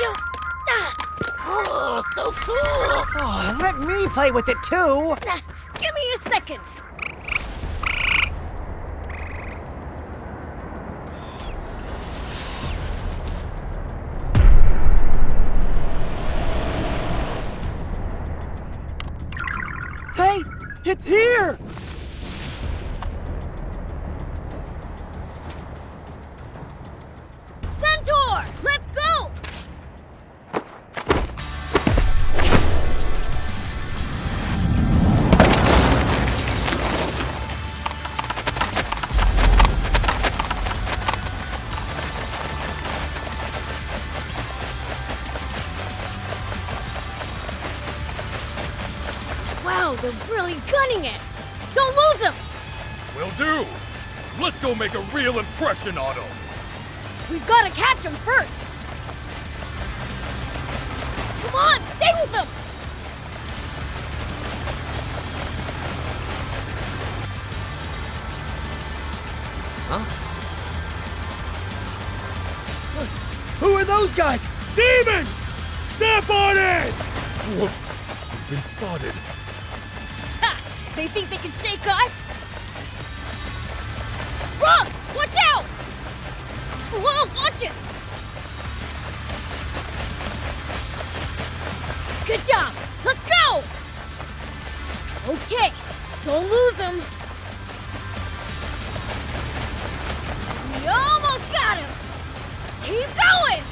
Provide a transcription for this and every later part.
You... Oh, so cool! Oh, let me play with it too! Give me a second. Hey, it's here! Centaur, let's go! Wow, they're really gunning it! Don't lose them! Will do! Let's go make a real impression on him! We've got to catch them first! Come on, stay with them! Huh? Who are those guys? Demons! Step on it! Whoops! We've been spotted. Ha! They think they can shake us? Rob, watch out! Whoa, watch it! Good job! Let's go! Okay, don't lose them. We almost got him! Keep going!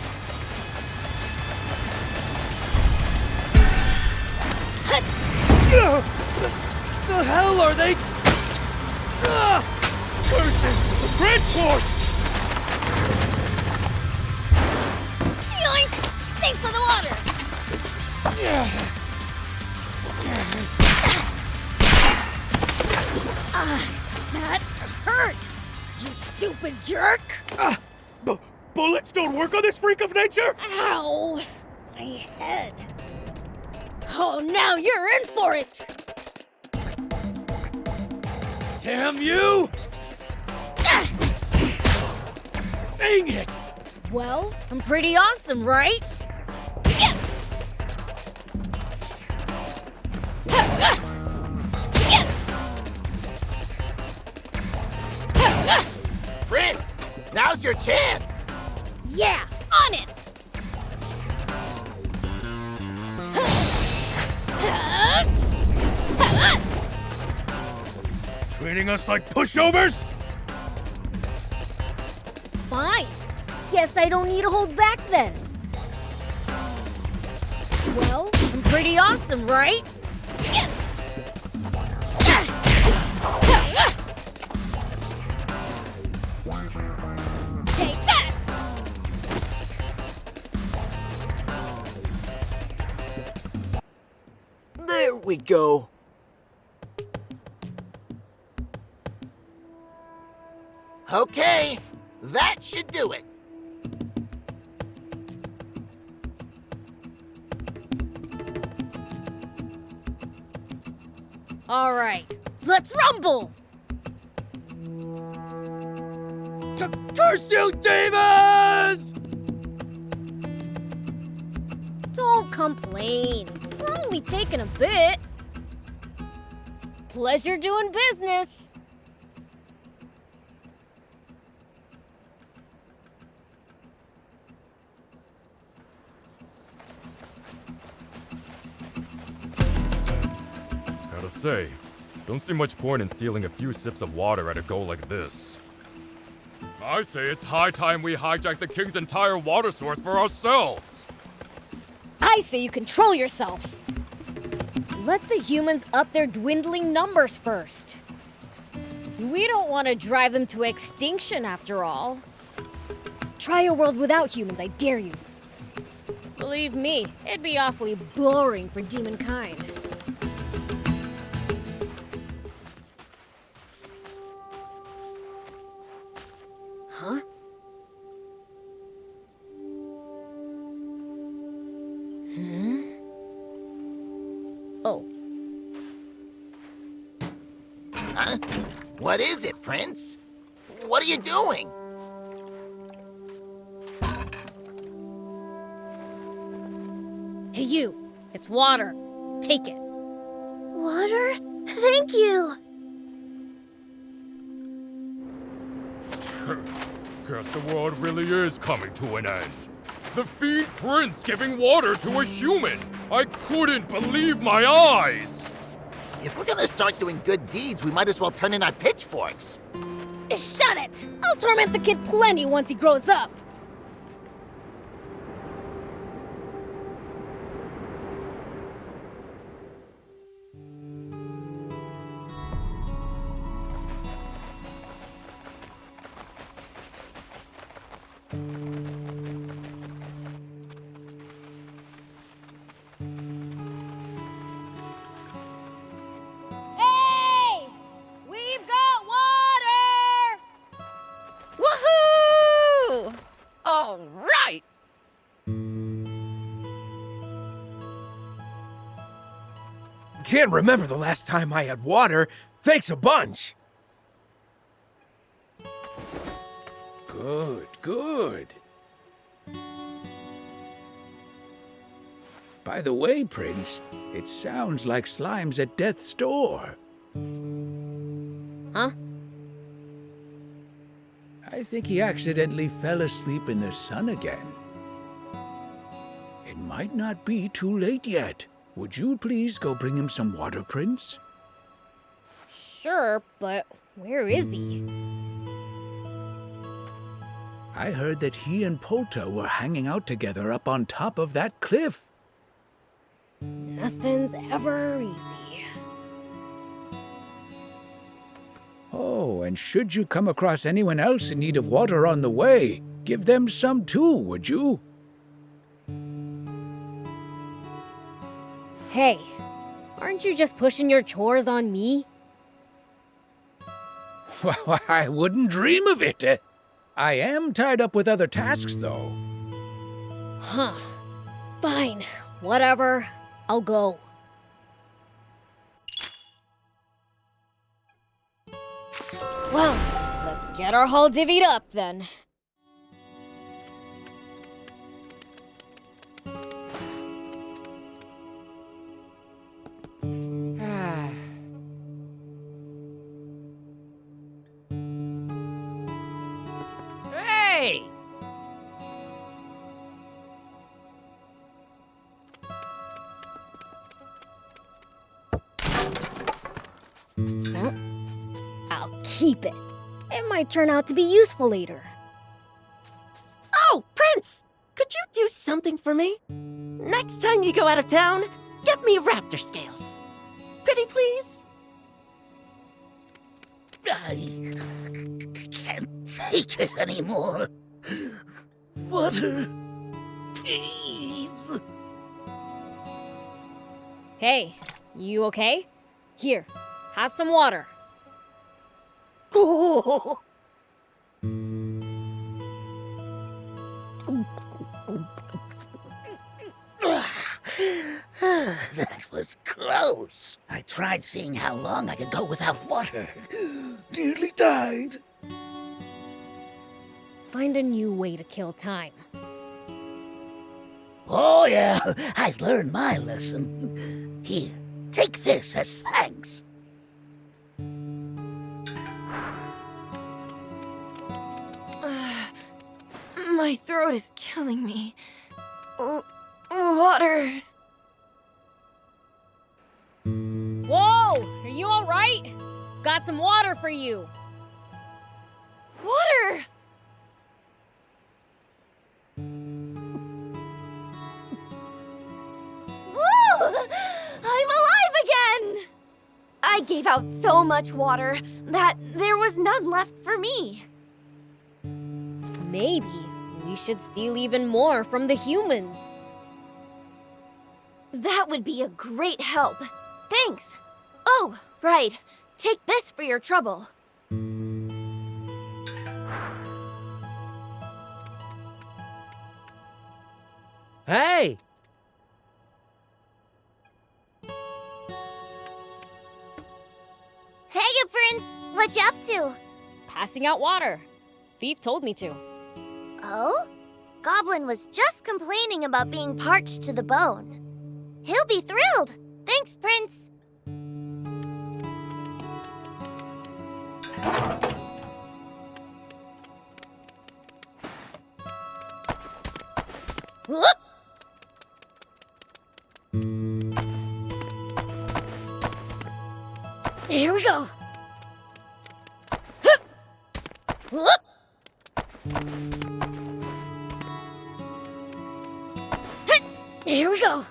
The hell are they? Curses! The transport! Yoink! Thanks for the water! That hurt! You stupid jerk! Bullets don't work on this freak of nature? Ow! My head. Oh, now you're in for it! Damn you! Dang it! Well, I'm pretty awesome, right? Yes! Prince, now's your chance! Yeah, on it! Treating us like pushovers? Fine. Guess I don't need to hold back then. Well, I'm pretty awesome, right? Yes! Take that! There we go. Okay, that should do it. All right, let's rumble! Curse you, demons! Don't complain. We're only taking a bit. Pleasure doing business. Gotta say, don't see much point in stealing a few sips of water at a go like this. I say it's high time we hijack the king's entire water source for ourselves! I say you control yourself. Let the humans up their dwindling numbers first. We don't want to drive them to extinction after all. Try a world without humans, I dare you. Believe me, it'd be awfully boring for demon kind. Huh? Oh. Huh? What is it, Prince? What are you doing? you. It's water. Take it. Water? Thank you. Guess the world really is coming to an end. The Fiend Prince giving water to a human! I couldn't believe my eyes! If we're gonna start doing good deeds, we might as well turn in our pitchforks. Shut it! I'll torment the kid plenty once he grows up. Hey! We've got water! Woohoo! All right! Can't remember the last time I had water. Thanks a bunch. Good, good. By the way, Prince, it sounds like Slime's at death's door. Huh? I think he accidentally fell asleep in the sun again. It might not be too late yet. Would you please go bring him some water, Prince? Sure, but where is he? I heard that he and Polta were hanging out together up on top of that cliff. Nothing's ever easy. Oh, and should you come across anyone else in need of water on the way, give them some too, would you? Hey, aren't you just pushing your chores on me? Well, I wouldn't dream of it. I am tied up with other tasks, though. Huh. Fine. Whatever. I'll go. Well, let's get our haul divvied up then. Hey! Huh? I'll keep it. It might turn out to be useful later. Oh, Prince! Could you do something for me? Next time you go out of town, get me raptor scales. Pretty please? I can't take it anymore. Water, please. Hey, you okay? Here, have some water. Oh. That was close. I tried seeing how long I could go without water. Nearly died. Find a new way to kill time. Oh, yeah, I've learned my lesson. Here, take this as thanks. My throat is killing me. Water. Whoa! Are you alright? Got some water for you. Water! Woo! I'm alive again! I gave out so much water that there was none left for me. Maybe we should steal even more from the humans. That would be a great help. Thanks. Oh, right. Take this for your trouble. Hey! Hey, Prince! What you up to? Passing out water. Thief told me to. Oh? Goblin was just complaining about being parched to the bone. He'll be thrilled. Thanks, Prince. Whoop! Here we go. Hup! Whoop! Hit! Here we go.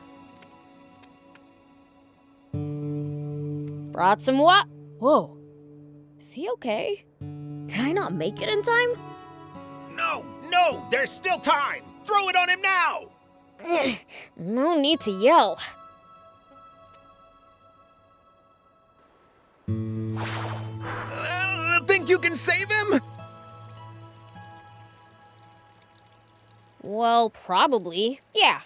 Brought some what? Whoa. Is he okay? Did I not make it in time? No, there's still time. Throw it on him now. No need to yell. Think you can save him? Well, probably. Yeah.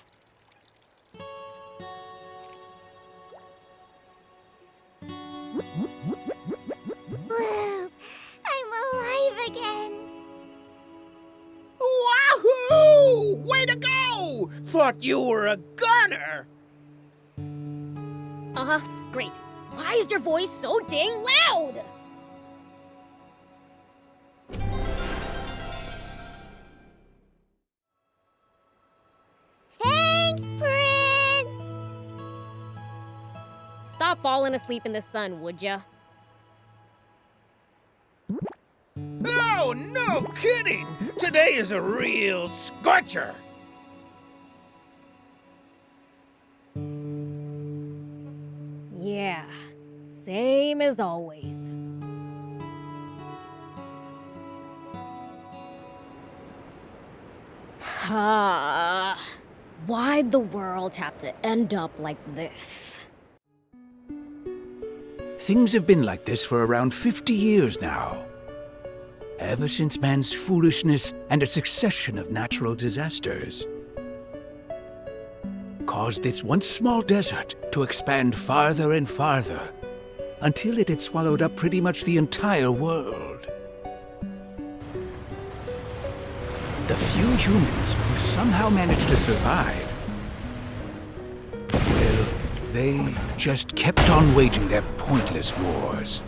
Woo! I'm alive again. Wahoo! Way to go! Thought you were a gunner. Uh-huh. Great. Why is your voice so dang loud? Thanks, Prince! Stop falling asleep in the sun, would ya? Oh, no kidding! Today is a real scorcher. Yeah. Same as always. Why'd the world have to end up like this? Things have been like this for around 50 years now. Ever since man's foolishness and a succession of natural disasters caused this once small desert to expand farther and farther until it had swallowed up pretty much the entire world. The few humans who somehow managed to survive, well, they just kept on waging their pointless wars.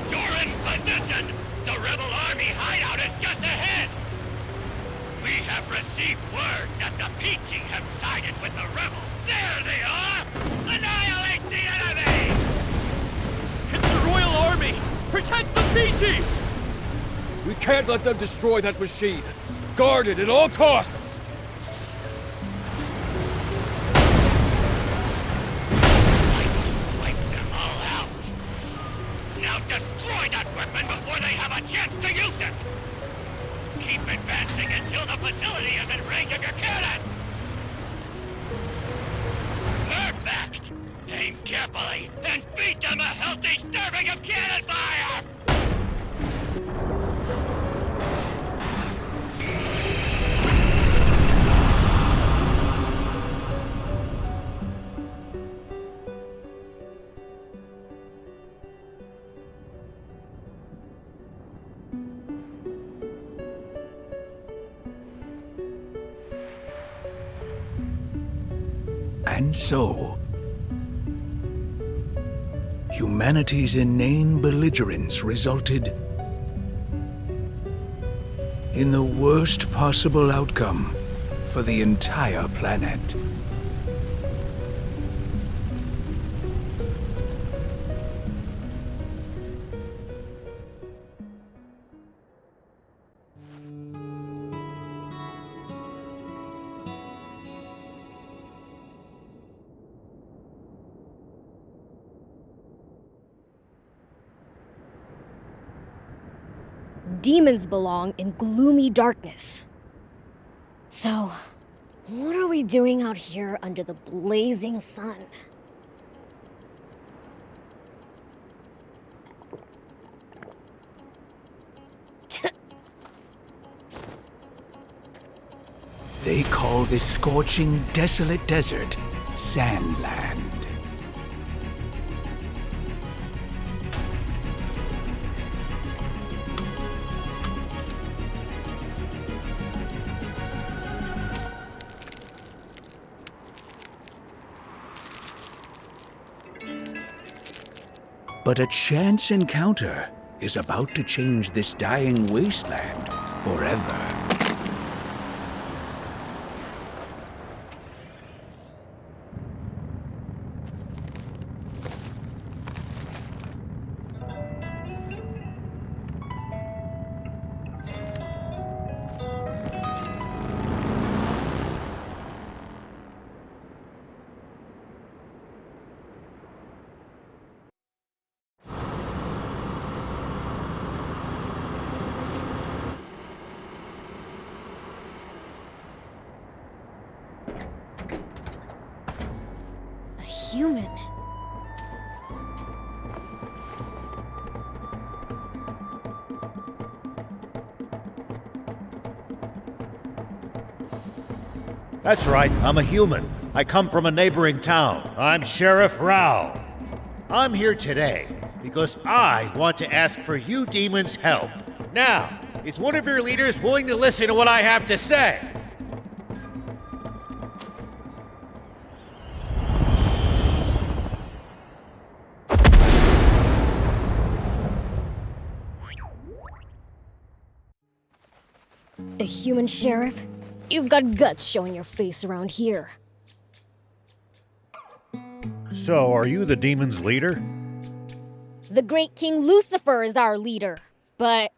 You're in position! The rebel army hideout is just ahead! We have received word that the Peachy have sided with the rebels. There they are! Annihilate the enemy! It's the Royal Army! Protect the Peachy! We can't let them destroy that machine. Guard it at all costs! Wipe them all out! Now destroy that weapon before they have a chance to use it! Keep advancing until the facility is in range of your cannon! Perfect! Aim carefully and feed them a healthy serving of cannon fire! And so, humanity's inane belligerence resulted in the worst possible outcome for the entire planet. Demons belong in gloomy darkness. So, what are we doing out here under the blazing sun? They call this scorching, desolate desert Sandland. But a chance encounter is about to change this dying wasteland forever. Human. That's right, I'm a human. I come from a neighboring town. I'm Sheriff Rao. I'm here today because I want to ask for you demons' help. Now, is one of your leaders willing to listen to what I have to say? A human sheriff? You've got guts showing your face around here. So, are you the demon's leader? The great King Lucifer is our leader, but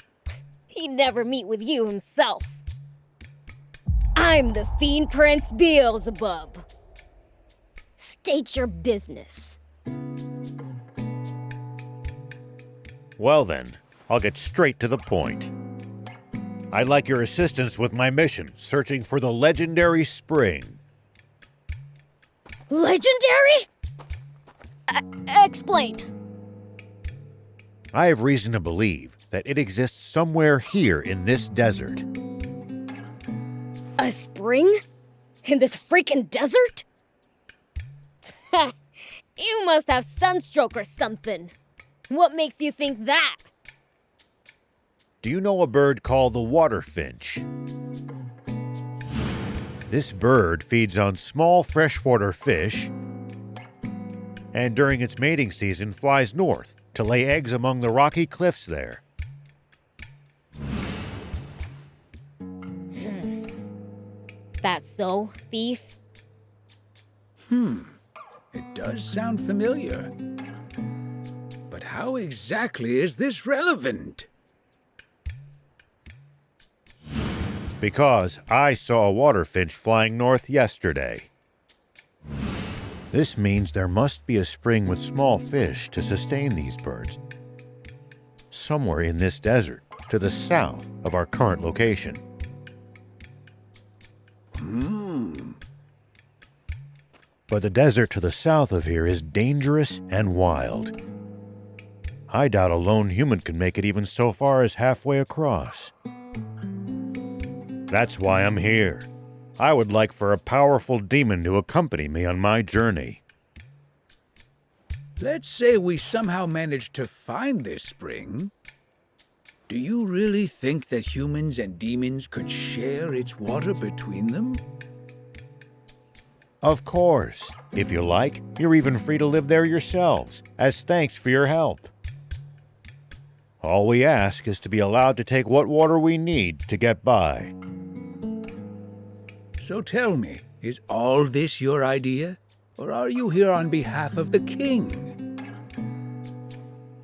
he'd never meet with you himself. I'm the Fiend Prince Beelzebub. State your business. Well then, I'll get straight to the point. I'd like your assistance with my mission, searching for the legendary spring. Legendary? Explain. I have reason to believe that it exists somewhere here in this desert. A spring? In this freaking desert? You must have sunstroke or something. What makes you think that? Do you know a bird called the water finch? This bird feeds on small freshwater fish, and during its mating season flies north to lay eggs among the rocky cliffs there. That's so, thief? It does sound familiar. But how exactly is this relevant? Because I saw a water finch flying north yesterday. This means there must be a spring with small fish to sustain these birds. Somewhere in this desert, to the south of our current location. But the desert to the south of here is dangerous and wild. I doubt a lone human can make it even so far as halfway across. That's why I'm here. I would like for a powerful demon to accompany me on my journey. Let's say we somehow manage to find this spring. Do you really think that humans and demons could share its water between them? Of course. If you like, you're even free to live there yourselves, as thanks for your help. All we ask is to be allowed to take what water we need to get by. So tell me, is all this your idea? Or are you here on behalf of the king?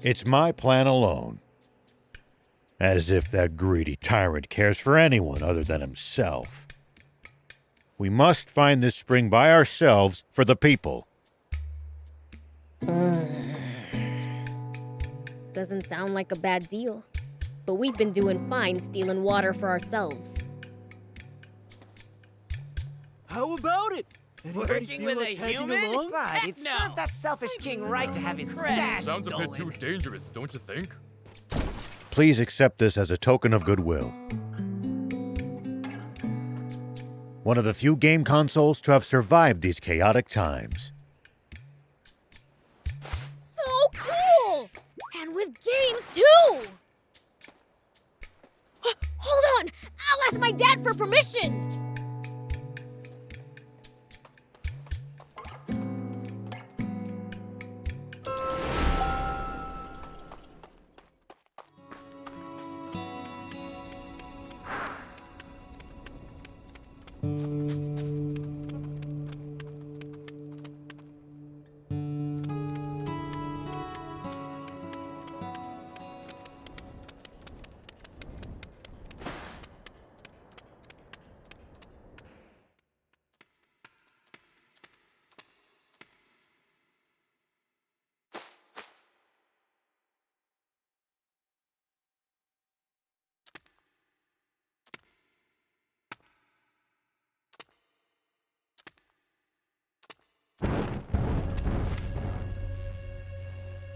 It's my plan alone. As if that greedy tyrant cares for anyone other than himself. We must find this spring by ourselves for the people. Doesn't sound like a bad deal. But we've been doing fine stealing water for ourselves. How about it? Working with a human? But it served that selfish king right to have his stash Sounds stolen. a bit too dangerous, don't you think? Please accept this as a token of goodwill. One of the few game consoles to have survived these chaotic times. So cool! And with games, too! Hold on! I'll ask my dad for permission!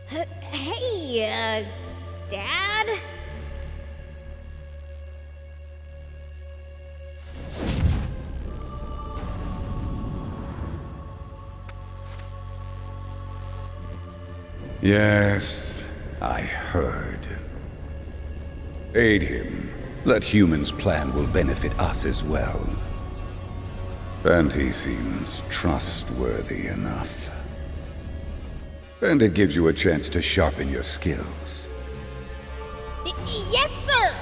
Hey, Dad? Yes, I heard. Aid him. That human's plan will benefit us as well. And he seems trustworthy enough. And it gives you a chance to sharpen your skills. Yes, sir!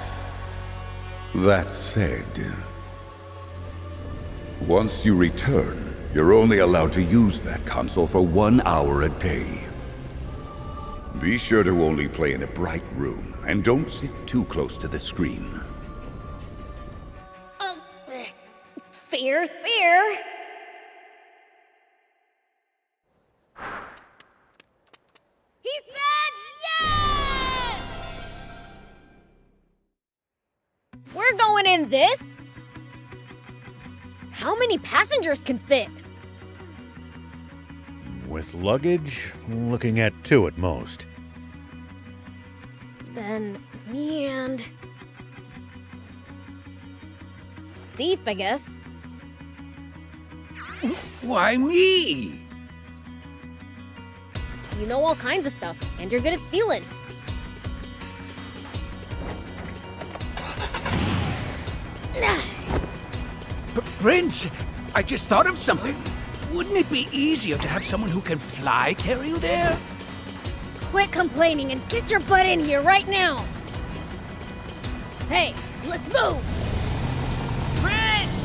That said, once you return, you're only allowed to use that console for 1 hour a day. Be sure to only play in a bright room, and don't sit too close to the screen. Fair's fair. He said yes! We're going in this? How many passengers can fit? With luggage, looking at 2 at most. Then me and... Thief, I guess. Why me? You know all kinds of stuff, and you're good at stealing. Prince, I just thought of something. Wouldn't it be easier to have someone who can fly carry you there? Quit complaining and get your butt in here right now! Hey, let's move! Prince!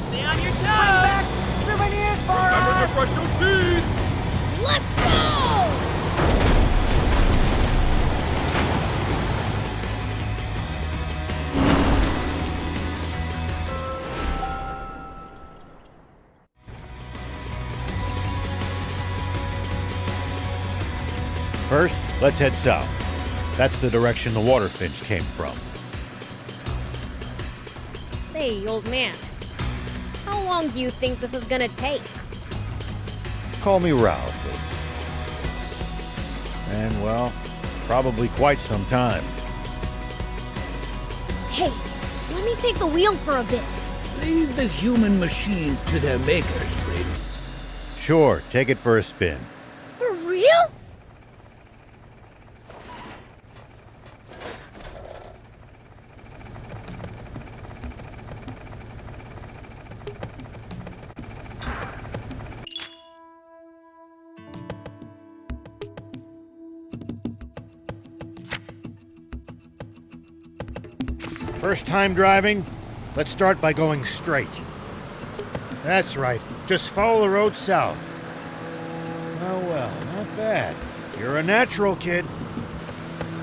Stay on your toes! Bring back souvenirs for us! Brush your teeth! Let's go! First, let's head south. That's the direction the water finch came from. Say, old man, how long do you think this is gonna take? Call me Ralph. And, well, probably quite some time. Hey, let me take the wheel for a bit. Leave the human machines to their makers, Prince. Sure, take it for a spin. For real? First time driving? Let's start by going straight. That's right. Just follow the road south. Well, not bad. You're a natural, kid.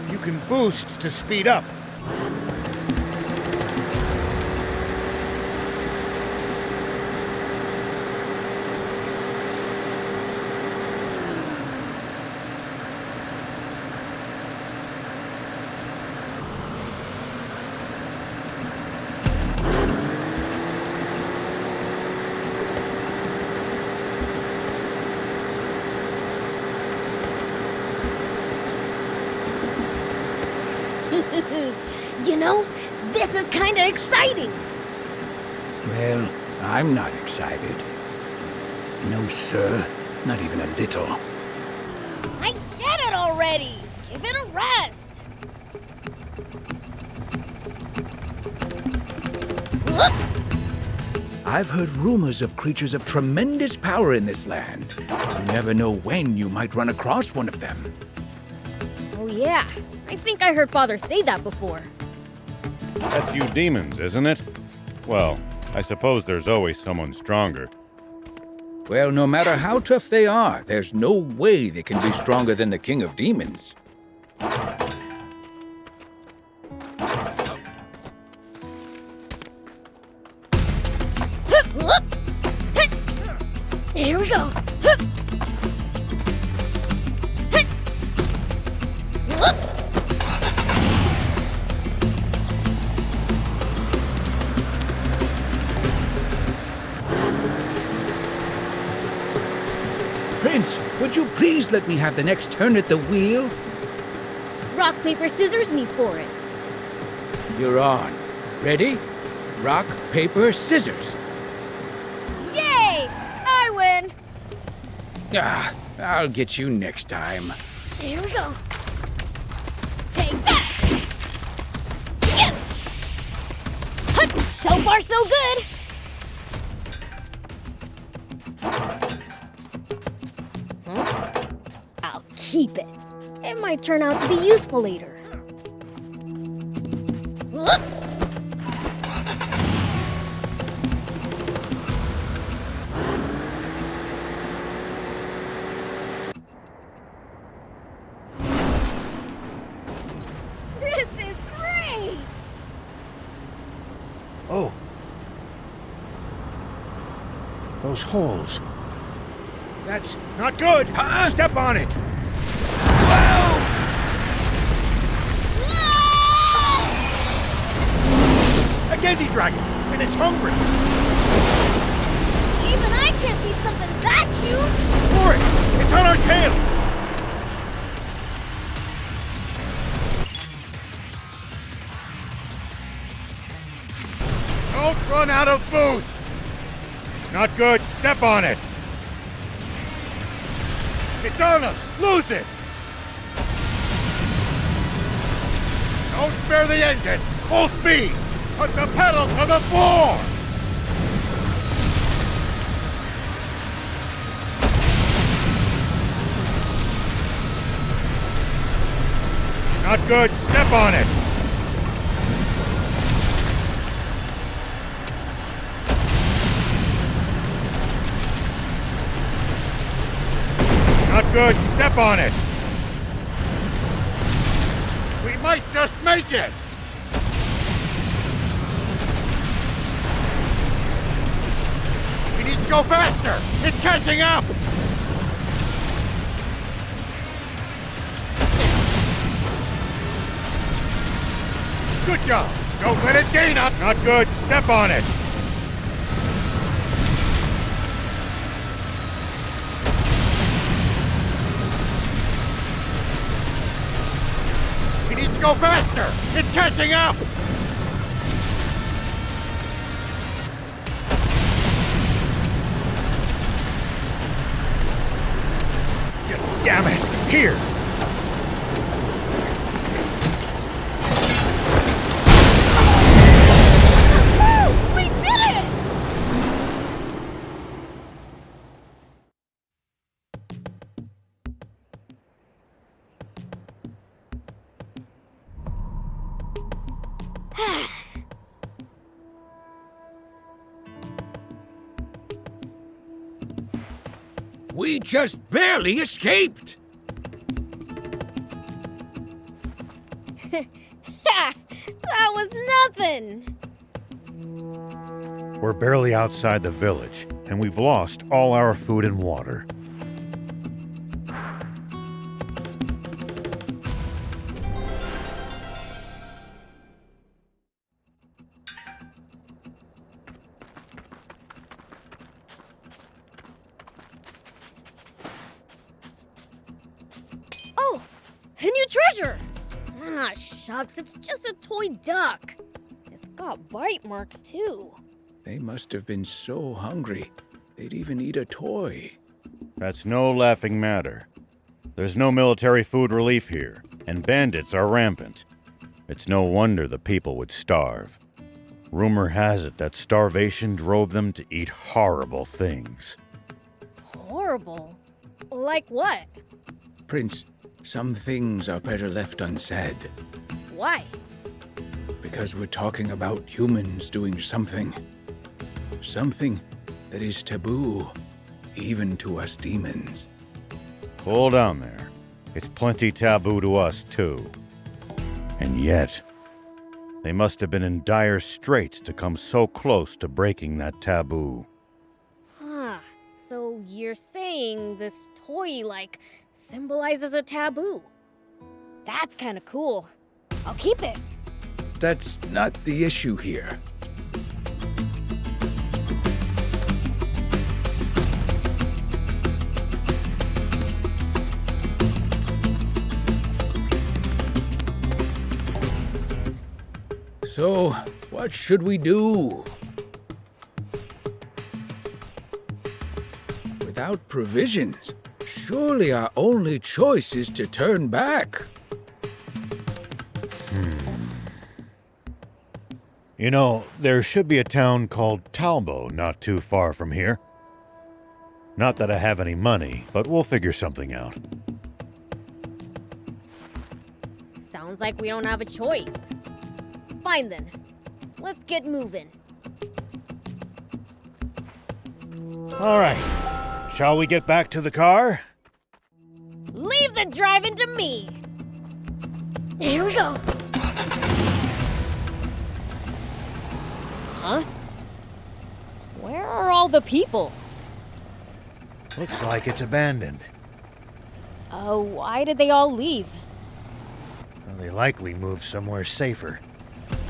You can boost to speed up. You know, this is kinda exciting! Well, I'm not excited. No, sir. Not even a little. I get it already! Give it a rest! Look! I've heard rumors of creatures of tremendous power in this land. You never know when you might run across one of them. Oh yeah, I think I heard Father say that before. That's you demons, isn't it? Well, I suppose there's always someone stronger. Well, no matter how tough they are, there's no way they can be stronger than the King of Demons. Here we go! Prince, would you please just let me have the next turn at the wheel? Rock, paper, scissors me for it. You're on. Ready? Rock, paper, scissors. Yay! I win! Ah, I'll get you next time. Here we go. Take that! Yeah. Hut. So far, so good. Huh? I'll keep it. It might turn out to be useful later. Whoop. This is great! Oh. Those holes. That's not good! Huh? Step on it! A Genji dragon! And it's hungry! Even I can't beat something that huge! For it! It's on our tail! Don't run out of boost! Not good. Step on it. It's on us. Lose it. Don't spare the engine. Full speed. Put the pedal to the floor. Not good. Step on it. Not good. Step on it. We might just make it. We need to go faster. It's catching up. Good job. Don't let it gain up. Not good. Step on it. We need to go faster. It's catching up. Damn it. Here. We did it! We just barely escaped! That was nothing! We're barely outside the village, and we've lost all our food and water. Oh, a new treasure! Ah, shucks, it's just a toy duck. It's got bite marks, too. They must have been so hungry, they'd even eat a toy. That's no laughing matter. There's no military food relief here, and bandits are rampant. It's no wonder the people would starve. Rumor has it that starvation drove them to eat horrible things. Horrible? Like what? Prince, some things are better left unsaid. Why? Because we're talking about humans doing something. Something that is taboo, even to us demons. Cool down there. It's plenty taboo to us, too. And yet, they must have been in dire straits to come so close to breaking that taboo. Ah, so you're saying this toy, symbolizes a taboo. That's kind of cool. I'll keep it. That's not the issue here. So, what should we do? Without provisions, surely our only choice is to turn back. You know, there should be a town called Talbo not too far from here. Not that I have any money, but we'll figure something out. Sounds like we don't have a choice. Fine then. Let's get moving. All right. Shall we get back to the car? Leave the driving to me! Here we go. Huh? Where are all the people? Looks like it's abandoned. Why did they all leave? Well, they likely moved somewhere safer.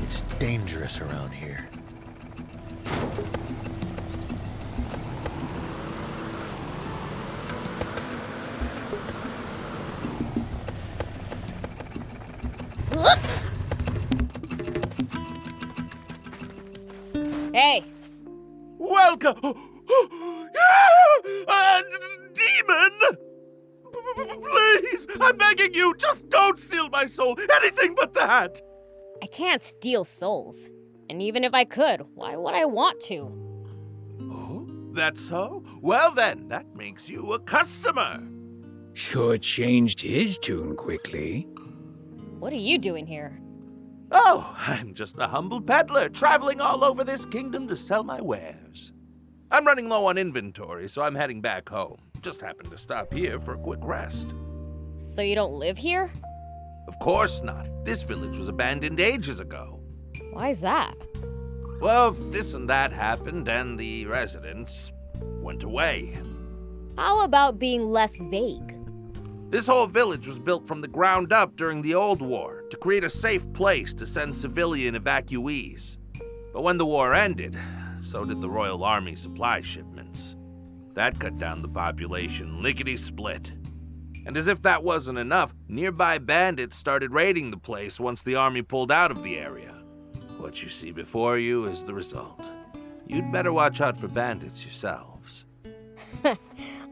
It's dangerous around here. Hey! Welcome! Demon! Please! I'm begging you! Just don't steal my soul! Anything but that! I can't steal souls. And even if I could, why would I want to? Oh, that's so? Well then, that makes you a customer. Sure changed his tune quickly. What are you doing here? Oh, I'm just a humble peddler traveling all over this kingdom to sell my wares. I'm running low on inventory, so I'm heading back home. Just happened to stop here for a quick rest. So you don't live here? Of course not. This village was abandoned ages ago. Why's that? Well, this and that happened, and the residents went away. How about being less vague? This whole village was built from the ground up during the Old War to create a safe place to send civilian evacuees. But when the war ended, so did the Royal Army supply shipments. That cut down the population lickety-split. And as if that wasn't enough, nearby bandits started raiding the place once the army pulled out of the area. What you see before you is the result. You'd better watch out for bandits yourselves.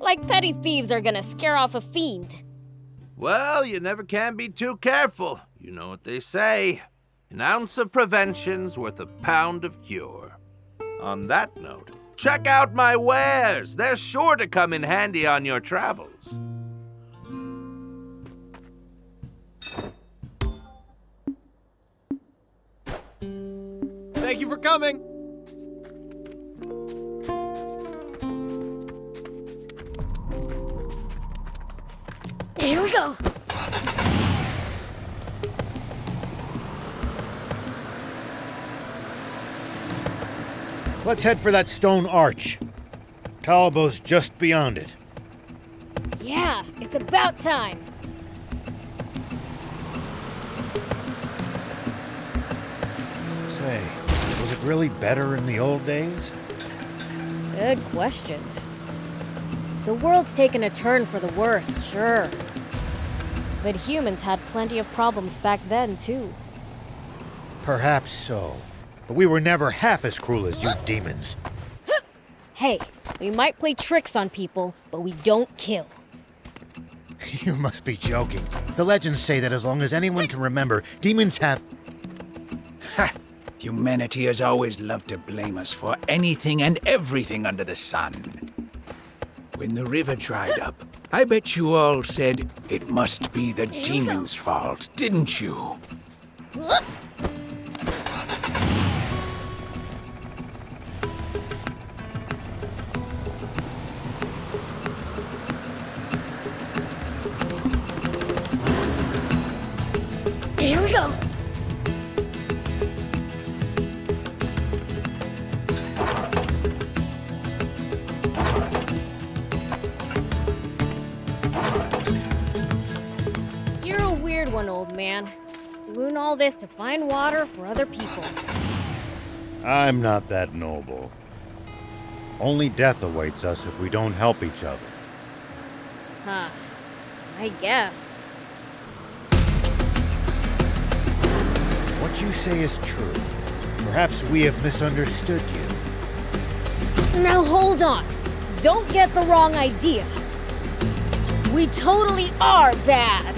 Like petty thieves are gonna scare off a fiend. Well, you never can be too careful. You know what they say. An ounce of prevention's worth a pound of cure. On that note, check out my wares. They're sure to come in handy on your travels. Thank you for coming. Here we go. Let's head for that stone arch. Talbo's just beyond it. Yeah, it's about time. Say, was it really better in the old days? Good question. The world's taken a turn for the worse, sure. But humans had plenty of problems back then, too. Perhaps so. But we were never half as cruel as you demons. Hey, we might play tricks on people, but we don't kill. You must be joking. The legends say that as long as anyone can remember, demons have... Ha! Humanity has always loved to blame us for anything and everything under the sun. When the river dried up, I bet you all said it must be the demons' fault, didn't you? Here we go. You're a weird one, old man. Doing all this to find water for other people. I'm not that noble. Only death awaits us if we don't help each other. Huh. I guess. What what you say is true, perhaps we have misunderstood you. Now hold on. Don't get the wrong idea. We totally are bad.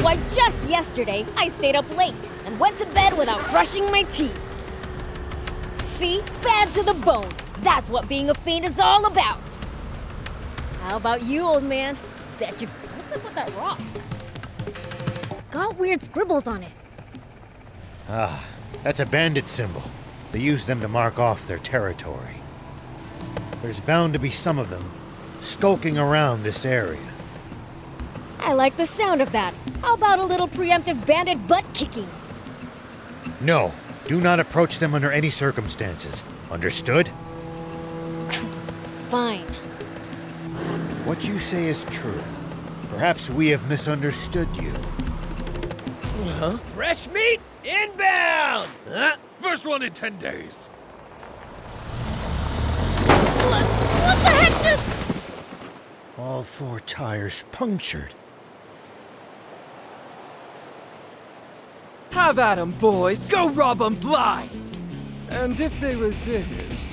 Why, just yesterday, I stayed up late and went to bed without brushing my teeth. See? Bad to the bone. That's what being a fiend is all about. How about you, old man? Bet you... What's up with that rock? It's got weird scribbles on it. Ah, that's a bandit symbol. They use them to mark off their territory. There's bound to be some of them skulking around this area. I like the sound of that. How about a little preemptive bandit butt-kicking? No, do not approach them under any circumstances. Understood? Fine. If what you say is true, perhaps we have misunderstood you. Huh? Fresh meat inbound! Huh? First one in 10 days. What the heck just... All 4 tires punctured. Have at 'em, boys. Go rob 'em blind. And if they resist,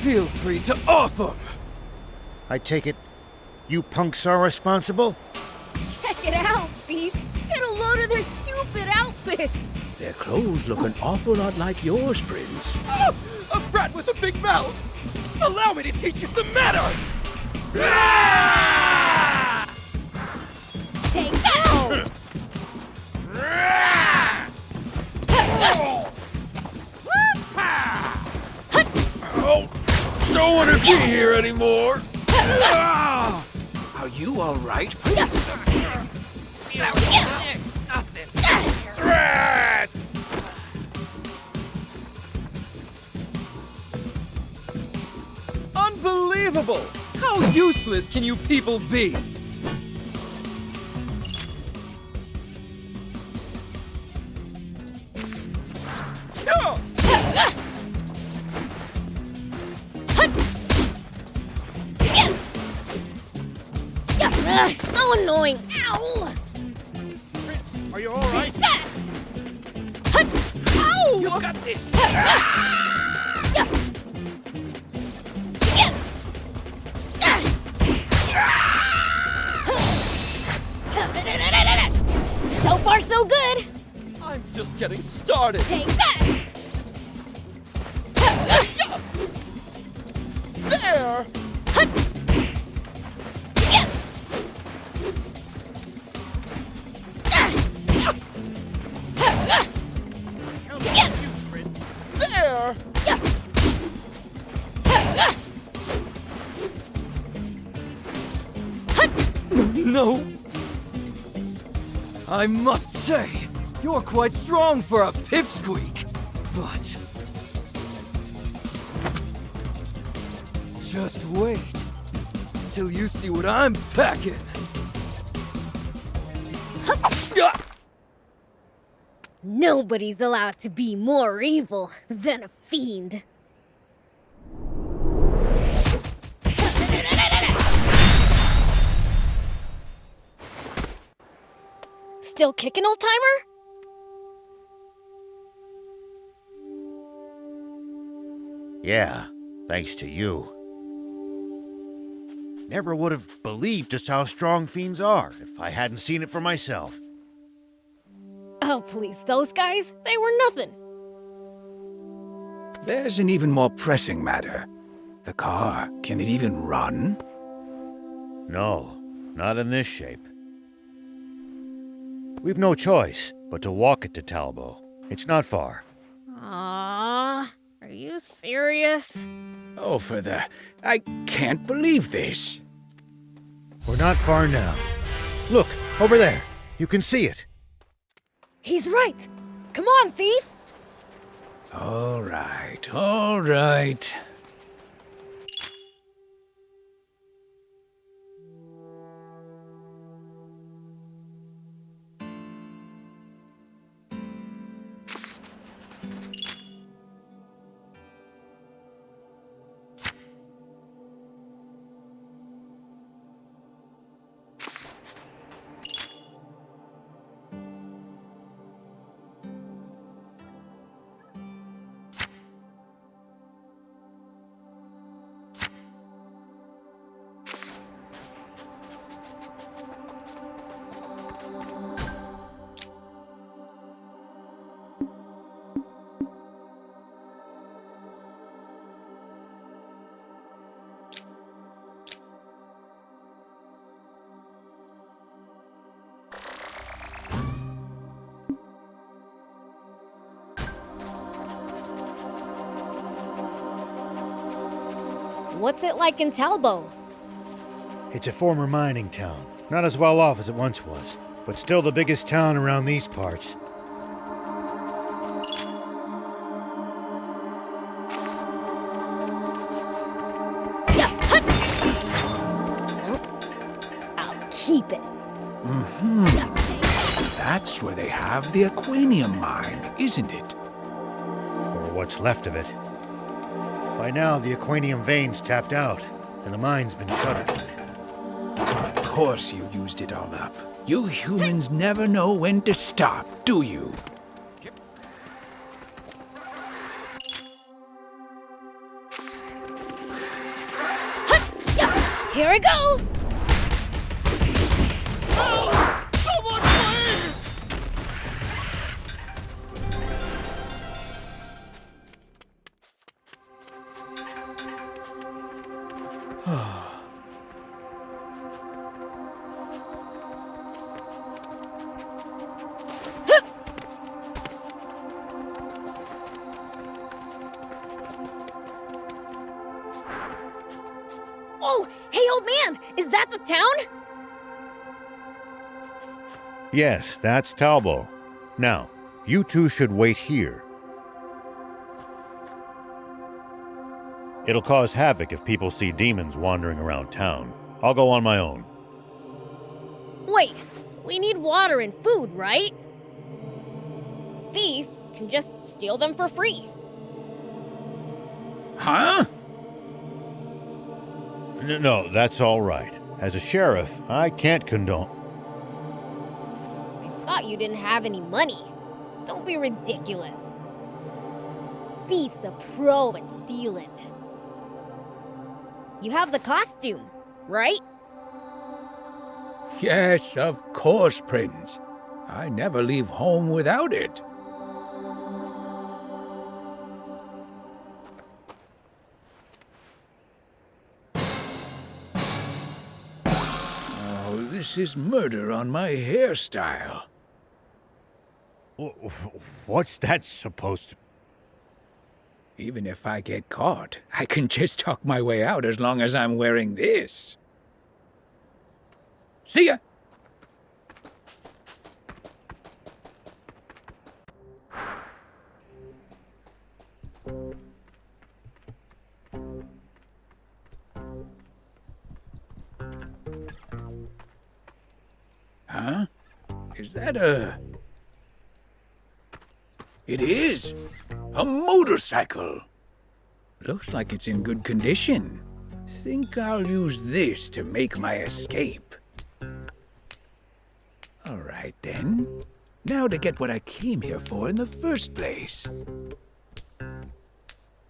feel free to off 'em. I take it you punks are responsible? Check it out, Thief. Get a load of their stupid outfits. Their clothes look an awful lot like yours, Prince. Oh, a brat with a big mouth. Allow me to teach you some manners. Take that! Oh, don't want to be here anymore. Are you all right? Threat! Unbelievable! How useless can you people be? So annoying! Ow! Are you all right? Take that! Ow! You got this. So far, so good! I'm just getting started. Take that! There! There! No! I must say, you're quite strong for a pipsqueak, but... just wait till you see what I'm packing. Nobody's allowed to be more evil than a fiend. Still kicking, old timer? Yeah, thanks to you. Never would have believed just how strong fiends are if I hadn't seen it for myself. Oh, please, those guys? They were nothing. There's an even more pressing matter. The car, can it even run? No, not in this shape. We've no choice but to walk it to Talbo. It's not far. Aww, are you serious? Oh, for the... I can't believe this. We're not far now. Look, over there. You can see it. He's right. Come on, thief. All right, all right. What's it like in Talbo? It's a former mining town. Not as well off as it once was, but still the biggest town around these parts. I'll keep it. That's where they have the Aquanium mine, isn't it? Or what's left of it. By now, the Aquanium vein's tapped out, and the mine's been shuttered. Of course you used it all up. You humans never know when to stop, do you? Here we go! Oh, hey, old man! Is that the town? Yes, that's Talbo. Now, you two should wait here. It'll cause havoc if people see demons wandering around town. I'll go on my own. Wait, we need water and food, right? Thief can just steal them for free. Huh? No, that's all right. As a sheriff, I can't condone... I thought you didn't have any money. Don't be ridiculous. Thief's a pro at stealing. You have the costume, right? Yes, of course, Prince. I never leave home without it. Oh, this is murder on my hairstyle. What's that supposed to... Even if I get caught, I can just talk my way out as long as I'm wearing this. See ya! Huh? Is that a... It is! A motorcycle! Looks like it's in good condition. Think I'll use this to make my escape. All right, then. Now to get what I came here for in the first place.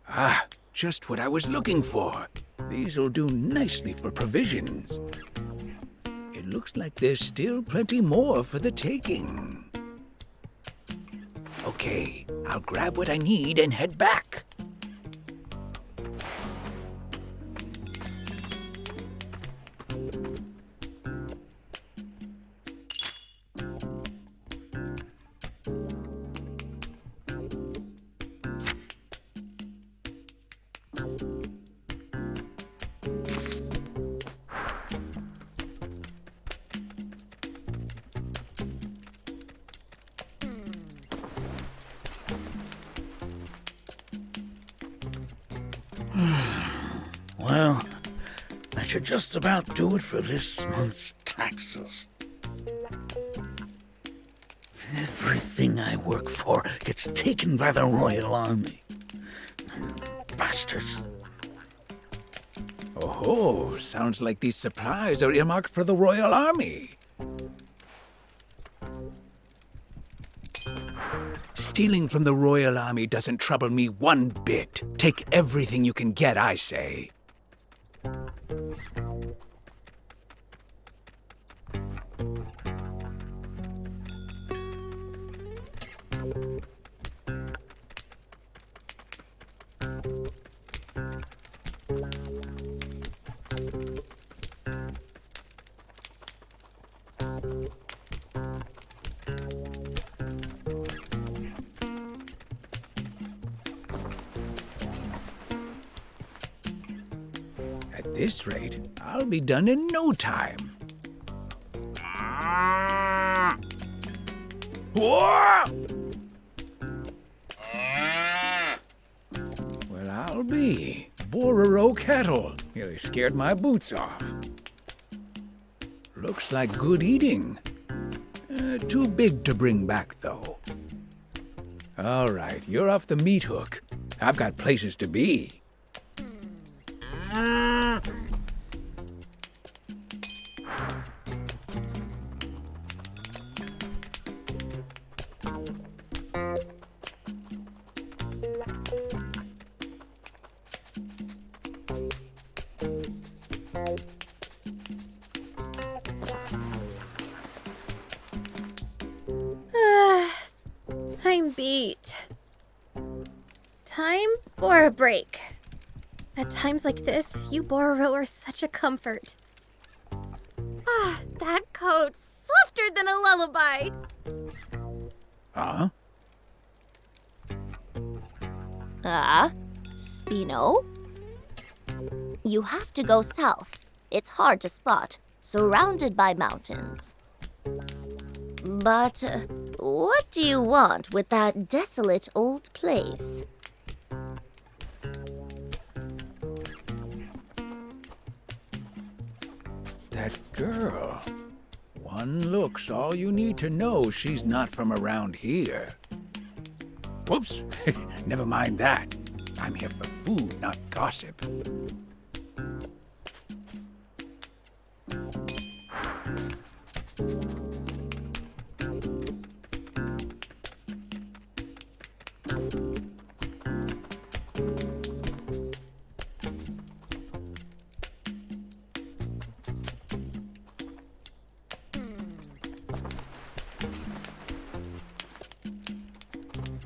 Ah, just what I was looking for. These'll do nicely for provisions. It looks like there's still plenty more for the taking. Okay, I'll grab what I need and head back. Well, that should just about do it for this month's taxes. Everything I work for gets taken by the Royal Army. Bastards. Oh, sounds like these supplies are earmarked for the Royal Army. Stealing from the Royal Army doesn't trouble me one bit. Take everything you can get, I say. At this rate, I'll be done in no time. Whoa! Well, I'll be. Bororo cattle. Nearly scared my boots off. Looks like good eating. Too big to bring back, though. All right, you're off the meat hook. I've got places to be. I'm beat. Time for a break. At times like this, you Bororo are such a comfort. Ah, that coat, softer than a lullaby. Huh? Spino? You have to go south. It's hard to spot, surrounded by mountains. But what do you want with that desolate old place? That girl. One look's all you need to know she's not from around here. Whoops. Never mind that. I'm here for food, not gossip.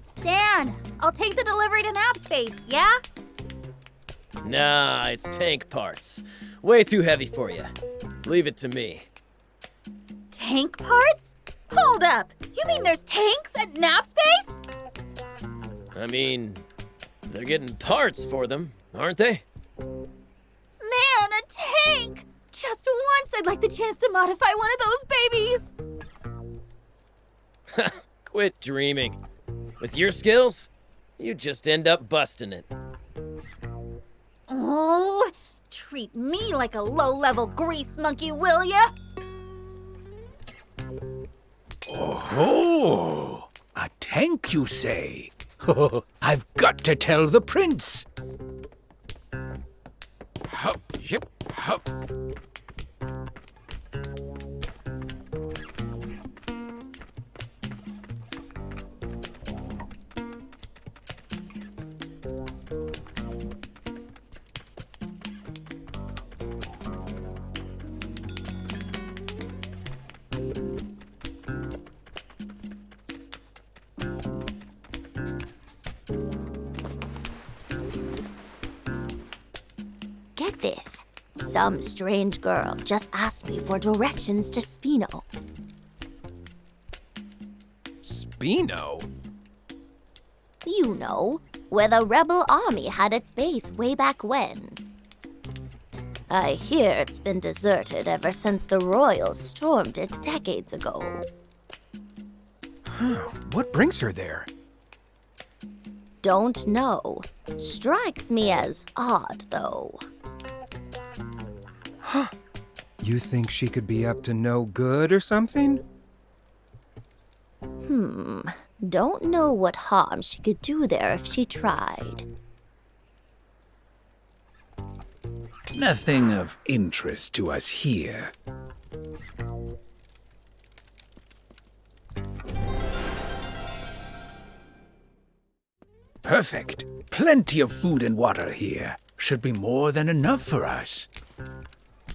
Stan, I'll take the delivery to Napps base, yeah? Nah, it's tank parts. Way too heavy for you. Leave it to me. Tank parts? Hold up! You mean there's tanks at Napps base? I mean, they're getting parts for them, aren't they? Man, a tank! Just once I'd like the chance to modify one of those babies! Quit dreaming. With your skills, you just end up busting it. Oh, treat me like a low-level grease monkey, will ya? Oh, a tank, you say? I've got to tell the prince. Hup, yip, hup. Get this. Some strange girl just asked me for directions to Spino. Spino? You know, where the rebel army had its base way back when. I hear it's been deserted ever since the royals stormed it decades ago. What brings her there? Don't know. Strikes me as odd, though. Huh. You think she could be up to no good or something? Don't know what harm she could do there if she tried. Nothing of interest to us here. Perfect. Plenty of food and water here. Should be more than enough for us.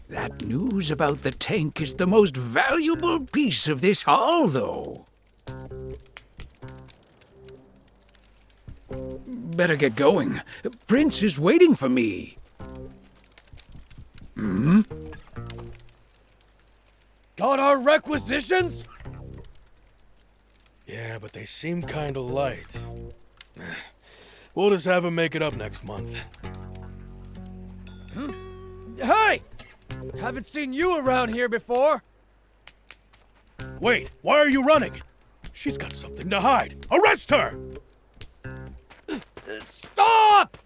That news about the tank is the most valuable piece of this haul, though. Better get going. Prince is waiting for me. Got our requisitions? Yeah, but they seem kinda light. We'll just have him make it up next month. Hey! Haven't seen you around here before. Wait, why are you running? She's got something to hide. Arrest her! Stop!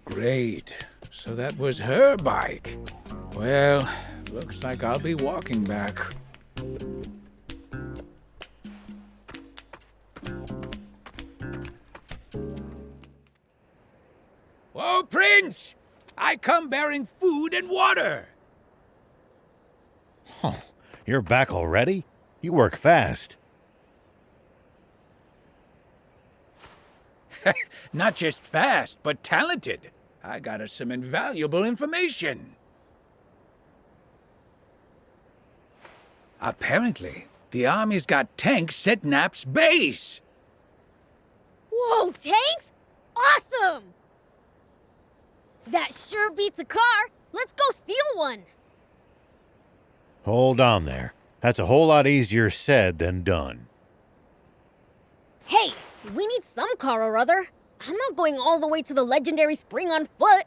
Great. So that was her bike. Well, looks like I'll be walking back. Whoa, Prince! I come bearing food and water. Oh, you're back already? You work fast. Not just fast, but talented. I got us some invaluable information. Apparently, the army's got tanks at Napps' base. Whoa, tanks? Awesome! That sure beats a car. Let's go steal one. Hold on there. That's a whole lot easier said than done. Hey, we need some car or other. I'm not going all the way to the legendary spring on foot.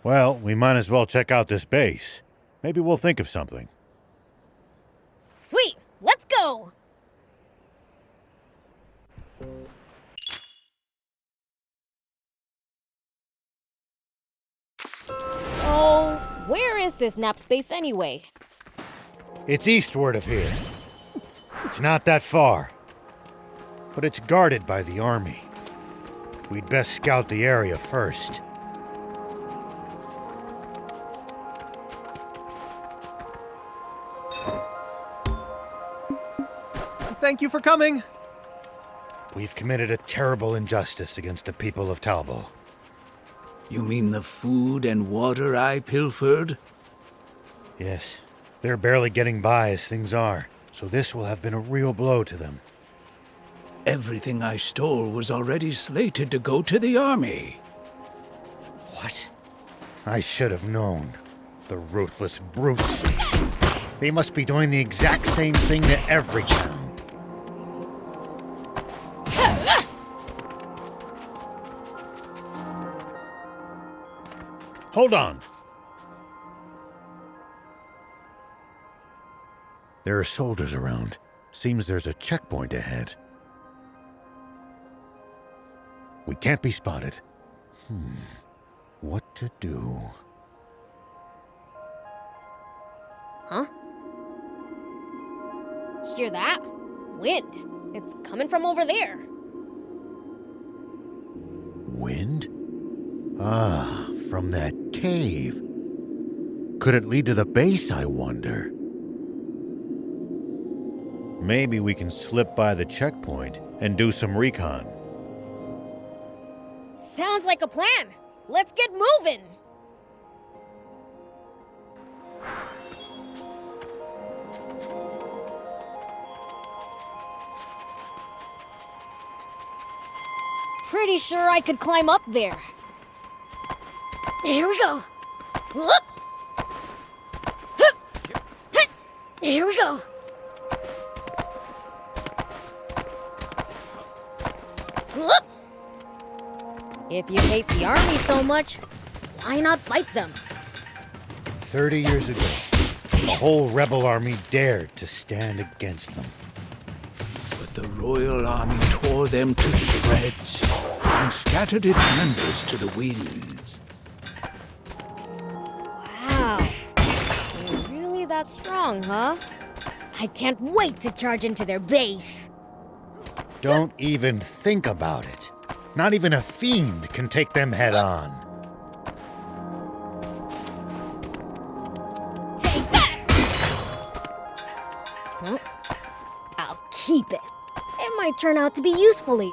Well, we might as well check out this base. Maybe we'll think of something. Sweet, let's go! So, where is this Napps base anyway? It's eastward of here. It's not that far. But it's guarded by the army. We'd best scout the area first. Thank you for coming. We've committed a terrible injustice against the people of Talbo. You mean the food and water I pilfered? Yes, they're barely getting by as things are, so this will have been a real blow to them. Everything I stole was already slated to go to the army. What? I should have known. The ruthless brutes. They must be doing the exact same thing to every town. Hold on. There are soldiers around. Seems there's a checkpoint ahead. We can't be spotted. What to do? Huh? Hear that? Wind. It's coming from over there. Wind? Ah, from that cave. Could it lead to the base, I wonder? Maybe we can slip by the checkpoint and do some recon. Sounds like a plan. Let's get moving. Pretty sure I could climb up there. Here we go. Whoop. Hup. Hut. Here we go. Whoop. If you hate the army so much, why not fight them? 30 years ago, the whole rebel army dared to stand against them. But the Royal Army tore them to shreds and scattered its members to the winds. Wow. They're really that strong, huh? I can't wait to charge into their base. Don't even think about it. Not even a fiend can take them head on. Take that! Well, I'll keep it. It might turn out to be useful later.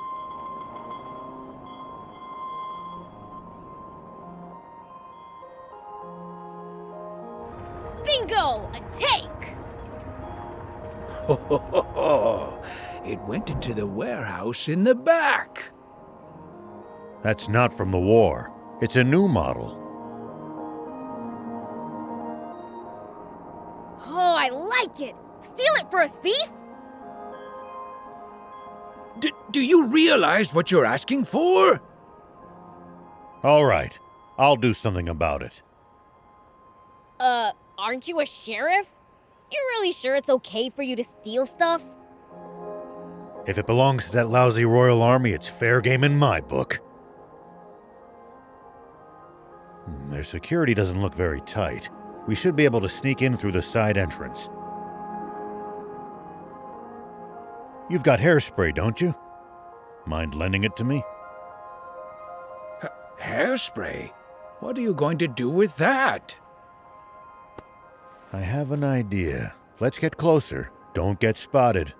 Bingo! A tank! Ho, ho, ho, ho. It went into the warehouse in the back. That's not from the war. It's a new model. I like it! Steal it for us, thief! Do you realize what you're asking for? All right, I'll do something about it. Aren't you a sheriff? You're really sure it's okay for you to steal stuff? If it belongs to that lousy royal army, it's fair game in my book. Their security doesn't look very tight. We should be able to sneak in through the side entrance. You've got hairspray, don't you? Mind lending it to me? Hairspray? What are you going to do with that? I have an idea. Let's get closer. Don't get spotted.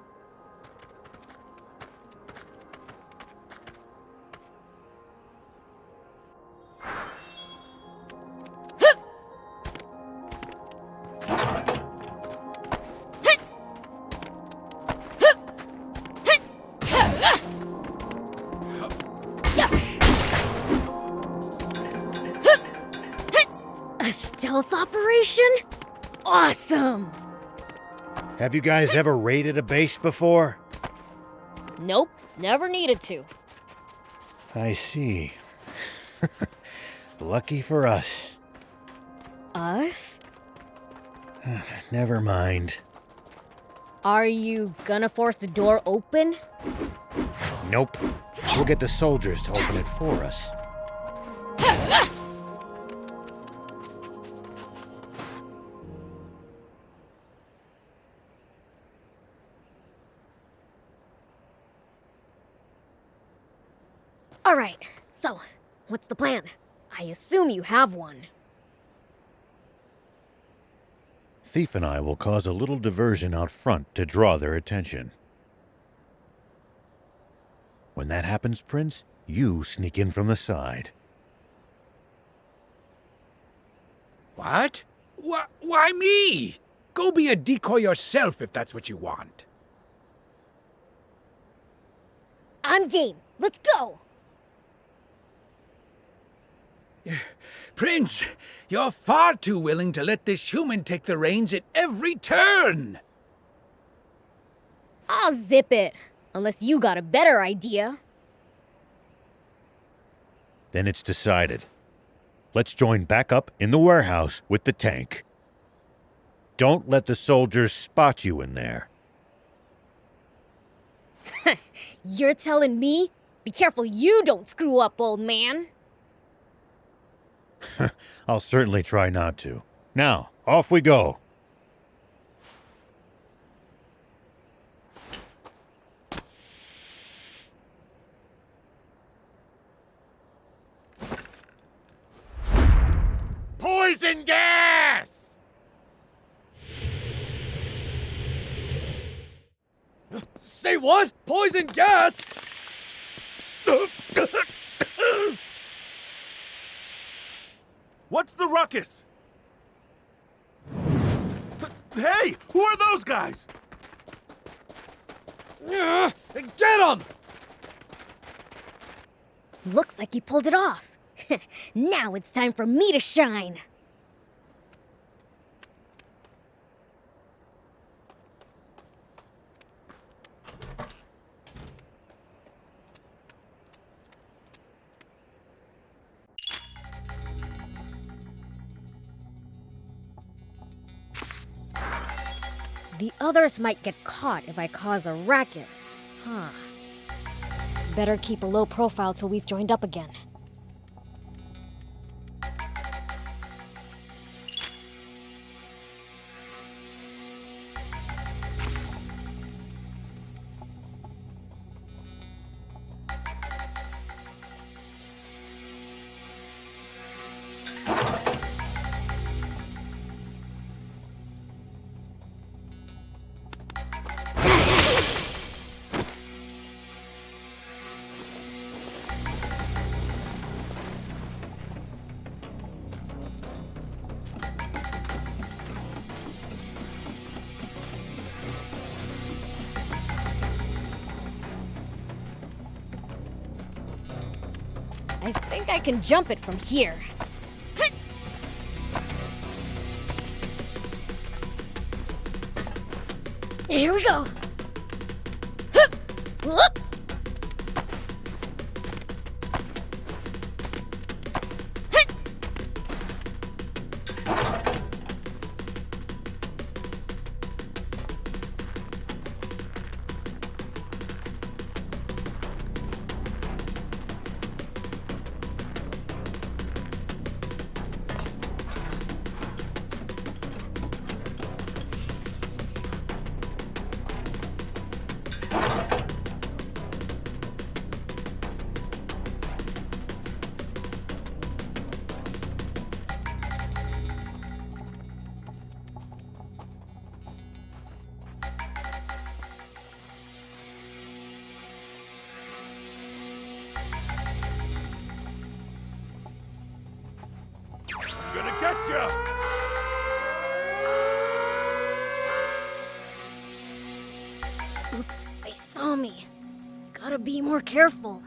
A stealth operation? Awesome! Have you guys ever raided a base before? Nope, never needed to. I see. Lucky for us. Us? Never mind. Are you gonna force the door open? Nope. We'll get the soldiers to open it for us. Alright, so, what's the plan? I assume you have one. Thief and I will cause a little diversion out front to draw their attention. When that happens, Prince, you sneak in from the side. What? Why me? Go be a decoy yourself if that's what you want. I'm game. Let's go! Prince, you're far too willing to let this human take the reins at every turn! I'll zip it, unless you got a better idea. Then it's decided. Let's join back up in the warehouse with the tank. Don't let the soldiers spot you in there. You're telling me? Be careful you don't screw up, old man. I'll certainly try not to. Now, off we go. Poison gas! Say what? Poison gas? What's the ruckus? Hey, who are those guys? Get him! Looks like you pulled it off. Now it's time for me to shine. The others might get caught if I cause a racket. Huh. Better keep a low profile till we've joined up again. I think I can jump it from here. Here we go. Hup! Whoop! Hit! Gonna get you! Oops, they saw me. Gotta be more careful.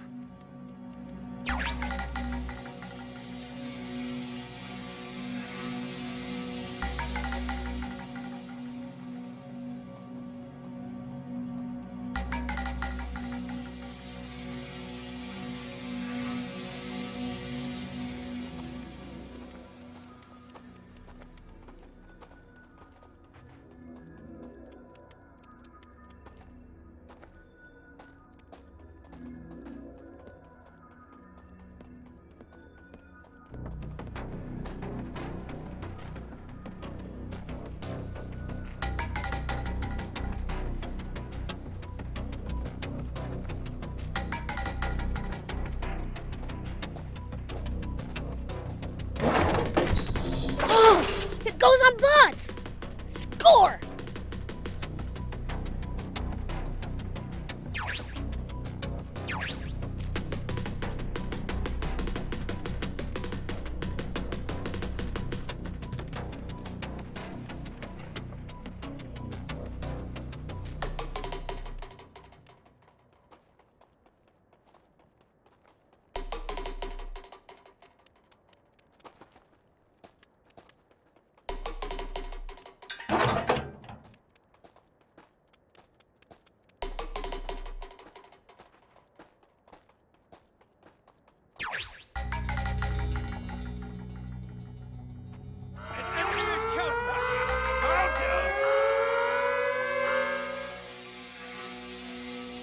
It goes on bots! Score!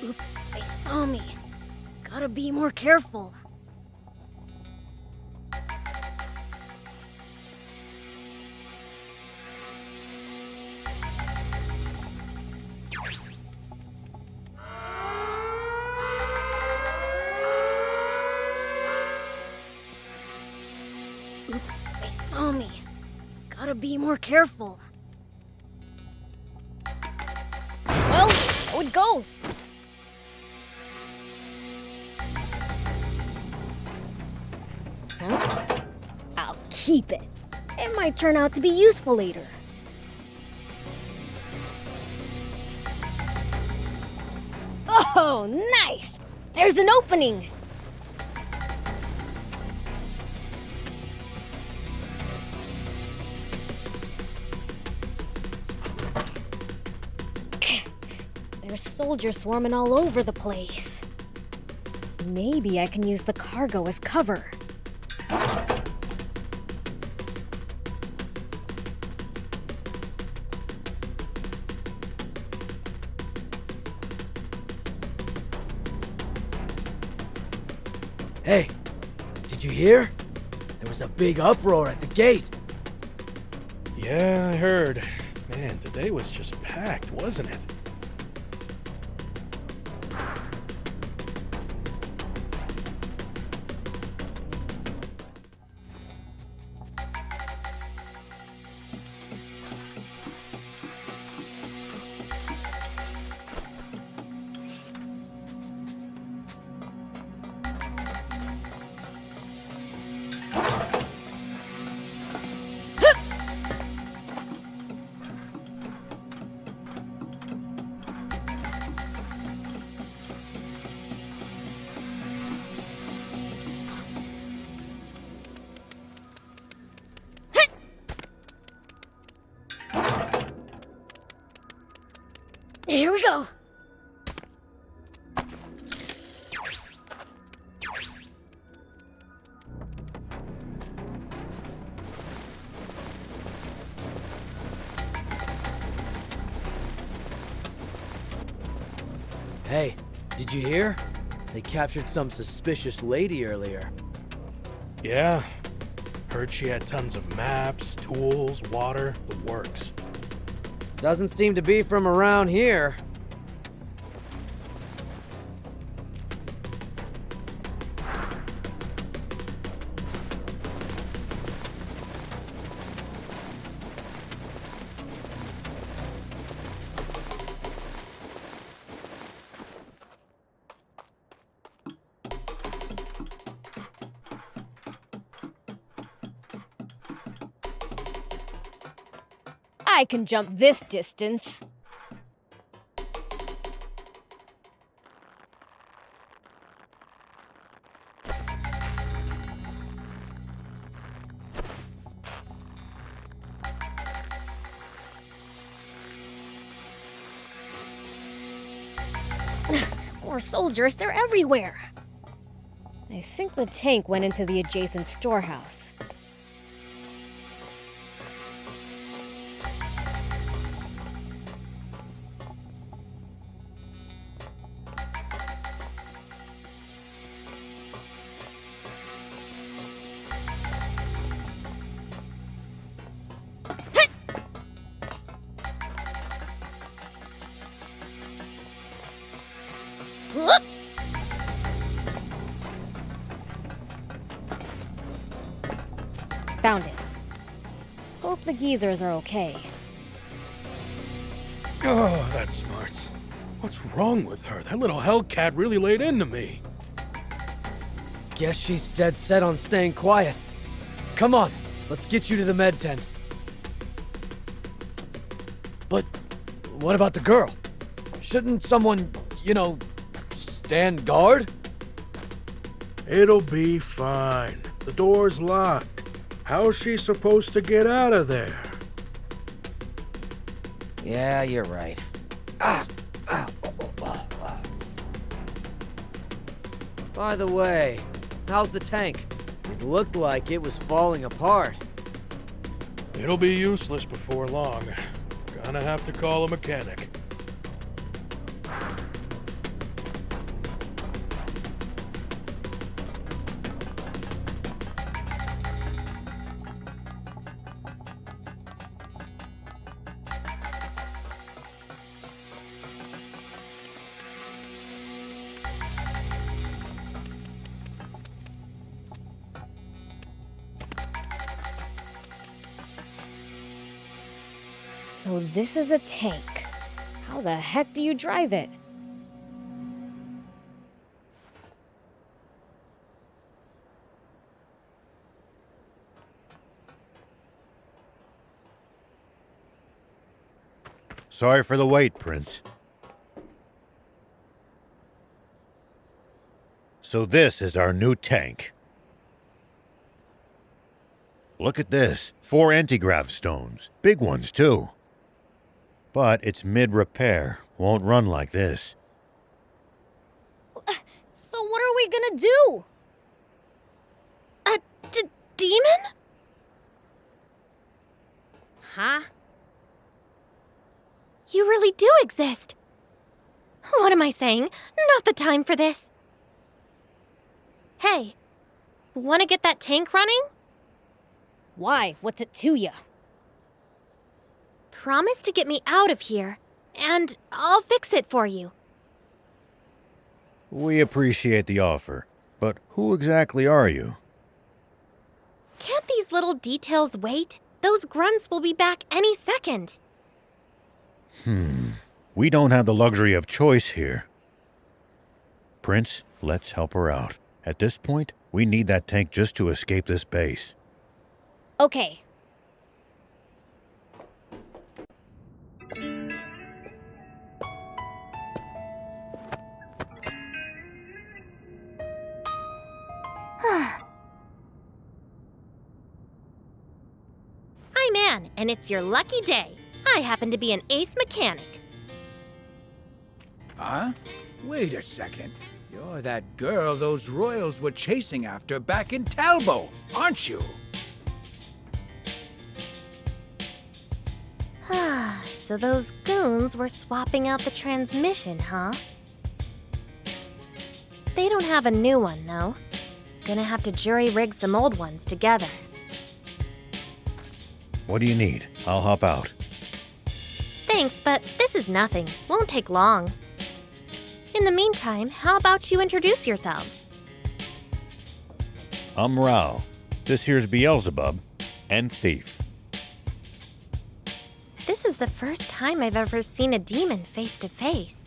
Oops, they saw me. Gotta be more careful. Oops, they saw me. Gotta be more careful. Well, so it goes. Huh? I'll keep it. It might turn out to be useful later. Oh, nice! There's an opening! There's soldiers swarming all over the place. Maybe I can use the cargo as cover. Hey, did you hear? There was a big uproar at the gate. Yeah, I heard. Man, today was just packed, wasn't it? go! Hey, did you hear? They captured some suspicious lady earlier. Yeah. Heard she had tons of maps, tools, water, the works. Doesn't seem to be from around here. I can jump this distance. More soldiers, they're everywhere. I think the tank went into the adjacent storehouse. Found it. Hope the geezers are okay. Oh, that smarts. What's wrong with her? That little hellcat really laid into me. Guess she's dead set on staying quiet. Come on, let's get you to the med tent. But what about the girl? Shouldn't someone, stand guard? It'll be fine. The door's locked. How's she supposed to get out of there? Yeah, you're right. By the way, how's the tank? It looked like it was falling apart. It'll be useless before long. Gonna have to call a mechanic. So this is a tank. How the heck do you drive it? Sorry for the wait, Prince. So this is our new tank. Look at this. 4 anti-grav stones. Big ones, too. But it's mid-repair. Won't run like this. So what are we gonna do? A demon? Huh? You really do exist. What am I saying? Not the time for this. Hey, wanna get that tank running? Why? What's it to ya? Promise to get me out of here, and I'll fix it for you. We appreciate the offer, but who exactly are you? Can't these little details wait? Those grunts will be back any second. We don't have the luxury of choice here. Prince, let's help her out. At this point, we need that tank just to escape this base. Okay. I'm Anne, and it's your lucky day. I happen to be an ace mechanic. Huh? Wait a second. You're that girl those royals were chasing after back in Talbo, aren't you? So those goons were swapping out the transmission, huh? They don't have a new one, though. Gonna have to jury-rig some old ones together. What do you need? I'll hop out. Thanks, but this is nothing. Won't take long. In the meantime, how about you introduce yourselves? I'm Rao. This here's Beelzebub and Thief. This is the first time I've ever seen a demon face to face.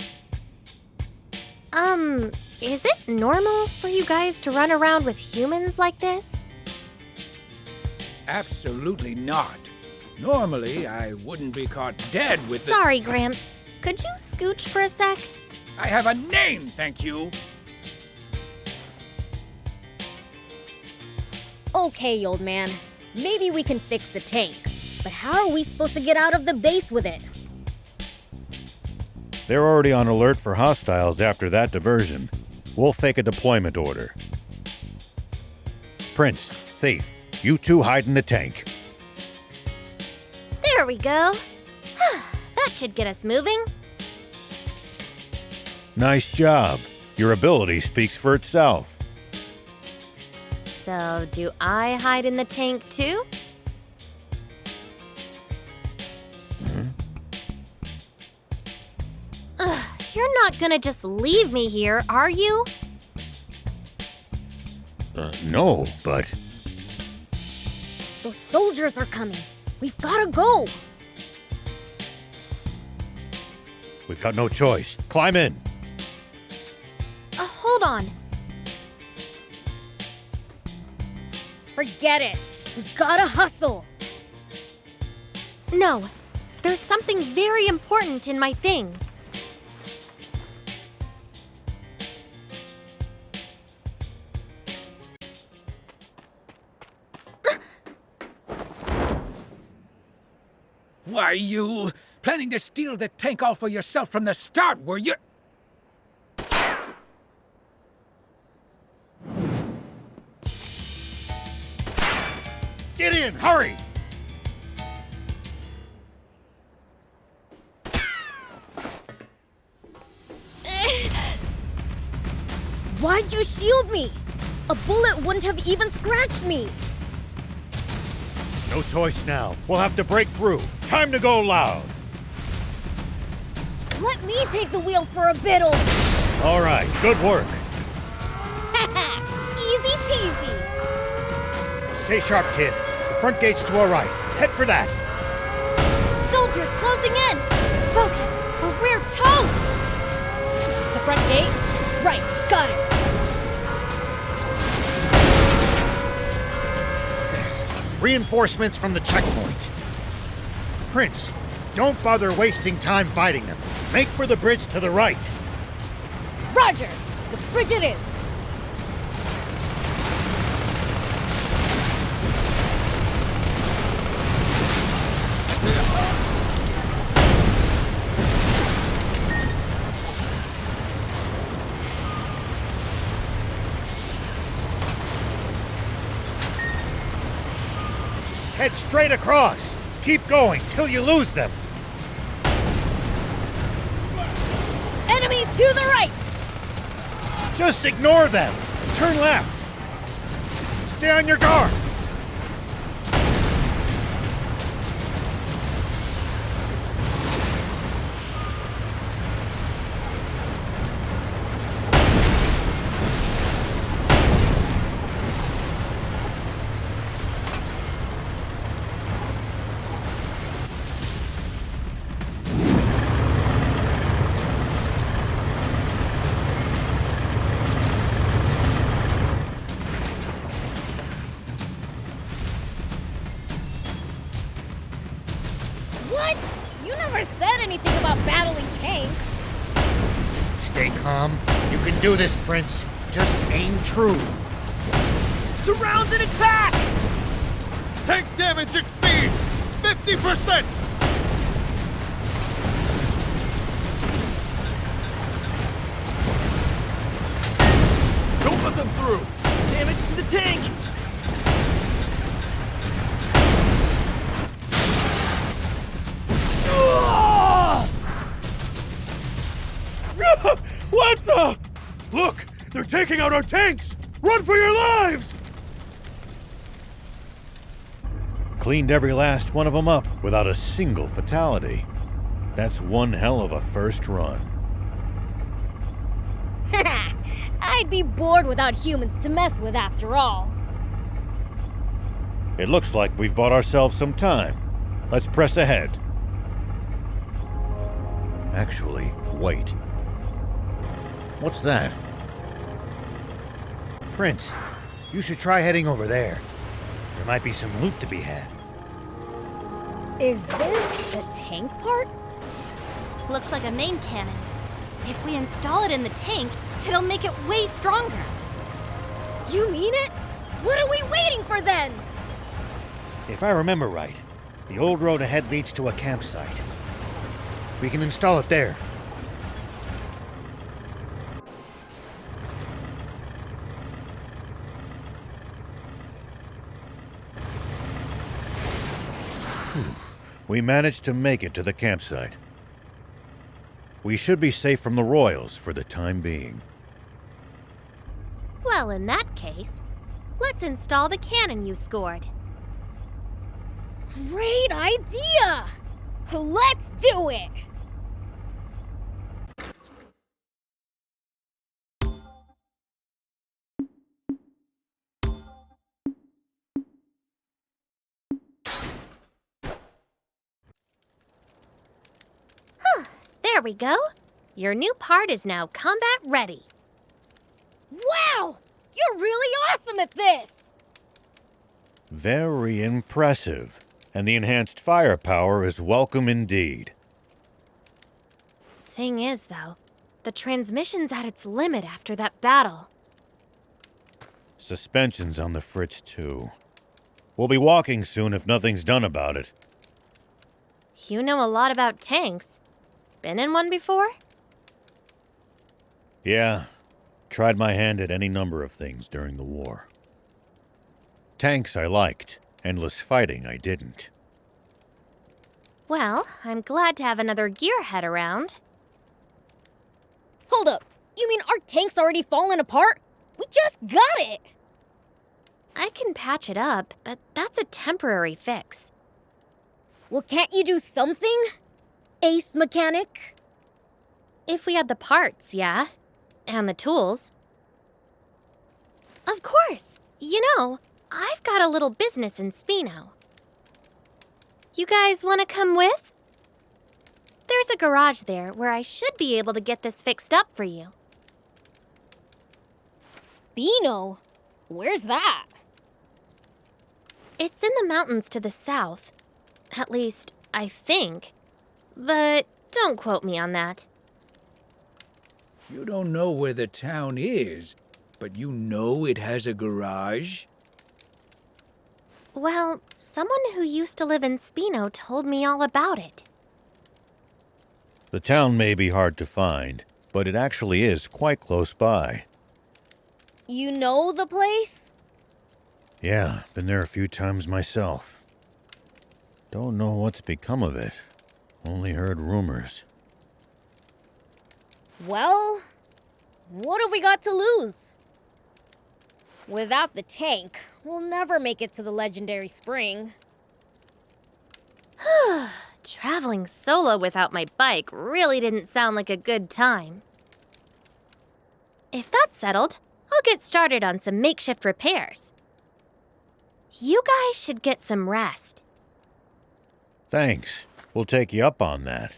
Is it normal for you guys to run around with humans like this? Absolutely not. Normally, I wouldn't be caught dead with the— Sorry, Gramps. Could you scooch for a sec? I have a name, thank you. Okay, old man. Maybe we can fix the tank. But how are we supposed to get out of the base with it? They're already on alert for hostiles after that diversion. We'll fake a deployment order. Prince, Thief, you two hide in the tank. There we go. That should get us moving. Nice job. Your ability speaks for itself. So, do I hide in the tank too? You're not gonna just leave me here, are you? No, but... Those soldiers are coming. We've gotta go. We've got no choice. Climb in. Hold on. Forget it. We gotta hustle. No, there's something very important in my things. Why, you planning to steal the tank all for yourself from the start, were you? Get in, hurry! Why'd you shield me? A bullet wouldn't have even scratched me. No choice now. We'll have to break through. Time to go loud. Let me take the wheel for a bit, old... All right, good work. Easy peasy. Stay sharp, kid. The front gate's to our right. Head for that. Soldiers closing in. Focus, or we're toast. The front gate? Right, got it. Reinforcements from the checkpoint. Prince, don't bother wasting time fighting them. Make for the bridge to the right. Roger! The bridge it is! Head straight across. Keep going till you lose them. Enemies to the right! Just ignore them. Turn left. Stay on your guard. What? You never said anything about battling tanks. Stay calm. You can do this, Prince. Just aim true. Surround and attack! Tank damage exceeds 50%! them through! Damage to the tank! What the? Look! They're taking out our tanks! Run for your lives! Cleaned every last one of them up without a single fatality. That's one hell of a first run. I'd be bored without humans to mess with after all. It looks like we've bought ourselves some time. Let's press ahead. Actually, wait. What's that? Prince, you should try heading over there. There might be some loot to be had. Is this the tank part? Looks like a main cannon. If we install it in the tank, it'll make it way stronger. You mean it? What are we waiting for then? If I remember right, the old road ahead leads to a campsite. We can install it there. We managed to make it to the campsite. We should be safe from the Royals for the time being. Well, in that case, let's install the cannon you scored. Great idea! Let's do it! There we go. Your new part is now combat ready. Wow! You're really awesome at this! Very impressive. And the enhanced firepower is welcome indeed. Thing is, though, the transmission's at its limit after that battle. Suspension's on the fritz, too. We'll be walking soon if nothing's done about it. You know a lot about tanks. Been in one before? Yeah. Tried my hand at any number of things during the war. Tanks I liked. Endless fighting I didn't. Well, I'm glad to have another gearhead around. Hold up! You mean our tank's already fallen apart? We just got it! I can patch it up, but that's a temporary fix. Well, can't you do something? Ace mechanic? If we had the parts, yeah. And the tools. Of course! You know, I've got a little business in Spino. You guys want to come with? There's a garage there where I should be able to get this fixed up for you. Spino? Where's that? It's in the mountains to the south. At least, I think. But don't quote me on that. You don't know where the town is, but you know it has a garage? Well, someone who used to live in Spino told me all about it. The town may be hard to find, but it actually is quite close by. You know the place? Yeah, been there a few times myself. Don't know what's become of it. Only heard rumors. Well, what have we got to lose? Without the tank, we'll never make it to the legendary spring. Traveling solo without my bike really didn't sound like a good time. If that's settled, I'll get started on some makeshift repairs. You guys should get some rest. Thanks. We'll take you up on that.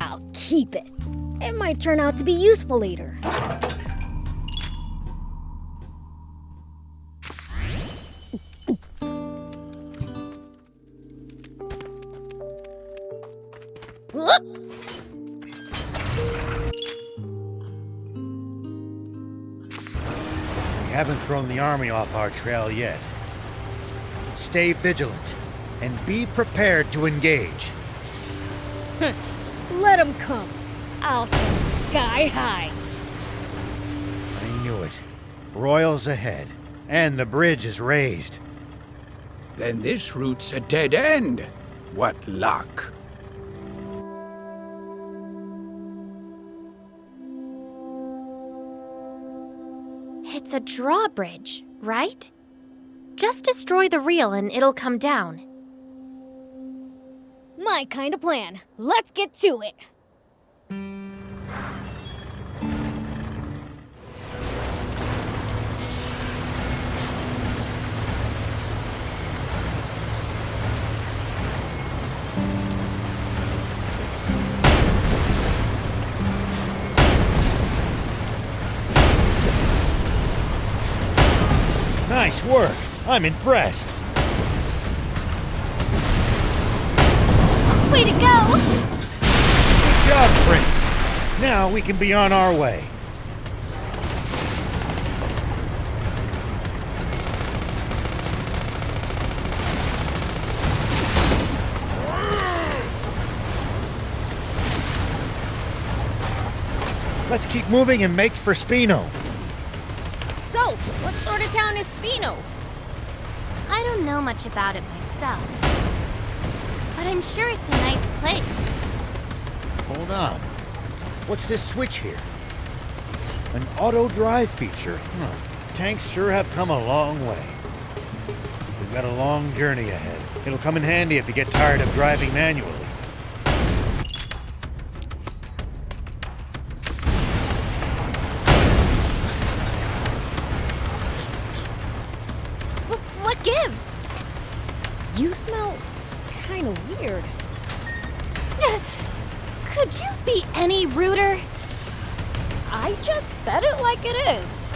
I'll keep it. It might turn out to be useful later. Whoop! We haven't thrown the army off our trail yet. Stay vigilant and be prepared to engage. Let 'em come. I'll send 'em sky high. I knew it. Royals ahead, and the bridge is raised. Then this route's a dead end. What luck. It's a drawbridge, right? Just destroy the reel and it'll come down. My kind of plan. Let's get to it. Nice work. I'm impressed. Way to go! Good job, Prince. Now we can be on our way. Let's keep moving and make for Spino. So, what sort of town is Spino? I don't know much about it myself, but I'm sure it's a nice place. Hold on. What's this switch here? An auto drive feature. Tanks sure have come a long way. We've got a long journey ahead. It'll come in handy if you get tired of driving manually. What gives? You smell kind of weird. Could you be any ruder? I just said it like it is.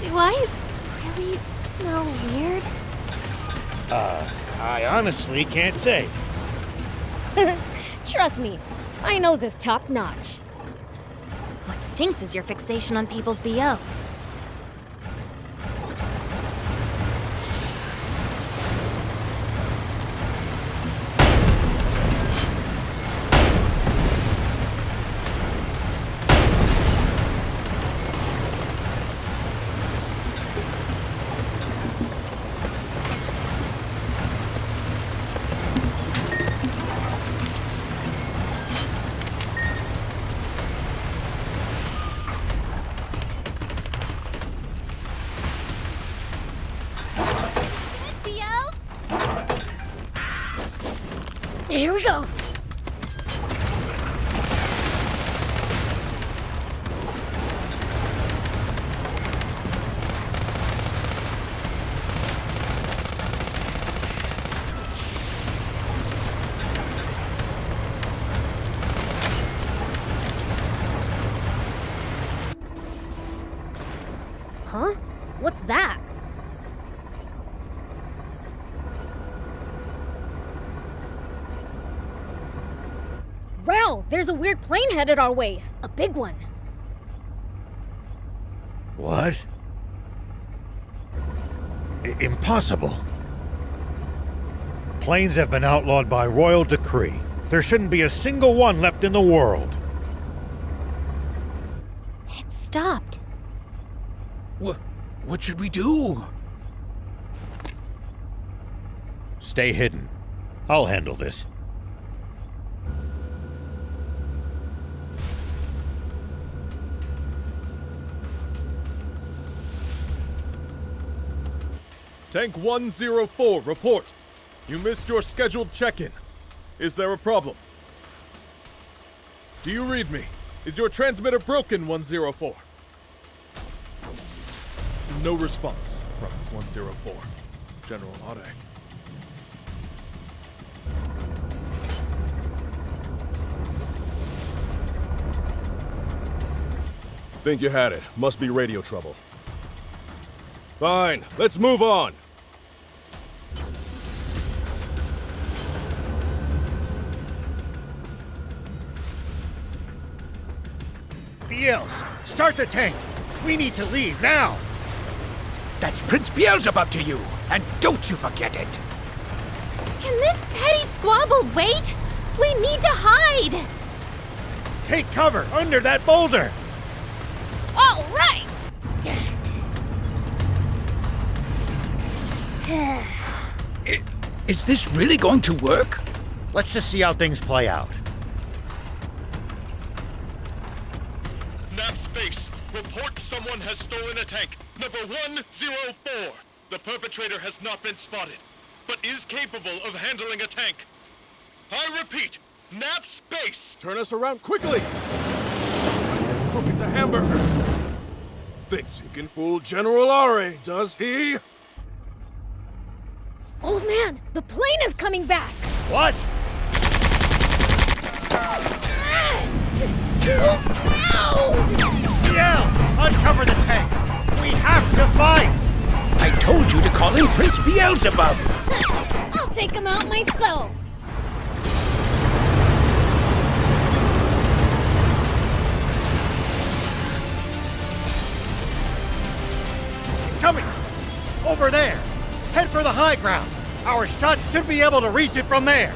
Do I really smell weird? I honestly can't say. Trust me, my nose is top notch. What stinks is your fixation on people's BO. Here we go. Huh? What's that? Wow, there's a weird plane headed our way. A big one. What? Impossible. Planes have been outlawed by royal decree. There shouldn't be a single one left in the world. It stopped. What should we do? Stay hidden. I'll handle this. Tank 104, report. You missed your scheduled check-in. Is there a problem? Do you read me? Is your transmitter broken, 104? No response from 104. General Are. Think you had it. Must be radio trouble. Fine, let's move on. Beels, start the tank. We need to leave now. That's Prince Beelzebub to you, and don't you forget it. Can this petty squabble wait? We need to hide! Take cover under that boulder. All right! Is this really going to work? Let's just see how things play out. Napps base. Report someone has stolen a tank. Number 104. The perpetrator has not been spotted, but is capable of handling a tank. I repeat, Napps base. Turn us around quickly! Crook, it's a hamburger. Thinks he can fool General Are, does he? Old man, the plane is coming back! What? Yeah! Uncover the tank! We have to fight! I told you to call him Prince Beelzebub! I'll take him out myself! It's coming! Over there! Head for the high ground! Our shots should be able to reach it from there!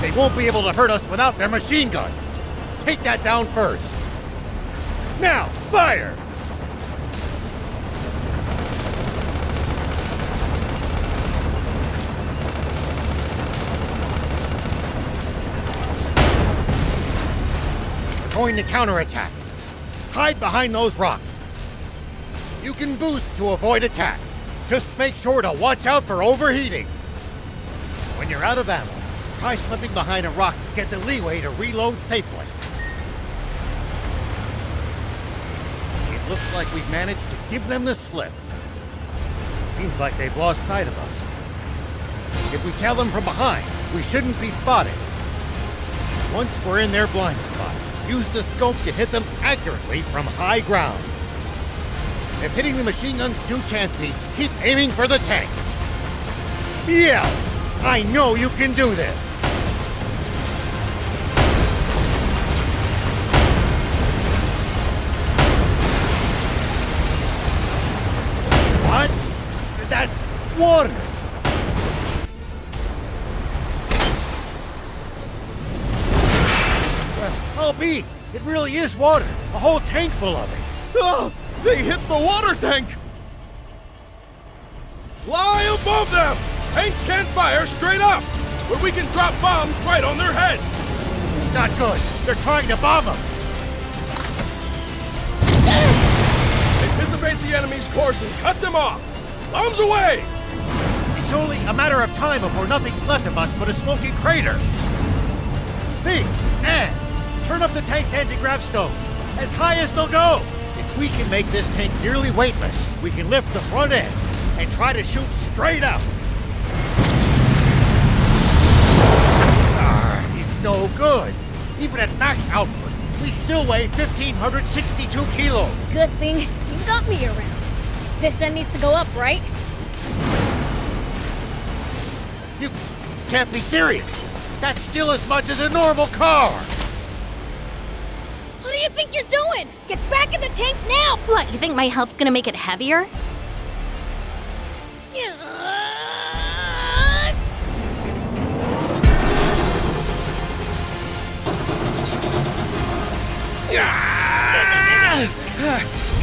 They won't be able to hurt us without their machine gun. Take that down first. Now, fire! We're going to counterattack. Hide behind those rocks. You can boost to avoid attacks. Just make sure to watch out for overheating. When you're out of ammo, try slipping behind a rock to get the leeway to reload safely. It looks like we've managed to give them the slip. Seems like they've lost sight of us. If we tail them from behind, we shouldn't be spotted. Once we're in their blind spot, use the scope to hit them accurately from high ground. If hitting the machine gun's too chancy, keep aiming for the tank. Yeah, I know you can do this. What? That's water. Well, I'll be. It really is water. A whole tank full of it. Oh, they hit the water tank! Fly above them! Tanks can't fire straight up, but we can drop bombs right on their heads! Not good. They're trying to bomb us. Anticipate the enemy's course and cut them off! Bombs away! It's only a matter of time before nothing's left of us but a smoking crater. Think, and turn up the tank's anti-grav stones as high as they'll go. If we can make this tank nearly weightless, we can lift the front end and try to shoot straight up. It's no good. Even at max output, we still weigh 1,562 kilos. Good thing you got me around. This end needs to go up, right? You can't be serious. That's still as much as a normal car. What do you think you're doing? Get back in the tank now! What, you think my help's gonna make it heavier?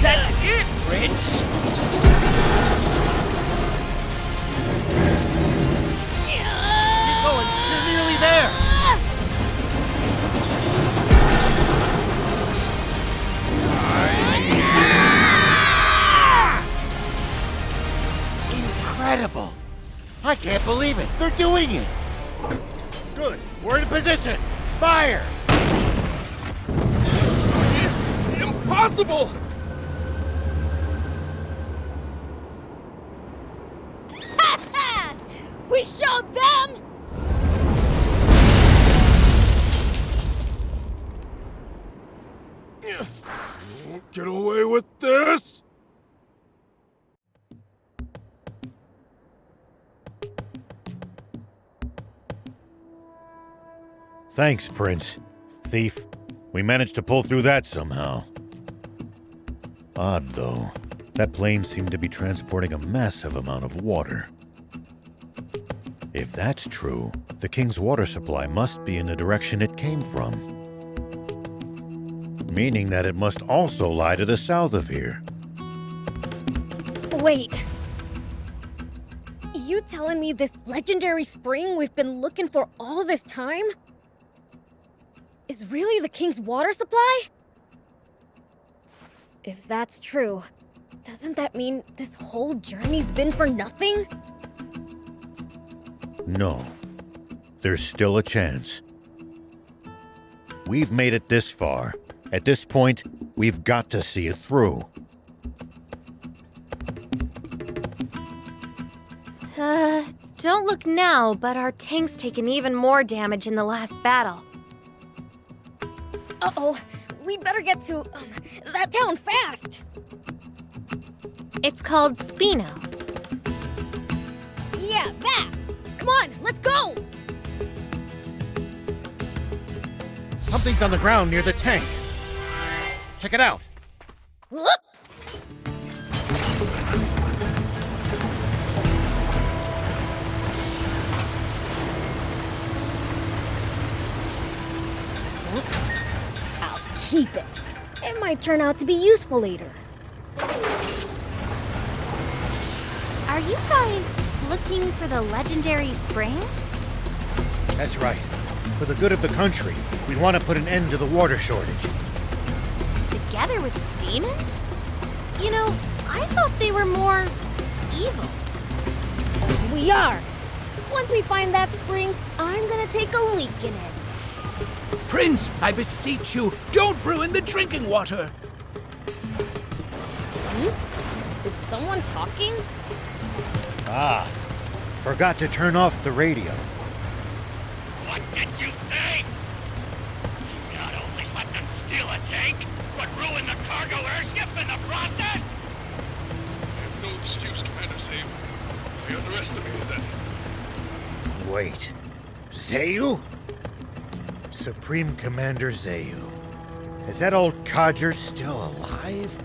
That's it, Prince! Keep going. You're nearly there. Incredible. I can't believe it. They're doing it. Good. We're in position. Fire. impossible! We showed them! Won't get away with this! Thanks, Prince. Thief. We managed to pull through that somehow. Odd, though. That plane seemed to be transporting a massive amount of water. If that's true, the king's water supply must be in the direction it came from. Meaning that it must also lie to the south of here. Wait. You telling me this legendary spring we've been looking for all this time is really the king's water supply? If that's true, doesn't that mean this whole journey's been for nothing? No. There's still a chance. We've made it this far. At this point, we've got to see it through. Don't look now, but our tank's taken even more damage in the last battle. Uh-oh, we'd better get to that town fast. It's called Spino. Yeah, that! Come on, let's go! Something's on the ground near the tank. Check it out. Whoop! I'll keep it. It might turn out to be useful later. Are you guys looking for the legendary spring? That's right. For the good of the country, we want to put an end to the water shortage. Together with demons? You know, I thought they were more evil. We are. Once we find that spring, I'm gonna take a leak in it. Prince, I beseech you, don't ruin the drinking water. Is someone talking? Ah, forgot to turn off the radio. What did you say? You not only let them steal a tank, but ruin the cargo airship in the process? I have no excuse, Commander Zayu. I underestimated that. Wait. Zayu? Supreme Commander Zayu. Is that old codger still alive?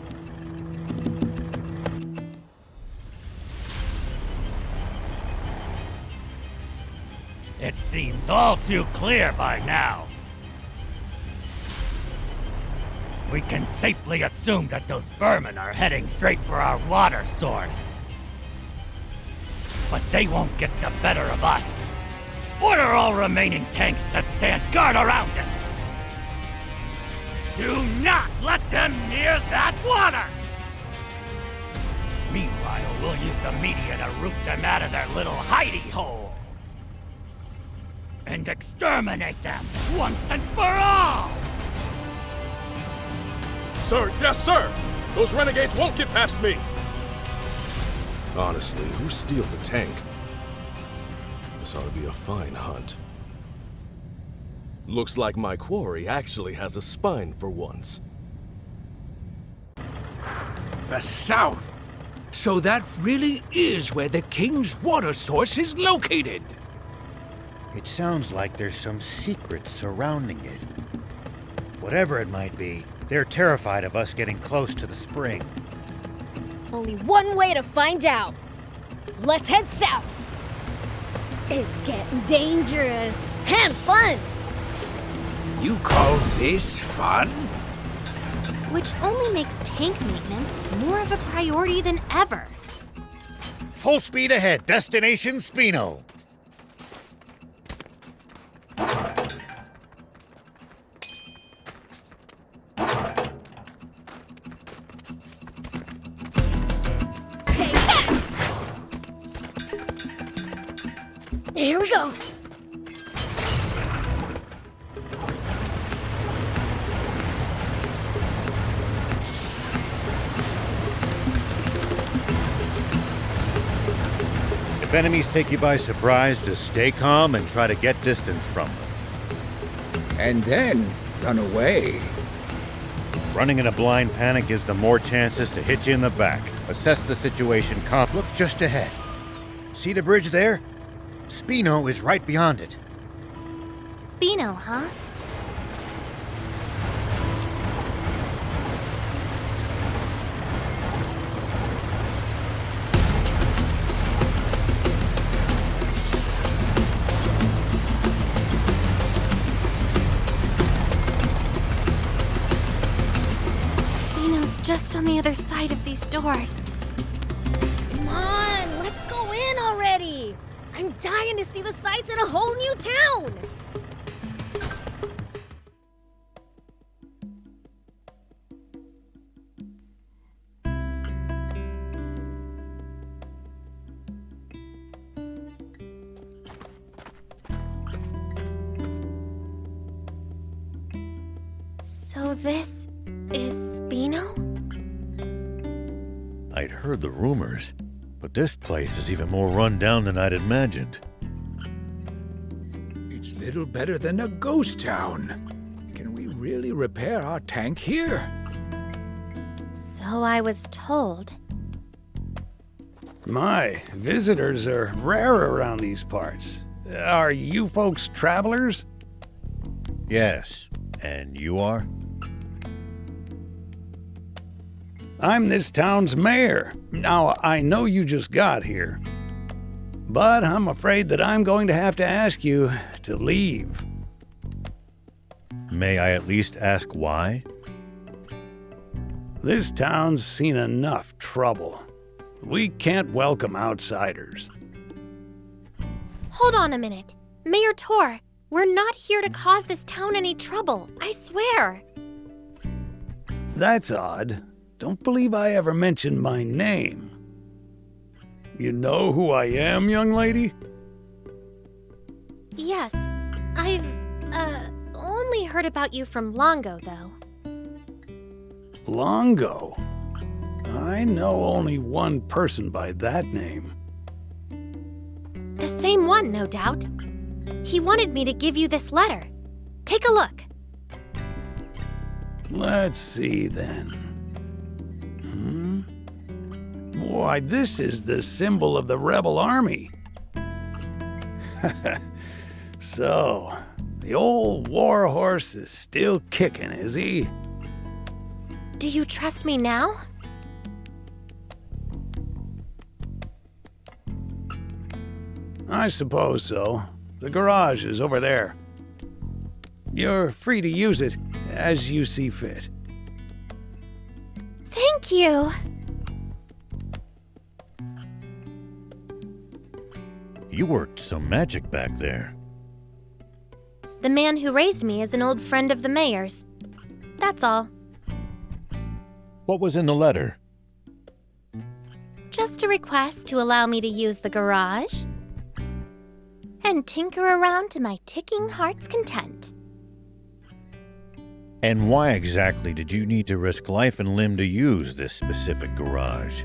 It seems all too clear by now. We can safely assume that those vermin are heading straight for our water source. But they won't get the better of us. Order all remaining tanks to stand guard around it. Do not let them near that water! Meanwhile, we'll use the media to root them out of their little hidey hole. And exterminate them once and for all! Sir, yes, sir! Those renegades won't get past me! Honestly, who steals a tank? This ought to be a fine hunt. Looks like my quarry actually has a spine for once. The south. So that really is where the king's water source is located. It sounds like there's some secret surrounding it. Whatever it might be, they're terrified of us getting close to the spring. Only one way to find out. Let's head south. It's getting dangerous and fun. You call this fun? Which only makes tank maintenance more of a priority than ever. Full speed ahead, destination Spino. Take that! Here we go. If enemies take you by surprise, just stay calm and try to get distance from them. And then run away. Running in a blind panic gives them more chances to hit you in the back. Assess the situation calm. Look just ahead. See the bridge there? Spino is right beyond it. Spino, huh? Just on the other side of these doors. Come on, let's go in already! I'm dying to see the sights in a whole new town! So this is Spino? I'd heard the rumors, but this place is even more run down than I'd imagined. It's little better than a ghost town. Can we really repair our tank here? So I was told. My, visitors are rare around these parts. Are you folks travelers? Yes, and you are? I'm this town's mayor. Now, I know you just got here, but I'm afraid that I'm going to have to ask you to leave. May I at least ask why? This town's seen enough trouble. We can't welcome outsiders. Hold on a minute. Mayor Tor, we're not here to cause this town any trouble, I swear. That's odd. Don't believe I ever mentioned my name. You know who I am, young lady? Yes. I've, only heard about you from Longo, though. Longo? I know only one person by that name. The same one, no doubt. He wanted me to give you this letter. Take a look. Let's see, then. Why, this is the symbol of the rebel army. So, the old war horse is still kicking, is he? Do you trust me now? I suppose so. The garage is over there. You're free to use it as you see fit. Thank you. You worked some magic back there. The man who raised me is an old friend of the mayor's. That's all. What was in the letter? Just a request to allow me to use the garage and tinker around to my ticking heart's content. And why exactly did you need to risk life and limb to use this specific garage?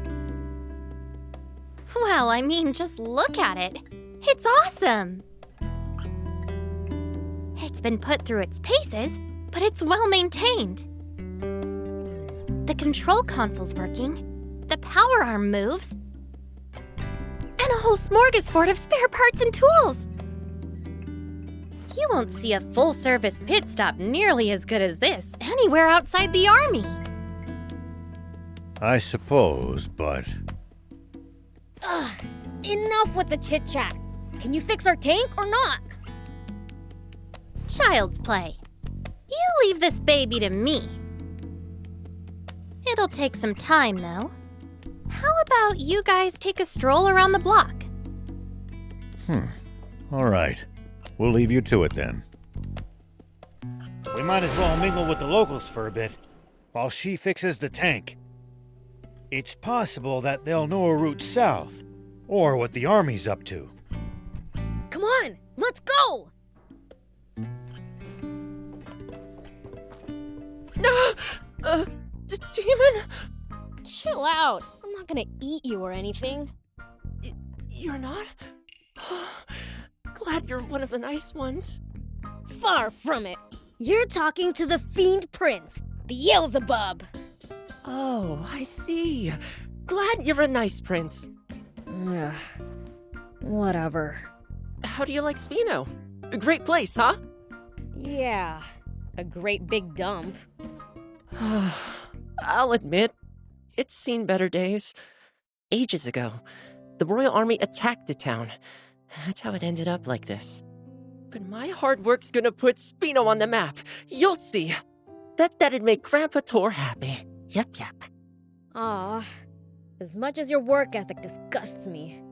Well, I mean, just look at it. It's awesome! It's been put through its paces, but it's well maintained. The control console's working, the power arm moves, and a whole smorgasbord of spare parts and tools! You won't see a full-service pit stop nearly as good as this anywhere outside the army. I suppose, but... Ugh, enough with the chit-chat. Can you fix our tank or not? Child's play. You leave this baby to me. It'll take some time, though. How about you guys take a stroll around the block? All right. We'll leave you to it then. We might as well mingle with the locals for a bit, while she fixes the tank. It's possible that they'll know a route south, or what the army's up to. Come on, let's go! Demon? Chill out. I'm not gonna eat you or anything. You're not? Glad you're one of the nice ones. Far from it. You're talking to the Fiend Prince, Beelzebub. Oh, I see. Glad you're a nice prince. Ugh. Whatever. How do you like Spino? A great place, huh? Yeah, a great big dump. I'll admit, it's seen better days. Ages ago, the Royal Army attacked the town. That's how it ended up like this. But my hard work's gonna put Spino on the map. You'll see. Bet that'd make Grandpa Tor happy. Yep. Aw, as much as your work ethic disgusts me,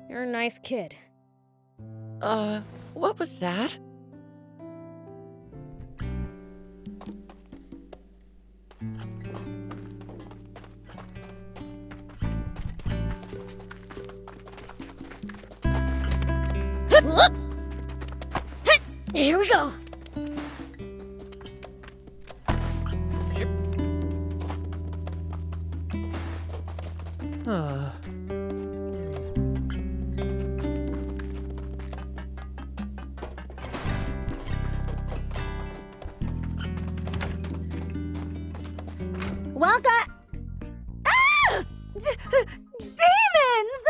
you're a nice kid. What was that? Here we go. Welcome. Ah! Demons!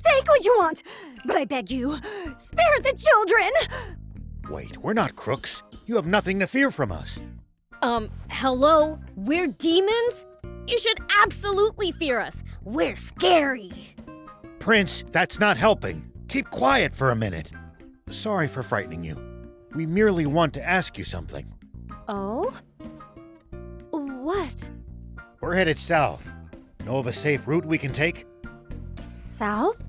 Take what you want, but I beg you, spare the children! Wait, we're not crooks. You have nothing to fear from us. Hello? We're demons? You should absolutely fear us. We're scary. Prince, that's not helping. Keep quiet for a minute. Sorry for frightening you. We merely want to ask you something. Oh? What? We're headed south. Know of a safe route we can take? South?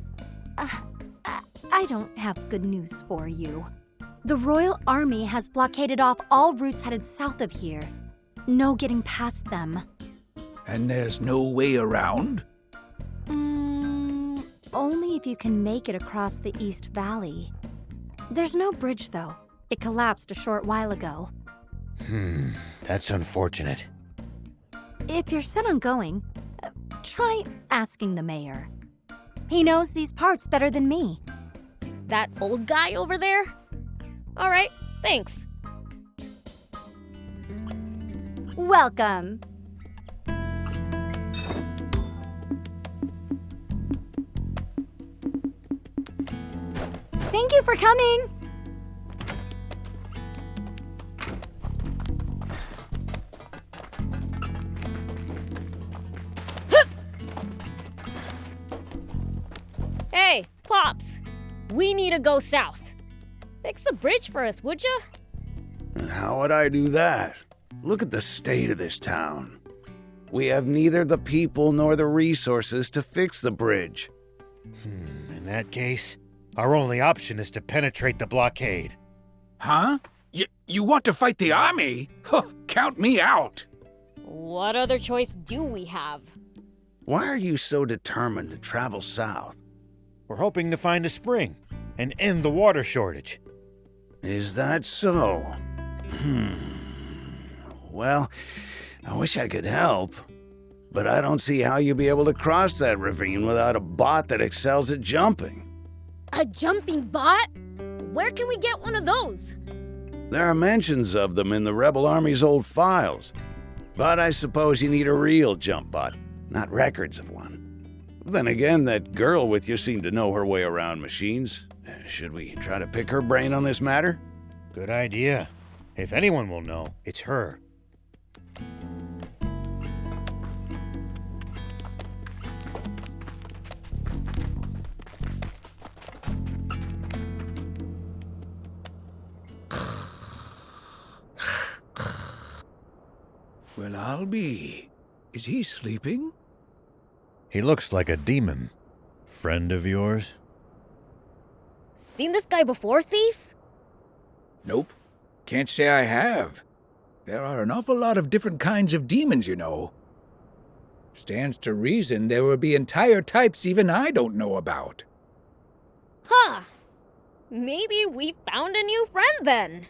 I don't have good news for you. The Royal Army has blockaded off all routes headed south of here. No getting past them. And there's no way around? Only if you can make it across the East Valley. There's no bridge, though. It collapsed a short while ago. That's unfortunate. If you're set on going, try asking the mayor. He knows these parts better than me. That old guy over there? All right, thanks. Welcome. Thank you for coming. Hey, Pops, we need to go south. Fix the bridge for us, would ya? And how would I do that? Look at the state of this town. We have neither the people nor the resources to fix the bridge. In that case, our only option is to penetrate the blockade. Huh? You want to fight the army? Huh, count me out. What other choice do we have? Why are you so determined to travel south? We're hoping to find a spring and end the water shortage. Is that so? Well, I wish I could help, but I don't see how you'll be able to cross that ravine without a bot that excels at jumping. A jumping bot? Where can we get one of those? There are mentions of them in the Rebel Army's old files, but I suppose you need a real jump bot, not records of one. Then again, that girl with you seemed to know her way around machines. Should we try to pick her brain on this matter? Good idea. If anyone will know, it's her. Well, I'll be. Is he sleeping? He looks like a demon. Friend of yours? Seen this guy before, Thief? Nope. Can't say I have. There are an awful lot of different kinds of demons, you know. Stands to reason there will be entire types even I don't know about. Huh. Maybe we found a new friend then.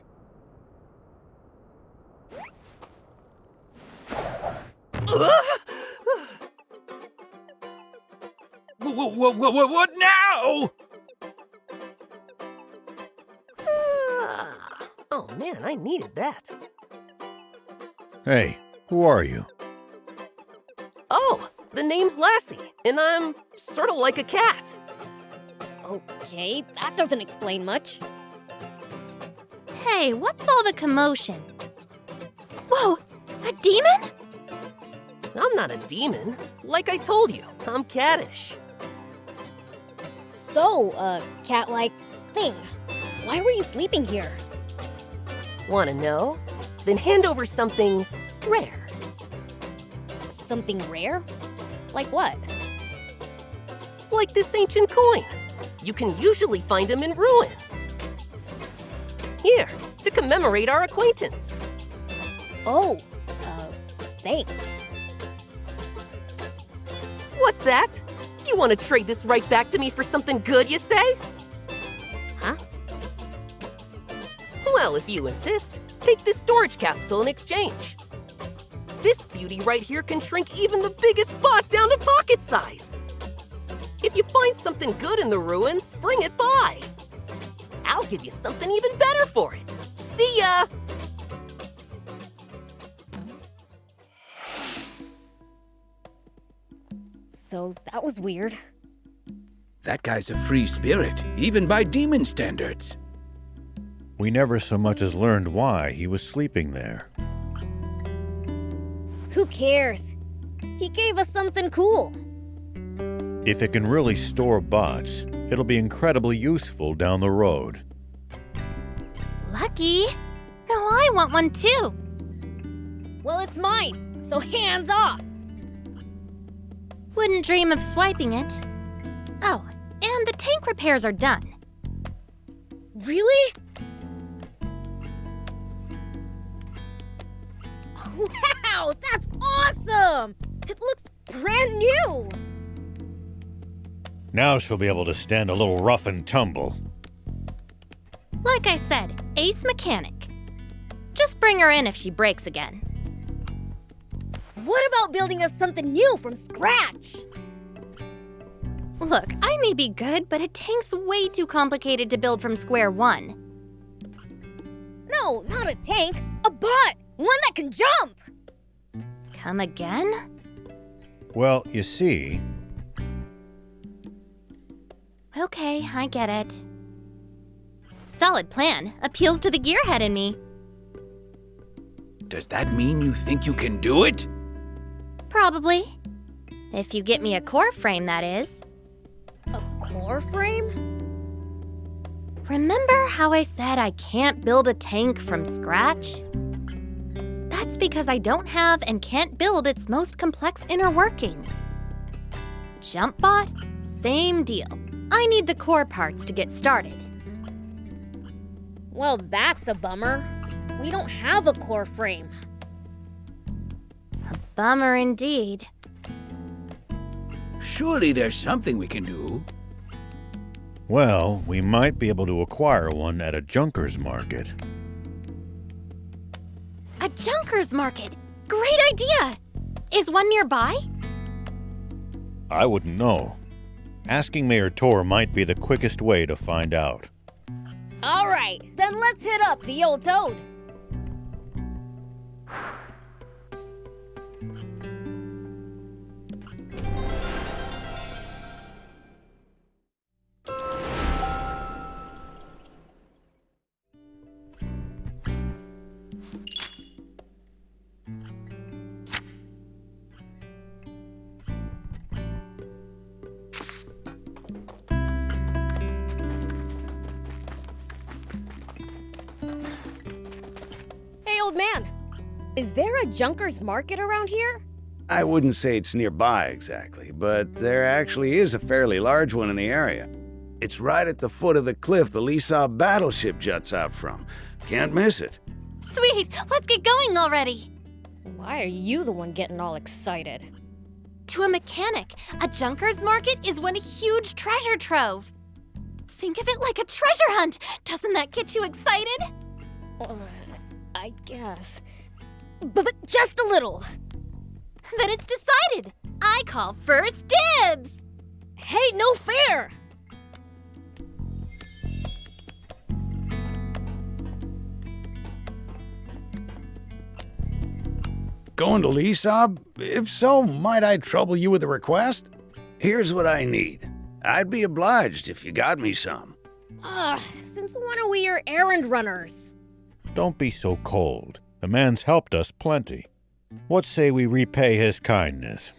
What now? Oh man, I needed that. Hey, who are you? Oh, the name's Lassie, and I'm sort of like a cat. Okay, that doesn't explain much. Hey, what's all the commotion? Whoa, a demon? I'm not a demon. Like I told you, I'm cattish. So, cat-like thing, why were you sleeping here? Wanna know? Then hand over something rare. Something rare? Like what? Like this ancient coin. You can usually find them in ruins. Here, to commemorate our acquaintance. Oh, thanks. What's that? You want to trade this right back to me for something good, you say? Huh? Well, if you insist, take this storage capsule in exchange. This beauty right here can shrink even the biggest bot down to pocket size. If you find something good in the ruins, bring it by. I'll give you something even better for it. See ya! So that was weird. That guy's a free spirit, even by demon standards. We never so much as learned why he was sleeping there. Who cares? He gave us something cool. If it can really store bots, it'll be incredibly useful down the road. Lucky. No, I want one too. Well, it's mine, so hands off. Wouldn't dream of swiping it. Oh, and the tank repairs are done. Really? Wow, that's awesome! It looks brand new! Now she'll be able to stand a little rough and tumble. Like I said, ace mechanic. Just bring her in if she breaks again. What about building us something new from scratch? Look, I may be good, but a tank's way too complicated to build from square one. No, not a tank. A bot! One that can jump! Come again? Well, you see... Okay, I get it. Solid plan. Appeals to the gearhead in me. Does that mean you think you can do it? Probably. If you get me a core frame, that is. A core frame? Remember how I said I can't build a tank from scratch? That's because I don't have and can't build its most complex inner workings. JumpBot? Same deal. I need the core parts to get started. Well, that's a bummer. We don't have a core frame. A bummer indeed. Surely there's something we can do. Well, we might be able to acquire one at a junker's market. A junker's market! Great idea! Is one nearby? I wouldn't know. Asking Mayor Tor might be the quickest way to find out. All right, then let's hit up the old toad. Old man, is there a junker's market around here? I wouldn't say it's nearby exactly, but there actually is a fairly large one in the area. It's right at the foot of the cliff the ILCA battleship juts out from. Can't miss it. Sweet! Let's get going already! Why are you the one getting all excited? To a mechanic, a junker's market is one huge treasure trove. Think of it like a treasure hunt! Doesn't that get you excited? I guess. But just a little. Then it's decided. I call first dibs. Hey, no fair! Going to Leesob? If so, might I trouble you with a request? Here's what I need. I'd be obliged if you got me some. Since when are we your errand runners? Don't be so cold. The man's helped us plenty. What say we repay his kindness,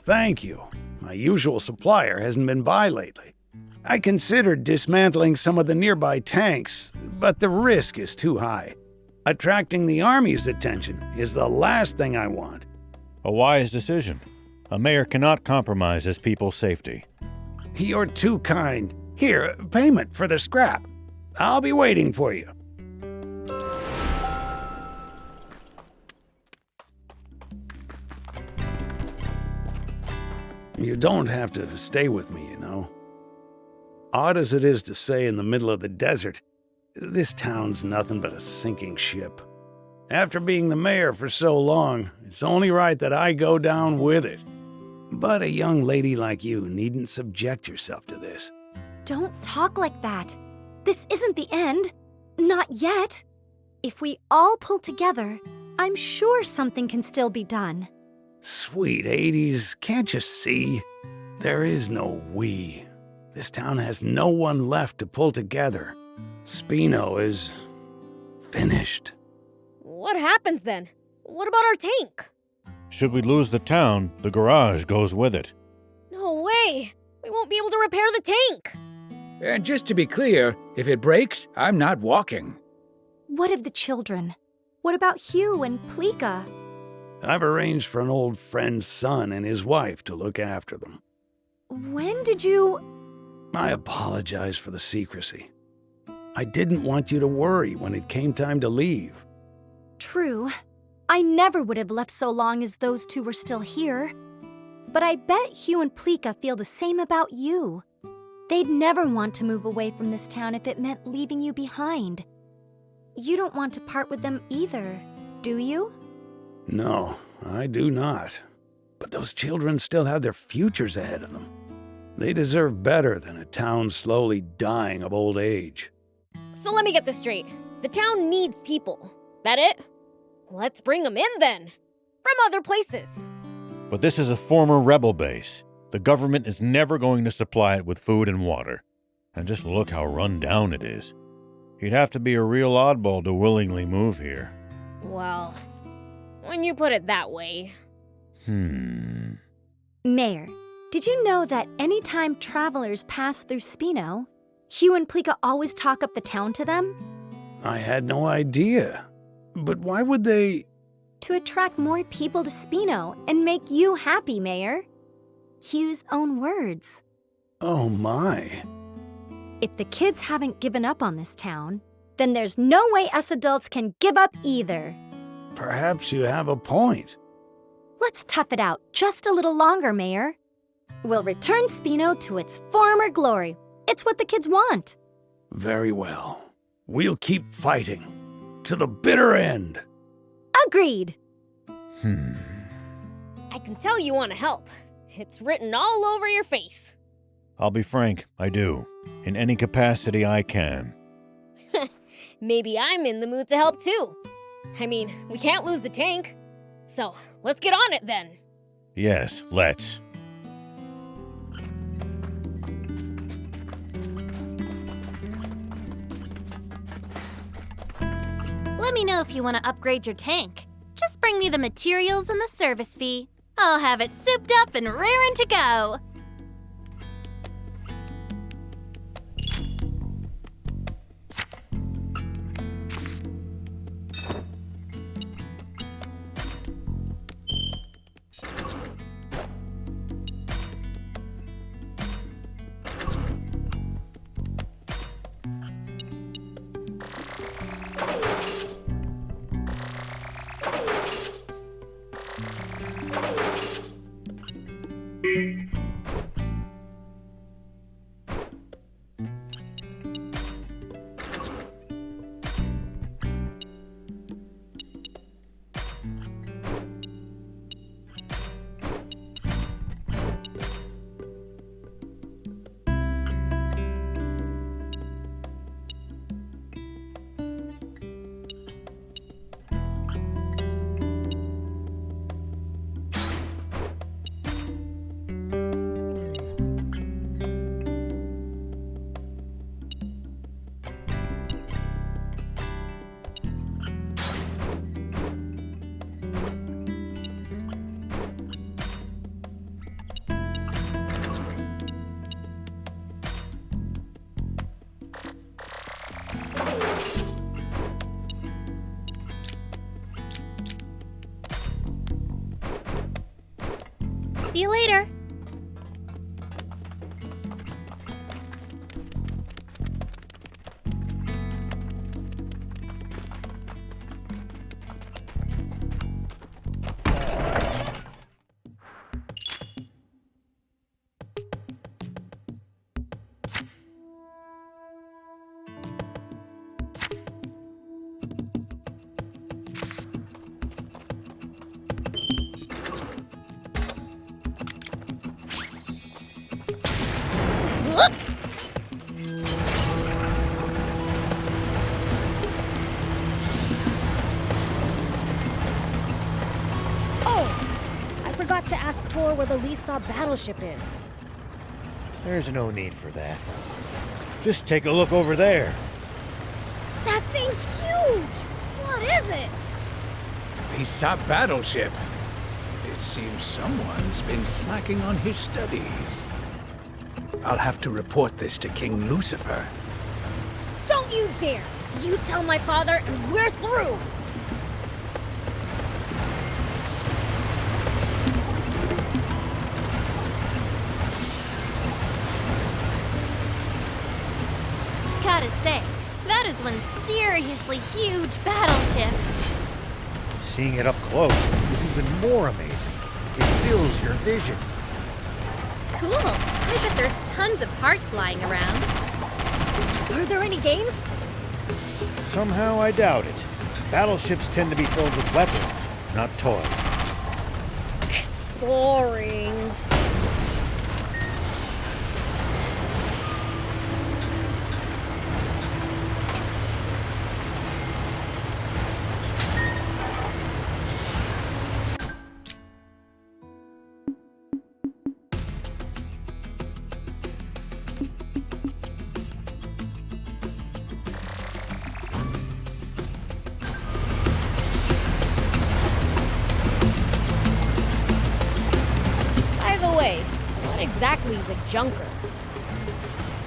Thank you. My usual supplier hasn't been by lately. I considered dismantling some of the nearby tanks, but the risk is too high. Attracting the army's attention is the last thing I want. A wise decision. A mayor cannot compromise his people's safety. You're too kind. Here, payment for the scrap. I'll be waiting for you. You don't have to stay with me, you know. Odd as it is to say in the middle of the desert, this town's nothing but a sinking ship. After being the mayor for so long, it's only right that I go down with it. But a young lady like you needn't subject yourself to this. Don't talk like that. This isn't the end. Not yet. If we all pull together, I'm sure something can still be done. Sweet 80s, can't you see? There is no we. This town has no one left to pull together. Spino is finished. What happens then? What about our tank? Should we lose the town, the garage goes with it. No way! We won't be able to repair the tank! And just to be clear, if it breaks, I'm not walking. What of the children? What about Hugh and Plika? I've arranged for an old friend's son and his wife to look after them. When did you... I apologize for the secrecy. I didn't want you to worry when it came time to leave. True. I never would have left so long as those two were still here. But I bet Hugh and Plika feel the same about you. They'd never want to move away from this town if it meant leaving you behind. You don't want to part with them either, do you? No, I do not. But those children still have their futures ahead of them. They deserve better than a town slowly dying of old age. So let me get this straight. The town needs people. That it? Let's bring them in then. From other places. But this is a former rebel base. The government is never going to supply it with food and water. And just look how run down it is. You'd have to be a real oddball to willingly move here. Well, when you put it that way. Mayor, did you know that anytime travelers pass through Spino, Hugh and Plika always talk up the town to them? I had no idea. But why would they... To attract more people to Spino and make you happy, Mayor. Hugh's own words. Oh my. If the kids haven't given up on this town, then there's no way us adults can give up either. Perhaps you have a point. Let's tough it out just a little longer, Mayor. We'll return Spino to its former glory. It's what the kids want. Very well. We'll keep fighting. To the bitter end. Agreed. I can tell you want to help. It's written all over your face. I'll be frank, I do. In any capacity I can. Maybe I'm in the mood to help too. I mean, we can't lose the tank. So, let's get on it then. Yes, let's. Let me know if you want to upgrade your tank. Just bring me the materials and the service fee. I'll have it souped up and raring to go. See you later. To ask Tor where the Lisa battleship is. There's no need for that. Just take a look over there. That thing's huge! What is it? Lisa battleship. It seems someone's been slacking on his studies. I'll have to report this to King Lucifer. Don't you dare! You tell my father and we're through! Gotta say, that is one seriously huge battleship. Seeing it up close is even more amazing. It fills your vision. Cool. I bet there's tons of parts lying around. Are there any games? Somehow I doubt it. Battleships tend to be filled with weapons, not toys. Boring. Exactly is a junker?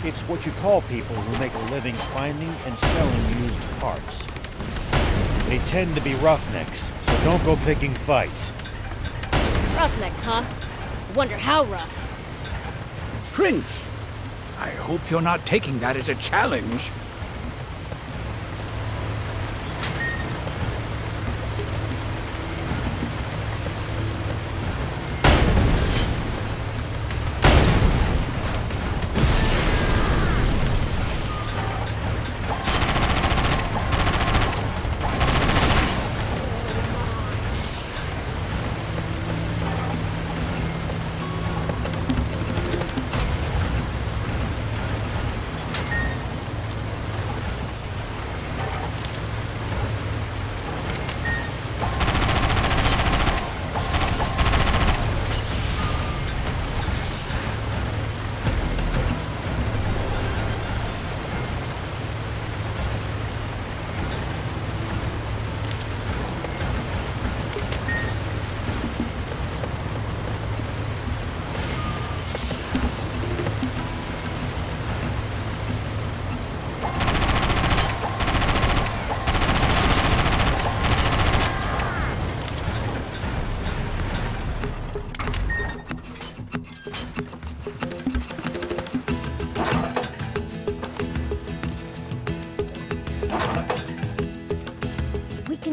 It's what you call people who make a living finding and selling used parts. They tend to be roughnecks, so don't go picking fights. Roughnecks, huh? Wonder how rough. Prince, I hope you're not taking that as a challenge.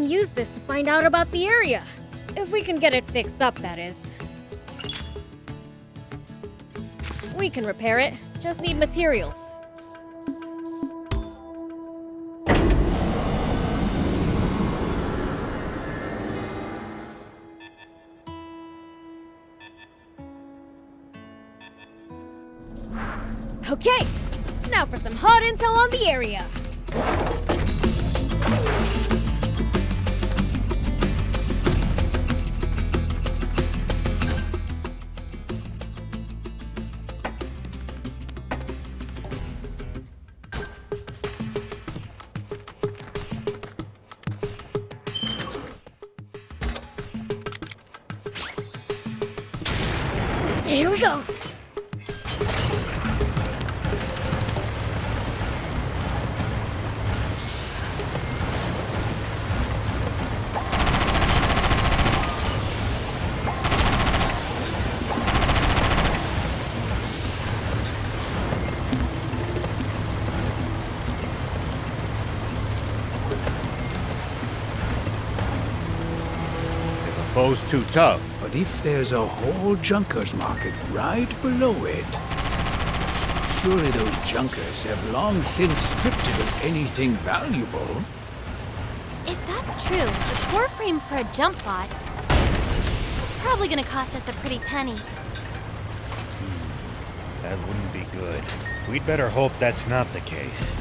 Use this to find out about the area. If we can get it fixed up, that is. We can repair it, just need materials. Okay, now for some hot intel on the area. Here we go. foe's too tough. But if there's a whole junkers market right below it, surely those junkers have long since stripped it of anything valuable. If that's true, the core frame for a jump bot is probably gonna cost us a pretty penny. That wouldn't be good. We'd better hope that's not the case.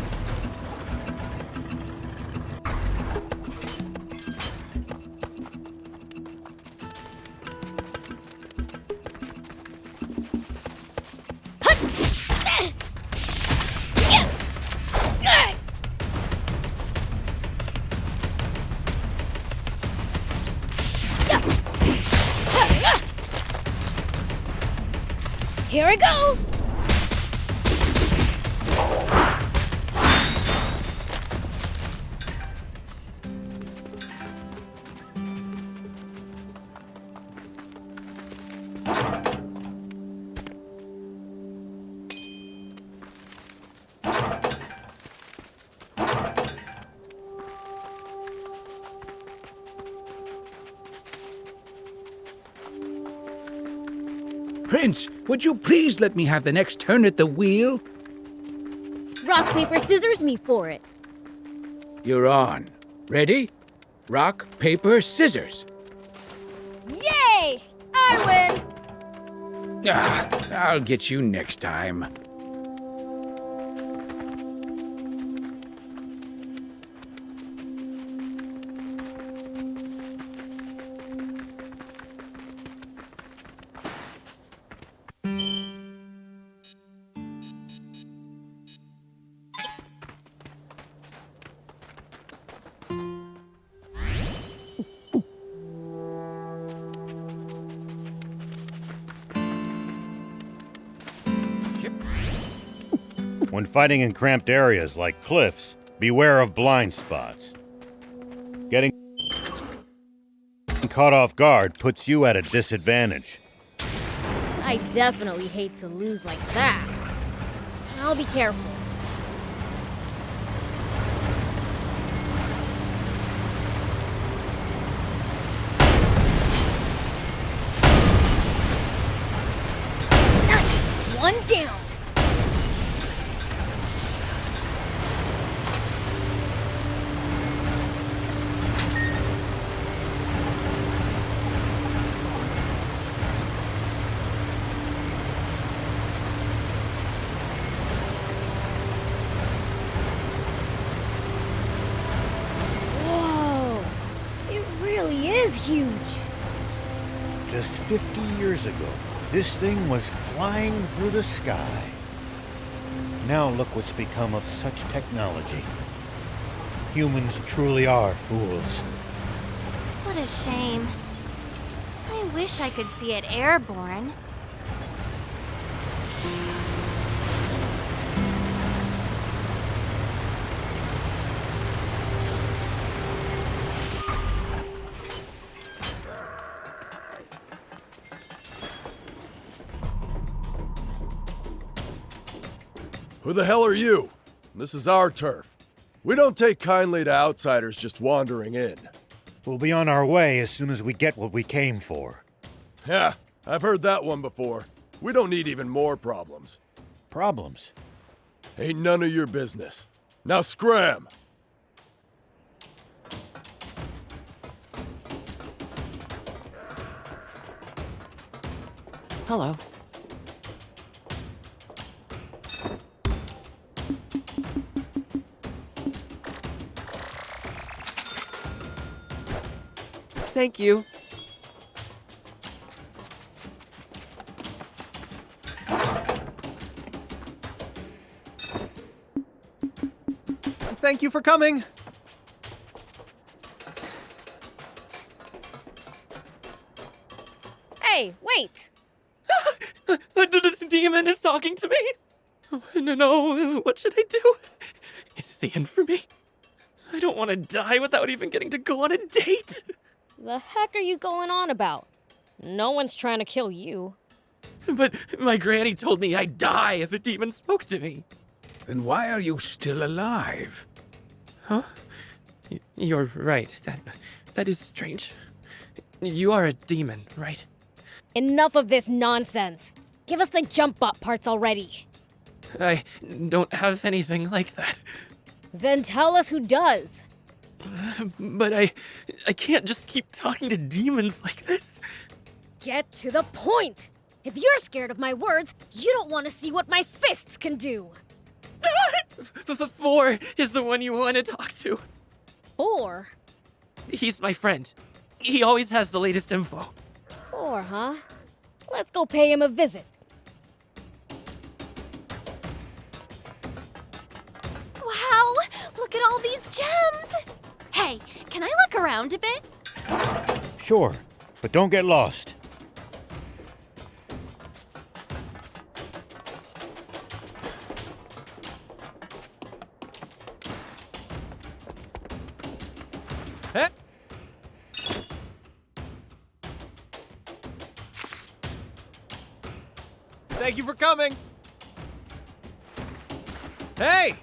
Here I go! Prince, would you please let me have the next turn at the wheel? Rock, paper, scissors me for it. You're on. Ready? Rock, paper, scissors. Yay! I win! I'll get you next time. When fighting in cramped areas like cliffs, beware of blind spots. Getting caught off guard puts you at a disadvantage. I definitely hate to lose like that. I'll be careful. Nice! One down! Huge. Just 50 years ago, this thing was flying through the sky. Now look what's become of such technology. Humans truly are fools. What a shame. I wish I could see it airborne. Who the hell are you? This is our turf. We don't take kindly to outsiders just wandering in. We'll be on our way as soon as we get what we came for. Yeah, I've heard that one before. We don't need even more problems. Problems? Ain't none of your business. Now scram! Hello. Thank you. Thank you for coming. Hey, wait! The demon is talking to me. Oh, no, what should I do? It's the end for me. I don't want to die without even getting to go on a date. The heck are you going on about? No one's trying to kill you. But my granny told me I'd die if a demon spoke to me. Then why are you still alive? Huh? You're right. That is strange. You are a demon, right? Enough of this nonsense. Give us the jump bot parts already. I don't have anything like that. Then tell us who does. But I can't just keep talking to demons like this. Get to the point! If you're scared of my words, you don't want to see what my fists can do. The 4 is the one you want to talk to. 4? He's my friend. He always has the latest info. 4, huh? Let's go pay him a visit. Wow! Look at all these gems! Hey, can I look around a bit? Sure, but don't get lost. Hey! Thank you for coming! Hey!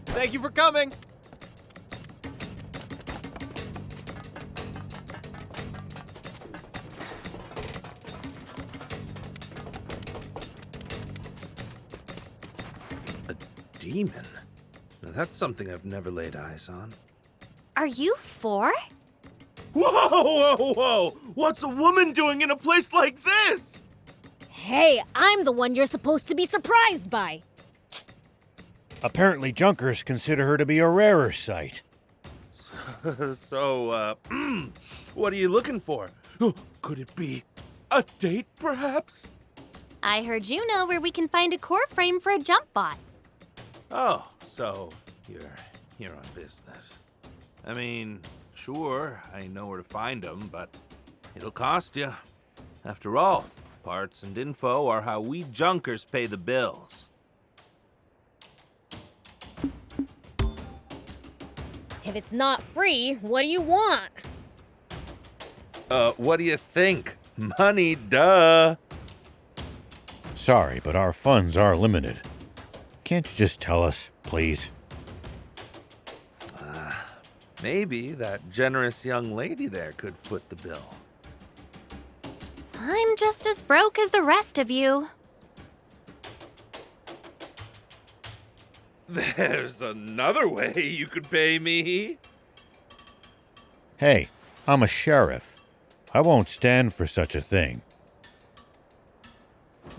Thank you for coming! A demon? Now that's something I've never laid eyes on. Are you 4? Whoa, whoa, whoa! What's a woman doing in a place like this? Hey, I'm the one you're supposed to be surprised by. Apparently, Junkers consider her to be a rarer sight. So, what are you looking for? Could it be a date, perhaps? I heard you know where we can find a core frame for a jump bot. Oh, so you're here on business. I mean, sure, I know where to find them, but it'll cost you. After all, parts and info are how we Junkers pay the bills. If it's not free, what do you want? What do you think? Money, duh. Sorry, but our funds are limited. Can't you just tell us, please? Maybe that generous young lady there could foot the bill. I'm just as broke as the rest of you. There's another way you could pay me. Hey, I'm a sheriff. I won't stand for such a thing.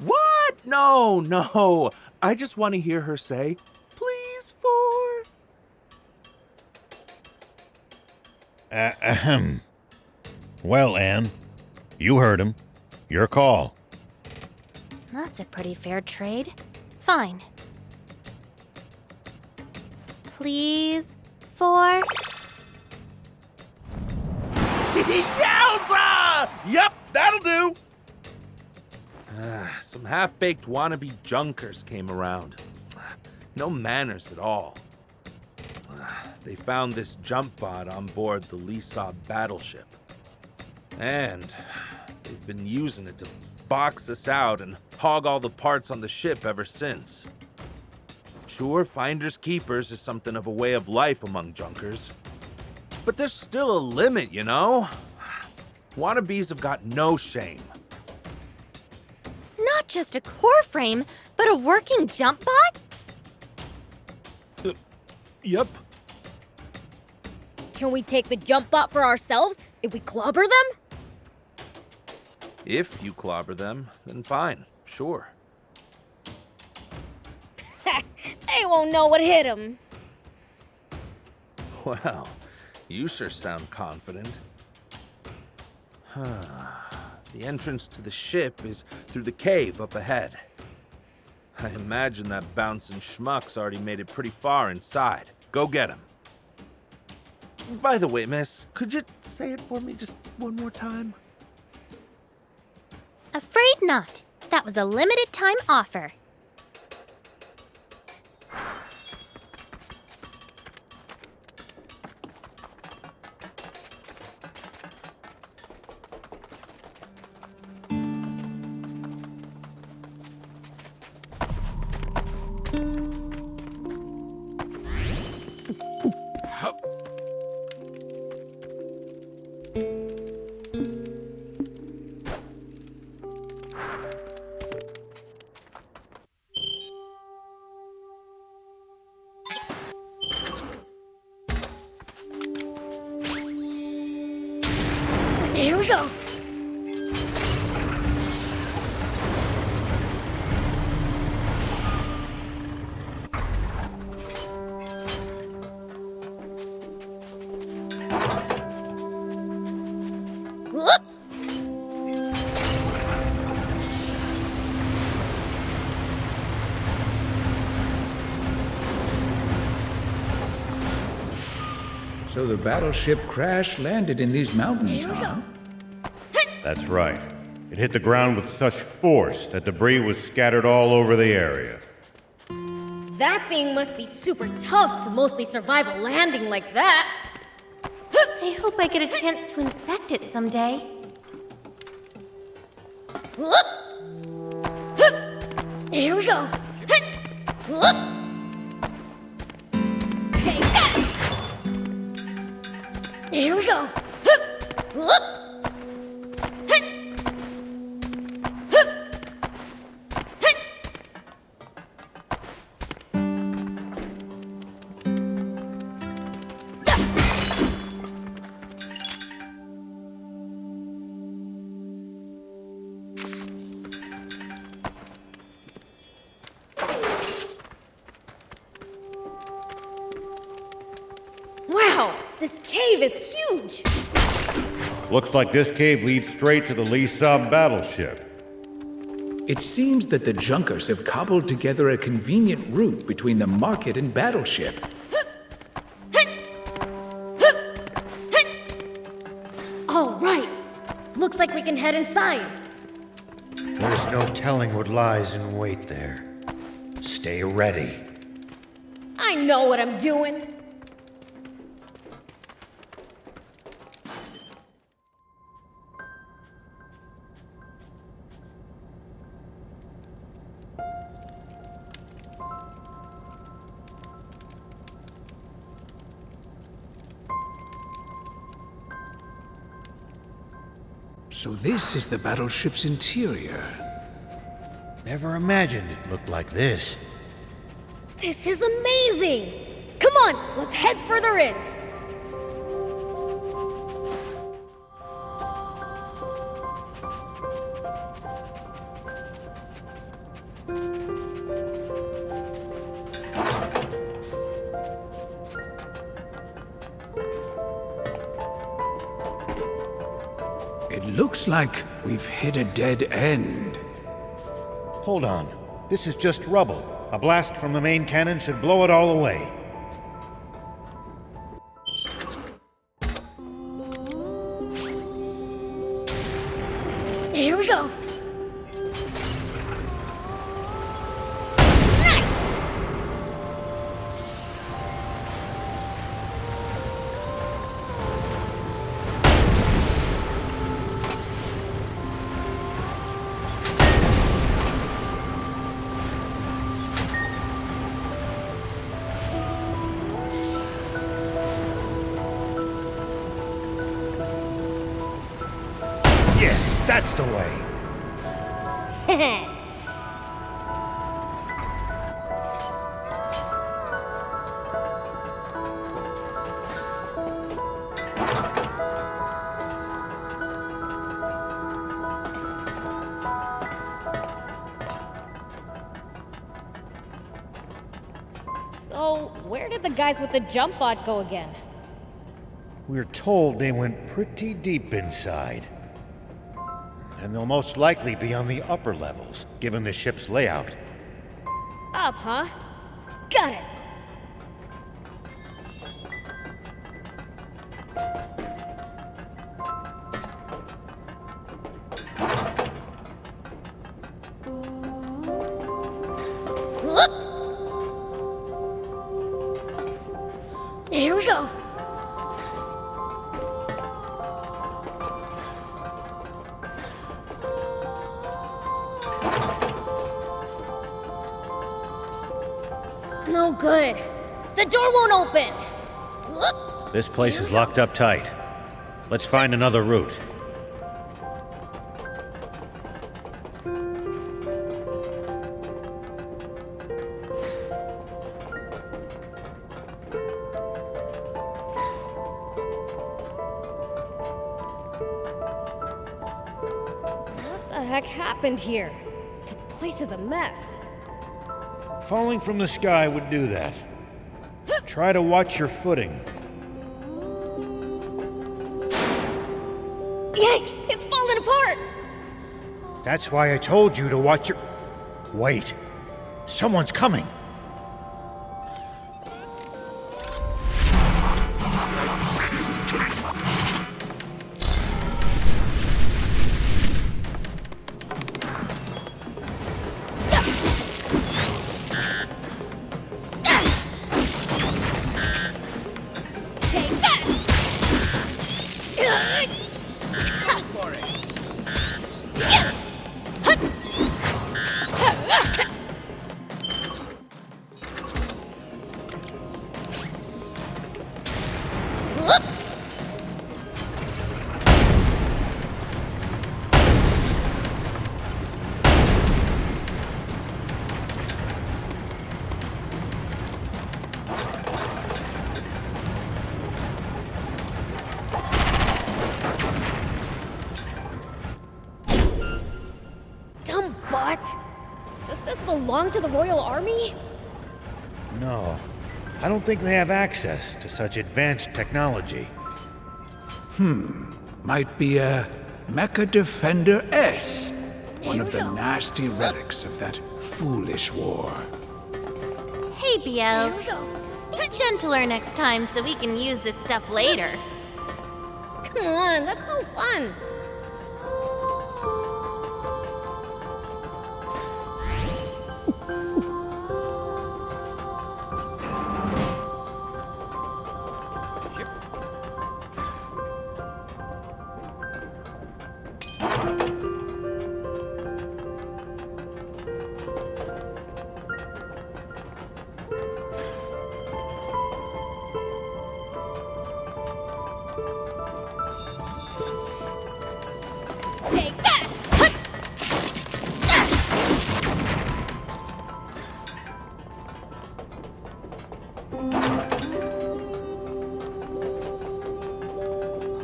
What? No, no. I just want to hear her say, please, 4. Ahem. Well, Anne, you heard him. Your call. That's a pretty fair trade. Fine. Please, 4. Yowza! Yep, that'll do. Some half-baked wannabe Junkers came around. No manners at all. They found this jump bot on board the ILCA battleship. And they've been using it to box us out and hog all the parts on the ship ever since. Sure, finders keepers is something of a way of life among Junkers. But there's still a limit, you know? Wannabes have got no shame. Not just a core frame, but a working jump bot? Yep. Can we take the jump bot for ourselves if we clobber them? If you clobber them, then fine, sure. They won't know what hit them. Well, you sure sound confident. The entrance to the ship is through the cave up ahead. I imagine that bouncing schmuck's already made it pretty far inside. Go get him. By the way, miss, could you say it for me just one more time? Afraid not. That was a limited time offer. Here we go. Whoop. So the battleship crash landed in these mountains, Here we huh? go. That's right. It hit the ground with such force that debris was scattered all over the area. That thing must be super tough to mostly survive a landing like that. I hope I get a chance to inspect it someday. Whoop. Here we go. Whoop. Take that. Here we go. Whoop. Wow, this cave is huge! Looks like this cave leads straight to the ILCA battleship. It seems that the Junkers have cobbled together a convenient route between the market and battleship. All right, looks like we can head inside. There's no telling what lies in wait there. Stay ready. I know what I'm doing. So this is the battleship's interior. Never imagined it looked like this. This is amazing! Come on, let's head further in. It looks like we've hit a dead end. Hold on. This is just rubble. A blast from the main cannon should blow it all away. Here we go. Yes, that's the way. So, where did the guys with the jump bot go again? We're told they went pretty deep inside. and they'll most likely be on the upper levels, given the ship's layout. Up, huh? Got it! Here we go. No good. The door won't open. This place is locked up tight. Let's find another route. What the heck happened here? The place is a mess. Falling from the sky would do that. Try to watch your footing. Yikes! It's falling apart! That's why I told you to watch your... Wait. Someone's coming. Does this belong to the Royal Army? No. I don't think they have access to such advanced technology. Might be a Mecha Defender S. One of the nasty relics of that foolish war. Hey, Beels. Be gentler next time so we can use this stuff later. Come on, that's no fun. Take that!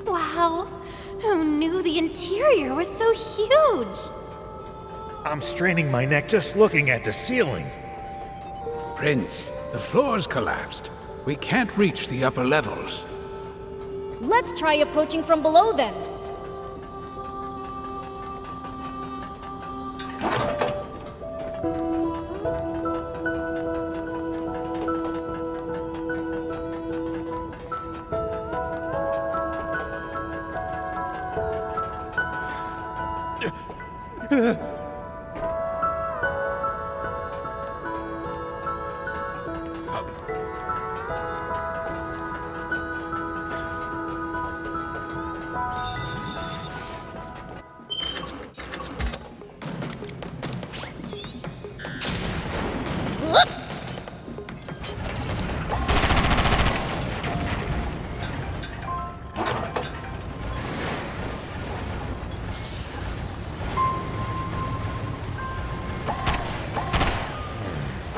Wow, who knew the interior was so huge? I'm straining my neck just looking at the ceiling. Prince, the floor's collapsed. We can't reach the upper levels. Let's try approaching from below then.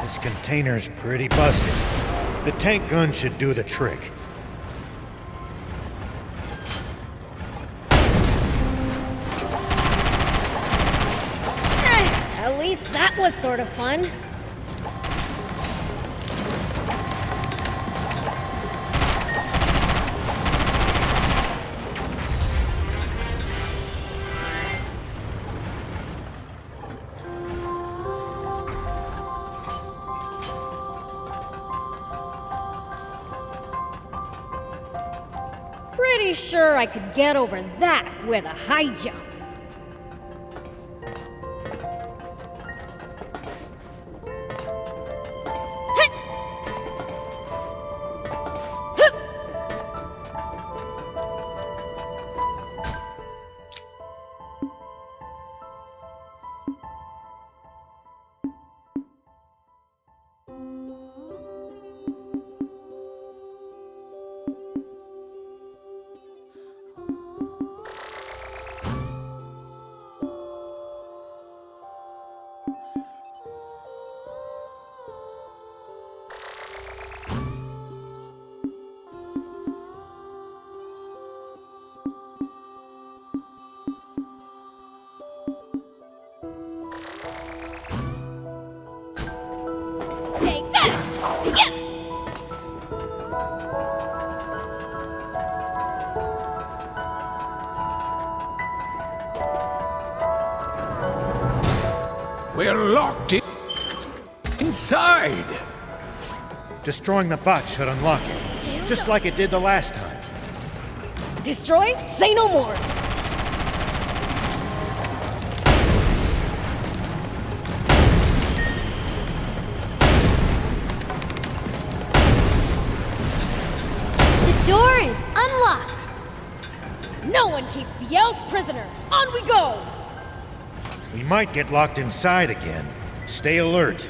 This container's pretty busted. The tank gun should do the trick. At least that was sort of fun. Pretty sure I could get over that with a high jump. We're locked inside. Destroying the bot should unlock it, just like it did the last time. Destroy? Say no more! The door is unlocked! No one keeps Biel's prisoner! On we go! We might get locked inside again. Stay alert.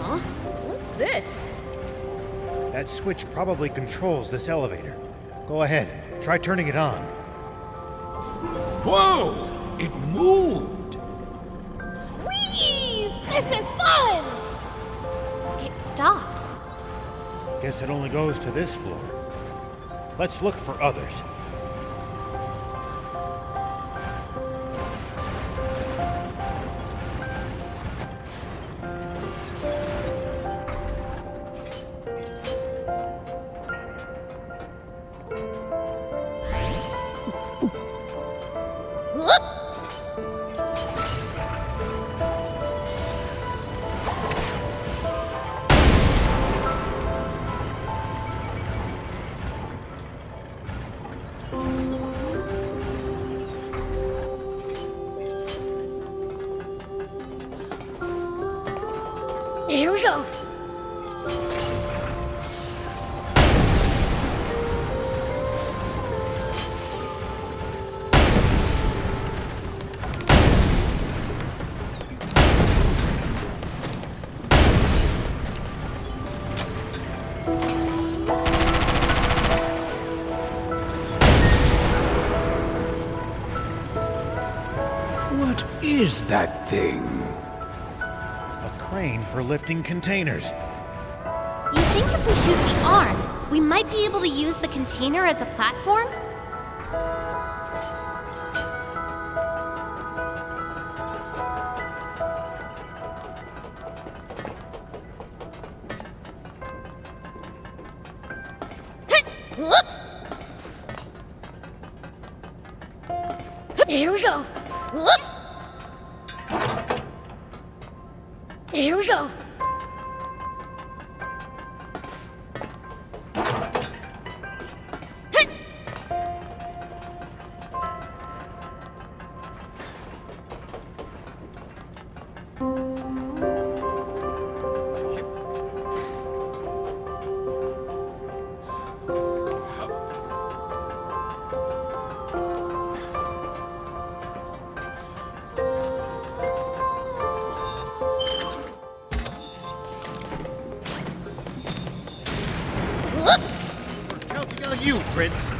Huh? What's this? That switch probably controls this elevator. Go ahead, try turning it on. Whoa! It moved! Whee! This is fun! It stopped. Guess it only goes to this floor. Let's look for others. Here we go. What is that thing? Crane for lifting containers. You think if we shoot the arm, we might be able to use the container as a platform? Here we go. Here we go. Counting on you, Prince.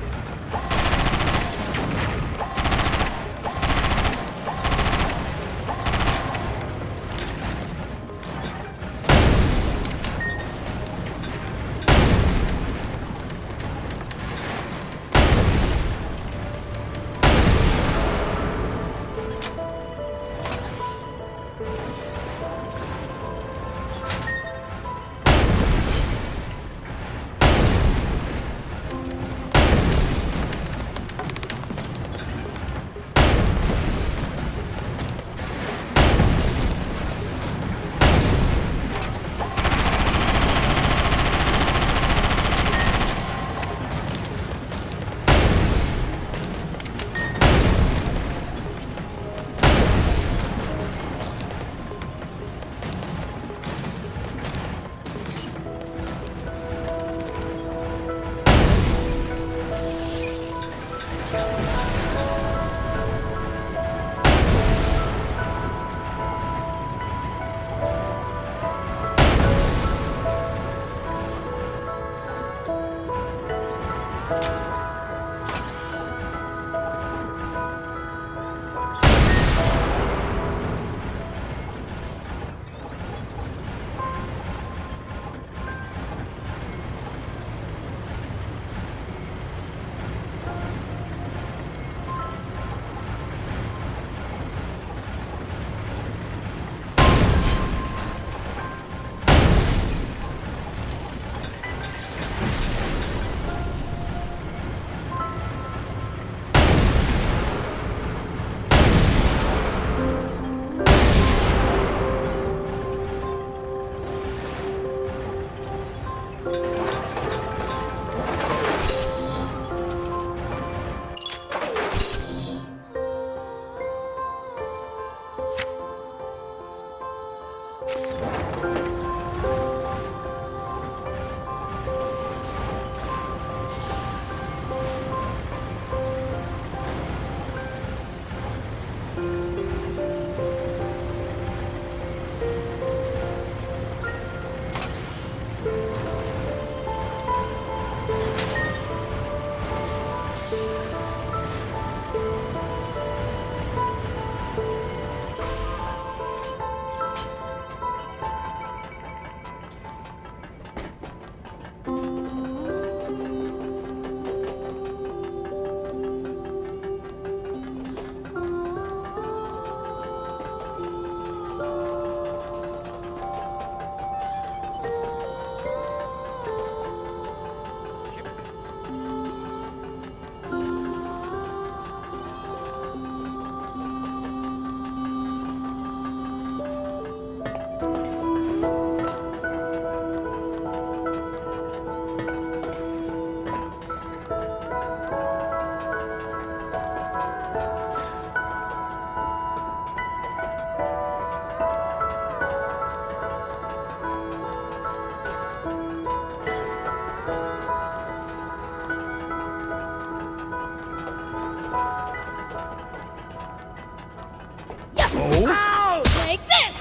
Oh? Take this!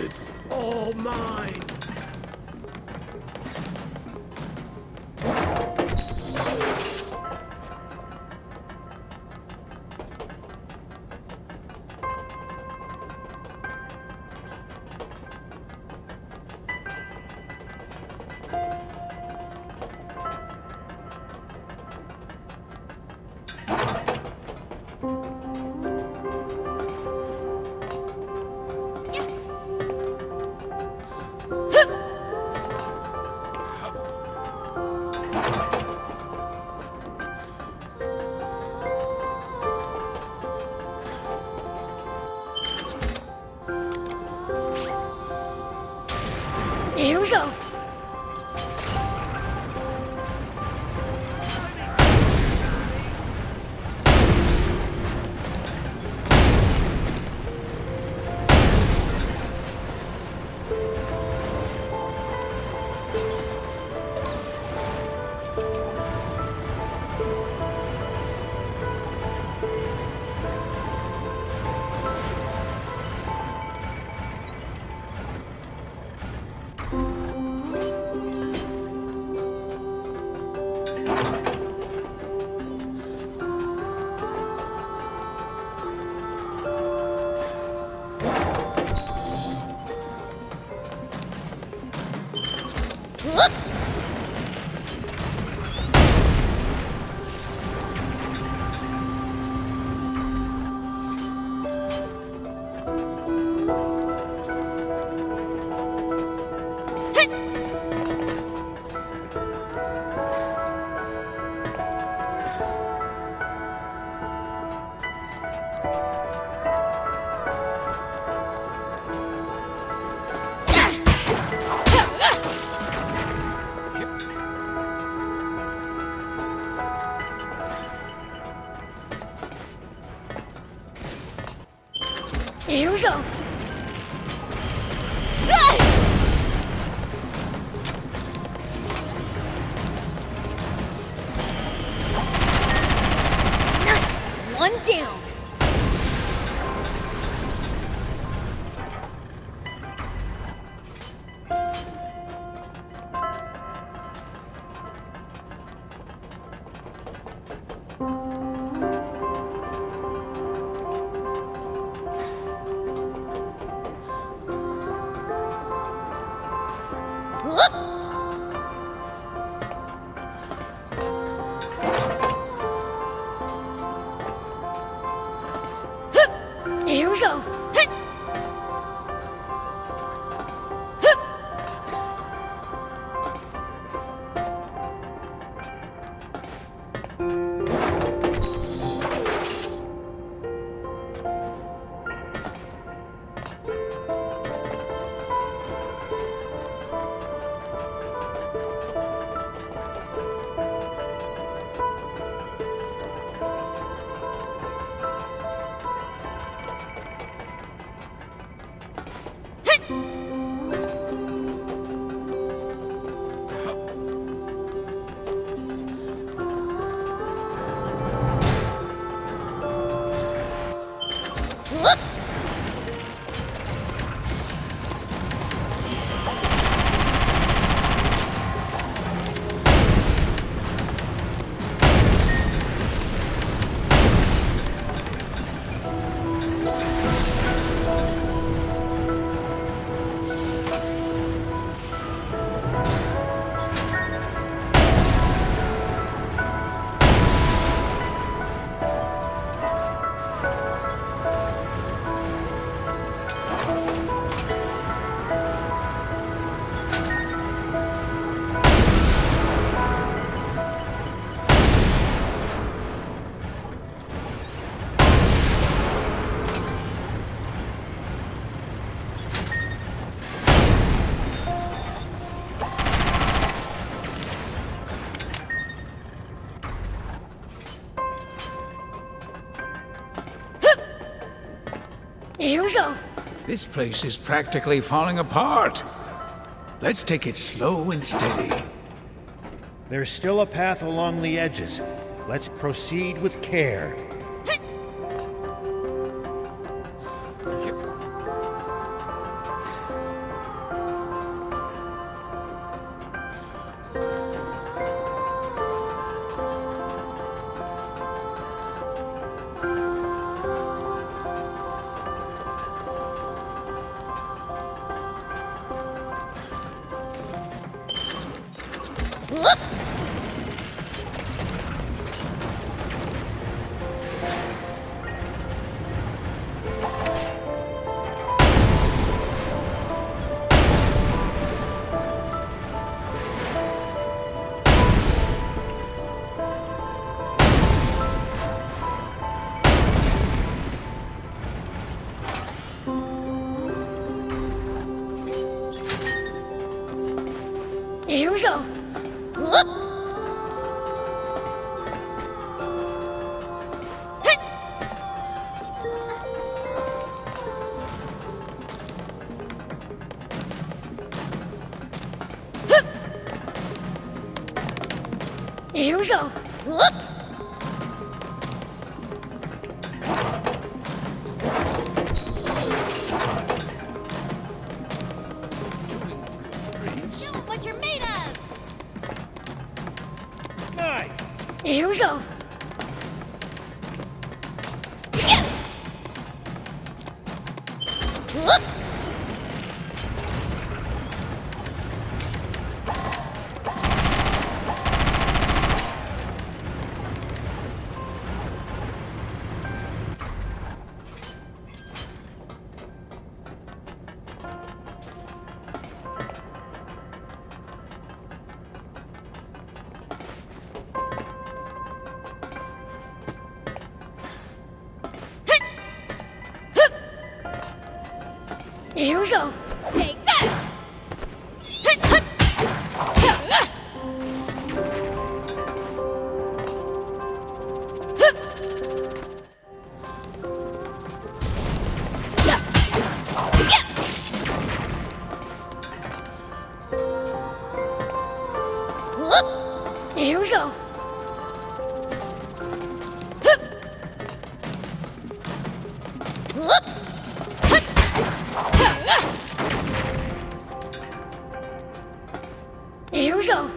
It's all mine. Here we go. Here we go. Nice. One down. Here we go. This place is practically falling apart. Let's take it slow and steady. There's still a path along the edges. Let's proceed with care. Here we go. Here we go. Show 'em what you're made of! Nice! Here we go. Here we go. Take that! Here we go. Here we go.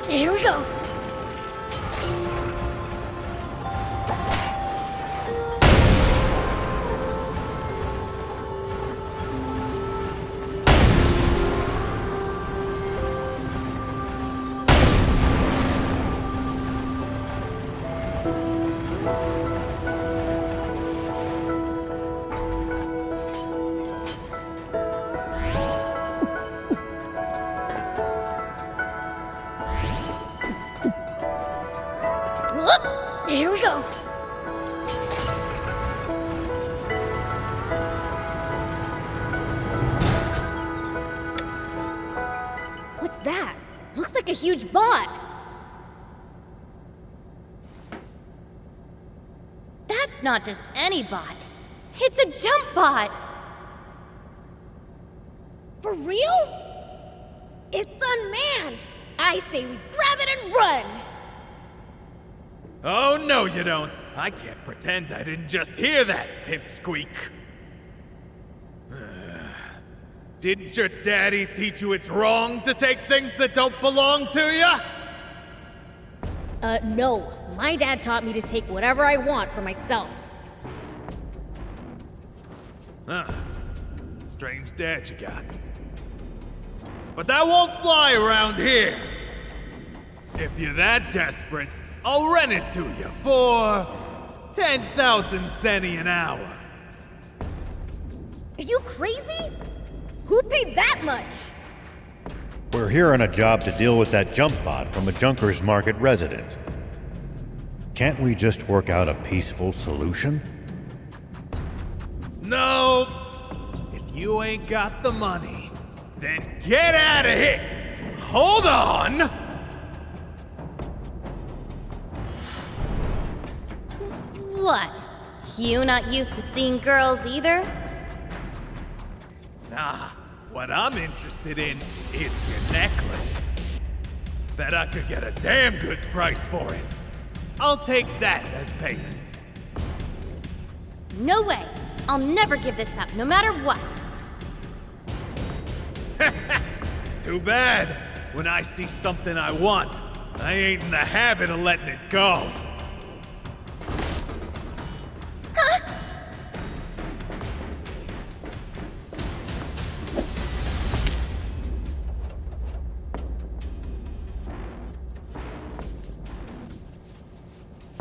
Here we go. Here we go. What's that? Looks like a huge bot. That's not just any bot. It's a jump bot! For real? It's unmanned. I say we grab it and run. Oh, no, you don't. I can't pretend I didn't just hear that, pipsqueak. Didn't your daddy teach you it's wrong to take things that don't belong to you? No. My dad taught me to take whatever I want for myself. Huh. Strange dad you got. But that won't fly around here. If you're that desperate, I'll rent it to you for 10,000 centi an hour. Are you crazy? Who'd pay that much? We're here on a job to deal with that jump bot from a Junker's Market resident. Can't we just work out a peaceful solution? No! If you ain't got the money, then get out of here! Hold on! What? You not used to seeing girls either? Nah, what I'm interested in is your necklace. Bet I could get a damn good price for it. I'll take that as payment. No way! I'll never give this up, no matter what. Too bad. When I see something I want, I ain't in the habit of letting it go.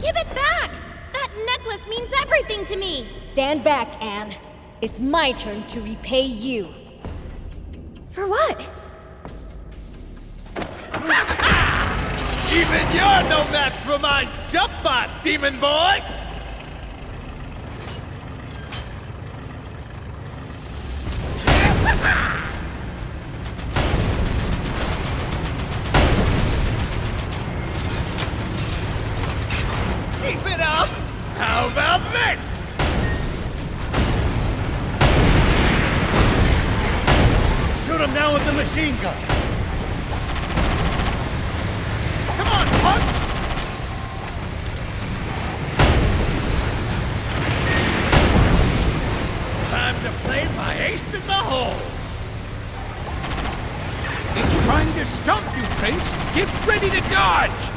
Give it back! That necklace means everything to me! Stand back, Anne. It's my turn to repay you. For what? Even you're no match for my jump bot, demon boy! Keep it up! How about this? Shoot him down with the machine gun! Come on, punk! Time to play my ace in the hole! It's trying to stump you, Prince! Get ready to dodge!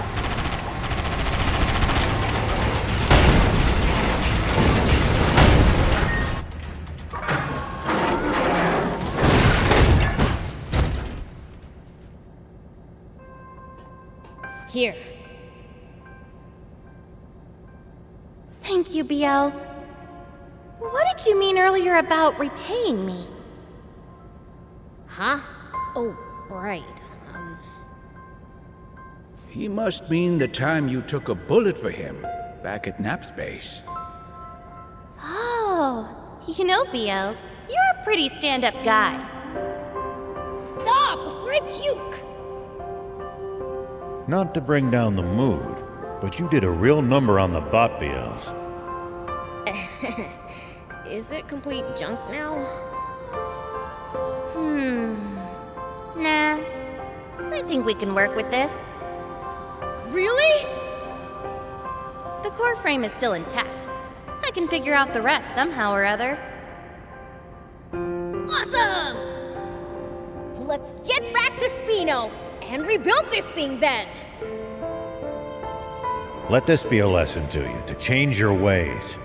Here. Thank you, Beelz. What did you mean earlier about repaying me? Huh? Oh, right. He must mean the time you took a bullet for him back at Napps base. Oh, you know, Beelz, you're a pretty stand-up guy. Stop before I puke! Not to bring down the mood, but you did a real number on the bot, Beelz. Is it complete junk now? Nah. I think we can work with this. Really? The core frame is still intact. I can figure out the rest somehow or other. Awesome! Let's get back to Spino and rebuild this thing then! Let this be a lesson to you, to change your ways.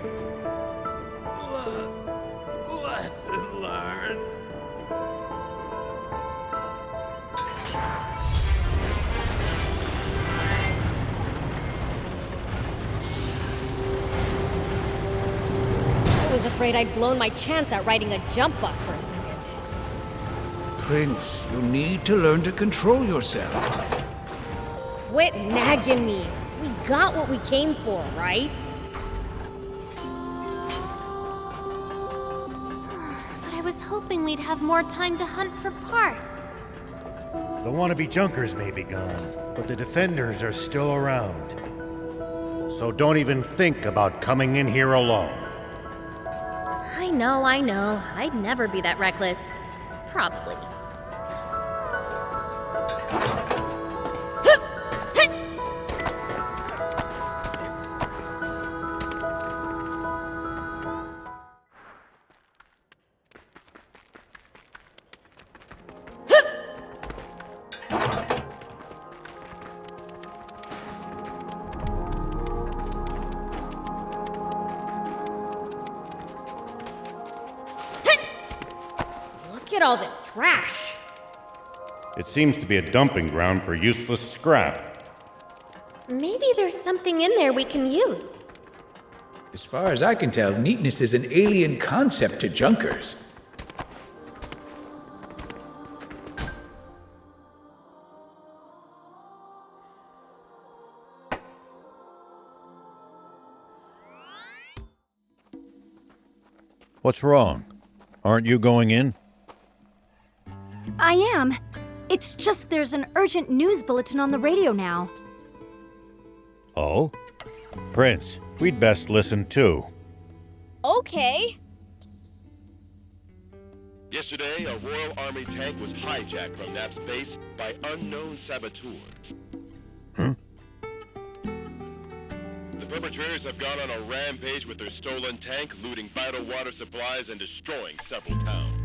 Lesson learned. I was afraid I'd blown my chance at riding a jump bot for a second. Prince, you need to learn to control yourself. Quit nagging me. We got what we came for, right? But I was hoping we'd have more time to hunt for parts. The wannabe Junkers may be gone, but the Defenders are still around. So don't even think about coming in here alone. I know. I'd never be that reckless. Probably. Look at all this trash. It seems to be a dumping ground for useless scrap. Maybe there's something in there we can use. As far as I can tell, neatness is an alien concept to Junkers. What's wrong? Aren't you going in? I am. It's just there's an urgent news bulletin on the radio now. Oh? Prince, we'd best listen too. Okay. Yesterday, a Royal Army tank was hijacked from Napps base by unknown saboteurs. Huh? The perpetrators have gone on a rampage with their stolen tank, looting vital water supplies and destroying several towns.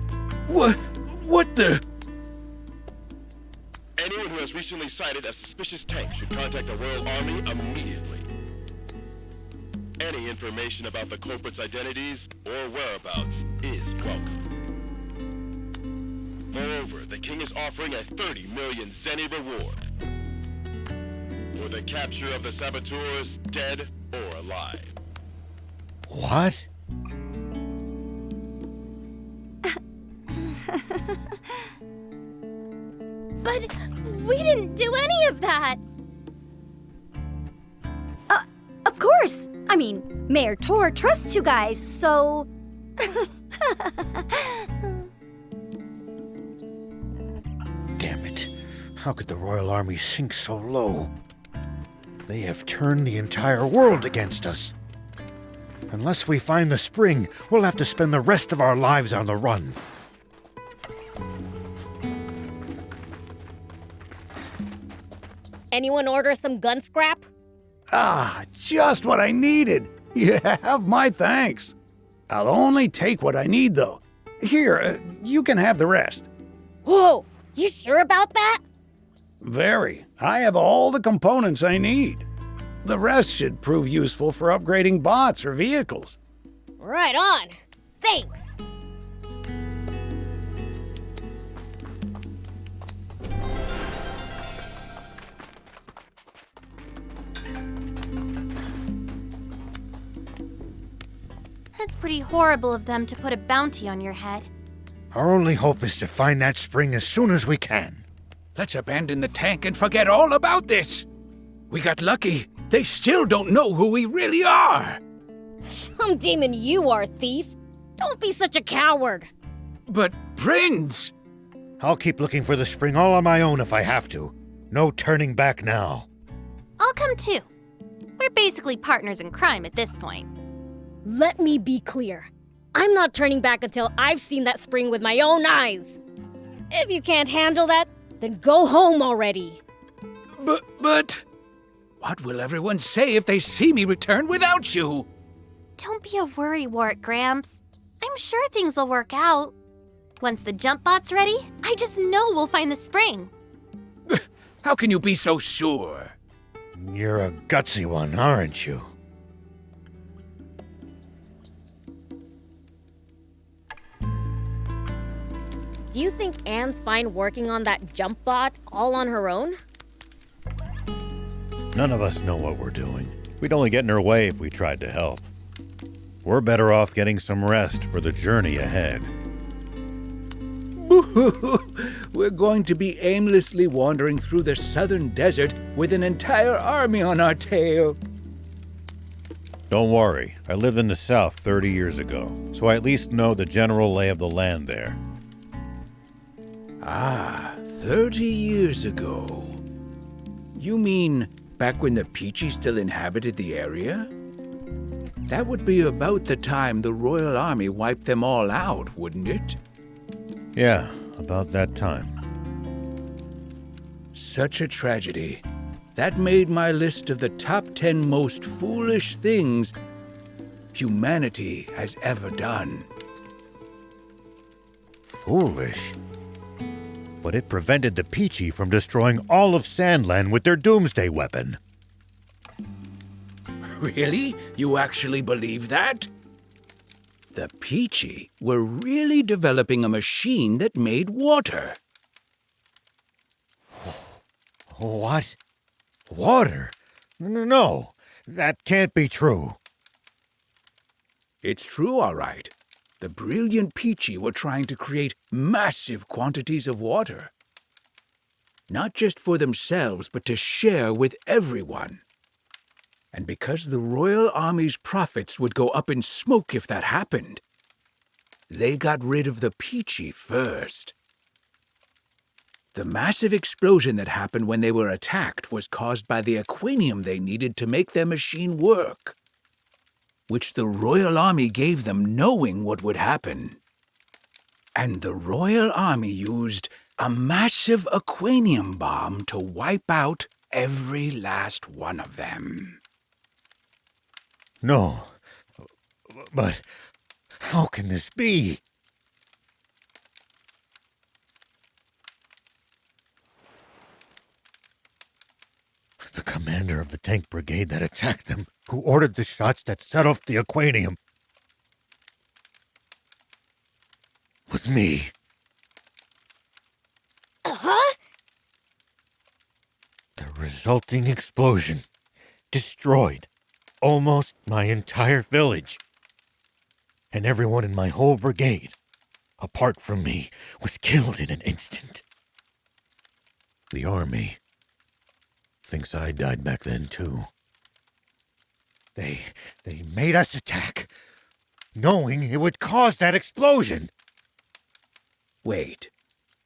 What the? Anyone who has recently sighted a suspicious tank should contact the Royal Army immediately. Any information about the culprits' identities or whereabouts is welcome. Moreover, the king is offering a 30 million zenny reward for the capture of the saboteurs, dead or alive. What? But we didn't do any of that! Of course! I mean, Mayor Tor trusts you guys, so... Damn it. How could the Royal Army sink so low? They have turned the entire world against us. Unless we find the spring, we'll have to spend the rest of our lives on the run. Anyone order some gun scrap? Ah, just what I needed. You have my thanks. I'll only take what I need, though. Here, you can have the rest. Whoa, you sure about that? Very. I have all the components I need. The rest should prove useful for upgrading bots or vehicles. Right on. Thanks. It's pretty horrible of them to put a bounty on your head. Our only hope is to find that spring as soon as we can. Let's abandon the tank and forget all about this. We got lucky. They still don't know who we really are. Some demon you are, thief. Don't be such a coward. But, Prince! I'll keep looking for the spring all on my own if I have to. No turning back now. I'll come too. We're basically partners in crime at this point. Let me be clear. I'm not turning back until I've seen that spring with my own eyes. If you can't handle that, then go home already. But... What will everyone say if they see me return without you? Don't be a worrywart, Gramps. I'm sure things will work out. Once the jump bot's ready, I just know we'll find the spring. How can you be so sure? You're a gutsy one, aren't you? Do you think Anne's fine working on that jump bot all on her own? None of us know what we're doing. We'd only get in her way if we tried to help. We're better off getting some rest for the journey ahead. We're going to be aimlessly wandering through the southern desert with an entire army on our tail. Don't worry, I lived in the south 30 years ago, so I at least know the general lay of the land there. Ah, 30 years ago. You mean back when the Peachy still inhabited the area? That would be about the time the Royal Army wiped them all out, wouldn't it? Yeah, about that time. Such a tragedy. That made my list of the top 10 most foolish things humanity has ever done. Foolish? But it prevented the Peachy from destroying all of Sandland with their doomsday weapon. Really? You actually believe that? The Peachy were really developing a machine that made water. What? Water? No, that can't be true. It's true, all right. The brilliant Peachy were trying to create massive quantities of water. Not just for themselves, but to share with everyone. And because the Royal Army's profits would go up in smoke if that happened, they got rid of the Peachy first. The massive explosion that happened when they were attacked was caused by the aquanium they needed to make their machine work, which the Royal Army gave them knowing what would happen. And the Royal Army used a massive aquanium bomb to wipe out every last one of them. No. But how can this be? The commander of the tank brigade that attacked them, who ordered the shots that set off the aquanium, was me. Huh? The resulting explosion destroyed almost my entire village. And everyone in my whole brigade, apart from me, was killed in an instant. The army thinks I died back then, too. They made us attack, knowing it would cause that explosion. Wait.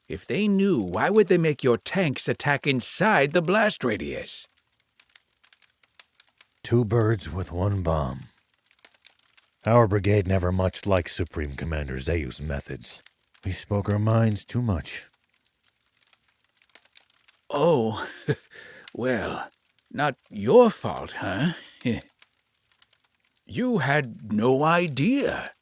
If they knew, why would they make your tanks attack inside the blast radius? 2 birds with 1 bomb. Our brigade never much liked Supreme Commander Zeu's methods. We spoke our minds too much. Oh, well, not your fault, huh? You had no idea.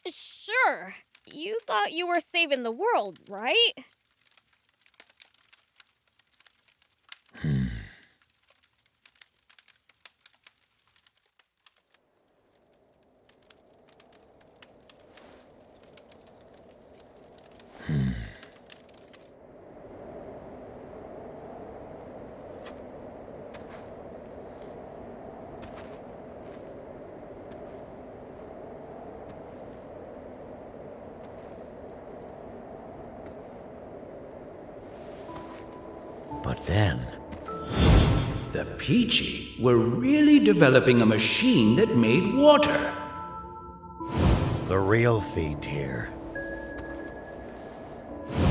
Sure. You thought you were saving the world, right? But then, the Peachy were really developing a machine that made water. the real Fiend here.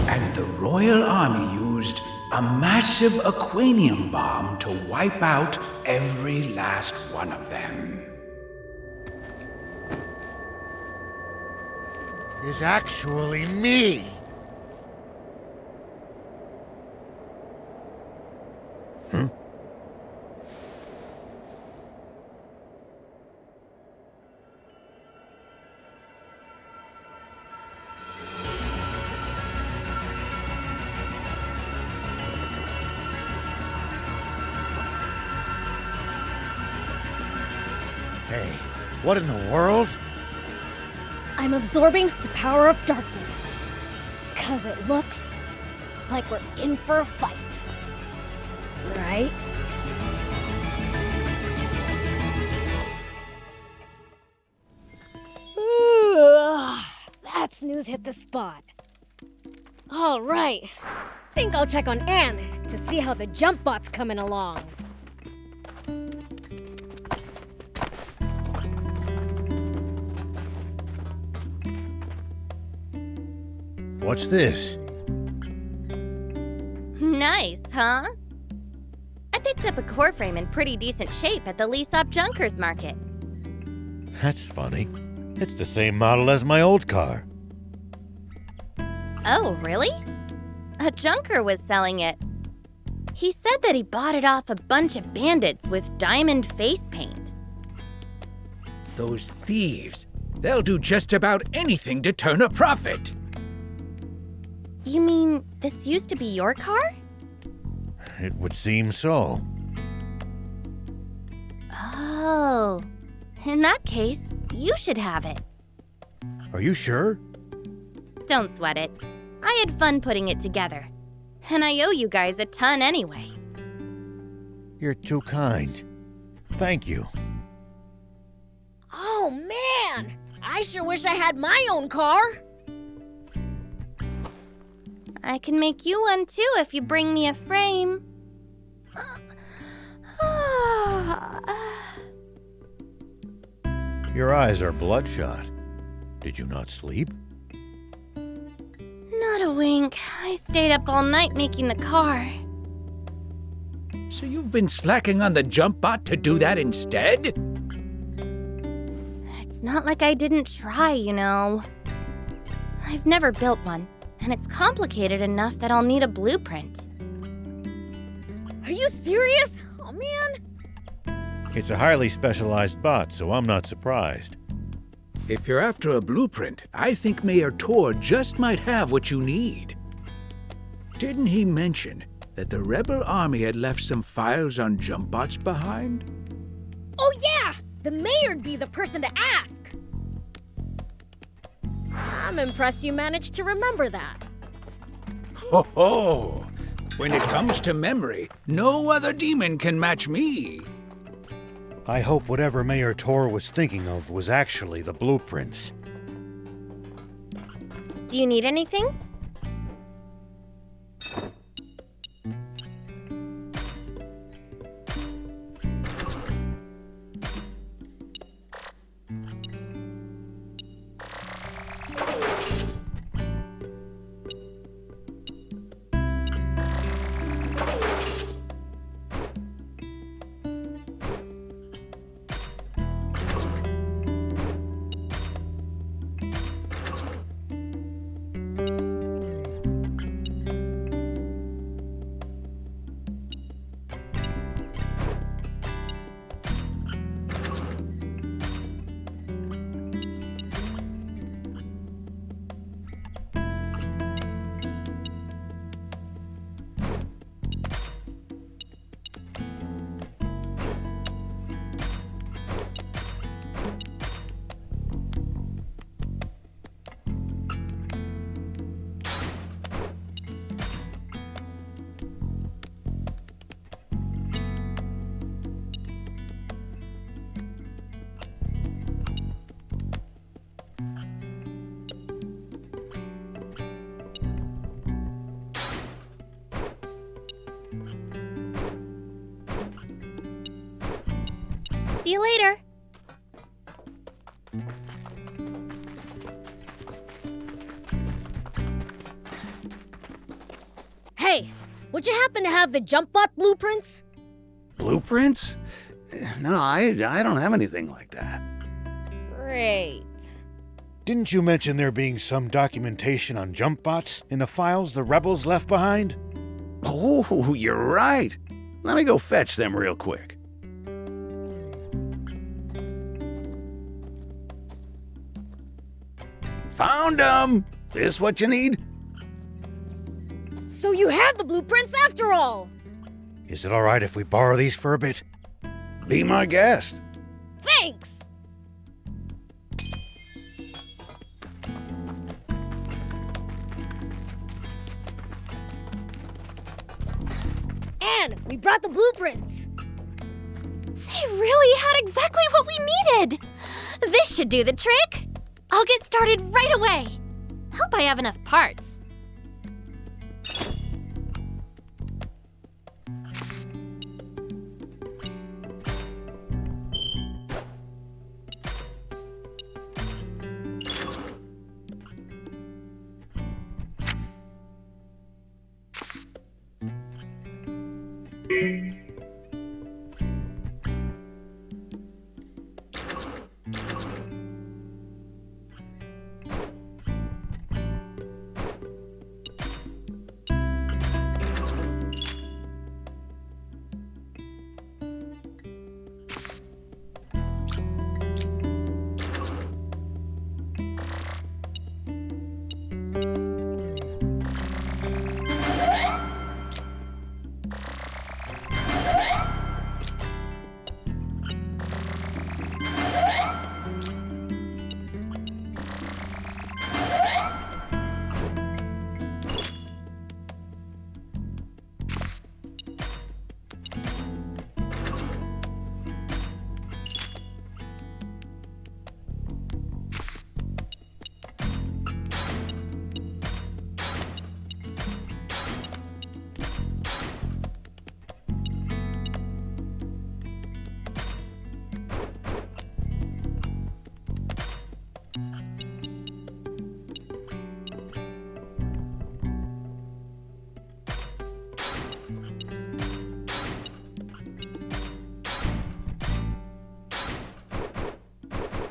And the Royal Army used a massive aquanium bomb to wipe out every last one of them. Is actually me. Hey, what in the world? I'm absorbing the power of darkness. 'Cause it looks like we're in for a fight. Right? That snooze hit the spot. All right. Think I'll check on Anne to see how the jump bot's coming along. What's this? Nice, huh? I picked up a core frame in pretty decent shape at the lease-up Junkers market. That's funny. It's the same model as my old car. Oh, really? A junker was selling it. He said that he bought it off a bunch of bandits with diamond face paint. Those thieves, they'll do just about anything to turn a profit. You mean this used to be your car? It would seem so. Oh. In that case, you should have it. Are you sure? Don't sweat it. I had fun putting it together. And I owe you guys a ton anyway. You're too kind. Thank you. Oh, man! I sure wish I had my own car. I can make you one too if you bring me a frame. Your eyes are bloodshot. Did you not sleep? Not a wink. I stayed up all night making the car. So you've been slacking on the jump bot to do that instead? It's not like I didn't try, you know. I've never built one, and it's complicated enough that I'll need a blueprint. Are you serious? Oh, man. It's a highly specialized bot, so I'm not surprised. If you're after a blueprint, I think Mayor Tor just might have what you need. Didn't he mention that the rebel army had left some files on jump bots behind? Oh, yeah! The mayor'd be the person to ask. I'm impressed you managed to remember that. Ho ho! When it comes to memory, no other demon can match me. I hope whatever Mayor Tor was thinking of was actually the blueprints. Do you need anything? See you later. Hey, would you happen to have the jump bot blueprints? Blueprints? No, I don't have anything like that. Great. Didn't you mention there being some documentation on jump bots in the files the rebels left behind? Oh, you're right. Let me go fetch them real quick. Found them! This what you need? So you have the blueprints after all! Is it all right if we borrow these for a bit? Be my guest. Thanks! And we brought the blueprints! They really had exactly what we needed! This should do the trick! I'll get started right away! Hope I have enough parts.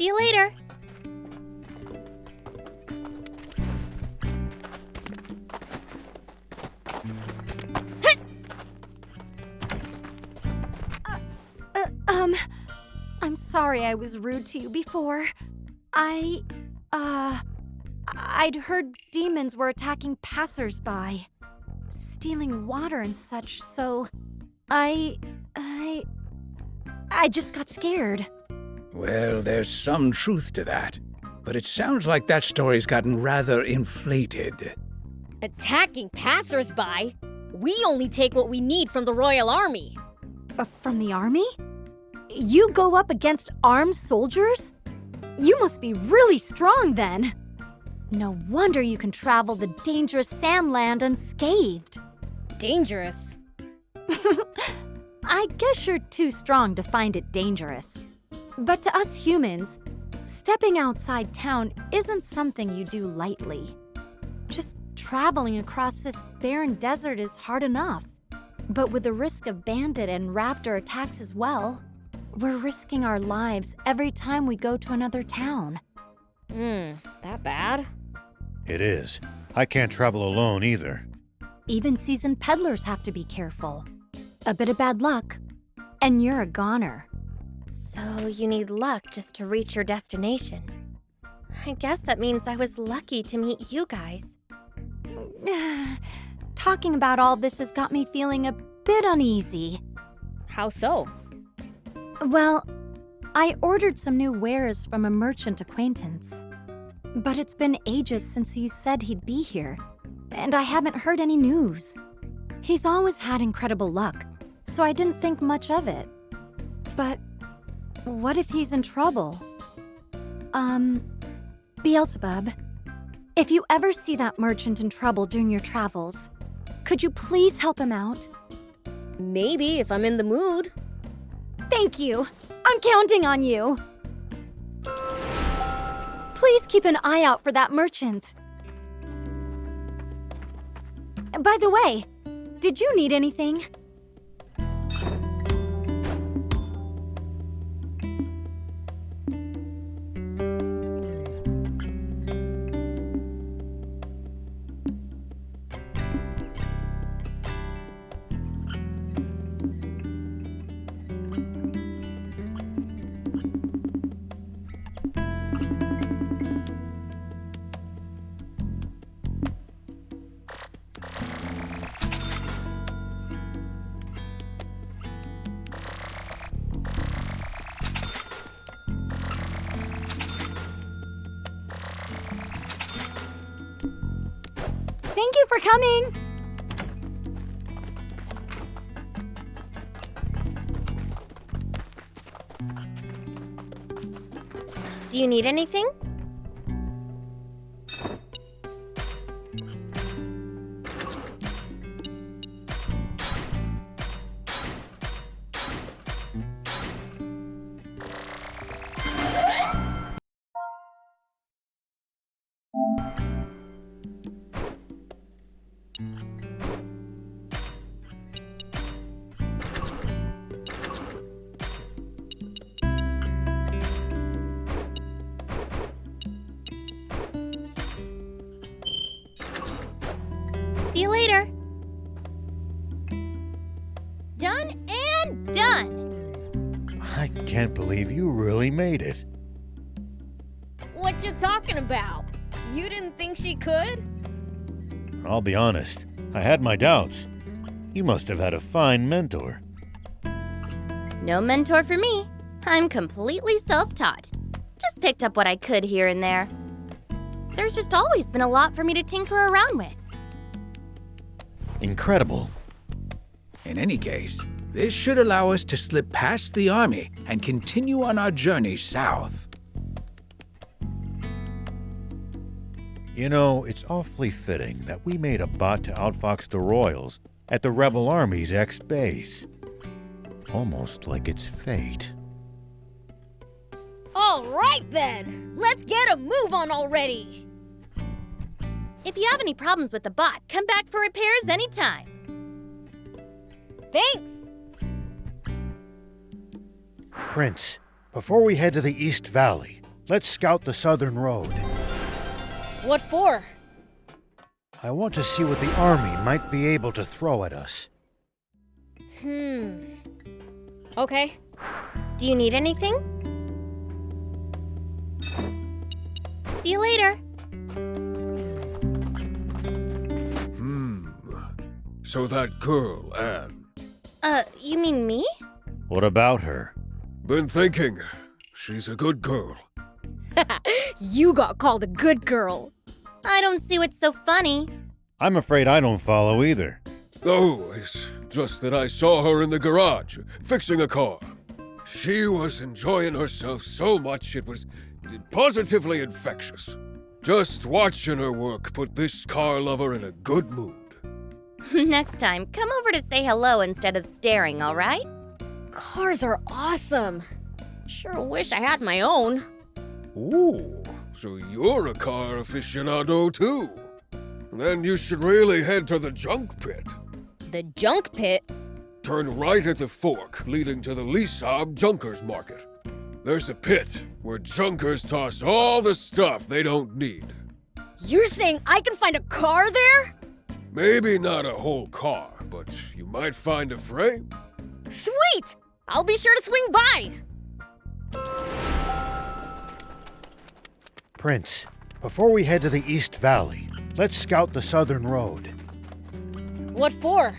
See you later. I'm sorry I was rude to you before. I'd heard demons were attacking passers-by, stealing water and such, so I just got scared. Well, there's some truth to that, but it sounds like that story's gotten rather inflated. Attacking passersby? We only take what we need from the Royal Army. From the army? You go up against armed soldiers? You must be really strong then. No wonder you can travel the dangerous sandland unscathed. Dangerous? I guess you're too strong to find it dangerous. But to us humans, stepping outside town isn't something you do lightly. Just traveling across this barren desert is hard enough. But with the risk of bandit and raptor attacks as well, we're risking our lives every time we go to another town. That bad? It is. I can't travel alone either. Even seasoned peddlers have to be careful. A bit of bad luck, and you're a goner. So you need luck just to reach your destination. I guess that means I was lucky to meet you guys. Talking about all this has got me feeling a bit uneasy. How so? Well, I ordered some new wares from a merchant acquaintance. But it's been ages since he said he'd be here, and I haven't heard any news. He's always had incredible luck, so I didn't think much of it. But what if he's in trouble? Beelzebub, if you ever see that merchant in trouble during your travels, could you please help him out? Maybe, if I'm in the mood. Thank you. I'm counting on you. Please keep an eye out for that merchant. By the way, did you need anything? Thank you for coming! Do you need anything? See you later. Done and done. I can't believe you really made it. What you talking about? You didn't think she could? I'll be honest, I had my doubts. You must have had a fine mentor. No mentor for me. I'm completely self-taught. Just picked up what I could here and there. There's just always been a lot for me to tinker around with. Incredible. In any case, this should allow us to slip past the army and continue on our journey south. You know, it's awfully fitting that we made a bot to outfox the Royals at the Rebel Army's ex-base. Almost like it's fate. All right then! Let's get a move on already! If you have any problems with the bot, come back for repairs anytime. Thanks! Prince, before we head to the East Valley, Let's scout the southern road. What for? I want to see what the army might be able to throw at us. Okay. Do you need anything? See you later. So that girl, Anne. You mean me? What about her? Been thinking. She's a good girl. You got called a good girl. I don't see what's so funny. I'm afraid I don't follow either. Oh, it's just that I saw her in the garage, fixing a car. She was enjoying herself so much it was positively infectious. Just watching her work put this car lover in a good mood. Next time, come over to say hello instead of staring, all right? Cars are awesome. Sure wish I had my own. Ooh, so you're a car aficionado too. Then you should really head to the junk pit. The junk pit? Turn right at the fork leading to the Lisab Junkers Market. There's a pit where junkers toss all the stuff they don't need. You're saying I can find a car there? Maybe not a whole car, but you might find a frame. Sweet! I'll be sure to swing by. Prince, before we head to the East Valley, let's scout the southern road. What for?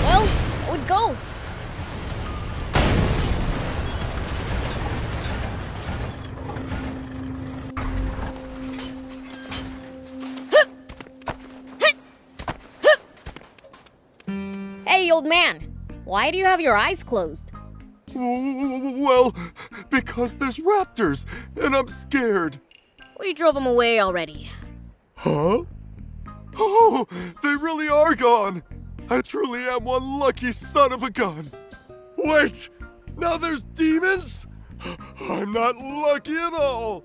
Well, so it goes. Hey, old man. Why do you have your eyes closed? Well, because there's raptors, and I'm scared. We drove them away already. Huh? Oh, they really are gone. I truly am one lucky son of a gun. Wait, now there's demons? I'm not lucky at all.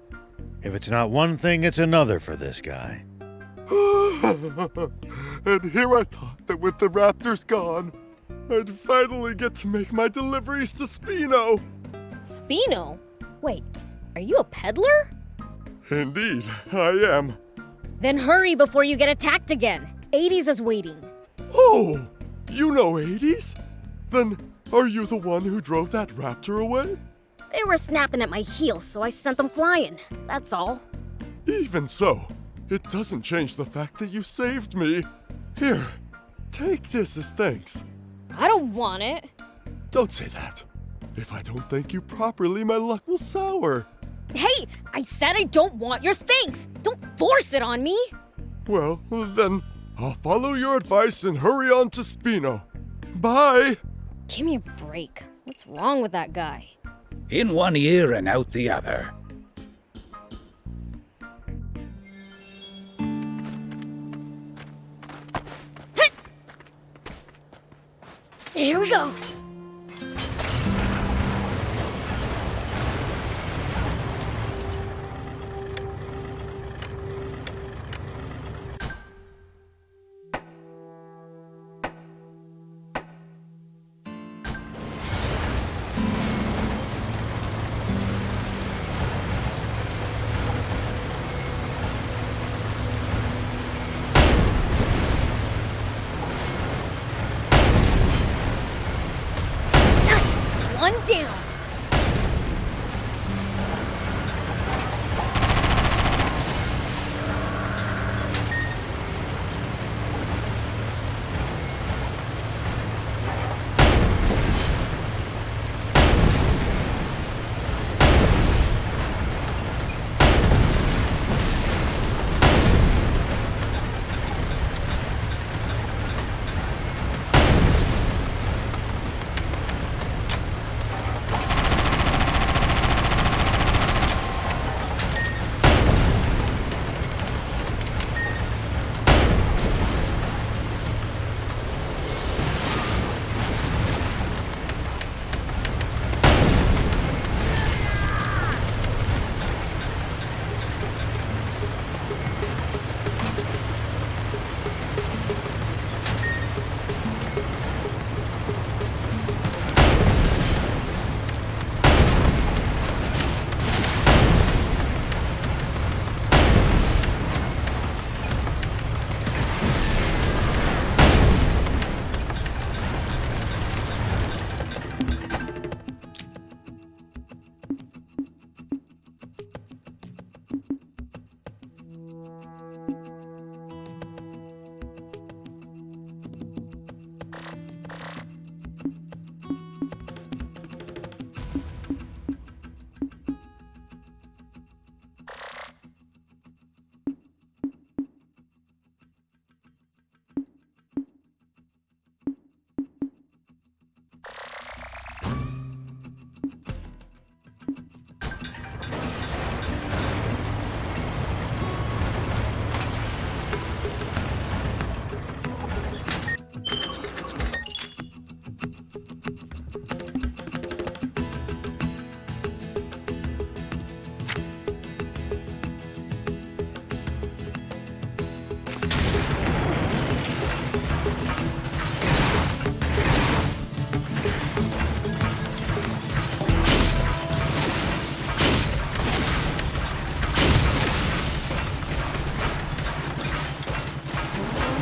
If it's not one thing, it's another for this guy. And here I thought that with the raptors gone, I'd finally get to make my deliveries to Spino. Spino? Wait, are you a peddler? Indeed, I am. Then hurry before you get attacked again. 80s is waiting. Oh, you know 80s? Then are you the one who drove that raptor away? They were snapping at my heels, so I sent them flying. That's all. Even so, it doesn't change the fact that you saved me. Here, take this as thanks. I don't want it. Don't say that. If I don't thank you properly, my luck will sour. Hey, I said I don't want your thanks. Don't force it on me. Well, then, I'll follow your advice and hurry on to Spino. Bye! Give me a break. What's wrong with that guy? In one ear and out the other. Here we go.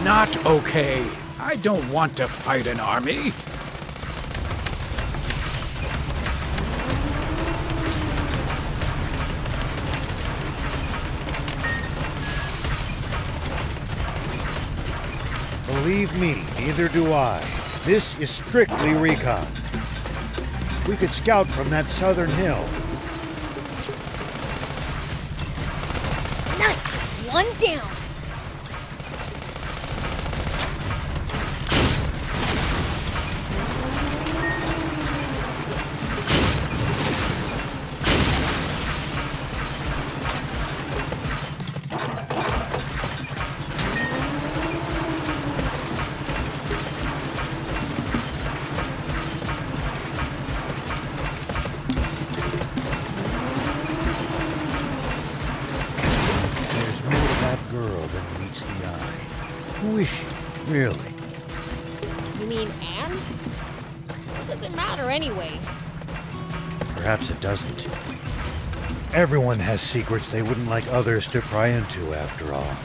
not okay. I don't want to fight an army. Believe me, neither do I. This is strictly recon. We could scout from that southern hill. Nice! One down! Who is she, really? You mean Anne? What does it matter anyway? Perhaps it doesn't. Everyone has secrets they wouldn't like others to pry into, after all.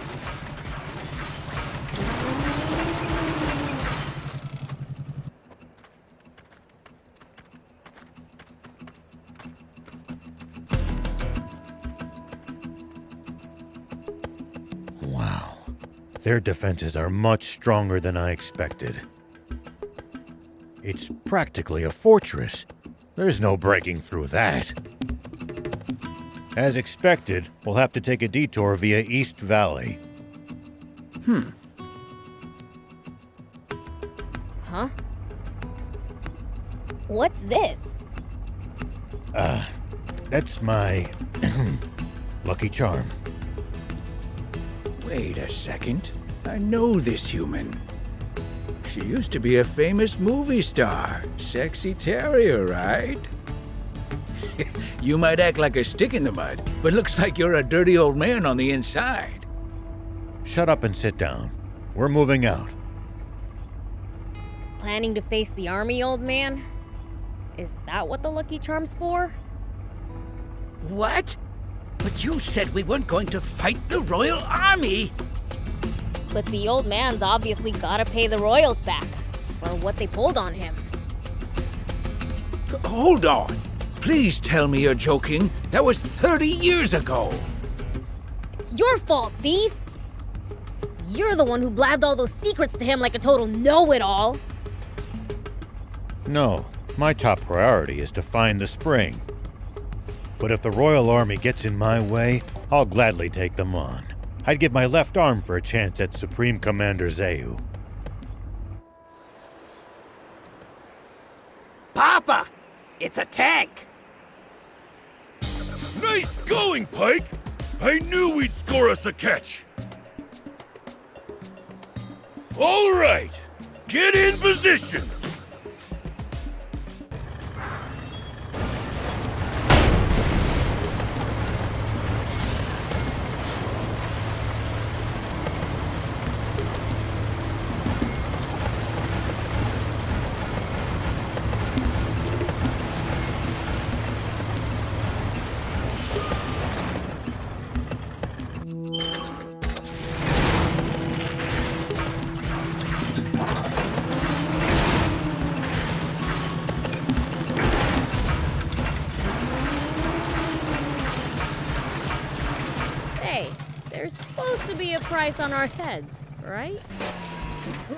Wow. Their defenses are much stronger than I expected. It's practically a fortress. There's no breaking through that. As expected, we'll have to take a detour via East Valley. Huh? What's this? That's my lucky charm. Wait a second. I know this human. She used to be a famous movie star. Sexy terrier, right? You might act like a stick in the mud, but looks like you're a dirty old man on the inside. Shut up and sit down. We're moving out. Planning to face the army, old man? Is that what the Lucky Charm's for? What? But you said we weren't going to fight the Royal Army! But the old man's obviously gotta pay the royals back for what they pulled on him. Hold on. Please tell me you're joking. That was 30 years ago. It's your fault, thief! You're the one who blabbed all those secrets to him like a total know-it-all. No, my top priority is to find the spring. But if the Royal Army gets in my way, I'll gladly take them on. I'd give my left arm for a chance at Supreme Commander Zeu. Papa! It's a tank! Nice going, Pike! I knew we'd score us a catch! All right, get in position! There's supposed to be a price on our heads, right?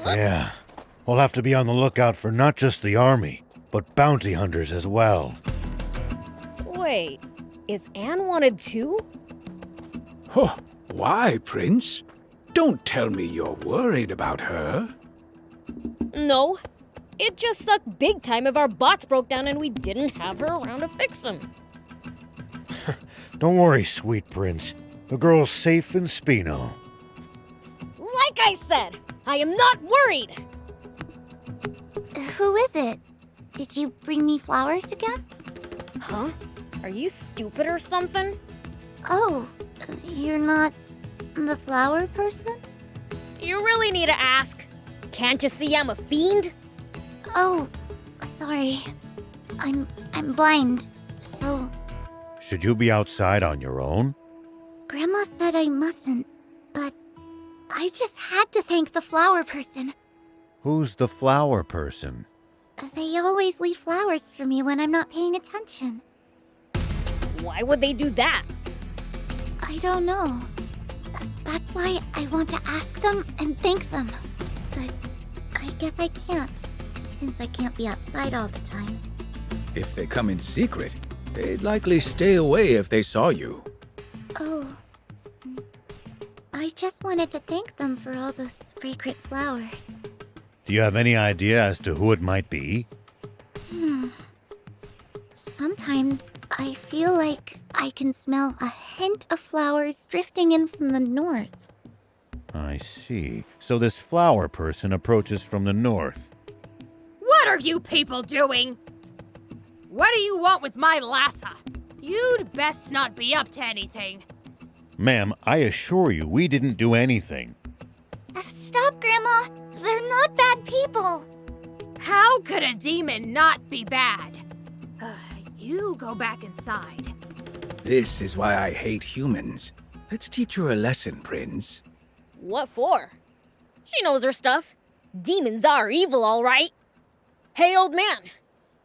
Yeah. We'll have to be on the lookout for not just the army, but bounty hunters as well. Wait, is Anne wanted too? Oh, why, Prince? Don't tell me you're worried about her. No. It'd just suck big time if our bots broke down and we didn't have her around to fix them. Don't worry, sweet prince. The girl's safe in Spino. Like I said, I am not worried! Who is it? Did you bring me flowers again? Huh? Are you stupid or something? Oh, you're not the flower person? Do you really need to ask? Can't you see I'm a fiend? Oh, sorry. I'm blind, so... Should you be outside on your own? Grandma said I mustn't, but I I just had to thank the flower person. Who's the flower person? They always leave flowers for me when I'm not paying attention. Why would they do that? I don't know. That's why I want to ask them and thank them. But I guess I can't, since I can't be outside all the time. If they come in secret, they'd likely stay away if they saw you. Oh. I just wanted to thank them for all those fragrant flowers. Do you have any idea as to who it might be? Sometimes I feel like I can smell a hint of flowers drifting in from the north. I see. So this flower person approaches from the north. What are you people doing? What do you want with my Lassa? You'd best not be up to anything. Ma'am, I assure you we didn't do anything. Stop, Grandma! They're not bad people! How could a demon not be bad? You go back inside. This is why I hate humans. Let's teach her a lesson, Prince. What for? She knows her stuff. Demons are evil, all right. Hey, old man.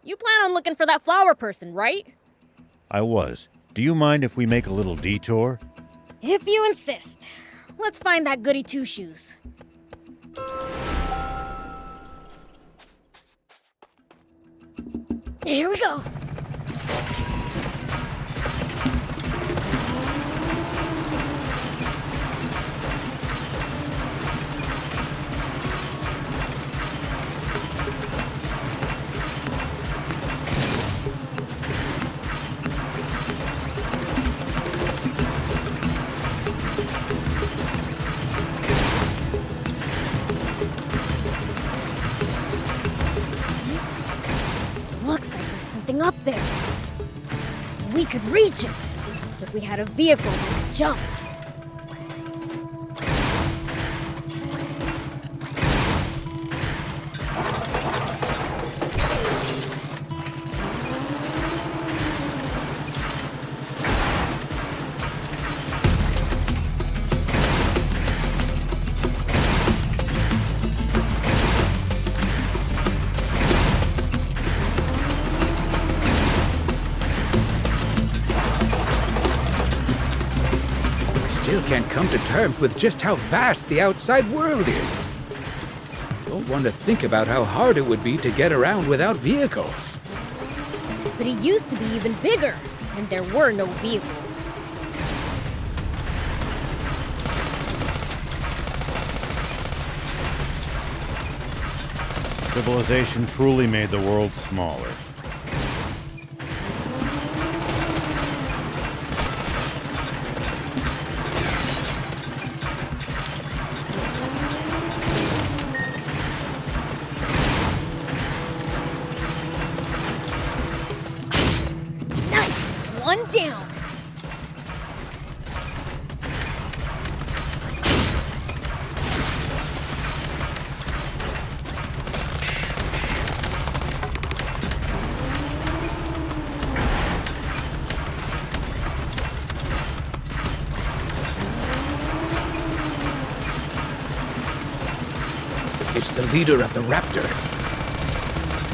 You plan on looking for that flower person, right? I was. Do you mind if we make a little detour? If you insist. Let's find that goody two-shoes. Here we go. Looks like there's something up there. We could reach it if we had a vehicle that could jump. Still can't come to terms with just how vast the outside world is. Don't want to think about how hard it would be to get around without vehicles. But it used to be even bigger, and there were no vehicles. Civilization truly made the world smaller. Nice! One down! It's the leader of the raptors.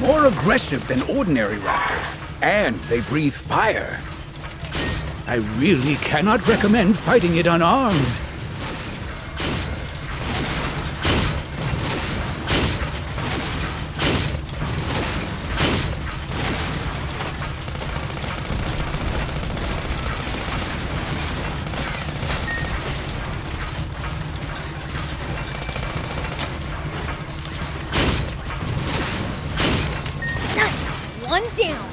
More aggressive than ordinary raptors, and they breathe fire. I really cannot recommend fighting it unarmed. Nice! One down!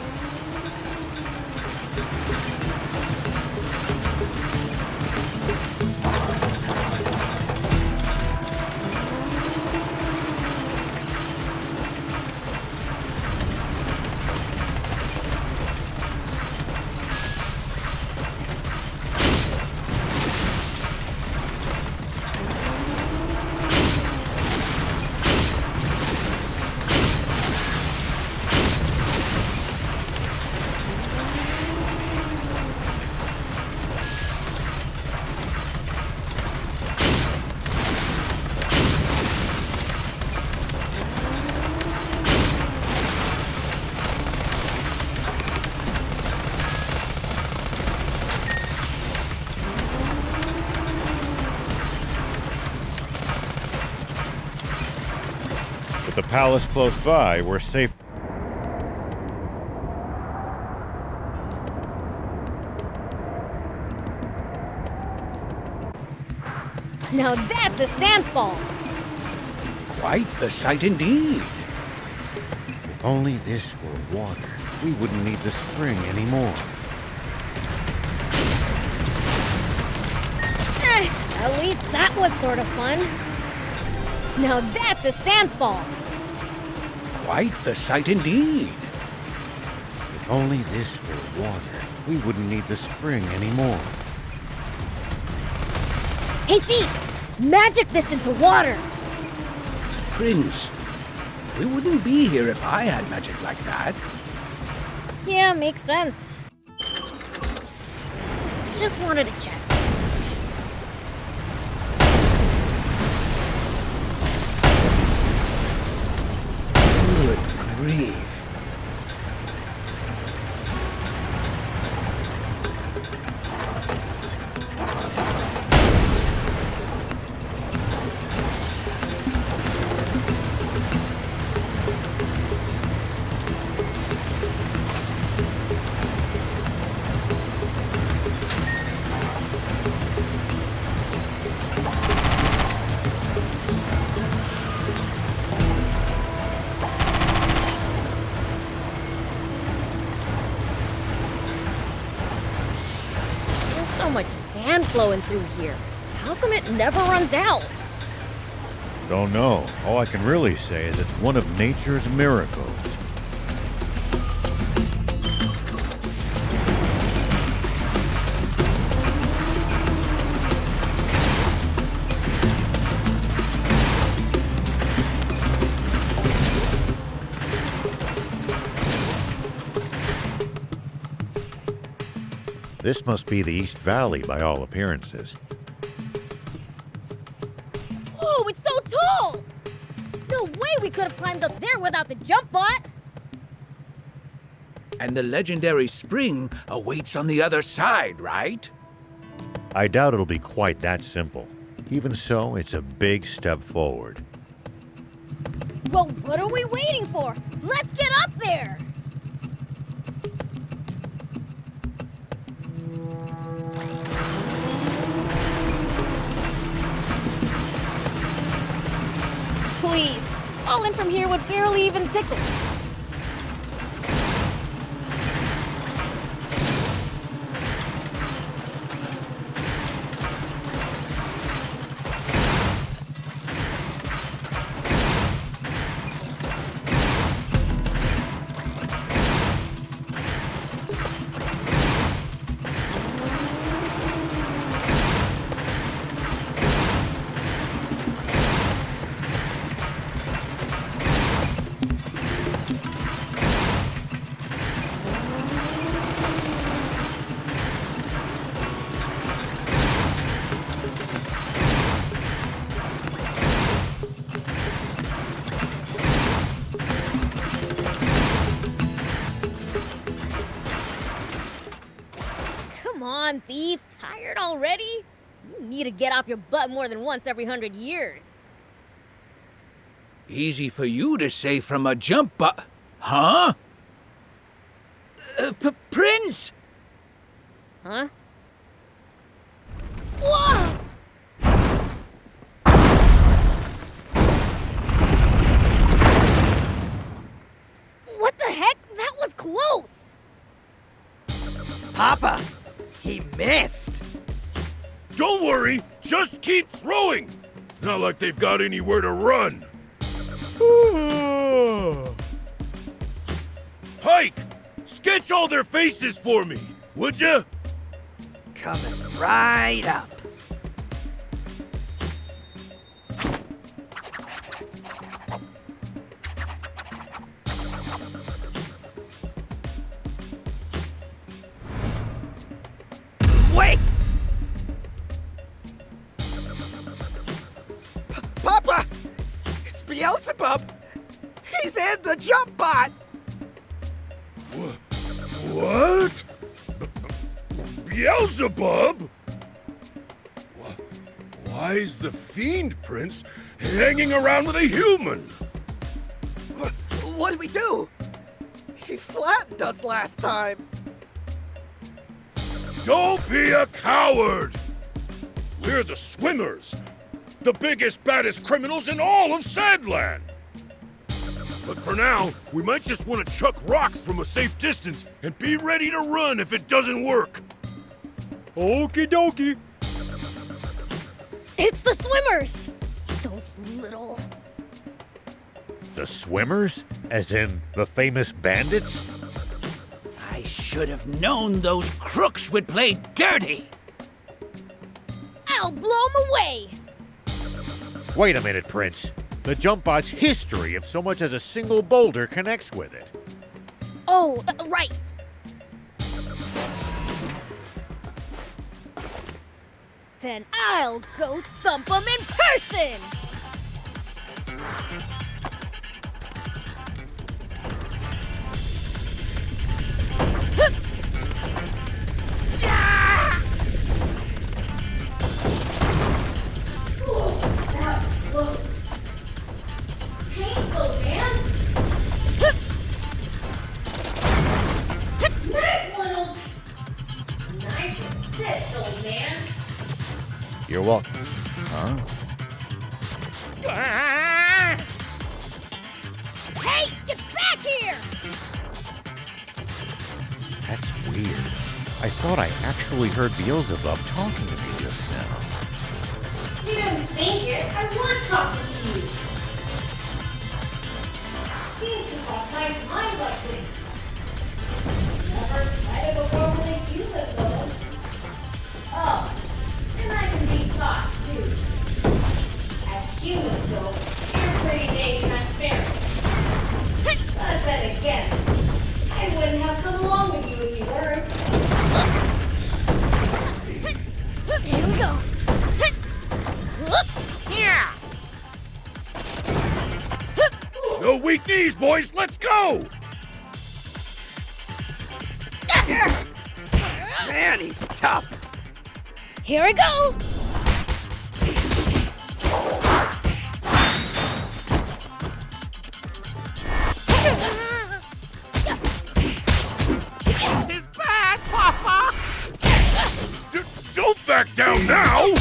With the palace close by, we're safe. Now that's a sandfall! Quite the sight indeed. If only this were water, we wouldn't need the spring anymore. At least that was sort of fun. Now that's a sandfall! Quite the sight indeed. If only this were water, we wouldn't need the spring anymore. Hey Thief! Magic this into water! Prince, we wouldn't be here if I had magic like that. Yeah, makes sense. Just wanted to check. Good grief. So much sand flowing through here. How come it never runs out? Don't know. All I can really say is it's one of nature's miracles. This must be the East Valley by all appearances. Whoa, it's so tall! No way we could have climbed up there without the jump bot! And the legendary spring awaits on the other side, right? I doubt it'll be quite that simple. Even so, it's a big step forward. Well, what are we waiting for? Let's get up there! Please, falling from here would barely even tickle. Come on, Thief. Tired already? You need to get off your butt more than once every 100 years. Easy for you to say from a jump bot. Huh? Prince! Huh? Whoa! What the heck? That was close! Papa! He missed! Don't worry, just keep throwing! It's not like they've got anywhere to run. Hike! Sketch all their faces for me, would ya? Coming right up. Wait! Papa! It's Beelzebub! He's in the jump bot! What? Beelzebub? Why is the Fiend Prince hanging around with a human? What do we do? He flattened us last time. Don't be a coward! We're the Swimmers, the biggest, baddest criminals in all of Sandland! But for now, we might just want to chuck rocks from a safe distance and be ready to run if it doesn't work. Okie dokie. It's the Swimmers! Those little... The Swimmers? As in the famous bandits? I should have known those crooks would play dirty! I'll blow 'em away! Wait a minute, Prince. The jump bot's history of so much as a single boulder connects with it. Oh, right. Then I'll go thump 'em in person! You're welcome. Huh? Hey, get back here! That's weird. I thought I actually heard Beelzebub talking to me just now. You don't think it. I was talking to you. You can cross my mind like this. Never tried it before with a human, though. Oh, and I can be taught, too. As humans go, you're pretty dang transparent. But then again, I wouldn't have come along with you if you weren't. Here we go. Yeah. No weak knees, boys, let's go! Man, he's tough. Here we go. This is bad, Papa! Don't back down now!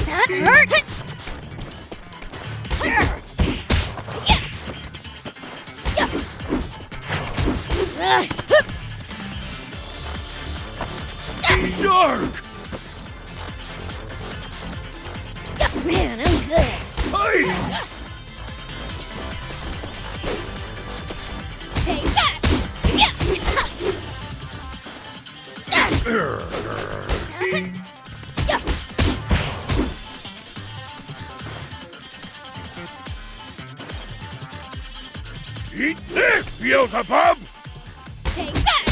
That hurt! Shark! Man, I'm good. Hey! Take that! Eat this, Beelzebub! Take that!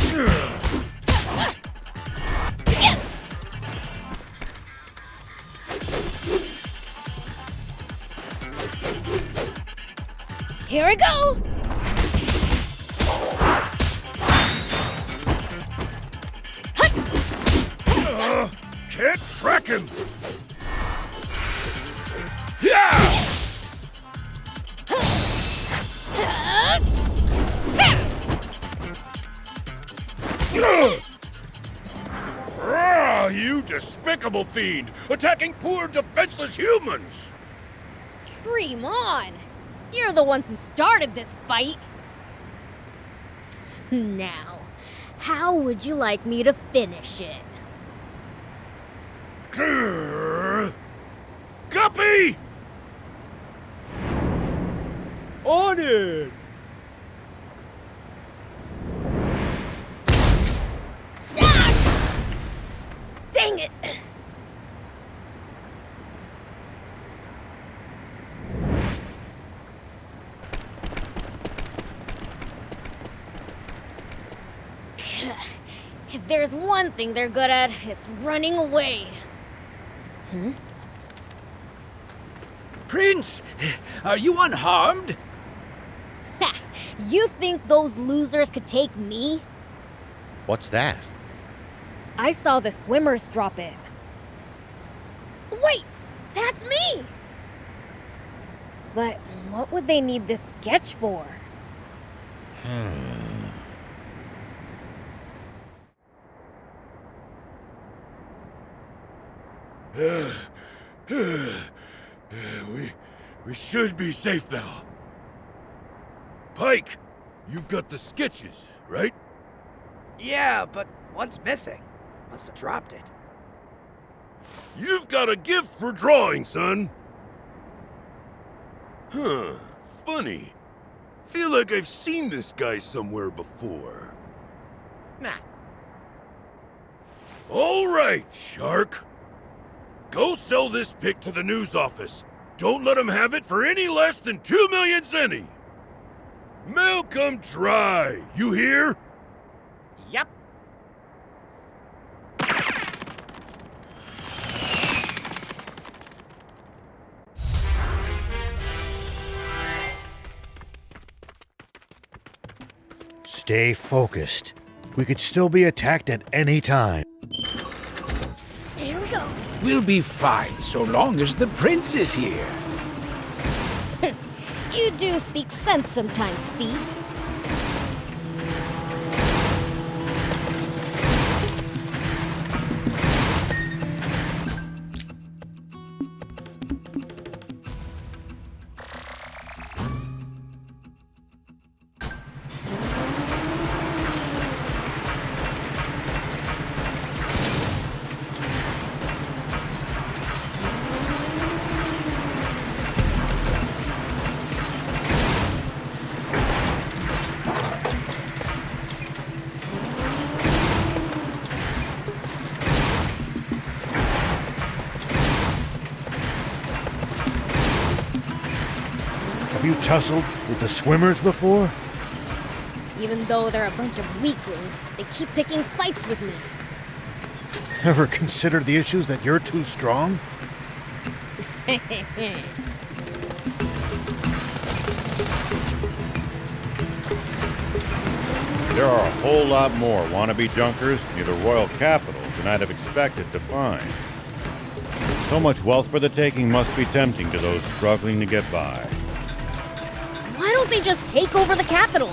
Here we go! Can't track him! Yeah! You despicable fiend! Attacking poor, defenseless humans! Dream on! You're the ones who started this fight! Now, how would you like me to finish it? Guppy! On it! Dang it! If there's one thing they're good at, it's running away. Hmm? Prince, are you unharmed? Ha! You think those losers could take me? What's that? I saw the Swimmers drop it. Wait! That's me! But what would they need this sketch for? We should be safe now. Pike, you've got the sketches, right? Yeah, but one's missing. Must have dropped it. You've got a gift for drawing, son. Huh, funny. Feel like I've seen this guy somewhere before. Nah. All right, Shark. Go sell this pic to the news office. Don't let him have it for any less than 2 million zenny. Mail come dry, you hear? Yep. Stay focused. We could still be attacked at any time. Here we go. We'll be fine so long as the prince is here. You do speak sense sometimes, thief. Have you tussled with the swimmers before? Even though they're a bunch of weaklings, they keep picking fights with me. Ever consider the issues that you're too strong? There are a whole lot more wannabe junkers near the royal capital than I'd have expected to find. So much wealth for the taking must be tempting to those struggling to get by. Why don't they just take over the capital?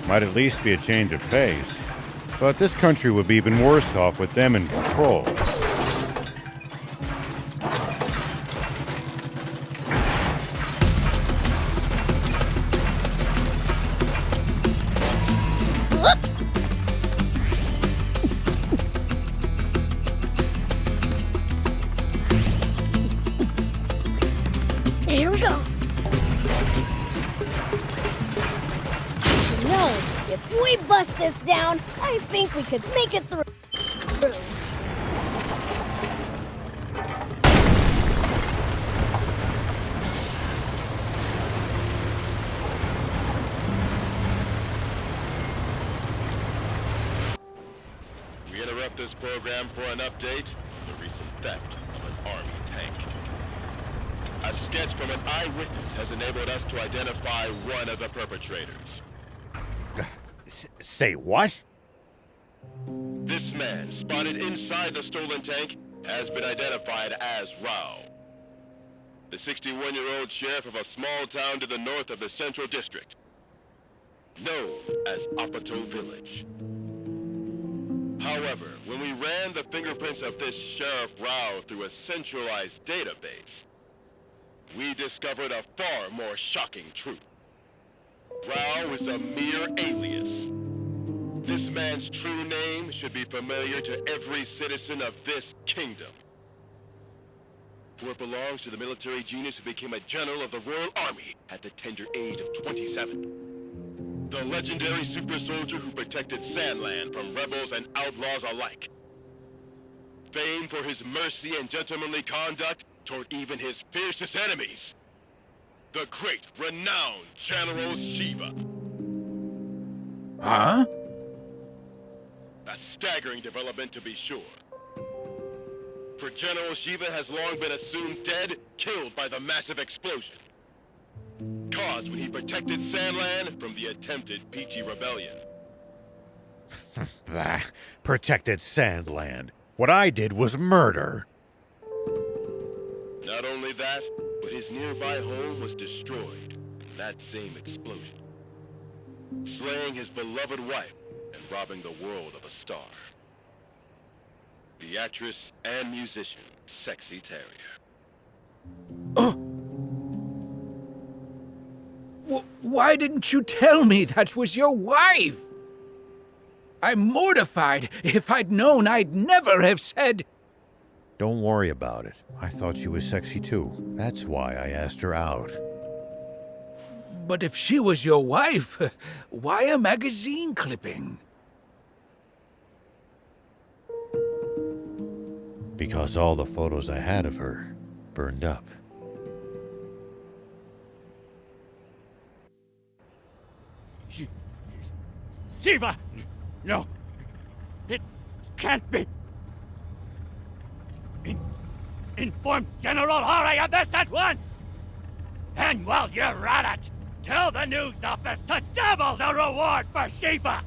Might at least be a change of pace. But this country would be even worse off with them in control. Here we go. No, if we bust this down, I think we could make it through. We interrupt this program for an update on the recent theft of an army tank. A sketch from an eyewitness has enabled us to identify one of the perpetrators. Say what? This man, spotted inside the stolen tank, has been identified as Rao, the 61-year-old sheriff of a small town to the north of the Central District, known as Apato Village. However, when we ran the fingerprints of this Sheriff Rao through a centralized database, we discovered a far more shocking truth. Rao is a mere alias. This man's true name should be familiar to every citizen of this kingdom, for it belongs to the military genius who became a general of the Royal Army at the tender age of 27. The legendary super soldier who protected Sandland from rebels and outlaws alike. Famed for his mercy and gentlemanly conduct toward even his fiercest enemies. The great, renowned General Shiva. Huh? A staggering development to be sure. For General Shiva has long been assumed dead, killed by the massive explosion caused when he protected Sandland from the attempted Peachy Rebellion. Protected Sandland. What I did was murder. Not only that, but his nearby home was destroyed in that same explosion, slaying his beloved wife and robbing the world of a star. The actress and musician, Sexy Terrier. Why didn't you tell me that was your wife? I'm mortified. If I'd known, I'd never have said... Don't worry about it. I thought she was sexy too. That's why I asked her out. But if she was your wife, why a magazine clipping? Because all the photos I had of her burned up. Shiva! No! It can't be! Inform General Hari of this at once! And while you're at it, tell the news office to double the reward for Shiva!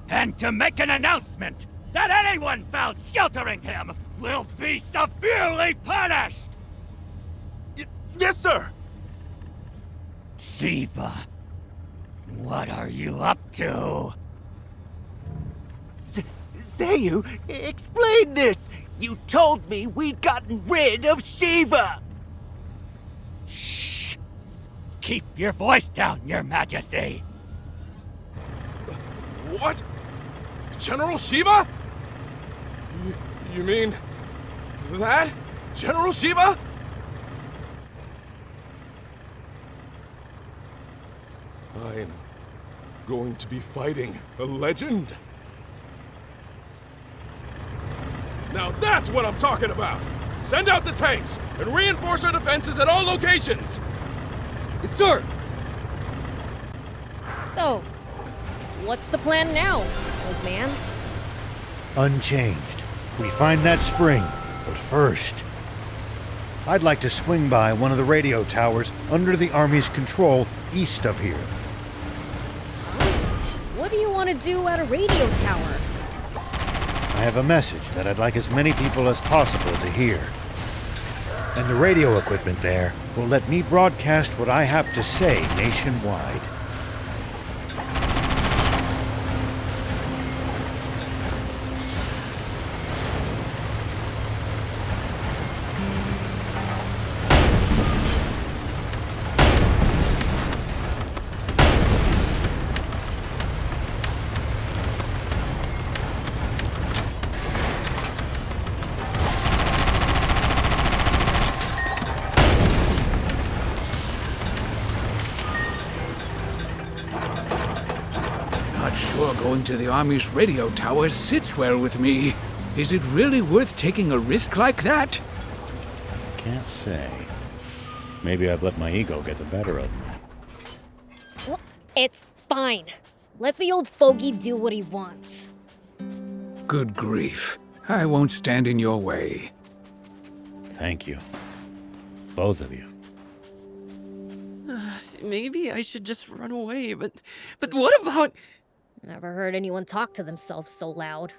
And to make an announcement that anyone found sheltering him will be severely punished! Yes, sir! Shiva, what are you up to? Zayu, explain this! You told me we'd gotten rid of Shiva! Shh! Keep your voice down, Your Majesty! What? General Shiva? You mean... that? General Shiva? I am going to be fighting a legend. Now that's what I'm talking about! Send out the tanks and reinforce our defenses at all locations! Yes, sir! So, what's the plan now, old man? Unchanged. We find that spring, but first... I'd like to swing by one of the radio towers under the Army's control east of here. What do you want to do at a radio tower? I have a message that I'd like as many people as possible to hear. And the radio equipment there will let me broadcast what I have to say nationwide. Going to the Army's radio tower sits well with me. Is it really worth taking a risk like that? Can't say. Maybe I've let my ego get the better of me. Well, it's fine. Let the old fogey do what he wants. Good grief. I won't stand in your way. Thank you. Both of you. Maybe I should just run away, but what about... Never heard anyone talk to themselves so loud.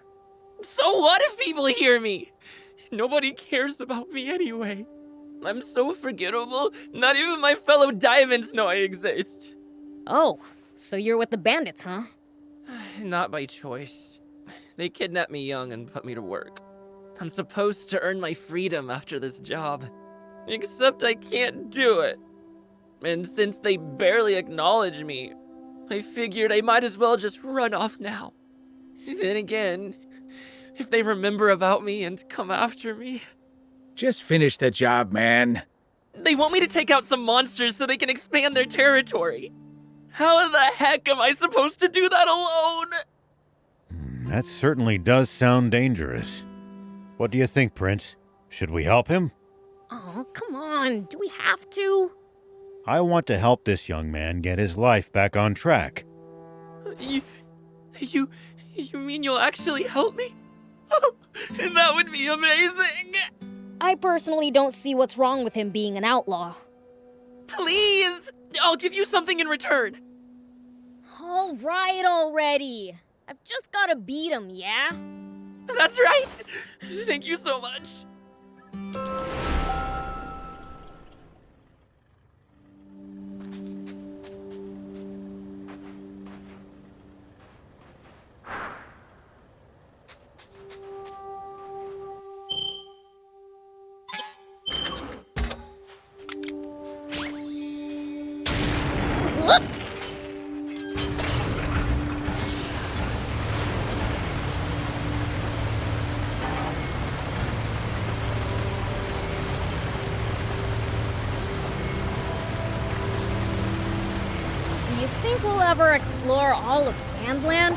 So what if people hear me? Nobody cares about me anyway. I'm so forgettable, not even my fellow diamonds know I exist. Oh, so you're with the bandits, huh? Not by choice. They kidnapped me young and put me to work. I'm supposed to earn my freedom after this job. Except I can't do it. And since they barely acknowledge me, I figured I might as well just run off now. Then again, if they remember about me and come after me... Just finish the job, man. They want me to take out some monsters so they can expand their territory. How the heck am I supposed to do that alone? That certainly does sound dangerous. What do you think, Prince? Should we help him? Oh, come on. Do we have to? I want to help this young man get his life back on track. You mean you'll actually help me? That would be amazing! I personally don't see what's wrong with him being an outlaw. Please! I'll give you something in return. All right already. I've just gotta beat him, yeah? That's right! Thank you so much. you think we'll ever explore all of Sandland?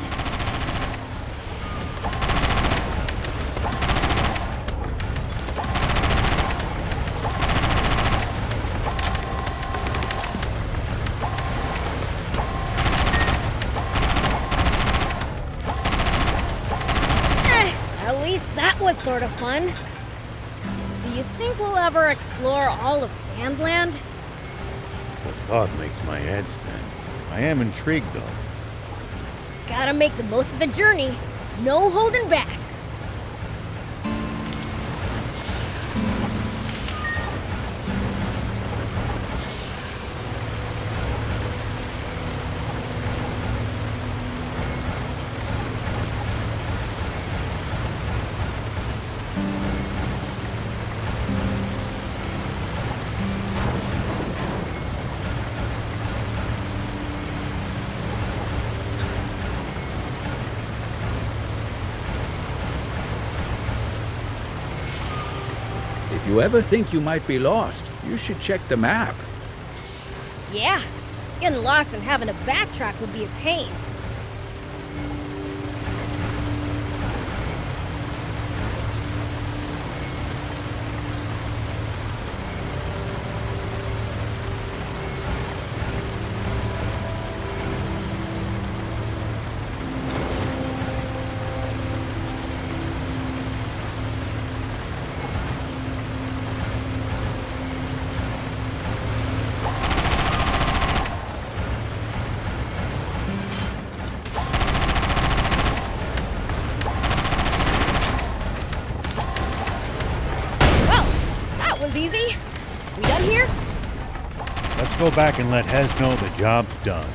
At least that was sort of fun. Do you think we'll ever explore all of Sandland? The thought makes my head spin. I am intrigued, though. Gotta make the most of the journey. No holding back. If you ever think you might be lost, you should check the map. Yeah, getting lost and having to backtrack would be a pain. Easy. We done here? Let's go back and let Hez know the job's done.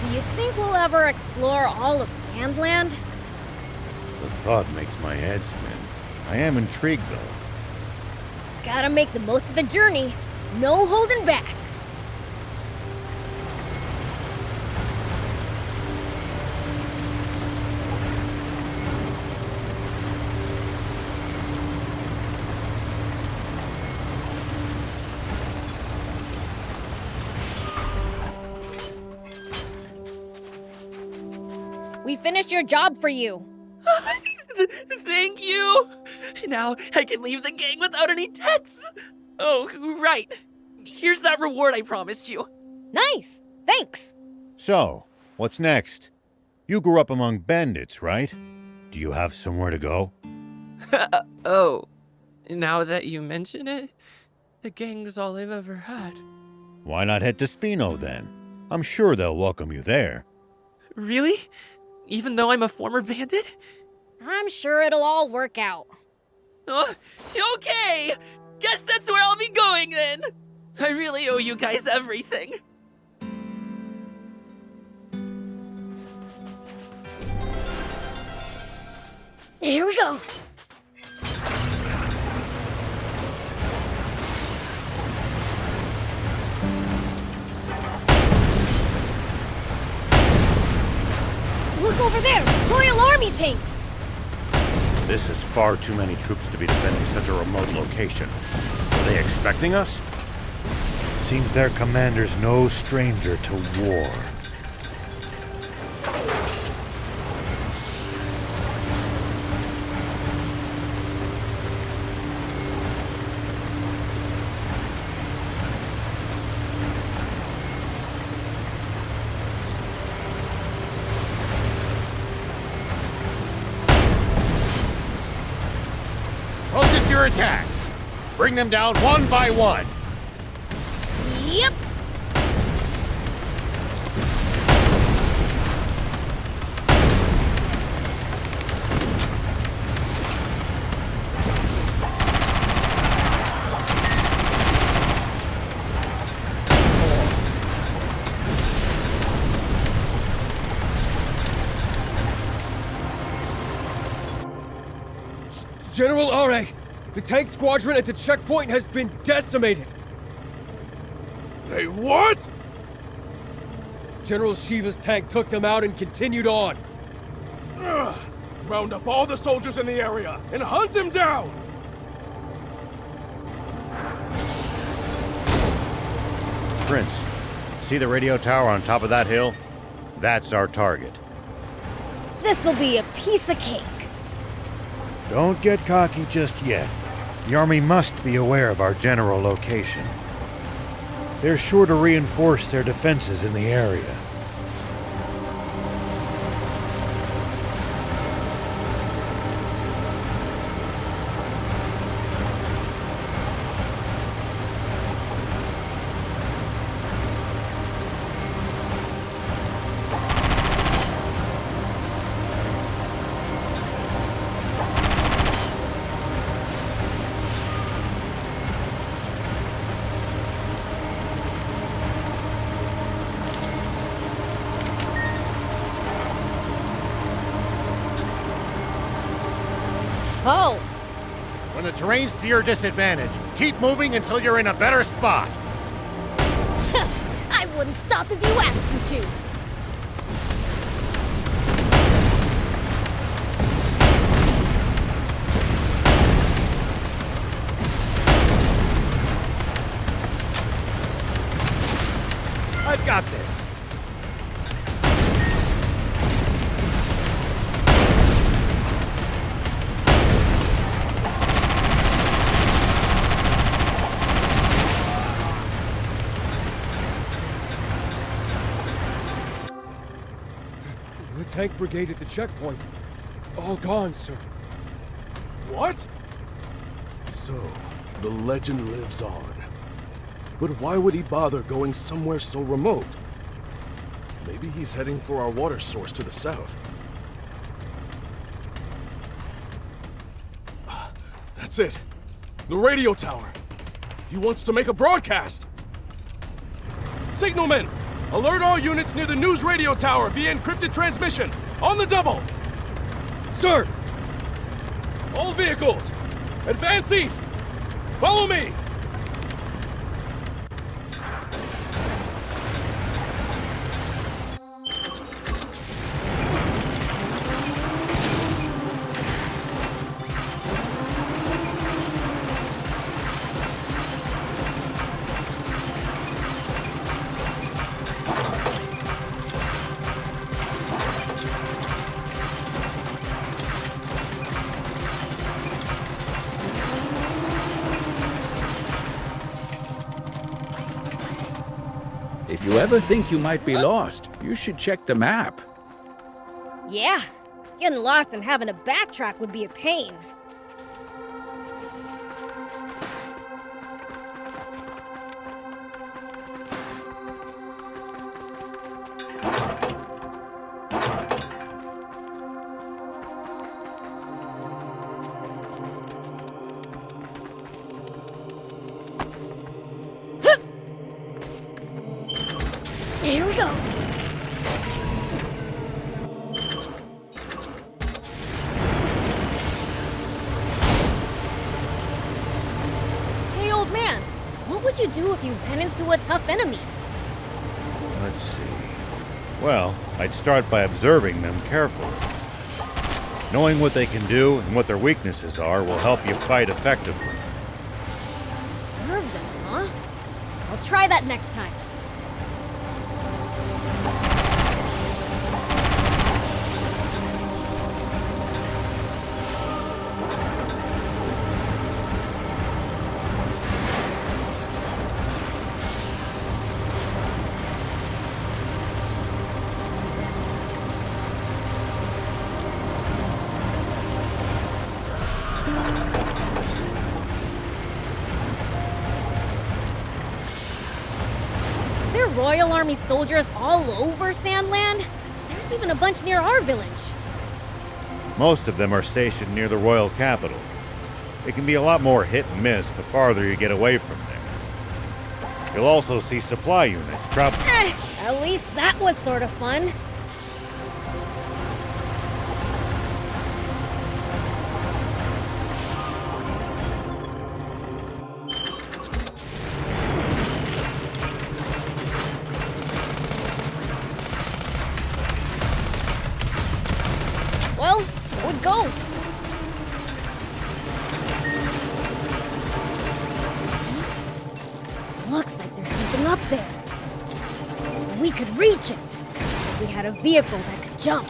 Do you think we'll ever explore all of Sandland? The thought makes my head spin. I am intrigued, though. Gotta make the most of the journey. No holding back. We finished your job for you. Thank you! Now I can leave the gang without any debts! Oh, right. Here's that reward I promised you. Nice! Thanks! So, what's next? You grew up among bandits, right? Do you have somewhere to go? Oh, now that you mention it, the gang's all I've ever had. Why not head to Spino, then? I'm sure they'll welcome you there. Really? Even though I'm a former bandit? I'm sure it'll all work out. Okay! Guess that's where I'll be going then! I really owe you guys everything. Here we go. Look over there! Royal Army tanks! This is far too many troops to be defending such a remote location. Are they expecting us? Seems their commander's no stranger to war. Focus your attacks. Bring them down one by one. Yep. General Are, the tank squadron at the checkpoint has been decimated. They what? General Shiva's tank took them out and continued on. Ugh. Round up all the soldiers in the area and hunt him down! Prince, see the radio tower on top of that hill? That's our target. This'll be a piece of cake. Don't get cocky just yet. The army must be aware of our general location. They're sure to reinforce their defenses in the area. Oh! When the terrain's to your disadvantage, keep moving until you're in a better spot. I wouldn't stop if you asked me to. I've got this. The tank brigade at the checkpoint. All gone, sir. What? So, the legend lives on. But why would he bother going somewhere so remote? Maybe he's heading for our water source to the south. That's it. The radio tower. He wants to make a broadcast. Signalman, alert all units near the news radio tower via encrypted transmission. On the double. Sir! All vehicles, advance east. Follow me. If you ever think you might be lost, you should check the map. Yeah, getting lost and having to backtrack would be a pain. Here we go. Hey, old man. What would you do if you ran into a tough enemy? Let's see. Well, I'd start by observing them carefully. Knowing what they can do and what their weaknesses are will help you fight effectively. Observe them, huh? I'll try that next time. There are Royal Army soldiers all over Sandland. There's even a bunch near our village. Most of them are stationed near the royal capital. It can be a lot more hit and miss the farther you get away from there. You'll also see supply units traveling. At least that was sort of fun. goes! Looks like there's something up there. We could reach it if we had a vehicle that could jump.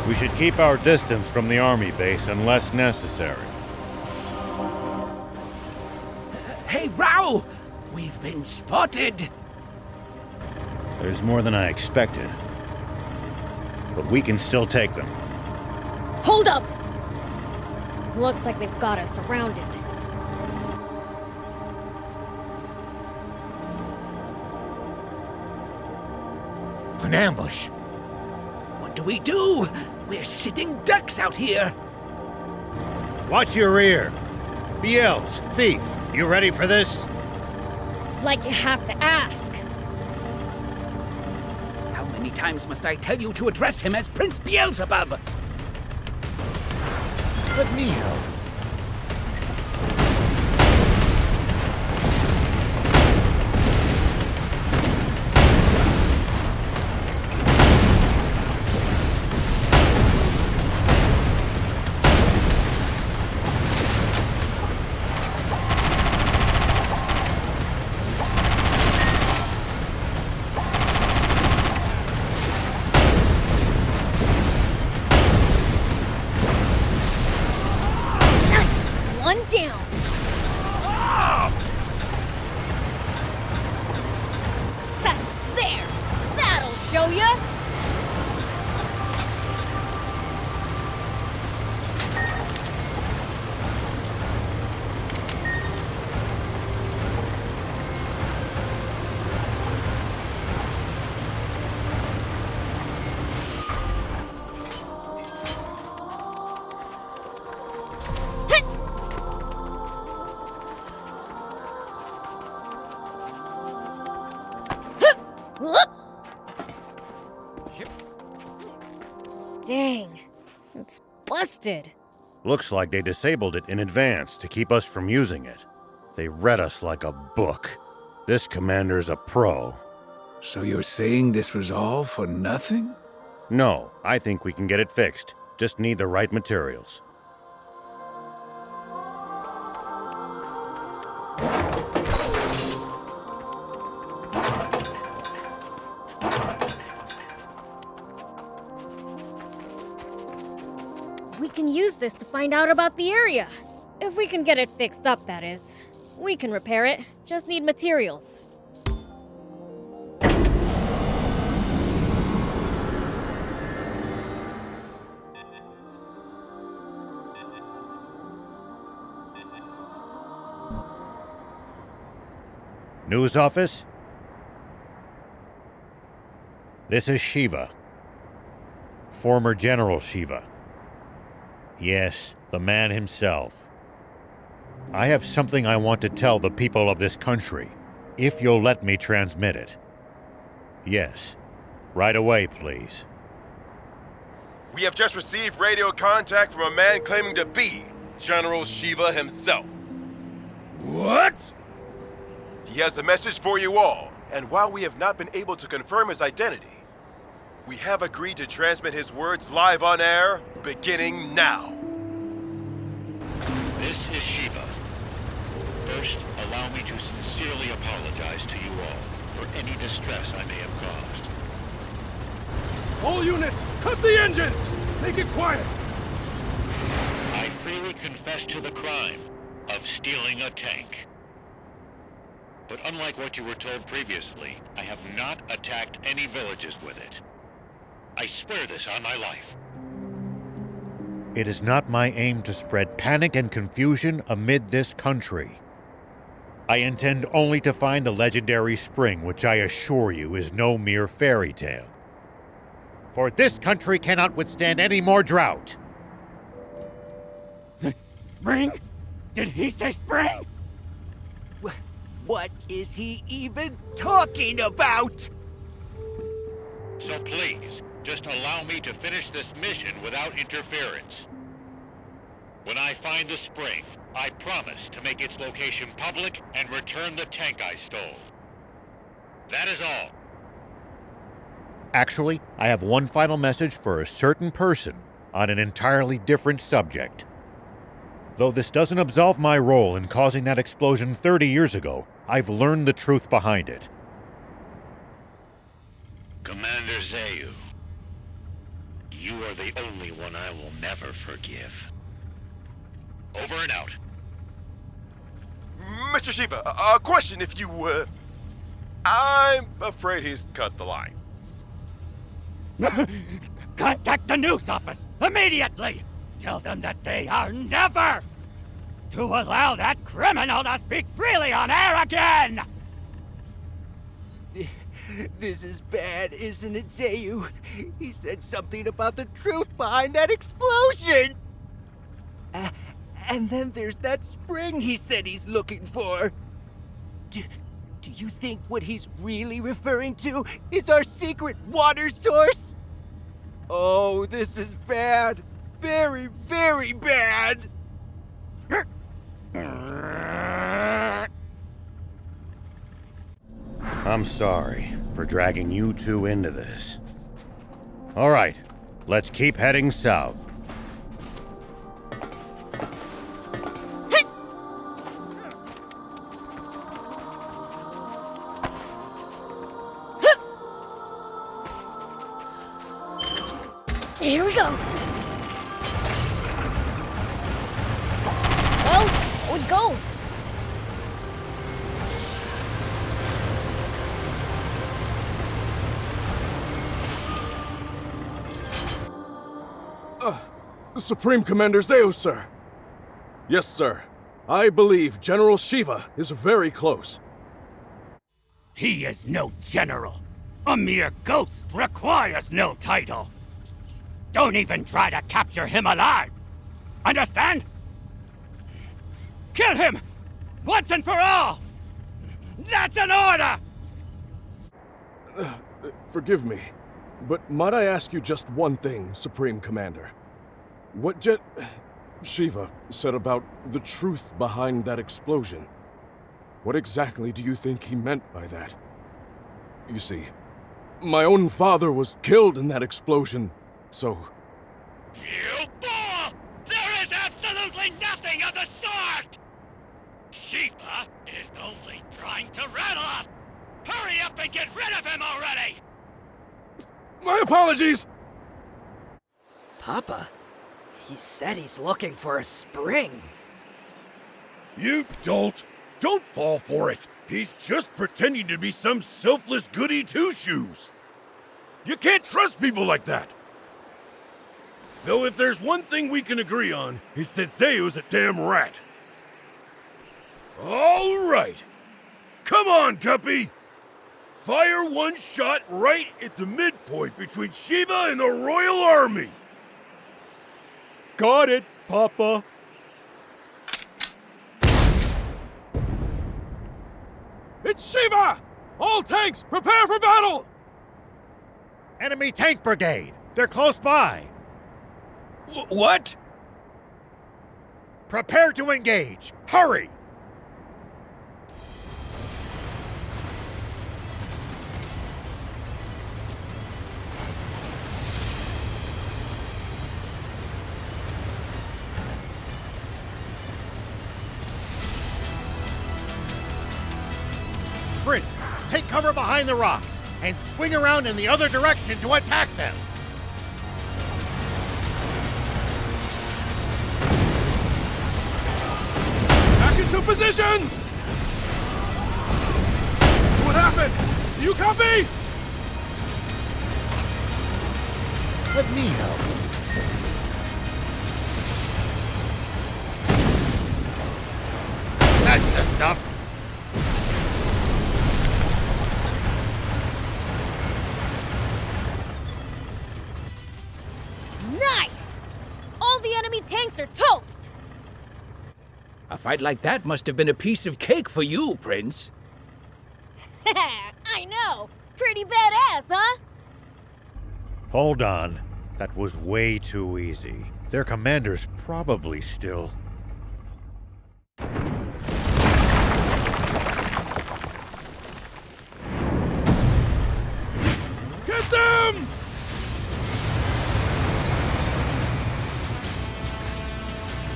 We should keep our distance from the army base unless necessary. Hey, Rao! We've been spotted! There's more than I expected. But we can still take them. Hold up! Looks like they've got us surrounded. An ambush! What do we do? We're sitting ducks out here! Watch your rear! Beelz, thief, you ready for this? It's like you have to ask. How many times must I tell you to address him as Prince Beelzebub? Let me help. One down. There! That'll show ya! Dang, it's busted. Looks like they disabled it in advance to keep us from using it. They read us like a book. This commander's a pro. So you're saying this was all for nothing? No, I think we can get it fixed. Just need the right materials. We can use this to find out about the area. If we can get it fixed up, that is. We can repair it, just need materials. News office? This is Shiva. Former General Shiva. Yes, the man himself. I have something I want to tell the people of this country, if you'll let me transmit it. Yes, right away, please. We have just received radio contact from a man claiming to be General Shiva himself. What? He has a message for you all, and while we have not been able to confirm his identity, we have agreed to transmit his words live on air, beginning now. This is Shiva. First, allow me to sincerely apologize to you all for any distress I may have caused. All units, cut the engines! Make it quiet! I freely confess to the crime of stealing a tank. But unlike what you were told previously, I have not attacked any villages with it. I swear this on my life. It is not my aim to spread panic and confusion amid this country. I intend only to find a legendary spring, which I assure you is no mere fairy tale. For this country cannot withstand any more drought. Spring? Did he say spring? What is he even talking about? So please, just allow me to finish this mission without interference. When I find the spring, I promise to make its location public and return the tank I stole. That is all. Actually, I have one final message for a certain person on an entirely different subject. Though this doesn't absolve my role in causing that explosion 30 years ago, I've learned the truth behind it. Commander Zayu, you are the only one I will never forgive. Over and out. Mr. Shiva, a question if you, I'm afraid he's cut the line. Contact the news office immediately! Tell them that they are never to allow that criminal to speak freely on air again! This is bad, isn't it, Zayu? He said something about the truth behind that explosion! And then there's that spring he said he's looking for. Do you think what he's really referring to is our secret water source? Oh, this is bad. Very, very bad. I'm sorry for dragging you two into this. All right, let's keep heading south. Here we go. Well, so it goes. Supreme Commander Zayu, sir. Yes, sir. I believe General Shiva is very close. He is no general. A mere ghost requires no title. Don't even try to capture him alive. Understand? Kill him! Once and for all! That's an order! Forgive me, but might I ask you just one thing, Supreme Commander? What Shiva said about the truth behind that explosion. What exactly do you think he meant by that? You see, my own father was killed in that explosion, so... You fool! There is absolutely nothing of the sort! Shiva is only trying to rattle us! Hurry up and get rid of him already! My apologies! Papa, he said he's looking for a spring. You dolt! Don't fall for it! He's just pretending to be some selfless goody two-shoes! You can't trust people like that! Though if there's one thing we can agree on, it's that Zayu's a damn rat. All right. Come on, Guppy! Fire one shot right at the midpoint between Shiva and the Royal Army! Got it, Papa. It's Shiva! All tanks, prepare for battle! Enemy tank brigade! They're close by! What? Prepare to engage! Hurry! Prince, take cover behind the rocks and swing around in the other direction to attack them! Back into position! What happened? Do you copy? Let me help. That's the stuff! Nice! All the enemy tanks are toast! fight like that must have been a piece of cake for you, Prince. I know! Pretty badass, huh? Hold on. That was way too easy. Their commander's probably still... Get them!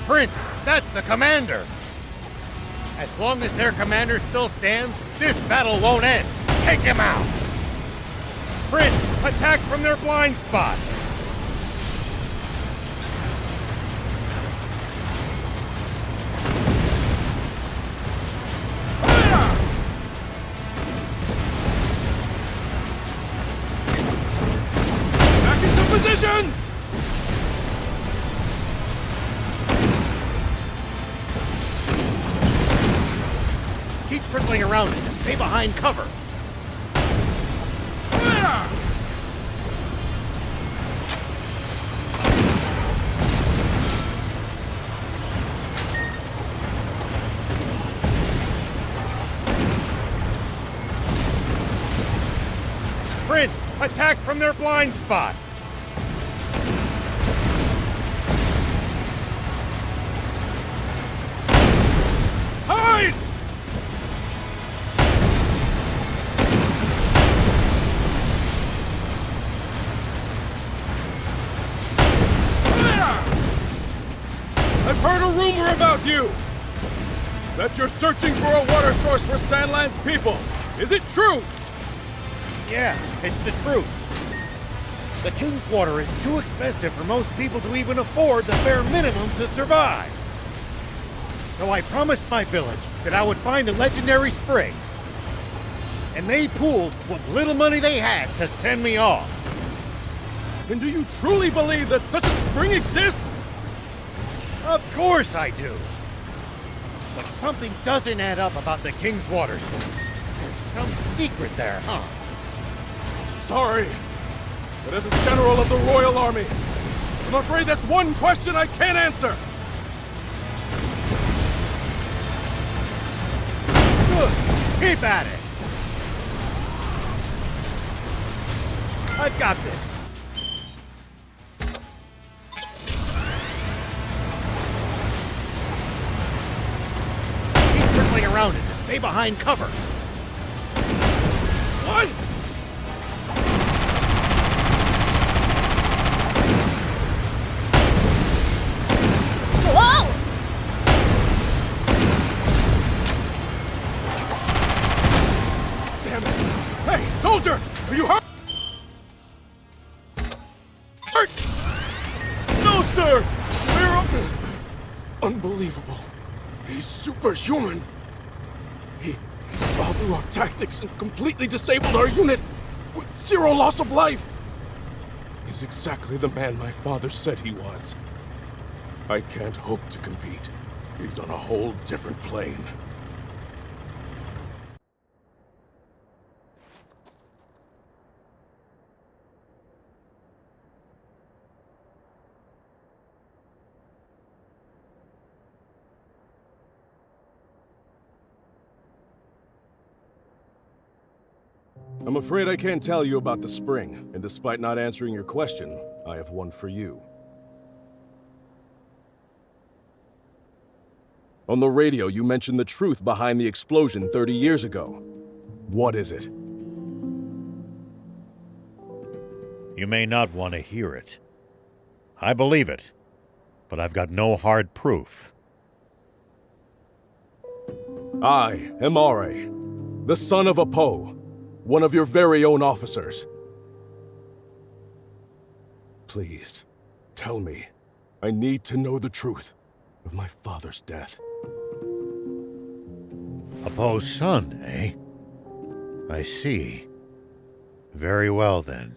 Prince, that's the commander! As long as their commander still stands, this battle won't end. Take him out! Prince, attack from their blind spot! Back into position! Keep circling around it. Stay behind cover. Prince, attack from their blind spot. Hide! I've heard a rumor about you! That you're searching for a water source for Sandland's people. Is it true? Yeah, it's the truth. The King's Water is too expensive for most people to even afford the bare minimum to survive. So I promised my village that I would find a legendary spring. And they pooled what little money they had to send me off. And do you truly believe that such a spring exists? Of course I do. But something doesn't add up about the King's Water source. There's some secret there, huh? Sorry, but as a general of the Royal Army, I'm afraid that's one question I can't answer. Good. Keep at it. I've got this. Keep circling around it. Stay behind cover. What? Whoa! Damn it! Hey, soldier! Are you hurt? No, sir! We're up! Unbelievable. He's superhuman. He saw through our tactics and completely disabled our unit with 0 loss of life. He's exactly the man my father said he was. I can't hope to compete. He's on a whole different plane. I'm afraid I can't tell you about the spring, and despite not answering your question, I have one for you. On the radio, you mentioned the truth behind the explosion 30 years ago. What is it? You may not want to hear it. I believe it, but I've got no hard proof. I am Are, the son of Apo, one of your very own officers. Please, tell me. I need to know the truth of my father's death. Apo's son, eh? I see. Very well, then.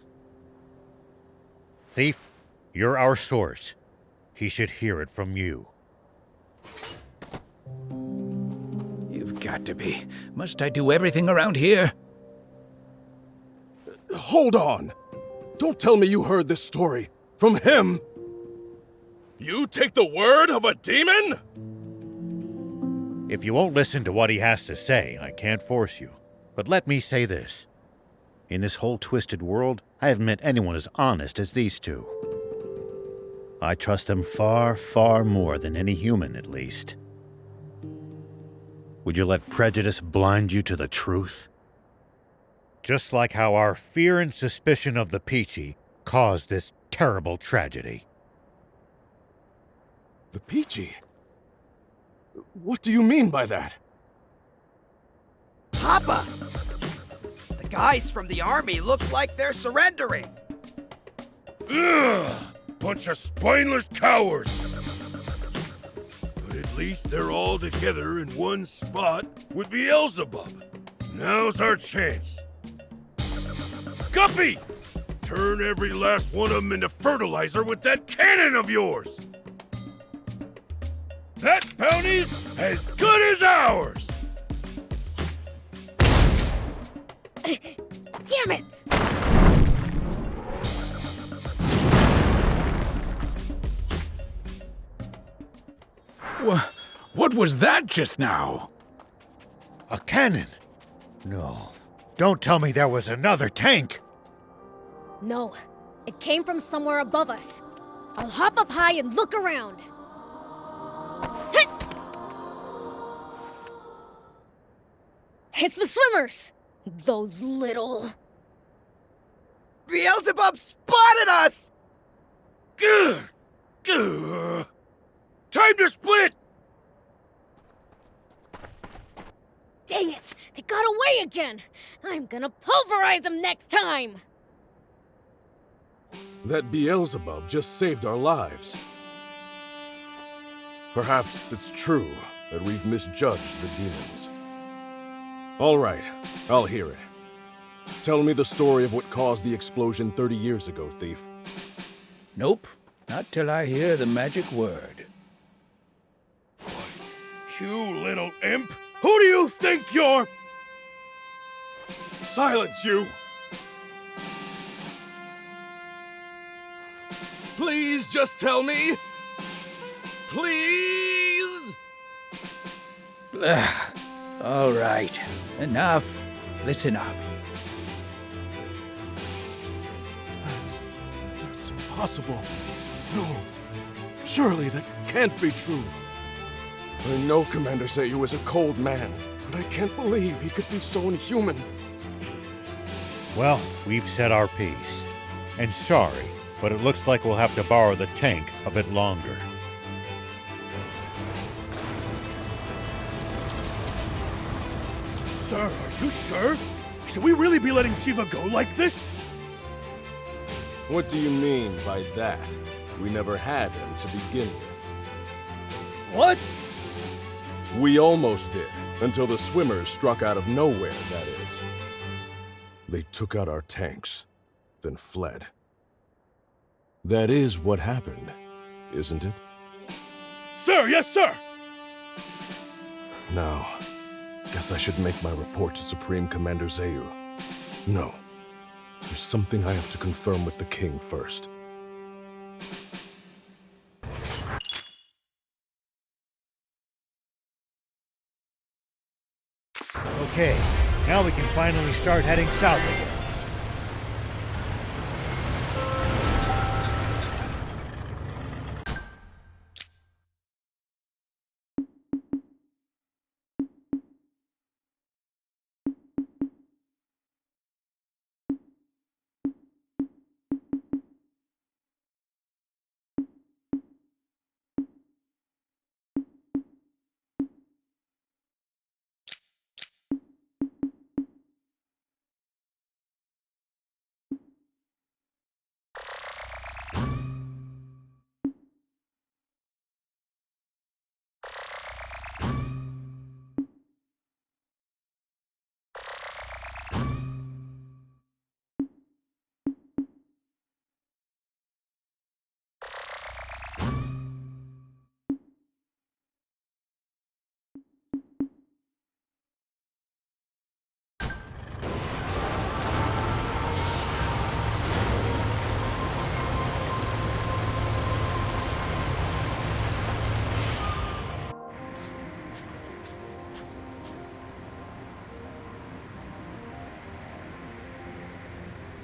Thief, you're our source. He should hear it from you. You've got to be. Must I do everything around here? Hold on! Don't tell me you heard this story from him! You take the word of a demon? If you won't listen to what he has to say, I can't force you. But let me say this. In this whole twisted world, I haven't met anyone as honest as these two. I trust them far, far more than any human, at least. Would you let prejudice blind you to the truth? Just like how our fear and suspicion of the Peachy caused this terrible tragedy. The Peachy? What do you mean by that? Papa! The guys from the army look like they're surrendering. Ugh! Bunch of spineless cowards! But at least they're all together in one spot with Beelzebub. Now's our chance. Guppy! Turn every last one of them into fertilizer with that cannon of yours! That bounty's as good as ours! Damn it! What was that just now? A cannon? No. Don't tell me there was another tank! No, it came from somewhere above us. I'll hop up high and look around. Hit! It's the swimmers! Those little... Beelzebub spotted us! Gah! Gah! Time to split! Dang it! They got away again! I'm gonna pulverize them next time! That Beelzebub just saved our lives. Perhaps it's true that we've misjudged the demons. All right, I'll hear it. Tell me the story of what caused the explosion 30 years ago, thief. Nope, not till I hear the magic word. You little imp! Who do you think you're? Silence, you! Please just tell me. Please? Ugh. All right, enough. Listen up. That's impossible. No. Surely that can't be true. I know Commander Zayu is a cold man, but I can't believe he could be so inhuman. Well, we've said our piece. And sorry, but it looks like we'll have to borrow the tank a bit longer. Sir, are you sure? Should we really be letting Shiva go like this? What do you mean by that? We never had him to begin with. What? We almost did, until the swimmers struck out of nowhere, that is. They took out our tanks, then fled. That is what happened, isn't it? Sir, yes, sir! Now, guess I should make my report to Supreme Commander Zayu. No. There's something I have to confirm with the king first. Okay, now we can finally start heading south again.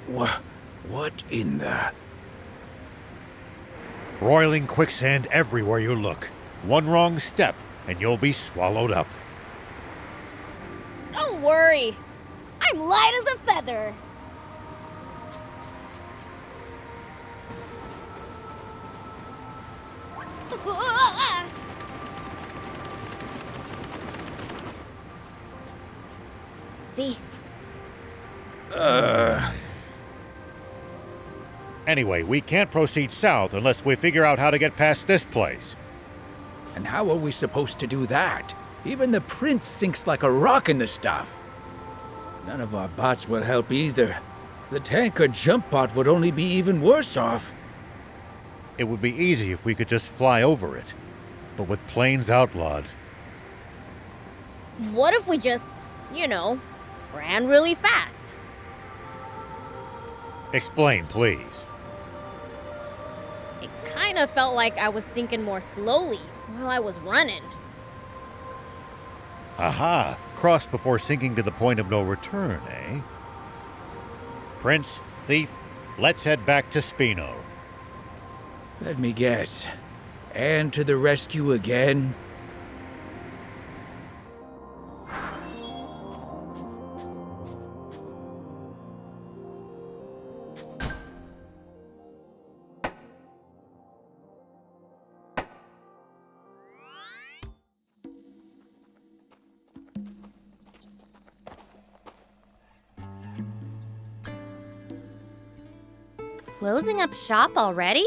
What in the... Roiling quicksand everywhere you look. One wrong step, and you'll be swallowed up. Don't worry. I'm light as a feather. See? Anyway, we can't proceed south unless we figure out how to get past this place. And how are we supposed to do that? Even the prince sinks like a rock in the stuff. None of our bots will help either. The tank or jump bot would only be even worse off. It would be easy if we could just fly over it. But with planes outlawed... What if we just, ran really fast? Explain, please. It kind of felt like I was sinking more slowly while I was running. Aha! Cross before sinking to the point of no return, eh? Prince, Thief, let's head back to Spino. Let me guess. And to the rescue again? Closing up shop already?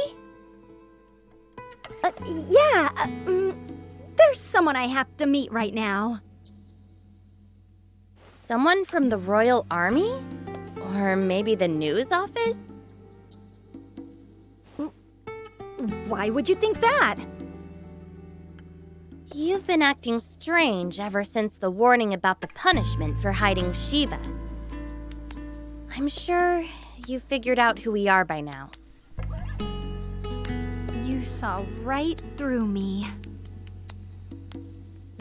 There's someone I have to meet right now. Someone from the Royal Army? Or maybe the news office? Why would you think that? You've been acting strange ever since the warning about the punishment for hiding Shiva. I'm sure you figured out who we are by now. You saw right through me.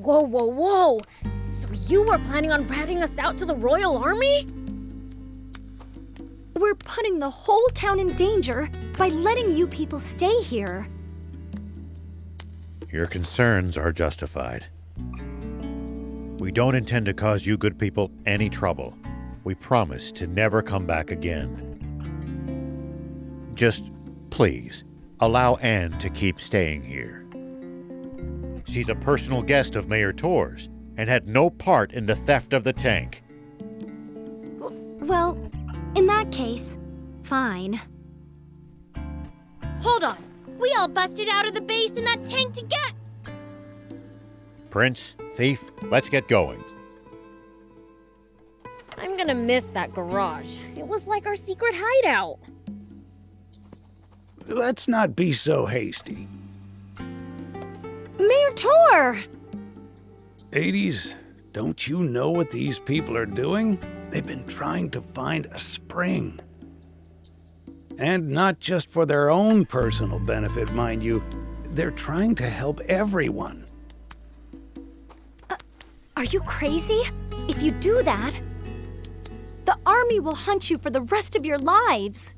Whoa, whoa, whoa! So you were planning on ratting us out to the Royal Army? We're putting the whole town in danger by letting you people stay here. Your concerns are justified. We don't intend to cause you good people any trouble. We promise to never come back again. Just, please, allow Anne to keep staying here. She's a personal guest of Mayor Tor's and had no part in the theft of the tank. Well, in that case, fine. Hold on! We all busted out of the base in that tank to get... Prince, Thief, let's get going. I'm gonna miss that garage. It was like our secret hideout. Let's not be so hasty. Mayor Tor! 80s, don't you know what these people are doing? They've been trying to find a spring. And not just for their own personal benefit, mind you. They're trying to help everyone. Are you crazy? If you do that, the army will hunt you for the rest of your lives.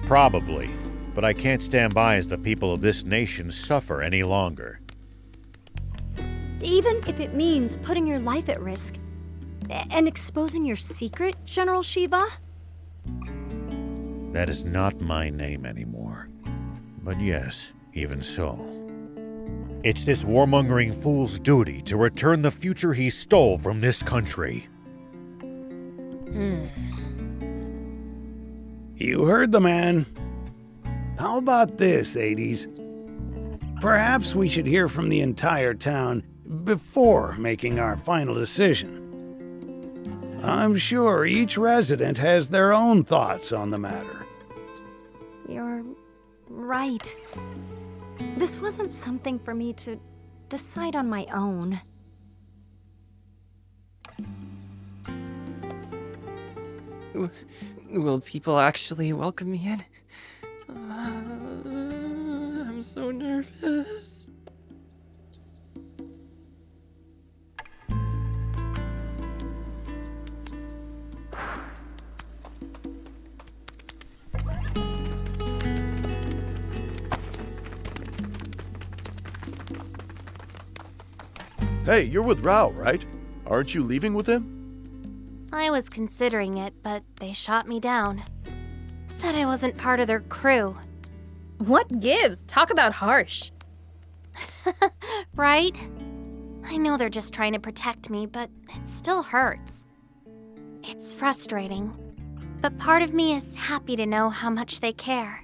Probably, but I can't stand by as the people of this nation suffer any longer. Even if it means putting your life at risk and exposing your secret, General Shiva? That is not my name anymore. But yes, even so. It's this warmongering fool's duty to return the future he stole from this country. You heard the man. How about this, 80s? Perhaps we should hear from the entire town before making our final decision. I'm sure each resident has their own thoughts on the matter. You're right. This wasn't something for me to decide on my own. Will people actually welcome me in? I'm so nervous. Hey, you're with Rao, right? Aren't you leaving with him? I was considering it, but they shot me down. Said I wasn't part of their crew. What gives? Talk about harsh. Right? I know they're just trying to protect me, but it still hurts. It's frustrating, but part of me is happy to know how much they care.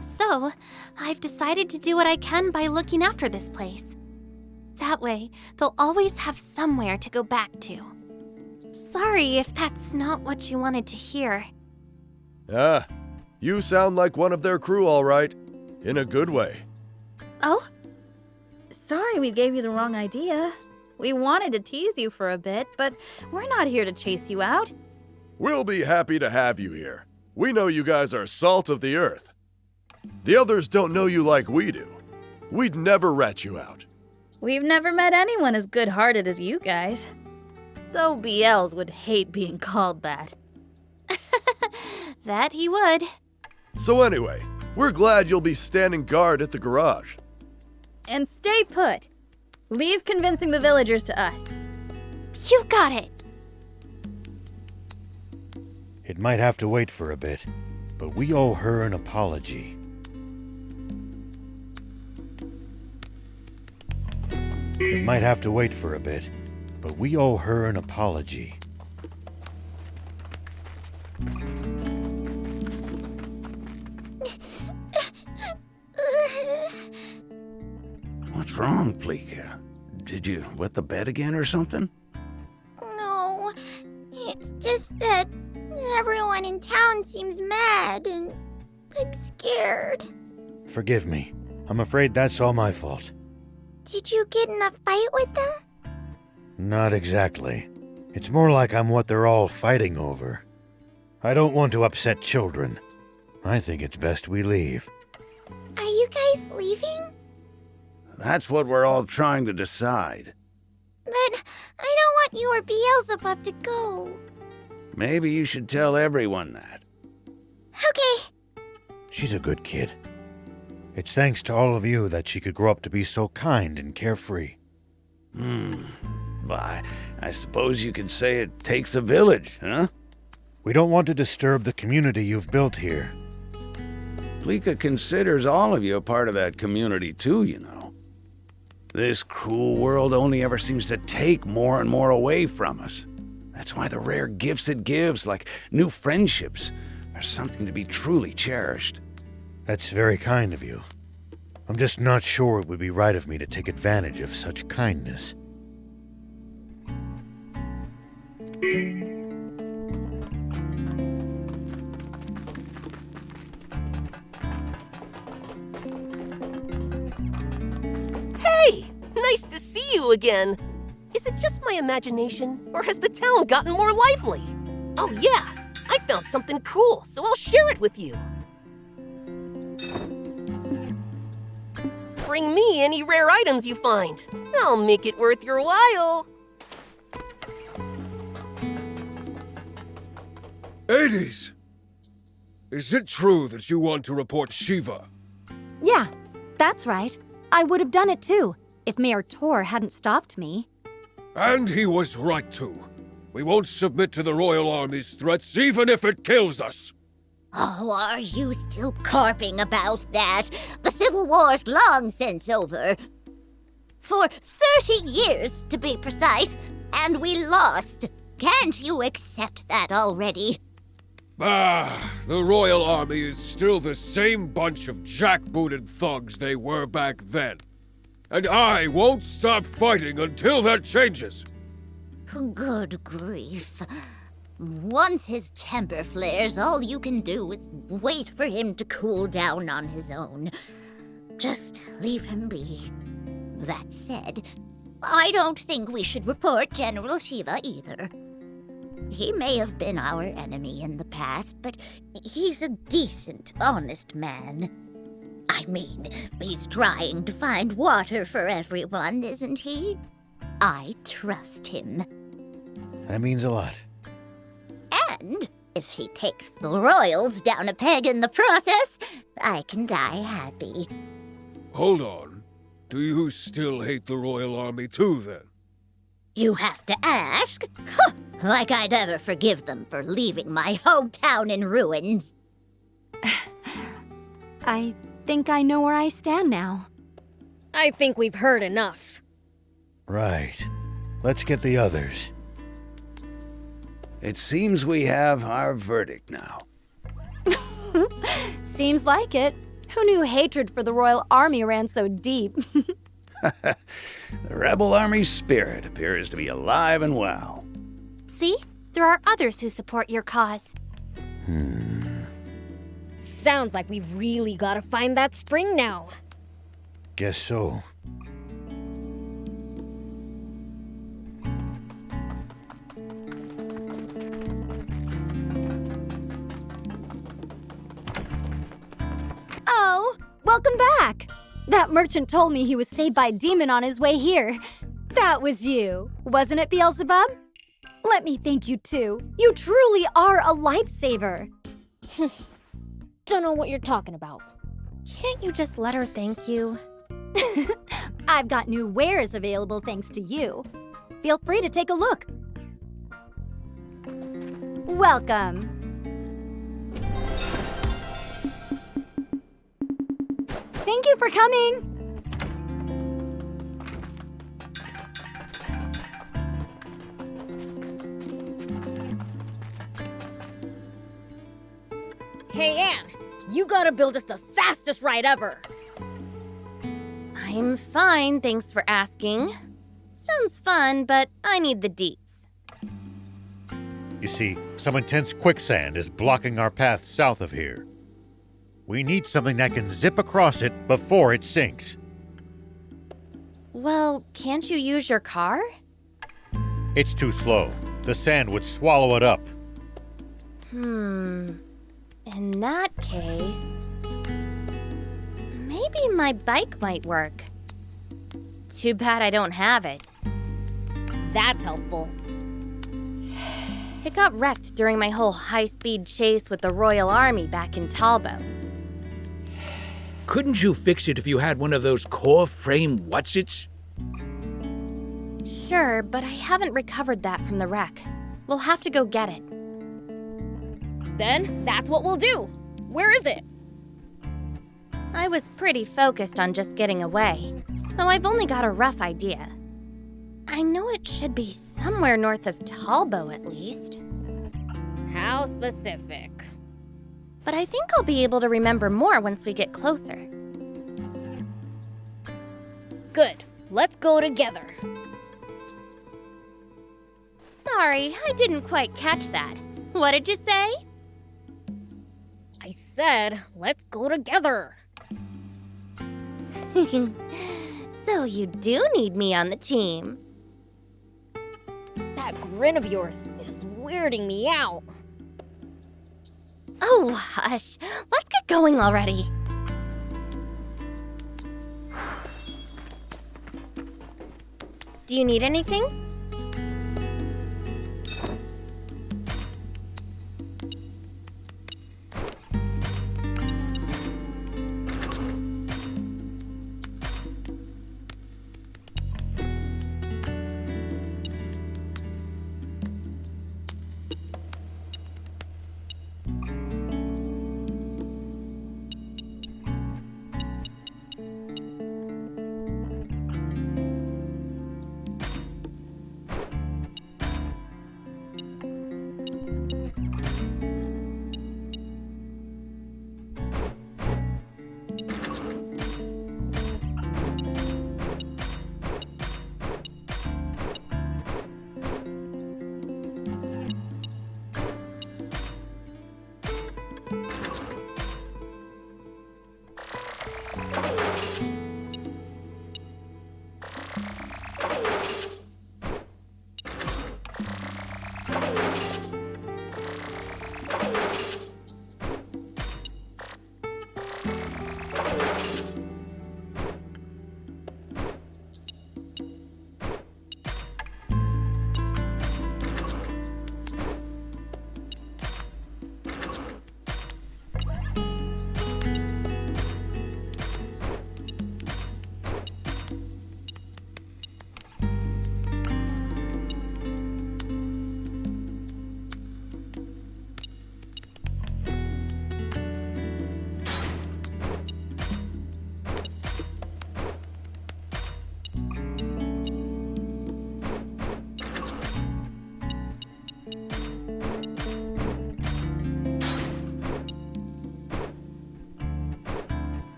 So, I've decided to do what I can by looking after this place. That way, they'll always have somewhere to go back to. Sorry if that's not what you wanted to hear. Ah, you sound like one of their crew, all right. In a good way. Oh? Sorry we gave you the wrong idea. We wanted to tease you for a bit, but we're not here to chase you out. We'll be happy to have you here. We know you guys are salt of the earth. The others don't know you like we do. We'd never rat you out. We've never met anyone as good-hearted as you guys. Though BLs would hate being called that. That he would. So anyway, we're glad you'll be standing guard at the garage. And stay put. Leave convincing the villagers to us. You got it! It might have to wait for a bit, but we owe her an apology. It might have to wait for a bit, but we owe her an apology. What's wrong, Pleeka? Did you wet the bed again or something? No, it's just that everyone in town seems mad and I'm scared. Forgive me. I'm afraid that's all my fault. Did you get in a fight with them? Not exactly. It's more like I'm what they're all fighting over. I don't want to upset children. I think it's best we leave. Are you guys leaving? That's what we're all trying to decide. But I don't want you or Beelzebub to go. Maybe you should tell everyone that. Okay. She's a good kid. It's thanks to all of you that she could grow up to be so kind and carefree. Why, I suppose you could say it takes a village, huh? We don't want to disturb the community you've built here. Pleeka considers all of you a part of that community too, you know. This cruel world only ever seems to take more and more away from us. That's why the rare gifts it gives, like new friendships, are something to be truly cherished. That's very kind of you. I'm just not sure it would be right of me to take advantage of such kindness. Hey! Nice to see you again! Is it just my imagination, or has the town gotten more lively? Oh yeah! I found something cool, so I'll share it with you! Bring me any rare items you find. I'll make it worth your while. Hades! Is it true that you want to report Shiva? Yeah, that's right. I would have done it too, if Mayor Tor hadn't stopped me. And he was right to. We won't submit to the Royal Army's threats, even if it kills us. Oh, are you still carping about that? The Civil War's long since over. For 30 years, to be precise, and we lost. Can't you accept that already? The Royal Army is still the same bunch of jackbooted thugs they were back then. And I won't stop fighting until that changes. Good grief. Once his temper flares, all you can do is wait for him to cool down on his own. Just leave him be. That said, I don't think we should report General Shiva either. He may have been our enemy in the past, but he's a decent, honest man. I mean, he's trying to find water for everyone, isn't he? I trust him. That means a lot. And if he takes the royals down a peg in the process, I can die happy. Hold on. Do you still hate the Royal Army too, then? You have to ask? Huh, like I'd ever forgive them for leaving my hometown in ruins. I think I know where I stand now. I think we've heard enough. Right. Let's get the others. It seems we have our verdict now. Seems like it. Who knew hatred for the Royal Army ran so deep? The Rebel Army's spirit appears to be alive and well. See? There are others who support your cause. Sounds like we've really gotta find that spring now. Guess so. Oh, welcome back! That merchant told me he was saved by a demon on his way here. That was you, wasn't it, Beelzebub? Let me thank you too. You truly are a lifesaver. Don't know what you're talking about. Can't you just let her thank you? I've got new wares available thanks to you. Feel free to take a look. Welcome. Thank you for coming. Hey, Anne, you gotta build us the fastest ride ever. I'm fine, thanks for asking. Sounds fun, but I need the deets. You see, some intense quicksand is blocking our path south of here. We need something that can zip across it before it sinks. Well, can't you use your car? It's too slow. The sand would swallow it up. In that case, maybe my bike might work. Too bad I don't have it. That's helpful. It got wrecked during my whole high-speed chase with the Royal Army back in Talbo. Couldn't you fix it if you had one of those core frame whatsits? Sure, but I haven't recovered that from the wreck. We'll have to go get it. Then that's what we'll do. Where is it? I was pretty focused on just getting away, so I've only got a rough idea. I know it should be somewhere north of Talbo at least. How specific? But I think I'll be able to remember more once we get closer. Good. Let's go together. Sorry, I didn't quite catch that. What did you say? I said, let's go together. So you do need me on the team. That grin of yours is weirding me out. Oh, hush. Let's get going already. Do you need anything?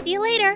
See you later.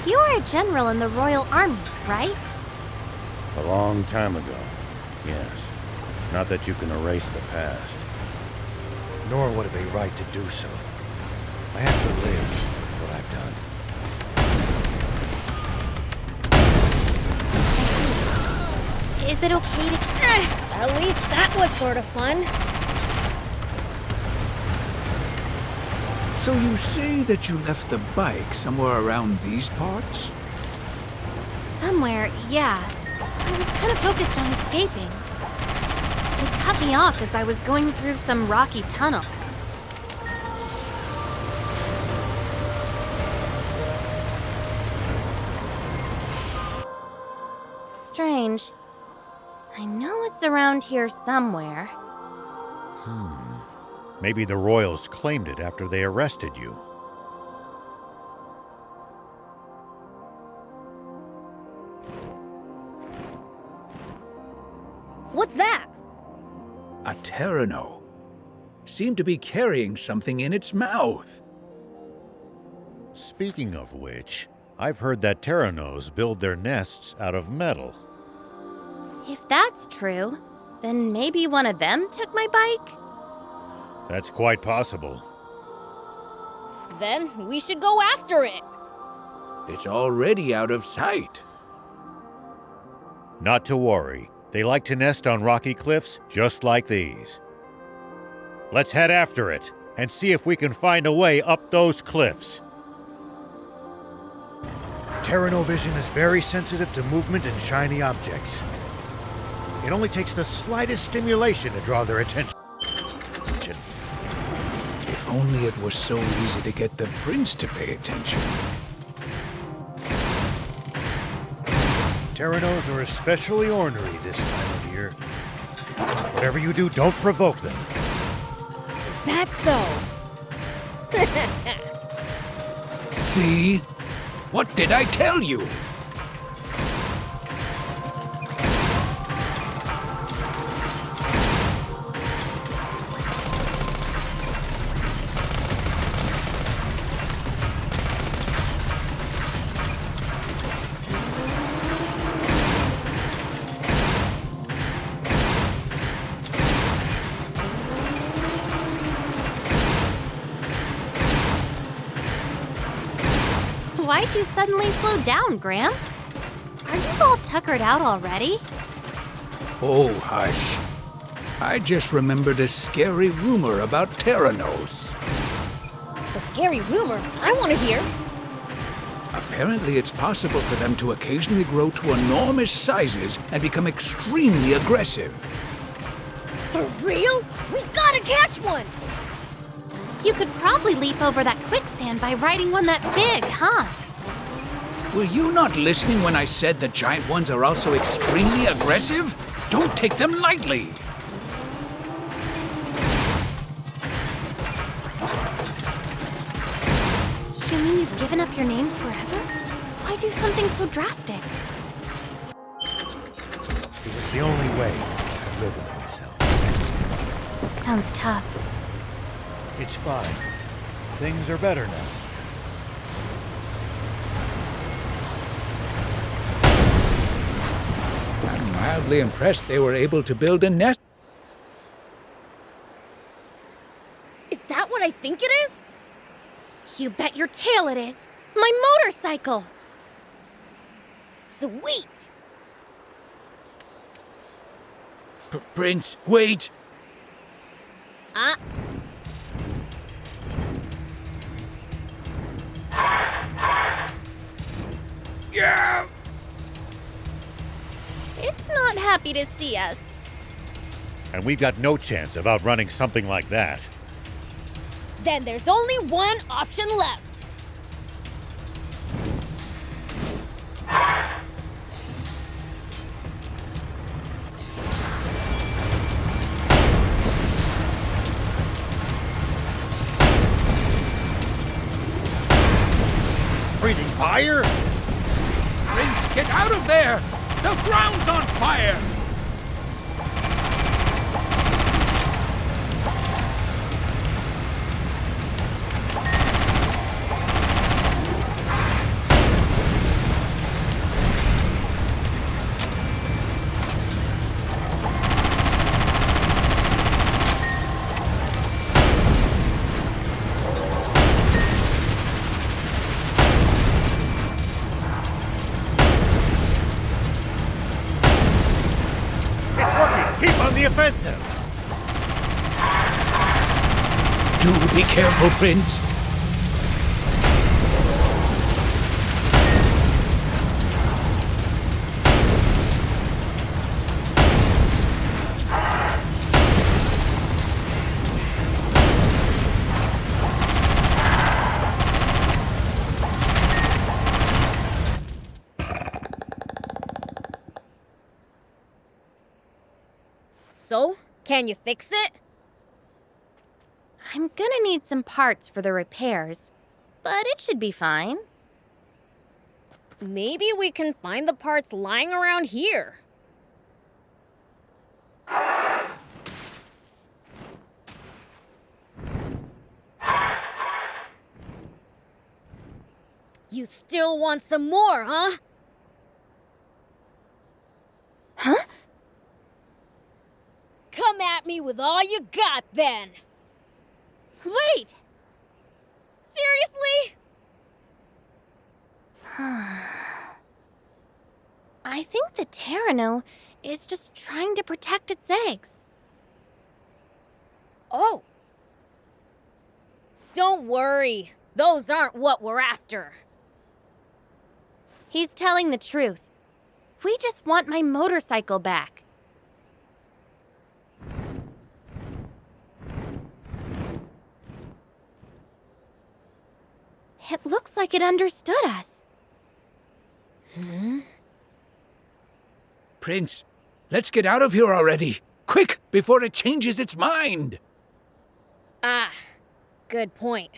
You were a general in the Royal Army, right? A long time ago, yes. Not that you can erase the past. Nor would it be right to do so. I have to live with what I've done. I see. Is it okay to... At least that was sort of fun. So you say that you left the bike somewhere around these parts? Somewhere, yeah. I was kind of focused on escaping. They cut me off as I was going through some rocky tunnel. Strange. I know it's around here somewhere. Maybe the Royals claimed it after they arrested you. What's that? A Terrano. Seemed to be carrying something in its mouth. Speaking of which, I've heard that Terranos build their nests out of metal. If that's true, then maybe one of them took my bike? That's quite possible. Then we should go after it. It's already out of sight. Not to worry. They like to nest on rocky cliffs just like these. Let's head after it and see if we can find a way up those cliffs. Terrano vision is very sensitive to movement and shiny objects. It only takes the slightest stimulation to draw their attention. If only it was so easy to get the prince to pay attention. Terranos are especially ornery this time of year. Whatever you do, don't provoke them. Is that so? See? What did I tell you? Why'd you suddenly slow down, Gramps? Are you all tuckered out already? Oh, hush. I just remembered a scary rumor about Terranos. A scary rumor? I want to hear. Apparently it's possible for them to occasionally grow to enormous sizes and become extremely aggressive. For real? We gotta catch one! You could probably leap over that quicksand by riding one that big, huh? Were you not listening when I said the giant ones are also extremely aggressive? Don't take them lightly! You mean you've given up your name forever? Why do something so drastic? It was the only way I could live with myself. Sounds tough. It's fine. Things are better now. I'm mildly impressed they were able to build a nest. Is that what I think it is? You bet your tail it is! My motorcycle! Sweet! Prince, wait! Yeah! It's not happy to see us. And we've got no chance of outrunning something like that. Then there's only one option left. Breathing fire? Prince, get out of there! The ground's on fire! The offensive! Do be careful, Prince. So, can you fix it? I'm gonna need some parts for the repairs, but it should be fine. Maybe we can find the parts lying around here. You still want some more, huh? Huh? Come at me with all you got, then! Wait! Seriously? I think the Tyranno is just trying to protect its eggs. Oh. Don't worry. Those aren't what we're after. He's telling the truth. We just want my motorcycle back. It looks like it understood us. Prince, let's get out of here already. Quick, before it changes its mind. Ah, good point.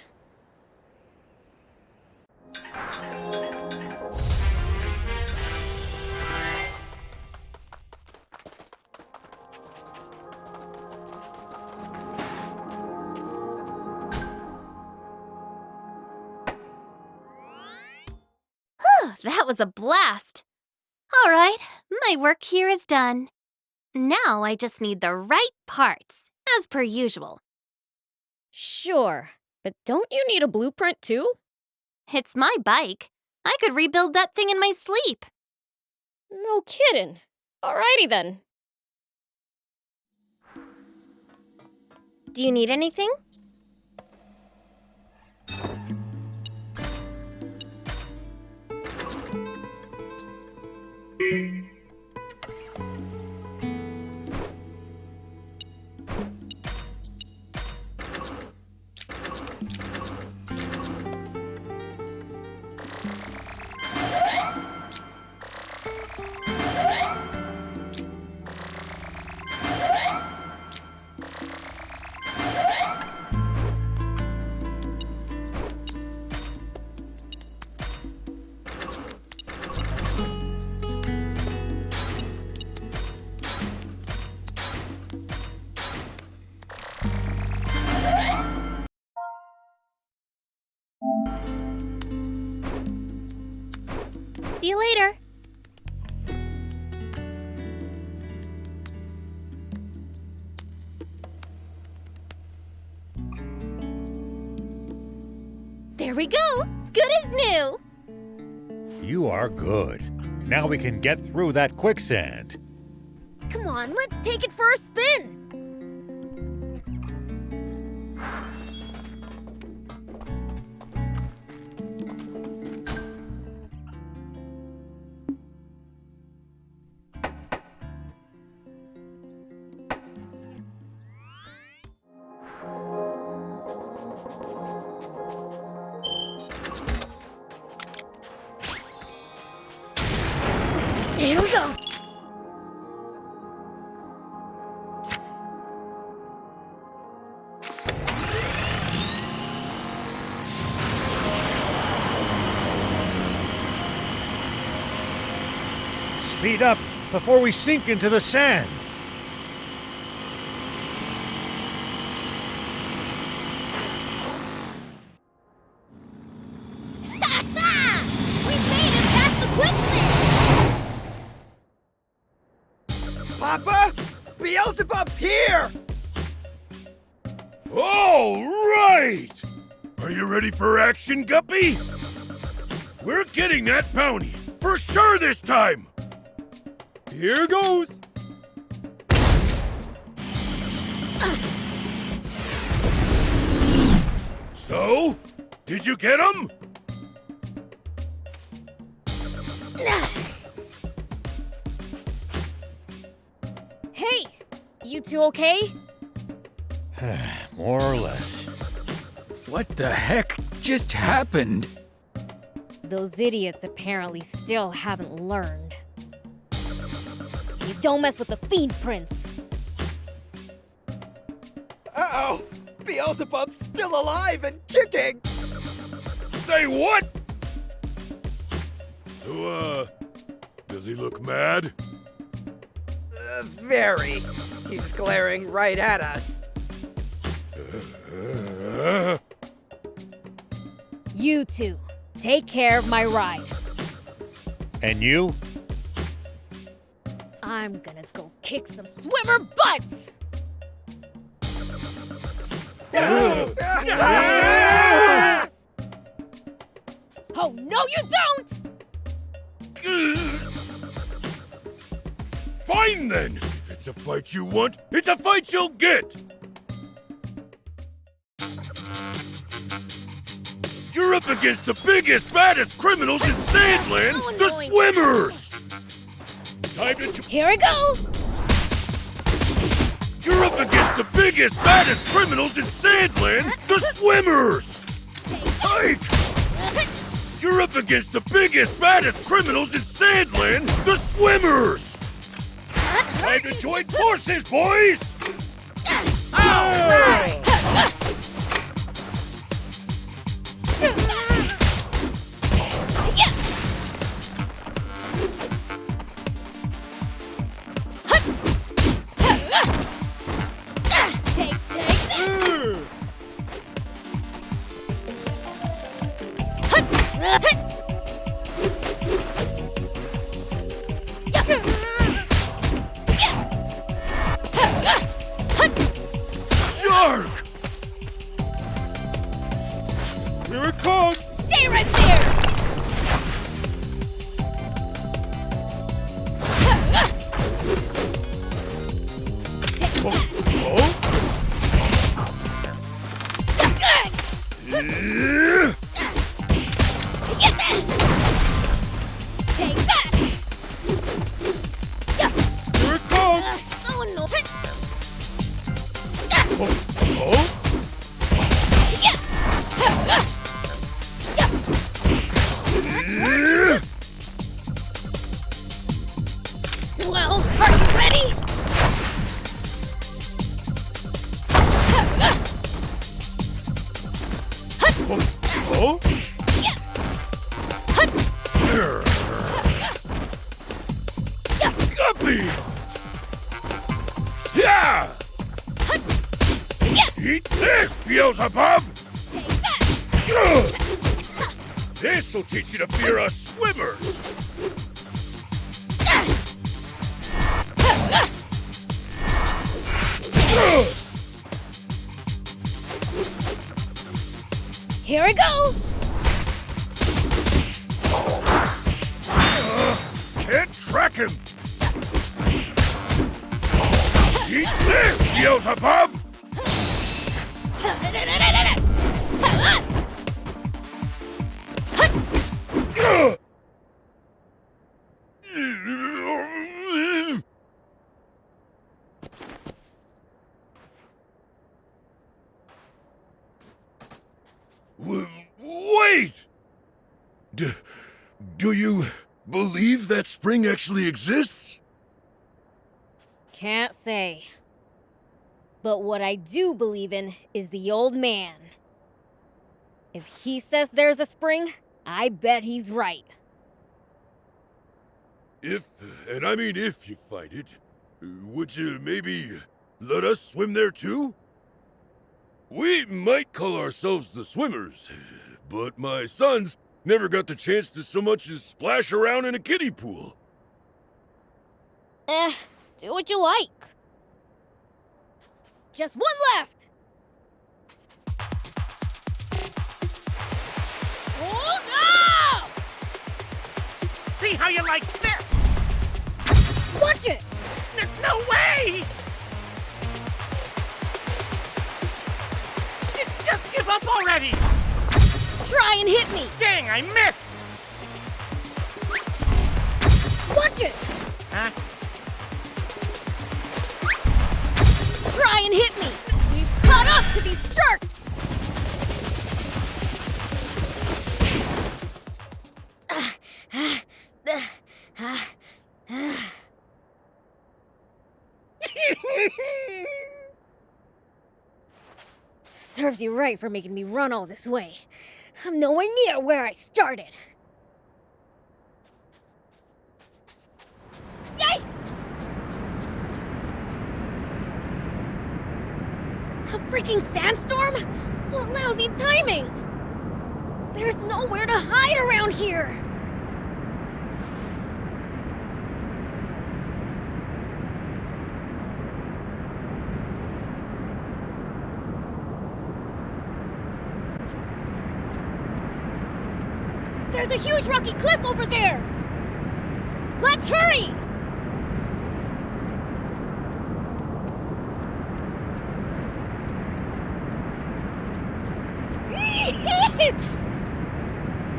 That was a blast. All right, my work here is done. Now I just need the right parts, as per usual. Sure, but don't you need a blueprint too? It's my bike. I could rebuild that thing in my sleep. No kidding. Alrighty then. Do you need anything? See you later. There we go! Good as new! You are good. Now we can get through that quicksand. Come on, let's take it for a spin! Here we go! Speed up before we sink into the sand. Papa! Beelzebub's here! All right! Are you ready for action, Guppy? We're getting that bounty, for sure this time! Here goes! So, did you get him? Hey! You two okay? More or less. What the heck just happened? Those idiots apparently still haven't learned. You don't mess with the Fiend Prince! Uh-oh! Beelzebub's still alive and kicking! Say what? So, does he look mad? Very. He's glaring right at us. You two, take care of my ride. And you? I'm gonna go kick some swimmer butts! Oh, no you don't! Fine then! If it's a fight you want, it's a fight you'll get! You're up against the biggest, baddest criminals in Sandland, the Swimmers! Time to... Here we go! You're up against the biggest, baddest criminals in Sandland, the Swimmers! Ike! You're up against the biggest, baddest criminals in Sandland, the Swimmers! Time to join forces, boys! Shark! Here it comes! Stay right there! Take that! Here it comes! So annoying! Well, are you ready? Guppy! Yeah! Eat this, Beelzebub! Take that! This'll teach you to fear us swimmers! Here we go! Rock him! Eat this, Beelzebub! Wait! Do you believe that spring actually exists? Can't say. But what I do believe in is the old man. If he says there's a spring, I bet he's right. If you find it, would you maybe let us swim there too? We might call ourselves the swimmers, but my sons never got the chance to so much as splash around in a kiddie pool. Do what you like. Just one left! Hold up! See how you like this? Watch it! No way! Just give up already! Try and hit me! Dang, I missed! Watch it! Huh? Try and hit me! We've caught up to these jerks! Serves you right for making me run all this way. I'm nowhere near where I started. Yikes! A freaking sandstorm? What lousy timing! There's nowhere to hide around here! There's a huge rocky cliff over there! Let's hurry!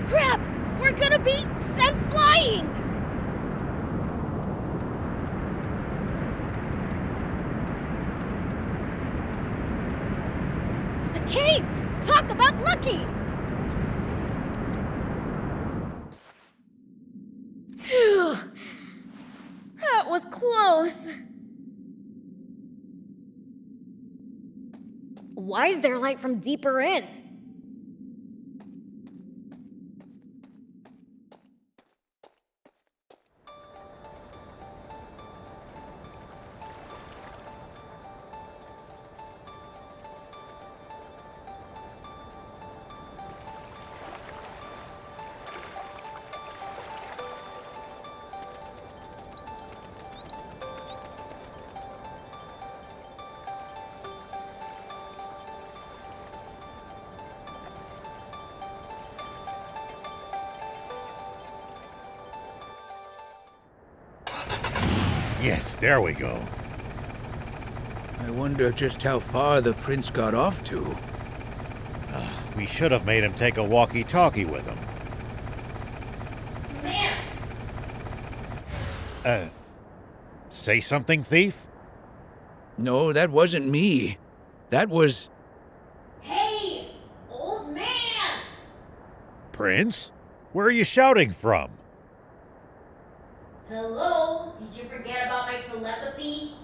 Crap! We're gonna be sent flying! The cave! Talk about lucky! Phew. That was close. Why is there light from deeper in? Yes, there we go. I wonder just how far the prince got off to. We should have made him take a walkie-talkie with him. Man! Say something, thief? No, that wasn't me. That was... Hey! Old man! Prince? Where are you shouting from? Hello? Did you forget about my telepathy?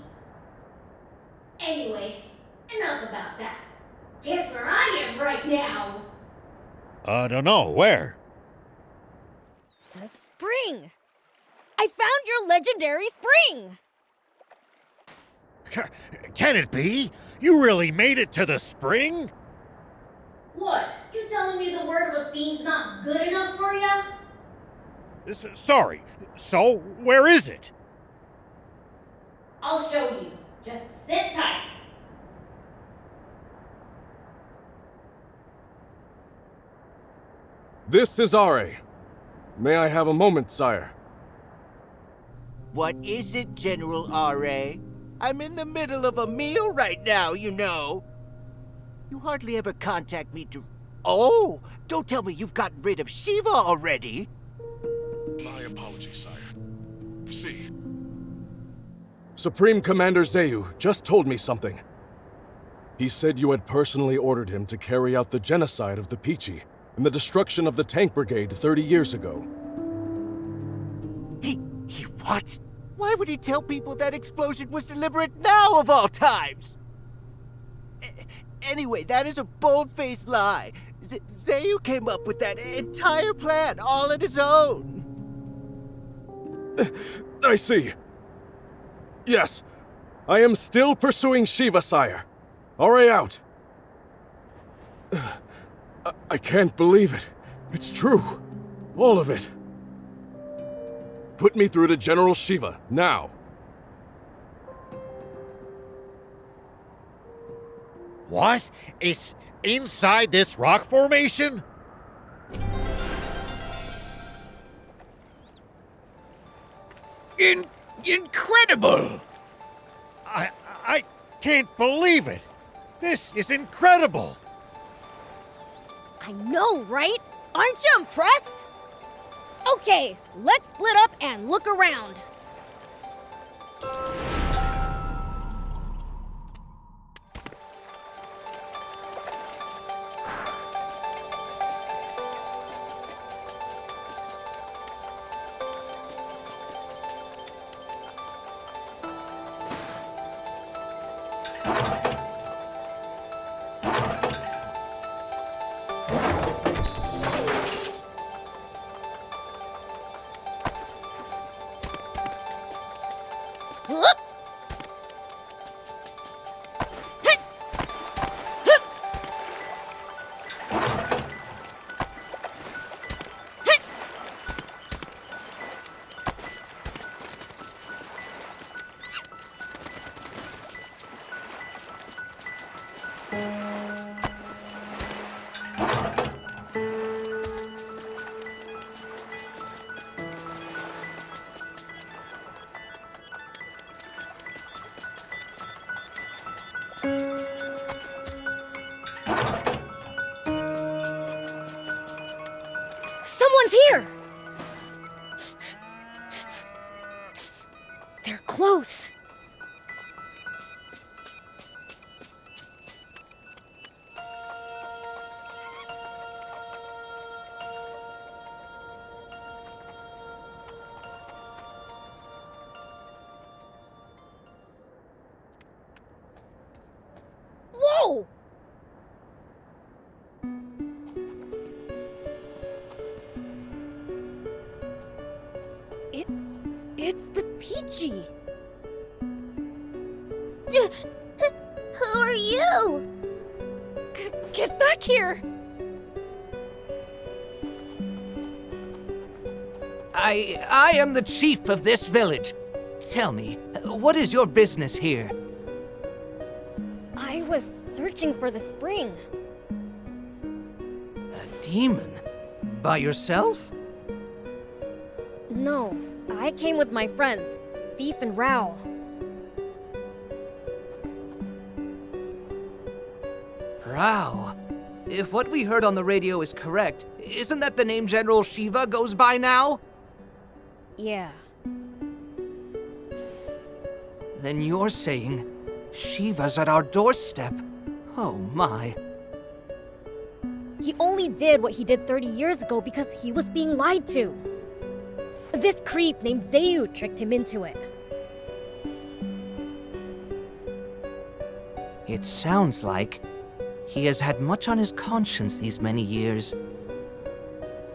Anyway, enough about that. Guess where I am right now? I don't know. Where? The spring! I found your legendary spring! Can it be? You really made it to the spring? What? You telling me the word of a fiend's not good enough for ya? Sorry. So, where is it? I'll show you. Just sit tight. This is Are. May I have a moment, sire? What is it, General R.A.? I'm in the middle of a meal right now, you know. You hardly ever contact me to... Oh! Don't tell me you've gotten rid of Shiva already! My apologies, sire. See. Supreme Commander Zeyu just told me something. He said you had personally ordered him to carry out the genocide of the Peachy and the destruction of the tank brigade 30 years ago. He what? Why would he tell people that explosion was deliberate now of all times? Anyway, that is a bold-faced lie. Zeyu came up with that entire plan all on his own. I see. Yes, I am still pursuing Shiva, sire. R.A. out. I can't believe it. It's true. All of it. Put me through to General Shiva, now. What? It's inside this rock formation? Incredible! I can't believe it. This is incredible. I know, right? Aren't you impressed? Okay, let's split up and look around. Someone's here! They're close. Whoa! It's the Peachy. Who are you? Get back here! I am the chief of this village. Tell me, what is your business here? I was searching for the spring. A demon? By yourself? No, I came with my friends, Thief and Rao. Rao. If what we heard on the radio is correct, isn't that the name General Shiva goes by now? Yeah. Then you're saying Shiva's at our doorstep? Oh my. He only did what he did 30 years ago because he was being lied to. This creep named Zeyu tricked him into it. It sounds like he has had much on his conscience these many years.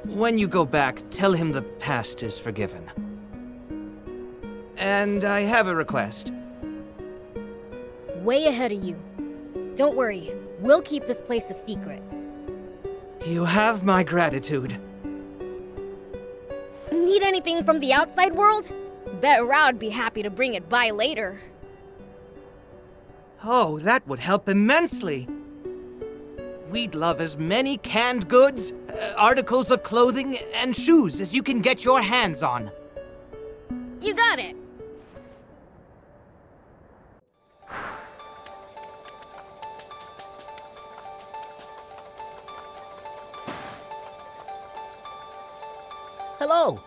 When you go back, tell him the past is forgiven. And I have a request. Way ahead of you. Don't worry, we'll keep this place a secret. You have my gratitude. Need anything from the outside world? Bet Rao'd be happy to bring it by later. Oh, that would help immensely. We'd love as many canned goods, articles of clothing, and shoes as you can get your hands on. You got it. Hello.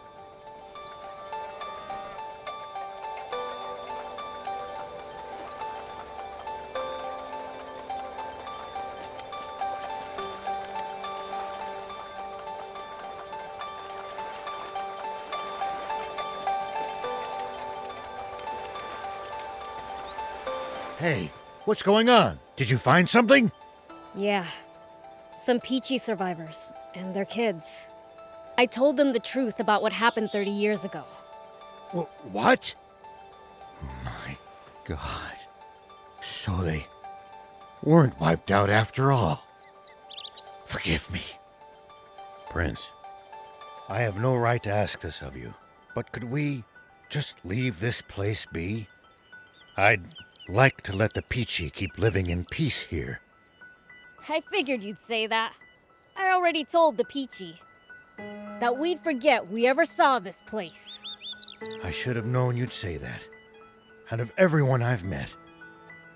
Hey, what's going on? Did you find something? Yeah. Some Peachy survivors and their kids. I told them the truth about what happened 30 years ago. What? My God. So they weren't wiped out after all. Forgive me. Prince, I have no right to ask this of you, but could we just leave this place be? I'd like to let the Peachy keep living in peace here. I figured you'd say that. I already told the Peachy that we'd forget we ever saw this place. I should have known you'd say that. Out of everyone I've met,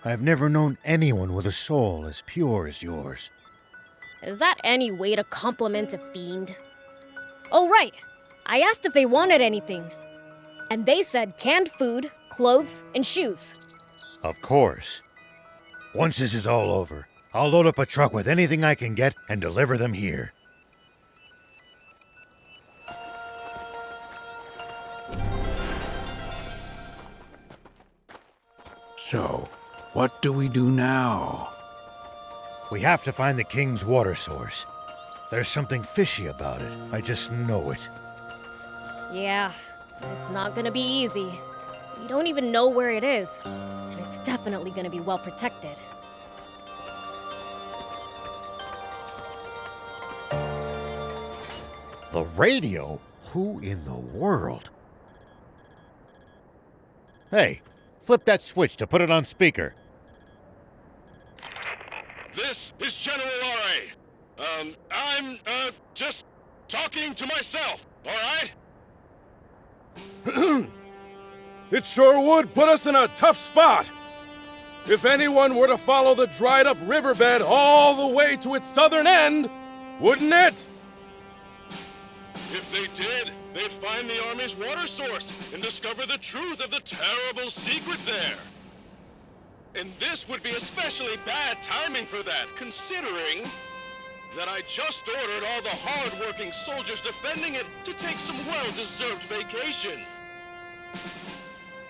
I've never known anyone with a soul as pure as yours. Is that any way to compliment a fiend? Oh, right. I asked if they wanted anything. And they said canned food, clothes, and shoes. Of course. Once this is all over, I'll load up a truck with anything I can get and deliver them here. So, what do we do now? We have to find the king's water source. There's something fishy about it. I just know it. Yeah, it's not gonna be easy. We don't even know where it is. And it's definitely gonna be well protected. The radio? Who in the world? Hey, flip that switch to put it on speaker. This is General R.A. I'm, just talking to myself, all right? It sure would put us in a tough spot. If anyone were to follow the dried-up riverbed all the way to its southern end, wouldn't it? If they did, they'd find the Army's water source and discover the truth of the terrible secret there. And this would be especially bad timing for that, considering that I just ordered all the hard-working soldiers defending it to take some well-deserved vacation.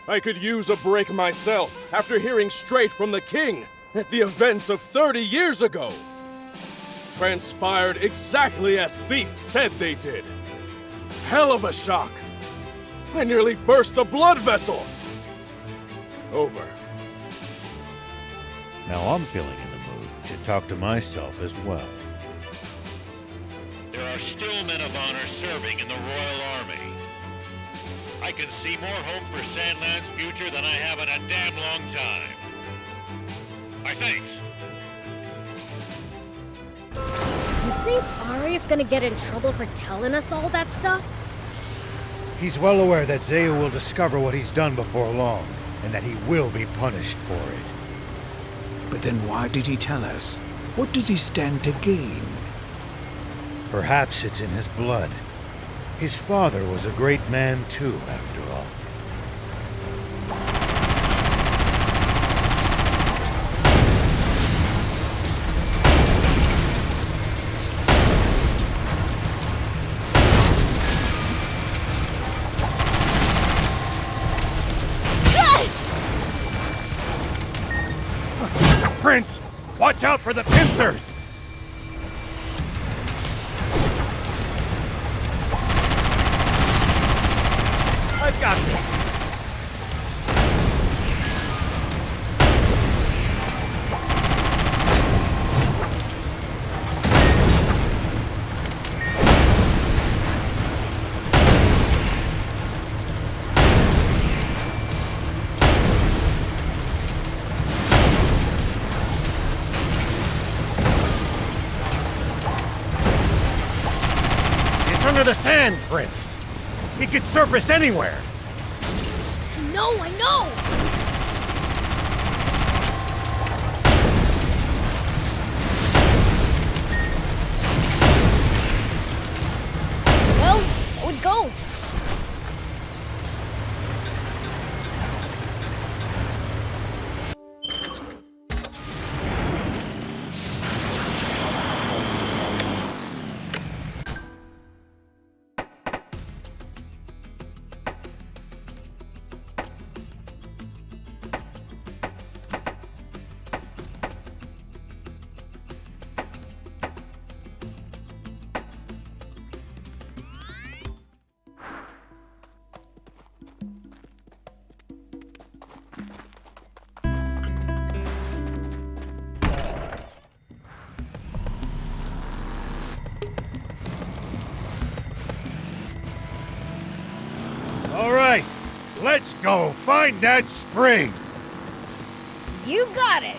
I could use a break myself after hearing straight from the king that the events of 30 years ago transpired exactly as Thief said they did. Hell of a shock. I nearly burst a blood vessel. Over. Now I'm feeling in the mood to talk to myself as well. There are still men of honor serving in the Royal Army. I can see more hope for Sandland's future than I have in a damn long time. My thanks. You think Ari's gonna get in trouble for telling us all that stuff? He's well aware that Zeu will discover what he's done before long, and that he will be punished for it. But then why did he tell us? What does he stand to gain? Perhaps it's in his blood. His father was a great man too, after all. Prince, watch out for the pincers! I've got this. It's under the sand, Prince. He could surface anywhere. No, I know! Well, so with ghosts. All right, let's go find that spring. You got it.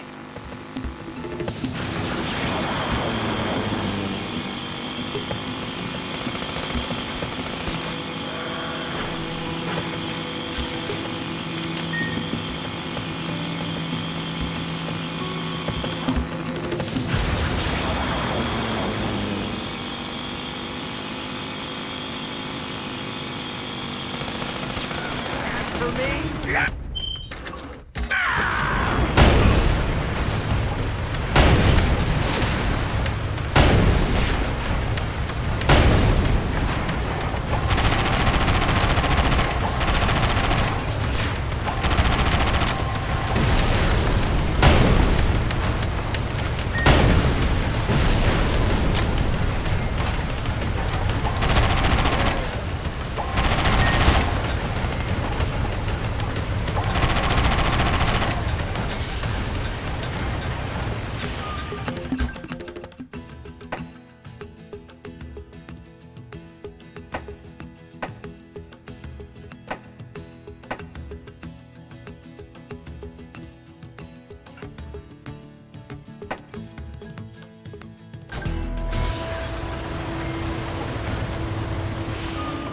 For me? Yeah.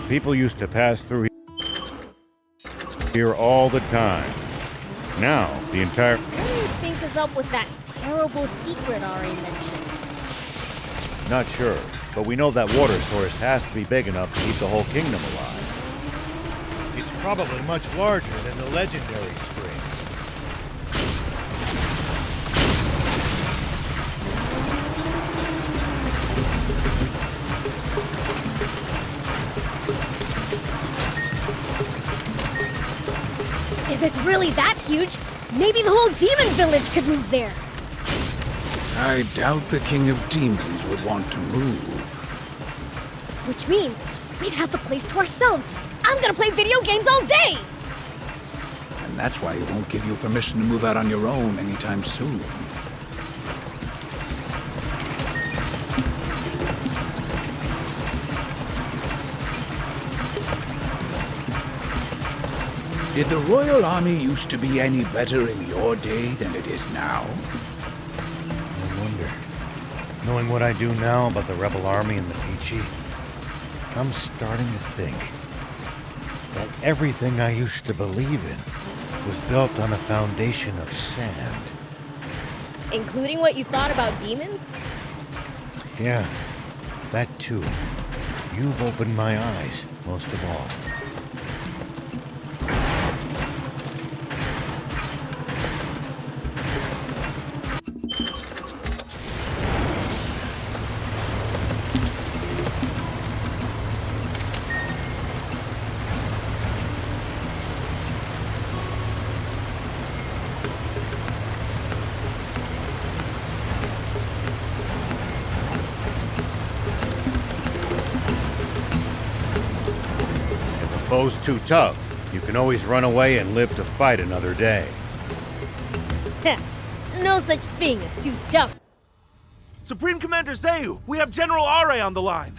People used to pass through here all the time. Now, the entire... What do you think is up with that terrible secret Ari mentioned? Not sure, but we know that water source has to be big enough to keep the whole kingdom alive. It's probably much larger than the legendary spring. If it's really that huge, maybe the whole demon village could move there. I doubt the King of Demons would want to move. Which means we'd have the place to ourselves. I'm gonna play video games all day! And that's why he won't give you permission to move out on your own anytime soon. Did the Royal Army used to be any better in your day than it is now? I wonder. Knowing what I do now about the Rebel Army and the Peachy, I'm starting to think that everything I used to believe in was built on a foundation of sand. Including what you thought about demons? Yeah, that too. You've opened my eyes, most of all. Foe's too tough. You can always run away and live to fight another day. Heh, no such thing as too tough. Supreme Commander Zayu, we have General Are on the line.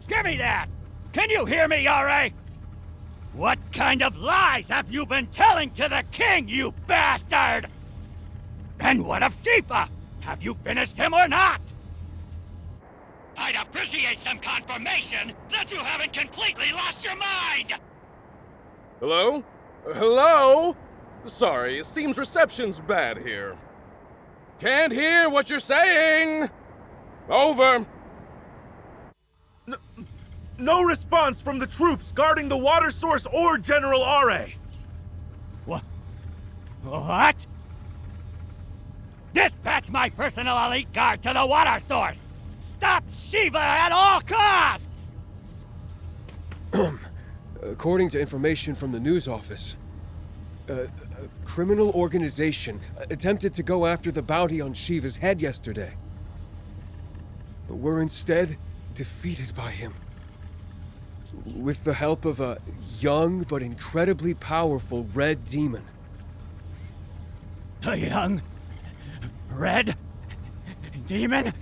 Give me that! Can you hear me, Are? What kind of lies have you been telling to the king, you bastard? And what of Shifa? Have you finished him or not? I'd appreciate some confirmation that you haven't completely lost your mind! Hello? Hello? Sorry, it seems reception's bad here. Can't hear what you're saying! Over. No response from the troops guarding the water source or General R.A. What? Dispatch my personal elite guard to the water source! Stop Shiva at all costs! According to information from the news office, a criminal organization attempted to go after the bounty on Shiva's head yesterday. But were instead defeated by him. With the help of a young but incredibly powerful red demon. A young... red... demon?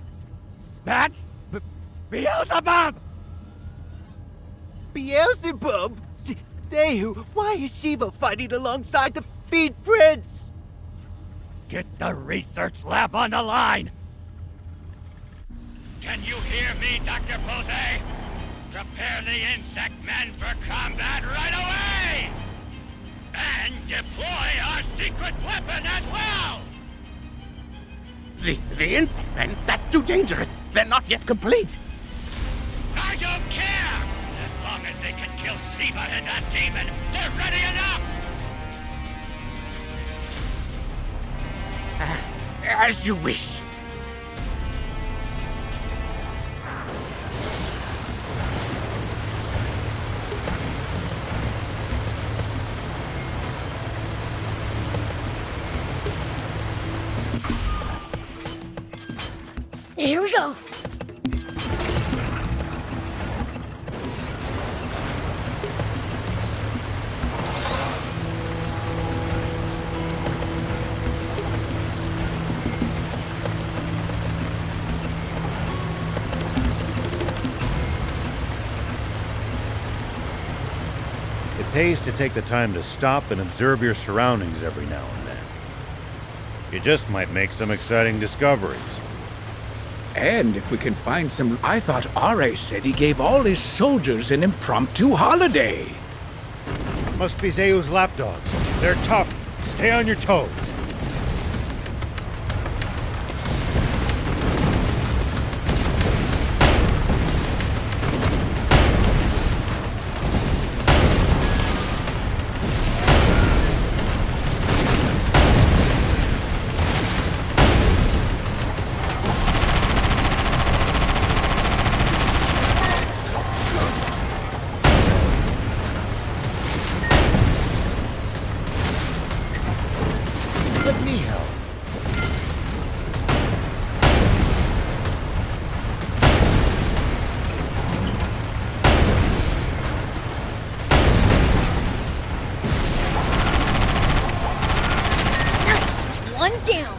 That's... Beelzebub! Beelzebub? Zayu, why is Shiva fighting alongside the Fiend Prince? Get the research lab on the line! Can you hear me, Dr. Pose? Prepare the insect men for combat right away! And deploy our secret weapon as well! The insect men? That's too dangerous. They're not yet complete. I don't care! As long as they can kill Shiva and that demon, they're ready enough! As you wish. Here we go. It pays to take the time to stop and observe your surroundings every now and then. You just might make some exciting discoveries. And if we can find some... I thought R.A. said he gave all his soldiers an impromptu holiday. Must be Zayu's lapdogs. They're tough. Stay on your toes. Let me help. Nice! One down.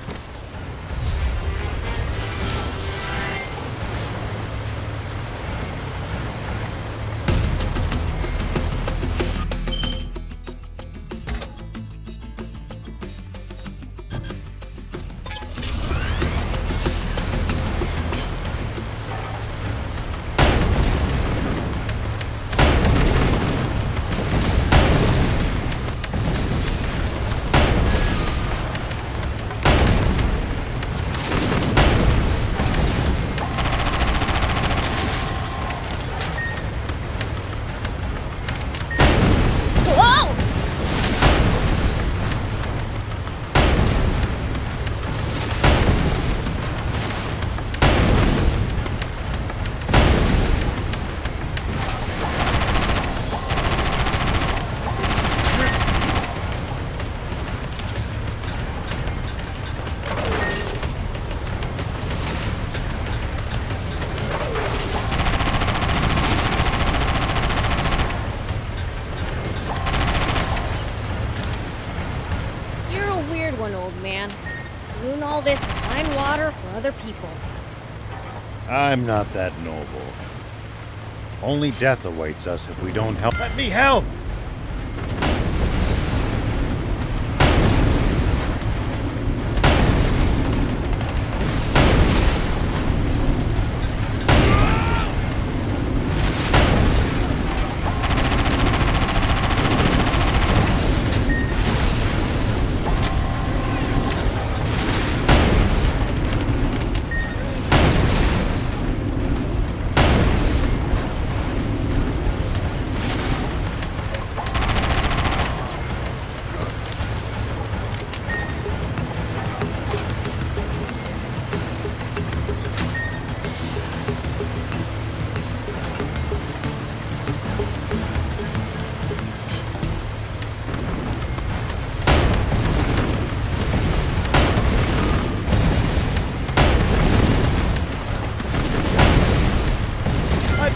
Ruin all this to find water for other people. I'm not that noble. Only death awaits us if we don't help. Let me help!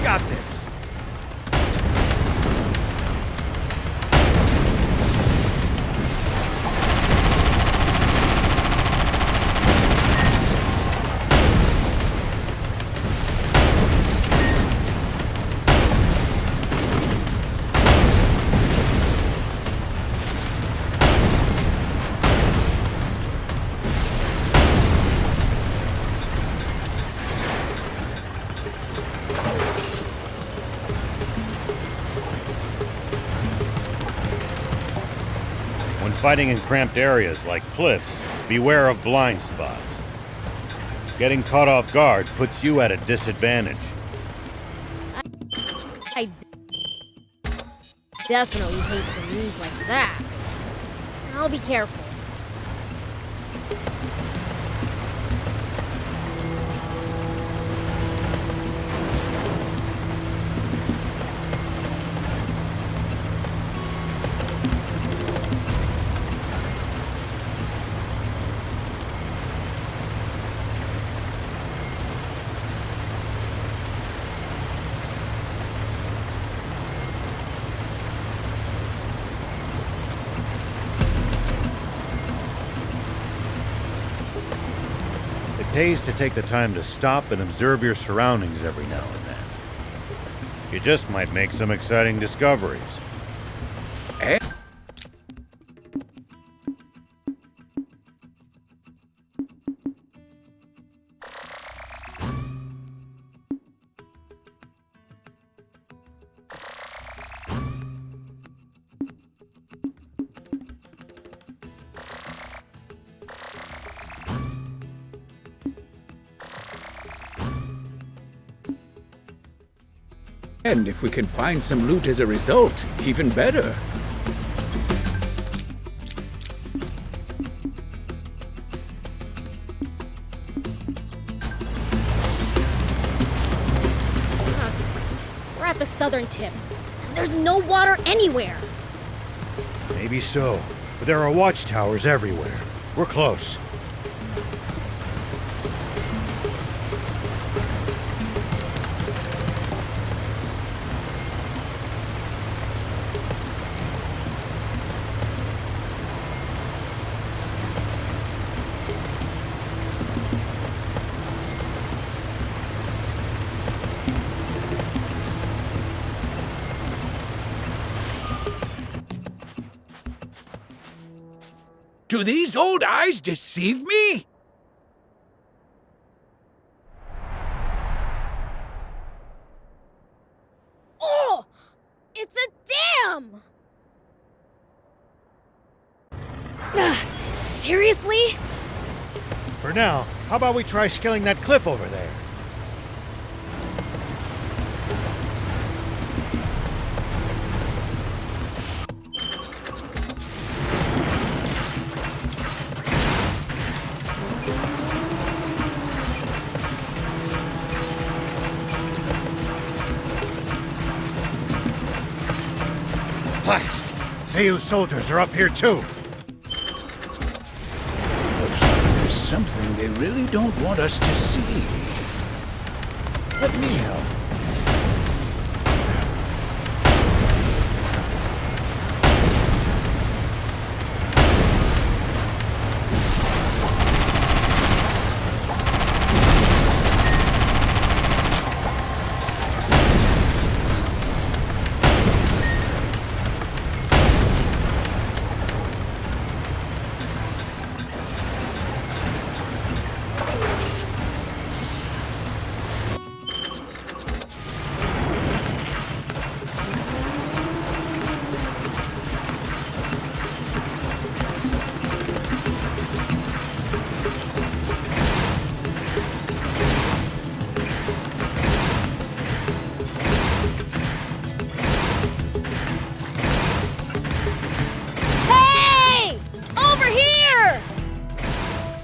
got this. When fighting in cramped areas like cliffs, beware of blind spots. Getting caught off guard puts you at a disadvantage. I definitely hate the news like that. I'll be careful. It pays to take the time to stop and observe your surroundings every now and then. You just might make some exciting discoveries. And if we can find some loot as a result, even better. We're at the southern tip. There's no water anywhere. Maybe so, but there are watchtowers everywhere. We're close. Do these old eyes deceive me? Oh! It's a dam! Seriously? For now, how about we try scaling that cliff over there? Blast! Zeus soldiers are up here too! Looks like there's something they really don't want us to see. Let me help.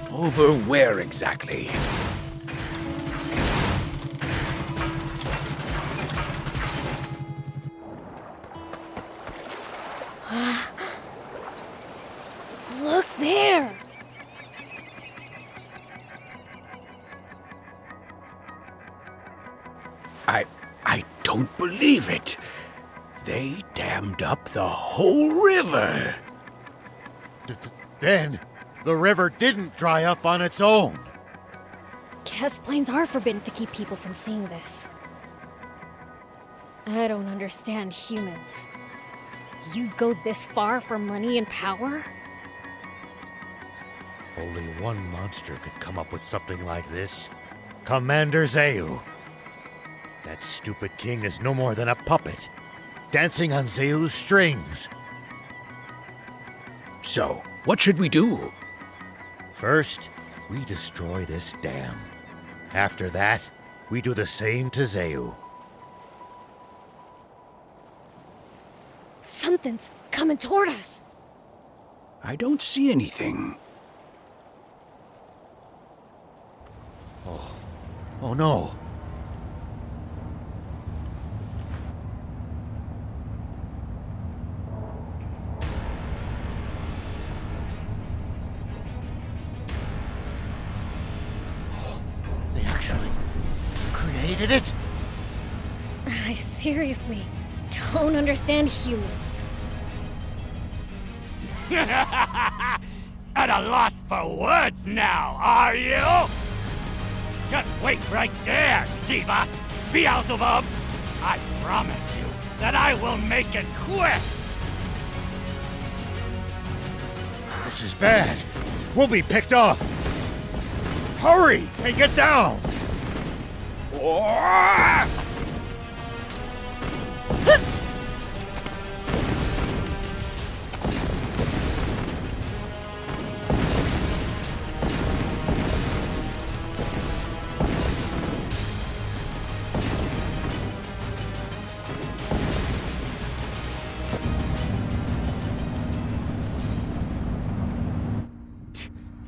Over where exactly? Look there! I don't believe it. They dammed up the whole river. Then, the river didn't dry up on its own. Guess planes are forbidden to keep people from seeing this. I don't understand humans. You'd go this far for money and power? Only one monster could come up with something like this. Commander Zeu. That stupid king is no more than a puppet, dancing on Zeu's strings. So, what should we do? First, we destroy this dam. After that, we do the same to Zeu. Something's coming toward us. I don't see anything. Oh no. They actually created it? I seriously don't understand humans. At a loss for words now, are you? Just wait right there, Shiva! Beelzebub! I promise you that I will make it quick! This is bad. We'll be picked off. Hurry and get down!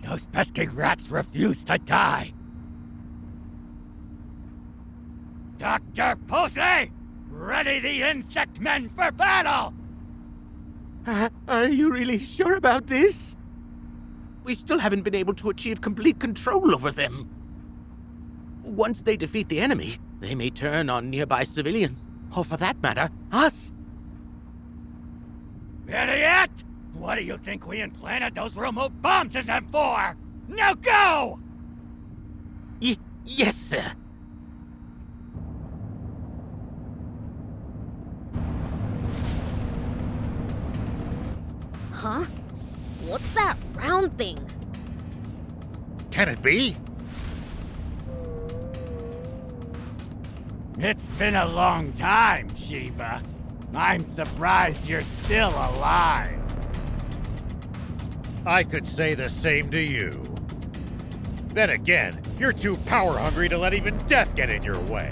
Those pesky rats refuse to die. Dr. Pose! Ready the insect men for battle! Are you really sure about this? We still haven't been able to achieve complete control over them. Once they defeat the enemy, they may turn on nearby civilians, or for that matter, us. Idiot! What do you think we implanted those remote bombs in them for? Now go! Yes, sir. Huh? What's that round thing? Can it be? It's been a long time, Shiva. I'm surprised you're still alive. I could say the same to you. Then again, you're too power-hungry to let even death get in your way.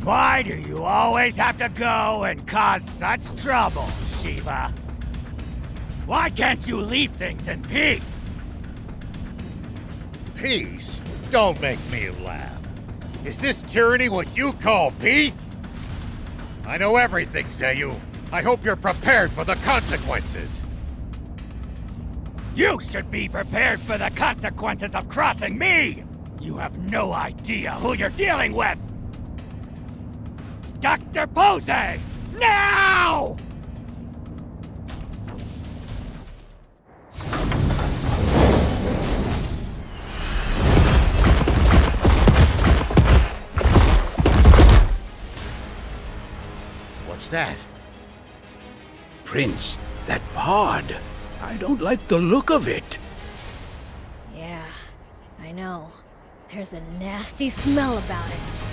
Why do you always have to go and cause such trouble, Shiva? Why can't you leave things in peace? Peace? Don't make me laugh. Is this tyranny what you call peace? I know everything, Zeu. I hope you're prepared for the consequences. You should be prepared for the consequences of crossing me! You have no idea who you're dealing with! Dr. Pose! Now! What's that? Prince, that pod. I don't like the look of it. Yeah, I know. There's a nasty smell about it.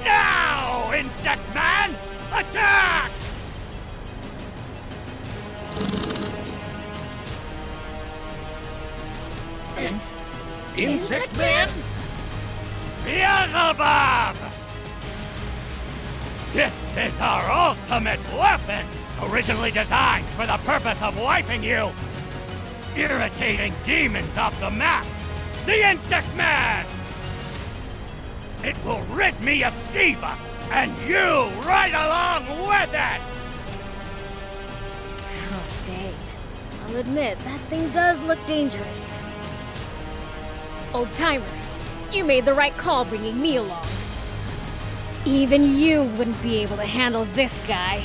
Now, Insect Man! Attack! Insect Man? Beelzebub! This is our ultimate weapon! Originally designed for the purpose of wiping you! Irritating demons off the map! The Insect Man! It will rid me of Shiva, and you right along with it! Oh, dang. I'll admit, that thing does look dangerous. Old timer, you made the right call bringing me along. Even you wouldn't be able to handle this guy.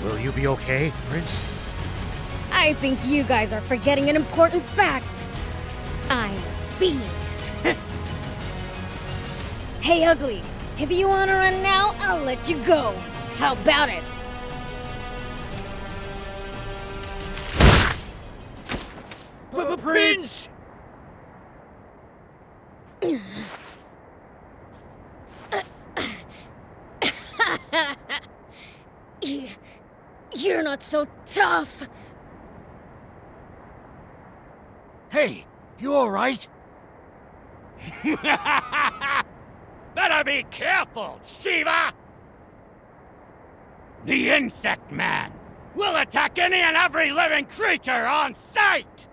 Will you be okay, Prince? I think you guys are forgetting an important fact. I'm a fiend. Hey, Ugly, if you want to run now, I'll let you go. How about it? Prince! You're not so tough. Hey, you alright? Better be careful, Shiva! The Insect Man will attack any and every living creature on sight!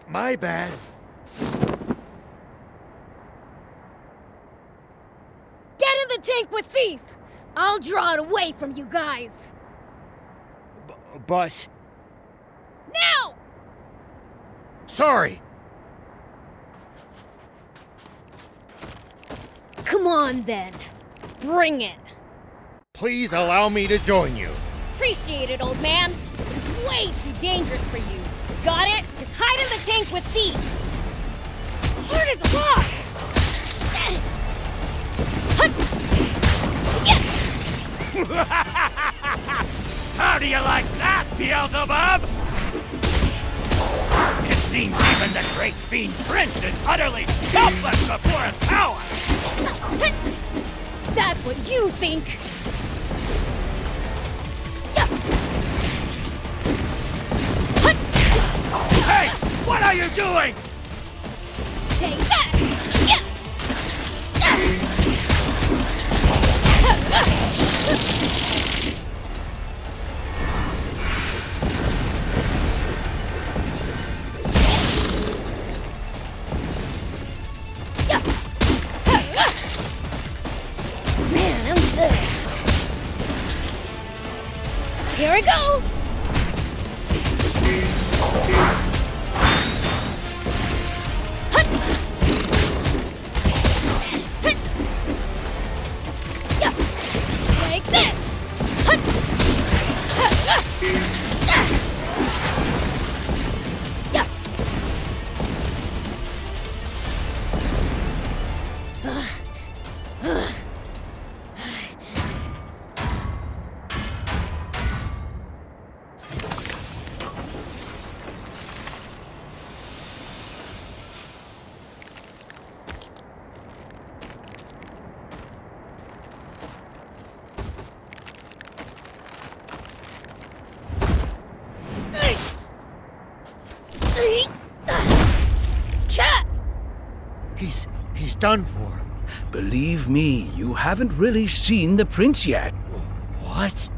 My bad. Get in the tank with Thief! I'll draw it away from you guys. But... Now! Sorry! Come on, then. Bring it. Please allow me to join you. Appreciate it, old man. It's way too dangerous for you. Got it? Just hide in the tank with Thief. Hard as a rock. How do you like that, Beelzebub? It seems even the great Fiend Prince is utterly helpless before his power! That's what you think! Hey! What are you doing? Take that! Man, I'm good. Here we go! Take this! He's done for. Believe me, you haven't really seen the prince yet. What?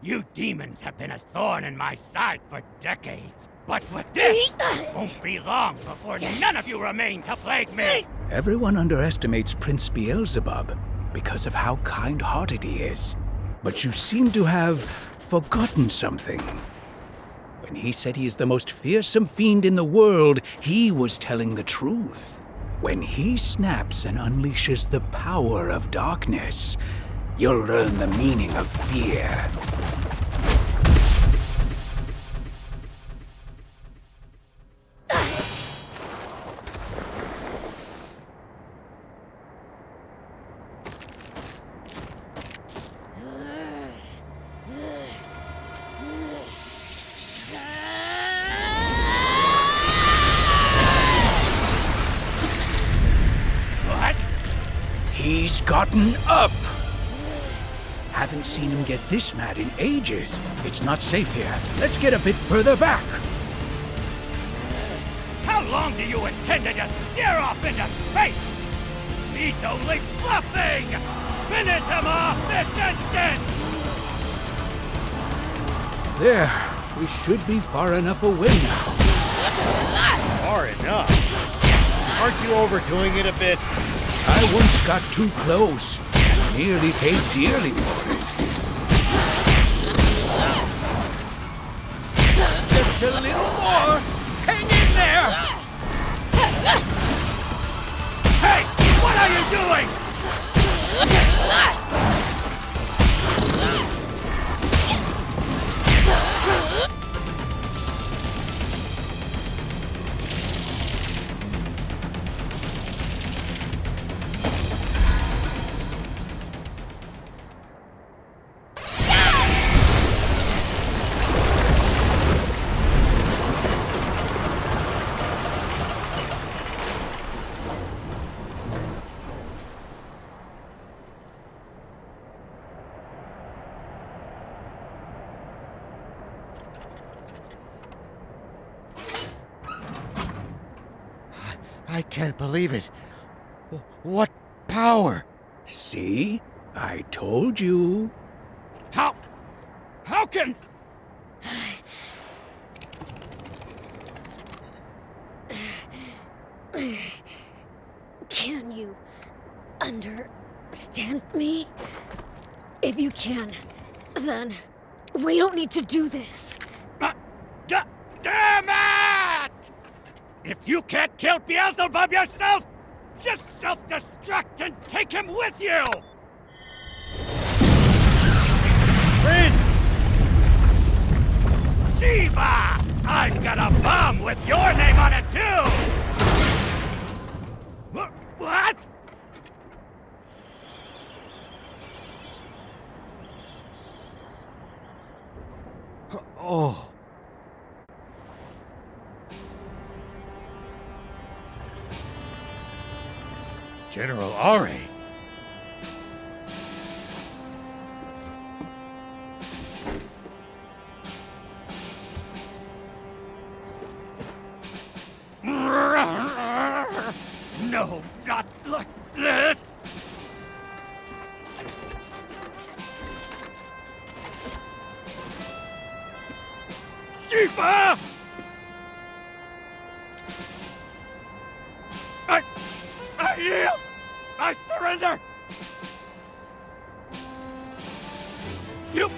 You demons have been a thorn in my side for decades. But with this, won't be long before none of you remain to plague me. Everyone underestimates Prince Beelzebub because of how kind-hearted he is. But you seem to have forgotten something. When he said he is the most fearsome fiend in the world, he was telling the truth. When he snaps and unleashes the power of darkness, you'll learn the meaning of fear. He's gotten up! Haven't seen him get this mad in ages. It's not safe here. Let's get a bit further back. How long do you intend to just stare off into space? He's only bluffing! Finish him off this instant! There. We should be far enough away now. Far enough? Aren't you overdoing it a bit? I once got too close and nearly paid dearly for it. Just a little more. Hang in there. Hey! What are you doing? I can't believe it. What power? See? I told you. How can... Can you understand me? If you can, then we don't need to do this. Damn it! If you can't kill Beelzebub yourself, just self-destruct and take him with you! Prince! Shiva! I've got a bomb with your name on it, too! What? Oh. General Are. No, not like this! Shiva! I yield! I surrender! You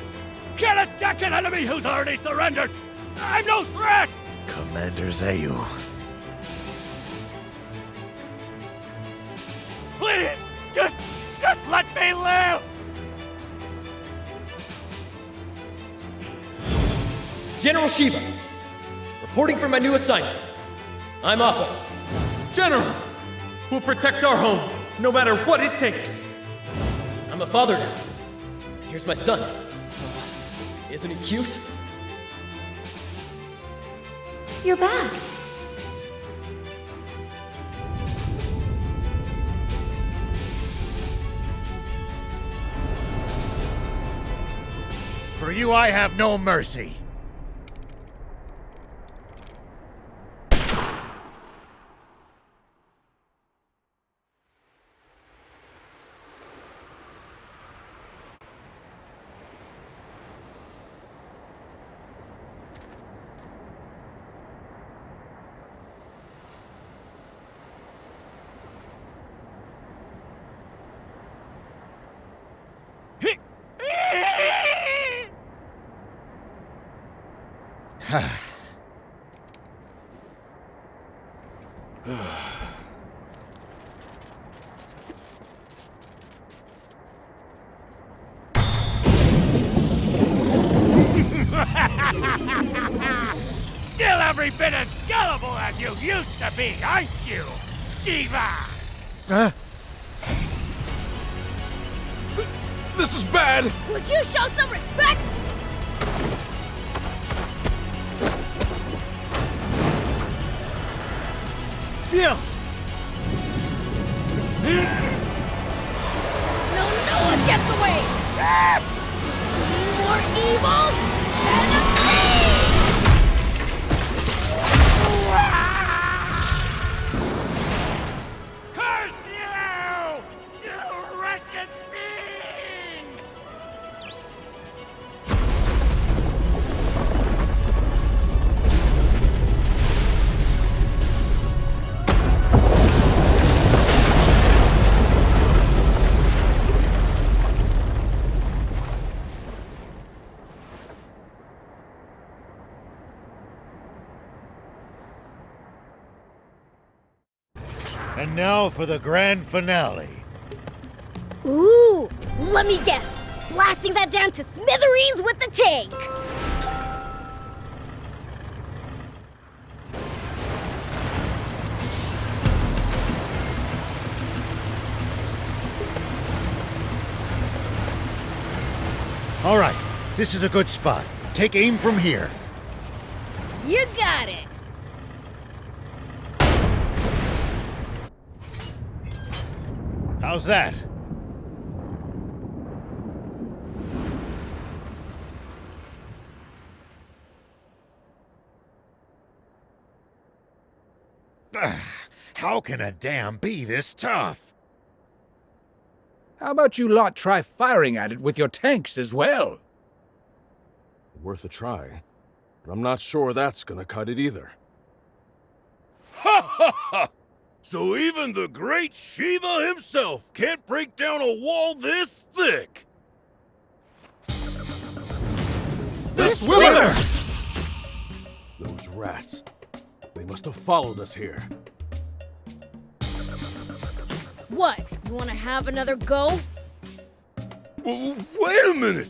can't attack an enemy who's already surrendered! I'm no threat! Commander Zayu. Please! Just let me live! General Shiva, reporting for my new assignment. I'm Appa. General! We'll protect our home, no matter what it takes. I'm a father now. Here's my son. Isn't he cute? You're back. For you, I have no mercy. Still every bit as gullible as you used to be, aren't you, Shiva? Huh? This is bad! Would you show some respect? Beels! No one gets away! More evil enemies! Curse you! And now for the grand finale. Ooh, let me guess. Blasting that down to smithereens with the tank. All right, this is a good spot. Take aim from here. You got it. How's that? How can a dam be this tough? How about you lot try firing at it with your tanks as well? Worth a try, but I'm not sure that's gonna cut it either. Ha ha ha! So even the great Shiva himself can't break down a wall this thick! The swimmer! Those rats. They must have followed us here. What? You want to have another go? Wait a minute!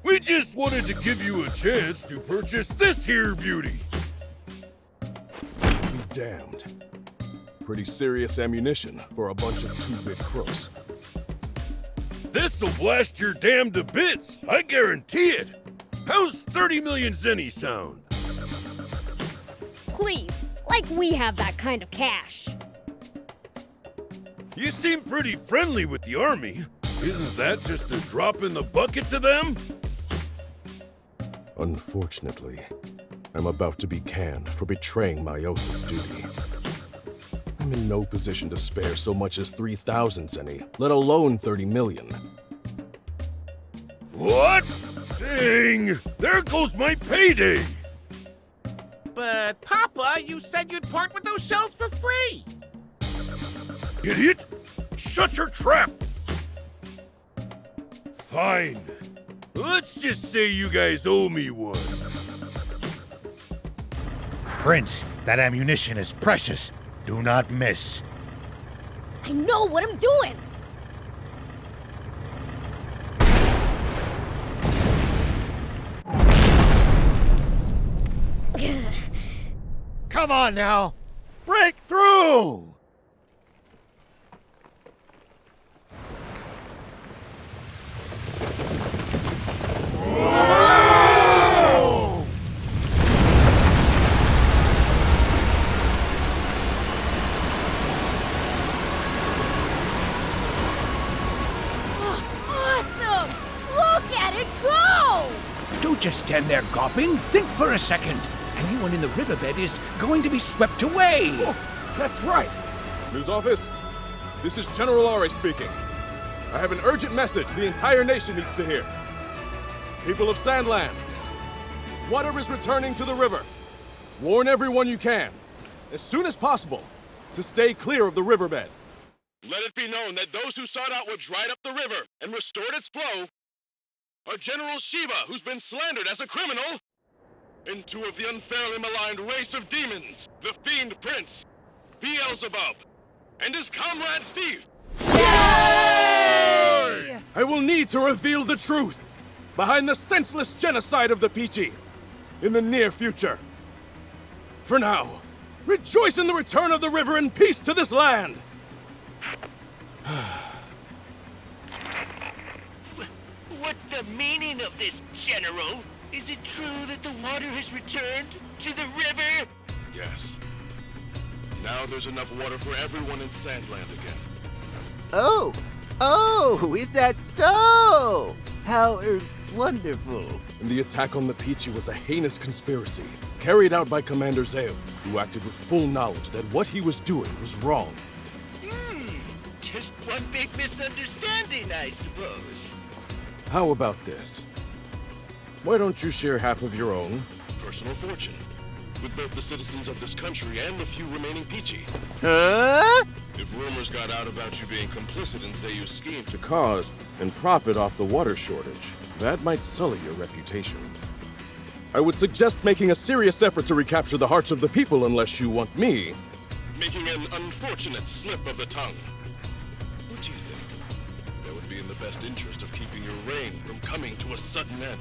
We just wanted to give you a chance to purchase this here beauty. Be damned. Pretty serious ammunition for a bunch of two-bit crooks. This'll blast your dam to bits, I guarantee it. How's 30 million zenny sound? Please, like we have that kind of cash. You seem pretty friendly with the army. Isn't that just a drop in the bucket to them? Unfortunately, I'm about to be canned for betraying my oath of duty. I'm in no position to spare so much as 3,000 zenny, let alone 30 million. What? Dang! There goes my payday! But, Papa, you said you'd part with those shells for free! Idiot! Shut your trap! Fine. Let's just say you guys owe me one. Prince, that ammunition is precious. Do not miss. I know what I'm doing! Come on now! Break through! Awesome! Look at it go! Don't just stand there gawping. Think for a second. Anyone in the riverbed is going to be swept away. Oh, that's right. News office, this is General Ari speaking. I have an urgent message the entire nation needs to hear. People of Sandland, water is returning to the river. Warn everyone you can, as soon as possible, to stay clear of the riverbed. Let it be known that those who sought out what dried up the river and restored its flow are General Shiva, who's been slandered as a criminal, and two of the unfairly maligned race of demons, the Fiend Prince, Beelzebub, and his comrade Thief. Yay! I will need to reveal the truth behind the senseless genocide of the Peachy in the near future. For now, rejoice in the return of the river and peace to this land! What's the meaning of this, General? Is it true that the water has returned to the river? Yes. Now there's enough water for everyone in Sandland again. Oh, is that so? How wonderful. And the attack on the Peachy was a heinous conspiracy, carried out by Commander Zeo, who acted with full knowledge that what he was doing was wrong. Just one big misunderstanding, I suppose. How about this? Why don't you share half of your own? Personal fortune. With both the citizens of this country and the few remaining Peachy. Huh? If rumors got out about you being complicit in Zeyu's scheme To cause and profit off the water shortage, that might sully your reputation. I would suggest making a serious effort to recapture the hearts of the people unless you want me making an unfortunate slip of the tongue. What do you think? That would be in the best interest of keeping your reign from coming to a sudden end.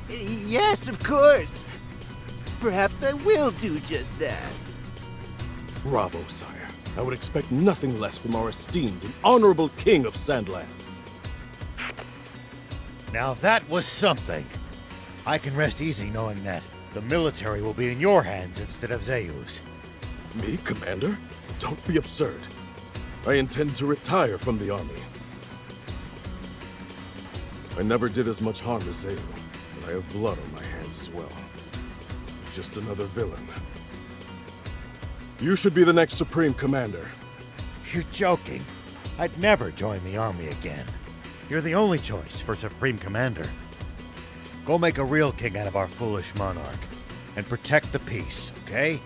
Yes, of course. Perhaps I will do just that. Bravo, sire. I would expect nothing less from our esteemed and honorable king of Sandland. Now that was something. I can rest easy knowing that the military will be in your hands instead of Zayu's. Me, Commander? Don't be absurd. I intend to retire from the army. I never did as much harm as Zayu, and I have blood on my hands as well. Just another villain. You should be the next Supreme Commander. You're joking. I'd never join the army again. You're the only choice for Supreme Commander. Go make a real king out of our foolish monarch, and protect the peace, okay?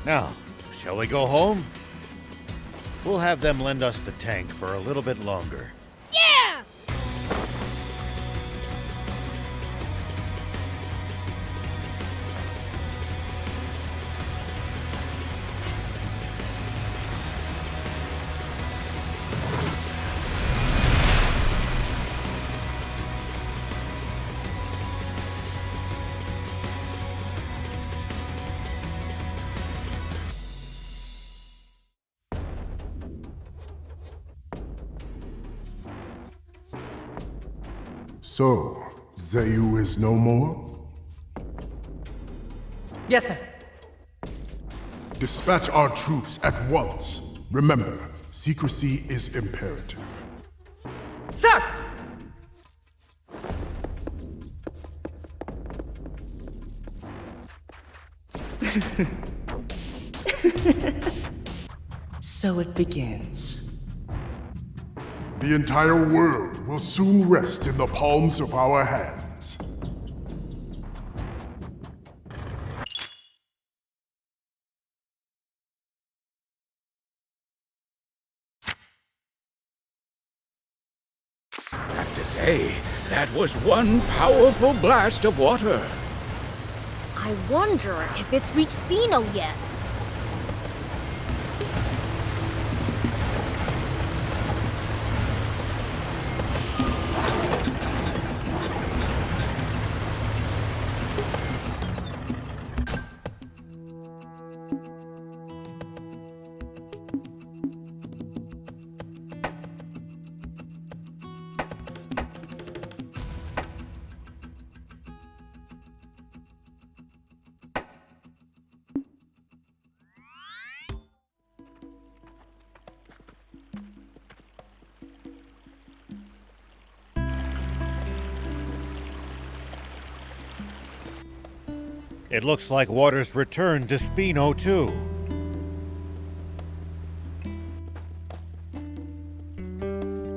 Now, shall we go home? We'll have them lend us the tank for a little bit longer. Yeah! So, Zayu is no more? Yes, sir. Dispatch our troops at once. Remember, secrecy is imperative. Sir! So it begins. The entire world will soon rest in the palms of our hands. I have to say, that was one powerful blast of water. I wonder if it's reached Spino yet. It looks like water's returned to Spino, too.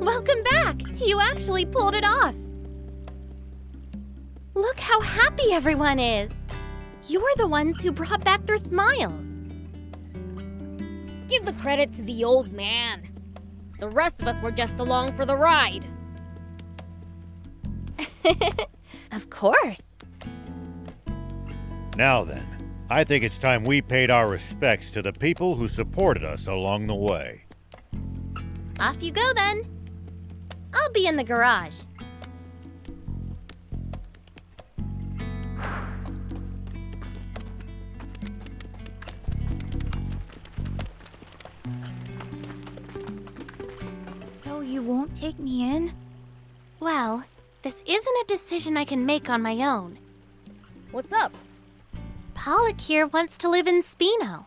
Welcome back! You actually pulled it off! Look how happy everyone is! You're the ones who brought back their smiles. Give the credit to the old man. The rest of us were just along for the ride. Of course. Now then, I think it's time we paid our respects to the people who supported us along the way. Off you go then. I'll be in the garage. So you won't take me in? Well, this isn't a decision I can make on my own. What's up? Akira wants to live in Spino.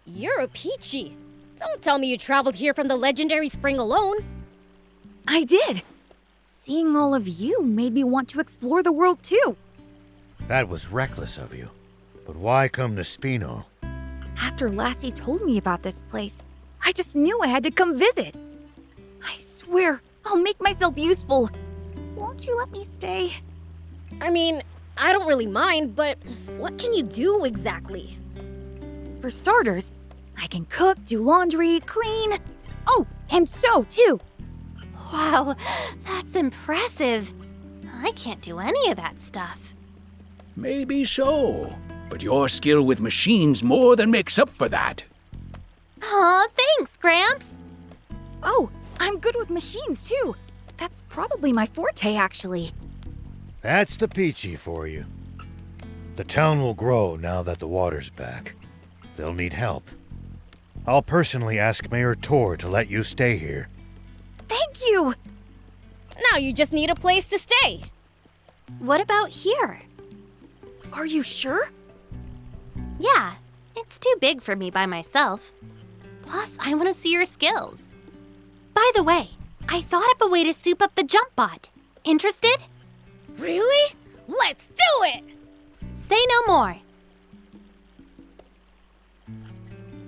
You're a peachy. Don't tell me you traveled here from the legendary spring alone. I did. Seeing all of you made me want to explore the world too. That was reckless of you. But why come to Spino? After Lassie told me about this place, I just knew I had to come visit. I swear, I'll make myself useful. Won't you let me stay? I mean, I don't really mind, but what can you do exactly? For starters, I can cook, do laundry, clean. Oh, and sew too. Wow, that's impressive. I can't do any of that stuff. Maybe so, but your skill with machines more than makes up for that. Aw, thanks, Gramps. Oh, I'm good with machines too. That's probably my forte, actually. That's the Peachy for you. The town will grow now that the water's back. They'll need help. I'll personally ask Mayor Tor to let you stay here. Thank you! Now you just need a place to stay. What about here? Are you sure? Yeah, it's too big for me by myself. Plus, I want to see your skills. By the way, I thought up a way to soup up the jump bot. Interested? Really? Let's do it! Say no more.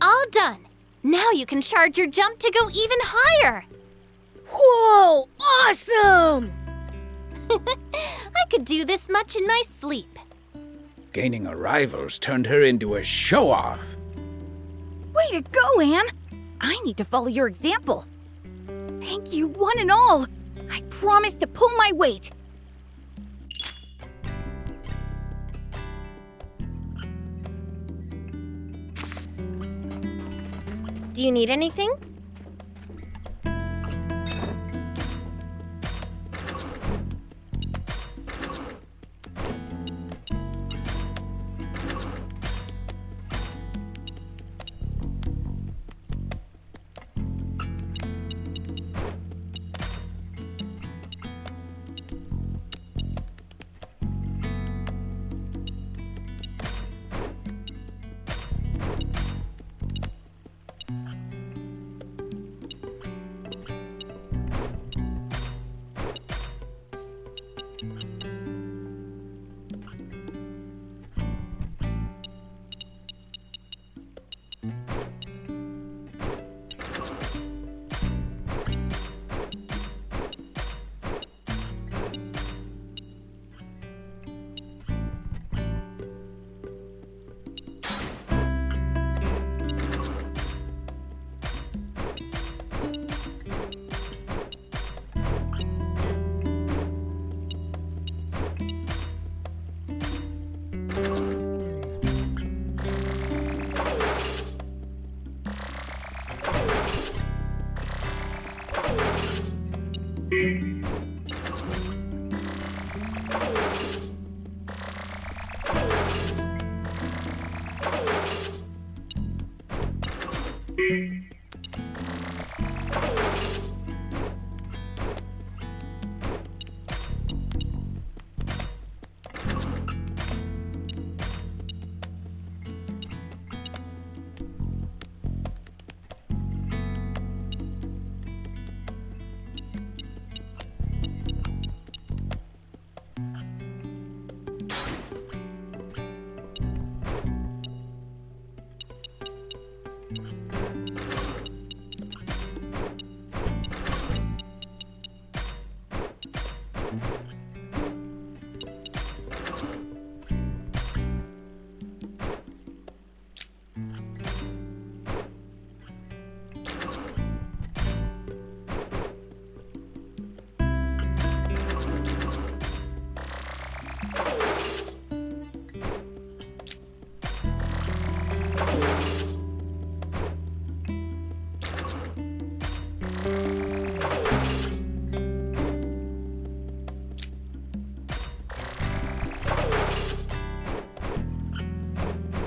All done. Now you can charge your jump to go even higher. Whoa, awesome! I could do this much in my sleep. Gaining a rival's turned her into a show-off. Way to go, Anne! I need to follow your example. Thank you, one and all. I promise to pull my weight. Do you need anything?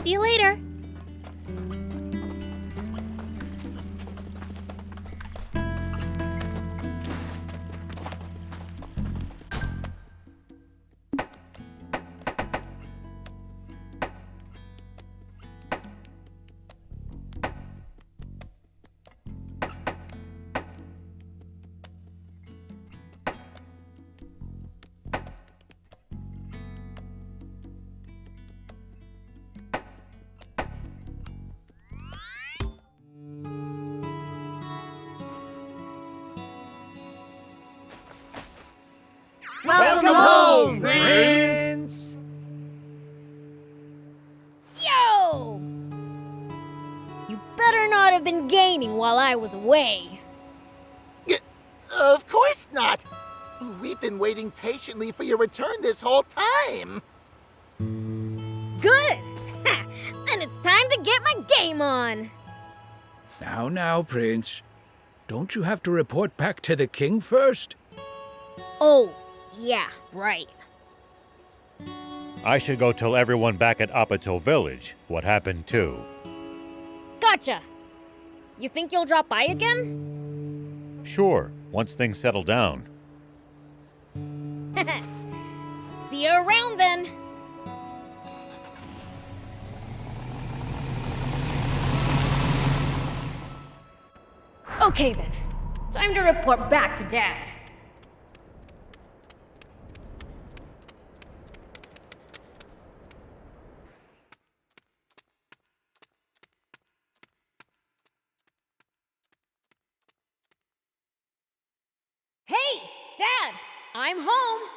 See you later. Welcome home, Prince! Yo! You better not have been gaining while I was away. Of course not. We've been waiting patiently for your return this whole time. Good! Then it's time to get my game on! Now, Prince. Don't you have to report back to the king first? Oh, yeah, right. I should go tell everyone back at Apatow Village what happened too. Gotcha! You think you'll drop by again? Sure, once things settle down. See you around then! Okay then, time to report back to Dad. Hey, Dad! I'm home!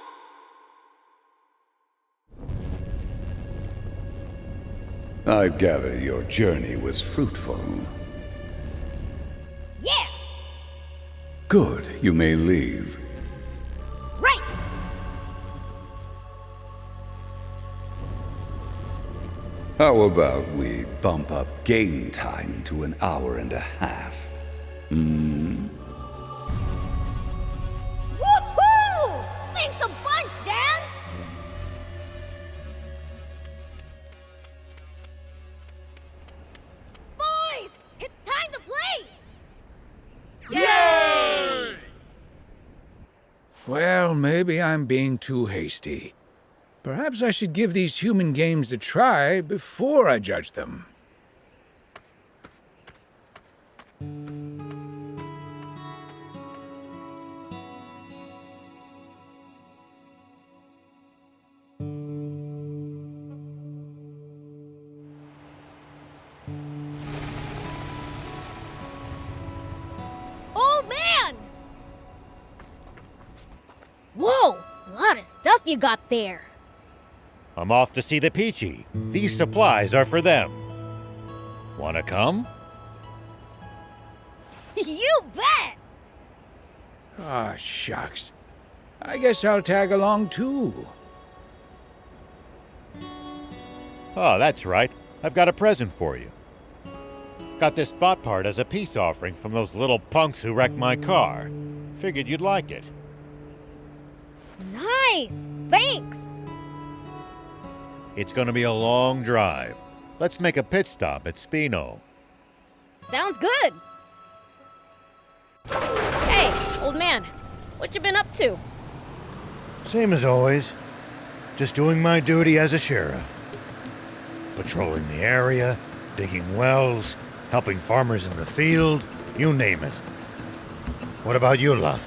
I gather your journey was fruitful. Yeah! Good, you may leave. Right! How about we bump up game time to an hour and a half? Hmm? Woohoo! Thanks a bunch, Dad! Boys, it's time to play! Yay! Well, maybe I'm being too hasty. Perhaps I should give these human games a try before I judge them. Old man! Whoa! A lot of stuff you got there. I'm off to see the Peachy. These supplies are for them. Wanna come? You bet! Ah, shucks. I guess I'll tag along too. Oh, that's right. I've got a present for you. Got this bot part as a peace offering from those little punks who wrecked my car. Figured you'd like it. Nice! Thanks! It's gonna be a long drive. Let's make a pit stop at Spino. Sounds good! Hey, old man, what you been up to? Same as always. Just doing my duty as a sheriff. Patrolling the area, digging wells, helping farmers in the field, you name it. What about you lot?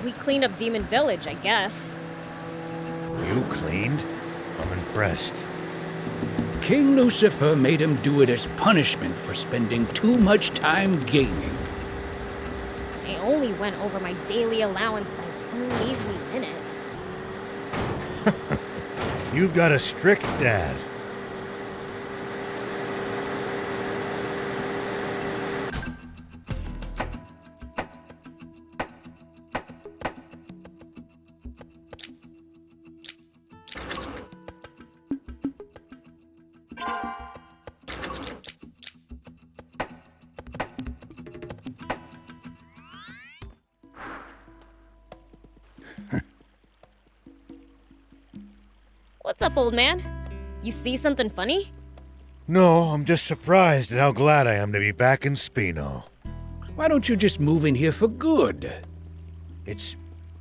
We cleaned up Demon Village, I guess. You cleaned? I'm impressed. King Lucifer made him do it as punishment for spending too much time gaming. I only went over my daily allowance by one measly minute. You've got a strict dad. What's up, old man? You see something funny? No, I'm just surprised at how glad I am to be back in Spino. Why don't you just move in here for good? It's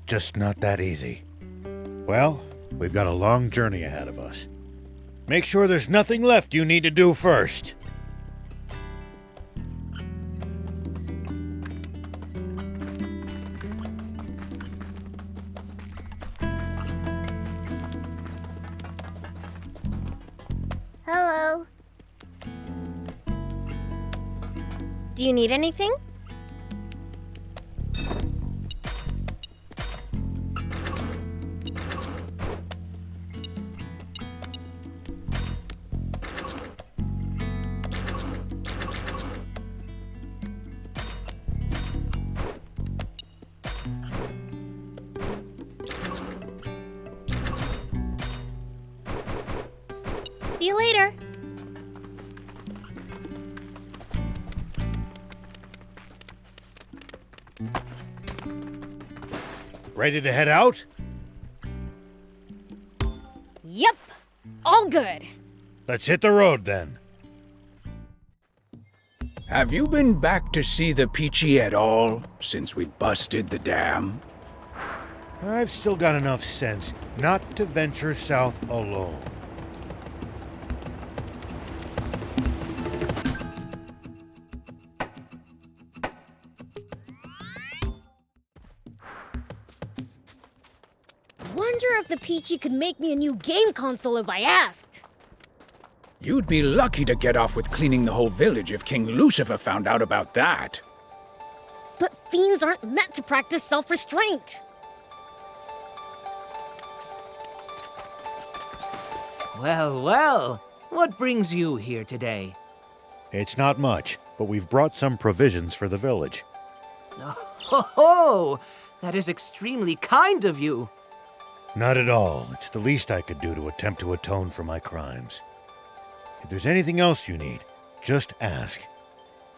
just not that easy. Well, we've got a long journey ahead of us. Make sure there's nothing left you need to do first. Hello. Do you need anything? See you later. Ready to head out? Yep, all good. Let's hit the road then. Have you been back to see the Peachy at all since we busted the dam? I've still got enough sense not to venture south alone. Wonder if the Peachy could make me a new game console if I asked. You'd be lucky to get off with cleaning the whole village if King Lucifer found out about that. But fiends aren't meant to practice self-restraint. Well, well, what brings you here today? It's not much, but we've brought some provisions for the village. Oh, that is extremely kind of you. Not at all. It's the least I could do to attempt to atone for my crimes. If there's anything else you need, just ask.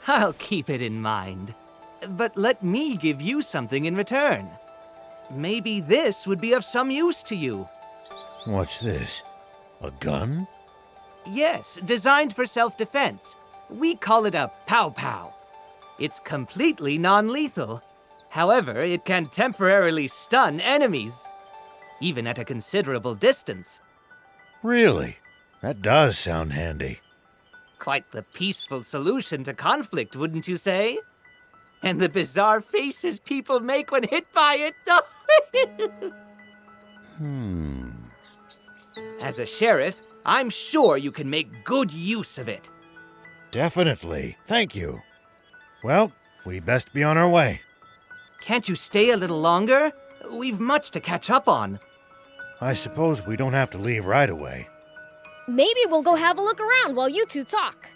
I'll keep it in mind. But let me give you something in return. Maybe this would be of some use to you. What's this? A gun? Yes, designed for self-defense. We call it a pow-pow. It's completely non-lethal. However, it can temporarily stun enemies, even at a considerable distance. Really? That does sound handy. Quite the peaceful solution to conflict, wouldn't you say? And the bizarre faces people make when hit by it. As a sheriff, I'm sure you can make good use of it. Definitely. Thank you. Well, we best be on our way. Can't you stay a little longer? We've much to catch up on. I suppose we don't have to leave right away. Maybe we'll go have a look around while you two talk.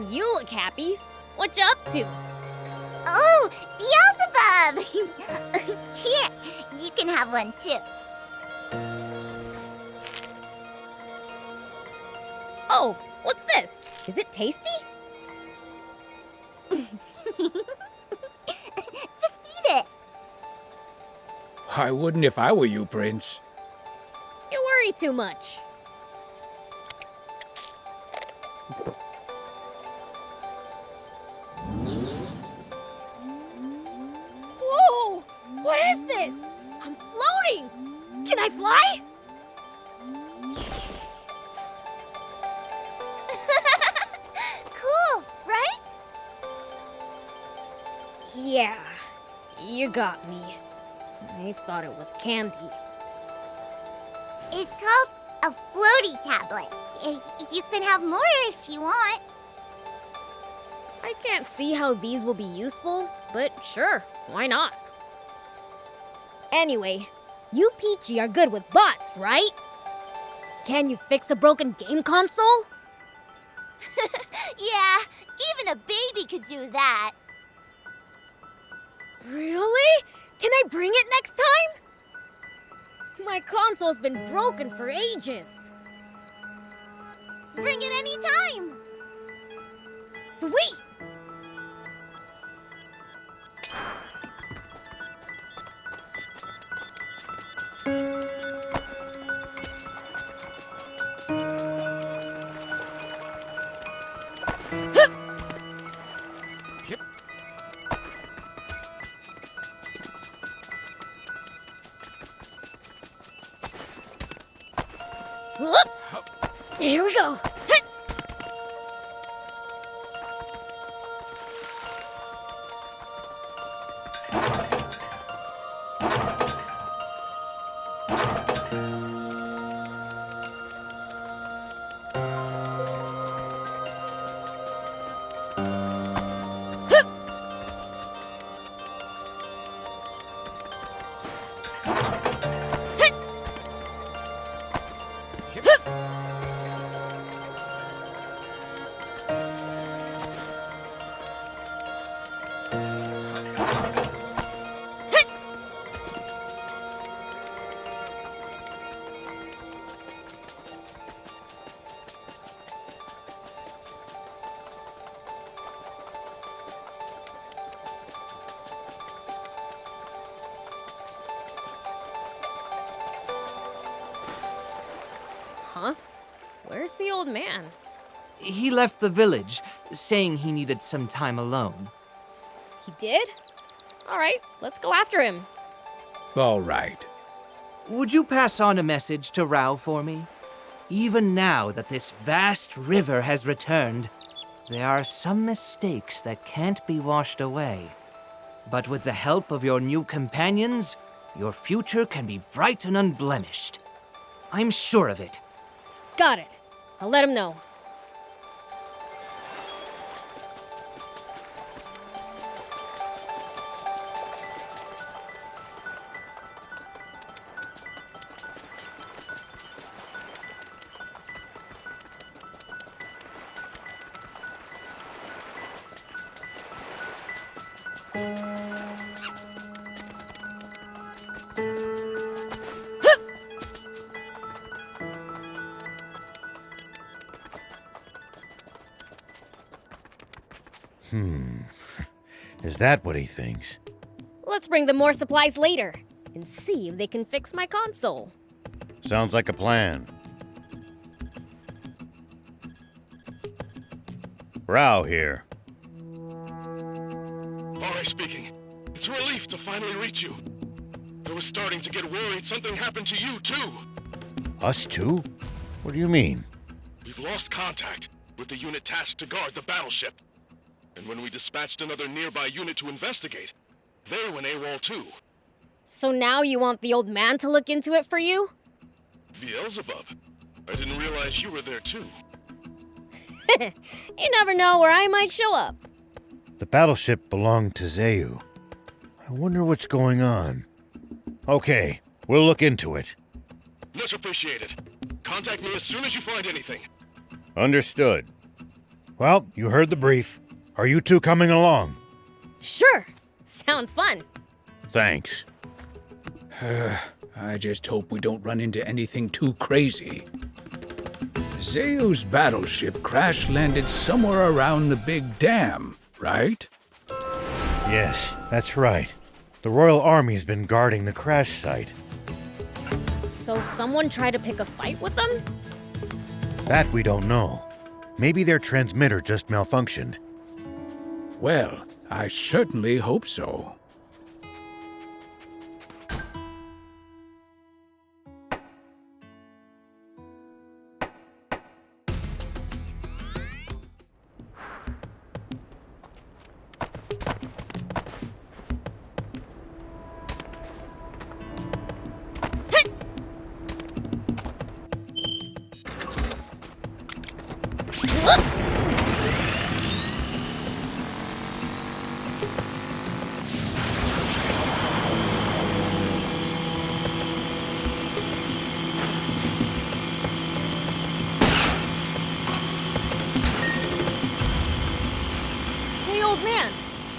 You look happy. What you up to? Oh, Beelzebub! Here, you can have one too. Oh, what's this? Is it tasty? Just eat it. I wouldn't if I were you, Prince. You worry too much. Whoa! What is this? I'm floating! Can I fly? Cool, right? Yeah, you got me. I thought it was candy. It's called a floaty tablet. You can have more if you want. I can't see how these will be useful, but sure, why not? Anyway, you Peachy are good with bots, right? Can you fix a broken game console? Yeah, even a baby could do that. Really? Can I bring it next time? My console's been broken for ages. Bring it anytime. Sweet! Here we go. Huh? Where's the old man? He left the village, saying he needed some time alone. He did? Alright, let's go after him. All right. Would you pass on a message to Rao for me? Even now that this vast river has returned, there are some mistakes that can't be washed away. But with the help of your new companions, your future can be bright and unblemished. I'm sure of it. Got it. I'll let him know. Is that what he thinks? Let's bring them more supplies later and see if they can fix my console. Sounds like a plan. Rao here. Alright, speaking. It's a relief to finally reach you. I was starting to get worried something happened to you, too. Us too? What do you mean? We've lost contact with the unit tasked to guard the battleship. And when we dispatched another nearby unit to investigate, they went AWOL too. So now you want the old man to look into it for you? Beelzebub. I didn't realize you were there too. You never know where I might show up. The battleship belonged to Zayu. I wonder what's going on. Okay, we'll look into it. Much appreciated. Contact me as soon as you find anything. Understood. Well, you heard the brief. Are you two coming along? Sure. Sounds fun. Thanks. I just hope we don't run into anything too crazy. Zayu's battleship crash-landed somewhere around the big dam, right? Yes, that's right. The Royal Army's been guarding the crash site. So someone tried to pick a fight with them? That we don't know. Maybe their transmitter just malfunctioned. Well, I certainly hope so.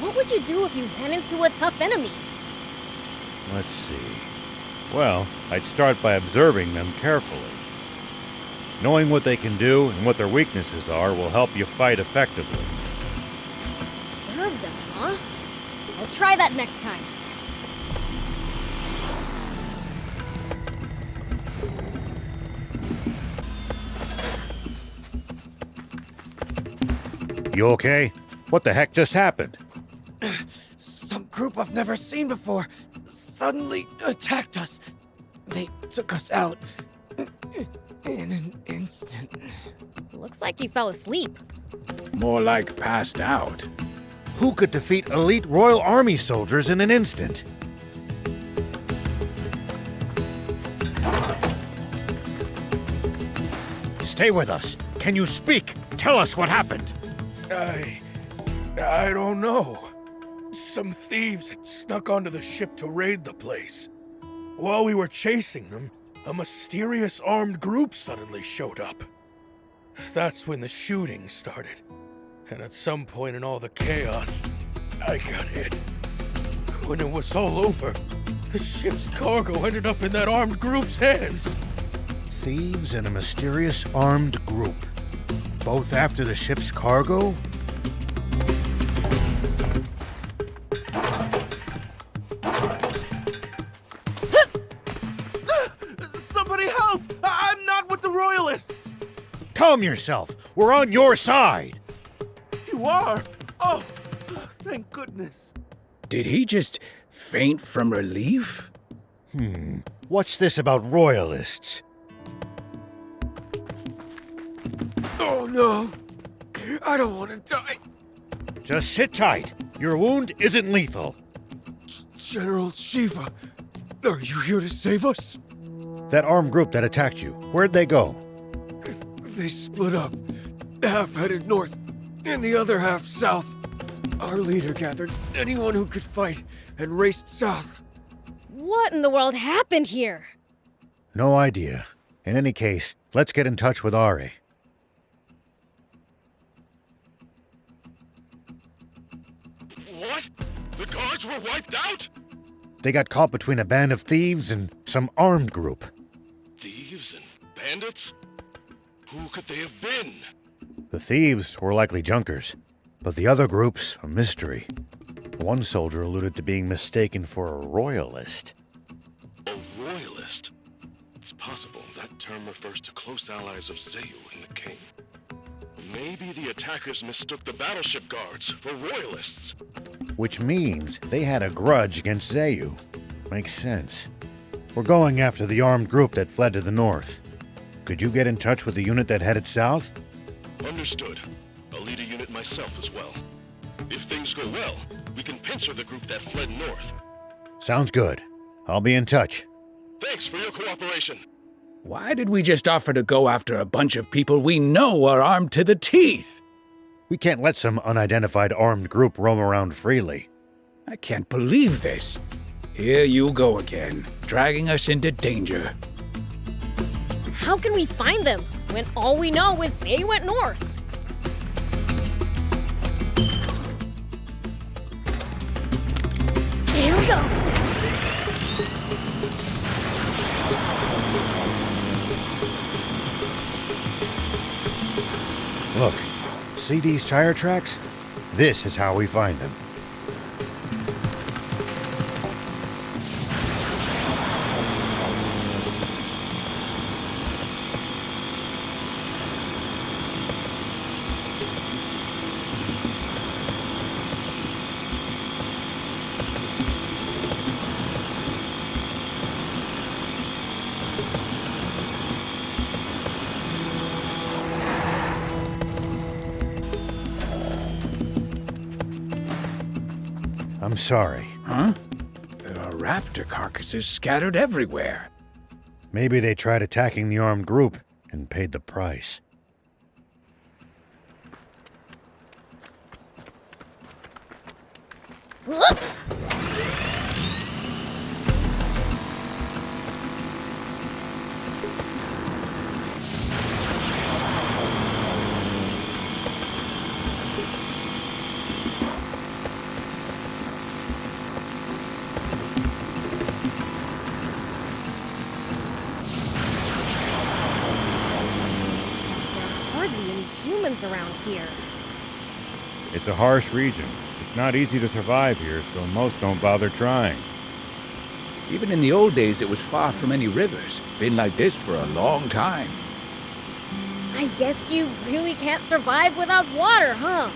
What would you do if you ran into a tough enemy? Let's see. Well, I'd start by observing them carefully. Knowing what they can do and what their weaknesses are will help you fight effectively. Observe them, huh? I'll try that next time. You okay? What the heck just happened? Some group I've never seen before suddenly attacked us. They took us out in an instant. Looks like you fell asleep. More like passed out. Who could defeat elite Royal Army soldiers in an instant? Stay with us. Can you speak? Tell us what happened. I don't know. Some thieves had snuck onto the ship to raid the place. While we were chasing them, a mysterious armed group suddenly showed up. That's when the shooting started. And at some point in all the chaos, I got hit. When it was all over, the ship's cargo ended up in that armed group's hands. Thieves and a mysterious armed group. Both after the ship's cargo? Somebody help! I'm not with the Royalists! Calm yourself. We're on your side. You are? Oh, thank goodness. Did he just faint from relief? What's this about royalists? Oh no! I don't want to die! Just sit tight. Your wound isn't lethal. General Shiva, are you here to save us? That armed group that attacked you, where'd they go? They split up. Half headed north, and the other half south. Our leader gathered anyone who could fight and raced south. What in the world happened here? No idea. In any case, let's get in touch with Ari. What? The guards were wiped out? They got caught between a band of thieves and some armed group. Thieves and bandits? Who could they have been? The thieves were likely junkers, but the other group's a mystery. One soldier alluded to being mistaken for a royalist. A royalist? It's possible that term refers to close allies of Zayu and the king. Maybe the attackers mistook the battleship guards for royalists. Which means they had a grudge against Zayu. Makes sense. We're going after the armed group that fled to the north. Could you get in touch with the unit that headed south? Understood. I'll lead a unit myself as well. If things go well, we can pincer the group that fled north. Sounds good. I'll be in touch. Thanks for your cooperation. Why did we just offer to go after a bunch of people we know are armed to the teeth? We can't let some unidentified armed group roam around freely. I can't believe this. Here you go again, dragging us into danger. How can we find them when all we know is they went north? Here we go. Look, see these tire tracks? This is how we find them. I'm sorry. Huh? There are raptor carcasses scattered everywhere. Maybe they tried attacking the armed group and paid the price. Around here. It's a harsh region. It's not easy to survive here, so most don't bother trying. Even in the old days, it was far from any rivers. Been like this for a long time. I guess you really can't survive without water, huh?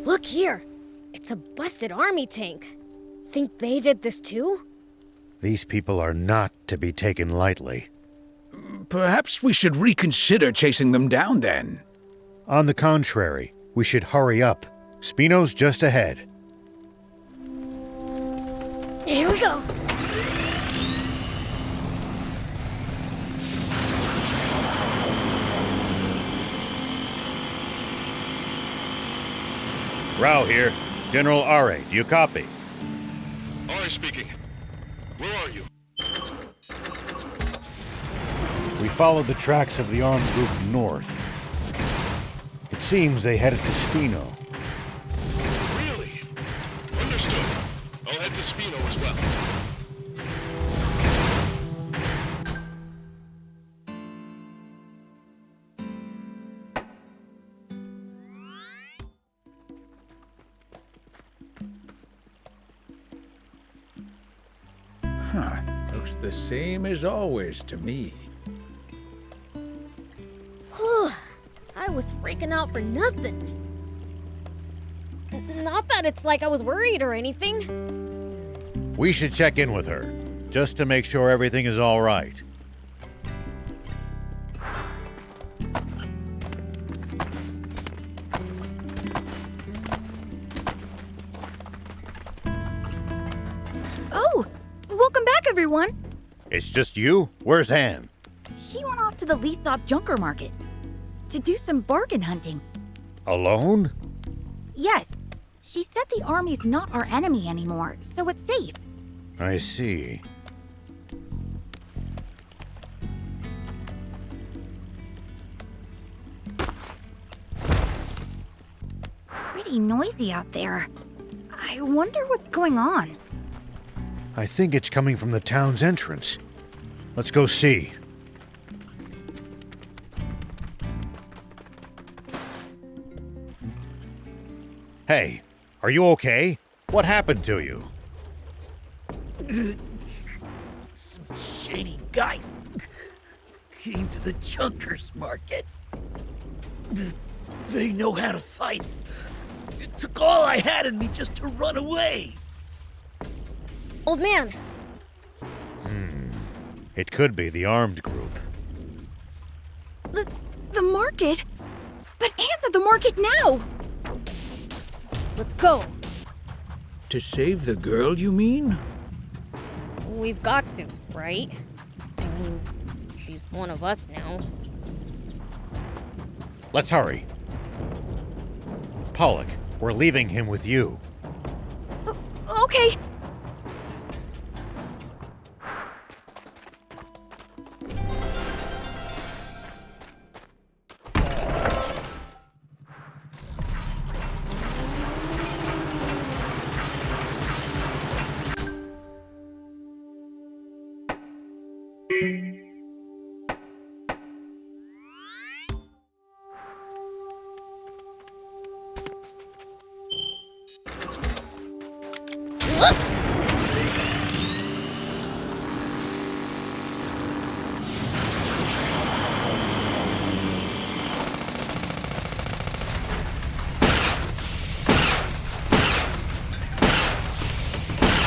Look here! It's a busted army tank. Think they did this too? These people are not to be taken lightly. Perhaps we should reconsider chasing them down then. On the contrary, we should hurry up. Spino's just ahead. Here we go! Rao here. General Ari, do you copy? Ari speaking. Where are you? We followed the tracks of the armed group north. It seems they headed to Spino. Really? Understood. I'll head to Spino as well. Huh. Looks the same as always to me. I was freaking out for nothing. Not that it's like I was worried or anything. We should check in with her, just to make sure everything is all right. Oh, welcome back, everyone. It's just you? Where's Anne? She went off to the Lisop Junker Market to do some bargain hunting. Alone? Yes, she said the army's not our enemy anymore, so it's safe. I see. Pretty noisy out there. I wonder what's going on. I think it's coming from the town's entrance. Let's go see. Hey, are you okay? What happened to you? Some shady guys came to the Junkers Market. They know how to fight. It took all I had in me just to run away. Old man. It could be the armed group. The market? But Anne's at the market now! Let's go. To save the girl, you mean? We've got to, right? I mean, she's one of us now. Let's hurry. Pollock, we're leaving him with you. Okay.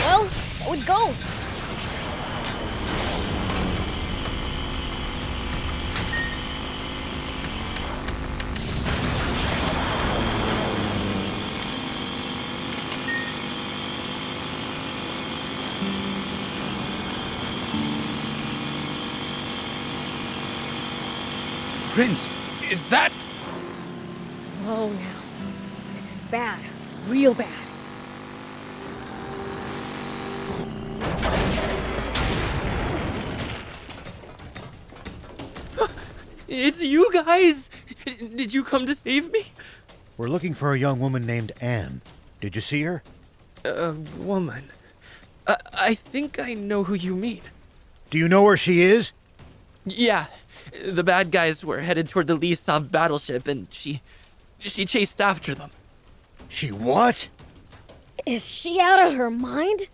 Well, so it goes. Prince, is that... Whoa now. This is bad. Real bad. It's you guys! Did you come to save me? We're looking for a young woman named Anne. Did you see her? A woman. I think I know who you mean. Do you know where she is? Yeah. The bad guys were headed toward the Lisop battleship and she chased after them. She what? Is she out of her mind?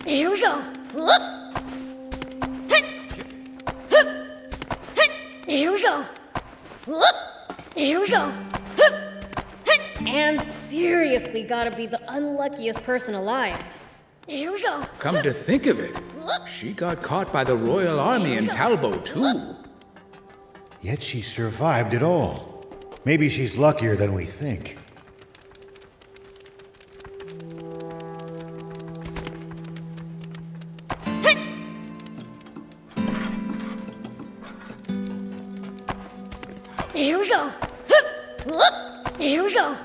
Here we go. Whoop. Hit. Hup. Hit. Here we go. Whoop. Here we go. Hup. Hit. And seriously gotta be the unluckiest person alive. Here we go. Come to think of it, she got caught by the Royal Army in Talbo, too. Yet she survived it all. Maybe she's luckier than we think. Here we go. Hup. Whoop. Here we go.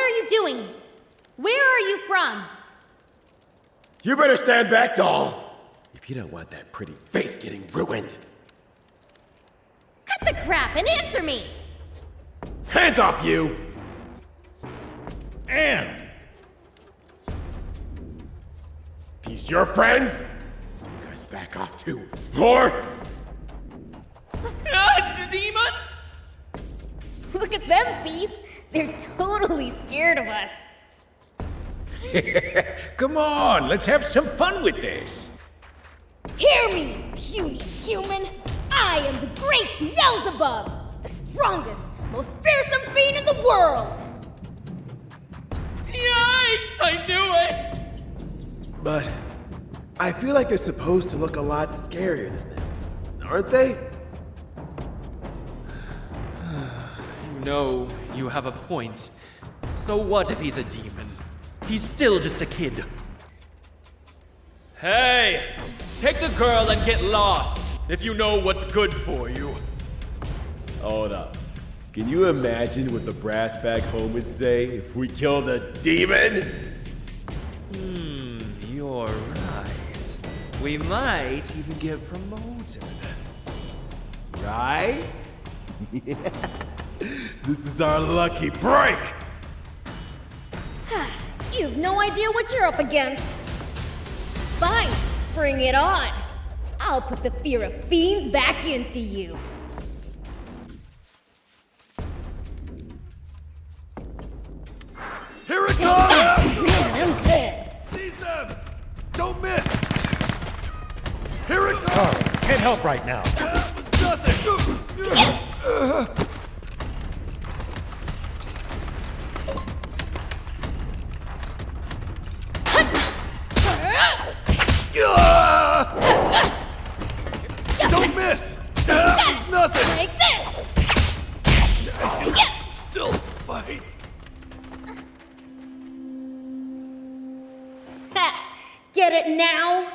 What are you doing? Where are you from? You better stand back, doll! If you don't want that pretty face getting ruined. Cut the crap and answer me! Hands off you! Anne! These your friends? You guys back off too, whore! Demon! Look at them, thief! They're totally scared of us. Come on, let's have some fun with this. Hear me, puny human! I am the great Beelzebub, the strongest, most fearsome fiend in the world! Yikes! I knew it! But I feel like they're supposed to look a lot scarier than this, aren't they? No, you have a point. So what if he's a demon? He's still just a kid. Hey! Take the girl and get lost, if you know what's good for you. Hold up. Can you imagine what the brass back home would say if we killed a demon? You're right. We might even get promoted. Right? This is our lucky break! You've no idea what you're up against. Fine, bring it on. I'll put the fear of fiends back into you. Here it comes! Seize them! Don't miss! Here it comes! Sorry, can't help right now. That was nothing! Don't miss! That was nothing! Like this! Still fight! Ha! Get it now?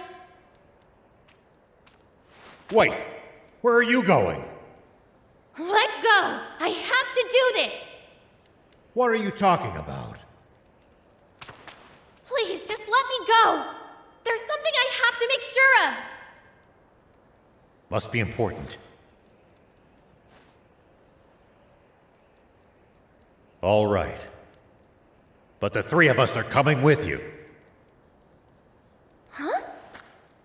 Wait, where are you going? Let go! I have to do this! What are you talking about? Please, just let me go! There's something I have to make sure of! Must be important. All right. But the three of us are coming with you. Huh?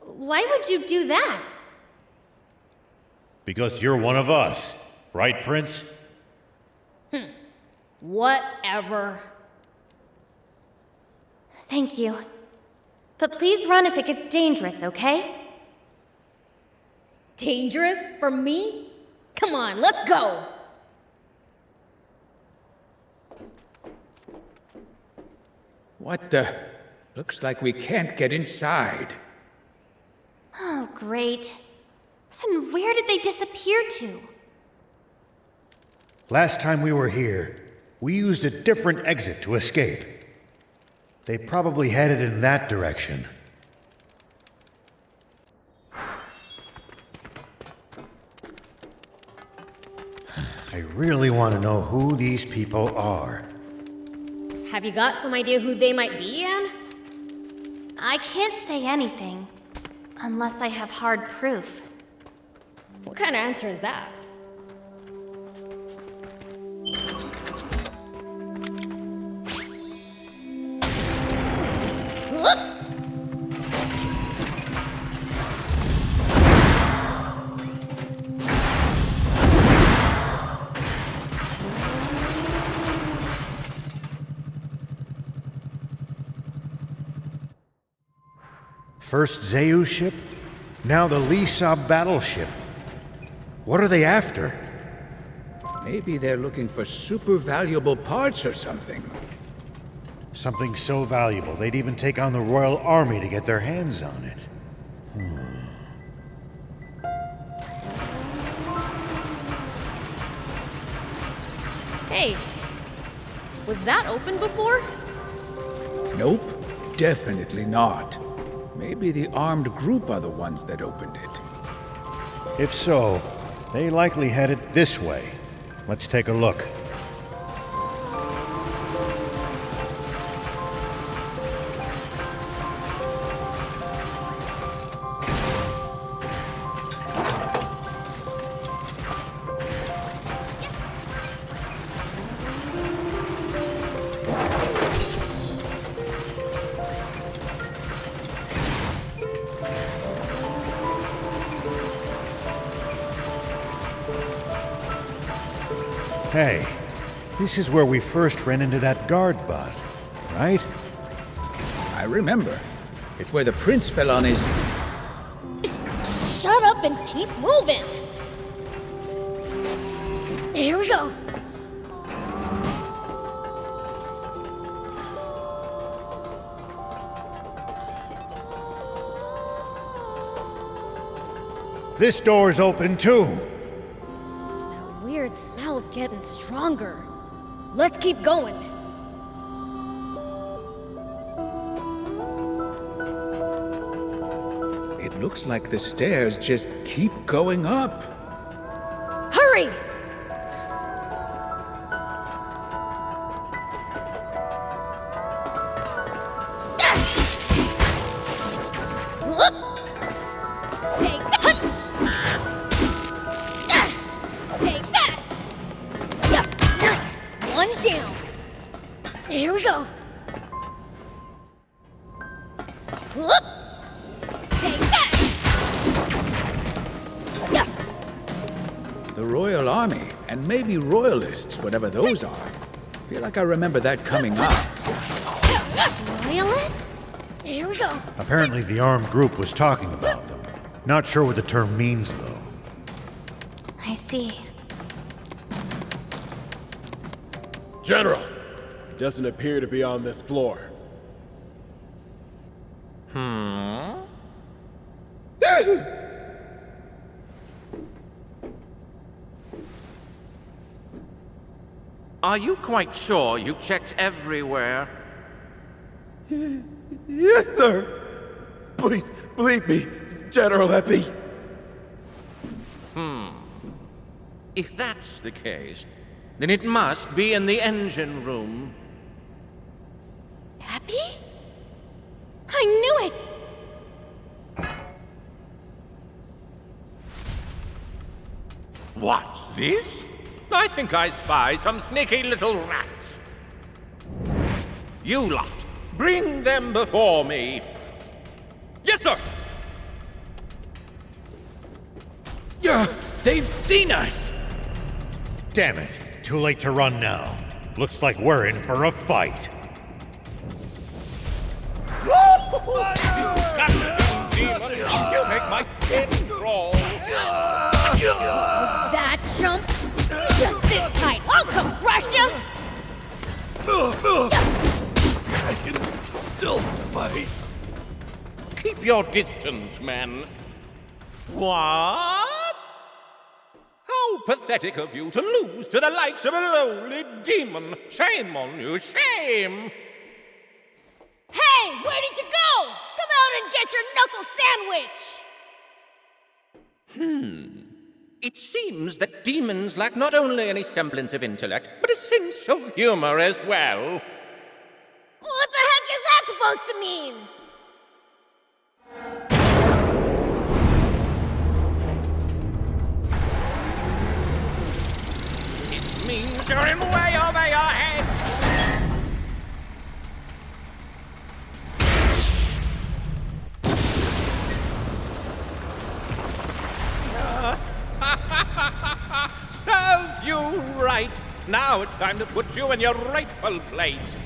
Why would you do that? Because you're one of us. Right, Prince? Whatever. Thank you. But please run if it gets dangerous, okay? Dangerous? For me? Come on, let's go! What the? Looks like we can't get inside. Oh, great. Then where did they disappear to? Last time we were here, we used a different exit to escape. They probably headed in that direction. I really want to know who these people are. Have you got some idea who they might be, Anne? I can't say anything. Unless I have hard proof. What kind of answer is that? First Zeus ship, now the ILCA battleship. What are they after? Maybe they're looking for super valuable parts or something. Something so valuable they'd even take on the royal army to get their hands on it. Hey, was that open before? Nope, definitely not. Maybe the armed group are the ones that opened it. If so, they likely headed this way. Let's take a look. Hey, this is where we first ran into that guard bot, right? I remember. It's where the prince fell on his... Shut up and keep moving! Here we go. This door's open too. That weird smell's getting stronger. Let's keep going. It looks like the stairs just keep going up. Hurry! Take that! Take that! Yep, nice! One down. Here we go. Whoop! Take that! Yep. The Royal Army, and maybe Royalists, whatever those are. Feel like I remember that coming up. Royalists? Here we go. Apparently the armed group was talking about them. Not sure what the term means, though. I see. General, it doesn't appear to be on this floor. Are you quite sure you checked everywhere? Yes, sir. Please, believe me, General Epi. If that's the case, then it must be in the engine room. Happy? I knew it! What's this? I think I spy some sneaky little rats. You lot, bring them before me. Yes, sir! Yeah, they've seen us! Damn it. Too late to run now. Looks like we're in for a fight. You make my skin crawl. That jump? Just sit tight. I'll come crush you! I can still fight. Keep your distance, man. What? How pathetic of you to lose to the likes of a lowly demon. Shame on you, shame! Hey, where did you go? Come out and get your knuckle sandwich! It seems that demons lack not only any semblance of intellect, but a sense of humor as well. What the heck is that supposed to mean? It means you're in way over your head! Serves you right. Now it's time to put you in your rightful place.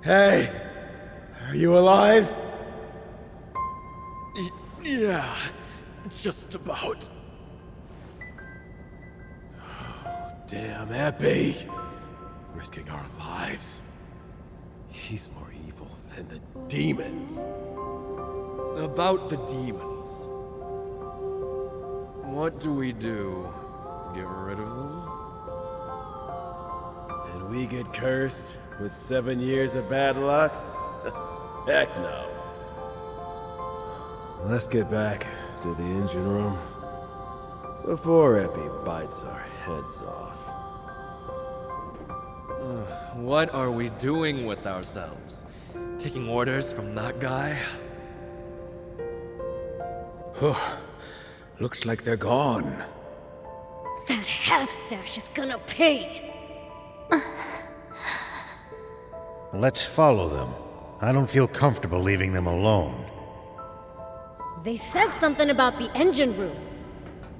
Hey, are you alive? Yeah, just about. Damn, Epi. Risking our lives. He's more evil than the demons. About the demons. What do we do? Get rid of them? And we get cursed with 7 years of bad luck? Heck no. Let's get back to the engine room before Epi bites our heads off. What are we doing with ourselves? Taking orders from that guy? Looks like they're gone. That half-stash is gonna pay. Let's follow them. I don't feel comfortable leaving them alone. They said something about the engine room.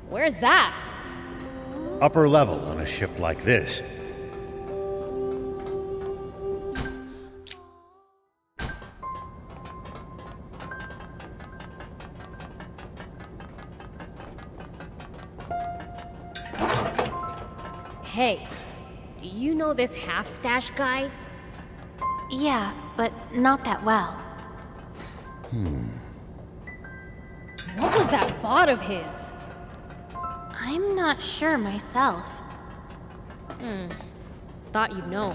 Where's that? Upper level on a ship like this. Hey, do you know this half-stash guy? Yeah, but not that well. What was that bot of his? I'm not sure myself. Thought you'd know.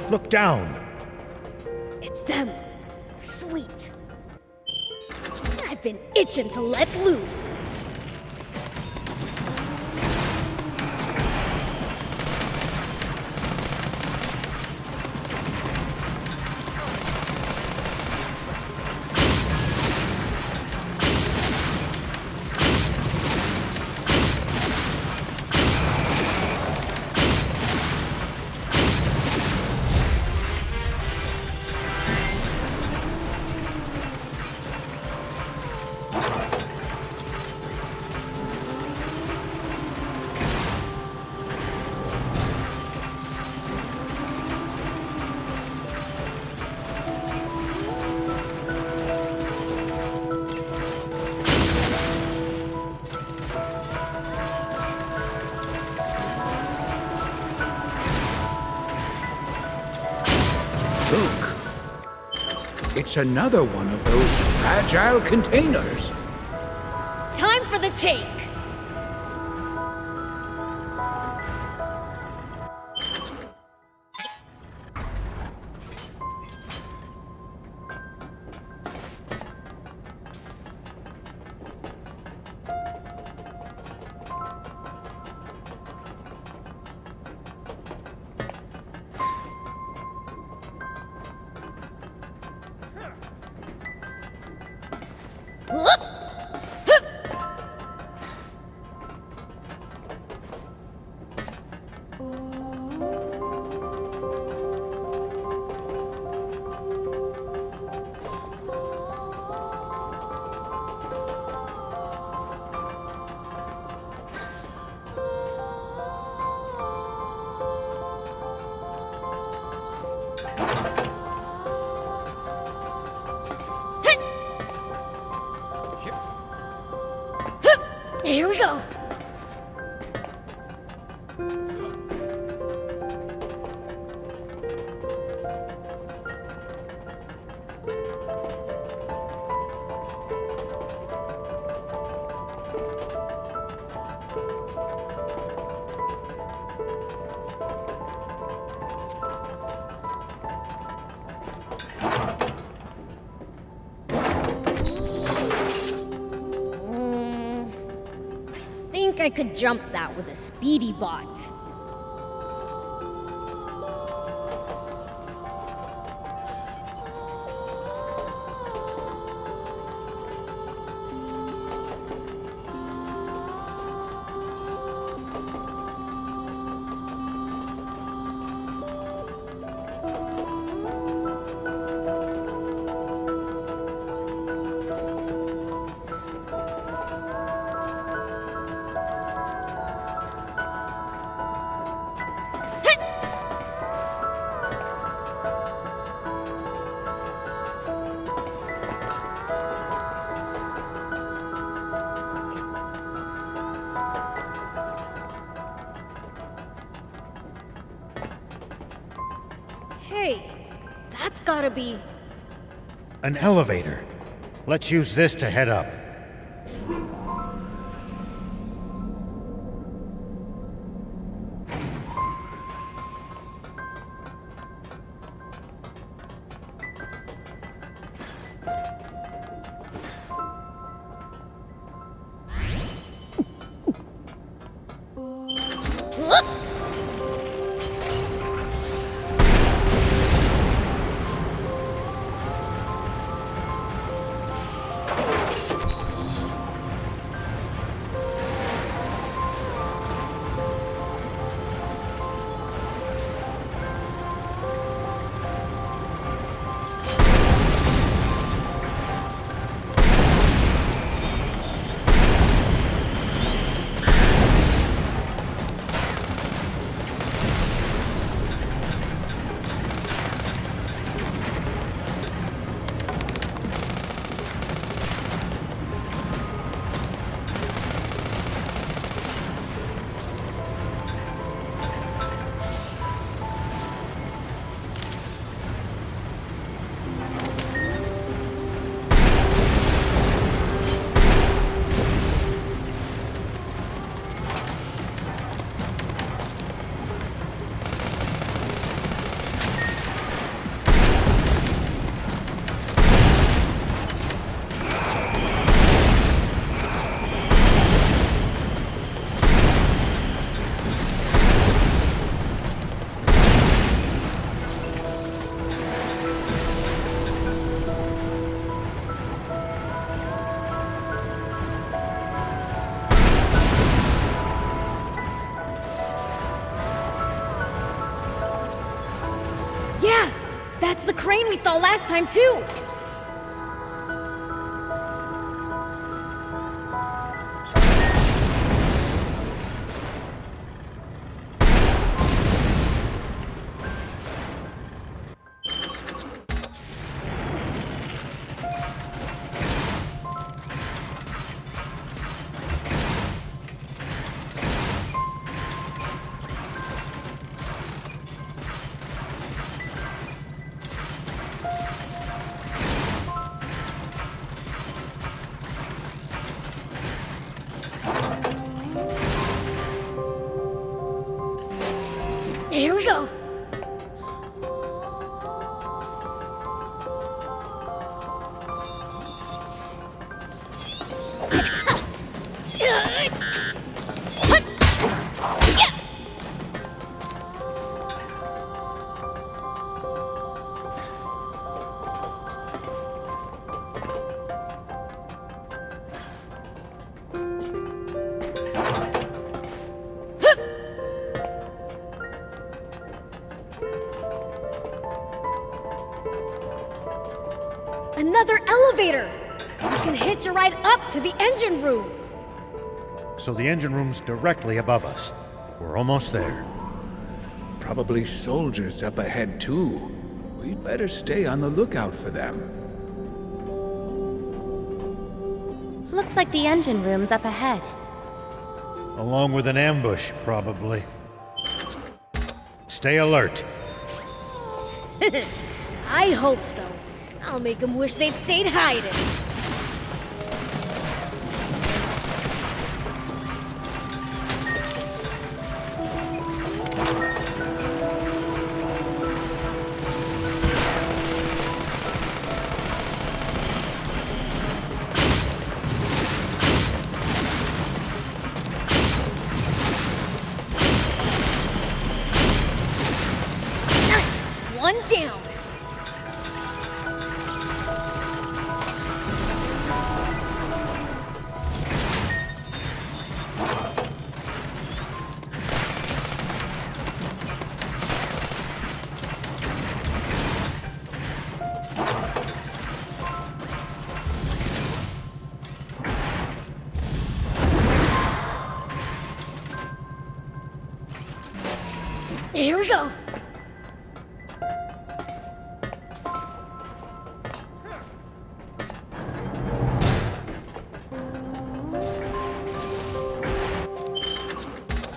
Look down! It's them. Sweet. I've been itching to let loose. Look. It's another one of those fragile containers. Time for the take. Here we go. I could jump that with a speedy bot. Hey, that's gotta be... An elevator. Let's use this to head up. That's the crane we saw last time, too! Here we go! Another elevator! We can hitch a ride up to the engine room! So the engine room's directly above us. We're almost there. Probably soldiers up ahead, too. We'd better stay on the lookout for them. Looks like the engine room's up ahead. Along with an ambush, probably. Stay alert. I hope so. I'll make them wish they'd stayed hiding. Nice! One down! Here we go!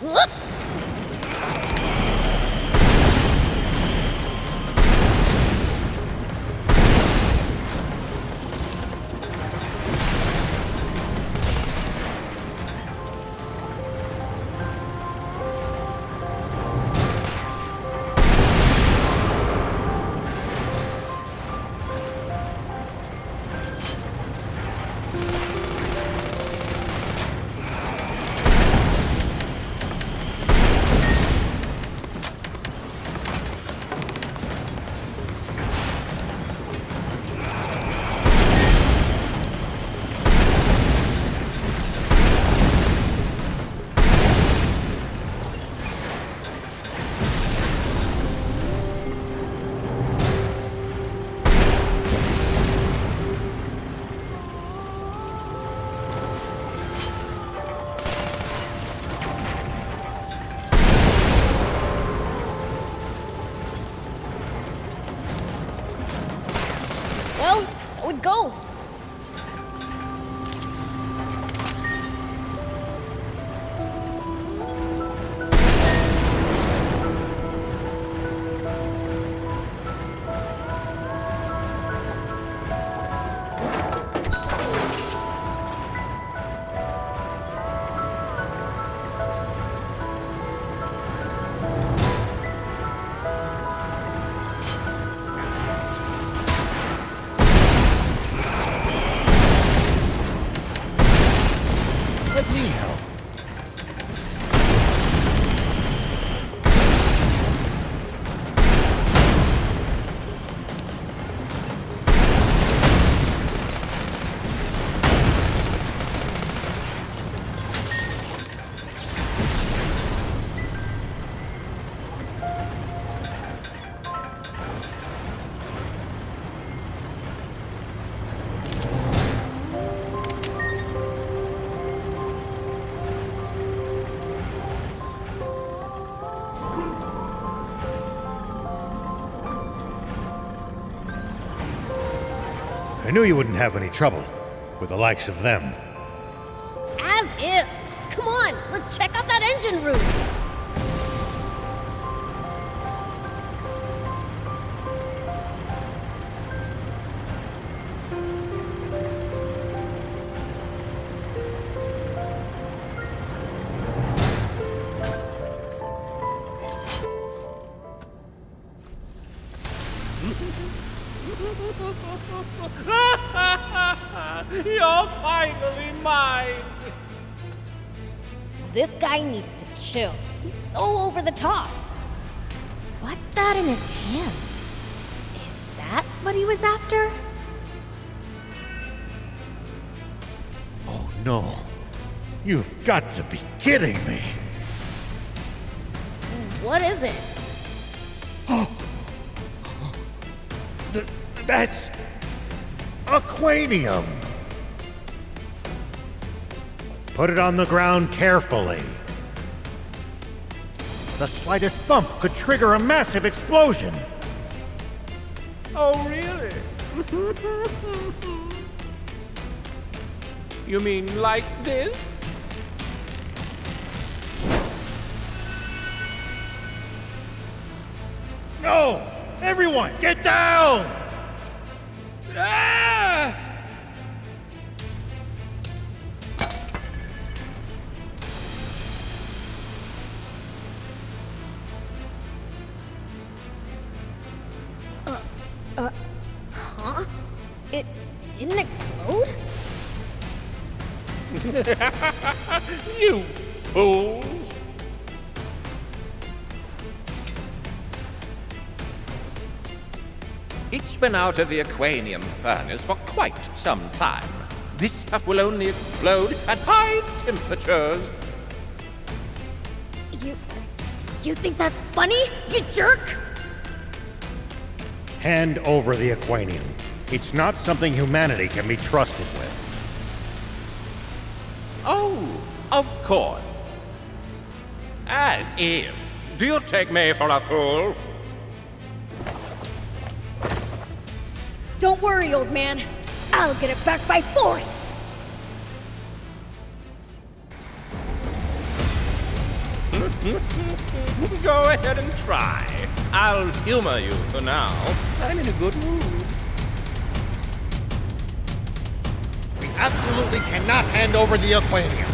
Whoop! Well, so it goes. Let me help. I knew you wouldn't have any trouble with the likes of them. As if. Come on, let's check out that engine room. You're finally mine! This guy needs to chill. He's so over the top. What's that in his hand? Is that what he was after? Oh no. You've got to be kidding me. What is it? That's aquanium. Put it on the ground carefully. The slightest bump could trigger a massive explosion. Oh, really? You mean like this? No! Everyone, get down! Ah! Huh? It didn't explode? You fools! It's been out of the aquanium furnace for quite some time. This stuff will only explode at high temperatures. You think that's funny, you jerk? Hand over the aquanium. It's not something humanity can be trusted with. Oh, of course. As is. Do you take me for a fool? Don't worry, old man. I'll get it back by force! Go ahead and try. I'll humor you for now. I'm in a good mood. We absolutely cannot hand over the aquanium.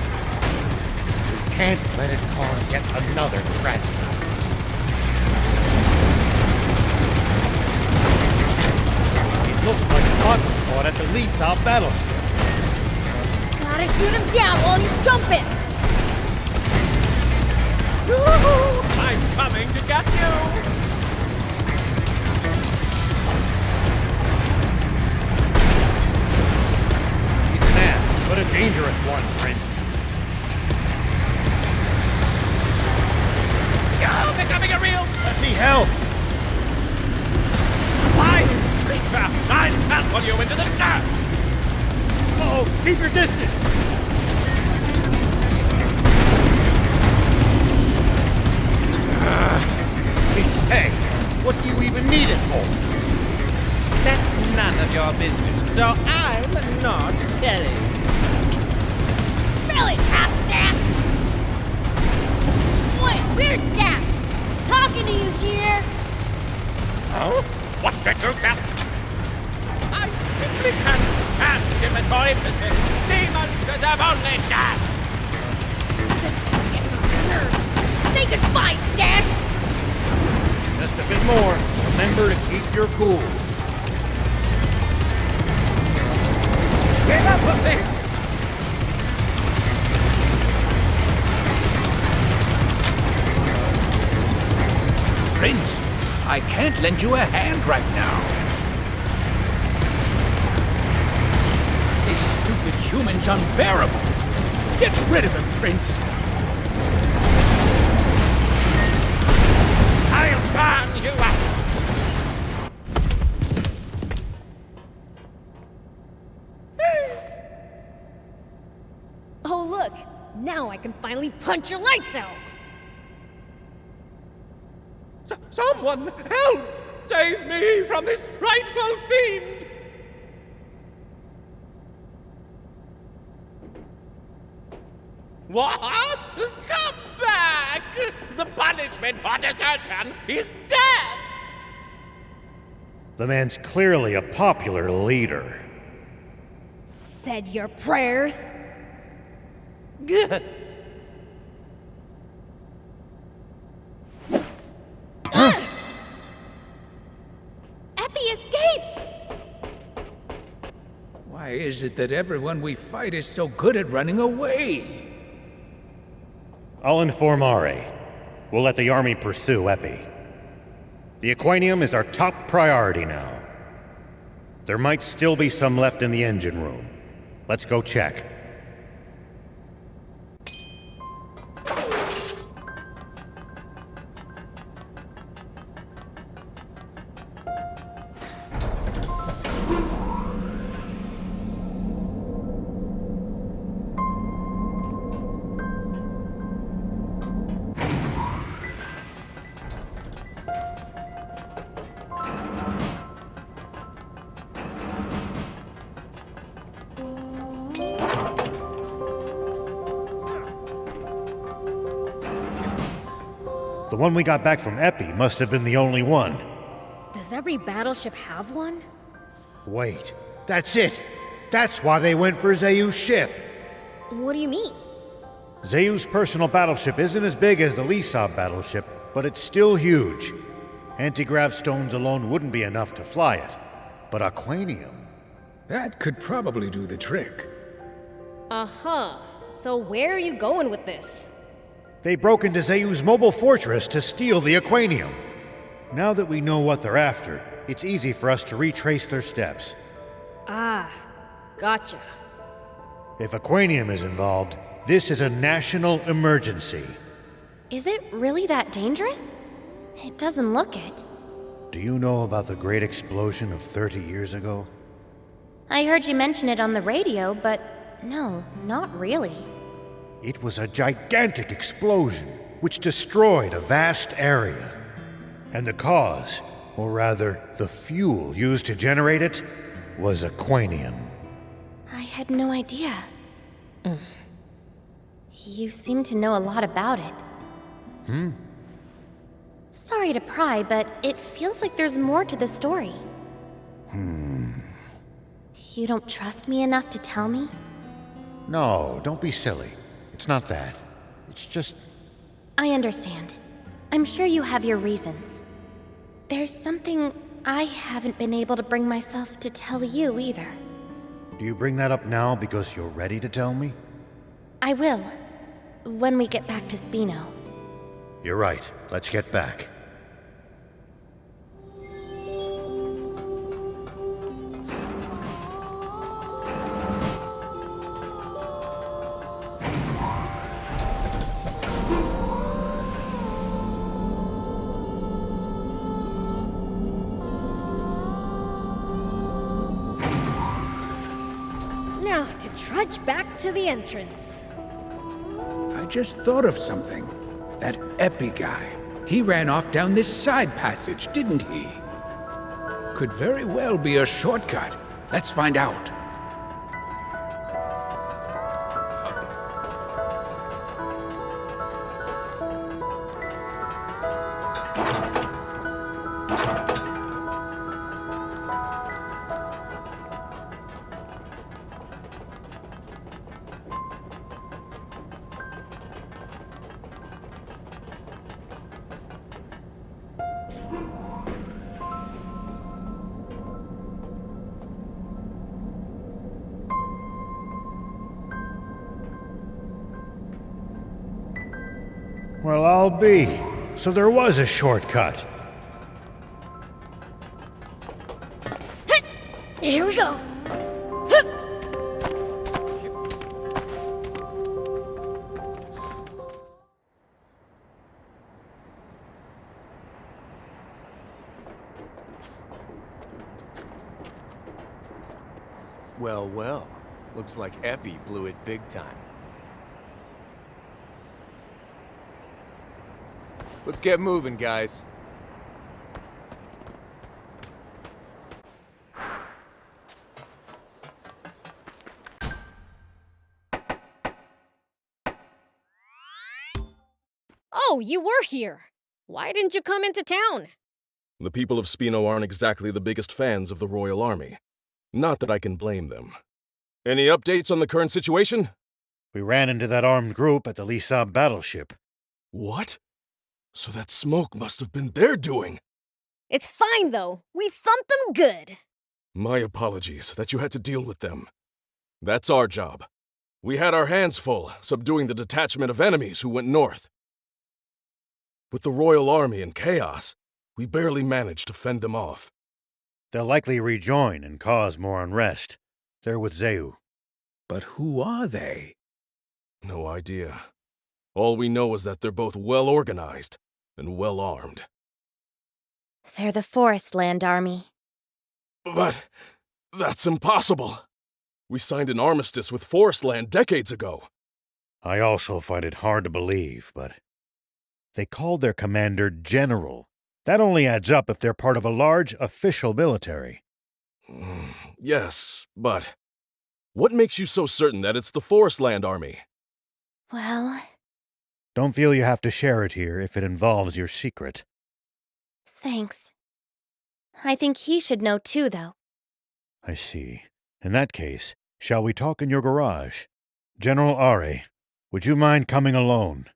We can't let it cause yet another tragedy. It looks like Bond was caught at the Lisa battleship. Gotta shoot him down while he's jumping! I'm coming to get you! He's an ass, but a dangerous one, Prince. You're becoming a real... Let me help! Fine! Creature! I'll trample you into the dirt! Oh, keep your distance! I say, what do you even need it for? That's none of of your business, so I'm not telling. Really, half-stash? Wait, weird stash! Talking to you here! Oh? What did you tell? I simply can't stand inventory business. Demons deserve only death! Say goodbye, Stash! Just a bit more. Remember to keep your cool. Get up with this! Prince, I can't lend you a hand right now. This stupid human's unbearable. Get rid of him, Prince. I'll burn you up! Oh, look! Now I can finally punch your lights out! Someone help! Save me from this frightful fiend! What? Come back! The punishment for desertion is death! The man's clearly a popular leader. Said your prayers? Good. Epi escaped! Why is it that everyone we fight is so good at running away? I'll inform Ari. We'll let the army pursue Epi. The Aquanium is our top priority now. There might still be some left in the engine room. Let's go check. The one we got back from Epi must have been the only one. Does every battleship have one? Wait, that's it! That's why they went for Zayu's ship! What do you mean? Zayu's personal battleship isn't as big as the Lisab battleship, but it's still huge. Anti-grav stones alone wouldn't be enough to fly it. But Aquanium... That could probably do the trick. Uh-huh. So where are you going with this? They broke into Zayu's mobile fortress to steal the Aquanium. Now that we know what they're after, it's easy for us to retrace their steps. Ah, gotcha. If Aquanium is involved, this is a national emergency. Is it really that dangerous? It doesn't look it. Do you know about the great explosion of 30 years ago? I heard you mention it on the radio, but no, not really. It was a gigantic explosion, which destroyed a vast area. And the cause, or rather, the fuel used to generate it, was Aquanium. I had no idea. You seem to know a lot about it. Sorry to pry, but it feels like there's more to the story. You don't trust me enough to tell me? No, don't be silly. It's not that. It's just... I understand. I'm sure you have your reasons. There's something I haven't been able to bring myself to tell you either. Do you bring that up now because you're ready to tell me? I will, when we get back to Spino. You're right. Let's get back. Now to trudge back to the entrance. I just thought of something. That Epi guy. He ran off down this side passage, didn't he? could very well be a shortcut. Let's find out. Well, I'll be. So there was a shortcut. Here we go. Well, well. Looks like Epi blew it big time. Let's get moving, guys. Oh, you were here. Why didn't you come into town? The people of Spino aren't exactly the biggest fans of the Royal Army. Not that I can blame them. Any updates on the current situation? We ran into that armed group at the Lisab battleship. What? So that smoke must have been their doing. It's fine, though. We thumped them good. My apologies that you had to deal with them. That's our job. We had our hands full subduing the detachment of enemies who went north. With the Royal Army in chaos, we barely managed to fend them off. They'll likely rejoin and cause more unrest. They're with Zeu. But who are they? No idea. All we know is that they're both well-organized and well-armed. They're the Forestland Army. But that's impossible. We signed an armistice with Forestland decades ago. I also find it hard to believe, but they called their commander General. That only adds up if they're part of a large official military. Yes, but what makes you so certain that it's the Forestland Army? Well... Don't feel you have to share it here if it involves your secret. Thanks. I think he should know too, though. I see. In that case, shall we talk in your garage? General Are, would you mind coming alone?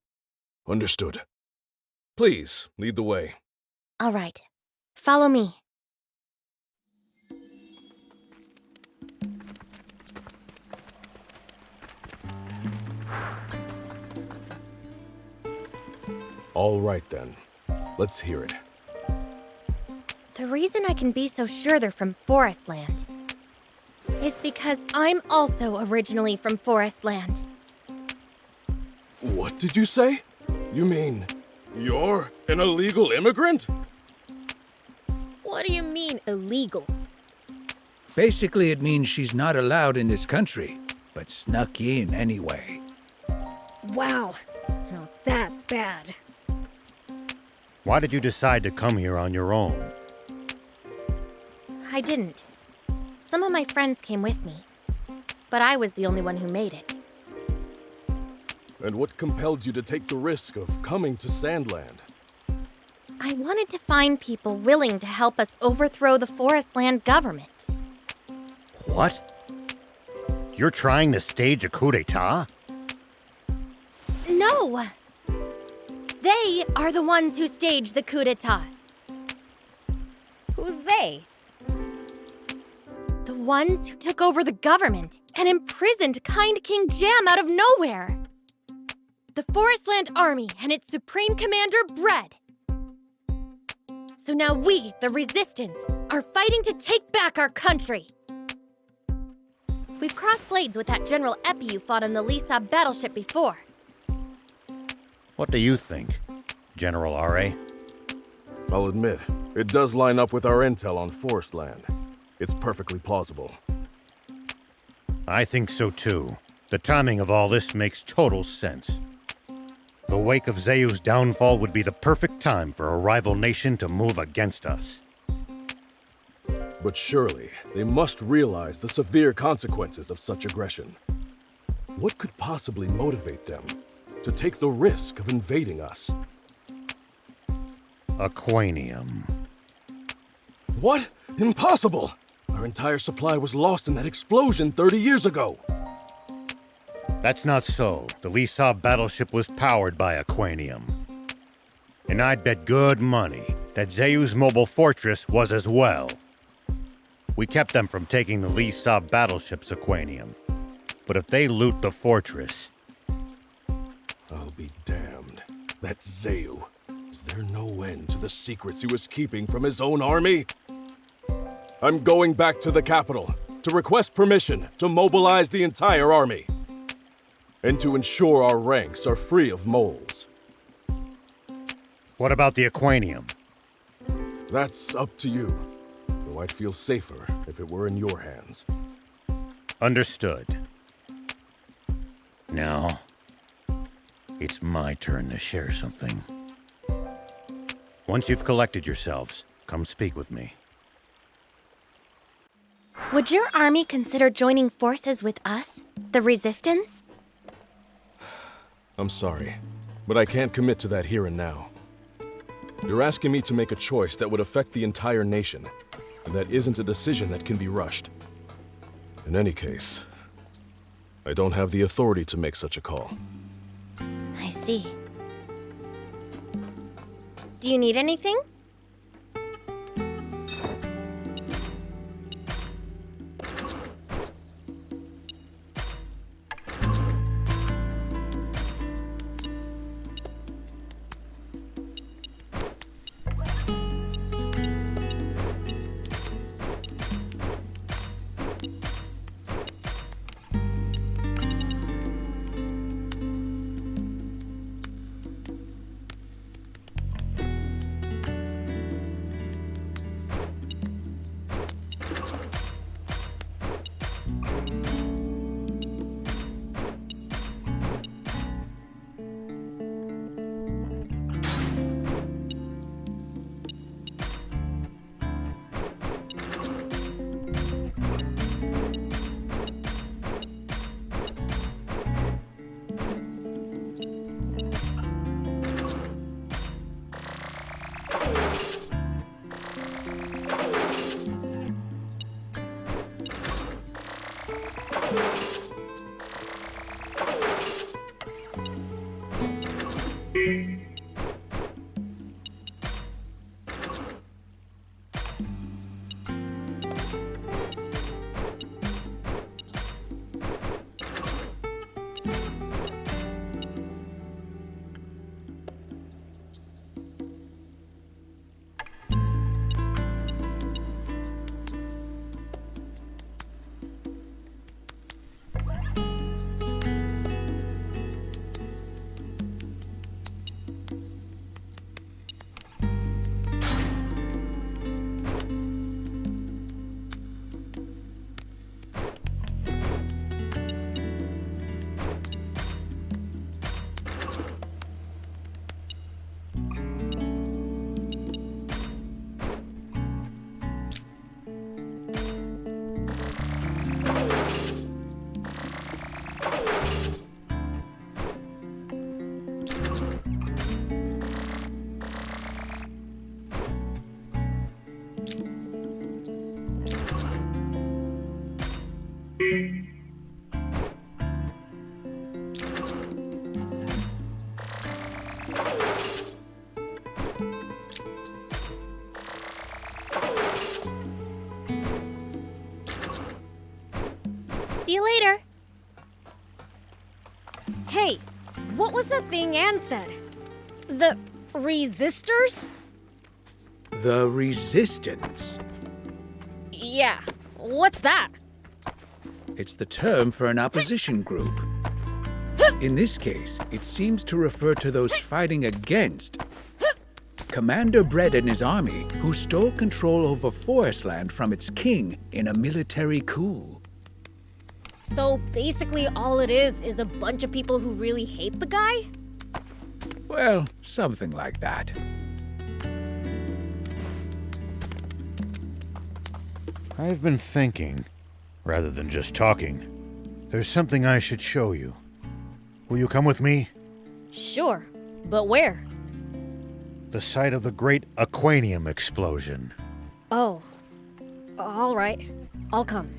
Understood. Please, lead the way. All right. Follow me. All right, then. Let's hear it. The reason I can be so sure they're from Forestland is because I'm also originally from Forestland. What did you say? You mean you're an illegal immigrant? What do you mean, illegal? Basically, it means she's not allowed in this country, but snuck in anyway. Wow. Now that's bad. Why did you decide to come here on your own? I didn't. Some of my friends came with me, but I was the only one who made it. And what compelled you to take the risk of coming to Sandland? I wanted to find people willing to help us overthrow the Forestland government. What? You're trying to stage a coup d'etat? No! They are the ones who staged the coup d'etat. Who's they? The ones who took over the government and imprisoned Kind King Jam out of nowhere. The Forestland Army and its Supreme Commander, Bread. So now we, the Resistance, are fighting to take back our country. We've crossed blades with that General Epi you fought on the Lisab battleship before. What do you think, General Are? I'll admit, it does line up with our intel on Forestland. It's perfectly plausible. I think so too. The timing of all this makes total sense. The wake of Zeu's downfall would be the perfect time for a rival nation to move against us. But surely, they must realize the severe consequences of such aggression. What could possibly motivate them to take the risk of invading us? Aquanium. What? Impossible! Our entire supply was lost in that explosion 30 years ago. That's not so. The Lisa battleship was powered by Aquanium. And I'd bet good money that Zeu's mobile fortress was as well. We kept them from taking the Lisa battleship's Aquanium. But if they loot the fortress... I'll be damned. That's Zeu. Is there no end to the secrets he was keeping from his own army? I'm going back to the capital to request permission to mobilize the entire army. And to ensure our ranks are free of moles. What about the Aquanium? That's up to you. Though I'd feel safer if it were in your hands. Understood. Now, it's my turn to share something. Once you've collected yourselves, come speak with me. Would your army consider joining forces with us, the Resistance? I'm sorry, but I can't commit to that here and now. You're asking me to make a choice that would affect the entire nation, and that isn't a decision that can be rushed. In any case, I don't have the authority to make such a call. I see. Do you need anything? See you later. Hey, what was that thing Anne said? The resistors? The Resistance. Yeah, what's that? It's the term for an opposition group. In this case, it seems to refer to those fighting against Commander Brett and his army, who stole control over forest land from its king in a military coup. So basically all it is a bunch of people who really hate the guy? Well, something like that. I've been thinking, rather than just talking. There's something I should show you. Will you come with me? Sure, but where? The site of the great Aquanium explosion. Oh, all right. I'll come.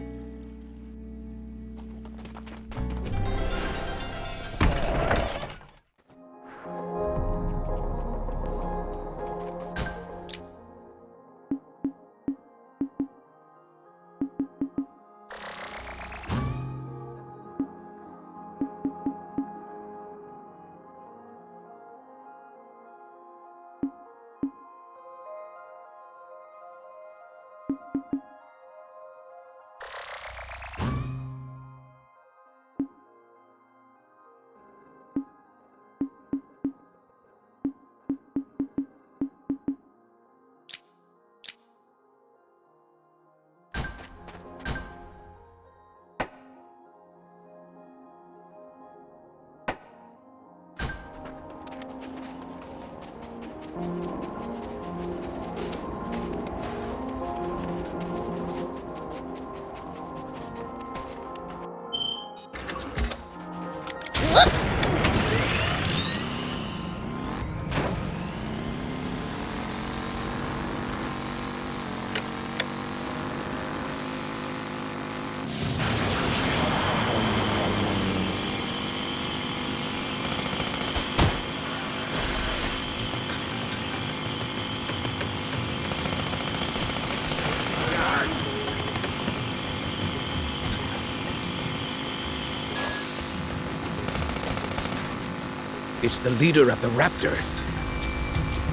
It's the leader of the Raptors.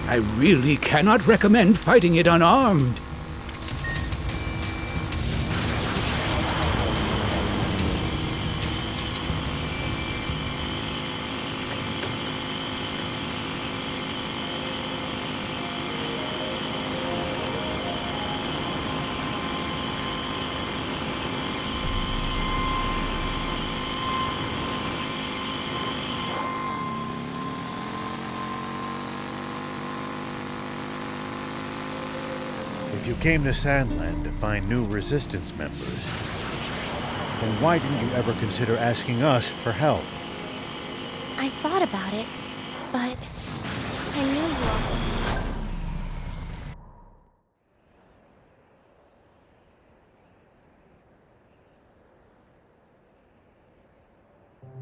I really cannot recommend fighting it unarmed. If you came to Sandland to find new Resistance members, then why didn't you ever consider asking us for help? I thought about it, but I knew you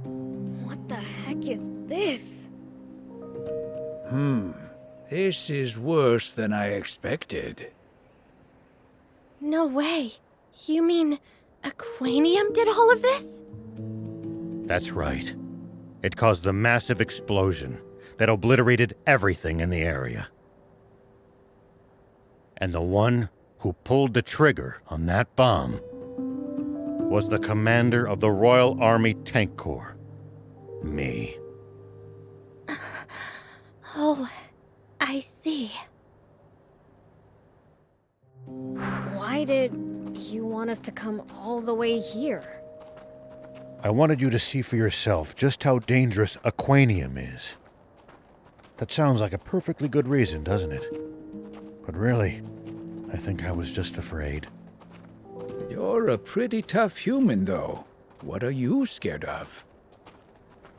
all. What the heck is this? This is worse than I expected. No way. You mean Aquanium did all of this? That's right. It caused the massive explosion that obliterated everything in the area. And the one who pulled the trigger on that bomb was the commander of the Royal Army Tank Corps. Me. Oh, I see. Why did you want us to come all the way here? I wanted you to see for yourself just how dangerous Aquanium is. That sounds like a perfectly good reason, doesn't it? But really, I think I was just afraid. You're a pretty tough human, though. What are you scared of?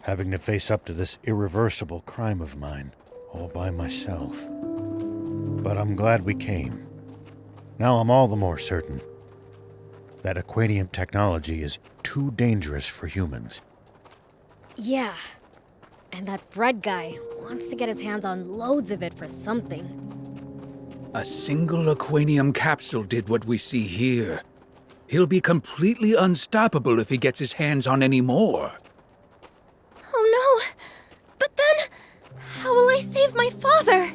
Having to face up to this irreversible crime of mine, all by myself. But I'm glad we came. Now I'm all the more certain that Aquanium technology is too dangerous for humans. Yeah. And that bread guy wants to get his hands on loads of it for something. A single Aquanium capsule did what we see here. He'll be completely unstoppable if he gets his hands on any more. Oh no! But then, how will I save my father?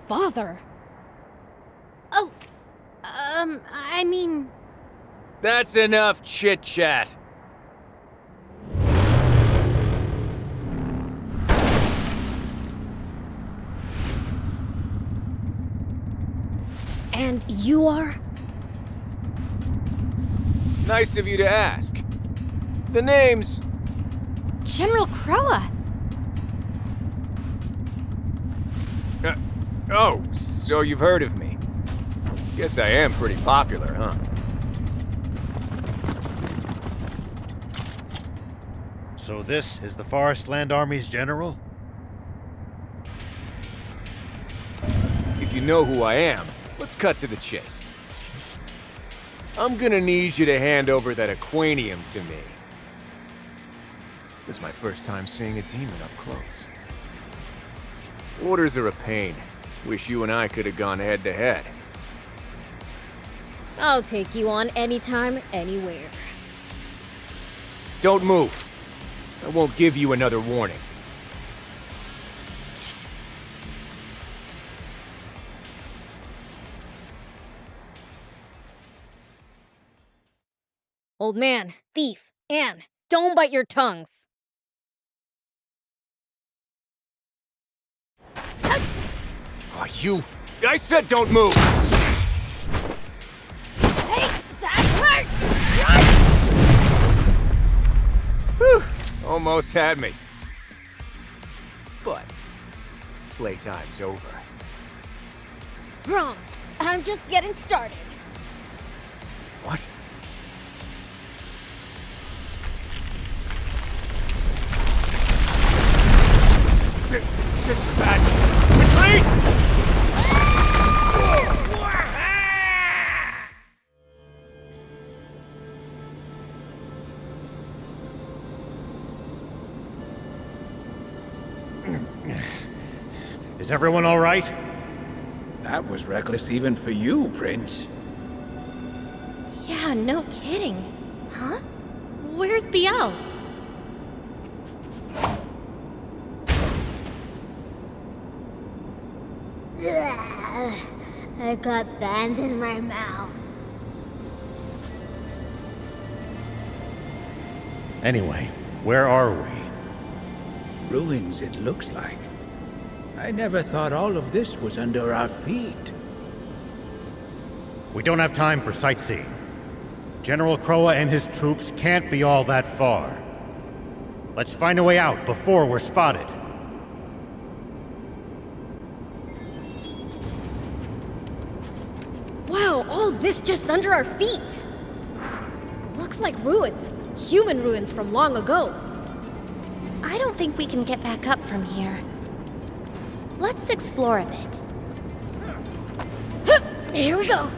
Father? Oh, I mean... That's enough chit-chat. And you are? Nice of you to ask. The name's... General Croa. Oh, so you've heard of me. Guess I am pretty popular, huh? So this is the Forestland Army's general? If you know who I am, let's cut to the chase. I'm gonna need you to hand over that aquanium to me. This is my first time seeing a demon up close. Orders are a pain. Wish you and I could have gone head to head. I'll take you on anytime, anywhere. Don't move. I won't give you another warning. Old man, thief, Anne, don't bite your tongues. Oh, you... I said don't move! Hey, that hurt! Whew, almost had me. But playtime's over. Wrong. I'm just getting started. What? This is bad. Retreat! Is everyone all right? That was reckless even for you, Prince. Yeah, no kidding. Huh? Where's Beelz? I got sand in my mouth. Anyway, where are we? Ruins, it looks like. I never thought all of this was under our feet. We don't have time for sightseeing. General Croa and his troops can't be all that far. Let's find a way out before we're spotted. Wow, all this just under our feet! Looks like ruins. Human ruins from long ago. I don't think we can get back up from here. Let's explore a bit. Here we go.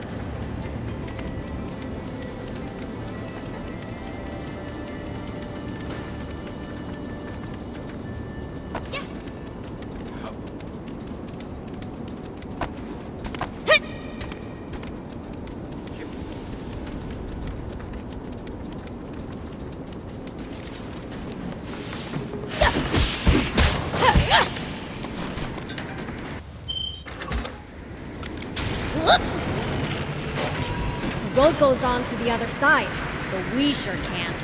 The road goes on to the other side, but we sure can't.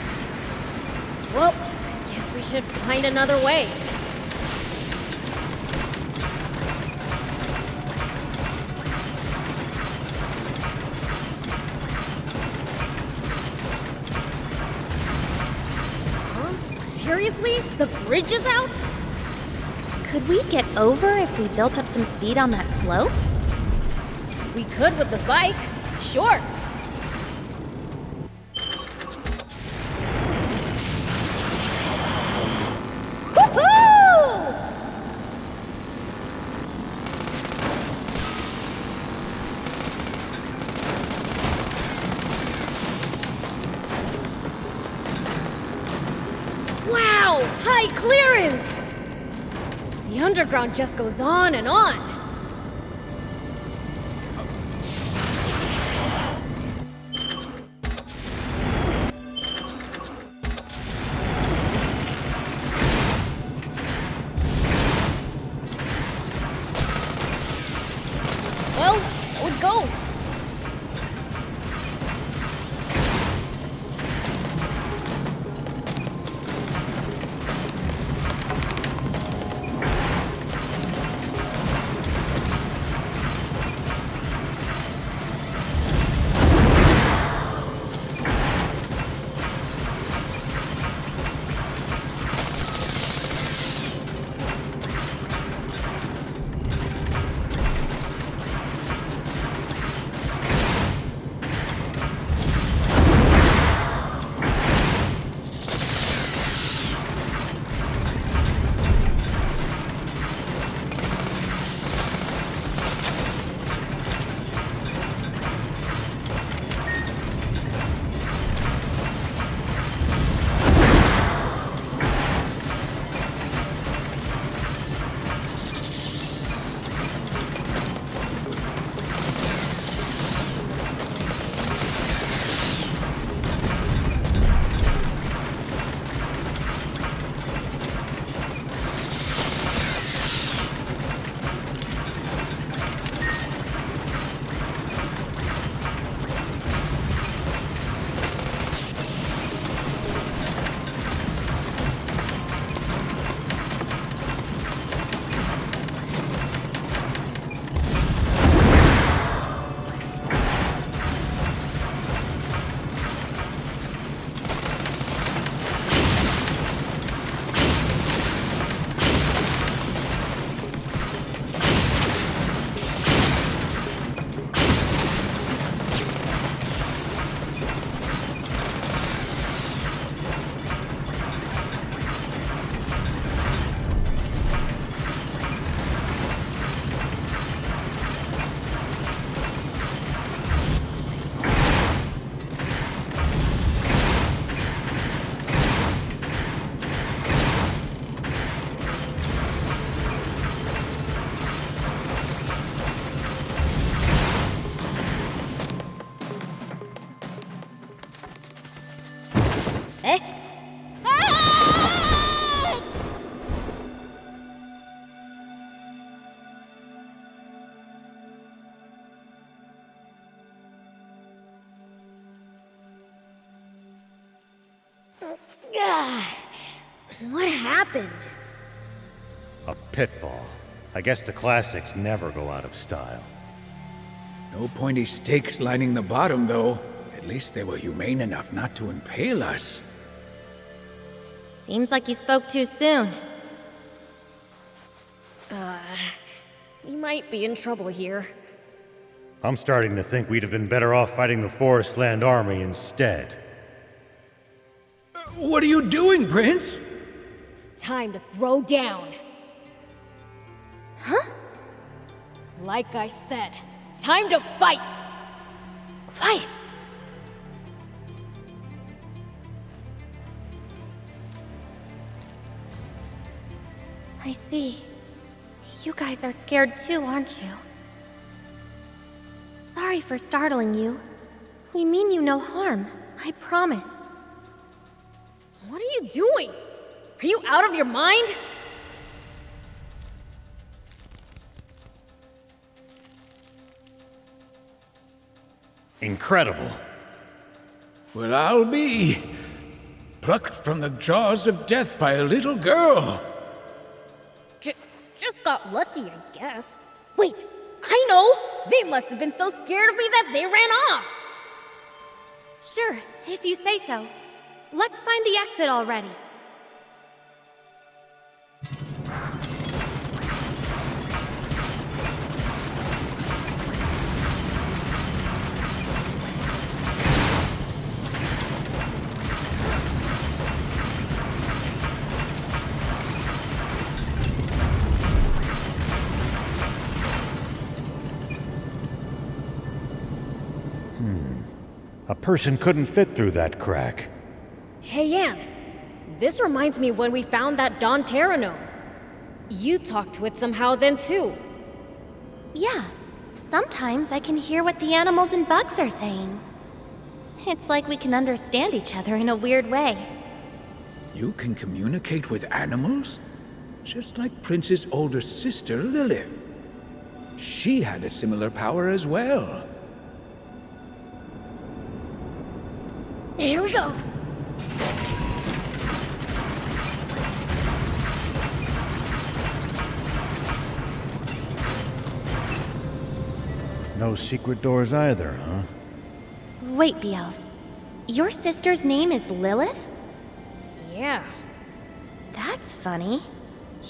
Well, guess we should find another way. Huh? Seriously? The bridge is out? Could we get over if we built up some speed on that slope? We could with the bike, sure. Wow, high clearance! The underground just goes on and on. Well, so it goes. What happened? A pitfall. I guess the classics never go out of style. No pointy stakes lining the bottom, though. At least they were humane enough not to impale us. Seems like you spoke too soon. We might be in trouble here. I'm starting to think we'd have been better off fighting the Forest Land Army instead. What are you doing, Prince? Time to throw down. Huh? Like I said, time to fight! Quiet! I see. You guys are scared too, aren't you? Sorry for startling you. We mean you no harm, I promise. What are you doing? Are you out of your mind? Incredible. Well, I'll be plucked from the jaws of death by a little girl. Just got lucky, I guess. Wait, I know! They must have been so scared of me that they ran off! Sure, if you say so. Let's find the exit already. A person couldn't fit through that crack. Hey, Ann. This reminds me of when we found that Don Terranome. You talked to it somehow then, too. Yeah. Sometimes I can hear what the animals and bugs are saying. It's like we can understand each other in a weird way. You can communicate with animals? Just like Prince's older sister, Lilith. She had a similar power as well. Here we go. No secret doors either, huh? Wait, Beelz. Your sister's name is Lilith? Yeah. That's funny.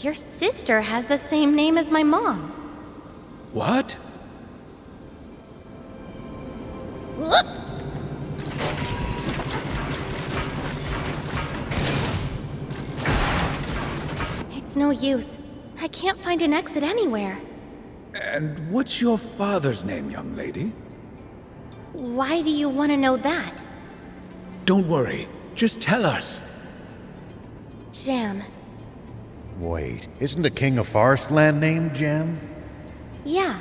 Your sister has the same name as my mom. What? Look! It's no use. I can't find an exit anywhere. And what's your father's name, young lady? Why do you want to know that? Don't worry. Just tell us. Jam. Wait, isn't the king of Forestland named Jam? Yeah.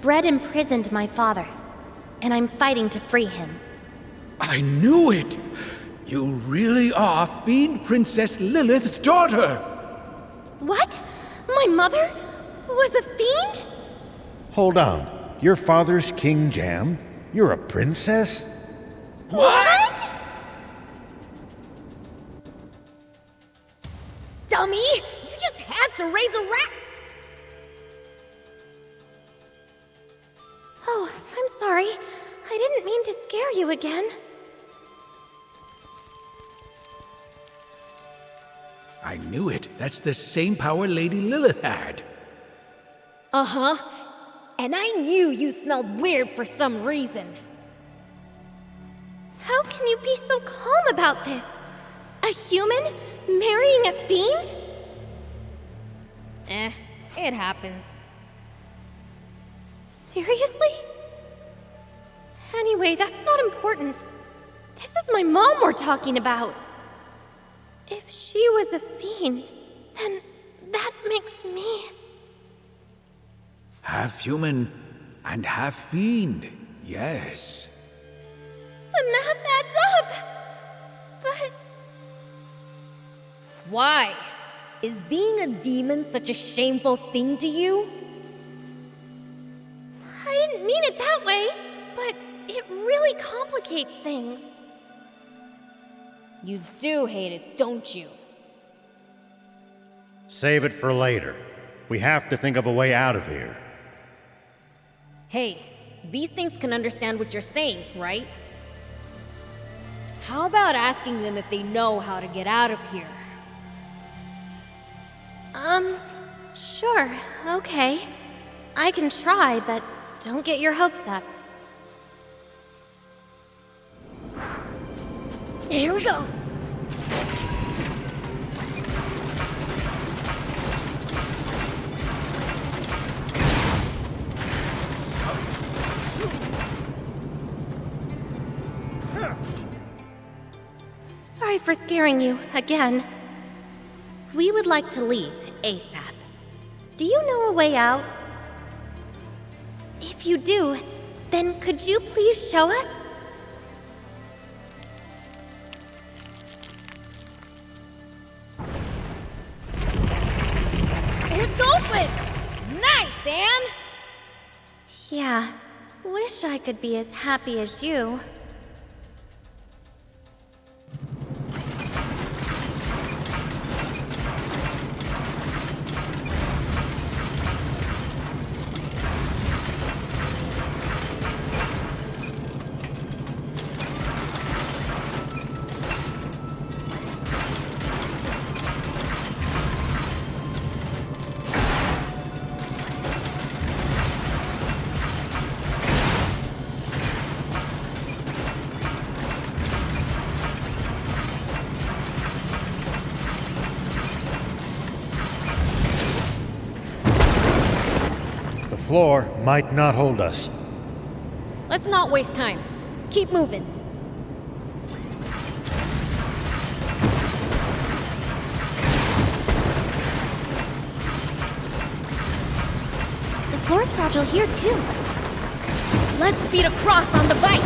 Bread imprisoned my father, and I'm fighting to free him. I knew it! You really are Fiend Princess Lilith's daughter! What? My mother was a fiend? Hold on. Your father's King Jam? You're a princess? What? Dummy! You just had to raise a rat! Oh, I'm sorry. I didn't mean to scare you again. I knew it. That's the same power Lady Lilith had. Uh-huh. And I knew you smelled weird for some reason. How can you be so calm about this? A human marrying a fiend? It happens. Seriously? Anyway, that's not important. This is my mom we're talking about. If she was a fiend, then that makes me... Half human and half fiend, yes. The math adds up! But... Why? Is being a demon such a shameful thing to you? I didn't mean it that way, but it really complicates things. You do hate it, don't you? Save it for later. We have to think of a way out of here. Hey, these things can understand what you're saying, right? How about asking them if they know how to get out of here? Sure, okay. I can try, but don't get your hopes up. Here we go! Sorry for scaring you, again. We would like to leave ASAP. Do you know a way out? If you do, then could you please show us? It's open! Nice, Anne! Yeah, wish I could be as happy as you. The floor might not hold us. Let's not waste time. Keep moving. The floor's fragile here, too. Let's speed across on the bike!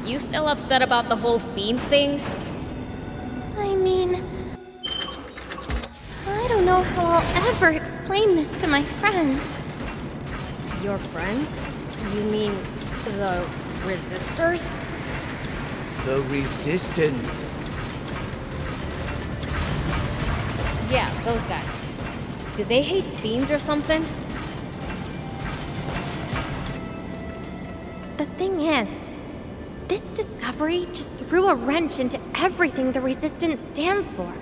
You still upset about the whole Fiend thing? I mean, I don't know how I'll ever explain this to my friends. Your friends? You mean the resistors? The resistance. Yeah, those guys. Do they hate fiends or something? The thing is, this discovery just threw a wrench into everything the Resistance stands for.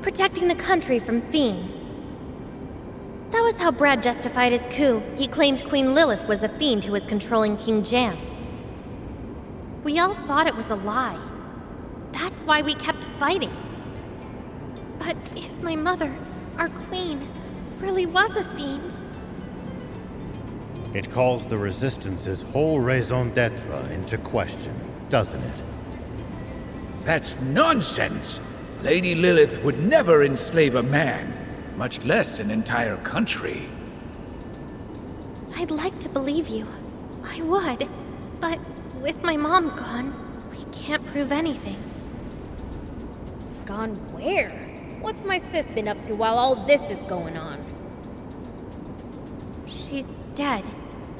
Protecting the country from fiends. That was how Brad justified his coup. He claimed Queen Lilith was a fiend who was controlling King Jam. We all thought it was a lie. That's why we kept fighting. But if my mother, our queen, really was a fiend... It calls the Resistance's whole raison d'etre into question, doesn't it? That's nonsense! Lady Lilith would never enslave a man, much less an entire country. I'd like to believe you. I would. But with my mom gone, we can't prove anything. Gone where? What's my sis been up to while all this is going on? She's dead.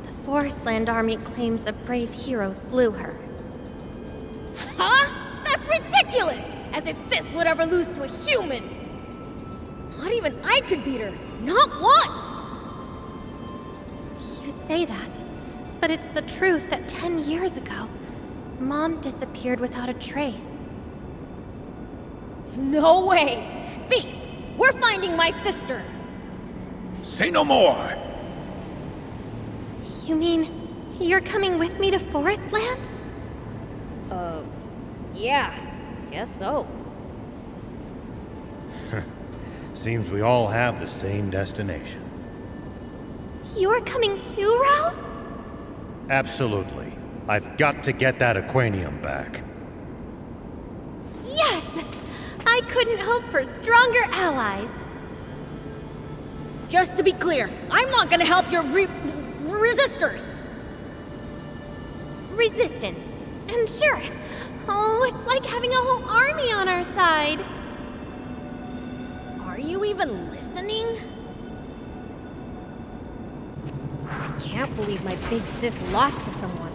The Forestland Army claims a brave hero slew her. Huh? That's ridiculous! As if sis would ever lose to a human! Not even I could beat her. Not once! You say that, but it's the truth that 10 years ago, Mom disappeared without a trace. No way! Thief! We're finding my sister! Say no more! You mean, you're coming with me to Forestland? Yeah, guess so. Seems we all have the same destination. You're coming too, Rao? Absolutely. I've got to get that aquanium back. Yes! I couldn't hope for stronger allies. Just to be clear, I'm not gonna help your resistors! Resistance. And sure, Oh, it's like having a whole army on our side. Are you even listening? I can't believe my big sis lost to someone.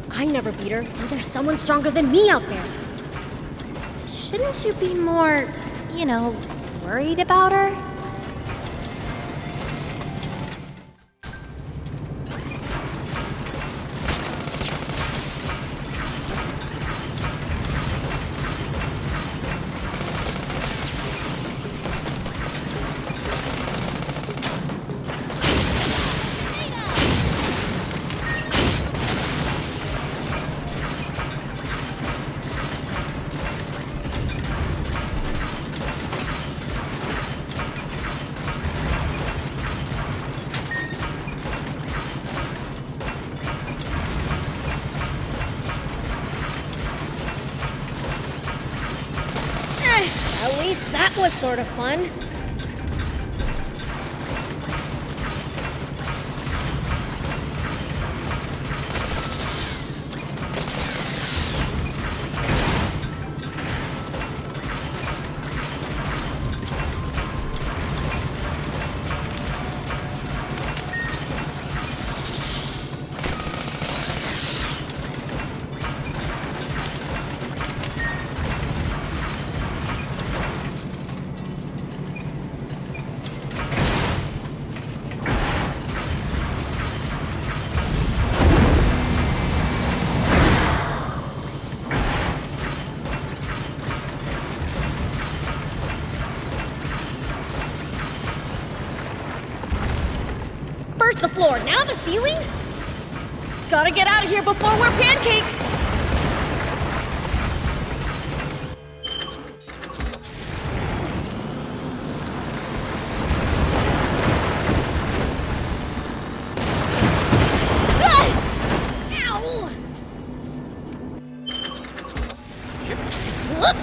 I never beat her, so there's someone stronger than me out there. Shouldn't you be more, worried about her? At least that was sort of fun. First the floor, now the ceiling? Gotta get out of here before we're pancakes! Ow! Whoop!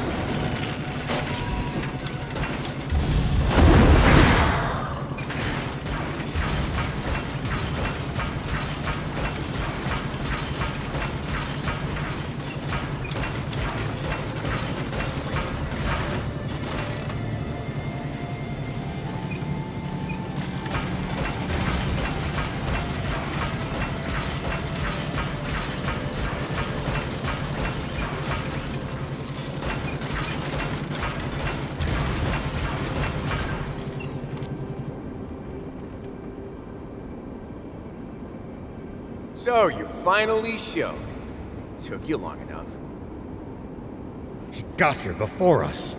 So, you finally showed. Took you long enough. He got here before us.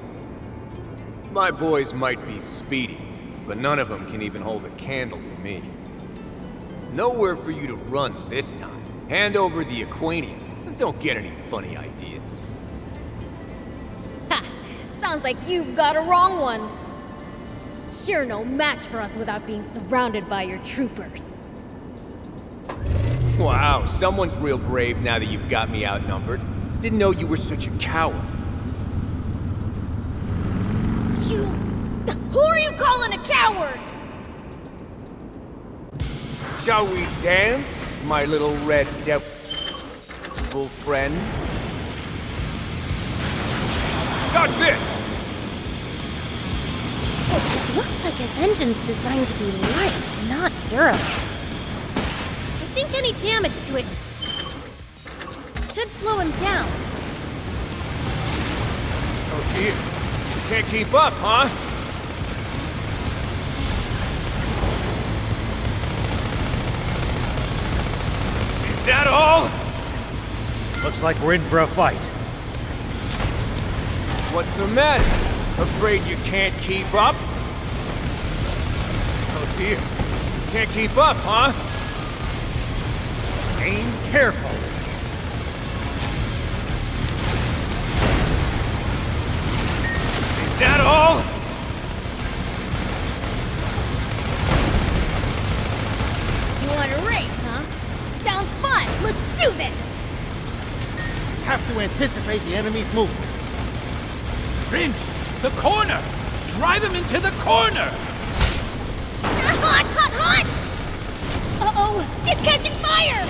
My boys might be speedy, but none of them can even hold a candle to me. Nowhere for you to run this time. Hand over the Aquanium, and don't get any funny ideas. Ha! Sounds like you've got a wrong one. You're no match for us without being surrounded by your troopers. Wow, someone's real brave now that you've got me outnumbered. Didn't know you were such a coward. Who are you calling a coward? Shall we dance, my little red devil friend? Dodge this! It looks like his engine's designed to be light, not durable. I think any damage to it should slow him down. Oh dear. Can't keep up, huh? Is that all? Looks like we're in for a fight. What's the matter? Afraid you can't keep up? Oh dear. Can't keep up, huh? Aim careful. Is that all? You want to race, huh? Sounds fun! Let's do this! Have to anticipate the enemy's movement. Prince, the corner! Drive him into the corner! Hot, hot, hot! Uh-oh, it's catching fire!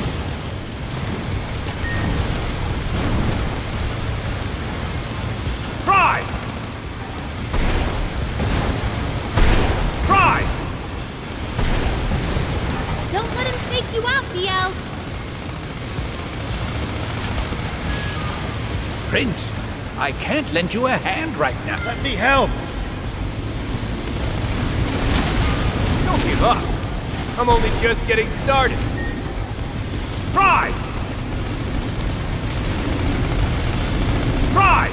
Try! Try! Don't let him take you out, BL. Prince, I can't lend you a hand right now. Let me help! Don't give up. I'm only just getting started. Try! Try!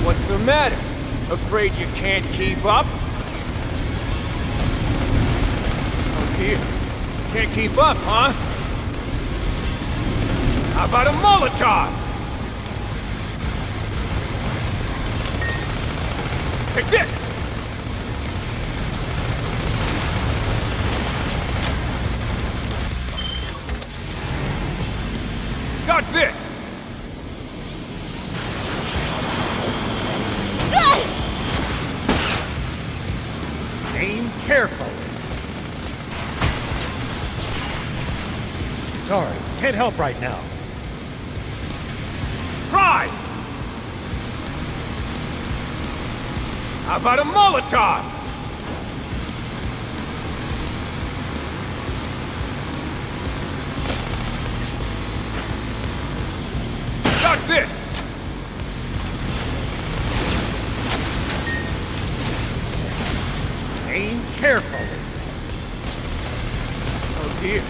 What's the matter? Afraid you can't keep up? Oh dear. Can't keep up, huh? How about a Molotov? Take this! Dodge this! Aim carefully. Sorry, can't help right now. Try! How about a Molotov? Dodge this! Aim carefully. Oh dear.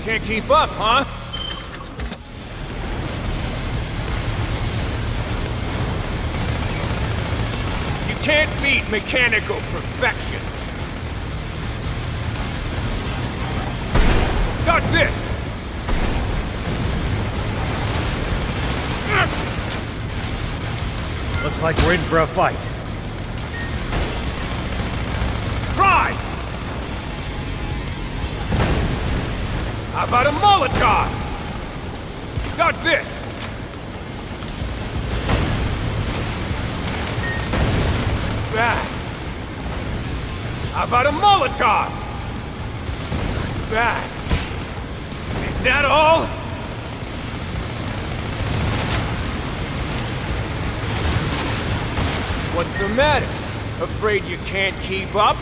Can't keep up, huh? You can't beat mechanical perfection. Dodge this! Looks like we're in for a fight. Try! How about a Molotov? Dodge this! Bad. How about a Molotov? Bad. Is that all? What's the matter? Afraid you can't keep up?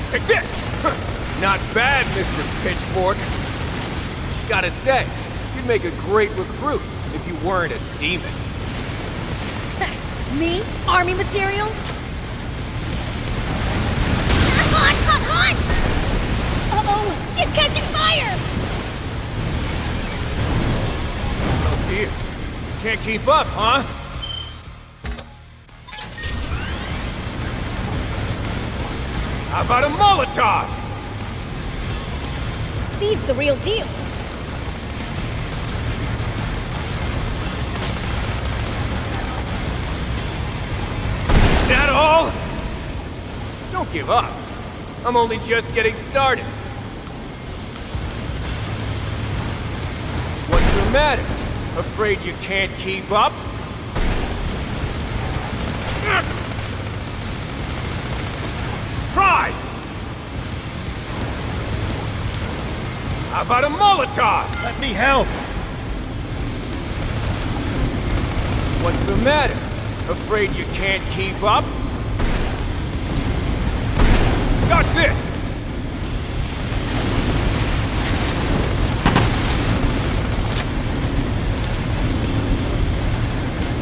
Take this! Not bad, Mr. Pitchfork. Gotta say, you'd make a great recruit if you weren't a demon. Me? Army material? Uh-oh! It's catching fire! Oh dear. Can't keep up, huh? How about a Molotov? Speed's the real deal. Is that all? Don't give up. I'm only just getting started. What's the matter? Afraid you can't keep up? Try! How about a Molotov? Let me help! What's the matter? Afraid you can't keep up? Dodge this!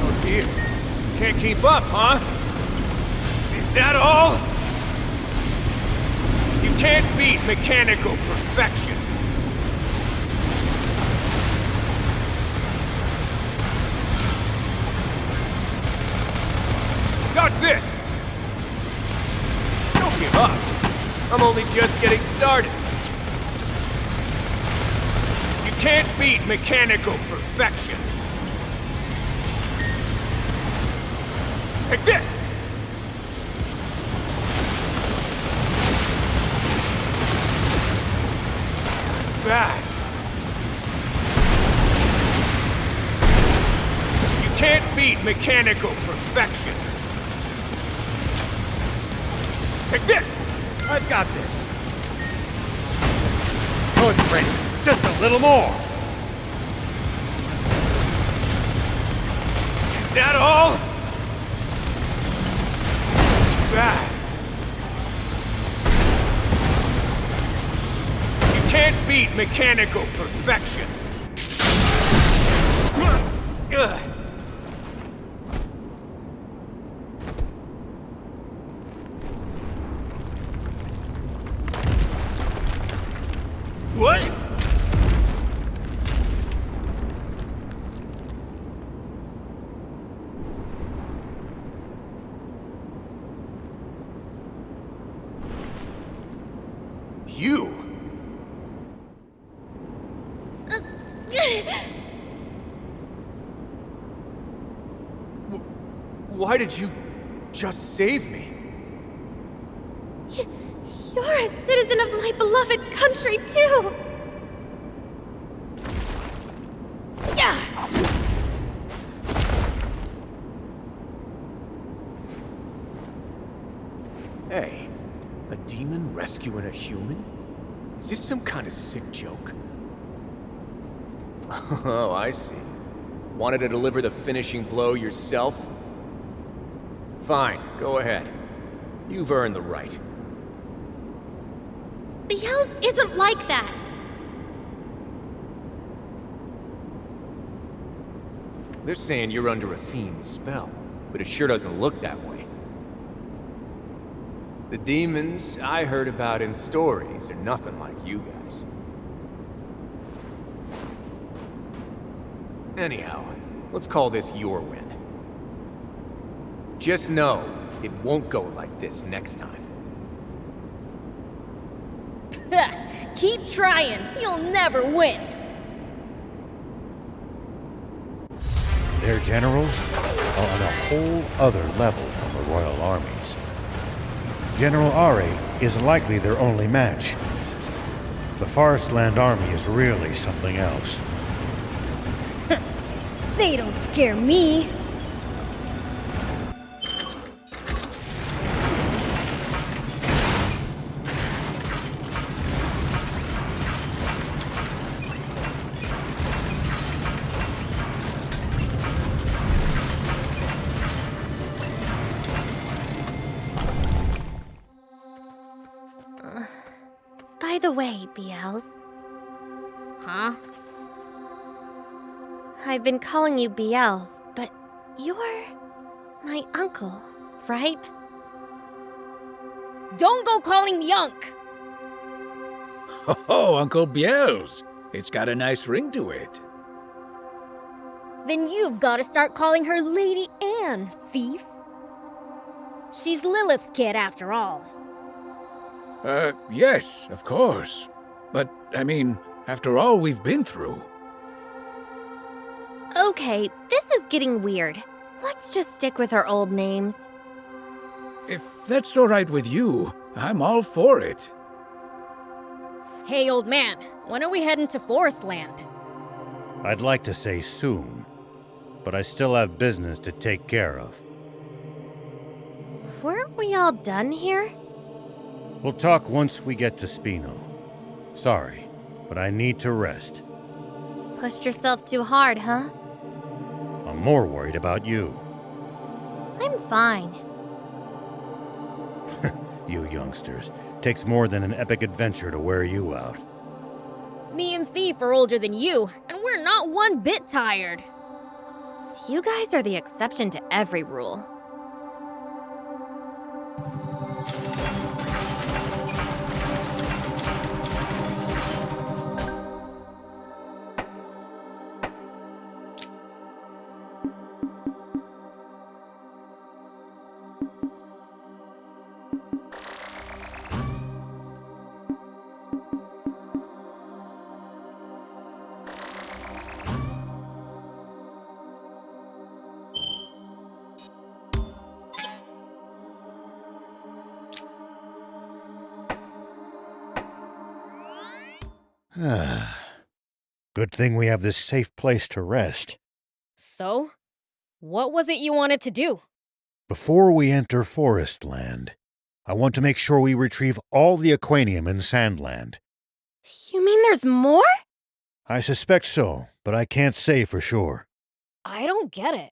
Oh dear. Can't keep up, huh? Is that all? You can't beat mechanical perfection. Dodge this! Don't give up. I'm only just getting started. You can't beat mechanical perfection. Take this! Bad. You can't beat mechanical perfection. Take this! I've got this. Good, Prince. Just a little more. Is that all? Bad. You can't beat mechanical perfection. What? You? Why did you just save me? You're a citizen of my beloved country, too! Yeah! Hey, a demon rescuing a human? Is this some kind of sick joke? Oh, I see. Wanted to deliver the finishing blow yourself? Fine, go ahead. You've earned the right. Beelz isn't like that! They're saying you're under a fiend's spell, but it sure doesn't look that way. The demons I heard about in stories are nothing like you guys. Anyhow, let's call this your win. Just know, it won't go like this next time. Keep trying. You'll never win. Their generals are on a whole other level from the royal armies. General Ari is likely their only match. The Forestland army is really something else. They don't scare me. By the way, Beelz. Huh? I've been calling you Beelz, but you're my uncle, right? Don't go calling me Unc! Oh, Uncle Beelz. It's got a nice ring to it. Then you've got to start calling her Lady Anne, thief. She's Lilith's kid, after all. Yes, of course. But, I mean, after all we've been through. Okay, this is getting weird. Let's just stick with our old names. If that's all right with you, I'm all for it. Hey, old man, when are we heading to Forestland? I'd like to say soon, but I still have business to take care of. Weren't we all done here? We'll talk once we get to Spino. Sorry, but I need to rest. Pushed yourself too hard, huh? I'm more worried about you. I'm fine. You youngsters. Takes more than an epic adventure to wear you out. Me and Thief are older than you, and we're not one bit tired. You guys are the exception to every rule. Good thing we have this safe place to rest. So? What was it you wanted to do? Before we enter Forestland, I want to make sure we retrieve all the Aquanium in Sandland. You mean there's more? I suspect so, but I can't say for sure. I don't get it.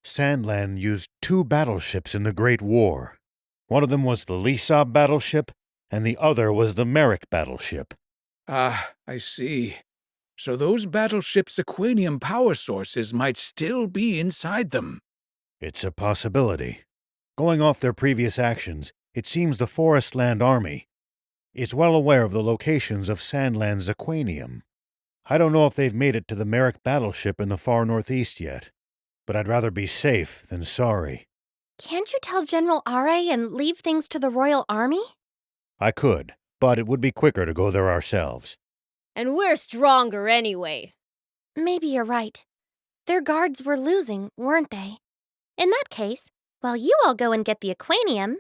Sandland used 2 battleships in the Great War. One of them was the Lisab battleship, and the other was the Merrick battleship. Ah, I see. So those battleships' aquanium power sources might still be inside them. It's a possibility. Going off their previous actions, it seems the Forestland Army is well aware of the locations of Sandland's aquanium. I don't know if they've made it to the Merrick battleship in the far northeast yet, but I'd rather be safe than sorry. Can't you tell General Are and leave things to the Royal Army? I could, but it would be quicker to go there ourselves. And we're stronger anyway. Maybe you're right. Their guards were losing, weren't they? In that case, while you all go and get the aquanium,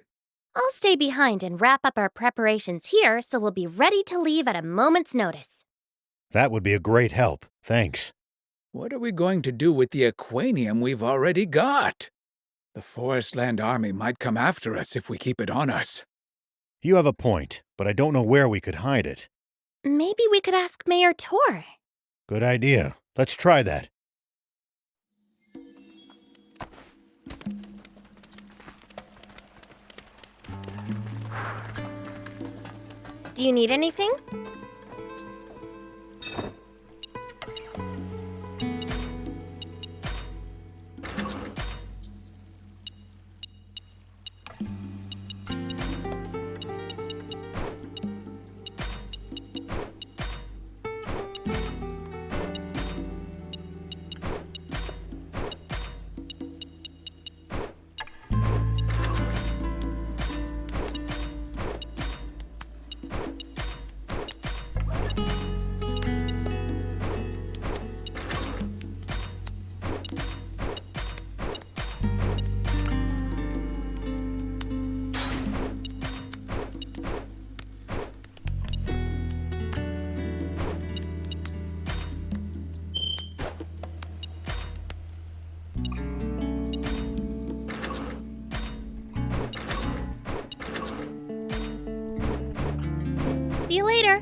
I'll stay behind and wrap up our preparations here so we'll be ready to leave at a moment's notice. That would be a great help, thanks. What are we going to do with the aquanium we've already got? The Forestland Army might come after us if we keep it on us. You have a point, but I don't know where we could hide it. Maybe we could ask Mayor Tor. Good idea. Let's try that. Do you need anything? See you later.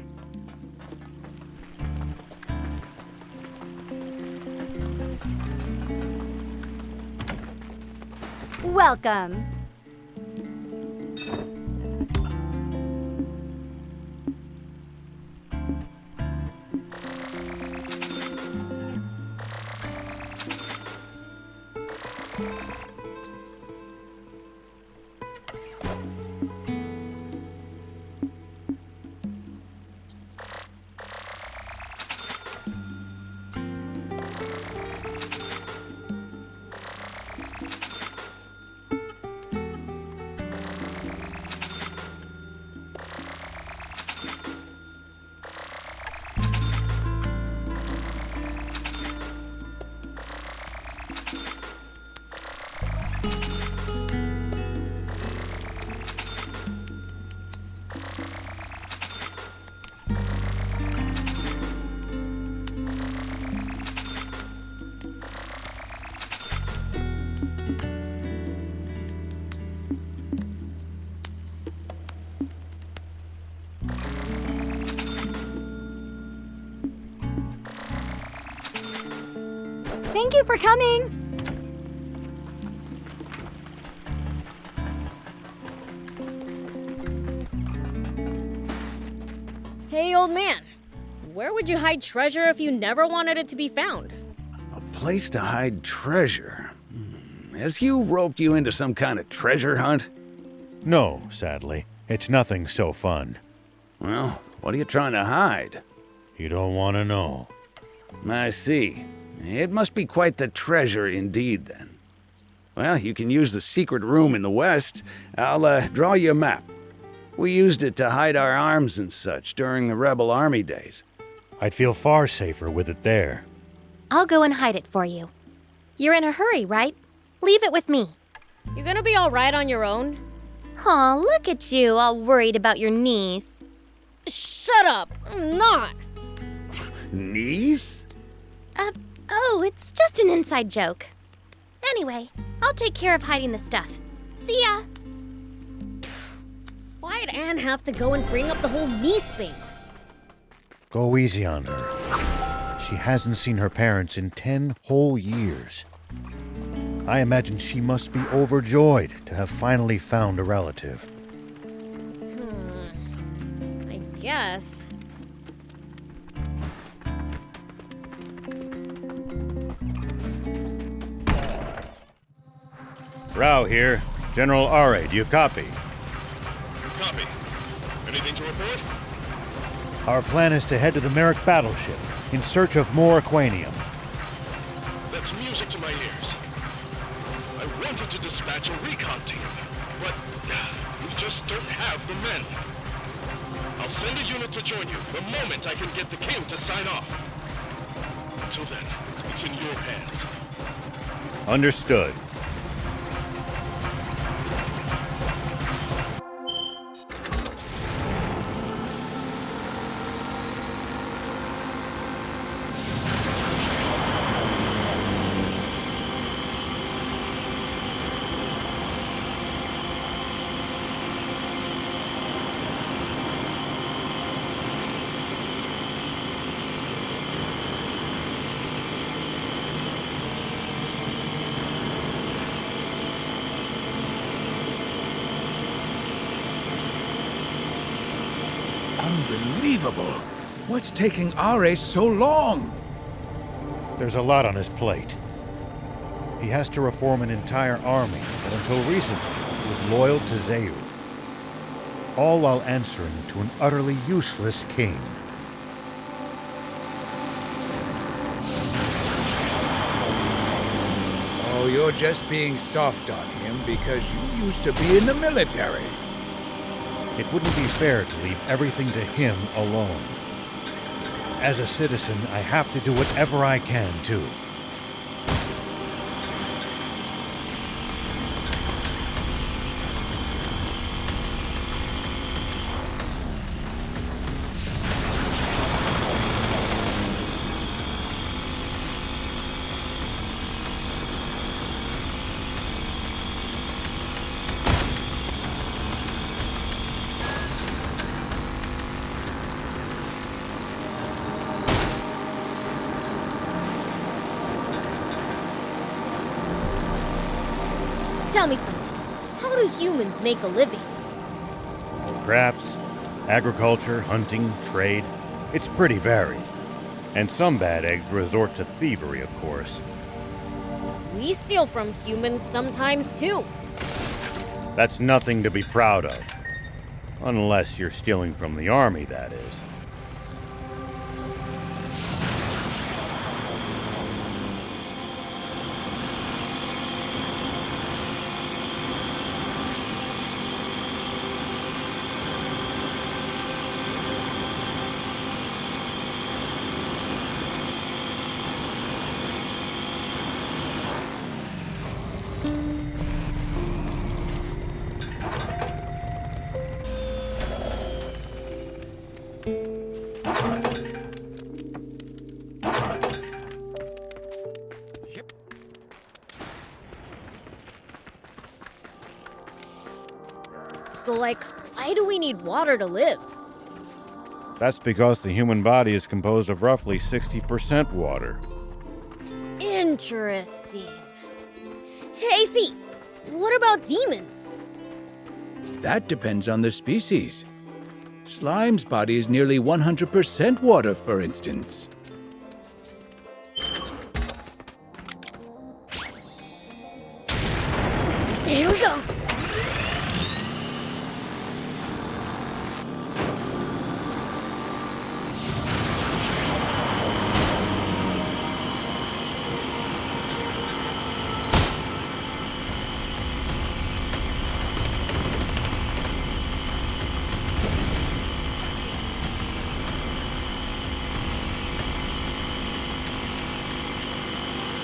Welcome. Thank you for coming. Hey, old man. Where would you hide treasure if you never wanted it to be found? A place to hide treasure? Has Hugh roped you into some kind of treasure hunt? No, sadly. It's nothing so fun. Well, what are you trying to hide? You don't want to know. I see. It must be quite the treasure indeed, then. Well, you can use the secret room in the west. I'll draw you a map. We used it to hide our arms and such during the rebel army days. I'd feel far safer with it there. I'll go and hide it for you. You're in a hurry, right? Leave it with me. You gonna be all right on your own? Aw, look at you, all worried about your knees. Shut up! I'm not! Knees? Oh, it's just an inside joke. Anyway, I'll take care of hiding the stuff. See ya! Why'd Anne have to go and bring up the whole niece thing? Go easy on her. she hasn't seen her parents in 10 whole years. I imagine she must be overjoyed to have finally found a relative. I guess. Rao here. General Are, do you copy? Copy. Anything to report? Our plan is to head to the Merrick battleship in search of more Aquanium. That's music to my ears. I wanted to dispatch a recon team, but we just don't have the men. I'll send a unit to join you the moment I can get the king to sign off. Until then, it's in your hands. Understood. Unbelievable! What's taking Ares so long? There's a lot on his plate. He has to reform an entire army that until recently was loyal to Zeu. All while answering to an utterly useless king. Oh, you're just being soft on him because you used to be in the military. It wouldn't be fair to leave everything to him alone. As a citizen, I have to do whatever I can, too. Tell me something. How do humans make a living? Crafts, agriculture, hunting, trade. It's pretty varied. And some bad eggs resort to thievery, of course. We steal from humans sometimes too. That's nothing to be proud of. Unless you're stealing from the army, that is. So, like, why do we need water to live? That's because the human body is composed of roughly 60% water. Interesting. Hey, Thief, what about demons? That depends on the species. Slime's body is nearly 100% water, for instance. Here we go.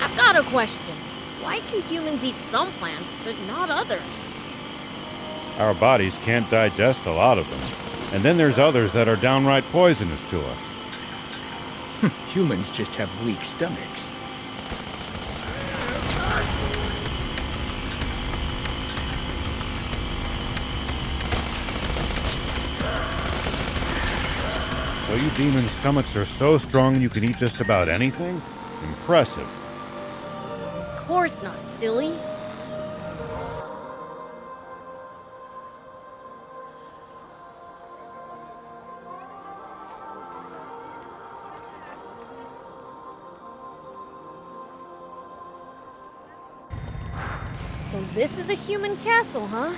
I've got a question. Why can humans eat some plants, but not others? Our bodies can't digest a lot of them. And then there's others that are downright poisonous to us. Humans just have weak stomachs. So you demon stomachs are so strong you can eat just about anything? Impressive. Of course not, silly. So this is a human castle, huh?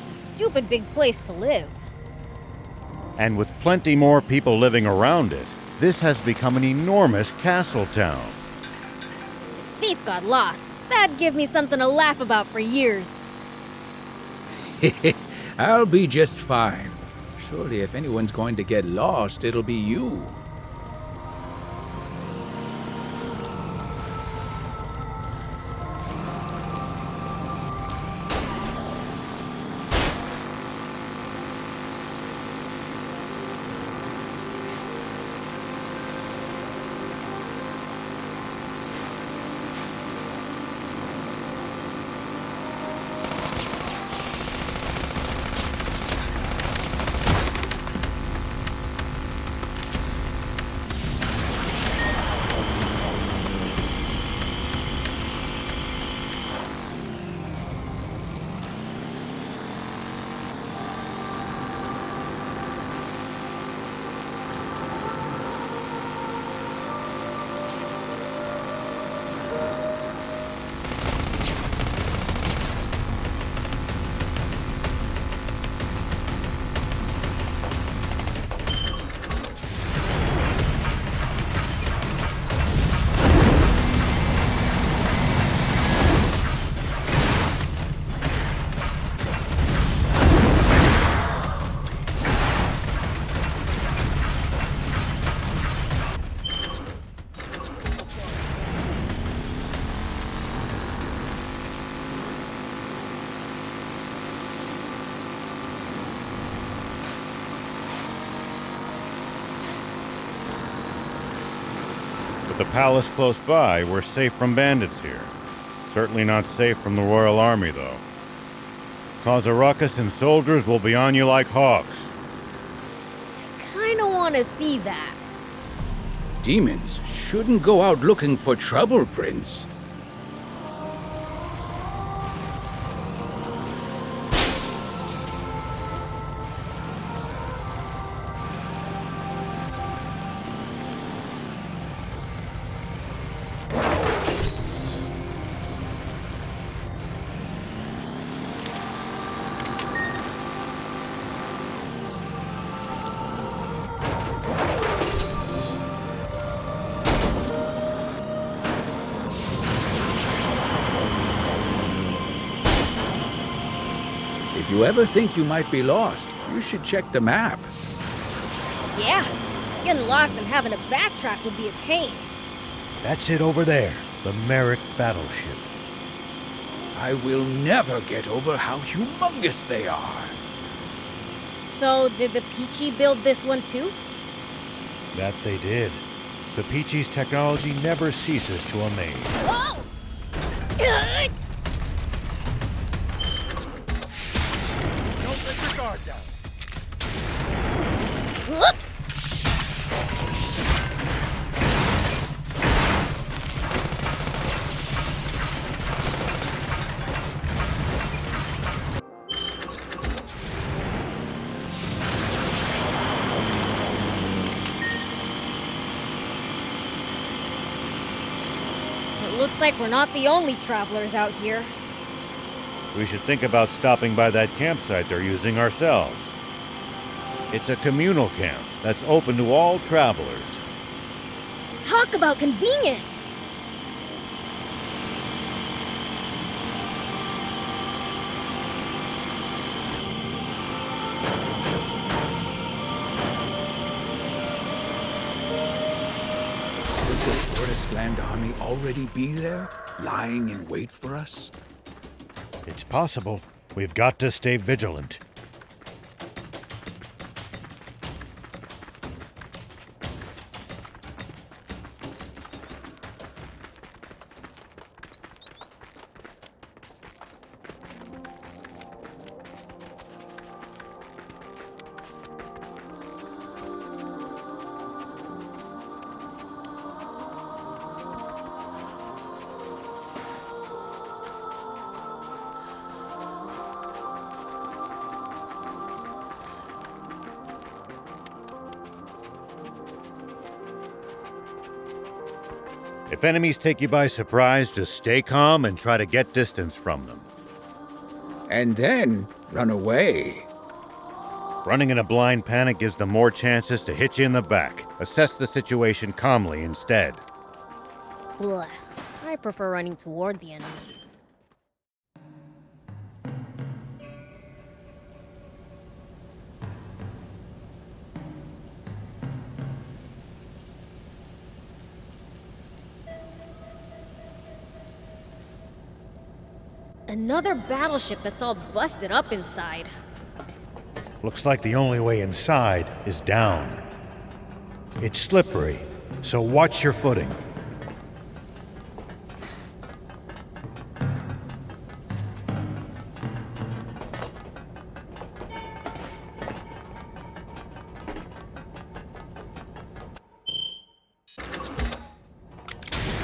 It's a stupid big place to live. And with plenty more people living around it, this has become an enormous castle town. Thief got lost. That'd give me something to laugh about for years. I'll be just fine. Surely if anyone's going to get lost, it'll be you. With the palace close by, we're safe from bandits here. Certainly not safe from the Royal Army, though. Cause a ruckus and soldiers will be on you like hawks. Kinda wanna see that. Demons shouldn't go out looking for trouble, Prince. If you ever think you might be lost, you should check the map. Yeah, getting lost and having to backtrack would be a pain. That's it over there, the Merrick battleship. I will never get over how humongous they are. So, did the Peachy build this one too? That they did. The Peachy's technology never ceases to amaze. Whoa! Don't let your guard down. Whoop! It looks like we're not the only travelers out here. We should think about stopping by that campsite they're using ourselves. It's a communal camp that's open to all travelers. Talk about convenient! Would the Forestland army already be there, lying in wait for us? It's possible. We've got to stay vigilant. If enemies take you by surprise, just stay calm and try to get distance from them. And then run away. Running in a blind panic gives them more chances to hit you in the back. Assess the situation calmly instead. Blah. I prefer running toward the enemy. Another battleship that's all busted up inside. Looks like the only way inside is down. It's slippery, so watch your footing.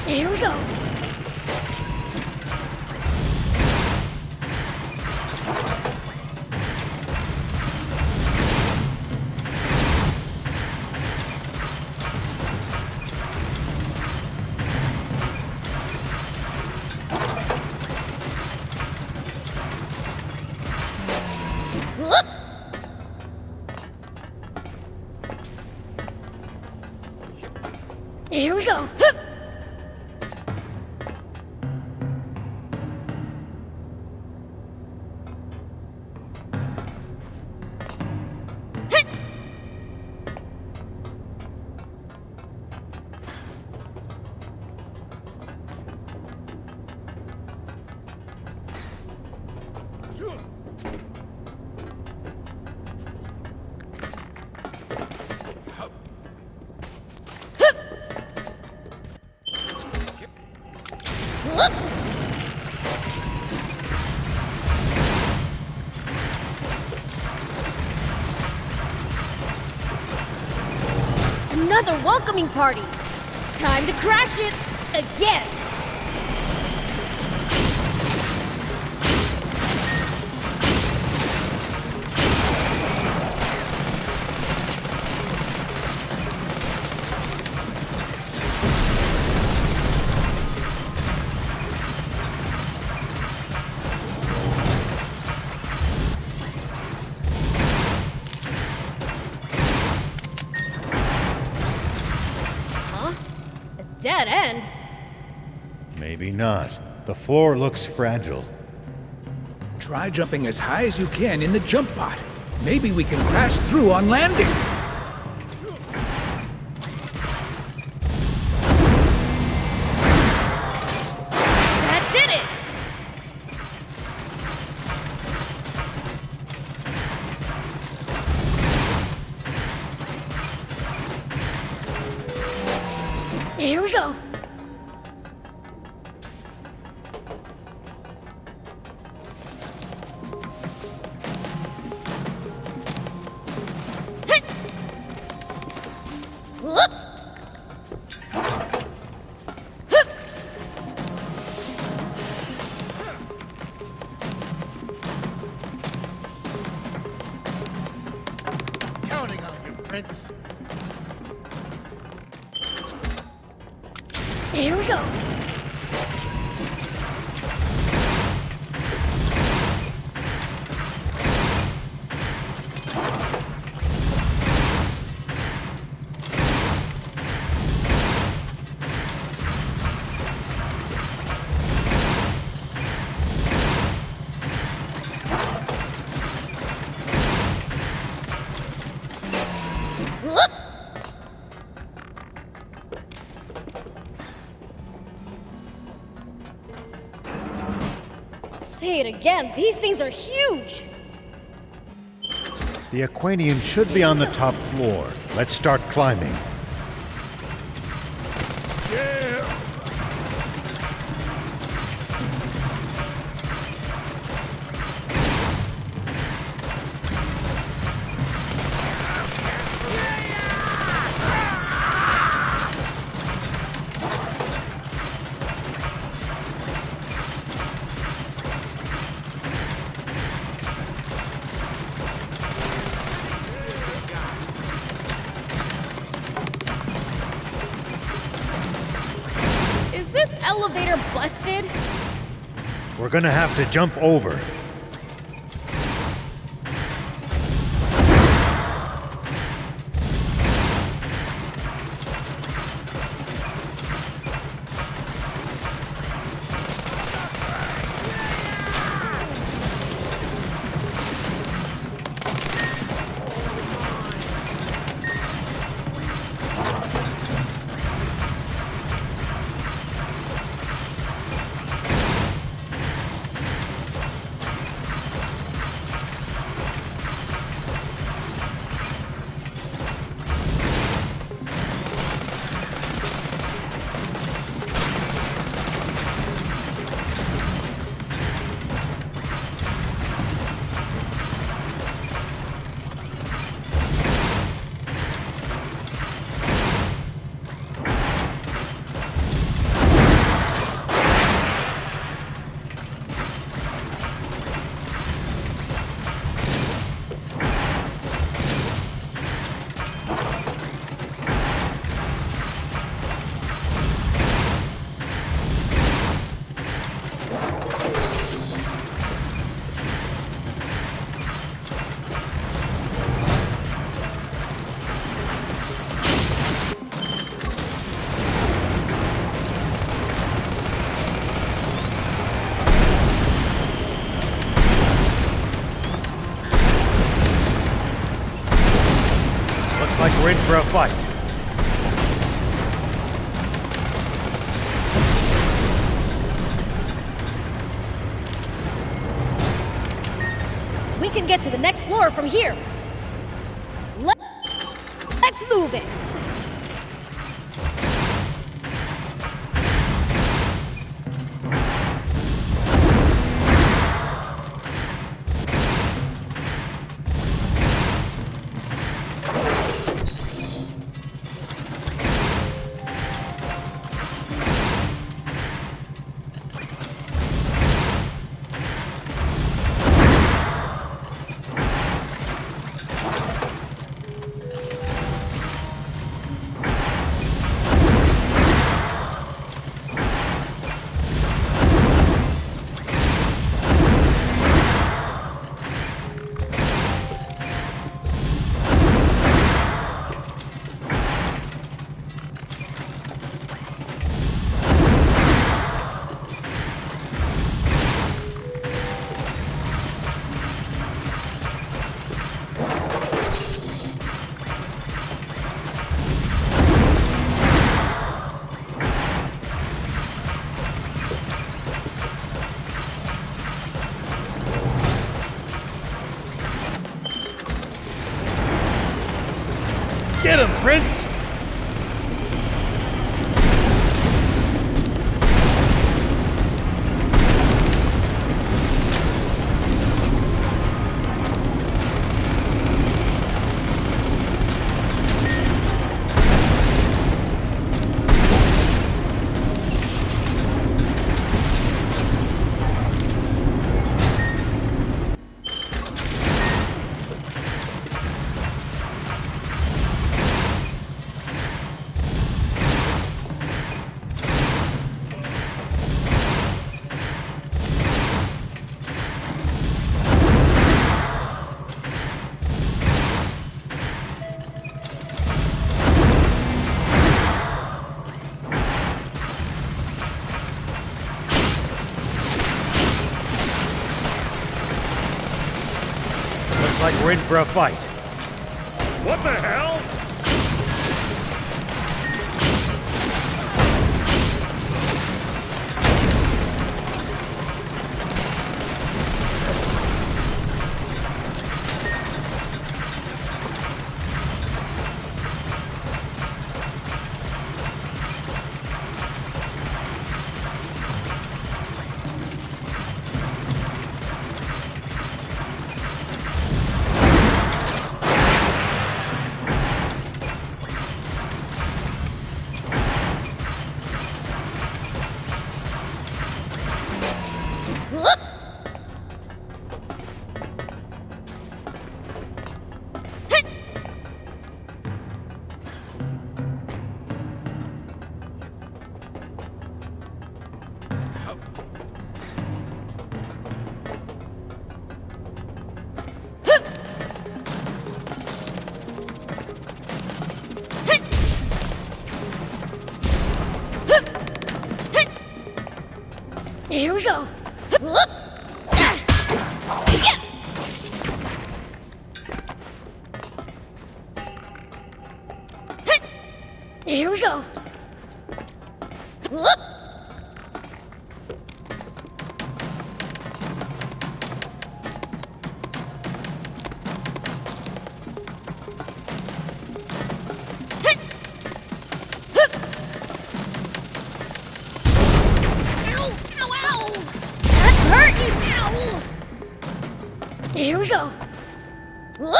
Here we go. Here we go. Another welcoming party! Time to crash it again! Dead end? Maybe not. The floor looks fragile. Try jumping as high as you can in the jump pod. Maybe we can crash through on landing. That did it! Here we go. Counting on you, Prince. Here we go. Say it again, these things are huge! The Aquanian should be on the top floor. Let's start climbing. elevator busted? We're gonna have to jump over. Like we're in for a fight. We can get to the next floor from here. Let's move it. Get him, Prince! Like we're in for a fight. What the hell? we go. Here we go. Here we go. Whoop.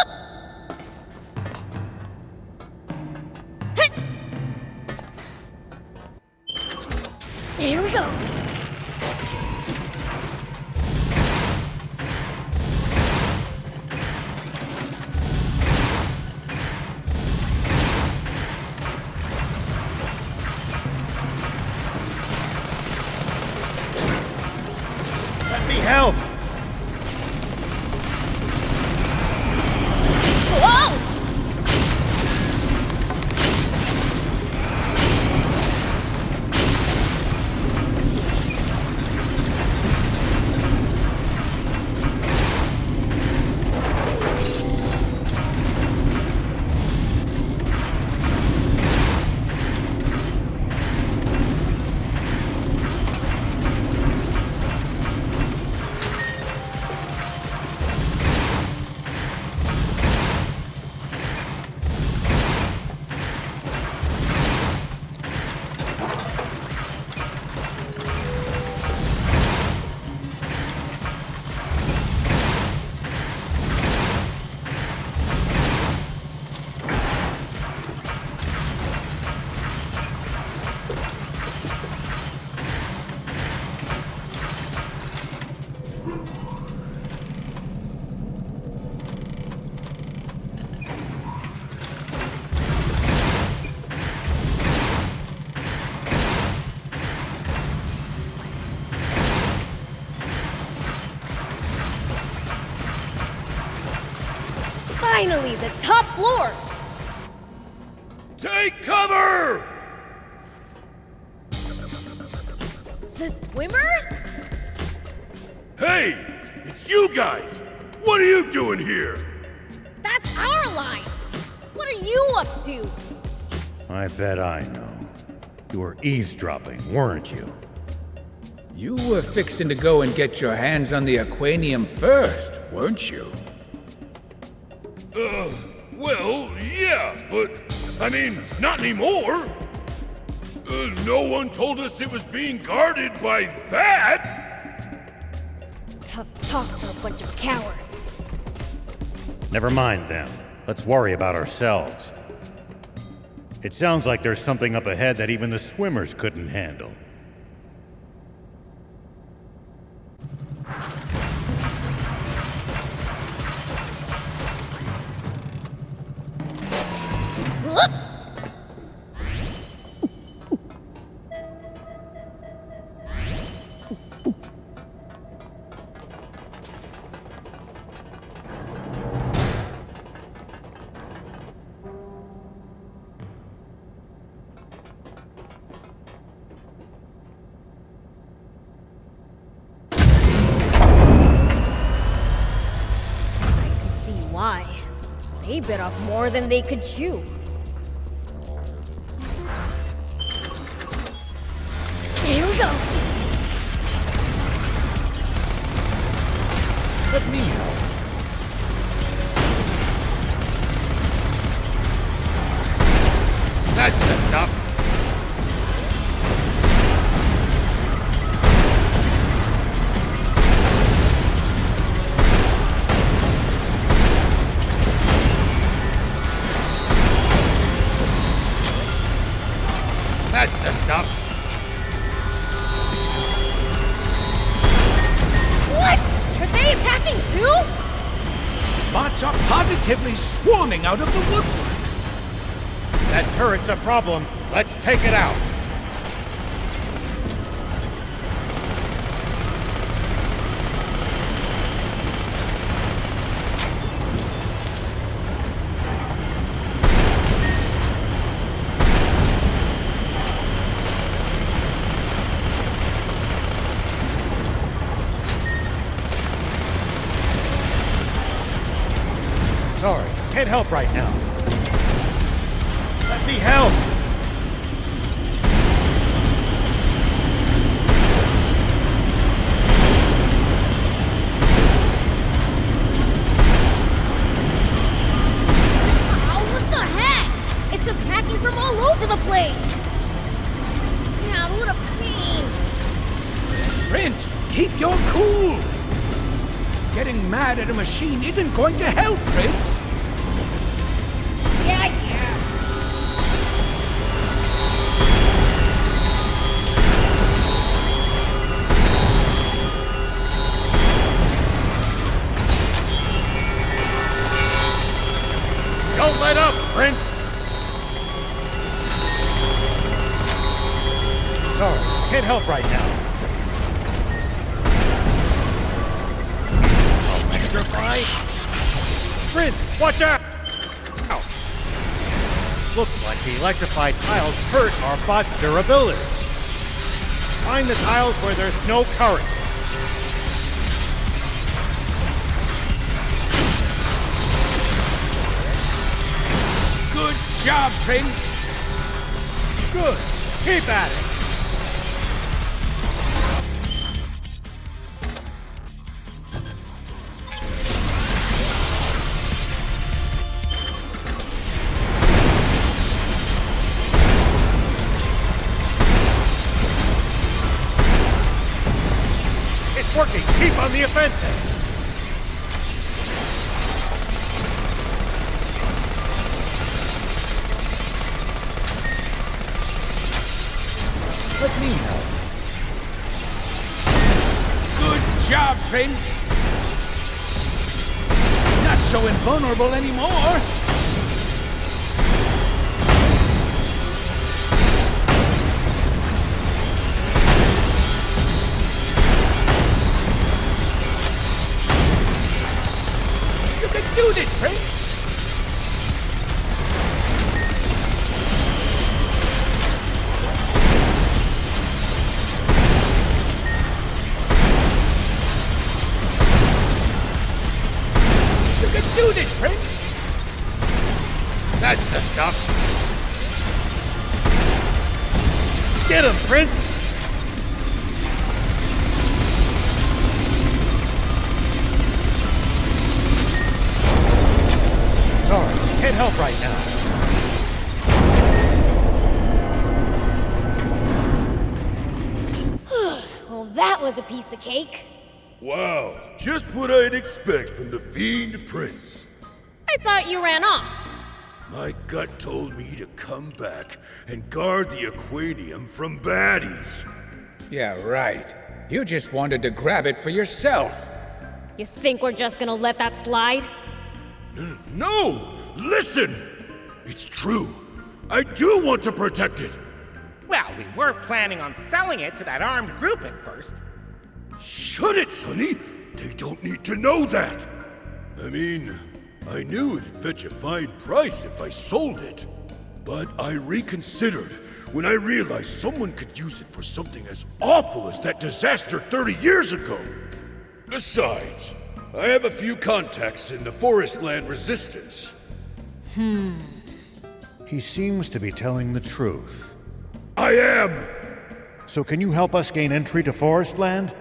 Here we go. Let me help! Finally, the top floor! Take cover! The swimmers? Hey! It's you guys! What are you doing here? That's our line! What are you up to? I bet I know. You were eavesdropping, weren't you? You were fixing to go and get your hands on the Aquanium first, weren't you? Well, yeah, but, I mean, not anymore. No one told us it was being guarded by that! Tough talk for a bunch of cowards. Never mind them. Let's worry about ourselves. It sounds like there's something up ahead that even the swimmers couldn't handle. Whoop! Why? They bit off more than they could chew. Here we go. Let me help. That's the stuff. That's the stuff. What? Are they attacking too? Bots are positively swarming out of the woodwork. That turret's a problem. Let's take it out. Sorry, can't help right now. Let me help! Oh, what the heck? It's attacking from all over the place! God, what a pain! Prince, keep your cool! Getting mad at a machine isn't going to help, Prince! Yeah. Don't let up, Prince! Sorry, can't help right now. Electrify? Prince, watch out! Ow. Looks like the electrified tiles hurt our bot's durability. Find the tiles where there's no current. Good job, Prince! Good. Keep at it. It's working. Keep on the offensive. Let me help. Good job, Prince! Not so invulnerable anymore! You can do this, Prince! Do this, Prince! That's the stuff. Get him, Prince! Sorry, can't help right now. Well, that was a piece of cake. Wow, just what I'd expect from the Fiend Prince. I thought you ran off. My gut told me to come back and guard the Aquanium from baddies. Yeah, right. You just wanted to grab it for yourself. You think we're just gonna let that slide? No! Listen! It's true. I do want to protect it. Well, we were planning on selling it to that armed group at first. Shut it, Sonny! They don't need to know that! I mean, I knew it'd fetch a fine price if I sold it. But I reconsidered when I realized someone could use it for something as awful as that disaster 30 years ago. Besides, I have a few contacts in the Forestland Resistance. He seems to be telling the truth. I am! So can you help us gain entry to Forestland?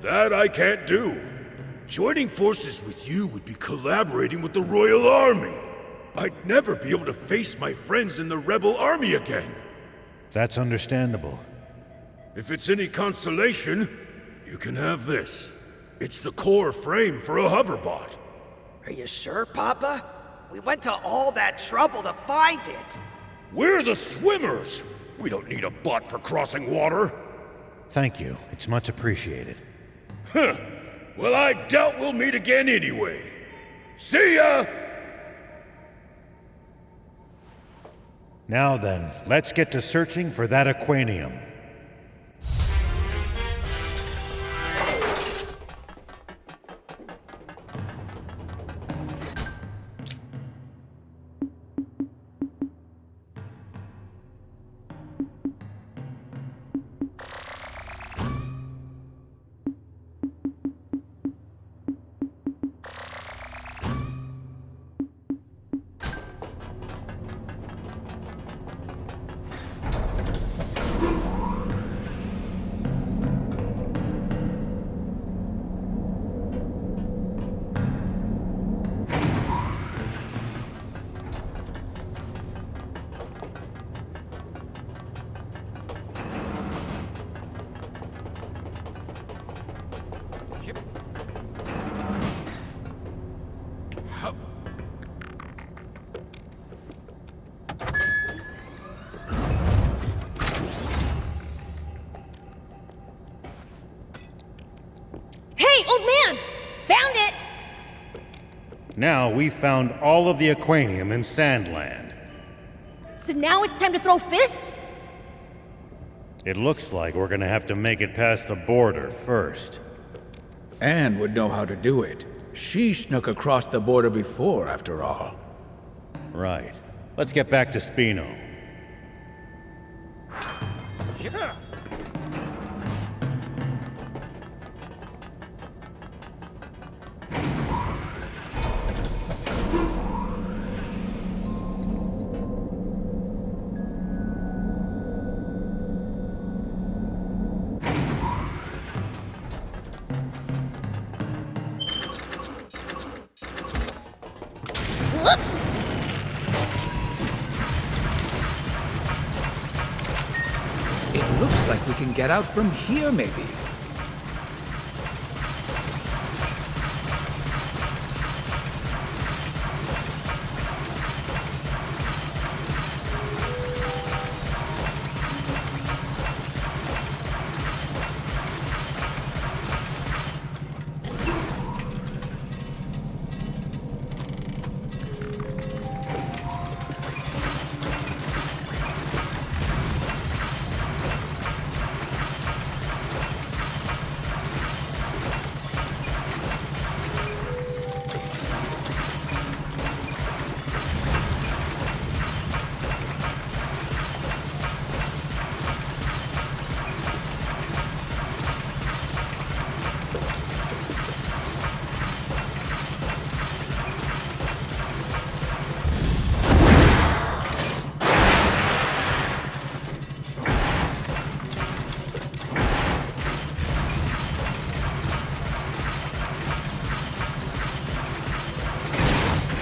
That I can't do. Joining forces with you would be collaborating with the Royal Army. I'd never be able to face my friends in the Rebel Army again. That's understandable. If it's any consolation, you can have this. It's the core frame for a hoverbot. Are you sure, Papa? We went to all that trouble to find it. We're the swimmers! We don't need a bot for crossing water. Thank you. It's much appreciated. Huh. Well, I doubt we'll meet again anyway. See ya! Now then, let's get to searching for that Aquanium. old man! Found it! Now we've found all of the Aquanium in Sandland. So now it's time to throw fists? It looks like we're gonna have to make it past the border first. Anne would know how to do it. She snuck across the border before, after all. Right. Let's get back to Spino. It looks like we can get out from here, maybe.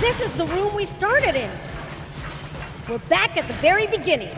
This is the room we started in. We're back at the very beginning.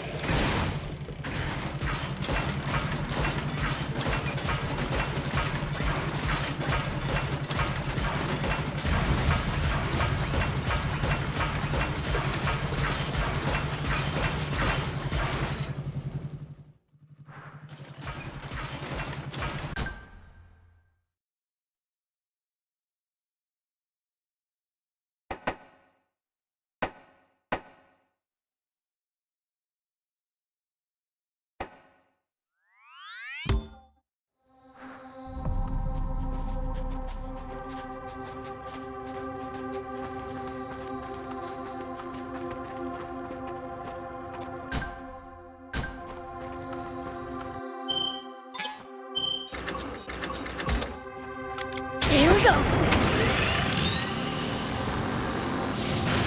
Here we go.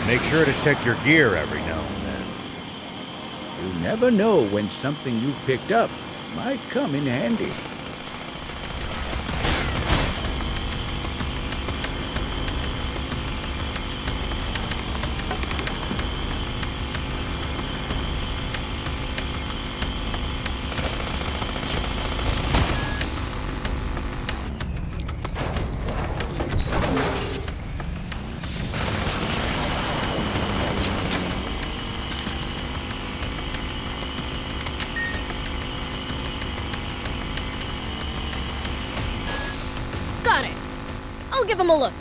Make sure to check your gear every now and then. You never know when something you've picked up might come in handy. Got it. I'll give him a look.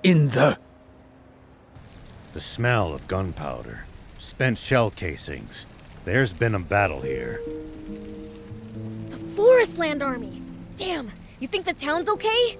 in the... The smell of gunpowder, spent shell casings. There's been a battle here. The Forestland Army! Damn, you think the town's okay?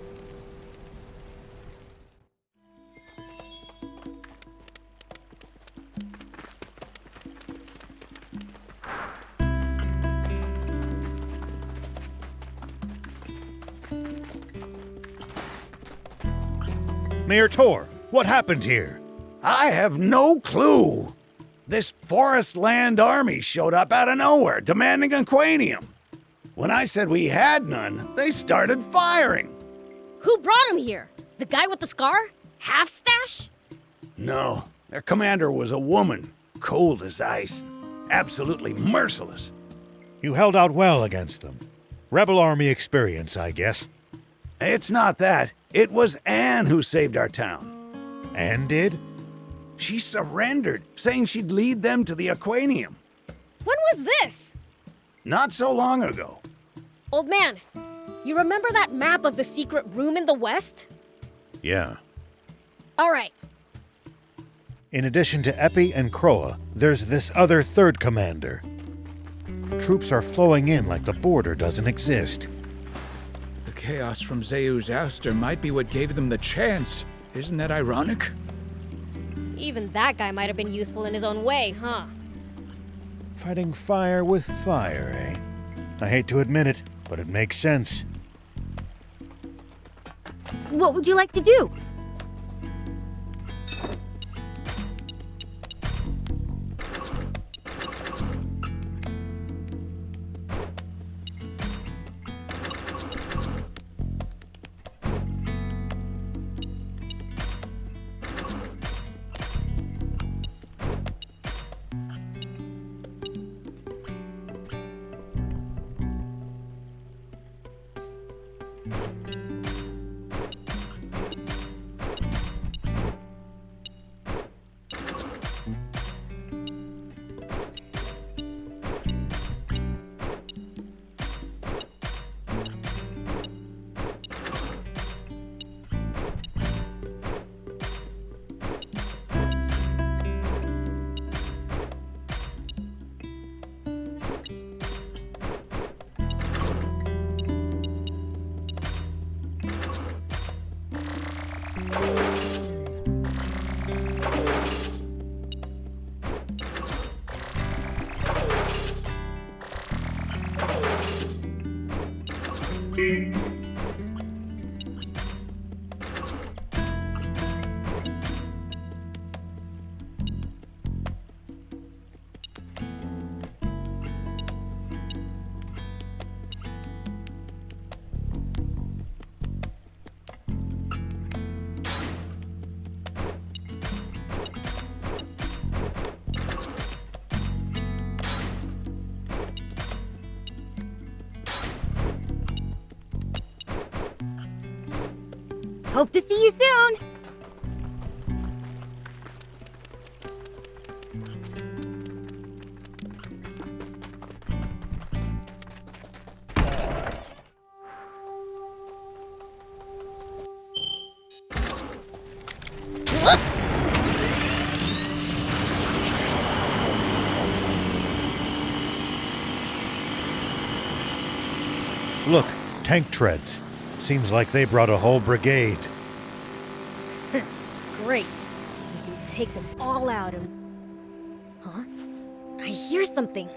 Mayor Tor, what happened here? I have no clue. This Forestland Army showed up out of nowhere, demanding Aquanium. When I said we had none, they started firing. Who brought him here? The guy with the scar? Half-stash? No, their commander was a woman, cold as ice, absolutely merciless. You held out well against them. Rebel Army experience, I guess. It's not that. It was Anne who saved our town. Anne did? She surrendered, saying she'd lead them to the Aquanium. When was this? Not so long ago. Old man, you remember that map of the secret room in the west? Yeah. All right. In addition to Epi and Kroa, there's this other third commander. Troops are flowing in like the border doesn't exist. The chaos from Zeu's ouster might be what gave them the chance. Isn't that ironic? Even that guy might have been useful in his own way, huh? Fighting fire with fire, eh? I hate to admit it, but it makes sense. What would you like to do? Hope to see you soon! Look, tank treads. Seems like they brought a whole brigade. Great. We can take them all out and... Huh? I hear something.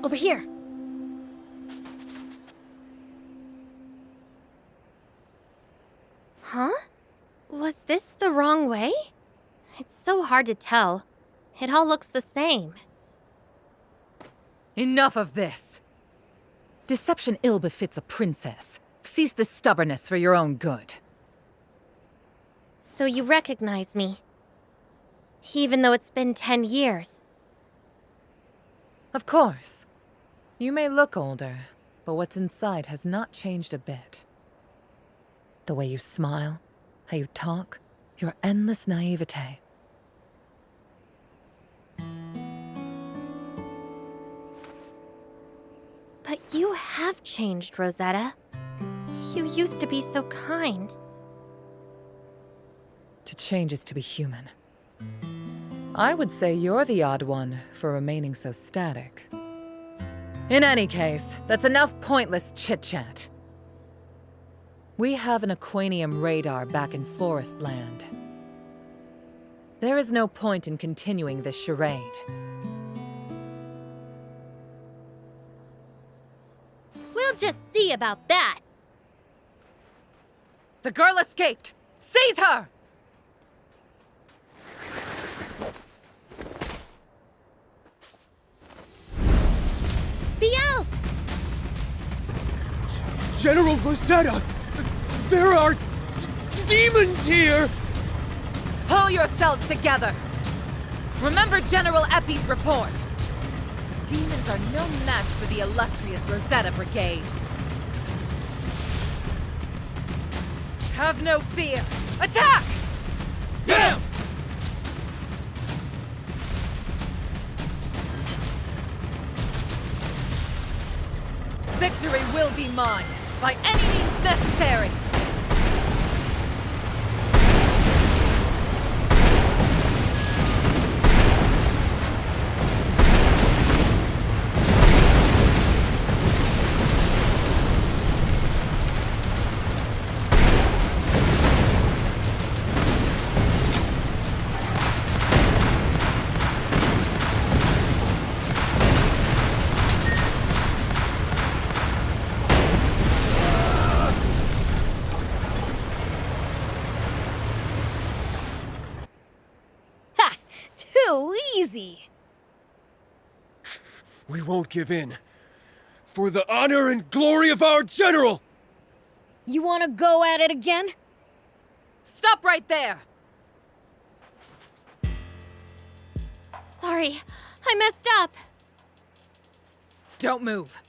Over here. Huh? Was this the wrong way? It's so hard to tell. It all looks the same. Enough of this! Deception ill befits a princess. Cease this stubbornness for your own good. So you recognize me? Even though it's been 10 years. Of course. You may look older, but what's inside has not changed a bit. The way you smile, how you talk, your endless naivete. But you have changed, Rosetta. You used to be so kind. To change is to be human. I would say you're the odd one for remaining so static. In any case, that's enough pointless chit-chat. We have an Aquanium radar back in Forest Land. There is no point in continuing this charade. We'll just see about that. The girl escaped! Seize her! Beelz! General Rosetta! There are demons here! Pull yourselves together! Remember General Epi's report! Demons are no match for the illustrious Rosetta Brigade. Have no fear! Attack! Damn! Victory will be mine, by any means necessary! Too easy. We won't give in. For the honor and glory of our general! You want to go at it again? Stop right there! Sorry, I messed up. Don't move.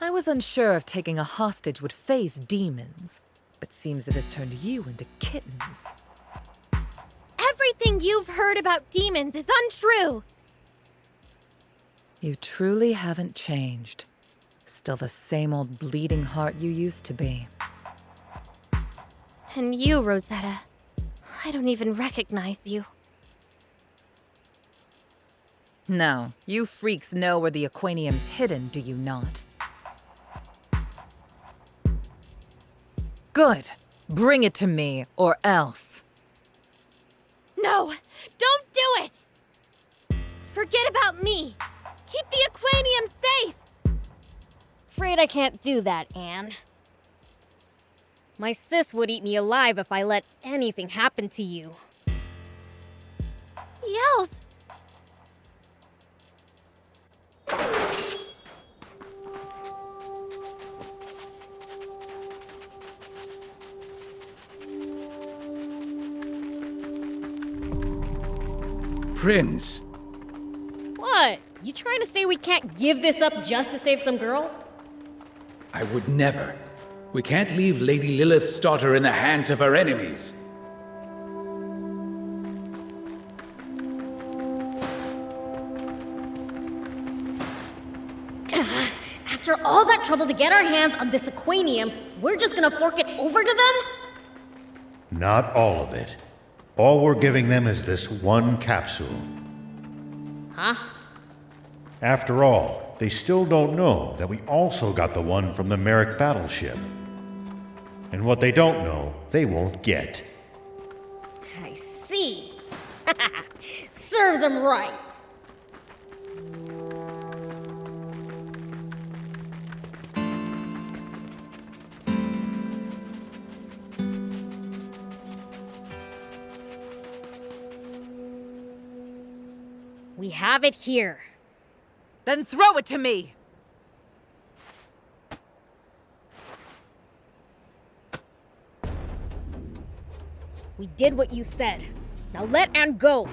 I was unsure if taking a hostage would faze demons, but seems it has turned you into kittens. Everything you've heard about demons is untrue! You truly haven't changed. Still the same old bleeding heart you used to be. And you, Rosetta. I don't even recognize you. No, you freaks know where the Aquanium's hidden, do you not? Good. Bring it to me, or else. No! Don't do it! Forget about me! Keep the Aquanium safe! Afraid I can't do that, Anne. My sis would eat me alive if I let anything happen to you. Yells! Prince. What? You trying to say we can't give this up just to save some girl? I would never. We can't leave Lady Lilith's daughter in the hands of her enemies. After all that trouble to get our hands on this Aquanium, we're just gonna fork it over to them? Not all of it. All we're giving them is this one capsule. Huh? After all, they still don't know that we also got the one from the Merrick battleship. And what they don't know, they won't get. I see. Serves them right. We have it here. Then throw it to me! We did what you said. Now let Anne go.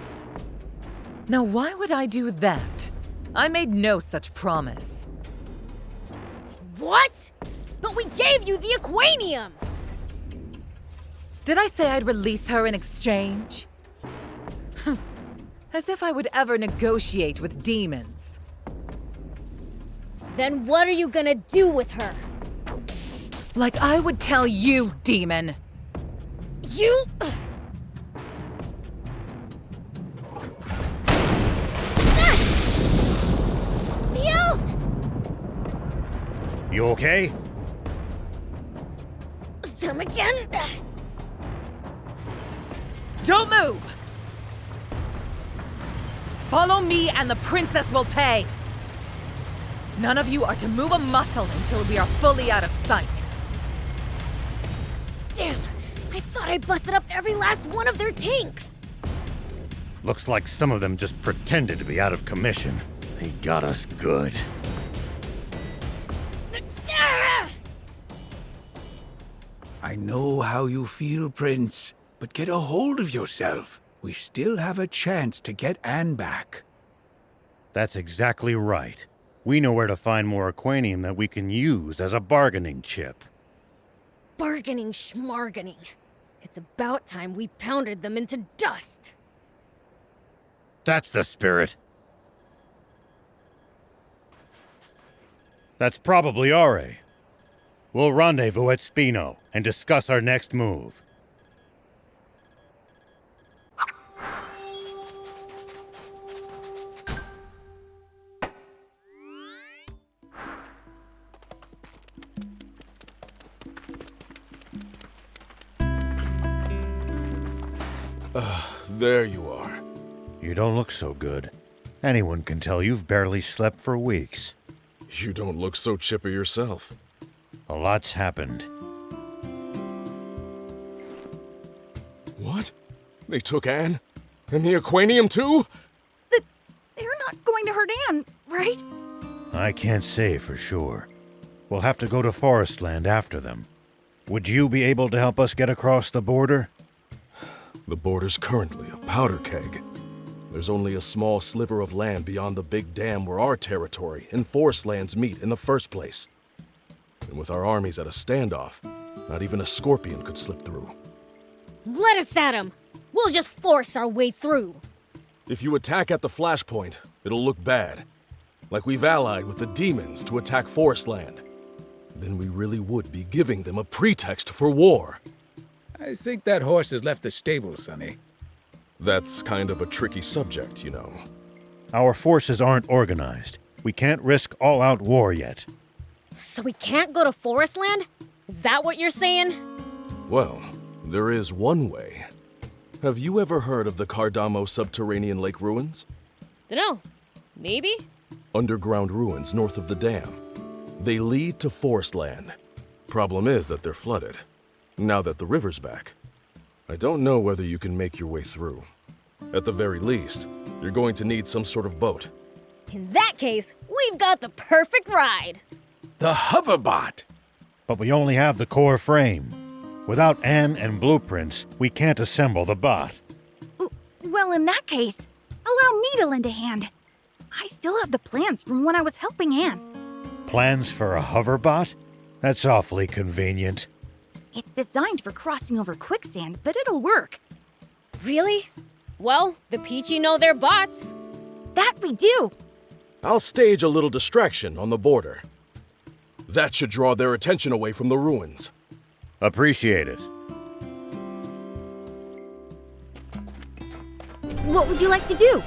Now why would I do that? I made no such promise. What? But we gave you the Aquanium! Did I say I'd release her in exchange? As if I would ever negotiate with demons. Then what are you gonna do with her? Like I would tell you, demon. You... Beels! You okay? Them again? Don't move! Follow me and the princess will pay! None of you are to move a muscle until we are fully out of sight. Damn! I thought I busted up every last one of their tanks! Looks like some of them just pretended to be out of commission. They got us good. I know how you feel, Prince, but get a hold of yourself. We still have a chance to get Anne back. That's exactly right. We know where to find more Aquanium that we can use as a bargaining chip. Bargaining schmargaining. It's about time we pounded them into dust. That's the spirit. That's probably Are. We'll rendezvous at Spino and discuss our next move. There you are. You don't look so good. Anyone can tell you've barely slept for weeks. You don't look so chipper yourself. A lot's happened. What? They took Anne? And the Aquanium too? They're not going to hurt Anne, right? I can't say for sure. We'll have to go to Forestland after them. Would you be able to help us get across the border? The border's currently a powder keg. There's only a small sliver of land beyond the big dam where our territory and Forestlands meet in the first place. And with our armies at a standoff, not even a scorpion could slip through. Let us at them! We'll just force our way through. If you attack at the flashpoint, it'll look bad. Like we've allied with the demons to attack Forestland. Then we really would be giving them a pretext for war. I think that horse has left the stable, Sonny. That's kind of a tricky subject, you know. Our forces aren't organized. We can't risk all-out war yet. So we can't go to Forestland? Is that what you're saying? Well, there is one way. Have you ever heard of the Cardamo subterranean lake ruins? Dunno. Maybe? Underground ruins north of the dam. They lead to Forestland. Problem is that they're flooded. Now that the river's back. I don't know whether you can make your way through. At the very least, you're going to need some sort of boat. In that case, we've got the perfect ride. The hoverbot! But we only have the core frame. Without Anne and blueprints, we can't assemble the bot. Well, in that case, allow me to lend a hand. I still have the plans from when I was helping Anne. Plans for a hoverbot? That's awfully convenient. It's designed for crossing over quicksand, but it'll work. Really? Well, the Peachy know their bots. That we do. I'll stage a little distraction on the border. That should draw their attention away from the ruins. Appreciate it. What would you like to do?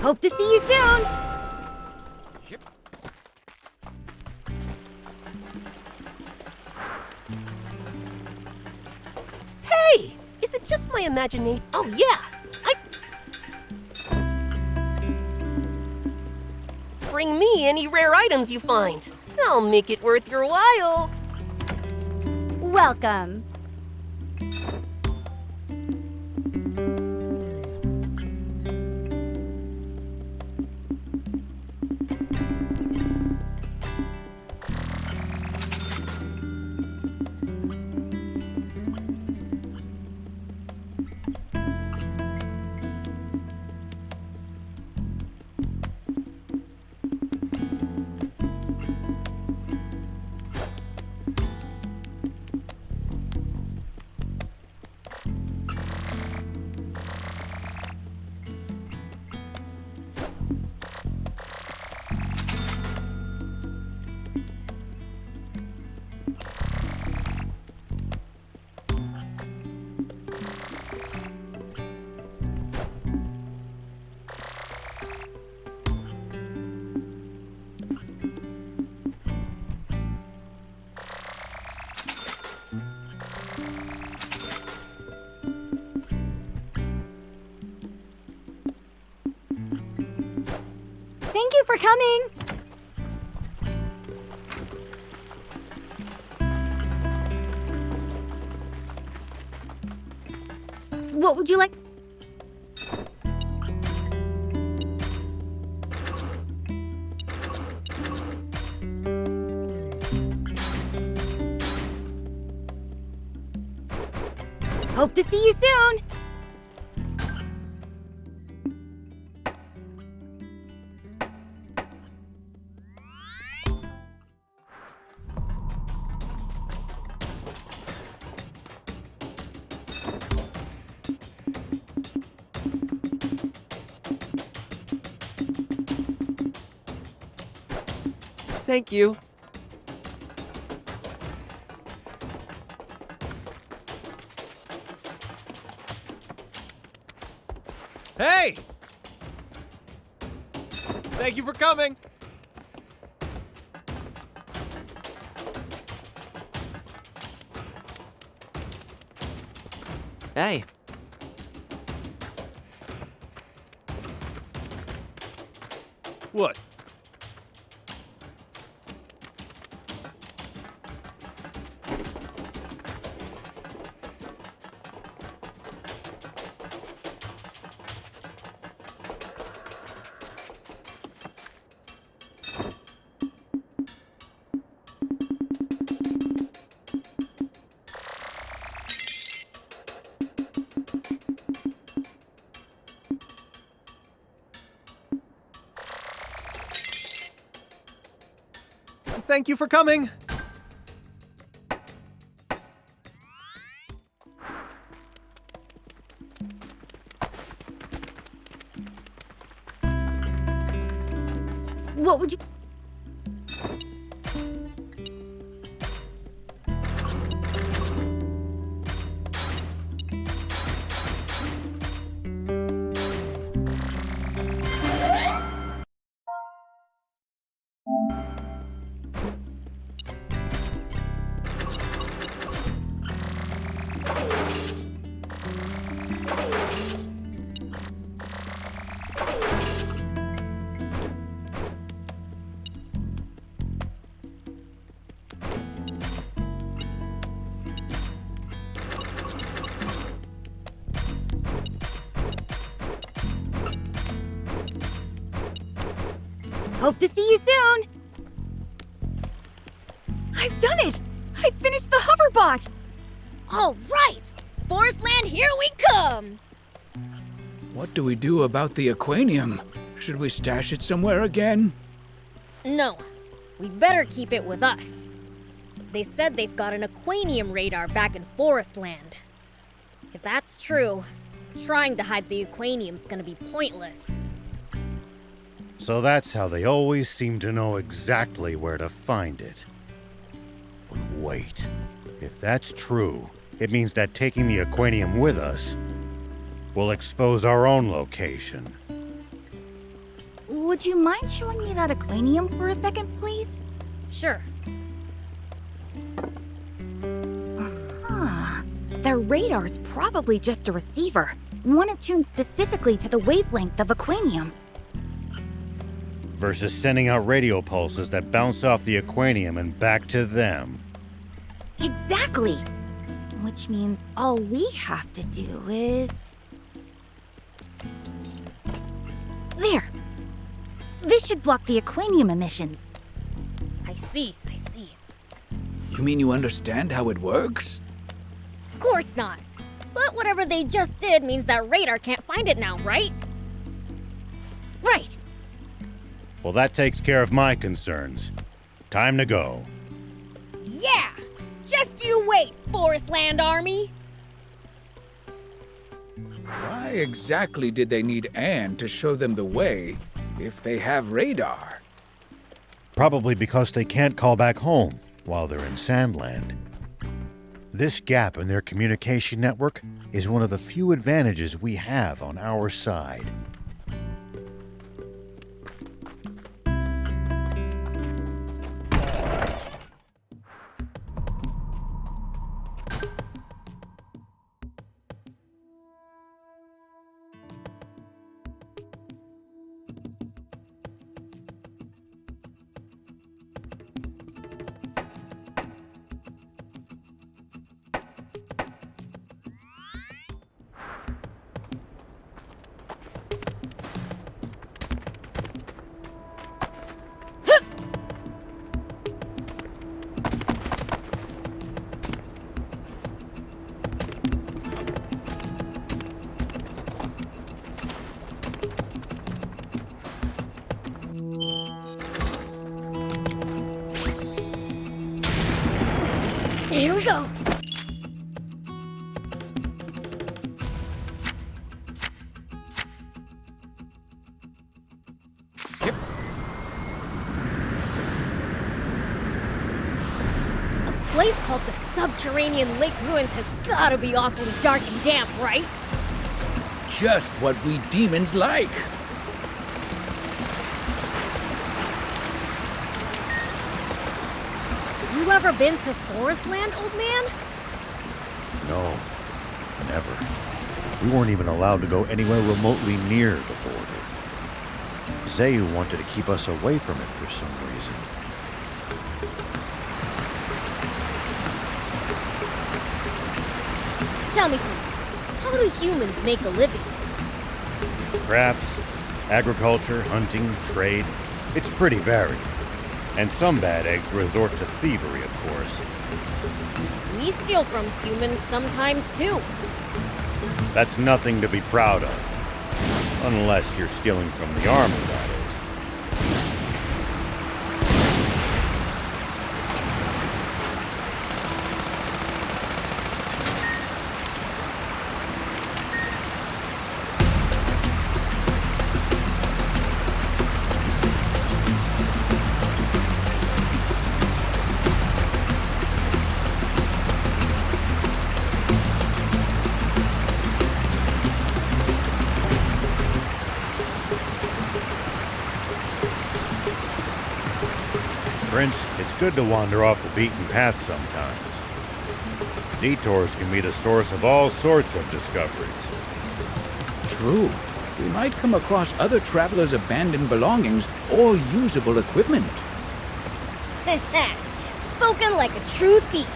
Hope to see you soon! Is it just my imagination? Oh, yeah! Bring me any rare items you find. I'll make it worth your while. Welcome. Thank you for coming! What would you like? Hope to see you soon! Thank you. Hey! Thank you for coming! Hey. What? Thank you for coming! What would you... Hope to see you soon! I've done it! I finished the hoverbot! All right! Forestland, here we come! What do we do about the aquanium? Should we stash it somewhere again? No, we better keep it with us. They said they've got an aquanium radar back in Forestland. If that's true, trying to hide the aquanium's gonna be pointless. So that's how they always seem to know exactly where to find it. But wait, if that's true, it means that taking the aquanium with us will expose our own location. Would you mind showing me that aquanium for a second, please? Sure. Their radar's probably just a receiver, one attuned specifically to the wavelength of Aquanium. Versus sending out radio pulses that bounce off the Aquanium and back to them. Exactly! Which means all we have to do is... There! This should block the Aquanium emissions. I see. You mean you understand how it works? Of course not. But whatever they just did means that radar can't find it now, right? Right! Well, that takes care of my concerns. Time to go. Yeah! Just you wait, Forest Land Army! Why exactly did they need Anne to show them the way if they have radar? Probably because they can't call back home while they're in Sandland. This gap in their communication network is one of the few advantages we have on our side. Here we go. Yep. A place called the Subterranean Lake Ruins has gotta be awfully dark and damp, right? Just what we demons like. You ever been to Forest Land, old man? No, never. We weren't even allowed to go anywhere remotely near the border. Zayu wanted to keep us away from it for some reason. Tell me something. How do humans make a living? Crafts, agriculture, hunting, trade. It's pretty varied. And some bad eggs resort to thievery, of course. We steal from humans sometimes, too. That's nothing to be proud of. Unless you're stealing from the army, that is. Prince, it's good to wander off the beaten path sometimes. Detours can be the source of all sorts of discoveries. True. We might come across other travelers' abandoned belongings or usable equipment. Spoken like a true thief.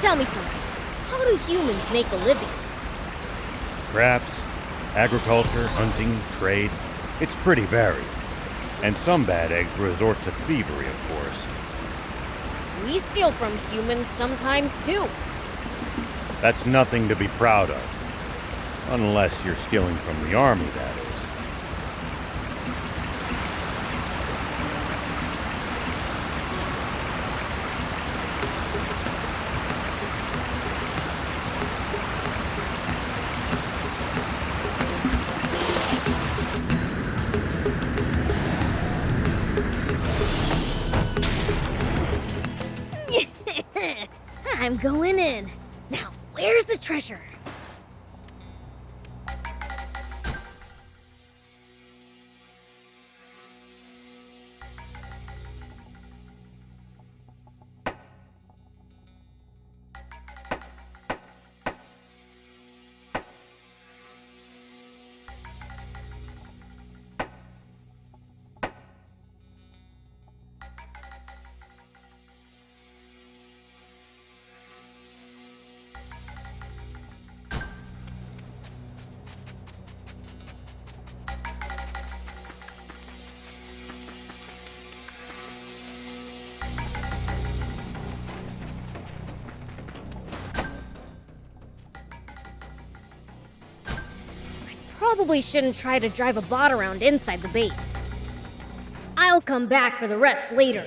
Tell me something. How do humans make a living? Crafts, agriculture, hunting, trade. It's pretty varied. And some bad eggs resort to thievery, of course. We steal from humans sometimes, too. That's nothing to be proud of. Unless you're stealing from the army, that is. I'm going in. Now, where's the treasure? Probably shouldn't try to drive a bot around inside the base. I'll come back for the rest later.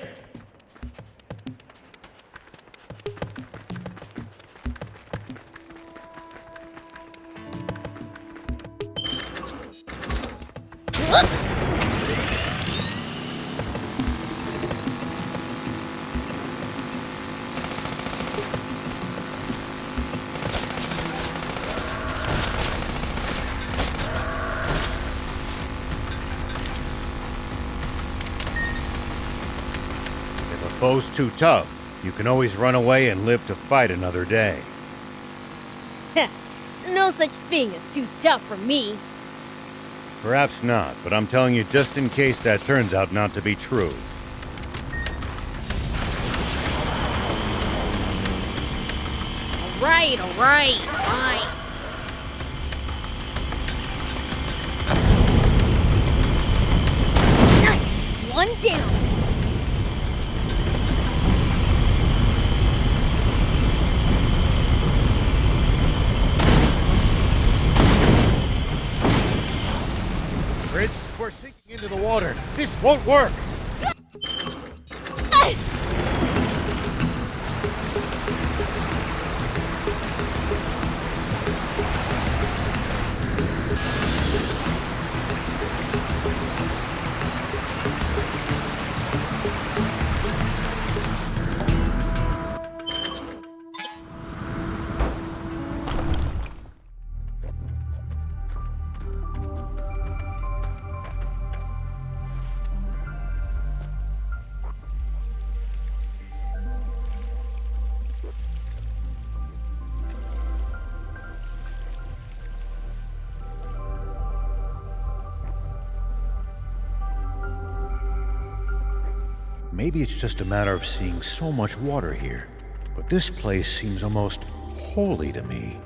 Foe's too tough. You can always run away and live to fight another day. Heh, no such thing as too tough for me. Perhaps not, but I'm telling you just in case that turns out not to be true. Alright, fine. Nice! One down! Prince, we're sinking into the water. This won't work! Maybe it's just a matter of seeing so much water here, but this place seems almost holy to me.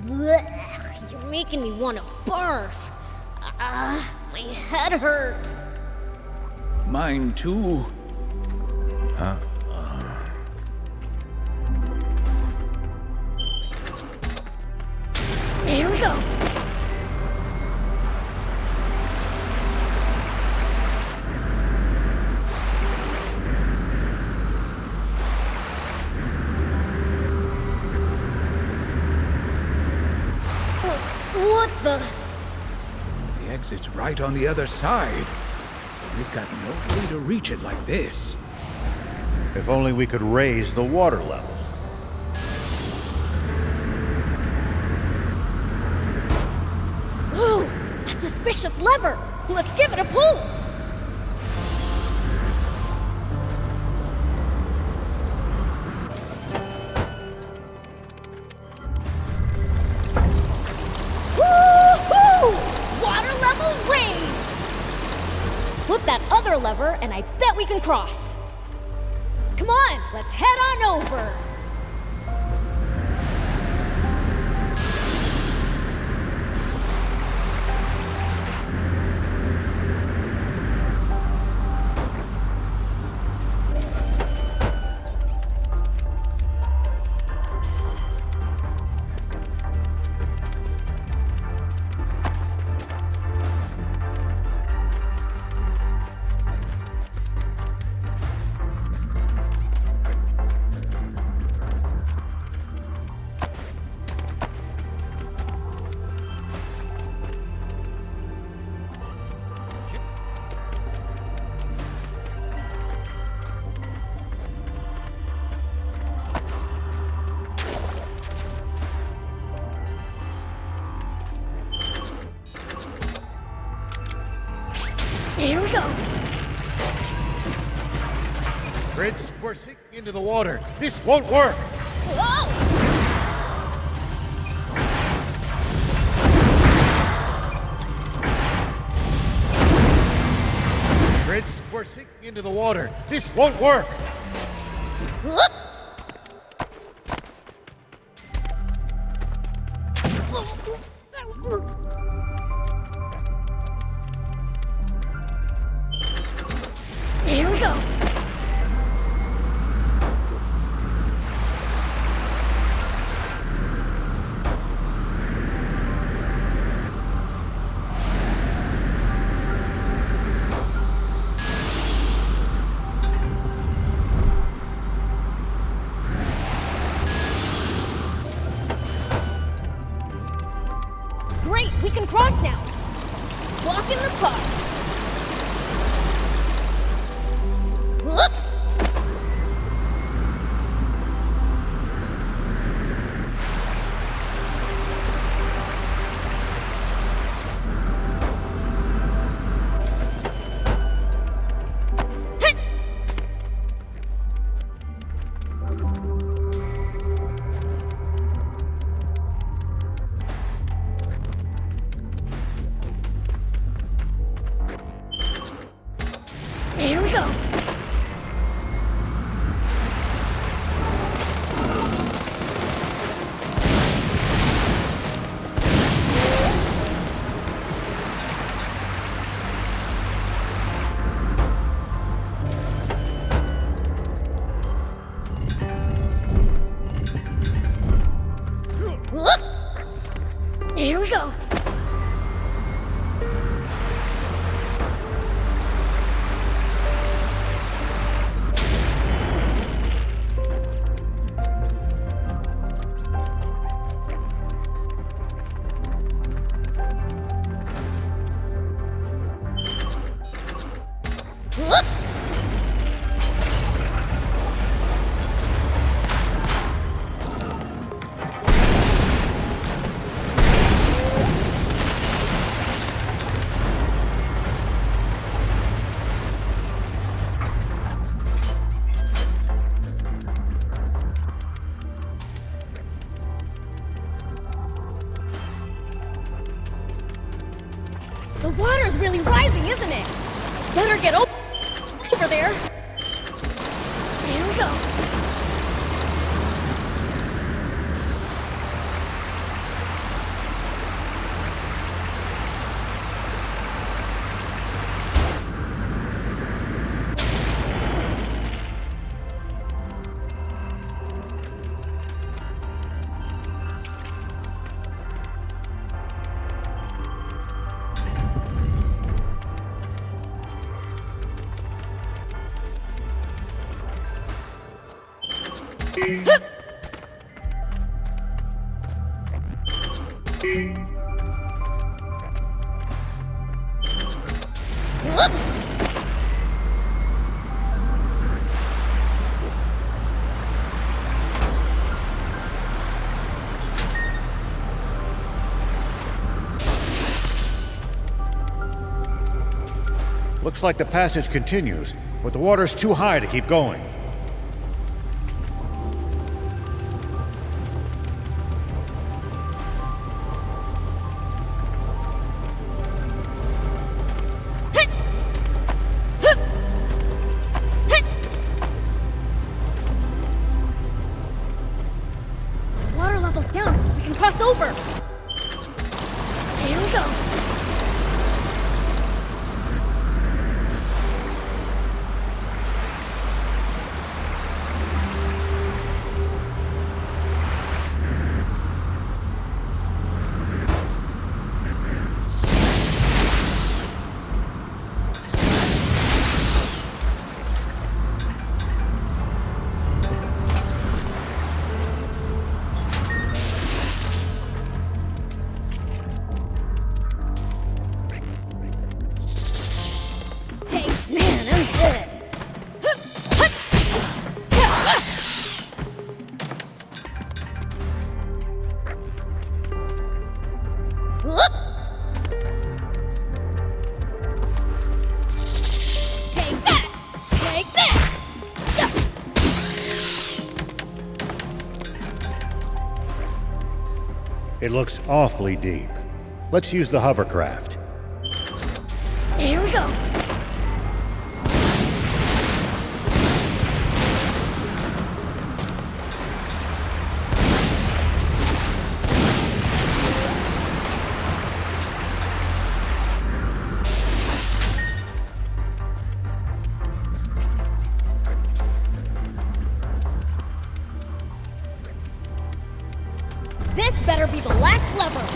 Blech, you're making me want to barf. My head hurts. Mine too. Huh? Here we go. What the? The exit's right on the other side. But we've got no way to reach it like this. If only we could raise the water level. Ooh, a suspicious lever. Let's give it a pull. Flip that other lever, and I bet we can cross. Come on, let's head on over. Here we go. Prince, we're sinking into the water. This won't work. Whoa! Prince, we're sinking into the water. This won't work. Here we go. Great, we can cross now. Walk in the park. Whoop! Here we go. Whoop! Here we go. Whoop! The water's really rising, isn't it? Better get over there. Here we go. Hup! Whoop! Looks like the passage continues, but the water's too high to keep going. Water level's down. We can cross over. Here we go. It looks awfully deep. Let's use the hovercraft. Here we go. This better be the last lever.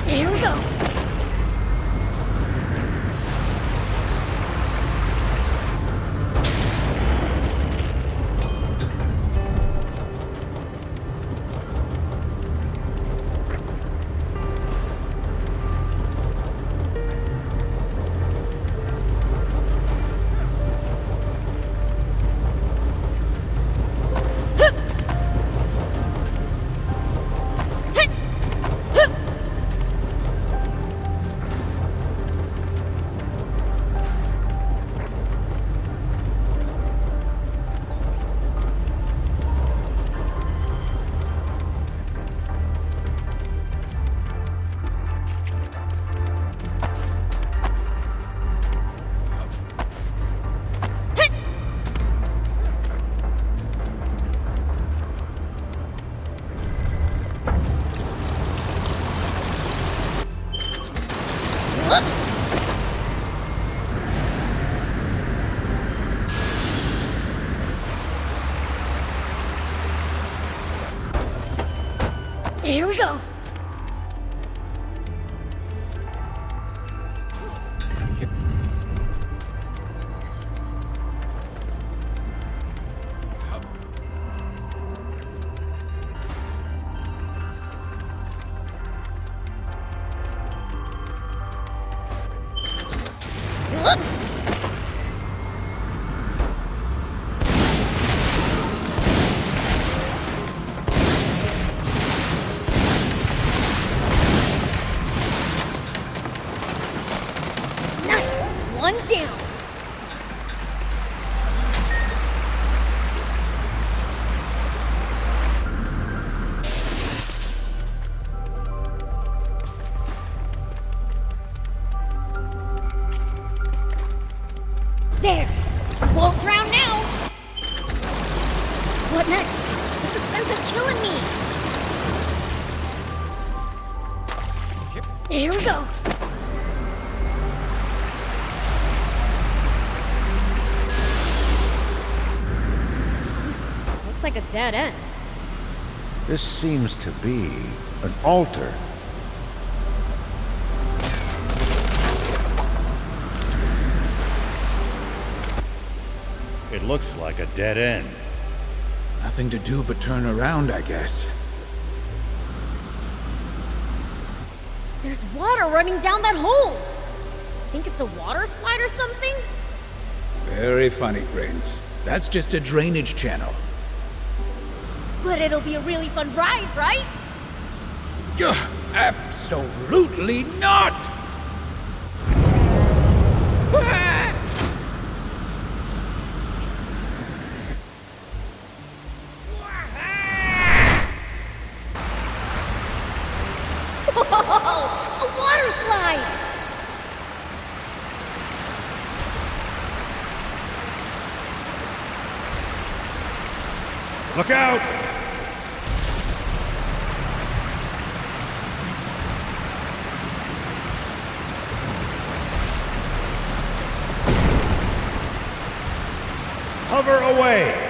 Here we go. Here we go. Nice! One down. There! Won't drown now! What next? The suspense is killing me! Here we go! Looks like a dead end. This seems to be an altar. It looks like a dead end. Nothing to do but turn around, I guess. There's water running down that hole! Think it's a water slide or something? Very funny, Prince. That's just a drainage channel. But it'll be a really fun ride, right? Absolutely not! Look out! Hover away!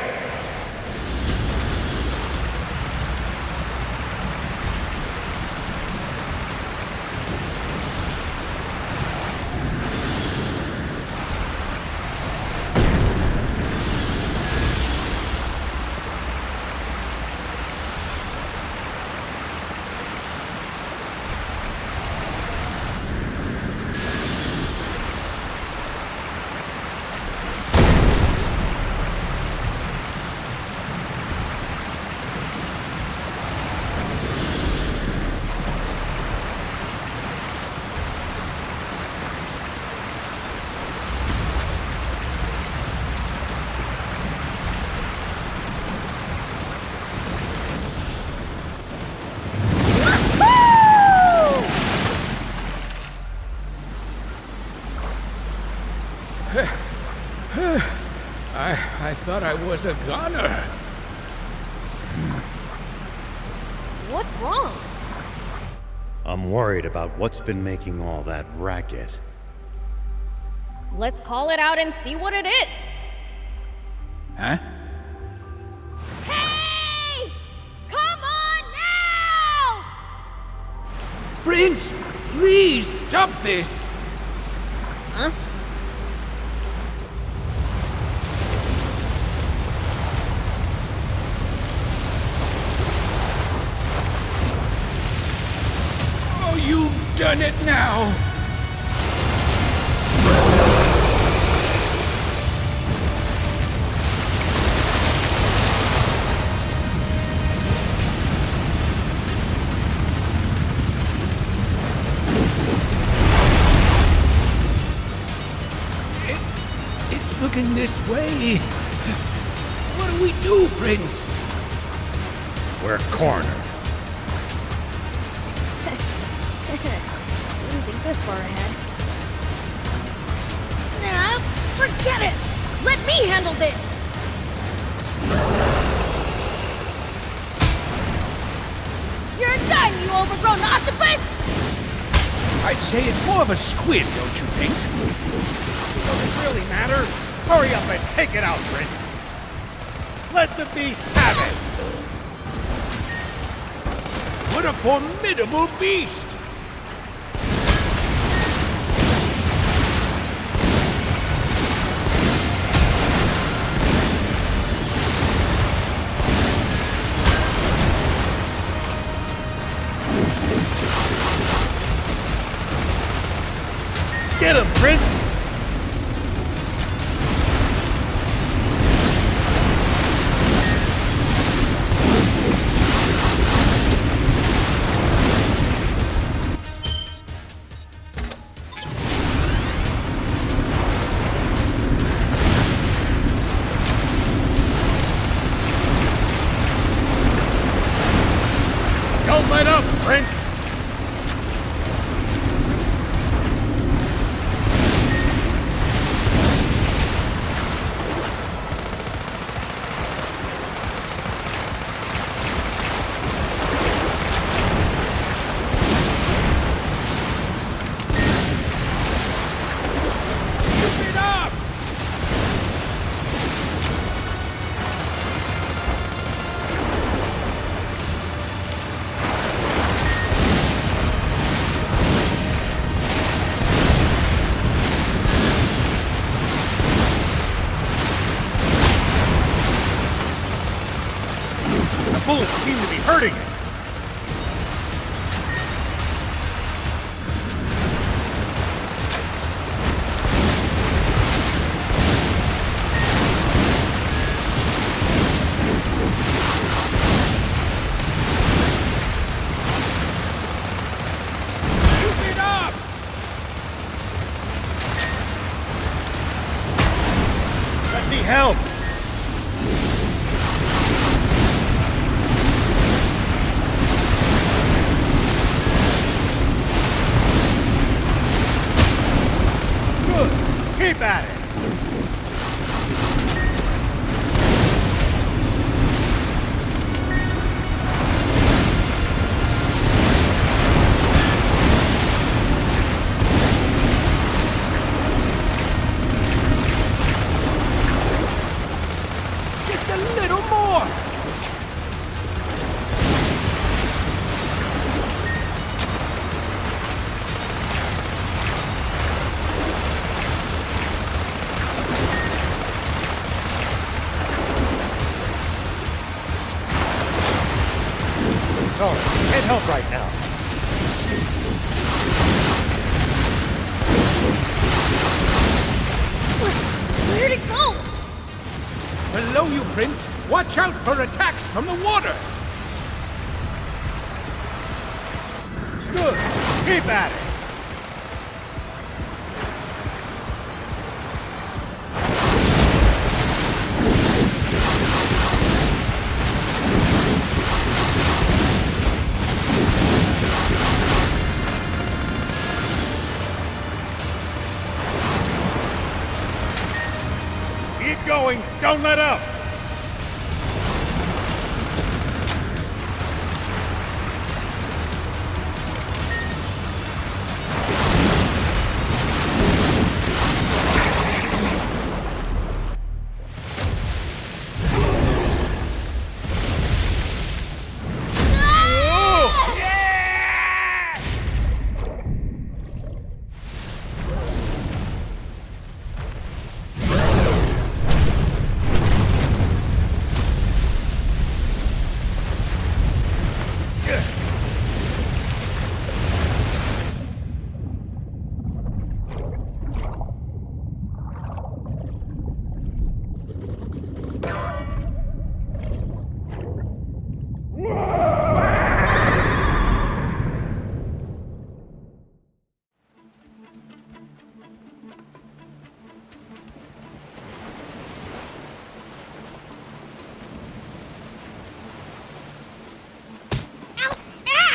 I thought I was a gunner. What's wrong? I'm worried about what's been making all that racket. Let's call it out and see what it is. Huh? Hey! Come on out! Prince, please stop this! Huh? Oh, you've done it now! It's looking this way. What do we do, Prince? We're cornered. Didn't think this far ahead. Nah, forget it! Let me handle this! You're done, you overgrown octopus! I'd say it's more of a squid, don't you think? Does it really matter? Hurry up and take it out, Prince! Let the beast have it! What a formidable beast! Get him, Prince! Don't let up, Prince! Bullets seem to be hurting it. Keep it up! Let me help! Keep at it! help right now. Where'd it go? Below you, Prince. Watch out for attacks from the water. Good. Keep at it. Keep going. Don't let up.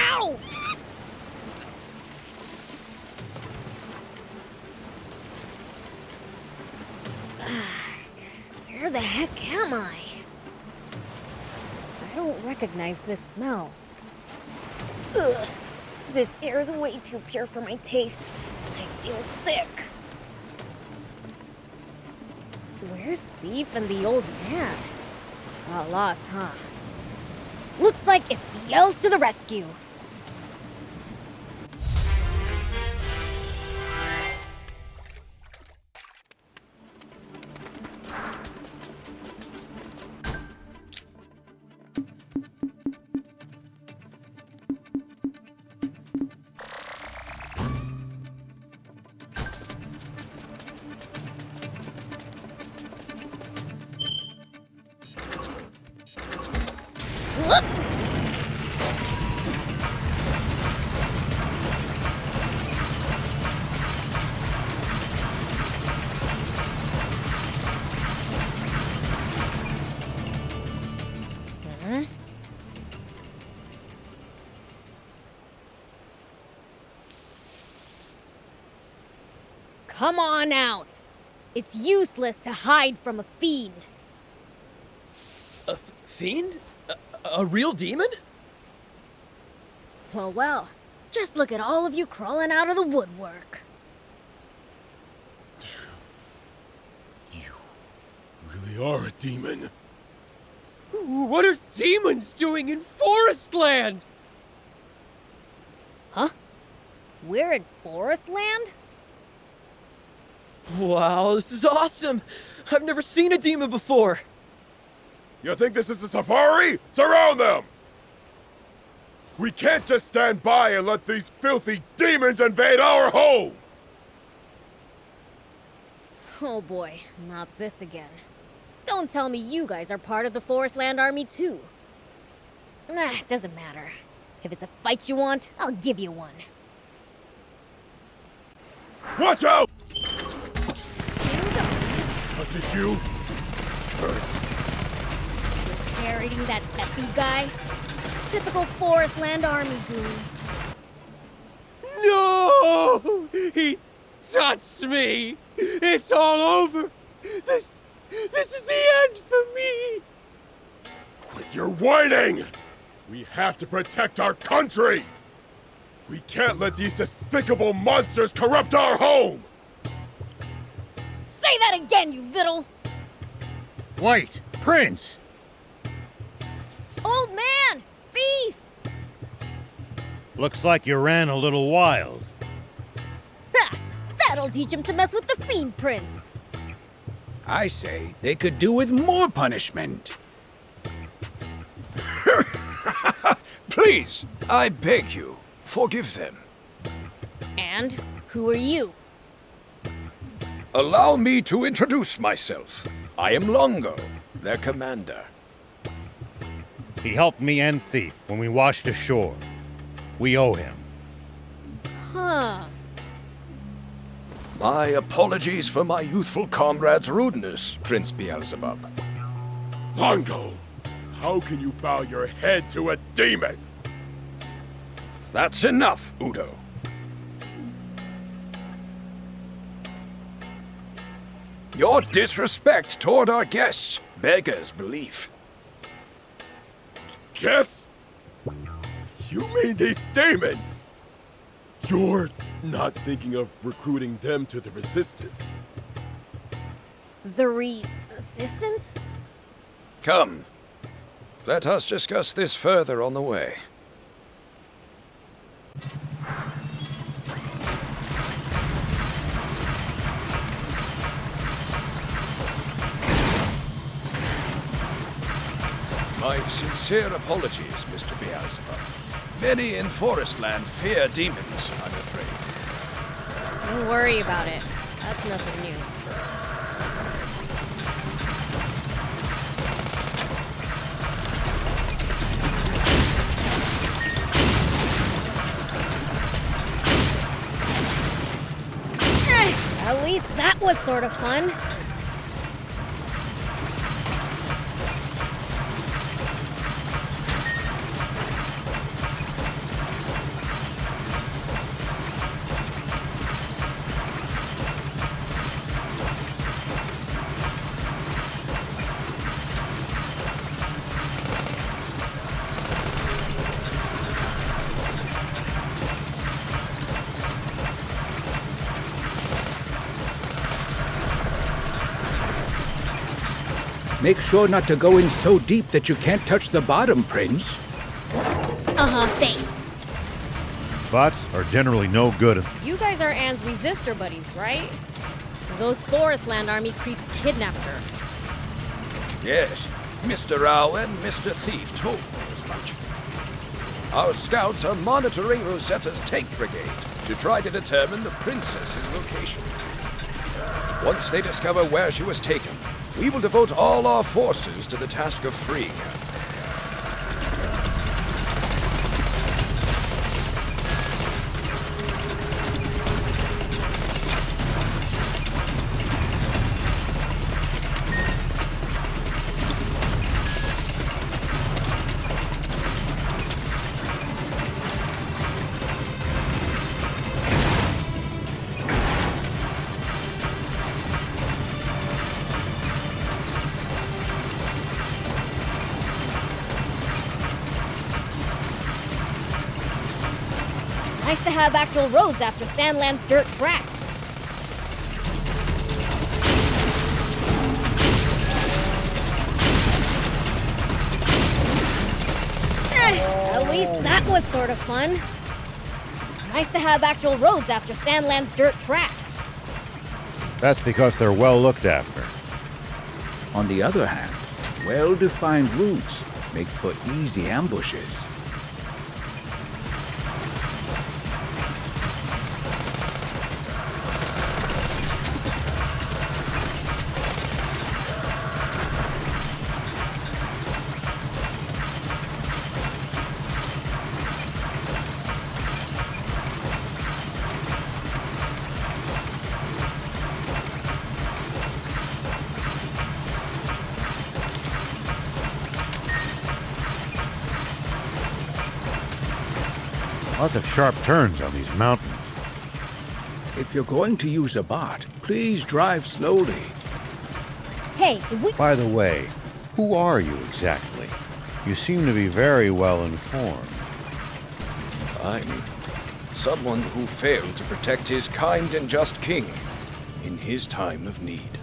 Ow! Where the heck am I? I don't recognize this smell. Ugh. This air is way too pure for my tastes. I feel sick. Where's Thief and the old man? Got lost, huh? Looks like it's Beelz to the rescue. Whoop! Come on out. It's useless to hide from a fiend. A fiend? A real demon? Well, just look at all of you crawling out of the woodwork. You really are a demon. What are demons doing in Forestland? Huh? We're in Forestland? Wow, this is awesome! I've never seen a demon before! You think this is a safari? Surround them! We can't just stand by and let these filthy demons invade our home! Oh boy, not this again. Don't tell me you guys are part of the Forestland Army too. Nah, doesn't matter. If it's a fight you want, I'll give you one. Watch out! Touches you first. Parroting that Epi guy? Typical Forestland Army goon. No! He touched me! It's all over! This is the end for me! Quit your whining! We have to protect our country! We can't let these despicable monsters corrupt our home! Say that again, you little... Wait! Prince! Old man! Thief! Looks like you ran a little wild. Ha! That'll teach him to mess with the Fiend Prince. I say they could do with more punishment. Please Please, I beg you, forgive them. And who are you? Allow me to introduce myself. I am Longo, their commander. He helped me end Thief when we washed ashore. We owe him. Huh. My apologies for my youthful comrade's rudeness, Prince Beelzebub. Longo, how can you bow your head to a demon? That's enough, Udo. Your disrespect toward our guests beggars belief. Guess? You mean these demons? You're not thinking of recruiting them to the Resistance? The Resistance? Come, let us discuss this further on the way. My sincere apologies, Mr. Beelzebub. Many in Forestland fear demons, I'm afraid. Don't worry about it. That's nothing new. At least that was sort of fun. Make sure not to go in so deep that you can't touch the bottom, Prince. Thanks. Bots are generally no good. You guys are Anne's resistor buddies, right? Those Forestland Army creeps kidnapped her. Yes, Mr. Rao and Mr. Thief told me as much. Our scouts are monitoring Rosetta's tank brigade to try to determine the princess's location. Once they discover where she was taken, we will devote all our forces to the task of freeing her. Nice to have actual roads after Sandland's dirt tracks. At least that was sort of fun. Nice to have actual roads after Sandland's dirt tracks. That's because they're well looked after. On the other hand, well-defined routes make for easy ambushes. Lots of sharp turns on these mountains. If you're going to use a bot, please drive slowly. Hey, if we... By the way, who are you exactly? You seem to be very well informed. I'm someone who failed to protect his kind and just king in his time of need.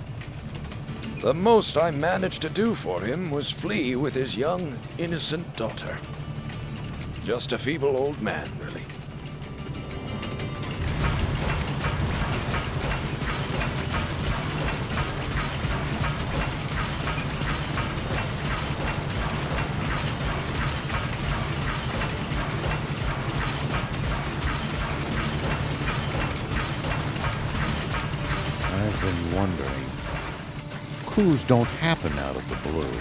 The most I managed to do for him was flee with his young, innocent daughter. Just a feeble old man, really. coups don't happen out of the blue.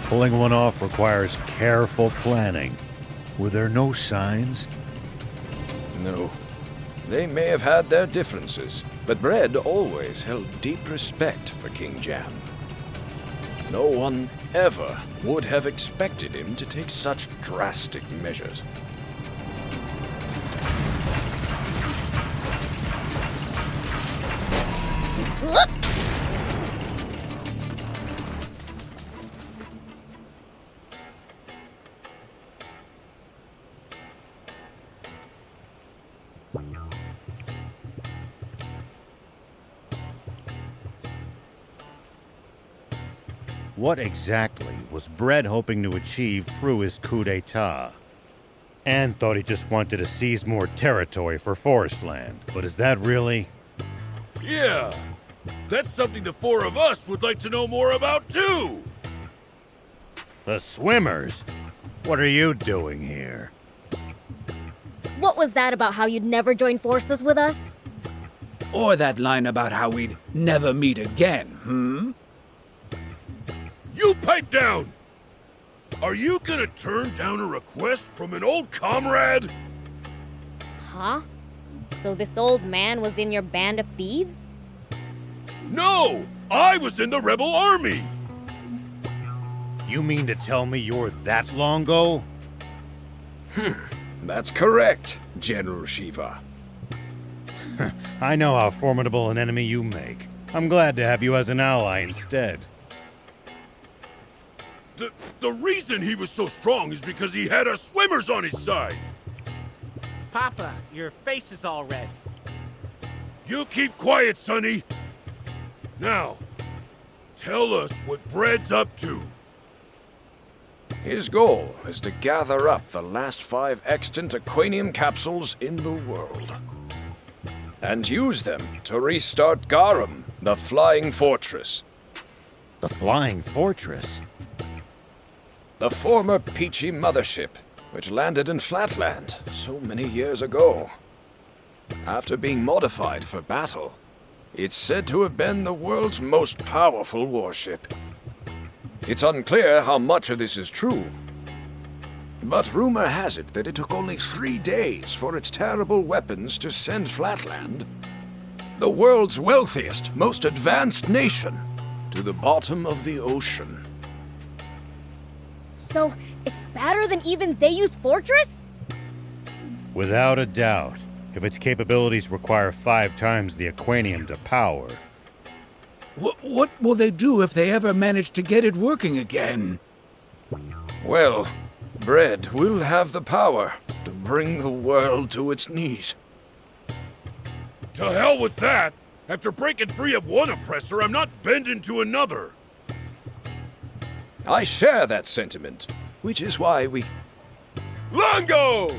Pulling one off requires careful planning. Were there no signs? No. They may have had their differences, but Bread always held deep respect for King Jam. No one ever would have expected him to take such drastic measures. What exactly was Bread hoping to achieve through his coup d'etat? Anne thought he just wanted to seize more territory for Forestland, but is that really? Yeah, that's something the four of us would like to know more about too! The swimmers? What are you doing here? What was that about how you'd never join forces with us? Or that line about how we'd never meet again, You pipe down! Are you gonna turn down a request from an old comrade? Huh? So this old man was in your band of thieves? No! I was in the rebel army! You mean to tell me you're that Longo? That's correct, General Shiva. I know how formidable an enemy you make. I'm glad to have you as an ally instead. The reason he was so strong is because he had us swimmers on his side! Papa, your face is all red. You keep quiet, Sonny! Now, tell us what Bread's up to. His goal is to gather up the last 5 extant Aquanium capsules in the world. And use them to restart Garum, the Flying Fortress. The Flying Fortress? The former Peachy mothership, which landed in Flatland so many years ago. After being modified for battle, it's said to have been the world's most powerful warship. It's unclear how much of this is true, but rumor has it that it took only 3 days for its terrible weapons to send Flatland, the world's wealthiest, most advanced nation, to the bottom of the ocean. So, it's better than even Zayu's fortress? Without a doubt. If its capabilities require 5 times the Aquanium to power. What will they do if they ever manage to get it working again? Well, Bread will have the power to bring the world to its knees. To hell with that! After breaking free of one oppressor, I'm not bending to another! I share that sentiment, which is why we... Longo!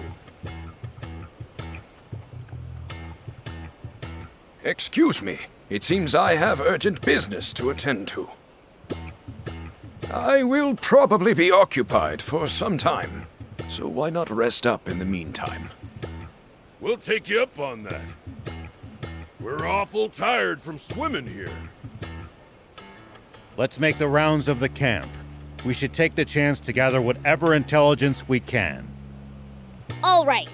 Excuse me, it seems I have urgent business to attend to. I will probably be occupied for some time, so why not rest up in the meantime? We'll take you up on that. We're awful tired from swimming here. Let's make the rounds of the camp. We should take the chance to gather whatever intelligence we can. All right.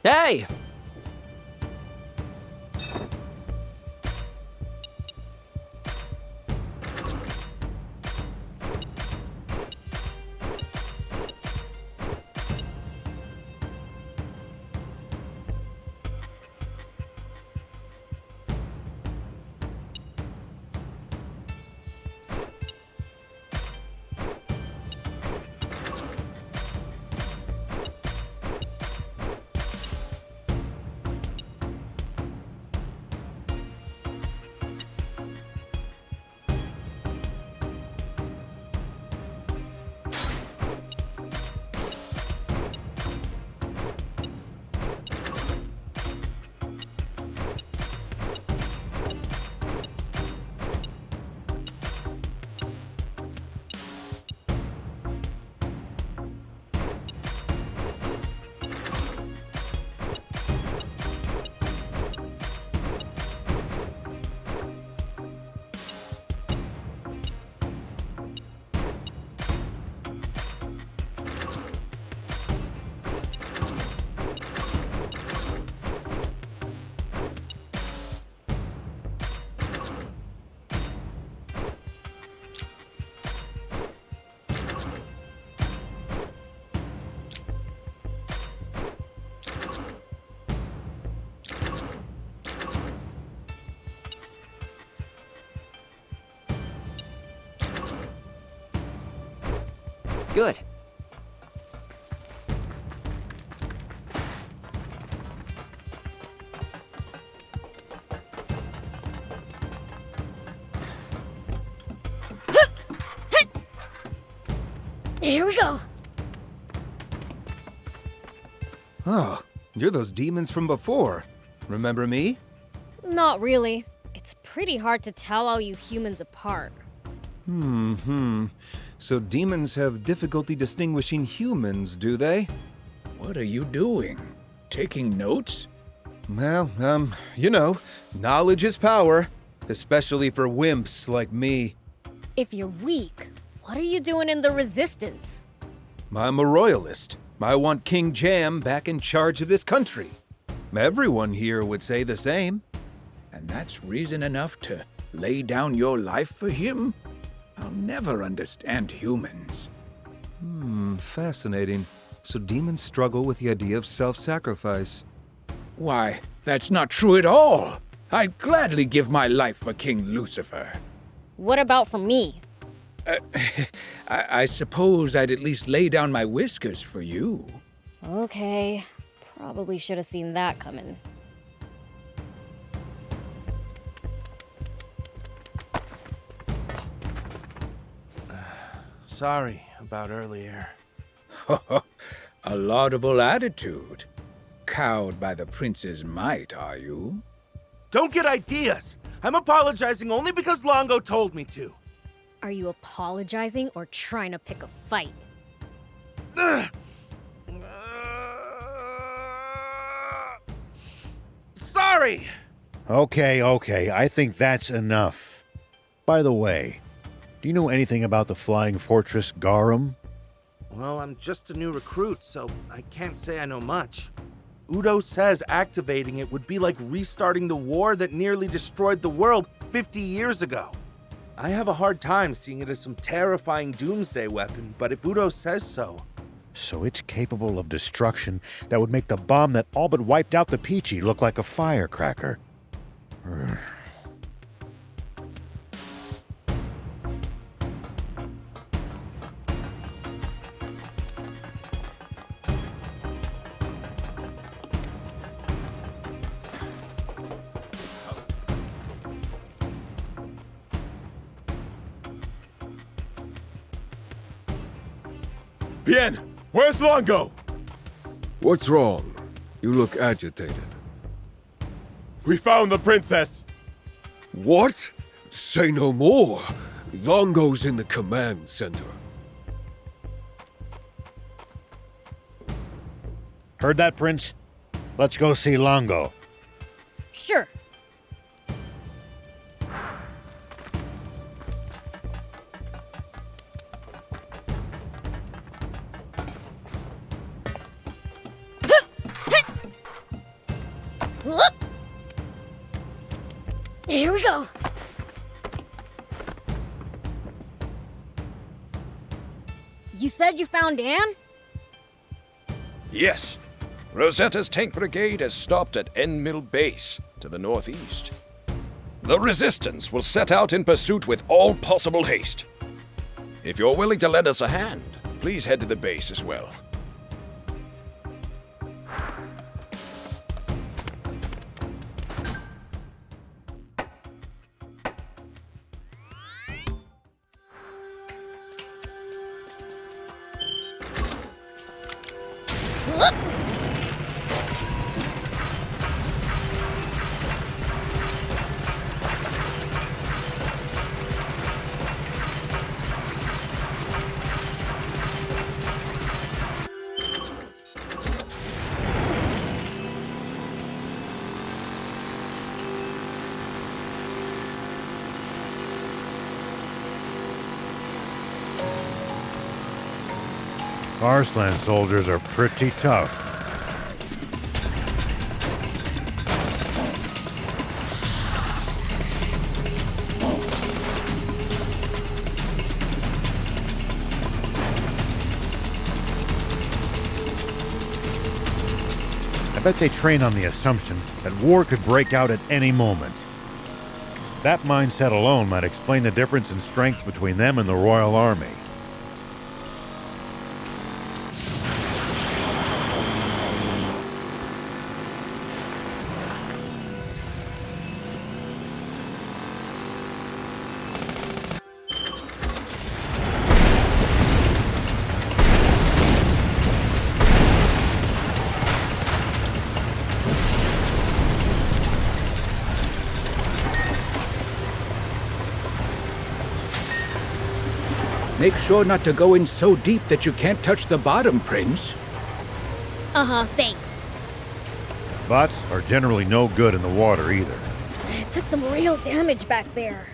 Hey! good. Here we go. Oh, you're those demons from before. Remember me? Not really. It's pretty hard to tell all you humans apart. So demons have difficulty distinguishing humans, do they? What are you doing? Taking notes? Well, you know, knowledge is power, especially for wimps like me. If you're weak, what are you doing in the Resistance? I'm a royalist. I want King Jam back in charge of this country. Everyone here would say the same. And that's reason enough to lay down your life for him? I'll never understand humans. Fascinating. So demons struggle with the idea of self-sacrifice. Why, that's not true at all. I'd gladly give my life for King Lucifer. What about for me? I suppose I'd at least lay down my whiskers for you. Okay, probably should have seen that coming. Sorry about earlier. A laudable attitude. Cowed by the prince's might, are you? Don't get ideas! I'm apologizing only because Longo told me to. Are you apologizing or trying to pick a fight? Sorry! Okay, I think that's enough. By the way, do you know anything about the Flying Fortress Garum? Well, I'm just a new recruit, so I can't say I know much. Udo says activating it would be like restarting the war that nearly destroyed the world 50 years ago. I have a hard time seeing it as some terrifying doomsday weapon, but if Udo says so... So it's capable of destruction that would make the bomb that all but wiped out the Peachy look like a firecracker. Bien, where's Longo? What's wrong? You look agitated. We found the princess! What? Say no more. Longo's in the command center. Heard that, Prince? Let's go see Longo. Sure. Here we go. You said you found Anne? Yes. Rosetta's tank brigade has stopped at End Mill Base, to the northeast. The Resistance will set out in pursuit with all possible haste. If you're willing to lend us a hand, please head to the base as well. Arslan soldiers are pretty tough. I bet they train on the assumption that war could break out at any moment. That mindset alone might explain the difference in strength between them and the Royal Army. Make sure not to go in so deep that you can't touch the bottom, Prince. Uh-huh, thanks. Bots are generally no good in the water either. It took some real damage back there.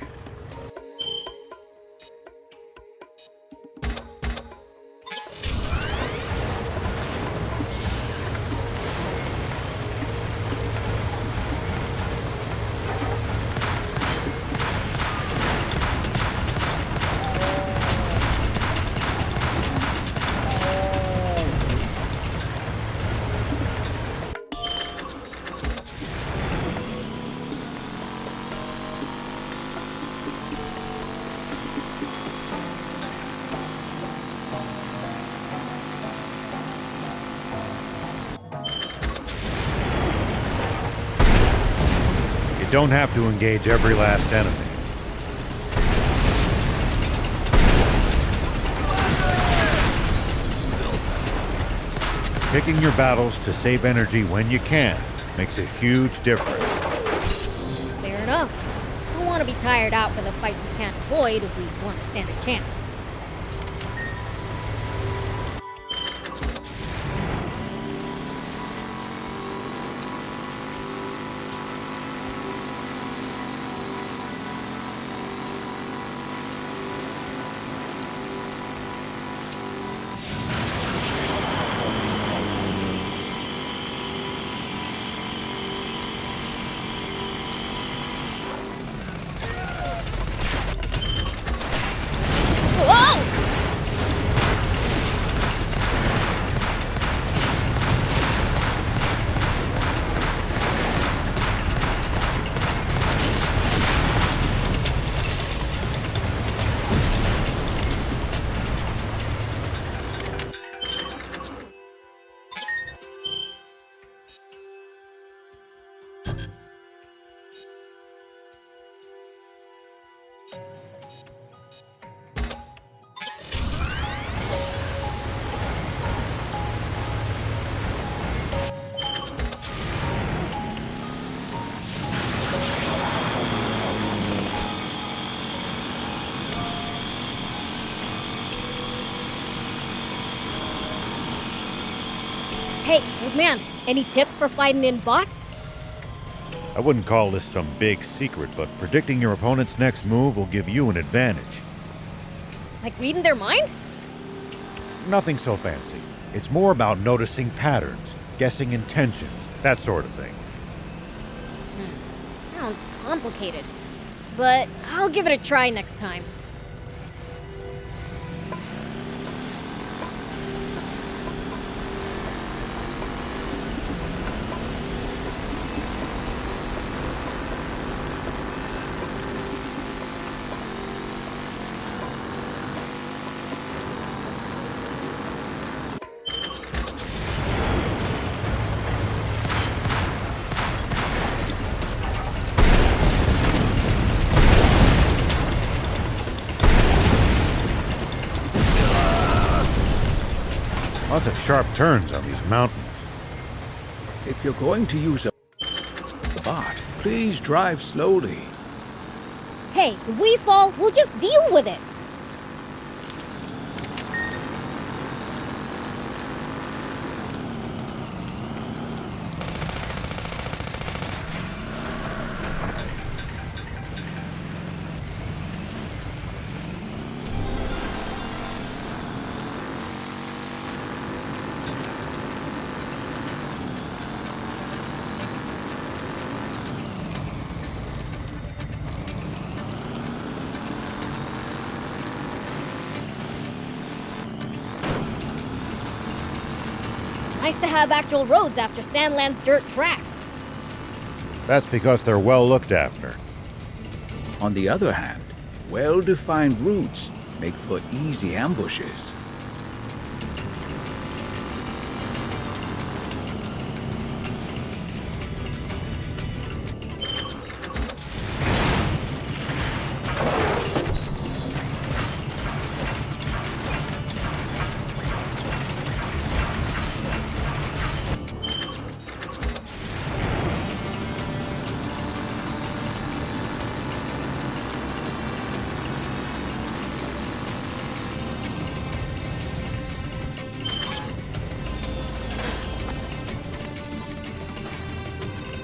You don't have to engage every last enemy. Picking your battles to save energy when you can makes a huge difference. Fair enough. Don't want to be tired out for the fight we can't avoid if we want to stand a chance. Hey, old man, any tips for fighting in bots? I wouldn't call this some big secret, but predicting your opponent's next move will give you an advantage. Like reading their mind? Nothing so fancy. It's more about noticing patterns, guessing intentions, that sort of thing. Sounds complicated, but I'll give it a try next time. Lots of sharp turns on these mountains. If you're going to use a bot, please drive slowly. Hey, if we fall, we'll just deal with it. Nice to have actual roads after Sandland's dirt tracks. That's because they're well looked after. On the other hand, well-defined routes make for easy ambushes.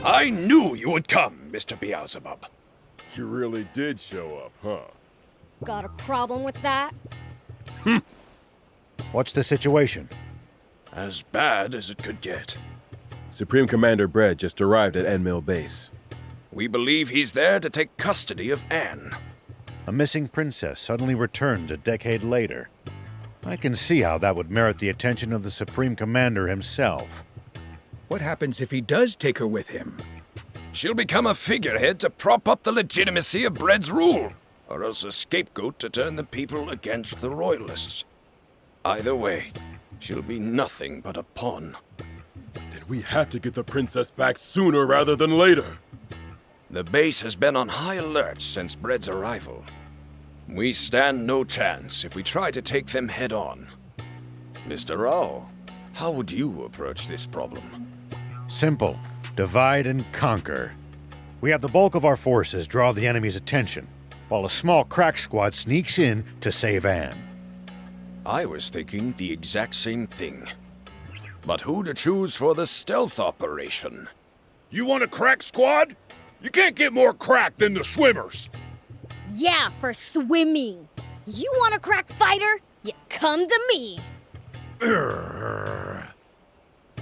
I knew you would come, Mr. Beelzebub. You really did show up, huh? Got a problem with that? What's the situation? As bad as it could get. Supreme Commander Brett just arrived at Enmill Base. We believe he's there to take custody of Anne. A missing princess suddenly returns a decade later. I can see how that would merit the attention of the Supreme Commander himself. What happens if he does take her with him? She'll become a figurehead to prop up the legitimacy of Brett's rule, or else a scapegoat to turn the people against the Royalists. Either way, she'll be nothing but a pawn. Then we have to get the princess back sooner rather than later. The base has been on high alert since Brett's arrival. We stand no chance if we try to take them head-on. Mr. Rao, how would you approach this problem? Simple. Divide and conquer. We have the bulk of our forces draw the enemy's attention, while a small crack squad sneaks in to save Anne. I was thinking the exact same thing. But who to choose for the stealth operation? You want a crack squad? You can't get more crack than the swimmers. Yeah, for swimming. You want a crack fighter? You come to me.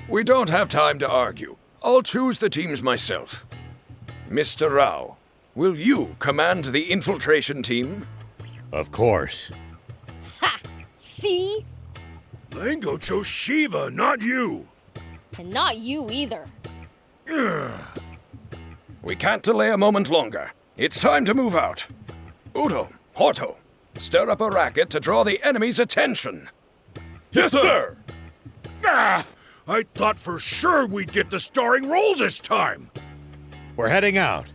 We don't have time to argue. I'll choose the teams myself. Mr. Rao, will you command the infiltration team? Of course. Ha! See? Lango chose Shiva, not you. And not you either. We can't delay a moment longer. It's time to move out. Udo, Horto, stir up a racket to draw the enemy's attention. Yes, sir! I thought for sure we'd get the starring role this time. We're heading out.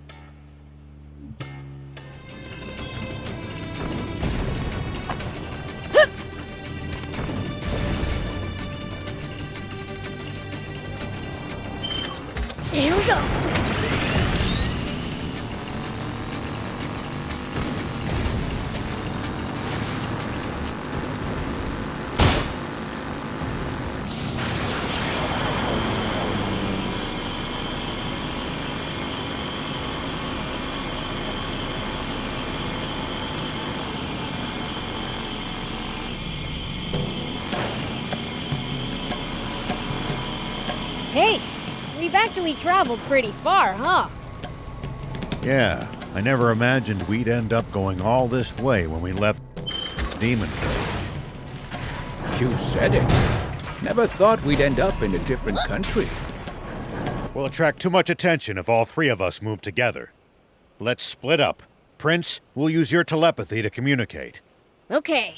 Here we go. Hey, we've actually traveled pretty far, huh? Yeah, I never imagined we'd end up going all this way when we left Demon Village. You said it. Never thought we'd end up in a different country. We'll attract too much attention if all three of us move together. Let's split up. Prince, we'll use your telepathy to communicate. Okay.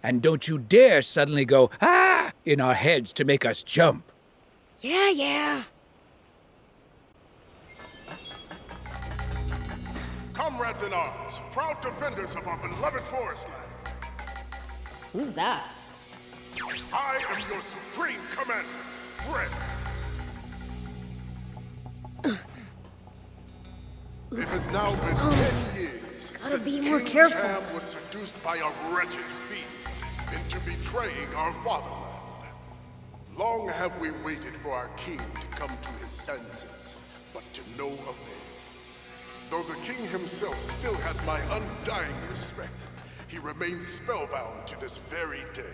And don't you dare suddenly go, ah, in our heads to make us jump. Yeah. Comrades in arms, proud defenders of our beloved forest land. Who's that? I am your supreme commander, Brett. It has now been 10 years since King Cham was seduced by a wretched fiend into betraying our fatherland. Long have we waited for our king to come to his senses, but to no avail. Though the king himself still has my undying respect, he remains spellbound to this very day.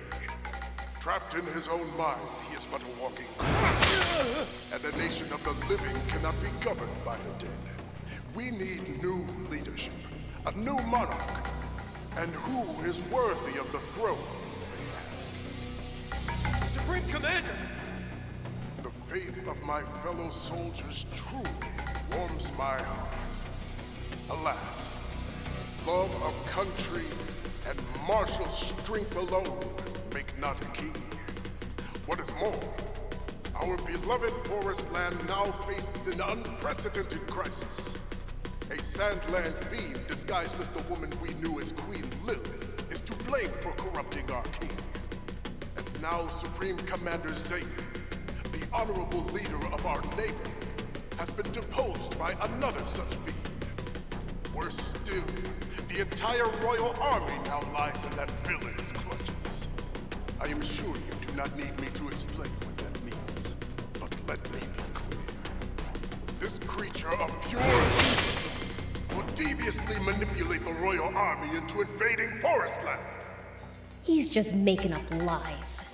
Trapped in his own mind, he is but a walking corpse, and a nation of the living cannot be governed by the dead. We need new leadership, a new monarch, and who is worthy of the throne, they ask. Supreme Commander! The faith of my fellow soldiers truly warms my heart. Alas, love of country and martial strength alone make not a king. What is more, our beloved forest land now faces an unprecedented crisis. A Sandland fiend disguised as the woman we knew as Queen Lilith is to blame for corrupting our king. And now Supreme Commander Zayden, the honorable leader of our neighbor, has been deposed by another such fiend. Worse still, the entire royal army now lies in that villain's clutches. I am sure you do not need me to explain what that means, but let me be clear. This creature of pure evil will deviously manipulate the royal army into invading Forestland. He's just making up lies.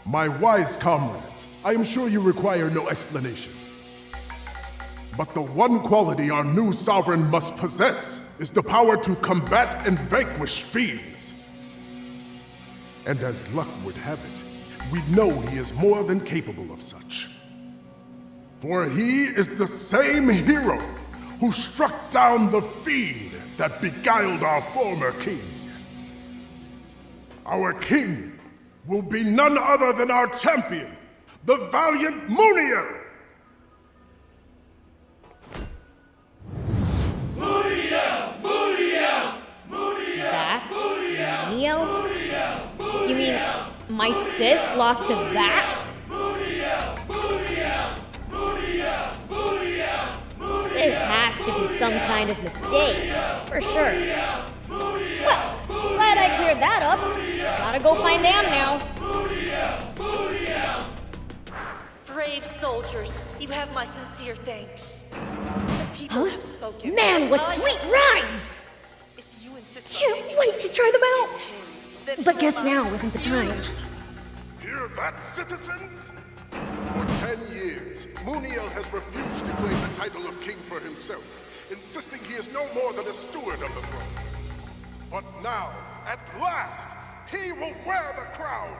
My wise comrades, I am sure you require no explanation. But the one quality our new sovereign must possess is the power to combat and vanquish fiends. And as luck would have it, we know he is more than capable of such. For he is the same hero who struck down the fiend that beguiled our former king. Our king will be none other than our champion, the valiant Muniel! That's Muniel? You mean my sis lost to that? This has to be some kind of mistake, for sure. Well, glad I cleared that up. Gotta go find Anne now. Brave soldiers, you have my sincere thanks. The people have spoken. Man, what sweet rhymes! Can't wait to try them out. But guess now isn't the time. Hear that, citizens? For 10 years, Muniel has refused to claim the title of king for himself, insisting he is no more than a steward of the throne. But now, at last, he will wear the crown!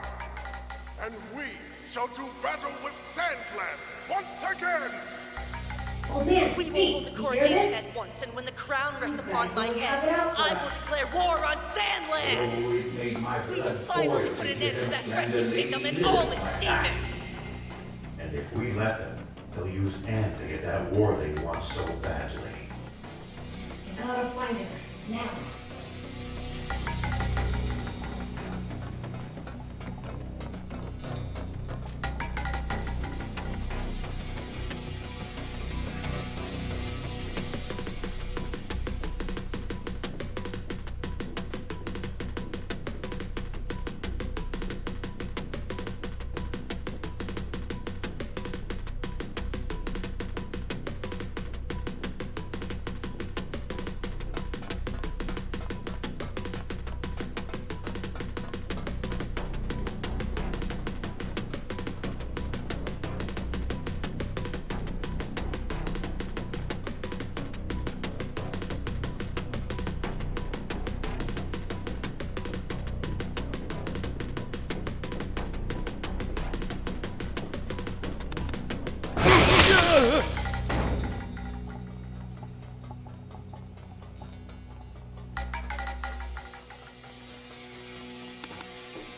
And we shall do battle with Sandland once again! Oh man, we will hold the coronation at once, and when the crown rests upon my head, I will declare war on Sandland! We will finally put an end to that wretched kingdom and all its demons! And if we let them, they'll use Anne to get that war they want so badly. You gotta find her, now.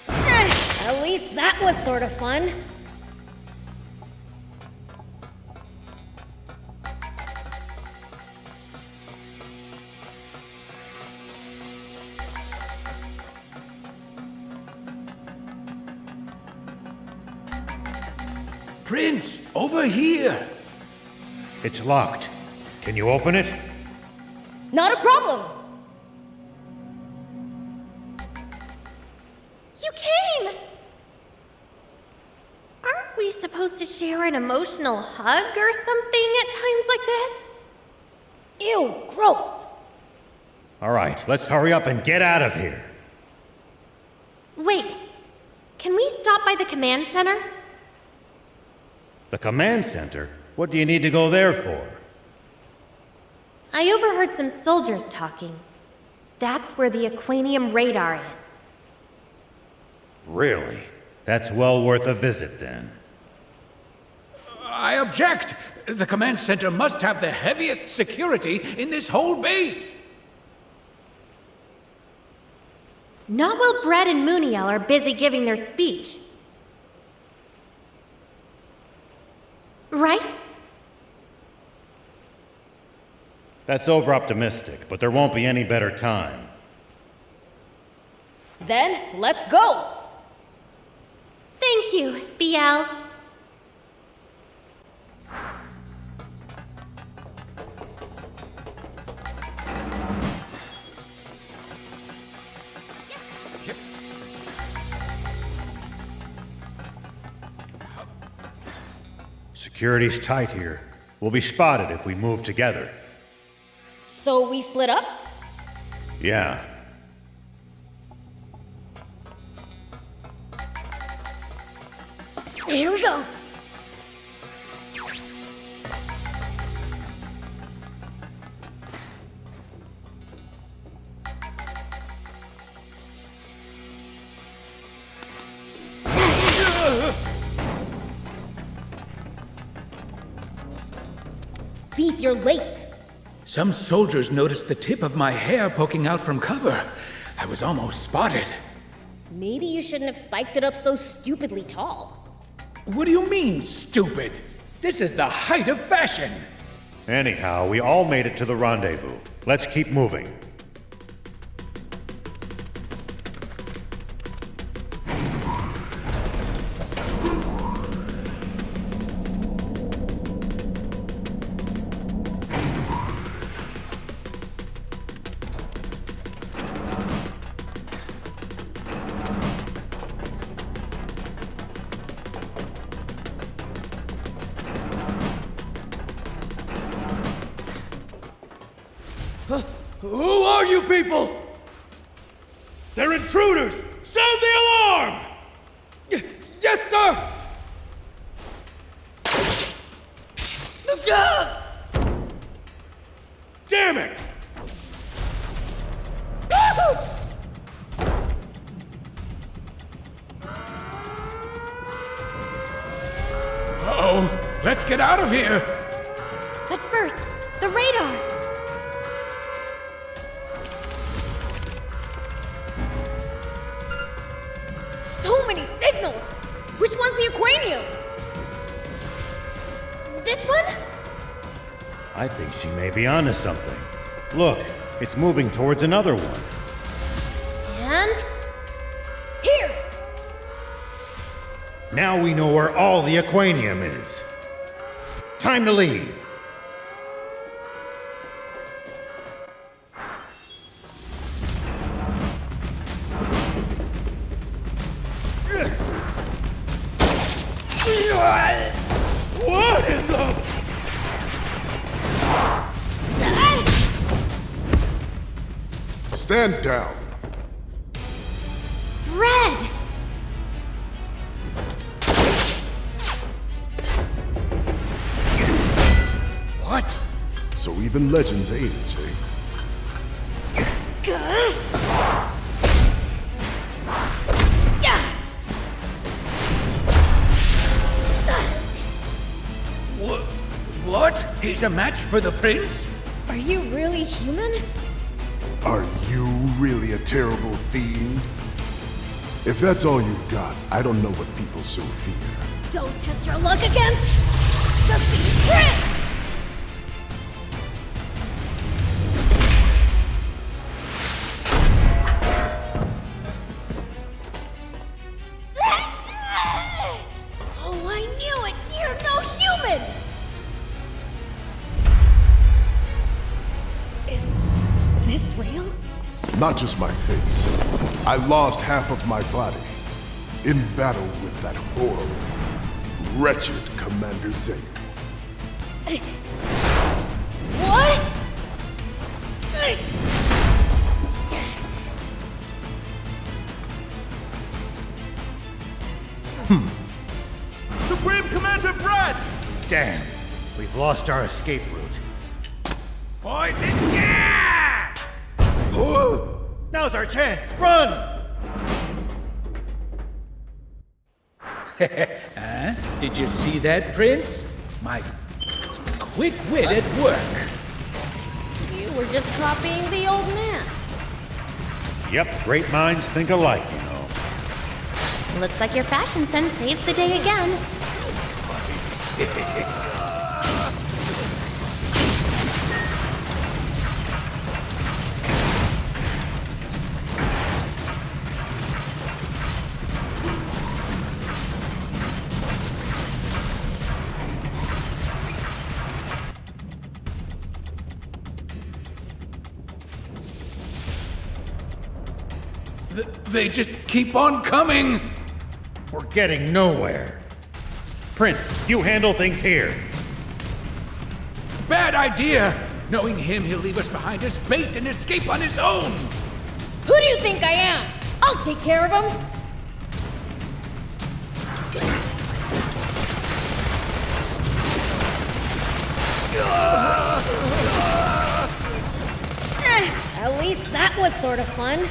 At least that was sort of fun. Prince, over here! It's locked. Can you open it? Not a problem! You came! Aren't we supposed to share an emotional hug or something at times like this? Ew, gross! All right, let's hurry up and get out of here. Wait, can we stop by the command center? The command center? What do you need to go there for? I overheard some soldiers talking. That's where the Aquanium radar is. Really? That's well worth a visit, then. I object! The command center must have the heaviest security in this whole base! Not while Brett and Muniel are busy giving their speech. Right? That's over-optimistic, but there won't be any better time. Then, let's go! Thank you, Beels. Security's tight here. We'll be spotted if we move together. So we split up? Yeah. Here we go. Thief, you're late. Some soldiers noticed the tip of my hair poking out from cover. I was almost spotted. Maybe you shouldn't have spiked it up so stupidly tall. What do you mean, stupid? This is the height of fashion. Anyhow, we all made it to the rendezvous. Let's keep moving. Who are you people? They're intruders! Sound the alarm! Yes, sir! Damn it! Uh-oh, let's get out of here! But first, the radar! So many signals! Which one's the Aquanium? This one? I think she may be onto something. Look, it's moving towards another one. And... here! Now we know where all the Aquanium is. Time to leave. What in the... Stand down. Red! What? So even legends age, eh? What? He's a match for the prince? Are you really human? Are you really a terrible fiend? If that's all you've got, I don't know what people so fear. Don't test your luck against the Fiend Prince! Oh, I knew it! You're no human! Is this real? Not just my face. I lost half of my body in battle with that horrible, wretched Commander Zane. What? Supreme Commander Brad! Damn, we've lost our escape route. Poison gas! Now's our chance! Run! Huh? Did you see that, Prince? My quick wit at work. You were just copying the old man. Yep, great minds think alike, you know. Looks like your fashion sense saved the day again. They just keep on coming! We're getting nowhere. Prince, you handle things here. Bad idea! Knowing him, he'll leave us behind as bait and escape on his own! Who do you think I am? I'll take care of him! At least that was sort of fun.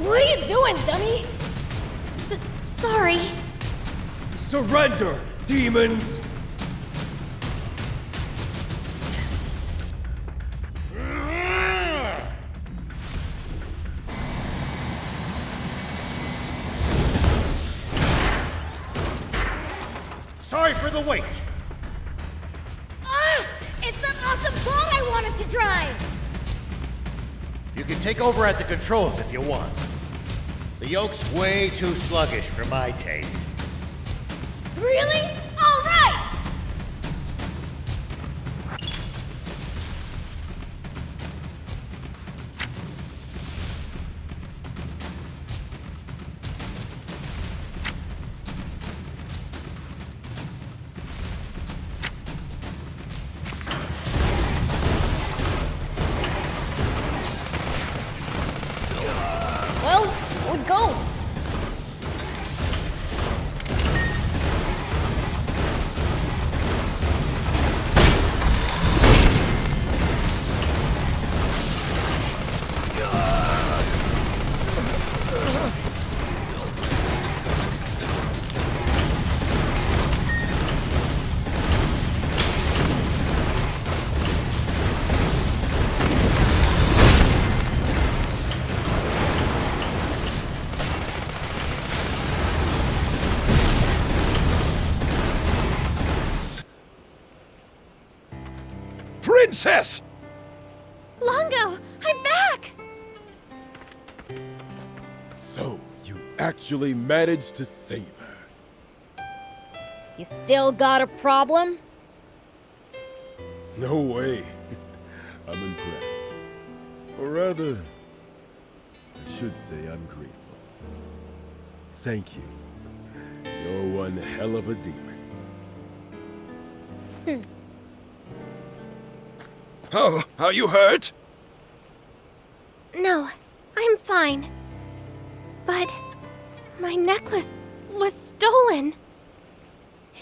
What are you doing, dummy? Sorry. Surrender, demons! Sorry for the wait. Ah! It's the awesome boat I wanted to drive! You can take over at the controls if you want. The yoke's way too sluggish for my taste. Really? All right! Well, so it goes. Princess! Longo, I'm back! So, you actually managed to save her. You still got a problem? No way. I'm impressed. Or rather, I should say I'm grateful. Thank you. You're one hell of a demon. Oh, are you hurt? No, I'm fine. But my necklace was stolen.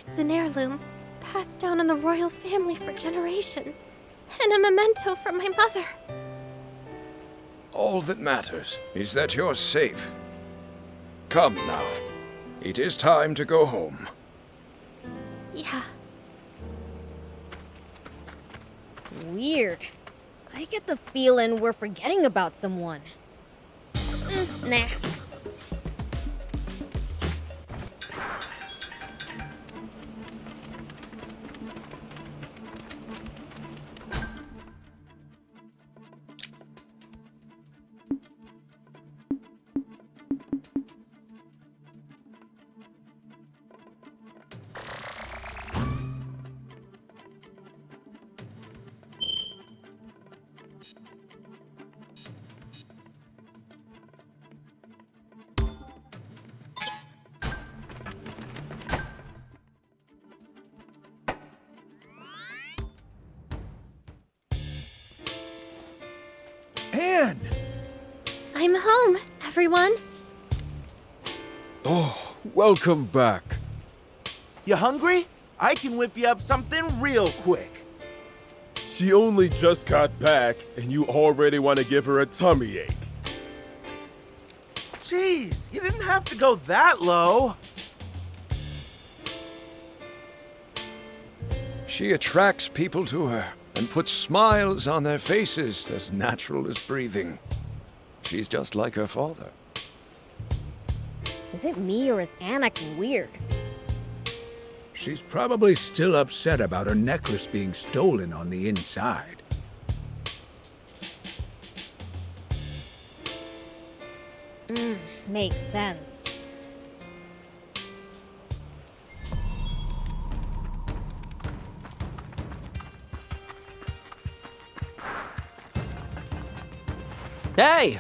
It's an heirloom, passed down in the royal family for generations, and a memento from my mother. All that matters is that you're safe. Come now. It is time to go home. Yeah. Weird. I get the feeling we're forgetting about someone. Nah. Anne! I'm home, everyone. Oh, welcome back. You hungry? I can whip you up something real quick. She only just got back, and you already want to give her a tummy ache. Jeez, you didn't have to go that low. She attracts people to her and puts smiles on their faces as natural as breathing. She's just like her father. Is it me or is Anne acting weird? She's probably still upset about her necklace being stolen on the inside. Makes sense. Hey!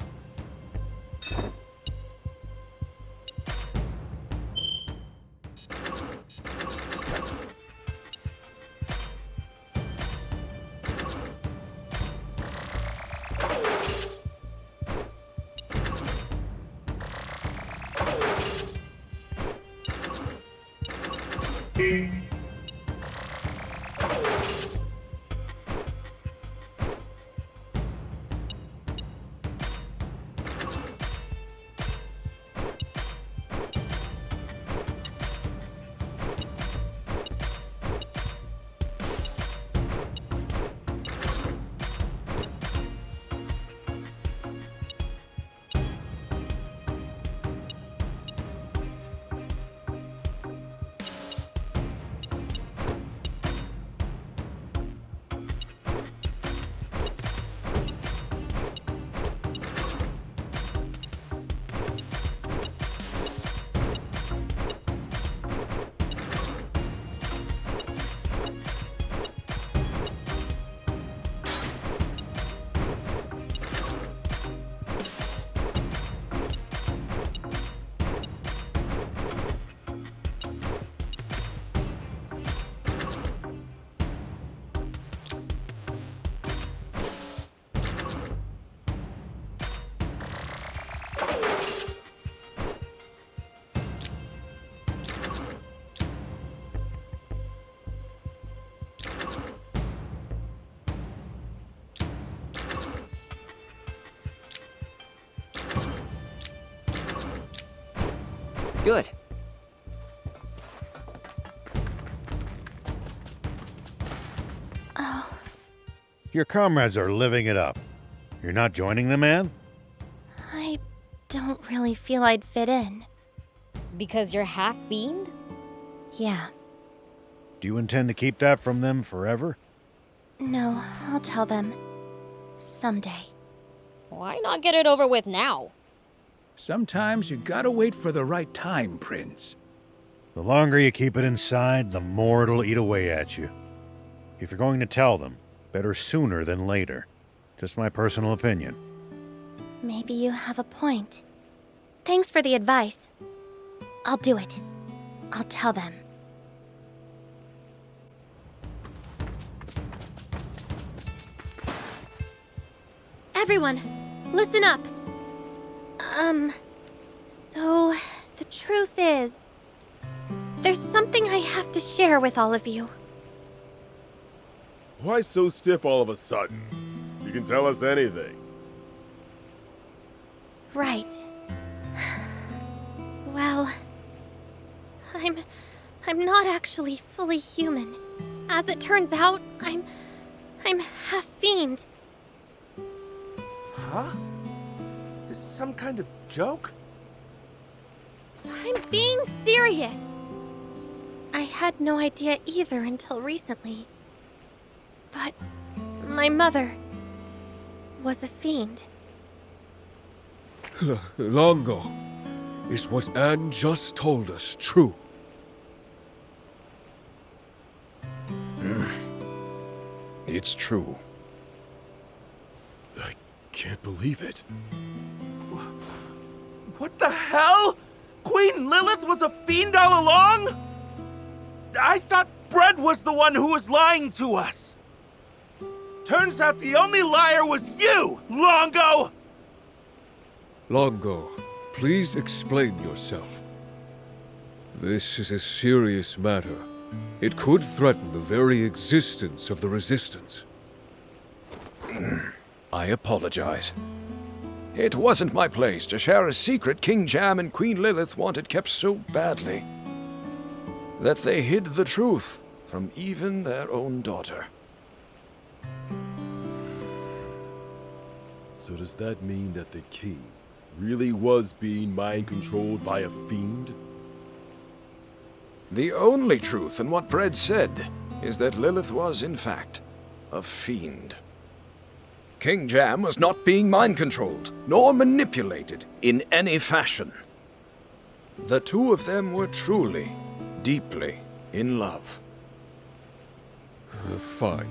Good. Oh, Your comrades are living it up. You're not joining them, Anne? I don't really feel I'd fit in. Because you're half fiend? Yeah. Do you intend to keep that from them forever? No, I'll tell them. Someday. Why not get it over with now? Sometimes you gotta wait for the right time, Prince. The longer you keep it inside, the more it'll eat away at you. If you're going to tell them, better sooner than later. Just my personal opinion. Maybe you have a point. Thanks for the advice. I'll do it. I'll tell them. Everyone, listen up. So the truth is, there's something I have to share with all of you. Why so stiff all of a sudden? You can tell us anything. Right. Well, I'm not actually fully human. As it turns out, I'm half fiend. Huh? Is this some kind of joke? I'm being serious. I had no idea either until recently. But my mother was a fiend. Longo, is what Anne just told us true? It's true. I can't believe it. What the hell? Queen Lilith was a fiend all along? I thought Bread was the one who was lying to us. Turns out the only liar was you, Longo! Longo, please explain yourself. This is a serious matter. It could threaten the very existence of the Resistance. I apologize. It wasn't my place to share a secret King Jam and Queen Lilith wanted kept so badly that they hid the truth from even their own daughter. So does that mean that the king really was being mind-controlled by a fiend? The only truth in what Bread said is that Lilith was, in fact, a fiend. King Jam was not being mind-controlled, nor manipulated in any fashion. The two of them were truly, deeply in love. Fine.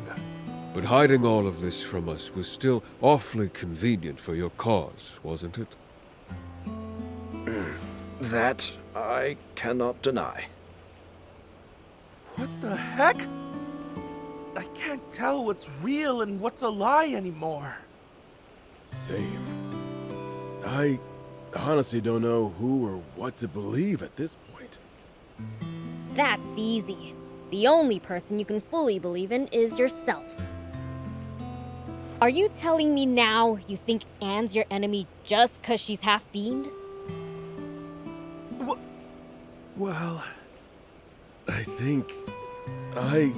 But hiding all of this from us was still awfully convenient for your cause, wasn't it? That I cannot deny. What the heck? I can't tell what's real and what's a lie anymore. Same. I honestly don't know who or what to believe at this point. That's easy. The only person you can fully believe in is yourself. Are you telling me now you think Anne's your enemy just 'cause she's half fiend? Well, I think I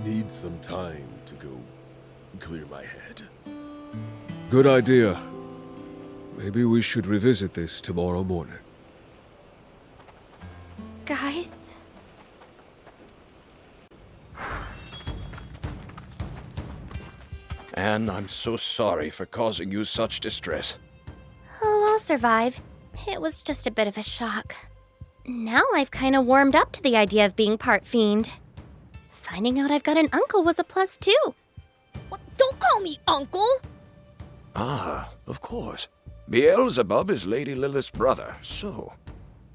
need some time to go clear my head. Good idea. Maybe we should revisit this tomorrow morning. Guys? Anne, I'm so sorry for causing you such distress. Oh, I'll survive. It was just a bit of a shock. Now I've kind of warmed up to the idea of being part fiend. Finding out I've got an uncle was a plus too. Don't call me uncle! Ah, of course. Beelzebub is Lady Lilith's brother, so...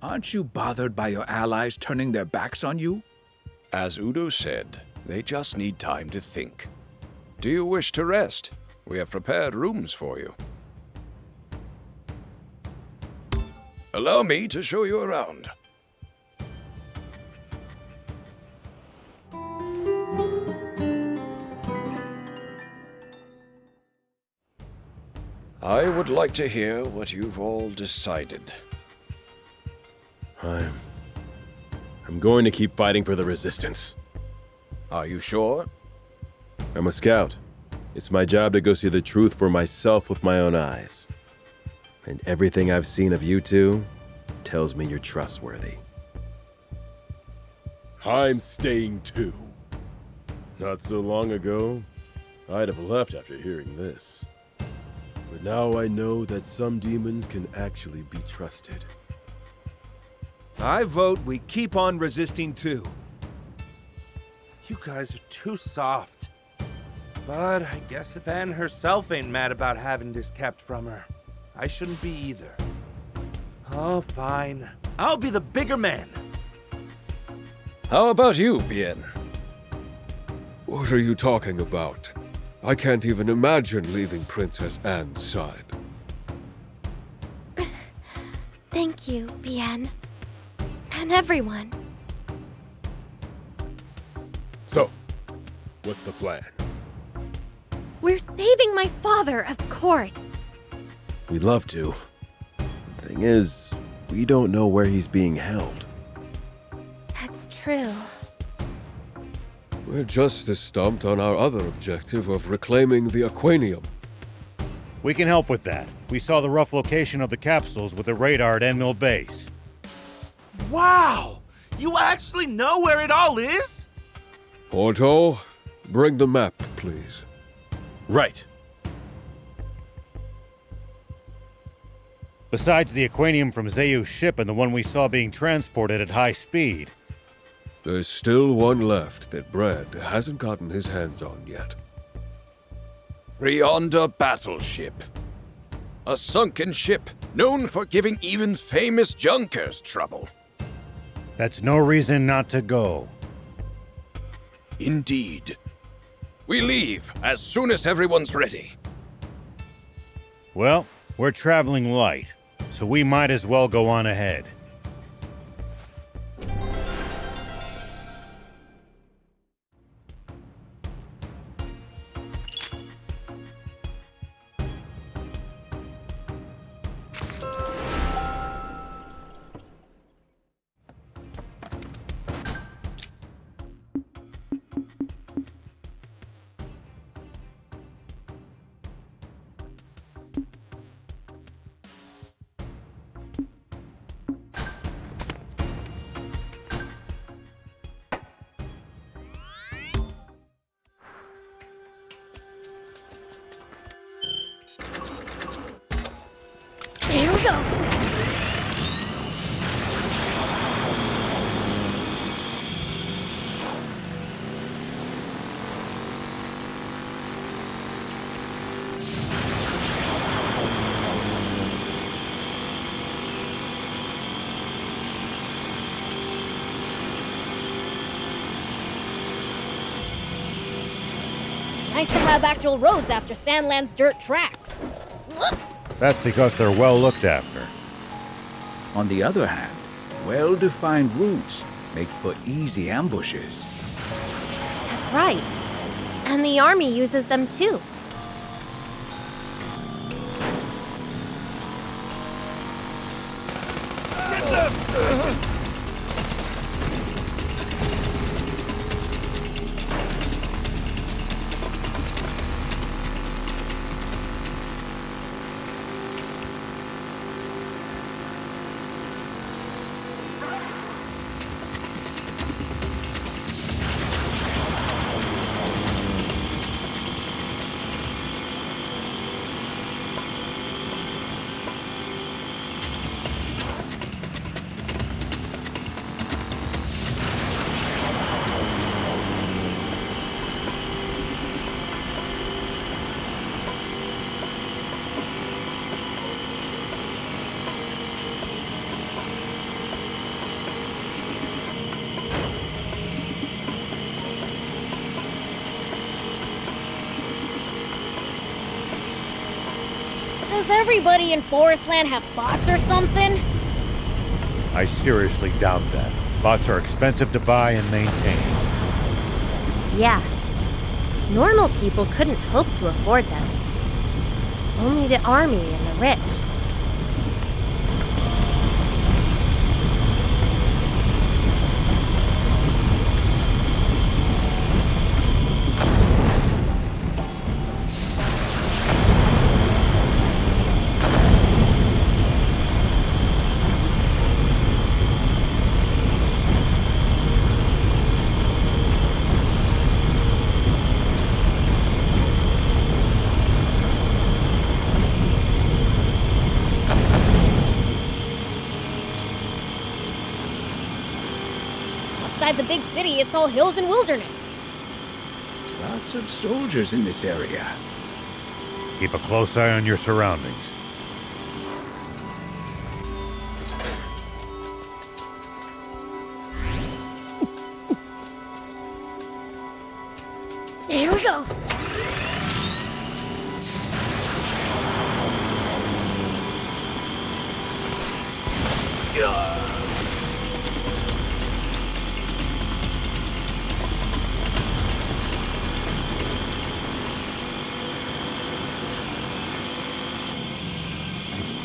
Aren't you bothered by your allies turning their backs on you? As Udo said, they just need time to think. Do you wish to rest? We have prepared rooms for you. Allow me to show you around. I would like to hear what you've all decided. I'm going to keep fighting for the Resistance. Are you sure? I'm a scout. It's my job to go see the truth for myself with my own eyes. And everything I've seen of you two tells me you're trustworthy. I'm staying too. Not so long ago, I'd have left after hearing this. But now I know that some demons can actually be trusted. I vote we keep on resisting too. You guys are too soft. But I guess if Anne herself ain't mad about having this kept from her, I shouldn't be either. Oh, fine. I'll be the bigger man. How about you, Bien? What are you talking about? I can't even imagine leaving Princess Anne's side. Thank you, Bien. And everyone. So, what's the plan? We're saving my father, of course. We'd love to. Thing is, we don't know where he's being held. That's true. We're just as stumped on our other objective of reclaiming the Aquanium. We can help with that. We saw the rough location of the capsules with the radar at Endmill Base. Wow! You actually know where it all is? Porto, bring the map, please. Right. Besides the Aquanium from Zayu's ship and the one we saw being transported at high speed. There's still one left that Brad hasn't gotten his hands on yet. Rionda battleship. A sunken ship known for giving even famous junkers trouble. That's no reason not to go. Indeed. We leave as soon as everyone's ready. Well, we're traveling light, so we might as well go on ahead. go! Nice to have actual roads after Sandland's dirt tracks. That's because they're well looked after. On the other hand, well-defined routes make for easy ambushes. That's right. And the army uses them too. Does everybody in Forestland have bots or something? I seriously doubt that. Bots are expensive to buy and maintain. Yeah. Normal people couldn't hope to afford them. Only the army and the rich. Outside the big city, it's all hills and wilderness. Lots of soldiers in this area. Keep a close eye on your surroundings. Here we go.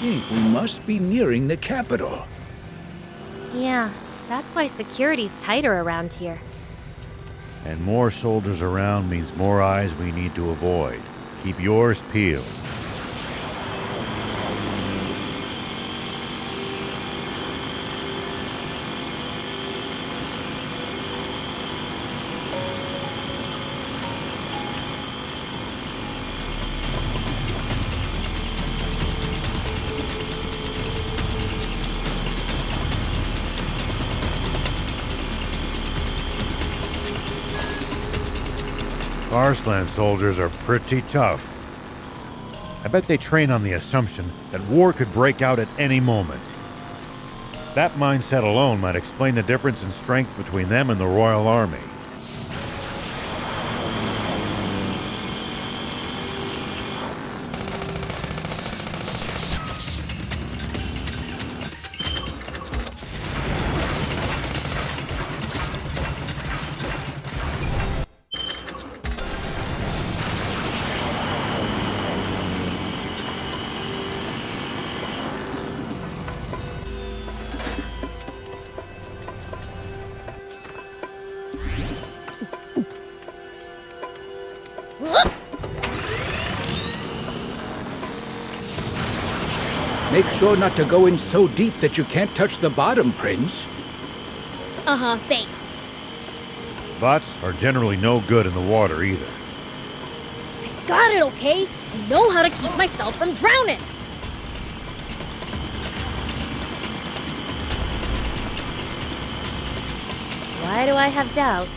I think we must be nearing the capital. Yeah, that's why security's tighter around here. And more soldiers around means more eyes we need to avoid. Keep yours peeled. Arslan soldiers are pretty tough. I bet they train on the assumption that war could break out at any moment. That mindset alone might explain the difference in strength between them and the Royal Army. Make sure not to go in so deep that you can't touch the bottom, Prince. Uh-huh, thanks. Bots are generally no good in the water either. Got it, okay? I know how to keep myself from drowning. Why do I have doubts?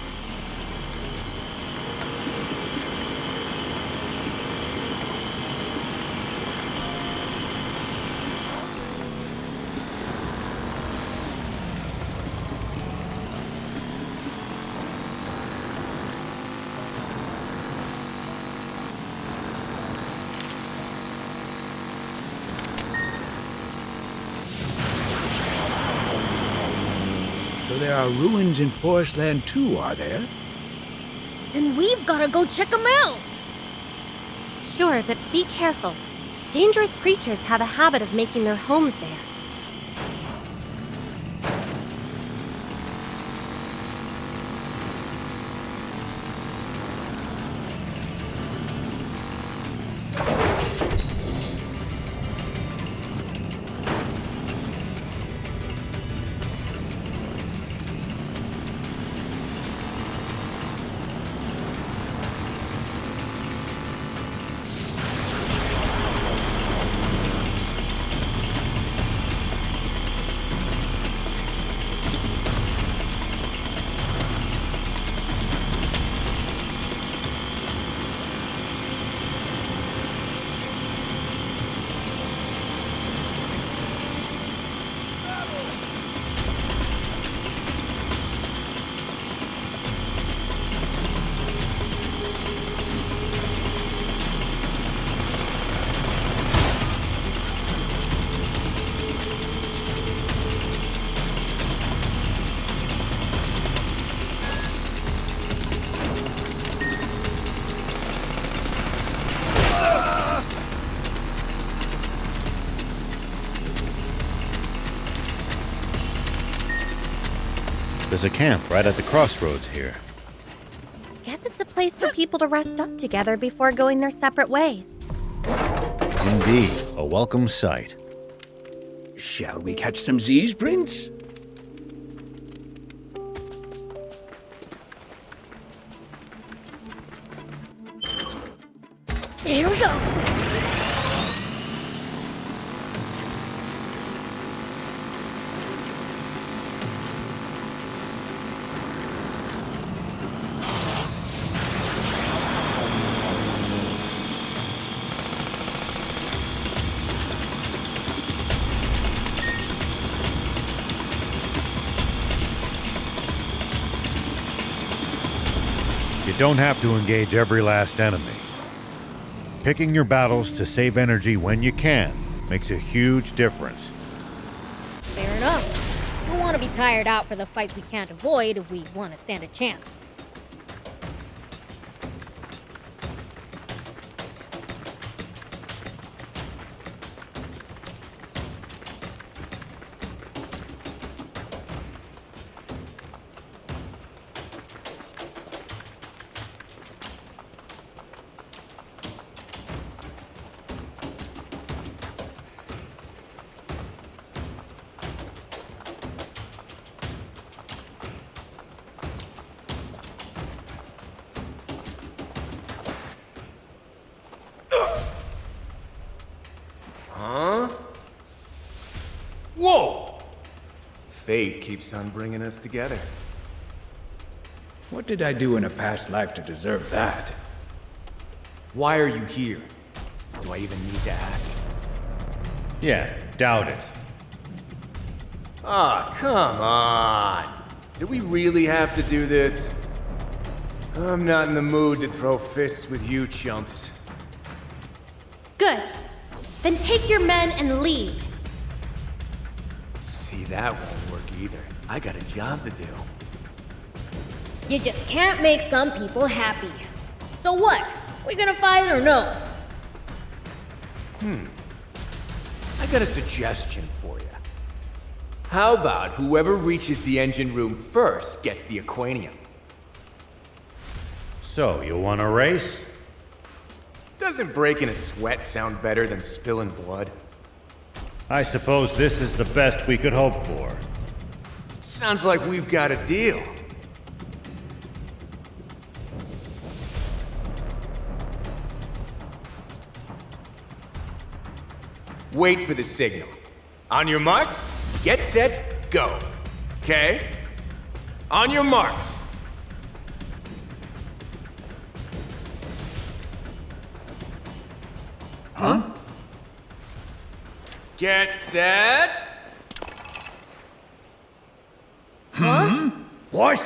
So there are ruins in Forest Land too, are there? Then we've gotta go check them out! Sure, but be careful. Dangerous creatures have a habit of making their homes there. There's a camp right at the crossroads here. Guess it's a place for people to rest up together before going their separate ways. Indeed, a welcome sight. Shall we catch some Z's, Prince? Here we go! You don't have to engage every last enemy. Picking your battles to save energy when you can makes a huge difference. Fair enough. Don't want to be tired out for the fights we can't avoid if we want to stand a chance. Huh? Whoa! Fate keeps on bringing us together. What did I do in a past life to deserve that? Why are you here? Do I even need to ask? Yeah, doubt it. Ah, come on! Do we really have to do this? I'm not in the mood to throw fists with you chumps. Good. Then take your men and leave. See, that won't work either. I got a job to do. You just can't make some people happy. So what? We gonna fight or no? I got a suggestion for you. How about whoever reaches the engine room first gets the Aquanium? So, you want a race? Doesn't breaking a sweat sound better than spilling blood? I suppose this is the best we could hope for. Sounds like we've got a deal. Wait for the signal. On your marks, get set, go. Okay? On your marks. Huh? Get set. Huh? What?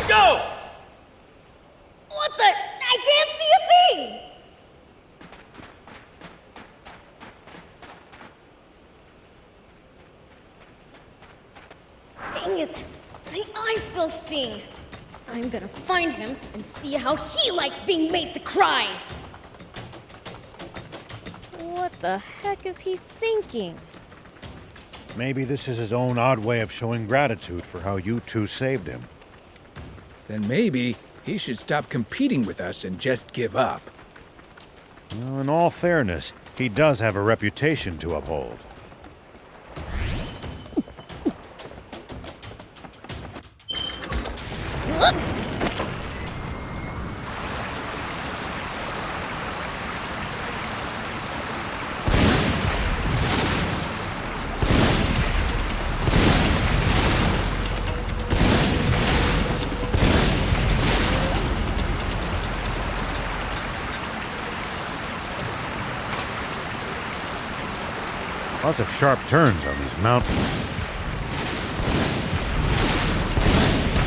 Go! What the? I can't see a thing! Dang it! My eyes still sting. I'm gonna find him and see how he likes being made to cry! What the heck is he thinking? Maybe this is his own odd way of showing gratitude for how you two saved him. Then maybe he should stop competing with us and just give up. Well, in all fairness, he does have a reputation to uphold. Lots of sharp turns on these mountains.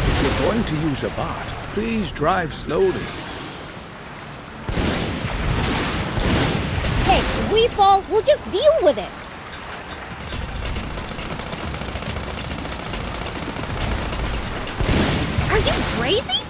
If you're going to use a bot, please drive slowly. Hey, if we fall, we'll just deal with it! Are you crazy?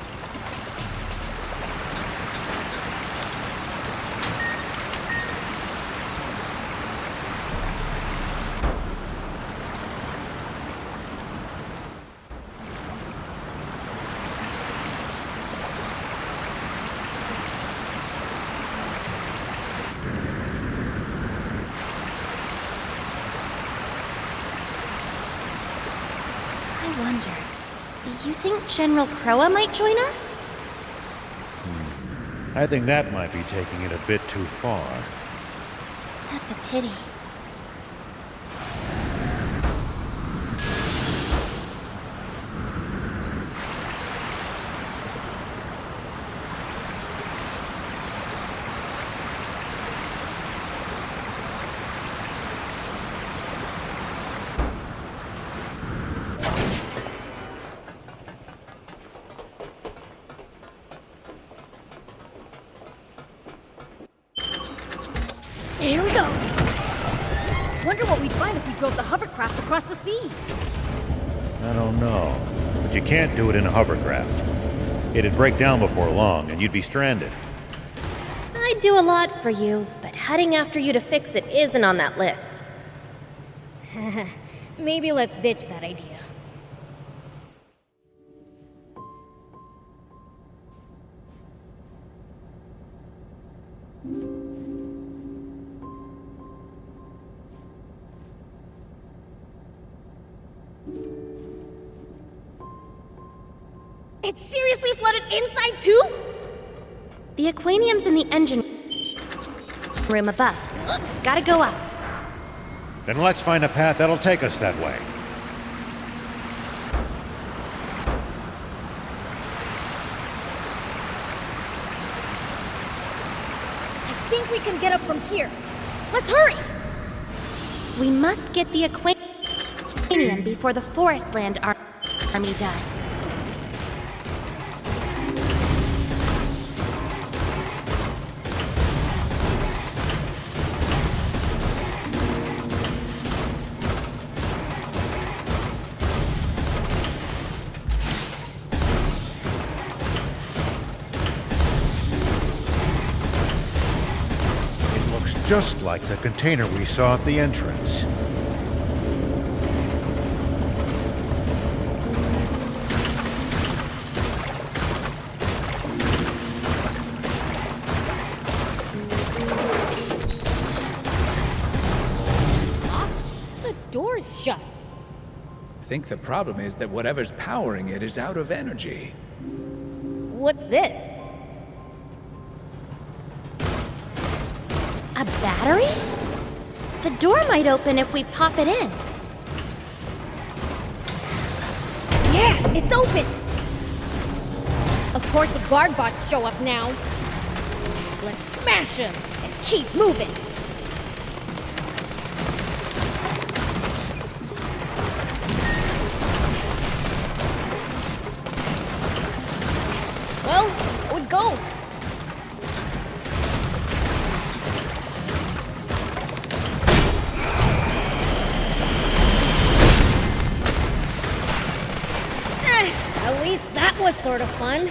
I wonder, you think General Croa might join us? I think that might be taking it a bit too far. That's a pity. Here we go! Wonder what we'd find if we drove the hovercraft across the sea. I don't know. But you can't do it in a hovercraft. It'd break down before long, and you'd be stranded. I'd do a lot for you, but heading after you to fix it isn't on that list. Maybe let's ditch that idea. It's seriously flooded inside too? The aquanium's in the engine room above. Gotta go up. Then let's find a path that'll take us that way. I think we can get up from here. Let's hurry! We must get the aquanium before the Forestland army does. Just like the container we saw at the entrance. The door's shut. I think the problem is that whatever's powering it is out of energy. What's this? A battery? The door might open if we pop it in. Yeah, it's open! Of course the guard bots show up now. Let's smash him and keep moving. Well, so it goes. At least that was sort of fun.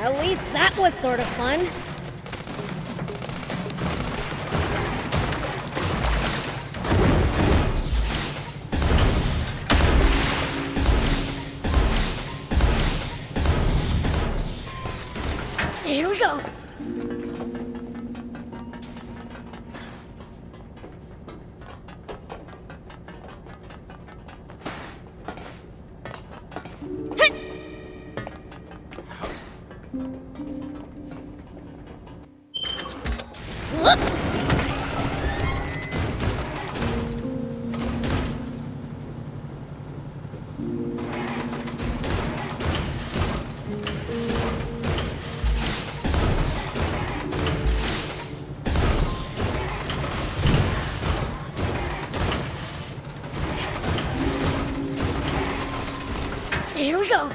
At least that was sort of fun. Here we go. Here we go.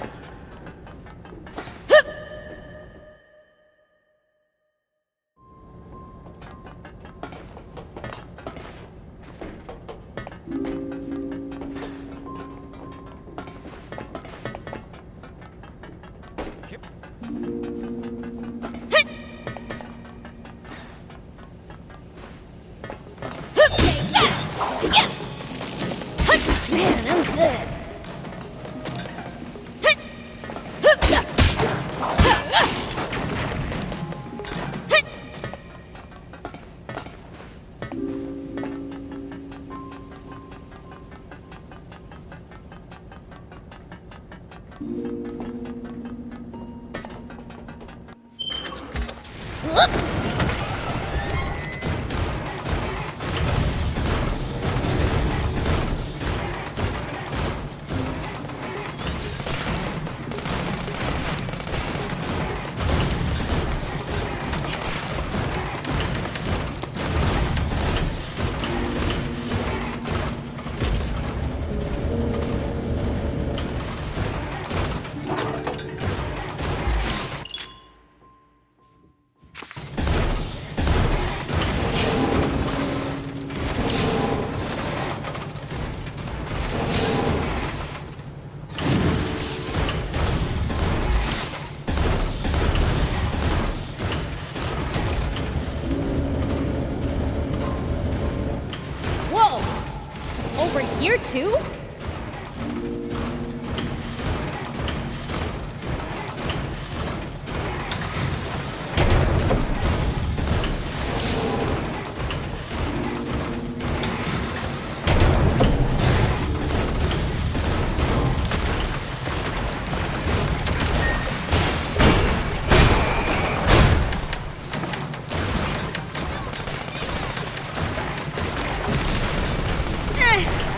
Man, I'm good. Over here too?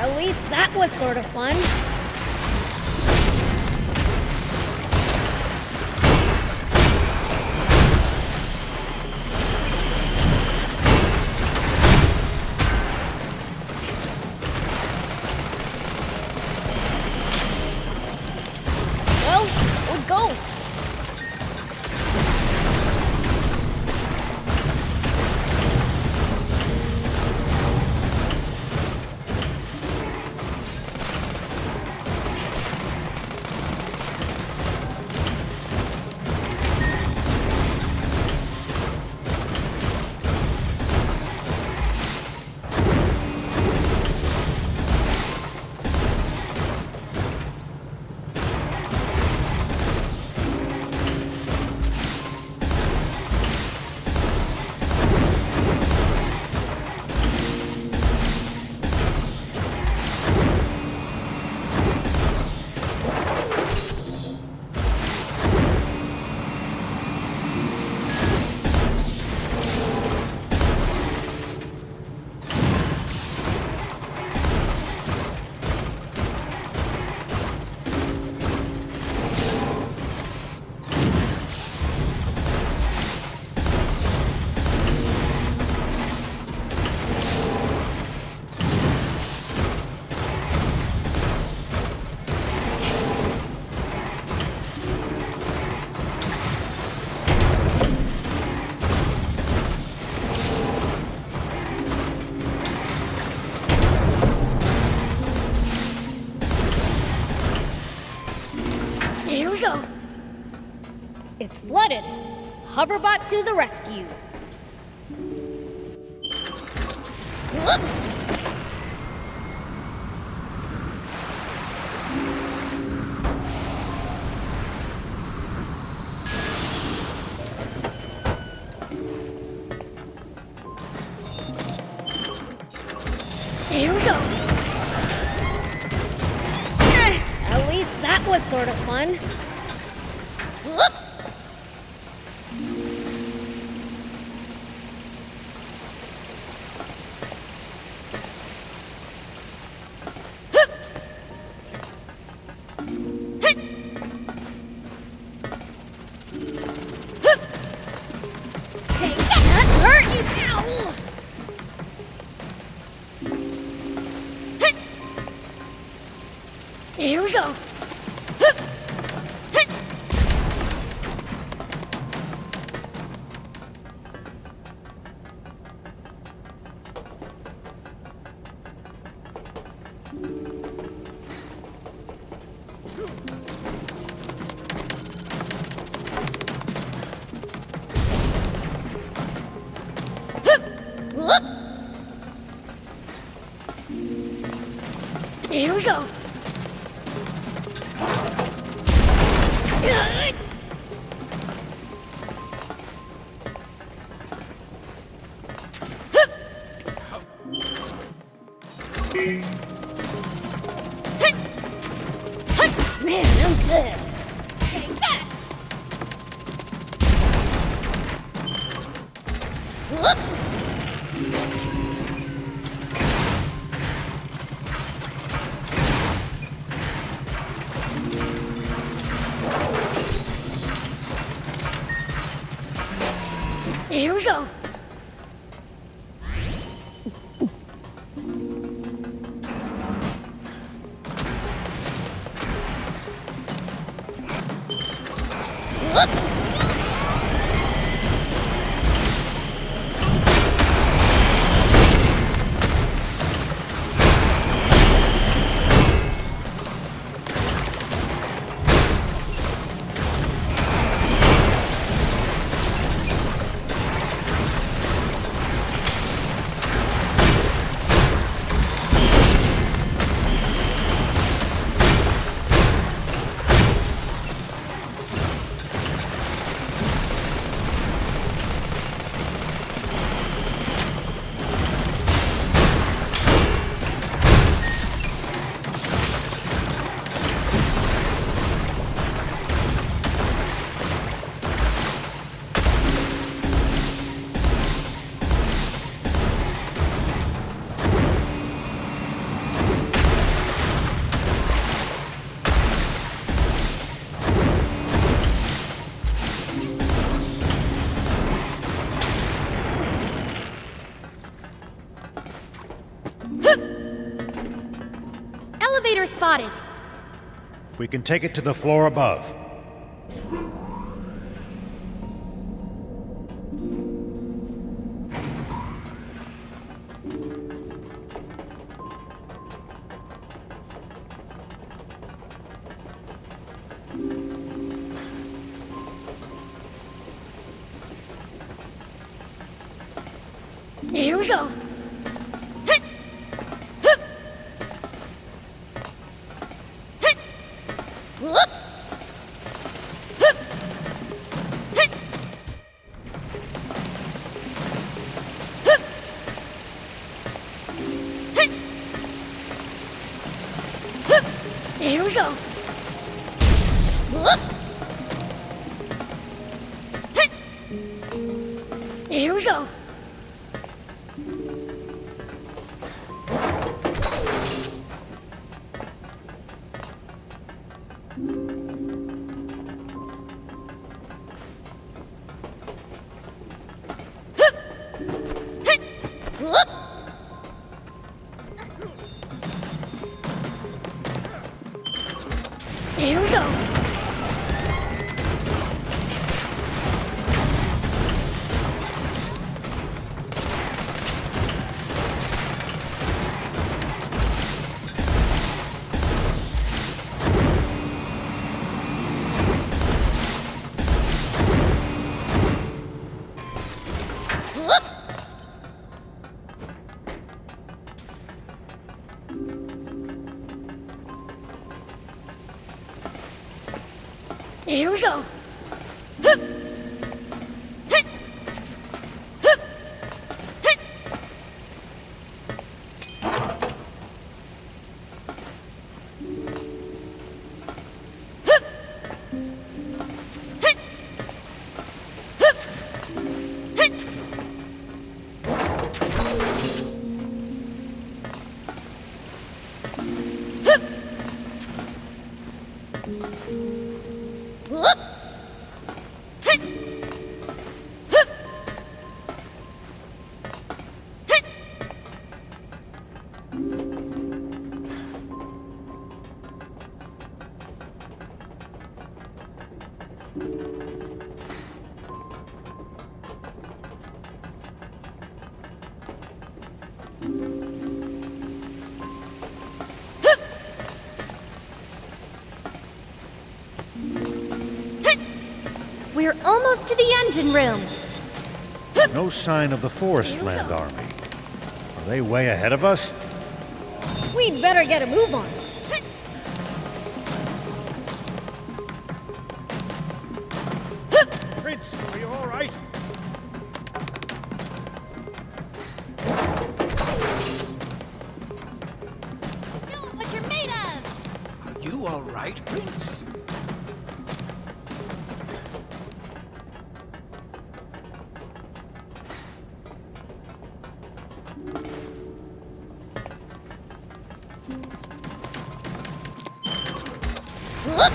At least that was sort of fun. a ghost! Here we go. It's flooded. Hoverbot to the rescue. Whoop. Here we go. At least that was sort of fun. Whoop. Take that! Hurt you now! Here we go. Here we go. Man, I'm good. Take that. Whoop. Here we go. Whoop. Elevator spotted. We can take it to the floor above. Here we go. Whoop. Here we go. Whoop. Here we go. Whoop. Here we go. Whoop. Here we go. Hup. Hit. Hup. Hit. Hup. Hit. Hup. Hit. Hup. Whoop! Hit! Hup! Hit! Hup! We're almost to the engine room. No sign of the Forest Land Army. Are they way ahead of us? We'd better get a move on. Prince, are you all right? Show 'em what you're made of. Are you all right, Prince? Whoop!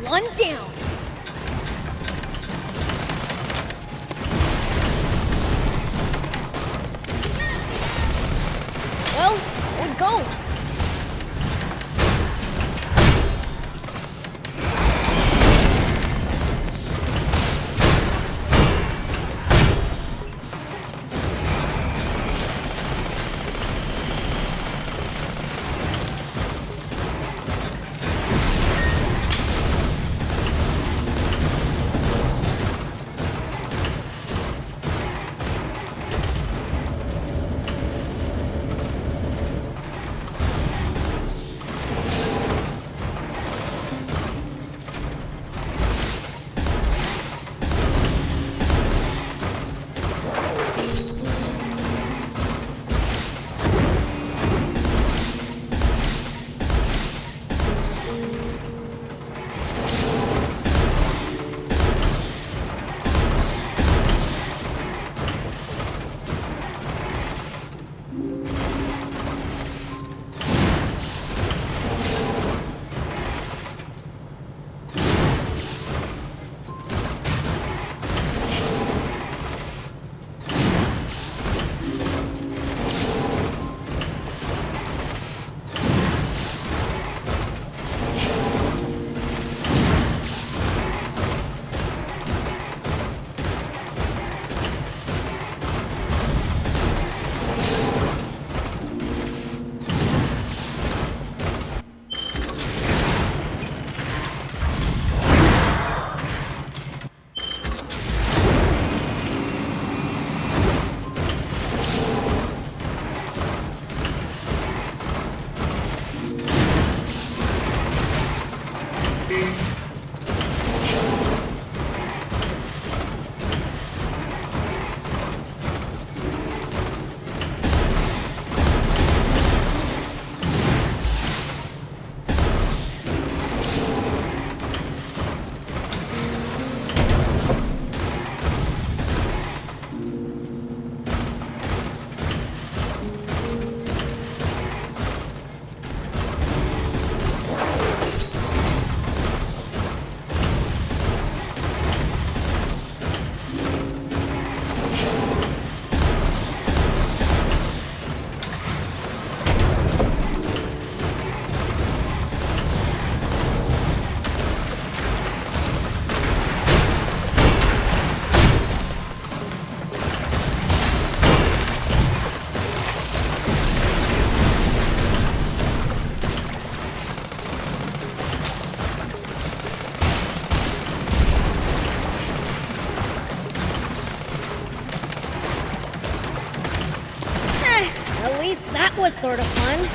One down. Well, it goes. At least that was sort of fun.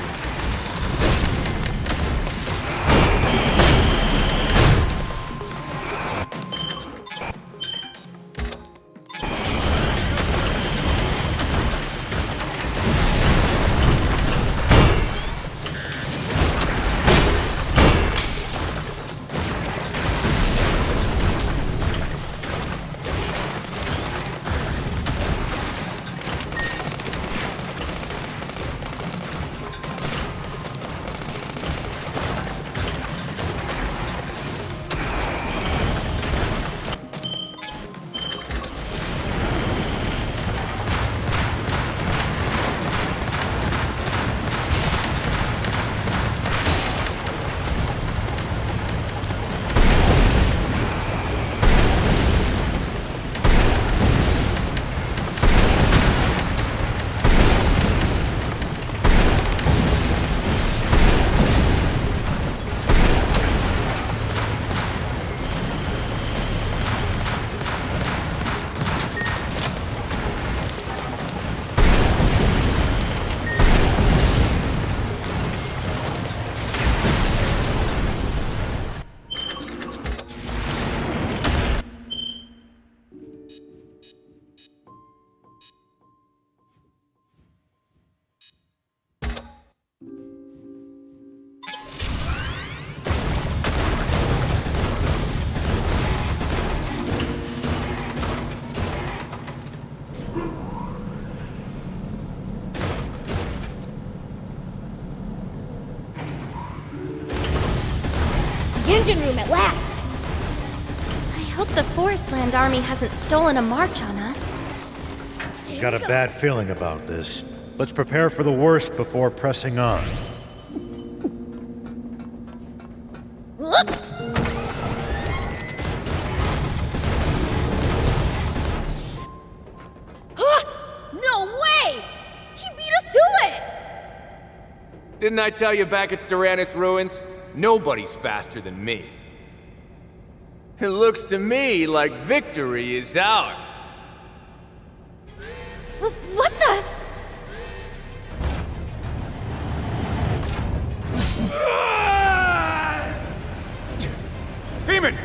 Engine room at last! I hope the Forestland army hasn't stolen a march on us. Got a bad feeling about this. Let's prepare for the worst before pressing on. No way! He beat us to it! Didn't I tell you back at Styranus Ruins? Nobody's faster than me. It looks to me like victory is ours. What the? Feeman!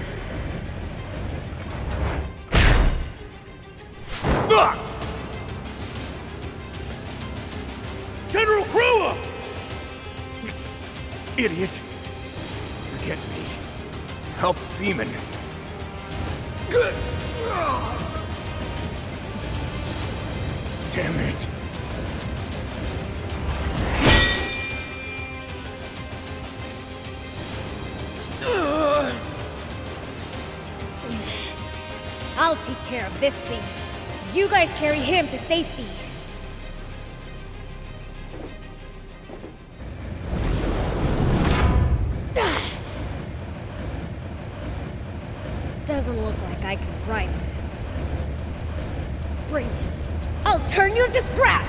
General Krua! Idiot. Forget me. Help Feeman. Damn it. I'll take care of this thing. You guys carry him to safety. Doesn't look like I can ride this. Bring it. I'll turn you into scrap!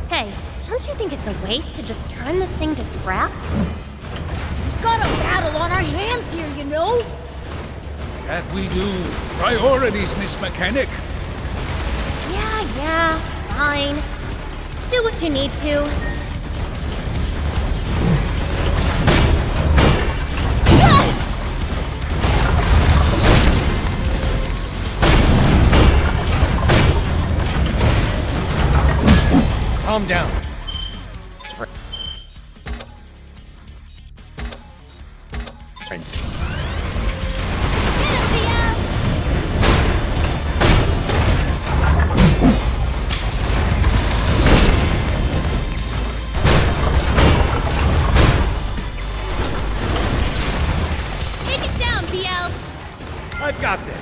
Hey, don't you think it's a waste to just turn this thing to scrap? We've got a battle on our hands here, you know? That we do. Priorities, Miss Mechanic. Yeah, fine. Do what you need to. Calm down. Take it down, BL. I've got this.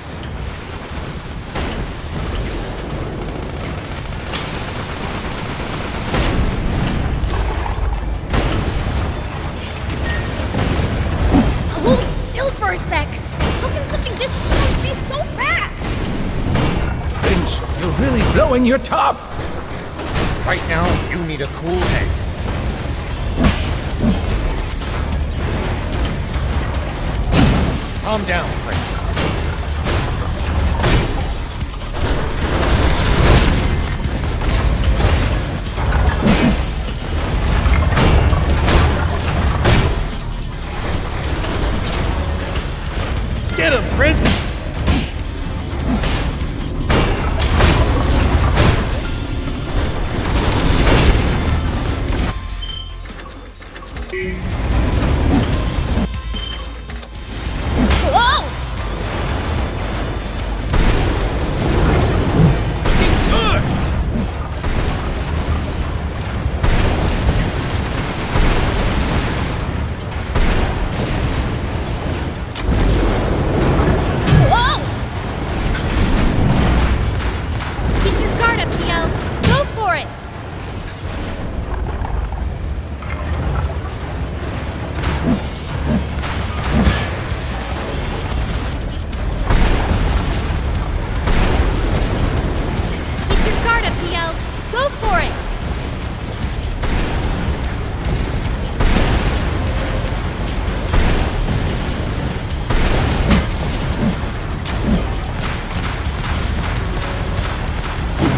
Hold still for a sec! How can something this fast be so fast? Vince, you're really blowing your top. Right now, you need a cool head. Calm down, Prince. guard up, Theo. Go for it! Keep your guard up, Theo. Go for it!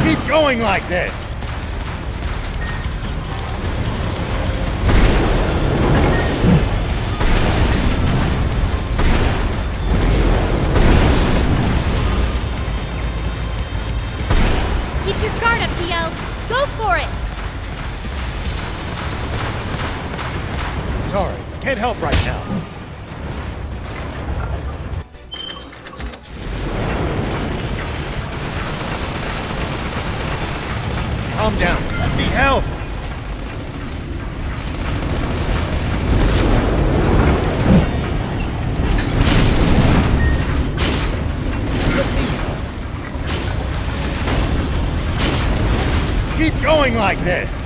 Keep going like this! Keep your guard up, Theo. Go for it! Sorry, can't help right now. Calm down. Let me help. Keep going like this.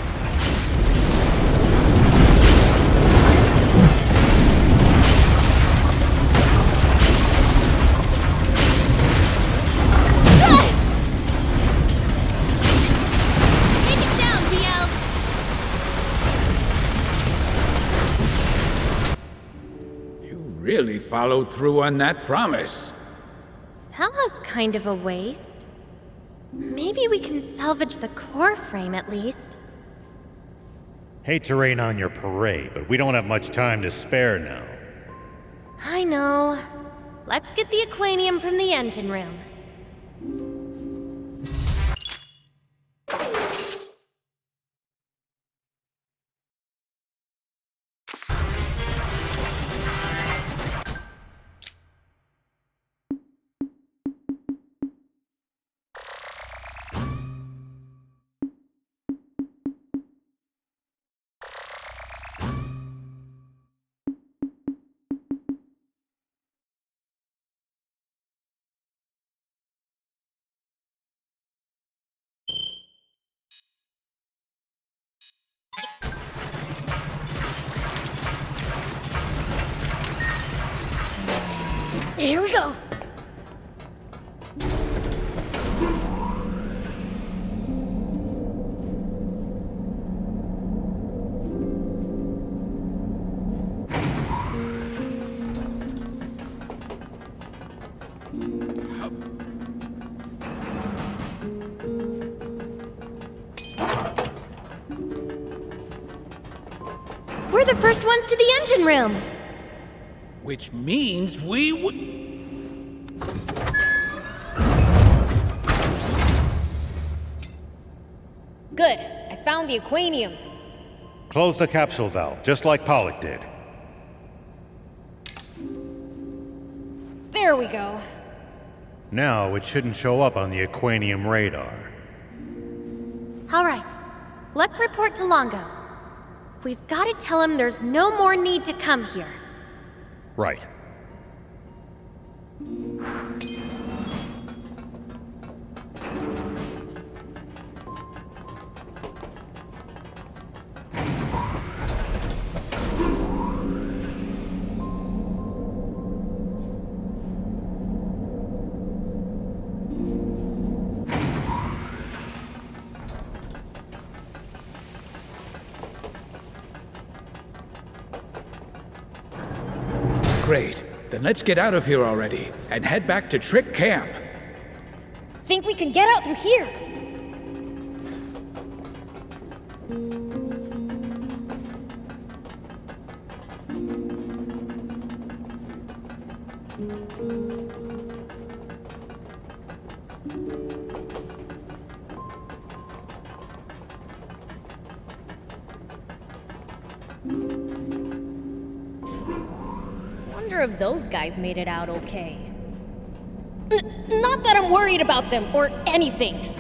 Really followed through on that promise. That was kind of a waste. Maybe we can salvage the core frame at least. Hate to rain on your parade, but we don't have much time to spare now. I know. Let's get the Aquanium from the engine room. Here we go. We're the first ones to the engine room. Which means we would... Good. I found the Aquanium. Close the capsule valve, just like Pollock did. There we go. Now it shouldn't show up on the Aquanium radar. All right. Let's report to Longo. We've got to tell him there's no more need to come here. Right. Great. Then let's get out of here already and head back to Trick Camp. Think we can get out through here? Wonder if those guys made it out okay. Not that I'm worried about them or anything.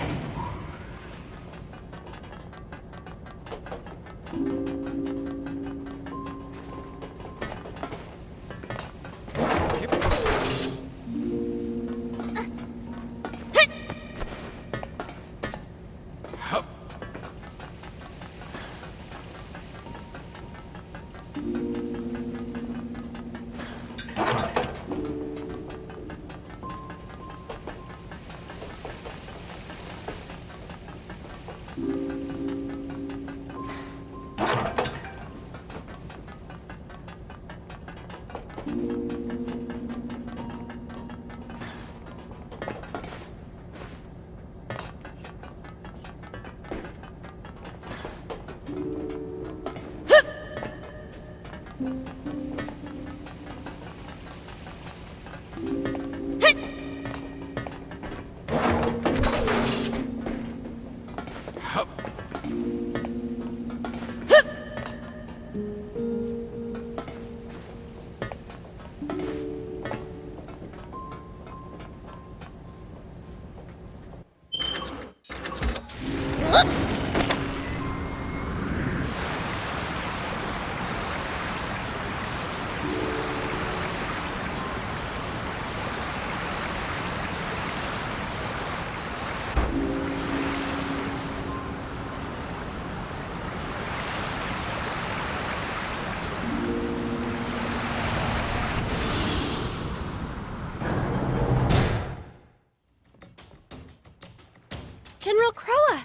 General Croa!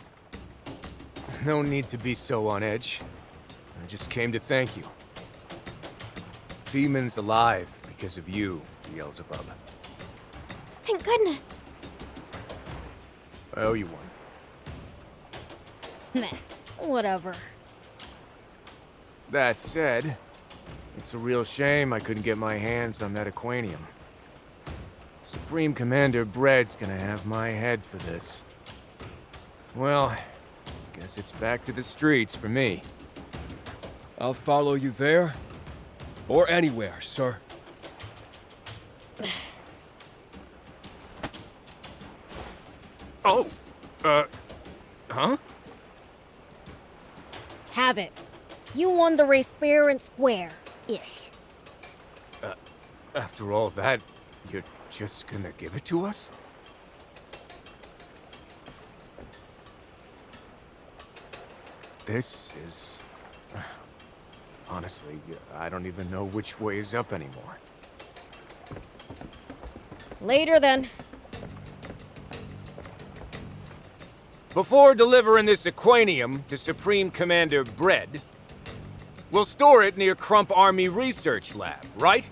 No need to be so on edge. I just came to thank you. Feeman's alive because of you, Beelzebub. Thank goodness. I owe you one. Meh, whatever. That said, it's a real shame I couldn't get my hands on that Aquanium. Supreme Commander Bread's gonna have my head for this. Well, guess it's back to the streets for me. I'll follow you there. Or anywhere, sir. Oh, huh? Have it. You won the race fair and square-ish. After all that, you're just gonna give it to us? This is... Honestly, I don't even know which way is up anymore. Later then. Before delivering this Aquanium to Supreme Commander Bread, we'll store it near Crump Army Research Lab, right?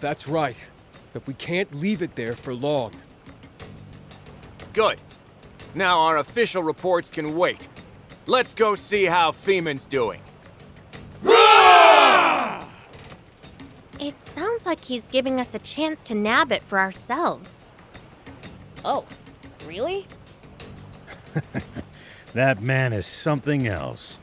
That's right. But we can't leave it there for long. Good. Now our official reports can wait. Let's go see how Feeman's doing. It sounds like he's giving us a chance to nab it for ourselves. Oh, really? That man is something else.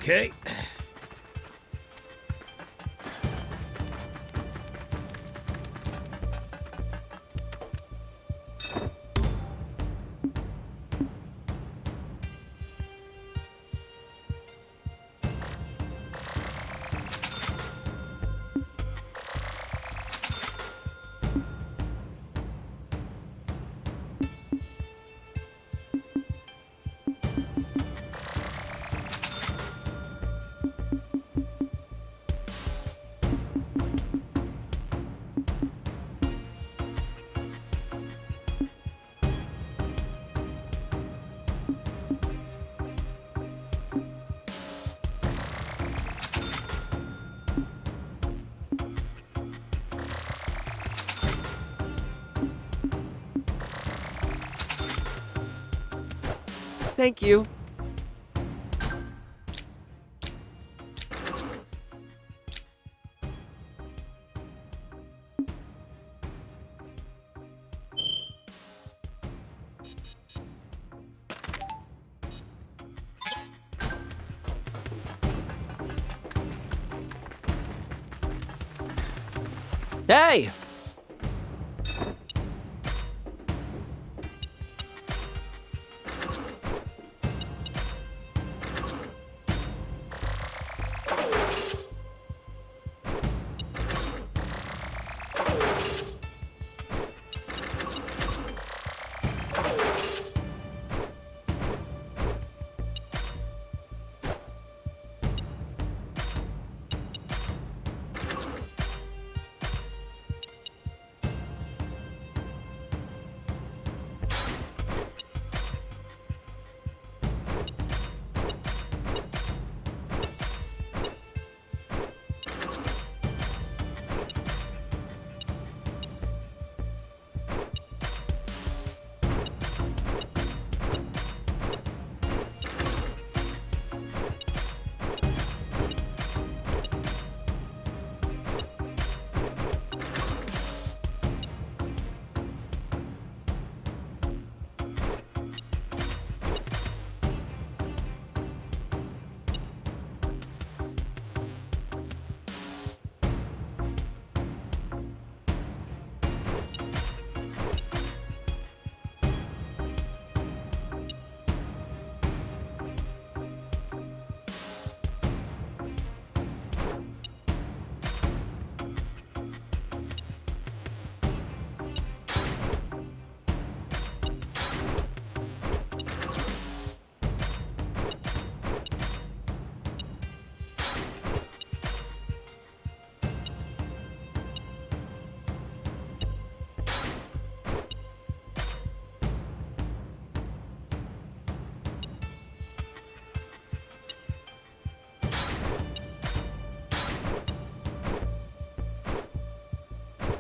Okay. Thank you. Hey!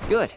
Good.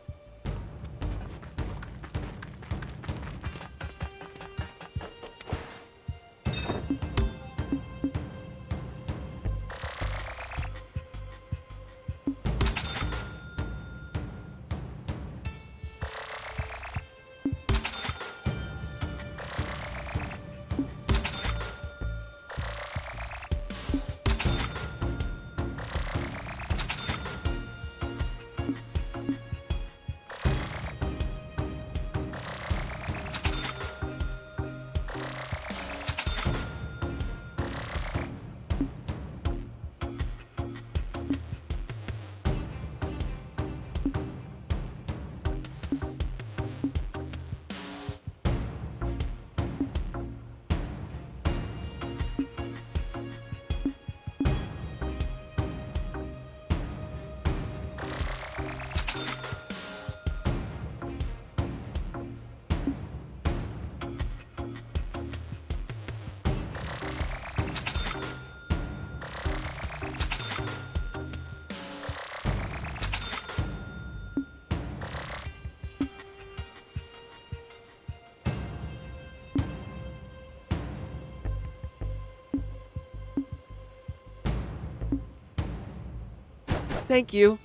Thank you.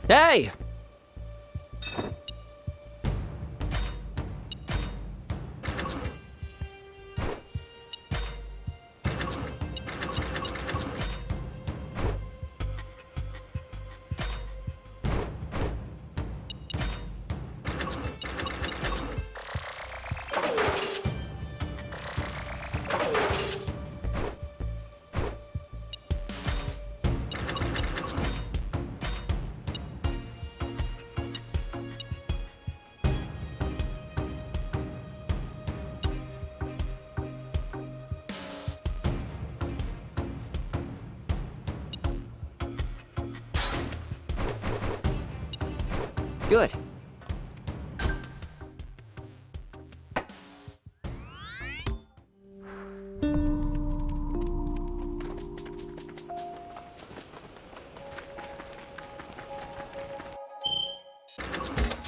Hey! Good.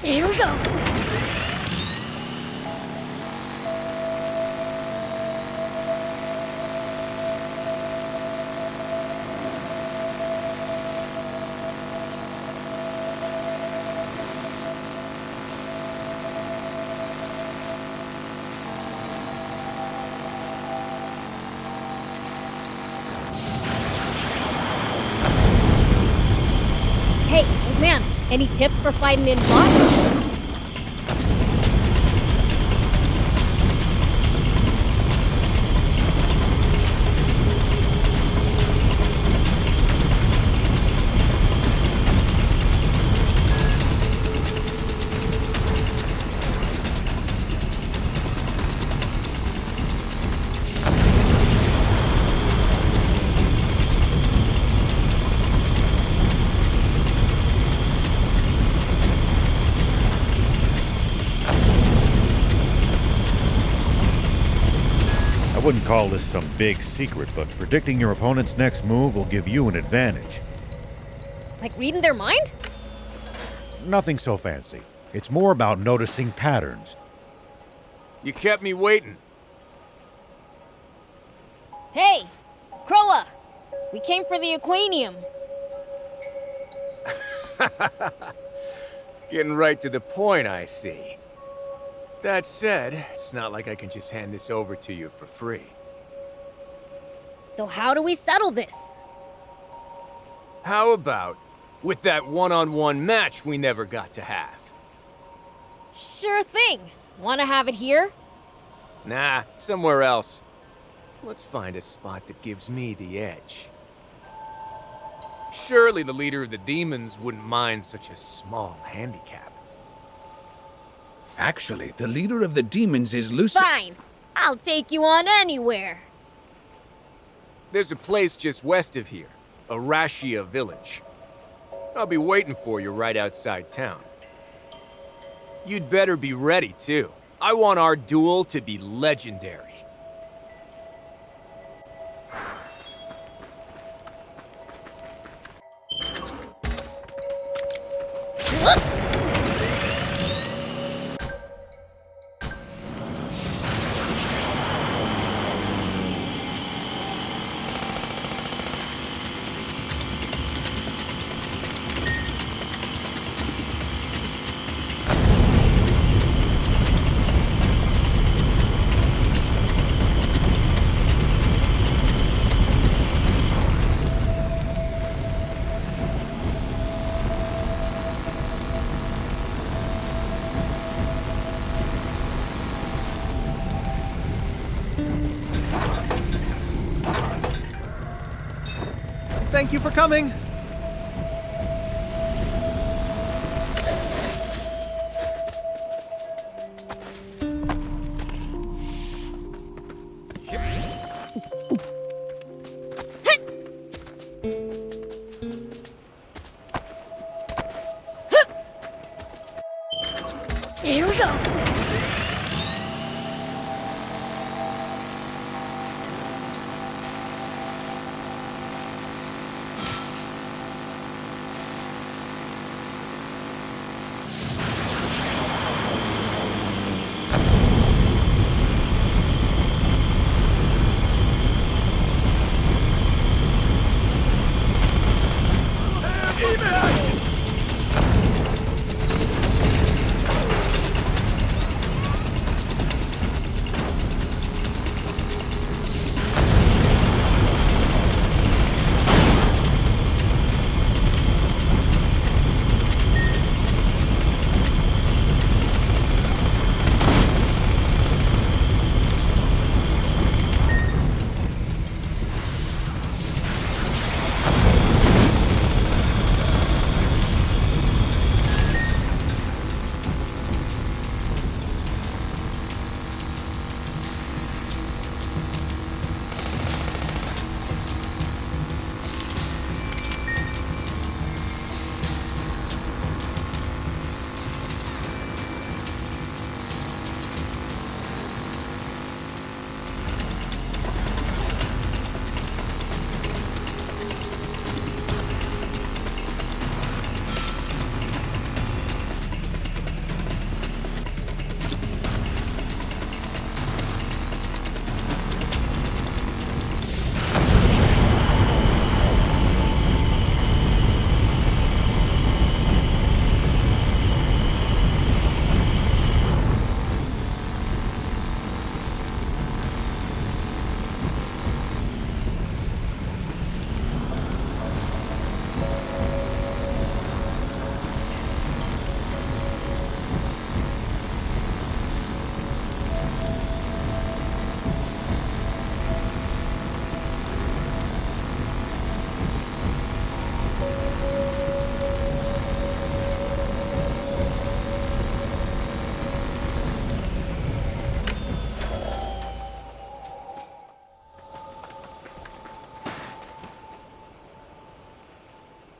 Here we go. Hey, old man, any tips for fighting in bots? I wouldn't call this some big secret, but predicting your opponent's next move will give you an advantage. Like reading their mind? Nothing so fancy. It's more about noticing patterns. You kept me waiting. Hey, Croa! We came for the Aquanium. Getting right to the point, I see. That said, it's not like I can just hand this over to you for free. So how do we settle this? How about with that one-on-one match we never got to have? Sure thing. Wanna have it here? Nah, somewhere else. Let's find a spot that gives me the edge. Surely the leader of the demons wouldn't mind such a small handicap. Actually, the leader of the demons is Lucy. Fine. I'll take you on anywhere. There's a place just west of here, Arashia Village. I'll be waiting for you right outside town. You'd better be ready, too. I want our duel to be legendary. Thank you for coming. Here we go.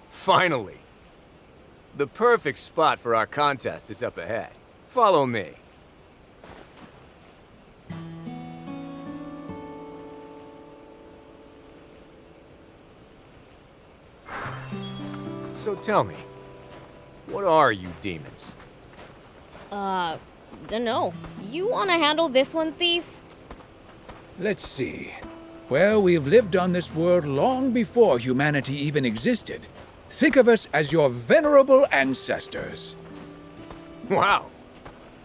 Finally! The perfect spot for our contest is up ahead. Follow me. So tell me, what are you demons? Dunno. You wanna handle this one, Thief? Let's see. Well, we've lived on this world long before humanity even existed. Think of us as your venerable ancestors. Wow.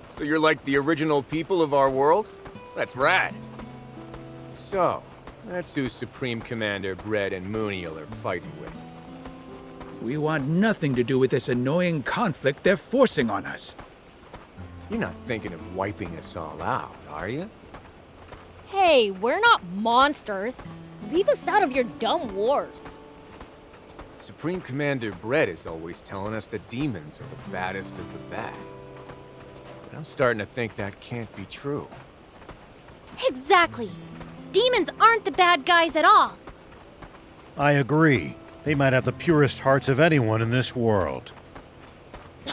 So you're like the original people of our world? That's rad. So, that's who Supreme Commander Bread and Mooniel are fighting with. We want nothing to do with this annoying conflict they're forcing on us. You're not thinking of wiping us all out, are you? Hey, we're not monsters. Leave us out of your dumb wars. Supreme Commander Bread is always telling us that demons are the baddest of the bad. But I'm starting to think that can't be true. Exactly. Demons aren't the bad guys at all. I agree. They might have the purest hearts of anyone in this world.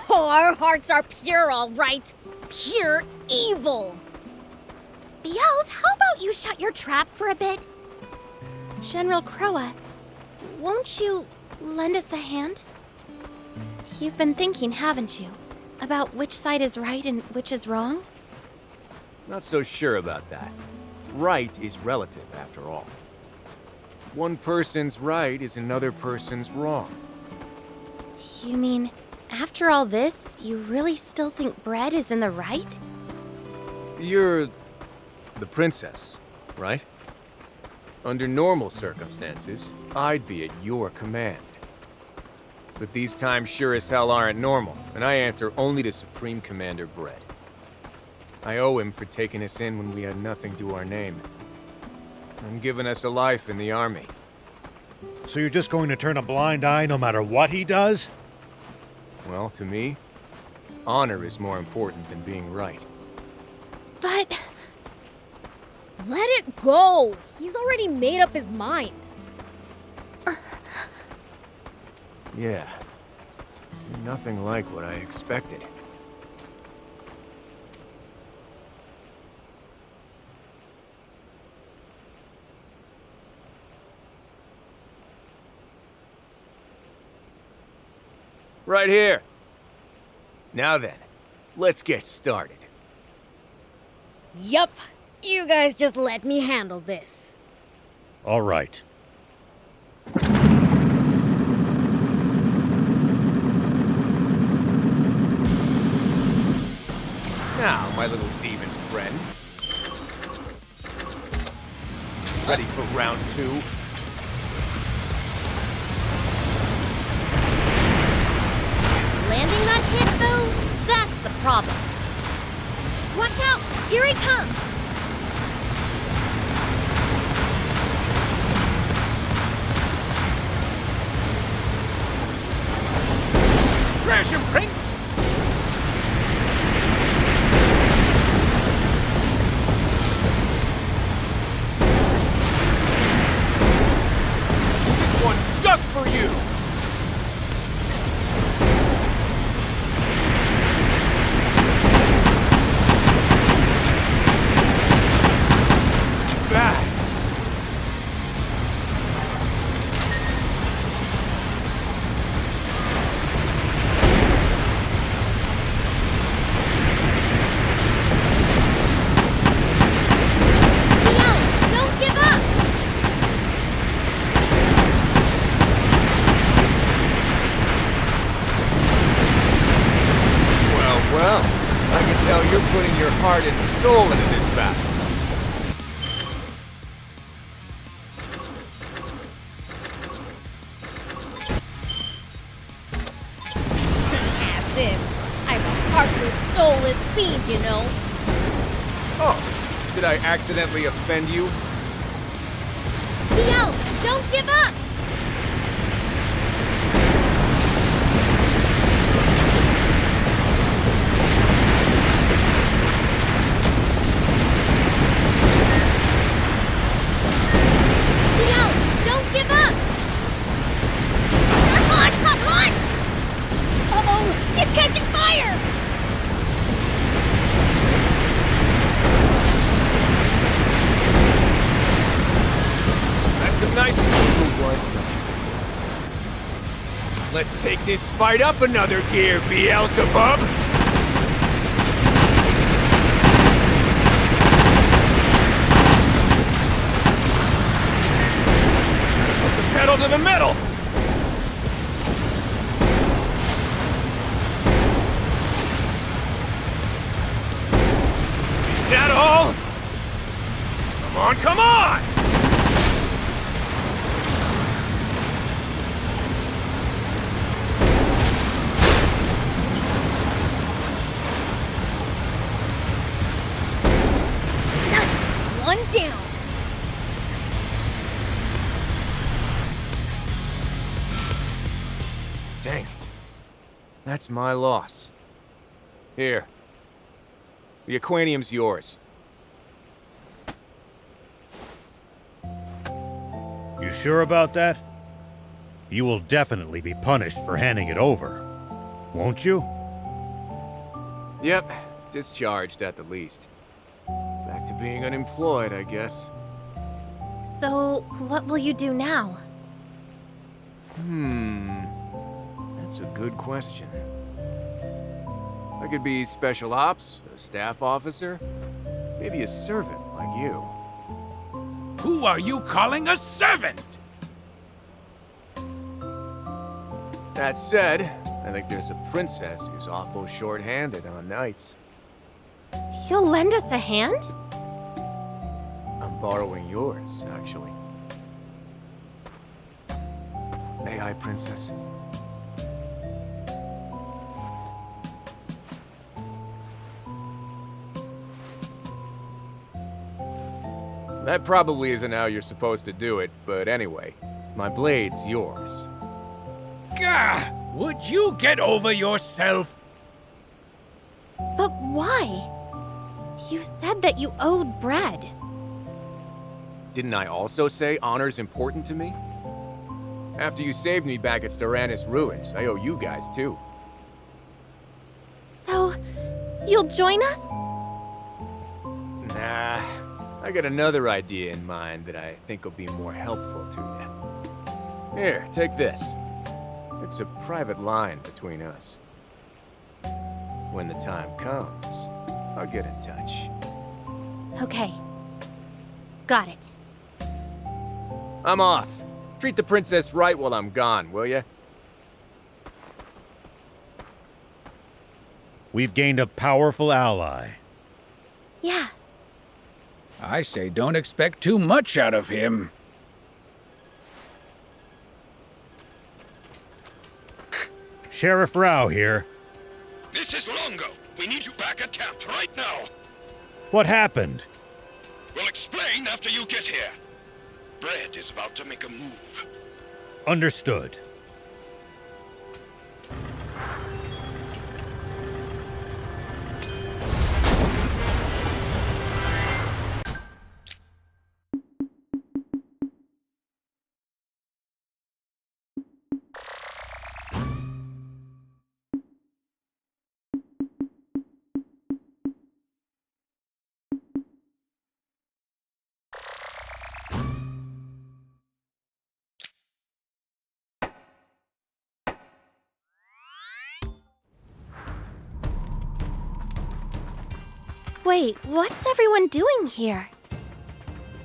Oh, our hearts are pure, all right. Pure evil. Beelz, how about you shut your trap for a bit? General Croa, won't you lend us a hand? You've been thinking, haven't you? About which side is right and which is wrong? Not so sure about that. Right is relative, after all. One person's right is another person's wrong. You mean, after all this, you really still think Bread is in the right? You're the princess, right? Under normal circumstances, I'd be at your command. But these times sure as hell aren't normal, and I answer only to Supreme Commander Bread. I owe him for taking us in when we had nothing to our name. And giving us a life in the army. So you're just going to turn a blind eye no matter what he does? Well, to me, honor is more important than being right. But... Let it go! He's already made up his mind. Yeah. Nothing like what I expected. Right here. Now then, let's get started. Yup. You guys just let me handle this. All right. Now, my little demon friend. Ready for round 2? Landing that hit, though, that's the problem. Watch out! Here he comes! Crash him, Prince! This one's just for you! Bad. Don't give up! Well, I can tell you're putting your heart and soul into this battle. As if I'm a heartless, soulless fiend, you know. Oh, did I accidentally offend you? Don't give up! Don't give up! Come on! Uh-oh! It's catching fire! That's a nice who was what you did. Let's take this fight up another gear, Beelzebub! Put the pedal to the metal! Is that all? Come on, come on! Nice! One down! Dang it. That's my loss. Here. The aquanium's yours. You sure about that? You will definitely be punished for handing it over, won't you? Yep, discharged at the least. Back to being unemployed, I guess. So, what will you do now? That's a good question. I could be special ops, a staff officer, maybe a servant like you. Who are you calling a servant? That said, I think there's a princess who's awful short-handed on nights. You'll lend us a hand? I'm borrowing yours, actually. May I, princess? That probably isn't how you're supposed to do it, but anyway, my blade's yours. Gah! Would you get over yourself? But why? You said that you owed bread. Didn't I also say honor's important to me? After you saved me back at Styranus Ruins, I owe you guys too. So, you'll join us? Nah, I got another idea in mind that I think will be more helpful to you. Here, take this. It's a private line between us. When the time comes, I'll get in touch. Okay. Got it. I'm off. Treat the princess right while I'm gone, will ya? We've gained a powerful ally. Yeah. I say don't expect too much out of him. Sheriff Rao here. This is Longo. We need you back at camp right now. What happened? We'll explain after you get here. Bread is about to make a move. Understood. Wait, what's everyone doing here?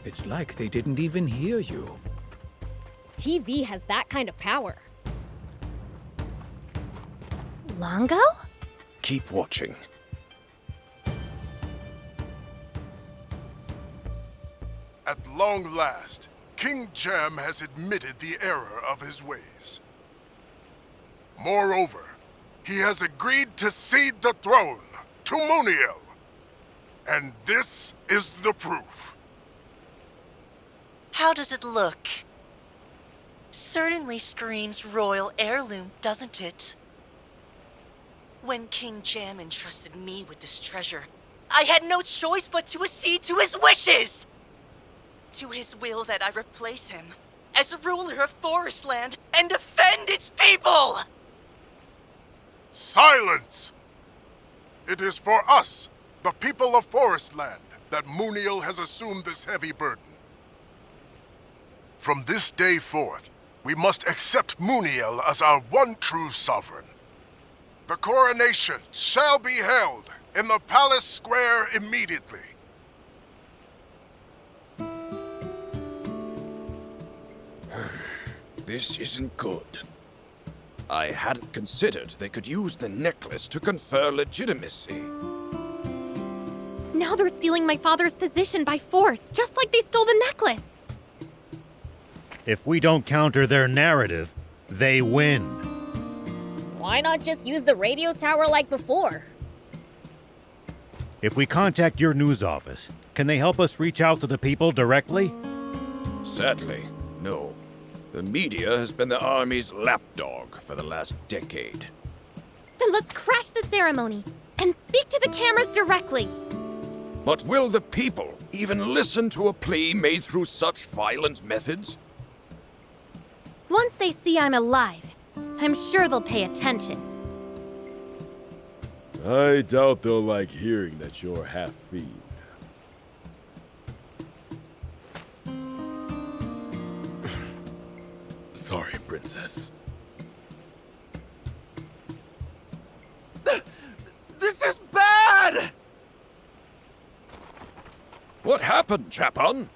It's like they didn't even hear you. TV has that kind of power. Longo? Keep watching. At long last, King Jam has admitted the error of his ways. Moreover, he has agreed to cede the throne to Muniel. And this is the proof. How does it look? Certainly screams royal heirloom, doesn't it? When King Jam entrusted me with this treasure, I had no choice but to accede to his wishes! To his will that I replace him as ruler of Forestland and defend its people! Silence! It is for us, the people of Forestland, that Muniel has assumed this heavy burden. From this day forth, we must accept Muniel as our one true sovereign. The coronation shall be held in the palace square immediately. This isn't good. I hadn't considered they could use the necklace to confer legitimacy. Now they're stealing my father's position by force, just like they stole the necklace. If we don't counter their narrative, they win. Why not just use the radio tower like before? If we contact your news office, can they help us reach out to the people directly? Sadly, no. The media has been the army's lapdog for the last decade. Then let's crash the ceremony and speak to the cameras directly. But will the people even listen to a plea made through such violent methods? Once they see I'm alive, I'm sure they'll pay attention. I doubt they'll like hearing that you're half fiend. Sorry, Princess. This is bad! What happened, Chapon?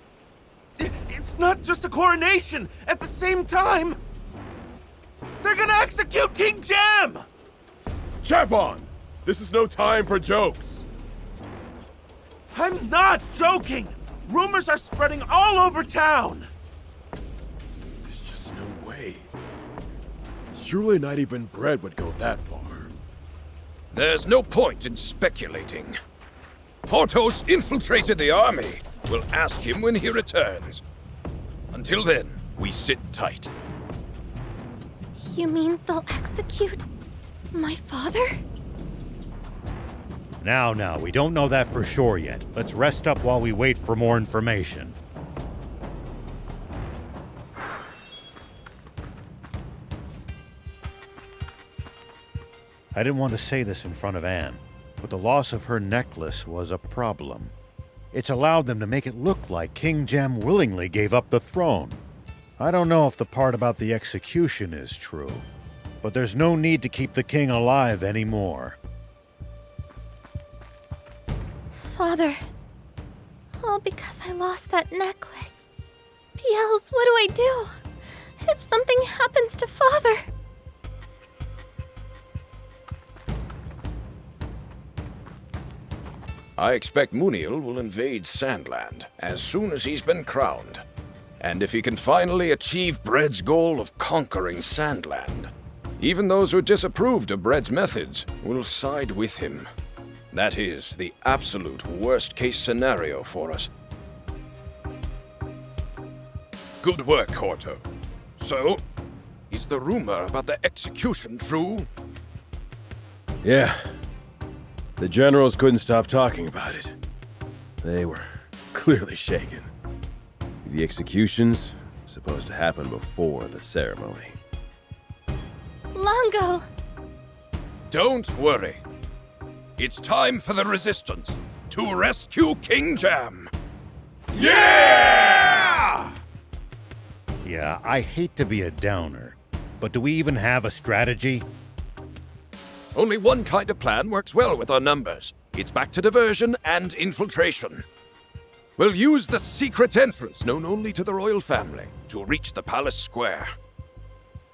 It's not just a coronation. At the same time, they're gonna execute King Jam! Chapon! This is no time for jokes! I'm not joking! Rumors are spreading all over town! There's just no way. Surely not even bread would go that far. There's no point in speculating. Portos infiltrated the army, We'll ask him when he returns. Until then, we sit tight. You mean they'll execute my father? Now, we don't know that for sure yet. Let's rest up while we wait for more information. I didn't want to say this in front of Anne, but the loss of her necklace was a problem. It's allowed them to make it look like King Jem willingly gave up the throne. I don't know if the part about the execution is true, but there's no need to keep the king alive anymore. Father, all because I lost that necklace. Beelz, what do I do? If something happens to Father... I expect Muniel will invade Sandland as soon as he's been crowned. And if he can finally achieve Bread's goal of conquering Sandland, even those who disapproved of Bread's methods will side with him. That is the absolute worst-case scenario for us. Good work, Horto. So, is the rumor about the execution true? Yeah. The generals couldn't stop talking about it. They were clearly shaken. The execution's supposed to happen before the ceremony. Longo! Don't worry. It's time for the Resistance to rescue King Jem. Yeah! Yeah, I hate to be a downer, but do we even have a strategy? Only one kind of plan works well with our numbers. It's back to diversion and infiltration. We'll use the secret entrance known only to the royal family to reach the palace square.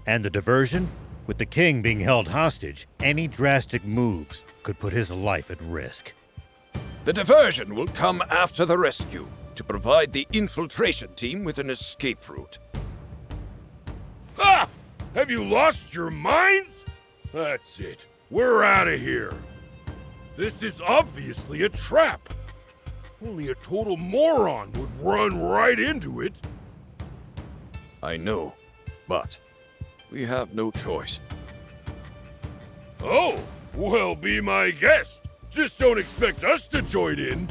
And the diversion? With the king being held hostage, any drastic moves could put his life at risk. The diversion will come after the rescue to provide the infiltration team with an escape route. Ah! Have you lost your minds? That's it. We're out of here. This is obviously a trap. Only a total moron would run right into it. I know, but we have no choice. Oh, well, be my guest. Just don't expect us to join in.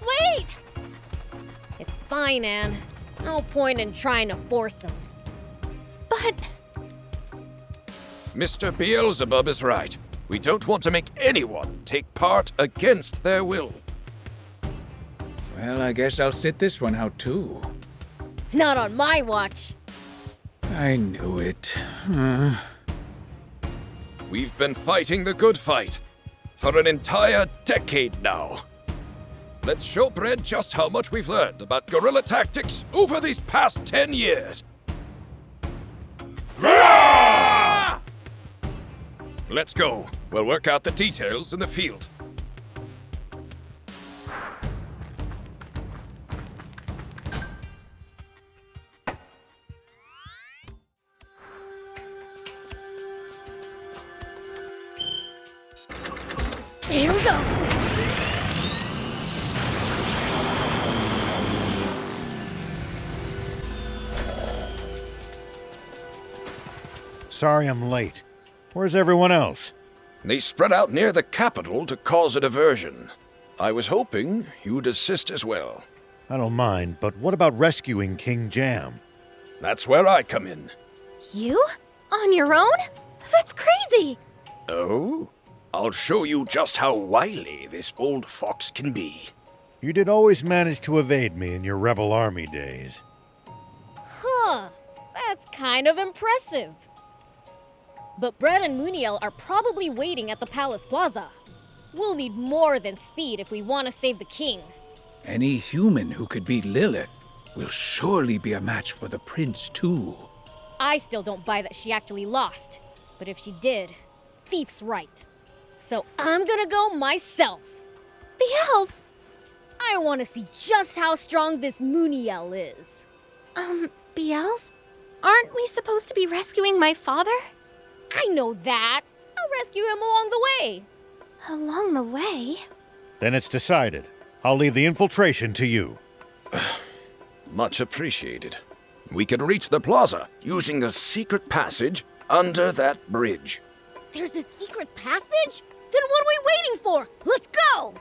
Wait! It's fine, Anne. No point in trying to force him. But... Mr. Beelzebub is right. We don't want to make anyone take part against their will. Well, I guess I'll sit this one out too. Not on my watch. I knew it. We've been fighting the good fight for an entire decade now. Let's show Bread just how much we've learned about guerrilla tactics over these past 10 years. Let's go. We'll work out the details in the field. Here we go. Sorry I'm late. Where's everyone else? They spread out near the capital to cause a diversion. I was hoping you'd assist as well. I don't mind, but what about rescuing King Jem? That's where I come in. You? On your own? That's crazy! Oh? I'll show you just how wily this old fox can be. You did always manage to evade me in your rebel army days. Huh. That's kind of impressive. But Bread and Muniel are probably waiting at the Palace Plaza. We'll need more than speed if we want to save the king. Any human who could beat Lilith will surely be a match for the prince, too. I still don't buy that she actually lost. But if she did, Thief's right. So I'm gonna go myself. Beelz! I want to see just how strong this Muniel is. Beelz? Aren't we supposed to be rescuing my father? I know that. I'll rescue him along the way. Along the way? Then it's decided. I'll leave the infiltration to you. Much appreciated. We can reach the plaza using the secret passage under that bridge. There's a secret passage? Then what are we waiting for? Let's go!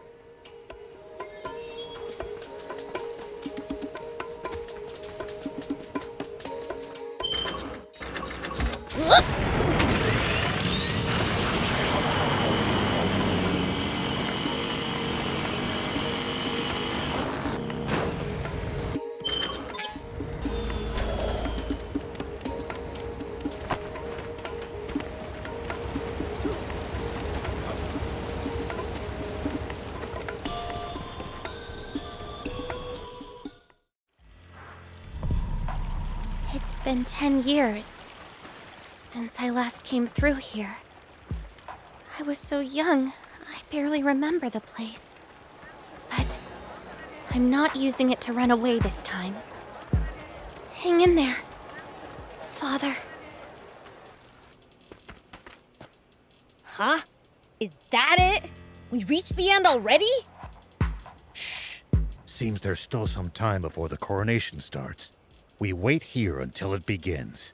It's been 10 years since I last came through here. I was so young, I barely remember the place. But I'm not using it to run away this time. Hang in there, Father. Huh? Is that it? We reached the end already? Seems there's still some time before the coronation starts. We wait here until it begins.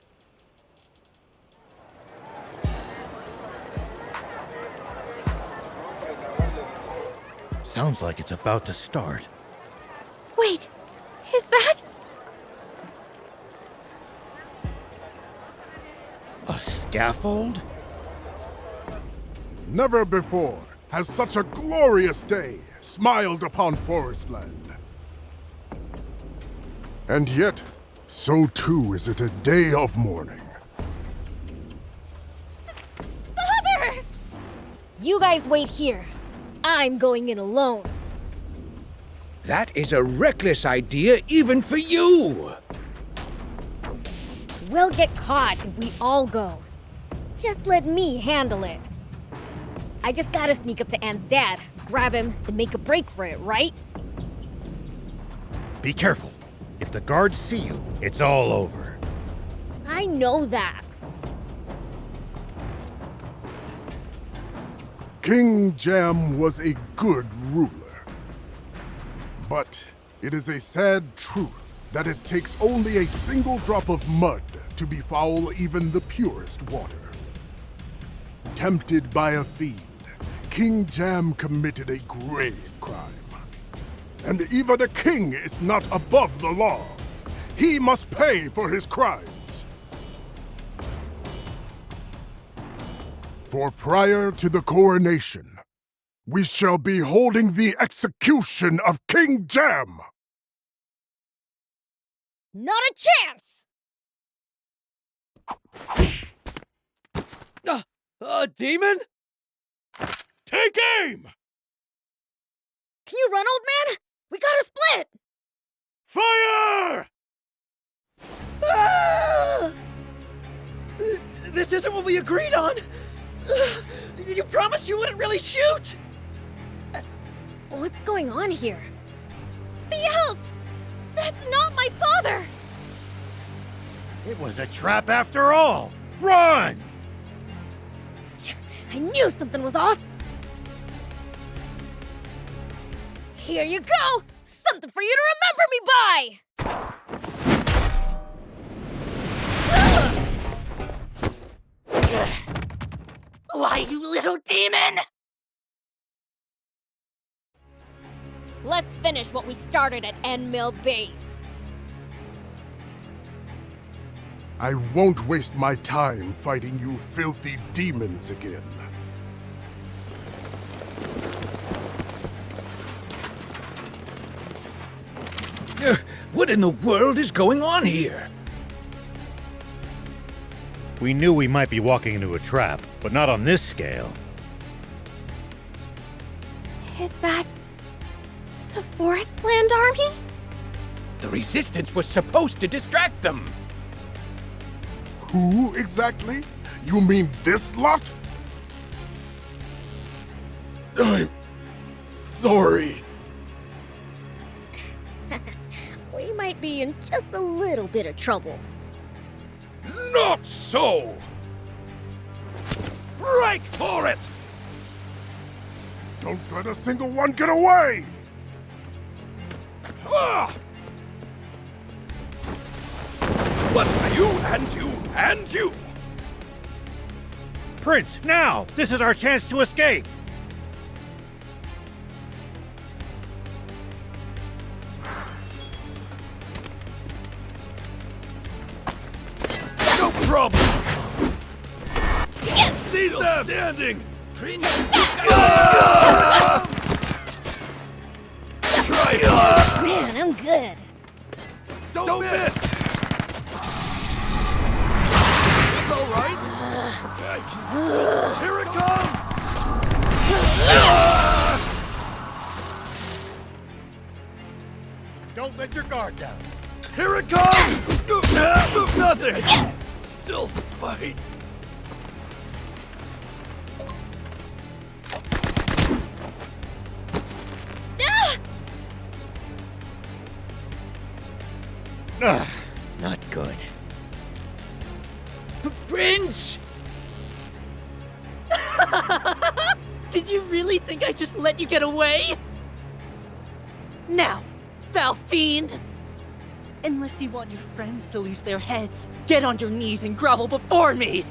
Sounds like it's about to start. Wait, is that? A scaffold? Never before has such a glorious day smiled upon Forestland. And yet, so too is it a day of mourning. Father! You guys wait here. I'm going in alone. That is a reckless idea even for you! We'll get caught if we all go. Just let me handle it. I just gotta sneak up to Anne's dad, grab him, and make a break for it, right? Be careful. If the guards see you, it's all over. I know that. King Jam was a good ruler. But it is a sad truth that it takes only a single drop of mud to befoul even the purest water. Tempted by a fiend, King Jam committed a grave crime. And even a king is not above the law. He must pay for his crimes. For prior to the coronation, we shall be holding the execution of King Jam. Not a chance! Demon? Take aim! Can you run, old man? We gotta split! Fire! Ah! This isn't what we agreed on! You promised you wouldn't really shoot! What's going on here? Beelz! That's not my father! It was a trap after all! Run! I knew something was off! Here you go! Something for you to remember me by! Why, you little demon! Let's finish what we started at End Mill Base. I won't waste my time fighting you filthy demons again. What in the world is going on here? We knew we might be walking into a trap, but not on this scale. Is that the Forestland Army? The Resistance was supposed to distract them. Who exactly? You mean this lot? I'm sorry. We might be in just a little bit of trouble. Not so! Break for it! Don't let a single one get away! What? You and you and you! Prince, now! This is our chance to escape! No problem! Seize them! Standing! Prince! Try it! Man, I'm good. Don't miss! It's all right. Here it comes! Don't let your guard down. Here it comes! Nothing! Still fight. Not good. Prince! Did you really think I just let you get away? Now, foul fiend! Unless you want your friends to lose their heads, get on your knees and grovel before me!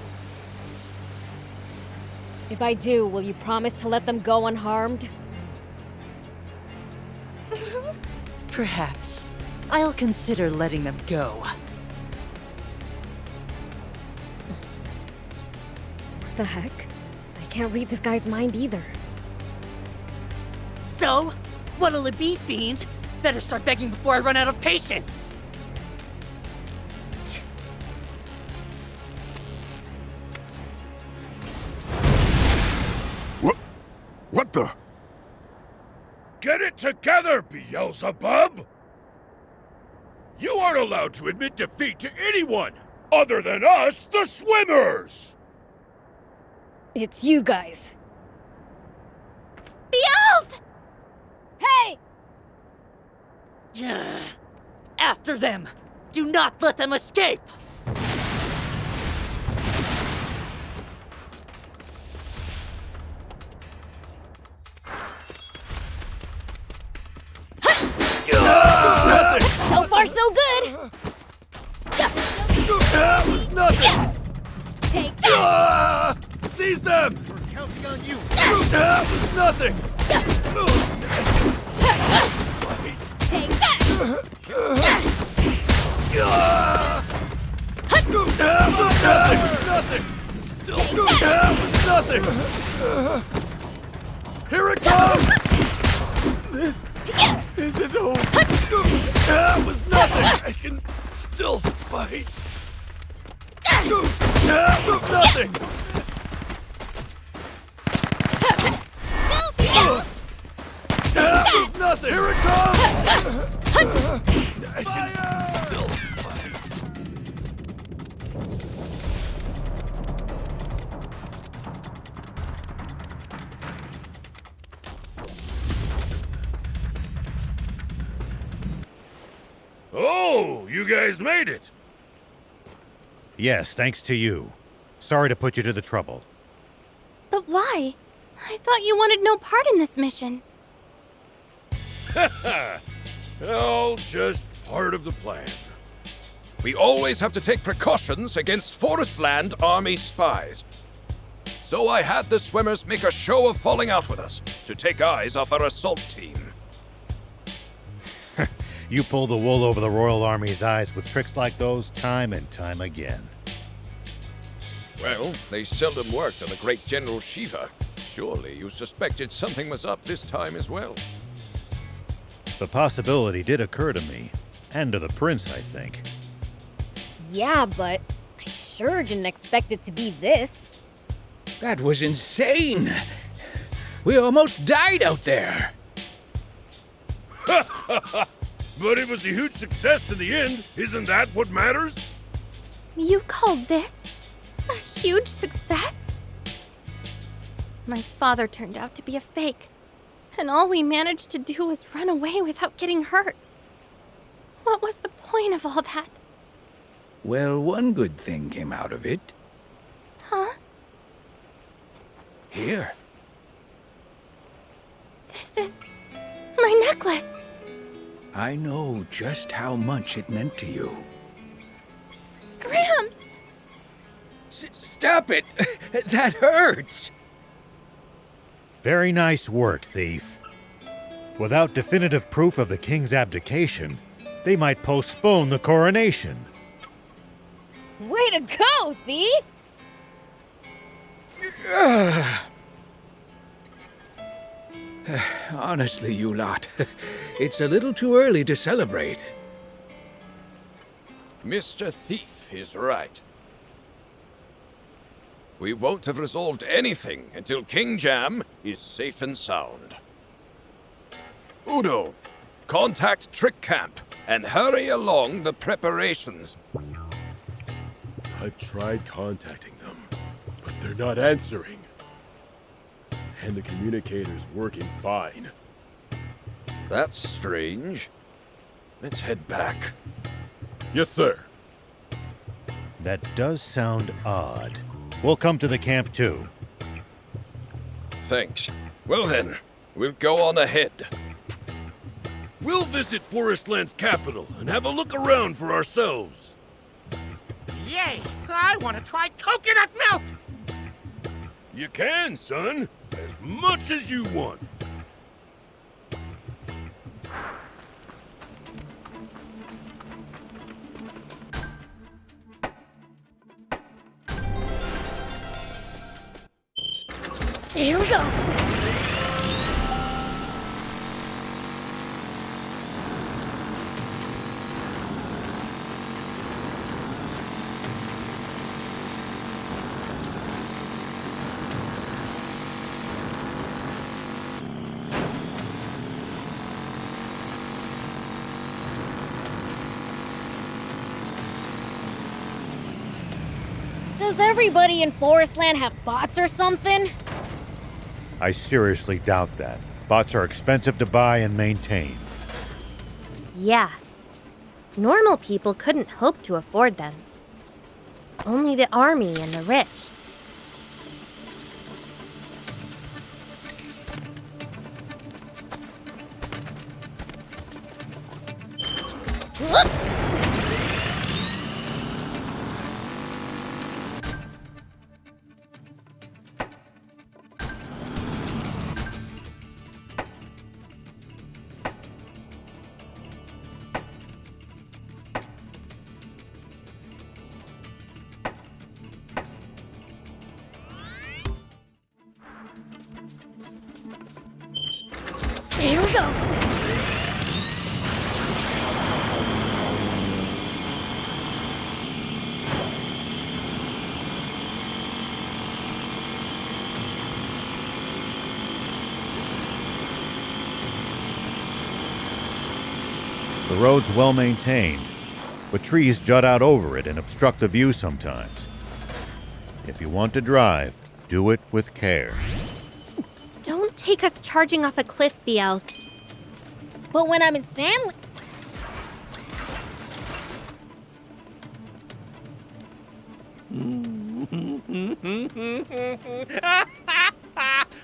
If I do, will you promise to let them go unharmed? Perhaps. I'll consider letting them go. What the heck? I can't read this guy's mind either. So, what'll it be, fiend? Better start begging before I run out of patience! What the? Get it together, Beelzebub! You aren't allowed to admit defeat to anyone other than us, the swimmers! It's you guys. Beelz! Hey! After them! Do not let them escape! So far, so good! That was nothing! Take that! Seize them! We're counting on you. That was nothing! Take that! That was nothing! Still, that was nothing! Here it comes! This isn't over. That was nothing! I can still fight. That was nothing! That was nothing! Here it comes! I can still fight. Oh, you guys made it! Yes, thanks to you. Sorry to put you to the trouble. But why? I thought you wanted no part in this mission. All just part of the plan. We always have to take precautions against Forest Land Army spies. So I had the swimmers make a show of falling out with us to take eyes off our assault team. You pull the wool over the Royal Army's eyes with tricks like those time and time again. Well, they seldom worked on the great General Shiva. Surely you suspected something was up this time as well. The possibility did occur to me, and to the prince, I think. Yeah, but I sure didn't expect it to be this. That was insane! We almost died out there! But it was a huge success in the end. Isn't that what matters? You call this a huge success? My father turned out to be a fake, and all we managed to do was run away without getting hurt. What was the point of all that? Well, one good thing came out of it. Huh? Here. This is my necklace. I know just how much it meant to you. Gramps! Stop it! That hurts! Very nice work, thief. Without definitive proof of the king's abdication, they might postpone the coronation. Way to go, thief! Honestly, you lot, it's a little too early to celebrate. Mr. Thief is right. We won't have resolved anything until King Jam is safe and sound. Udo, contact Trick Camp and hurry along the preparations. I've tried contacting them, but they're not answering. And the communicator's working fine. That's strange. Let's head back. Yes, sir. That does sound odd. We'll come to the camp too. Thanks. Well then, we'll go on ahead. We'll visit Forestland's capital and have a look around for ourselves. Yay! I want to try coconut milk! You can, son. As much as you want. Here we go! Does everybody in Forestland have bots or something? I seriously doubt that. Bots are expensive to buy and maintain. Yeah. Normal people couldn't hope to afford them. Only the army and the rich. Here we go! The road's well maintained, but trees jut out over it and obstruct the view sometimes. If you want to drive, do it with care. Don't take us charging off a cliff, Beels. But when I'm in Sandland...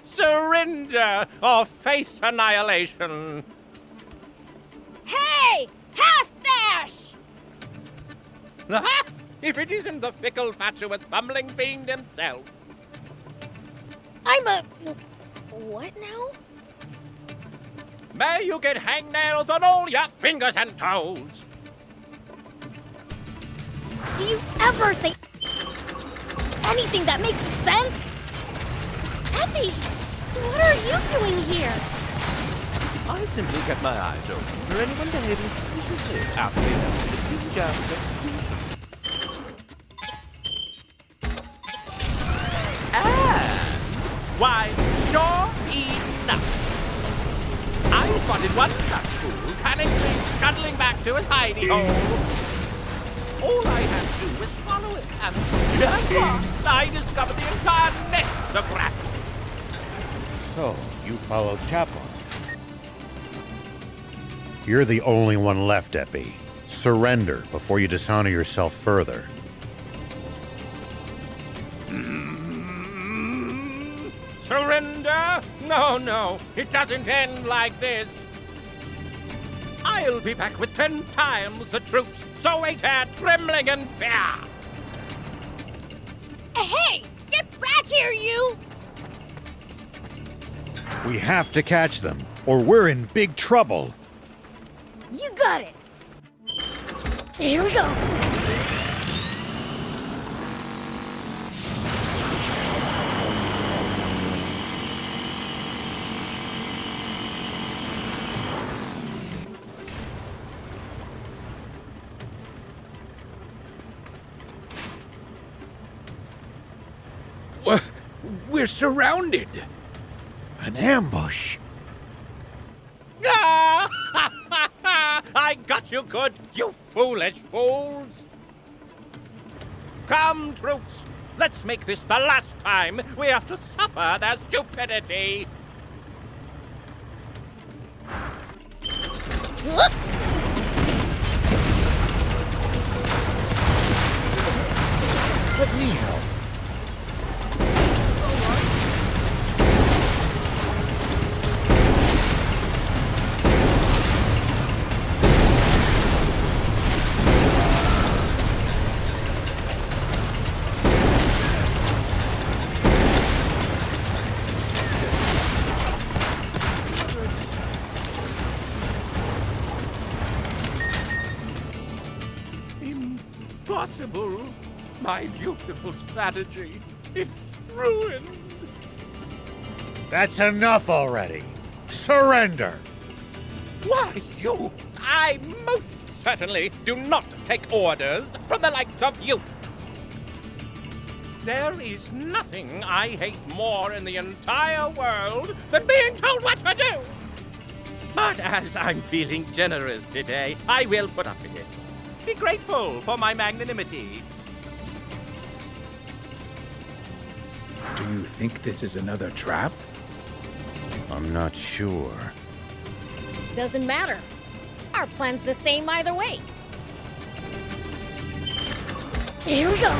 Surrender or face annihilation. Hey! Half-stash! If it isn't the fickle, fatuous, fumbling fiend himself. I'm a... what now? May you get hangnails on all your fingers and toes. Do you ever say anything that makes sense? Epi! What are you doing here? I simply kept my eyes open for anyone behaving suspiciously after they left the King Jam's execution. And why, sure enough, I spotted one such fool panically scuttling back to his hidey hole. All I had to do was follow it, and just I discovered the entire nest of rats. So, you followed Chaplin. You're the only one left, Epi. Surrender before you dishonor yourself further. Surrender? No, it doesn't end like this. I I'll be back with 10 times the troops, so wait here trembling in fear! Hey! Get back here, you! We have to catch them, or we're in big trouble. You got it! Here we go! We're surrounded. An ambush. I got you good, you foolish fools! Come, troops, let's make this the last time we have to suffer their stupidity! Let me help. Impossible! My beautiful strategy is ruined! That's enough already. Surrender! Why, you! I most certainly do not take orders from the likes of you! There is nothing I hate more in the entire world than being told what to do! But as I'm feeling generous today, I will put up with it. Be grateful for my magnanimity. Do you think this is another trap? I'm not sure. Doesn't matter. Our plan's the same either way. Here we go.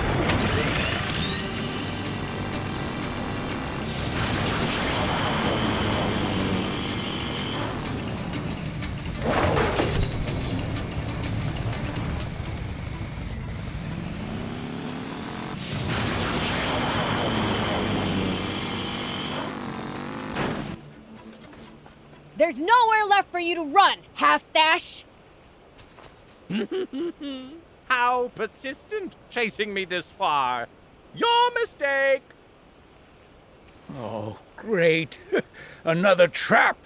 There's nowhere left for you to run, half-stash! How persistent, chasing me this far. Your mistake! Oh, great. Another trap.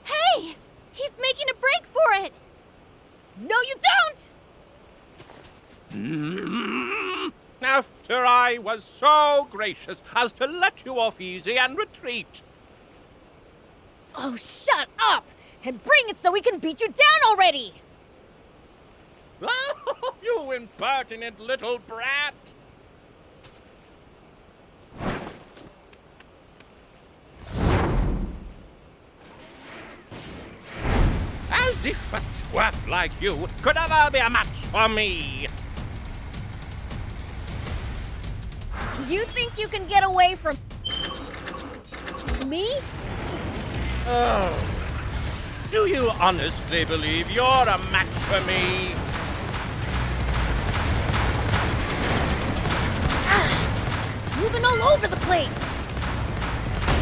Hey! He's making a break for it! No, you don't! After I was so gracious as to let you off easy and retreat. Oh, shut up! And bring it so we can beat you down already! Oh, you impertinent little brat! As if a twerp like you could ever be a match for me! You think you can get away from me? Oh. Do you honestly believe you're a match for me? Moving all over the place!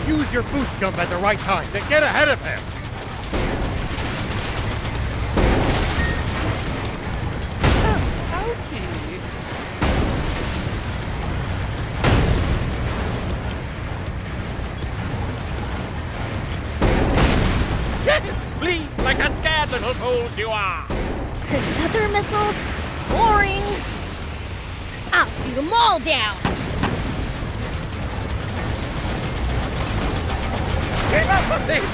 Use your boost jump at the right time to get ahead of him! Ouchie! Flee like the scared little fools you are! Another missile? Boring! I'll shoot them all down! Get up of this!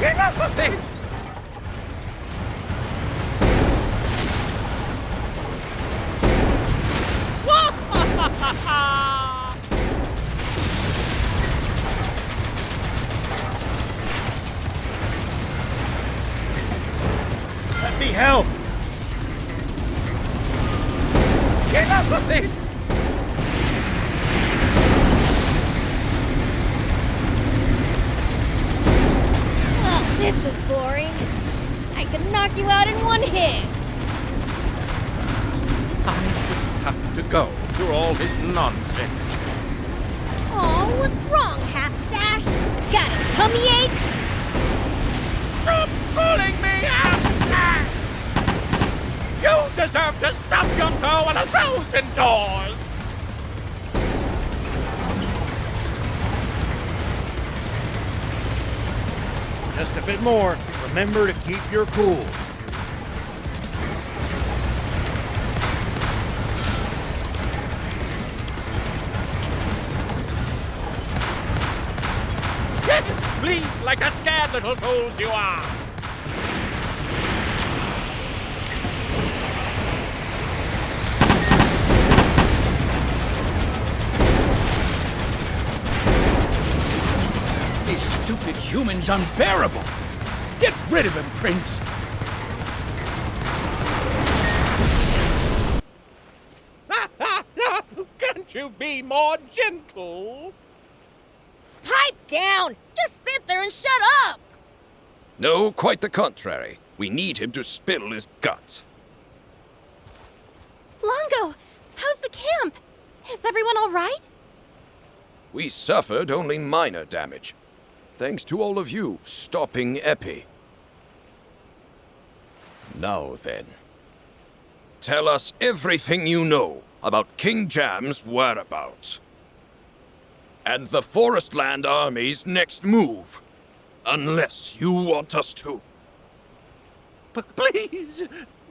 Enough of this! enough of this! Oh, this is boring. I can knock you out in one hit. I just have to go through all his nonsense. Oh, what's wrong, Half-Stash? Got a tummy ache? Stop calling me Half-Stash! You deserve to stub your toe on 1,000 doors! Just a bit more. Remember to keep your cool. Please, like the scared little fools you are! This stupid human's unbearable! Get rid of him, Prince! Can't you be more gentle? Pipe down! Just sit there and shut up! No, quite the contrary. We need him to spill his guts. Longo, how's the camp? Is everyone all right? We suffered only minor damage. Thanks to all of you stopping Epi. Now then. Tell us everything you know about King Jam's whereabouts. And the Forestland Army's next move. Unless you want us to. Please,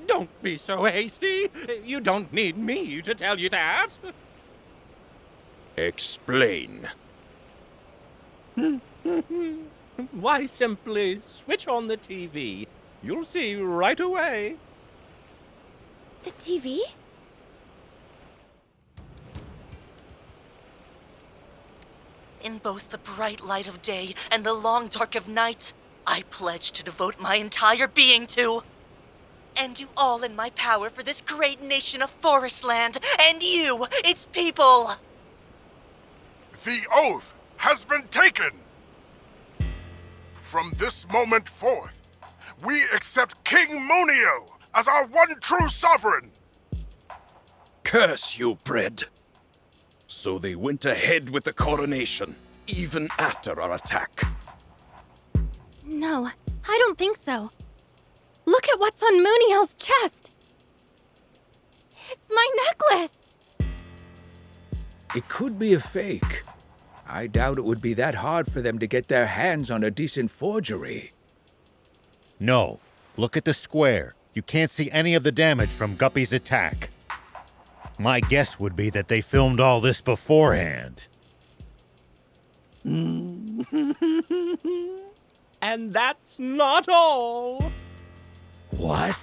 don't be so hasty. You don't need me to tell you that. Explain. Why, simply switch on the TV. You'll see right away. The TV? In both the bright light of day and the long dark of night, I pledge to devote my entire being to and do all in my power for this great nation of Forestland and you, its people. The oath has been taken. From this moment forth, we accept King Muniel as our one true sovereign. Curse you, Bread. So they went ahead with the coronation, even after our attack. No, I don't think so. Look at what's on Muniel's chest. It's my necklace. It could be a fake. I doubt it would be that hard for them to get their hands on a decent forgery. No. Look at the square. You can't see any of the damage from Guppy's attack. My guess would be that they filmed all this beforehand. And that's not all. What?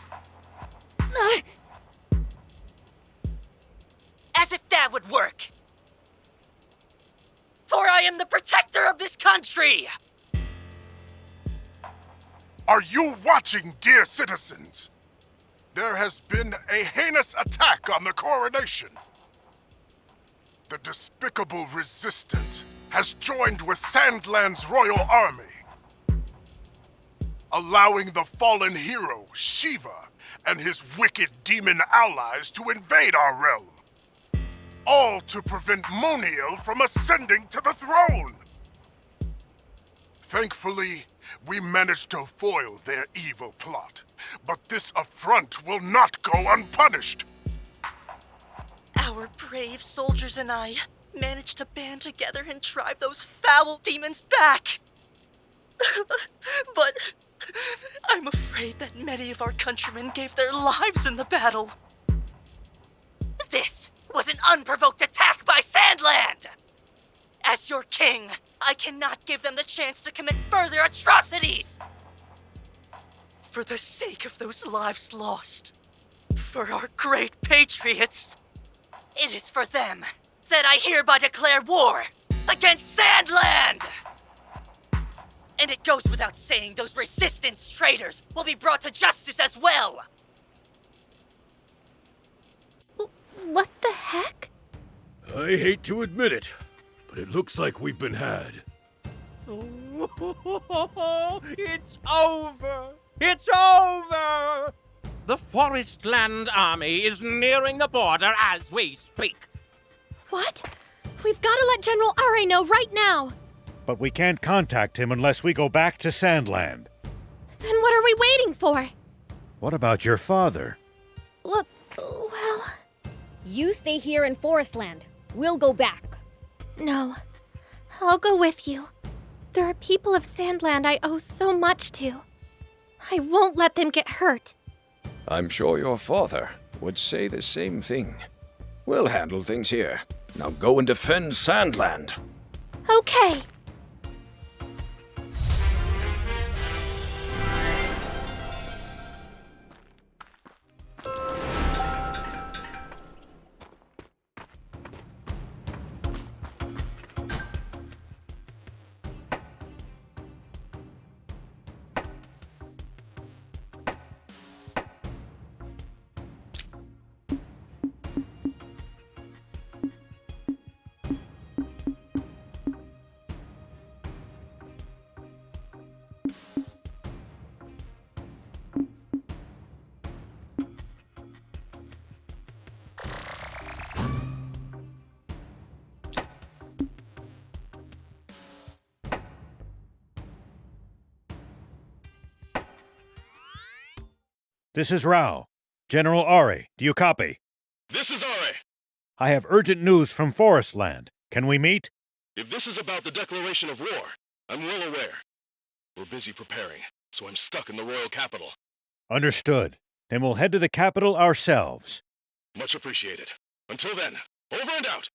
As if that would work. For I am the protector of this country! Are you watching, dear citizens? There has been a heinous attack on the coronation. The despicable resistance has joined with Sandland's royal army, allowing the fallen hero, Shiva, and his wicked demon allies to invade our realm. All to prevent Muniel from ascending to the throne. Thankfully, we managed to foil their evil plot, but this affront will not go unpunished. Our brave soldiers and I managed to band together and drive those foul demons back. But I'm afraid that many of our countrymen gave their lives in the battle. This was an unprovoked attack by Sandland! As your king, I cannot give them the chance to commit further atrocities! For the sake of those lives lost, for our great patriots, it is for them that I hereby declare war against Sandland! And it goes without saying those resistance traitors will be brought to justice as well! What the I hate to admit it, but it looks like we've been had. It's over! It's over! The Forestland Army is nearing the border as we speak. What? We've got to let General Are know right now. But we can't contact him unless we go back to Sandland. Then what are we waiting for? What about your father? Well... You stay here in Forestland. We'll go back. No. I'll go with you. There are people of Sandland I owe so much to. I won't let them get hurt. I'm sure your father would say the same thing. We'll handle things here. Now go and defend Sandland. Okay. This is Rao. General Are, do you copy? This is Are. I have urgent news from Forestland. Can we meet? If this is about the declaration of war, I'm well aware. We're busy preparing, so I'm stuck in the royal capital. Understood. Then we'll head to the capital ourselves. Much appreciated. Until then, over and out!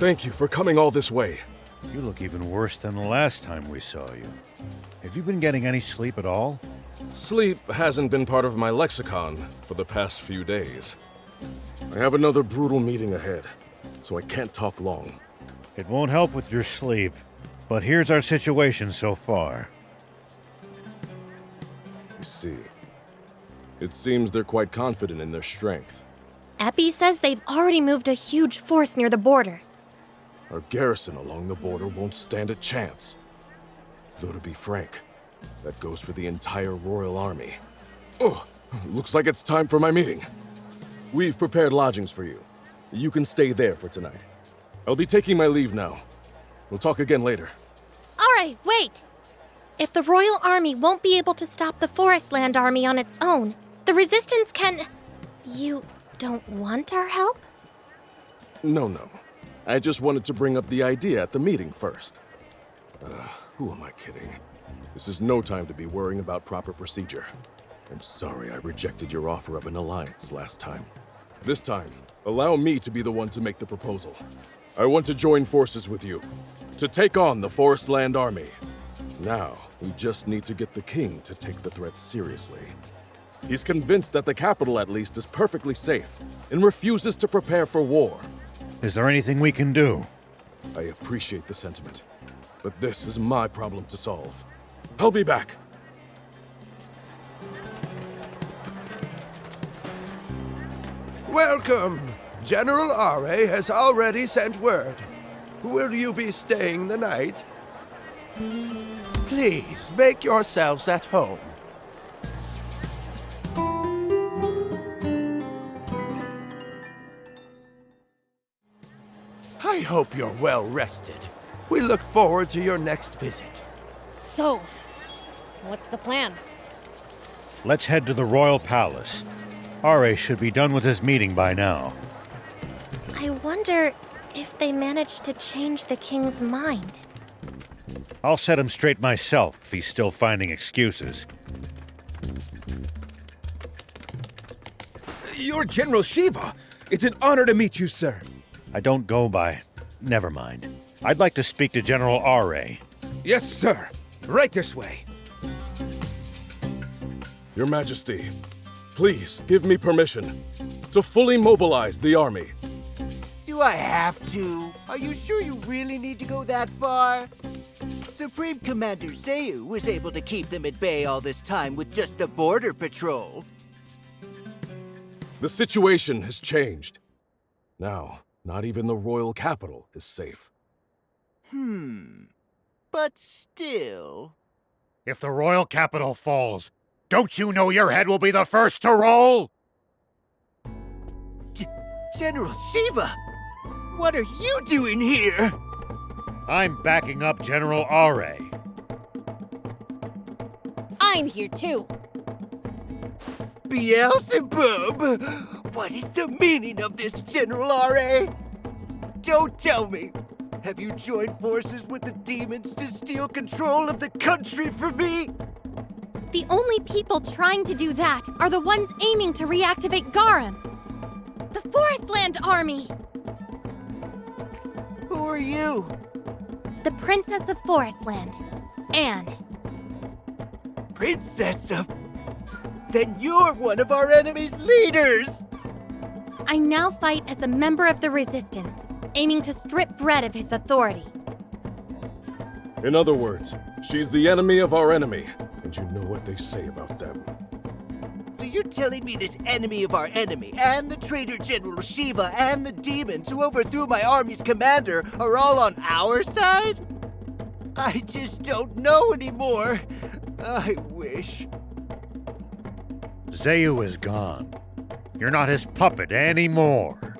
Thank you for coming all this way. You look even worse than the last time we saw you. Have you been getting any sleep at all? Sleep hasn't been part of my lexicon for the past few days. I have another brutal meeting ahead, so I can't talk long. It won't help with your sleep, but here's our situation so far. You see, it seems they're quite confident in their strength. Epi says they've already moved a huge force near the border. Our garrison along the border won't stand a chance. Though to be frank, that goes for the entire Royal Army. Oh, looks like it's time for my meeting. We've prepared lodgings for you. You can stay there for tonight. I'll be taking my leave now. We'll talk again later. All right, wait! If the Royal Army won't be able to stop the Forestland Army on its own, the Resistance can... You don't want our help? No. I just wanted to bring up the idea at the meeting first. Who am I kidding? This is no time to be worrying about proper procedure. I'm sorry I rejected your offer of an alliance last time. This time, allow me to be the one to make the proposal. I want to join forces with you, to take on the Forestland Army. Now, we just need to get the king to take the threat seriously. He's convinced that the capital, at least, is perfectly safe, and refuses to prepare for war. Is there anything we can do? I appreciate the sentiment, but this is my problem to solve. I'll be back. Welcome! General Are has already sent word. Will you be staying the night? Please, make yourselves at home. I hope you're well rested. We look forward to your next visit. So, what's the plan? Let's head to the Royal Palace. Are should be done with his meeting by now. I wonder if they managed to change the king's mind. I'll set him straight myself if he's still finding excuses. You're General Shiva. It's an honor to meet you, sir. I don't go by... Never mind. I'd like to speak to General R.A. Yes, sir. Right this way. Your Majesty, please give me permission to fully mobilize the army. Do I have to? Are you sure you really need to go that far? Supreme Commander Zayu was able to keep them at bay all this time with just a border patrol. The situation has changed. Now, not even the royal capital is safe. But still... If the royal capital falls, don't you know your head will be the first to roll? General Shiva! What are you doing here? I'm backing up General R.A. I'm here too. Beelzebub! What is the meaning of this, General R.A.? Don't tell me! Have you joined forces with the demons to steal control of the country from me? The only people trying to do that are the ones aiming to reactivate Garum. The Forestland Army! Who are you? The Princess of Forestland, Anne. Princess of... Then you're one of our enemy's leaders! I now fight as a member of the Resistance, aiming to strip Brett of his authority. In other words, she's the enemy of our enemy, and you know what they say about them. So you're telling me this enemy of our enemy, and the traitor General Shiva, and the demons who overthrew my army's commander are all on our side? I just don't know anymore. I wish. Zayu is gone. You're not his puppet anymore.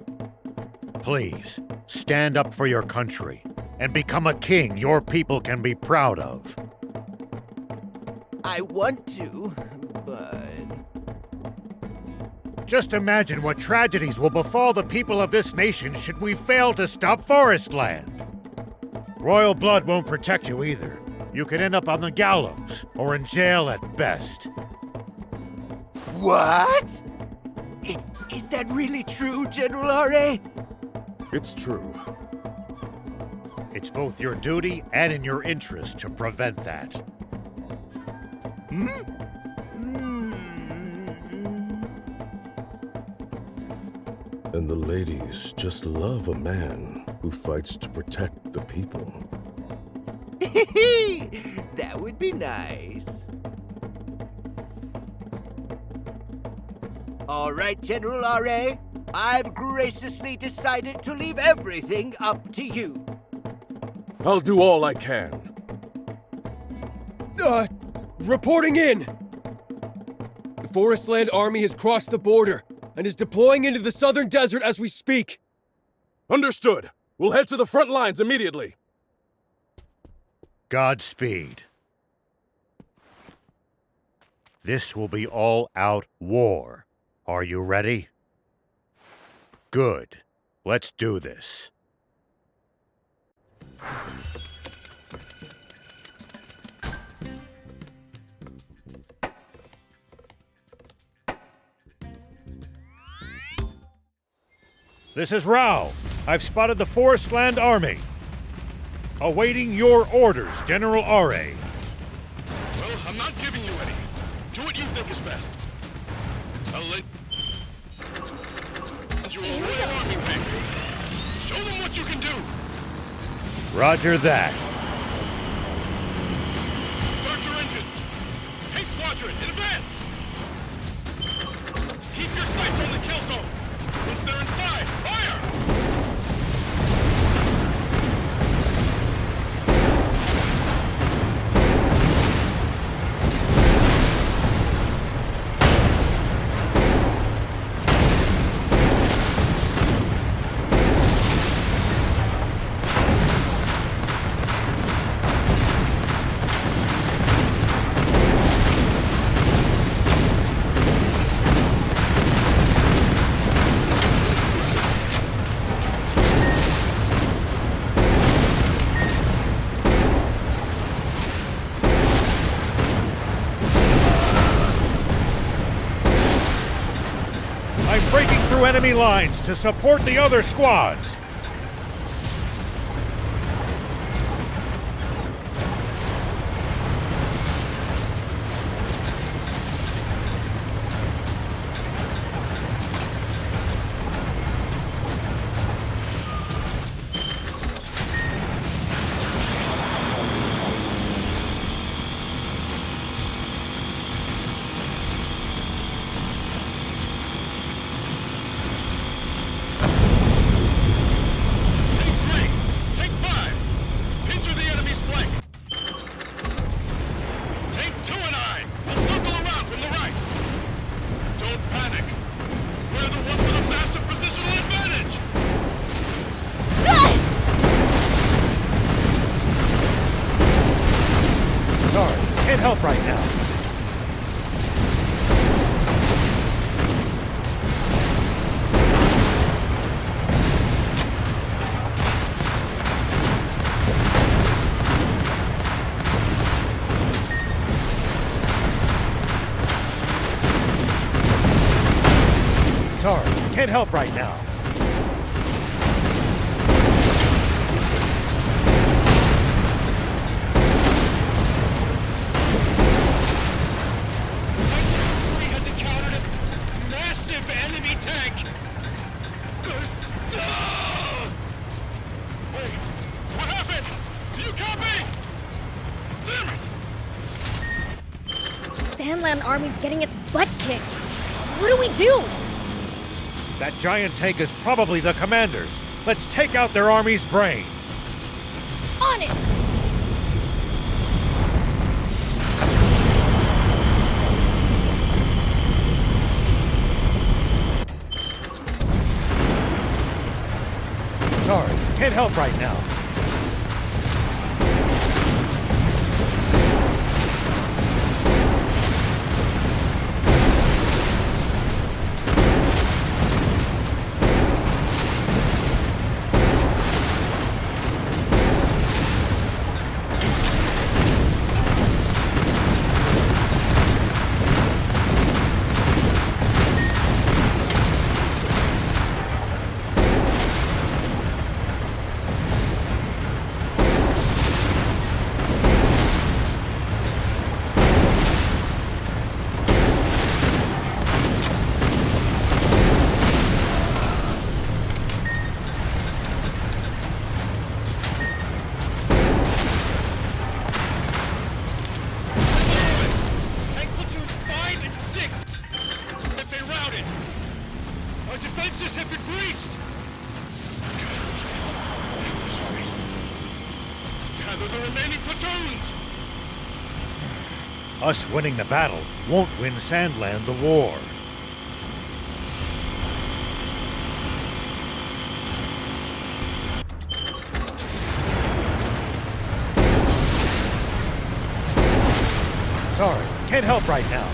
Please, stand up for your country and become a king your people can be proud of. I want to, but... Just imagine what tragedies will befall the people of this nation should we fail to stop Forestland. Royal blood won't protect you either. You could end up on the gallows or in jail at best. What? Is that really true, General R.A.? It's true. It's both your duty and in your interest to prevent that. And the ladies just love a man who fights to protect the people. That would be nice. All right, General R.A., I've graciously decided to leave everything up to you. I'll do all I can. Reporting in! The Forestland Army has crossed the border and is deploying into the southern desert as we speak. Understood. We'll head to the front lines immediately. Godspeed. This will be all-out war. Are you ready? Good. Let's do this. This is Rao. I've spotted the Forestland Army. Awaiting your orders, General R.A. Well, I'm not giving you any. Do what you think is best. I'll let you a Royal Army tank. Show them what you can do. Roger that. Start your engines. Tank squadron, in advance. Keep your sights on the kill zone. Once they're inside, fire! I'm breaking through enemy lines to support the other squads. Help right now. Sorry, can't help right now. Sandland army's getting its butt kicked. What do we do? That giant tank is probably the commander's. Let's take out their army's brain. On it! Sorry, can't help right now. Us winning the battle won't win Sandland the war. Sorry, can't help right now.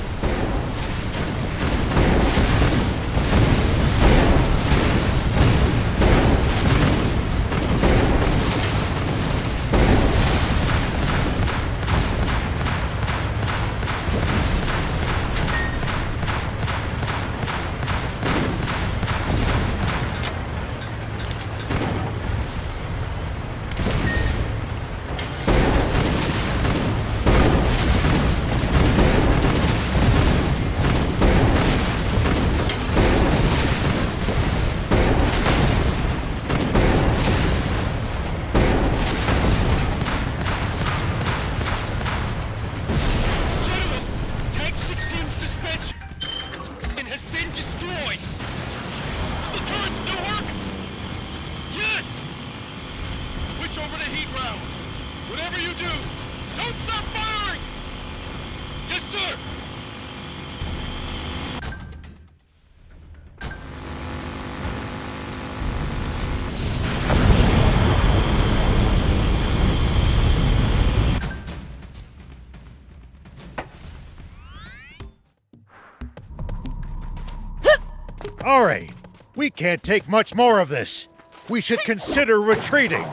All right, we can't take much more of this. We should consider retreating.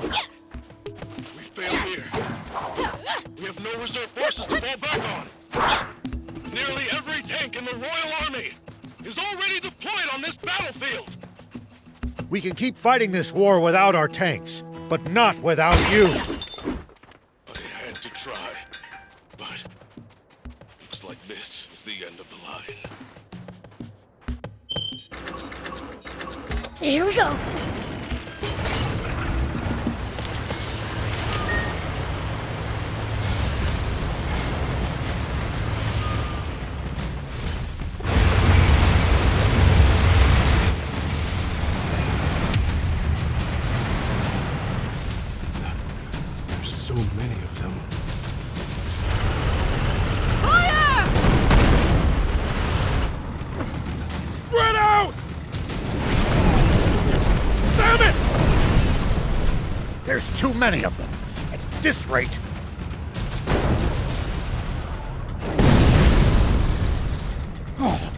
We failed here. We have no reserve forces to fall back on. Nearly every tank in the Royal Army is already deployed on this battlefield. We can keep fighting this war without our tanks, but not without you. I had to try, but looks like this is the end of the line. Here we go. So many of them. Fire! Spread out! Damn it! There's too many of them. At this rate. Oh.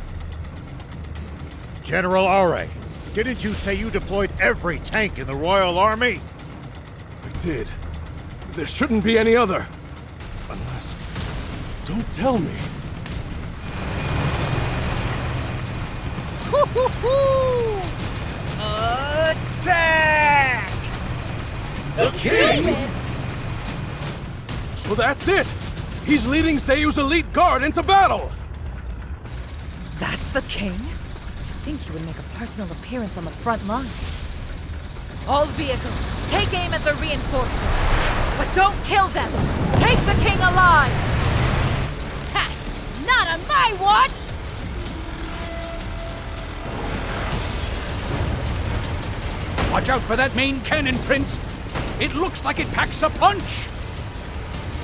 General Are, didn't you say you deployed every tank in the Royal Army? I did. There shouldn't be any other. Unless... Don't tell me. Attack! The king? So that's it! He's leading Seiyu's elite guard into battle! That's the king? To think he would make a personal appearance on the front lines. All vehicles, take aim at the reinforcements. But don't kill them! Take the king alive! Ha! Not on my watch! Watch out for that main cannon, Prince! It looks like it packs a punch!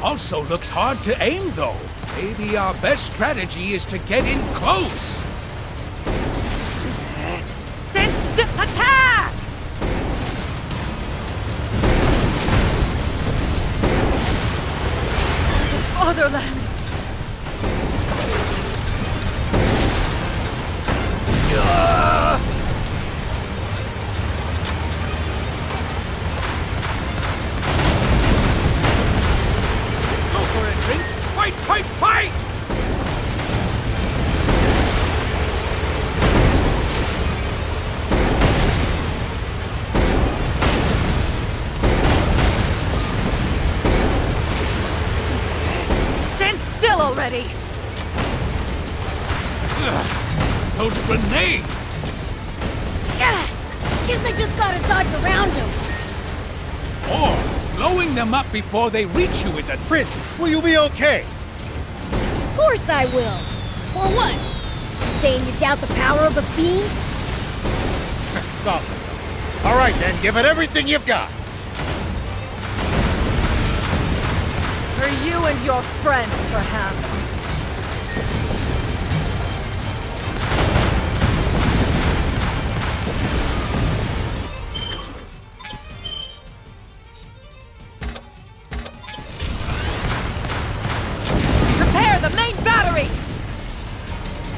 Also looks hard to aim, though. Maybe our best strategy is to get in close. Attack! Fatherland! Go for it, Prince! Fight, fight, fight! Already! Those grenades! Guess I just gotta dodge around him. Or blowing them up before they reach you is a Prince, will you be okay? Of course I will. For what? Saying you doubt the power of the Fiend? Stop. All right then, give it everything you've got. For you and your friends, perhaps. Prepare the main battery!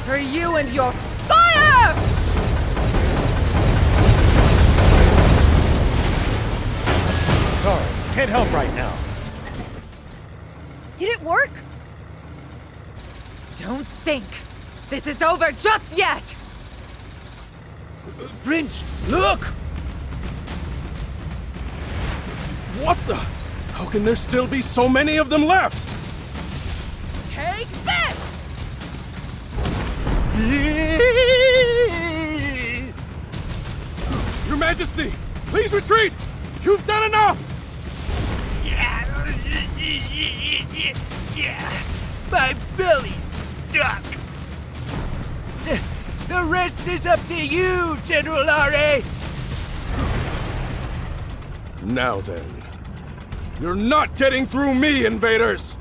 For you and your fire! Sorry, can't help right now. Did it work? Don't think this is over just yet! Prince, look! What the? How can there still be so many of them left? Take this! Your Majesty, please retreat! You've done enough! My belly's stuck. The rest is up to you, General Are. Now then, you're not getting through me, invaders!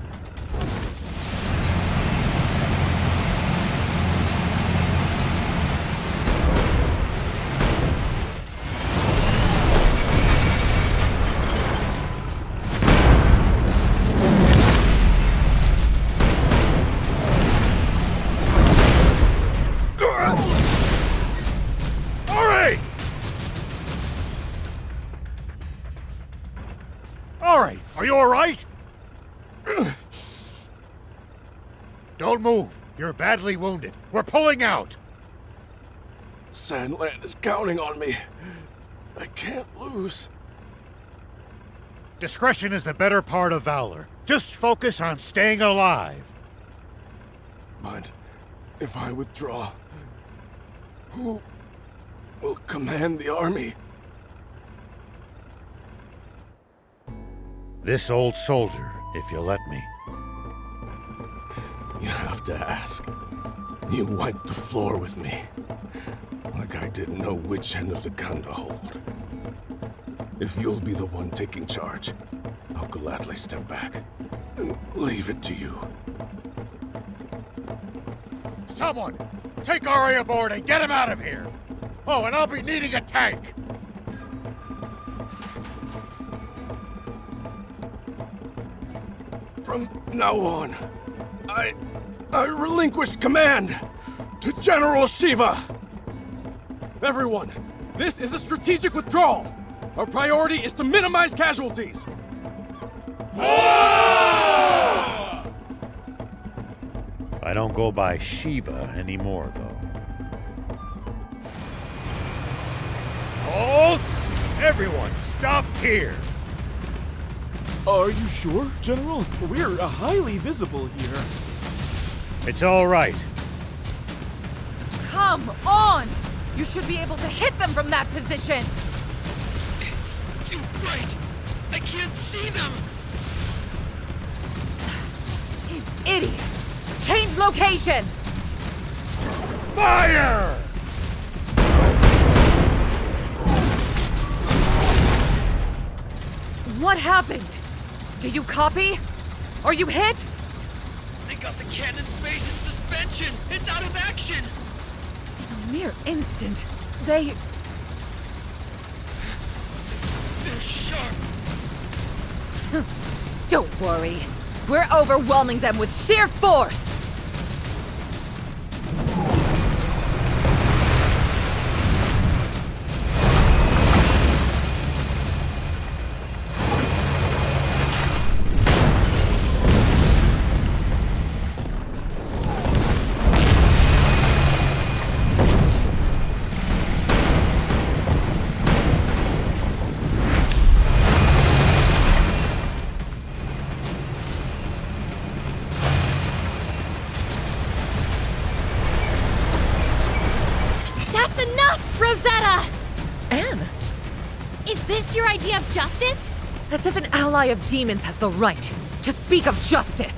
Are you all right? Don't move. You're badly wounded. We're pulling out. Sandland is counting on me. I can't lose. Discretion is the better part of valor. Just focus on staying alive. But if I withdraw, who will command the army? This old soldier, if you'll let me. You have to ask. You wiped the floor with me. Like I didn't know which end of the gun to hold. If you'll be the one taking charge, I'll gladly step back and leave it to you. Someone, take Ari aboard and get him out of here! Oh, and I'll be needing a tank! From now on, I relinquish command to General Shiva! Everyone, this is a strategic withdrawal! Our priority is to minimize casualties! I don't go by Shiva anymore, though. Halt! Everyone, stop here! Are you sure, General? We're highly visible here. It's all right. Come on! You should be able to hit them from that position! Too bright! I can't see them! You idiots! Change location! Fire! What happened? Do you copy? Are you hit? They got the cannon's base in suspension! It's out of action! In a mere instant, they're sharp! Don't worry. We're overwhelming them with sheer force! Justice? As if an ally of demons has the right to speak of justice.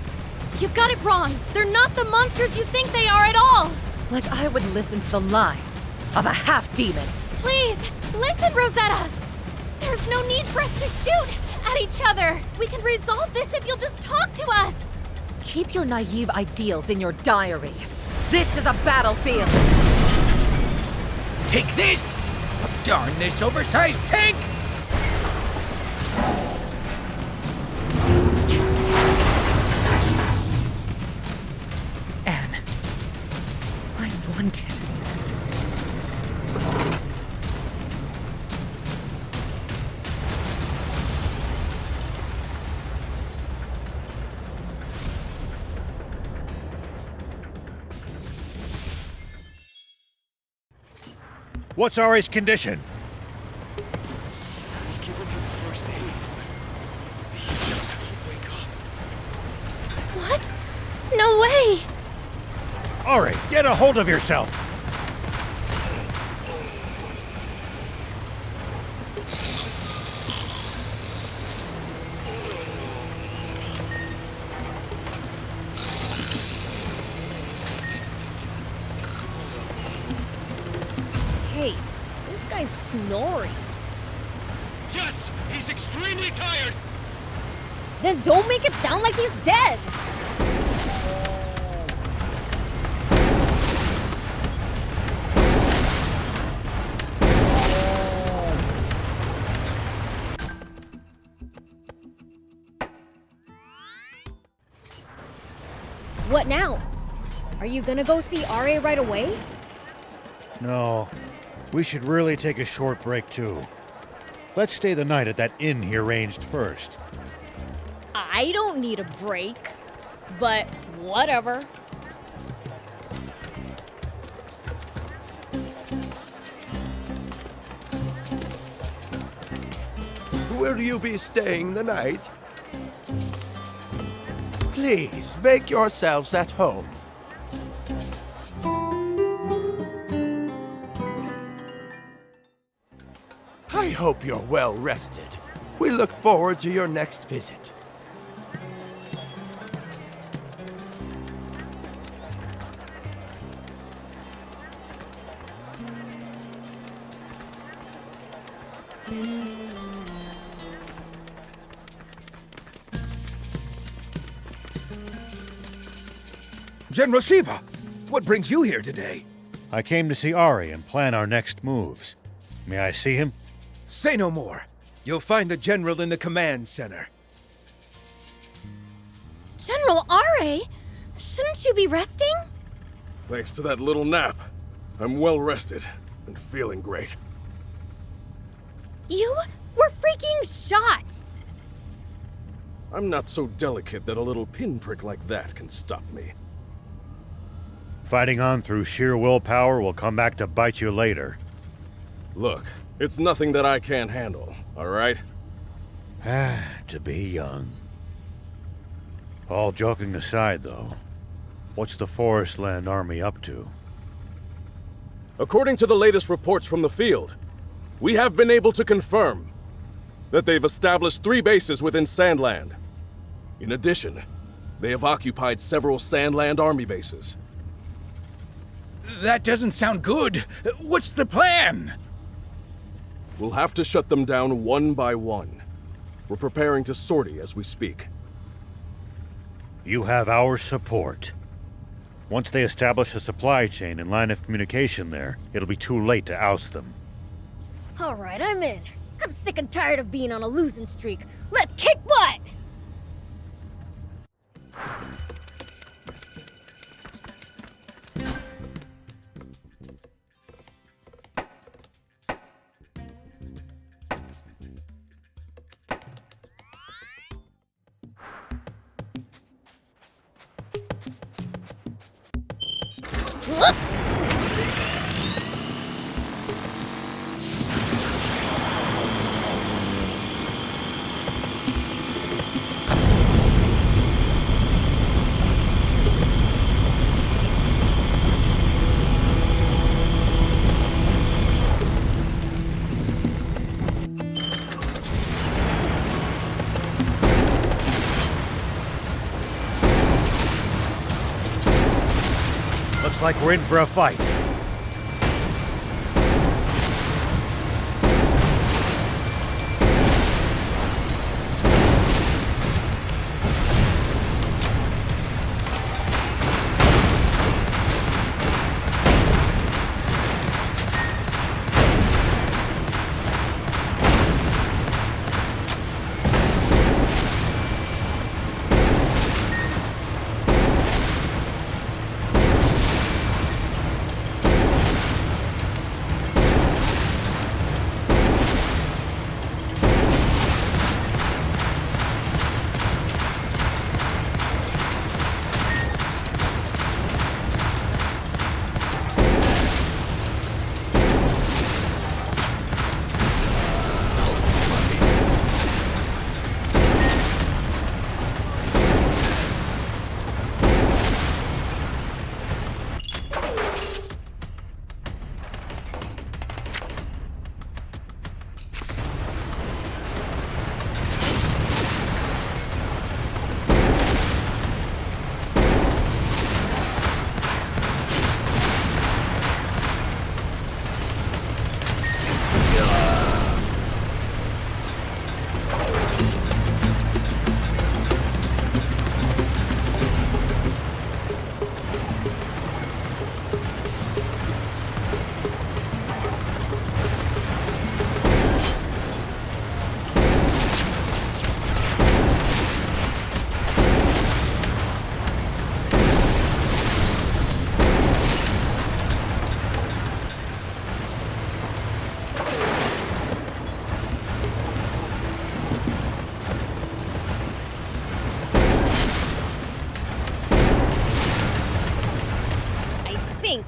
You've got it wrong. They're not the monsters you think they are at all. Like I would listen to the lies of a half-demon. Please, listen, Rosetta. There's no need for us to shoot at each other. We can resolve this if you'll just talk to us. Keep your naive ideals in your diary. This is a battlefield. Take this! Darn this oversized tank! Wanted. What's Ari's condition? Giving him first aid. He just has to wake up. What? No way! Ari, get a hold of yourself! Hey, this guy's snoring. Yes, he's extremely tired. Then don't make it sound like he's dead. What now? Are you gonna go see RA right away? No. We should really take a short break, too. Let's stay the night at that inn he arranged first. I don't need a break, but whatever. Will you be staying the night? Please, make yourselves at home. I hope you're well rested. We look forward to your next visit. General Shiva, what brings you here today? I came to see Ari and plan our next moves. May I see him? Say no more. You'll find the General in the command center. General Are, shouldn't you be resting? Thanks to that little nap, I'm well rested and feeling great. You were freaking shot! I'm not so delicate that a little pinprick like that can stop me. Fighting on through sheer willpower will come back to bite you later. Look, it's nothing that I can't handle, all right? To be young. All joking aside, though, what's the Forestland Army up to? According to the latest reports from the field, we have been able to confirm that they've established 3 bases within Sandland. In addition, they have occupied several Sandland Army bases. That doesn't sound good. What's the plan? We'll have to shut them down one by one. We're preparing to sortie as we speak. You have our support. Once they establish a supply chain and line of communication there, it'll be too late to oust them. All right, I'm in. I'm sick and tired of being on a losing streak. Let's kick butt! Looks like we're in for a fight.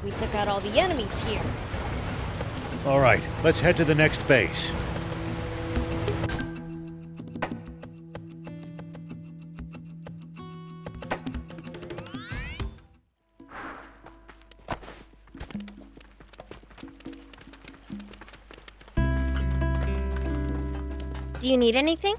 We took out all the enemies here. All right, let's head to the next base. Do you need anything?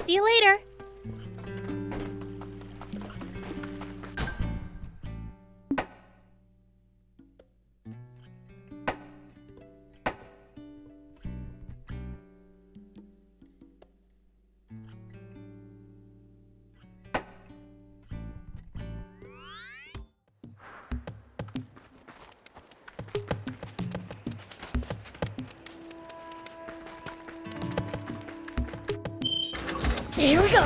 See you later. Here we go.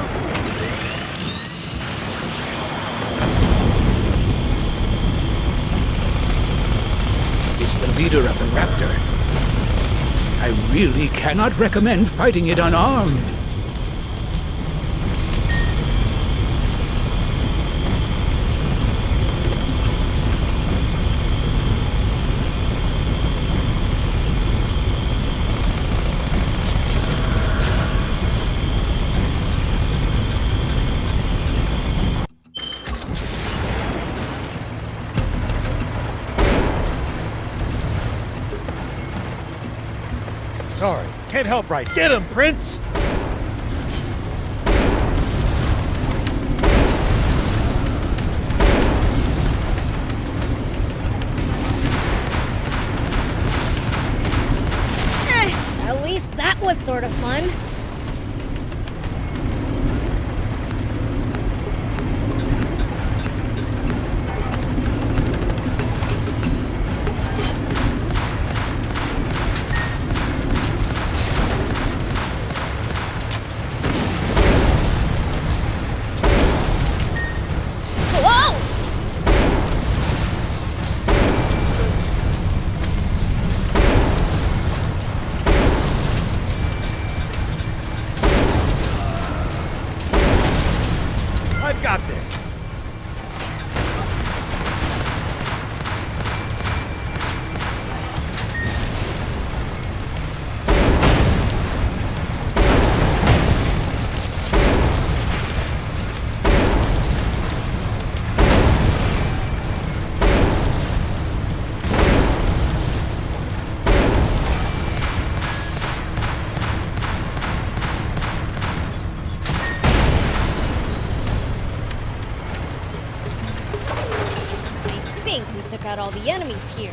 It's the leader of the Raptors. I really cannot recommend fighting it unarmed. Sorry, can't help right. Get him, Prince! At least that was sort of fun. Took out all the enemies here.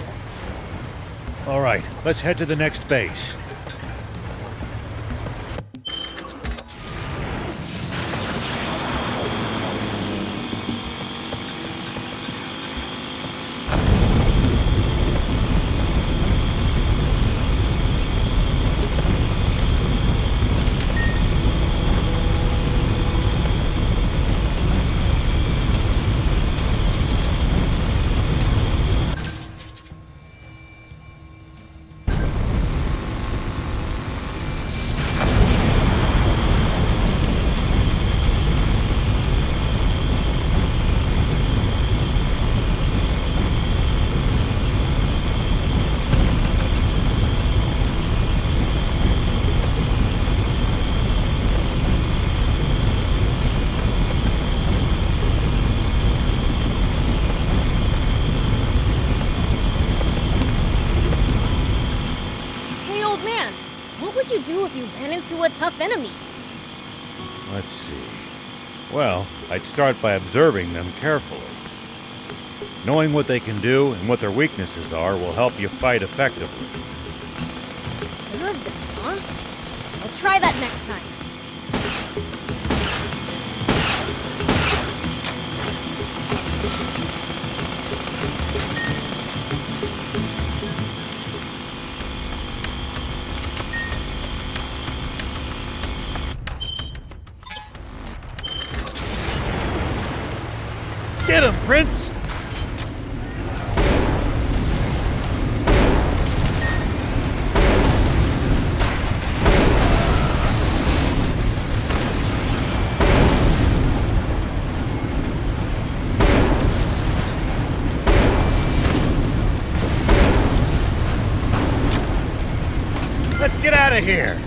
All right, let's head to the next base. A tough enemy. Let's see. Well, I'd start by observing them carefully. Knowing what they can do and what their weaknesses are will help you fight effectively. Observe them, huh? I'll try that next time. Get him, Prince! Let's get out of here!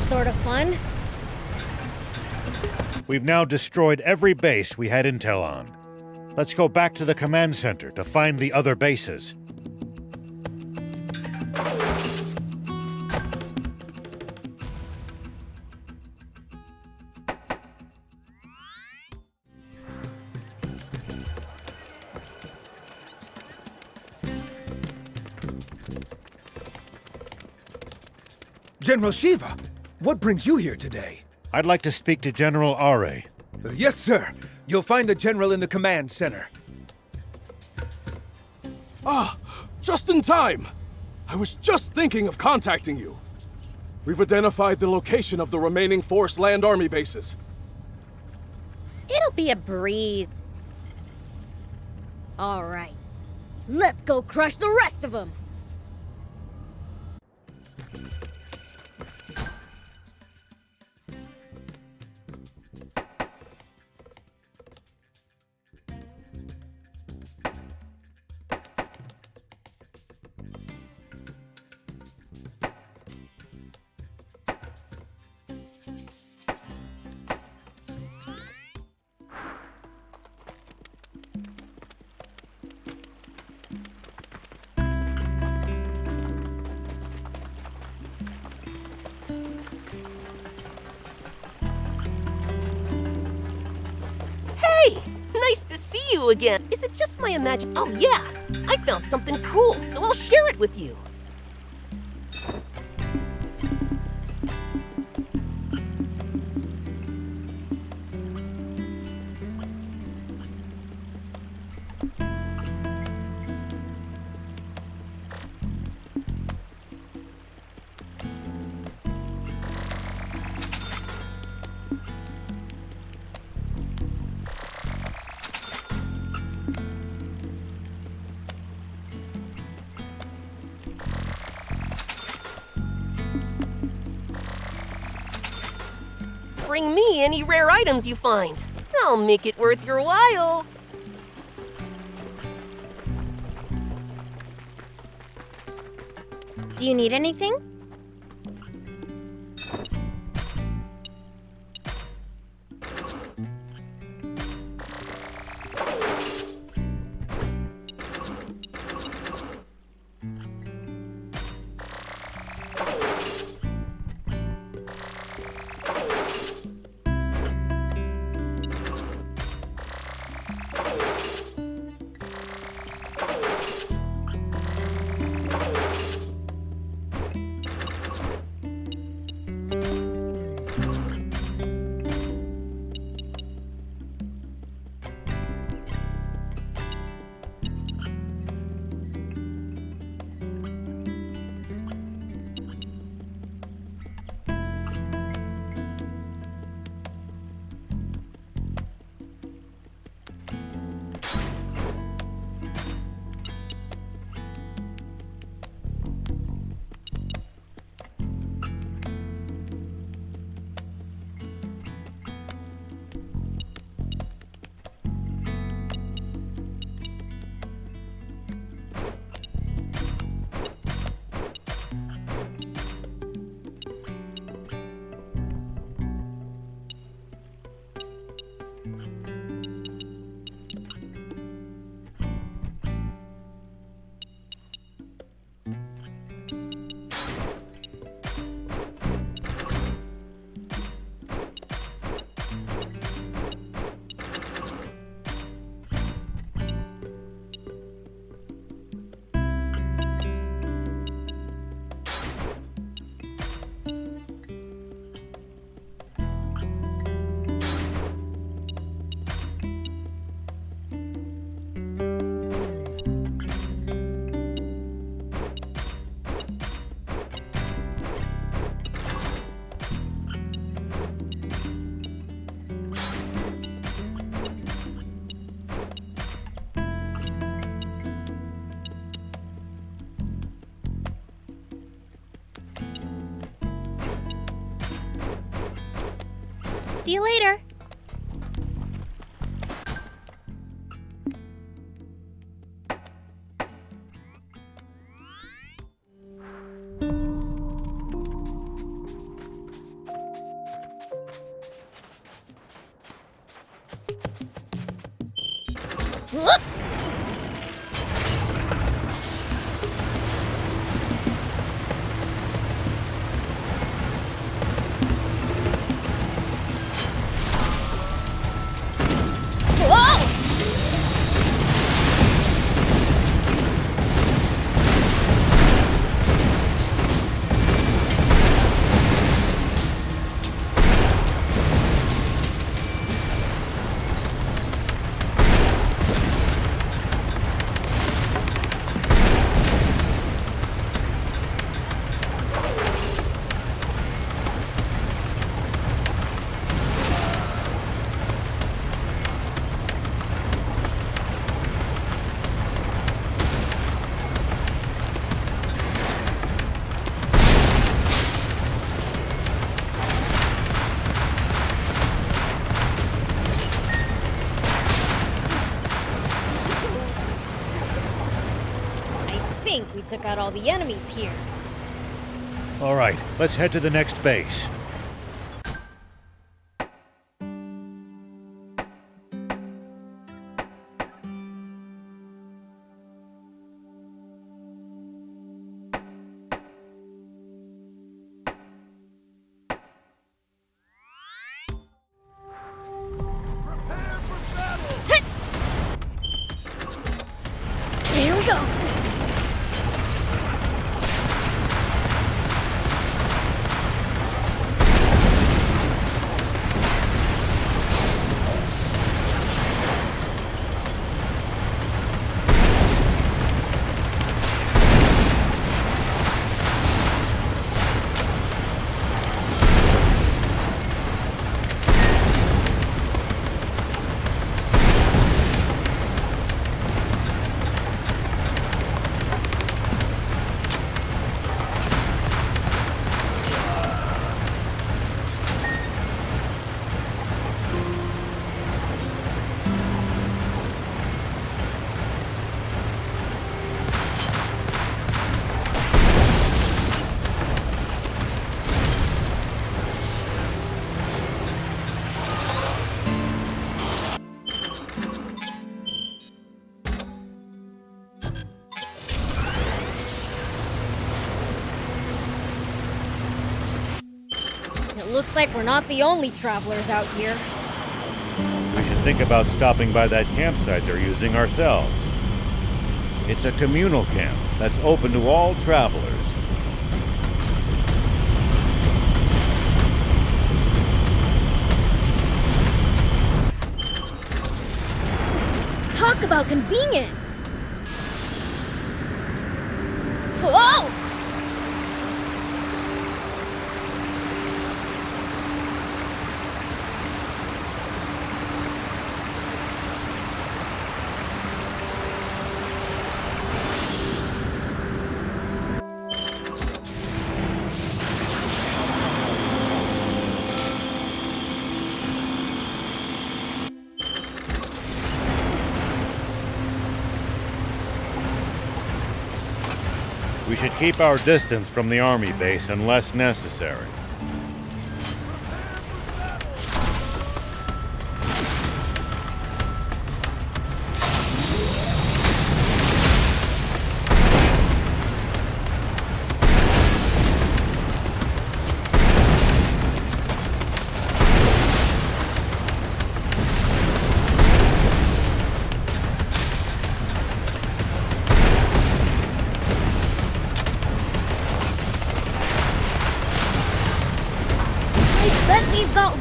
Sort of fun. We've now destroyed every base we had intel on. Let's go back to the command center to find the other bases. General Shiva, what brings you here today? I'd like to speak to General Are. Yes, sir. You'll find the General in the command center. Ah, just in time! I was just thinking of contacting you. We've identified the location of the remaining Forest Land Army bases. It'll be a breeze. All right. Let's go crush the rest of them! Nice to see you again. Is it just my imagination? Oh yeah, I found something cool, so I'll share it with you. Bring me any rare items you find. I'll make it worth your while. Do you need anything? See you later. Look! I think we took out all the enemies here. All right, let's head to the next base. Here we go. Looks like we're not the only travelers out here. We should think about stopping by that campsite they're using ourselves. It's a communal camp that's open to all travelers. Talk about convenient! Whoa! We should keep our distance from the army base unless necessary.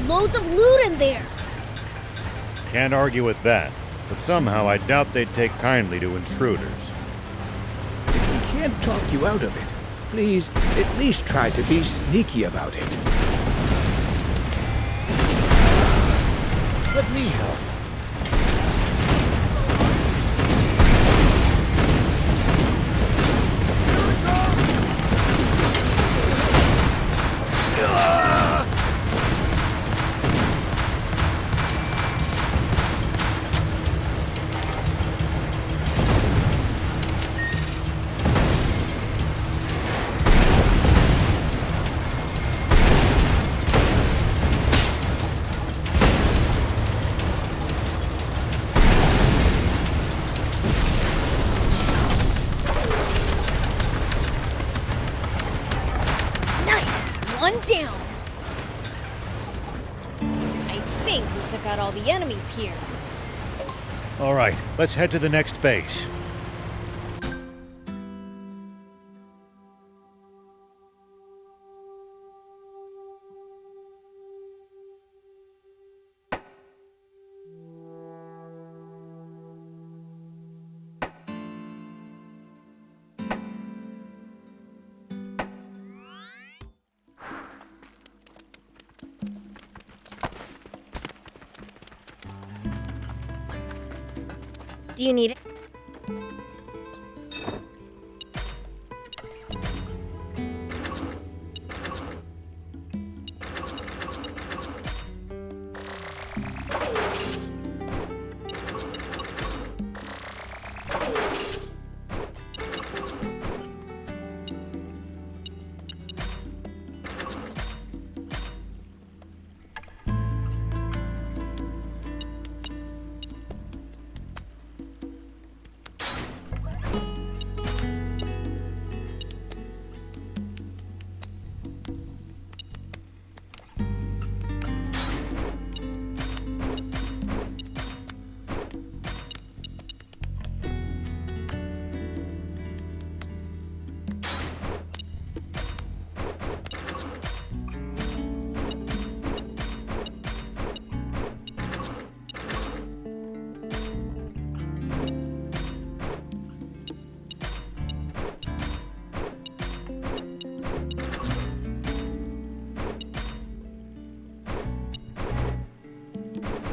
Loads of loot in there! Can't argue with that, but somehow I doubt they'd take kindly to intruders. If we can't talk you out of it, please at least try to be sneaky about it. Let me help. One down! I think we took out all the enemies here. All right, let's head to the next base. Do you need it?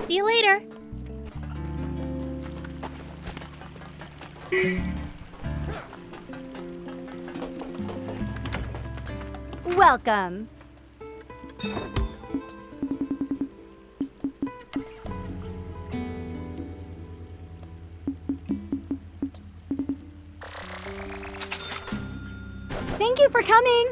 See you later. Welcome. Thank you for coming.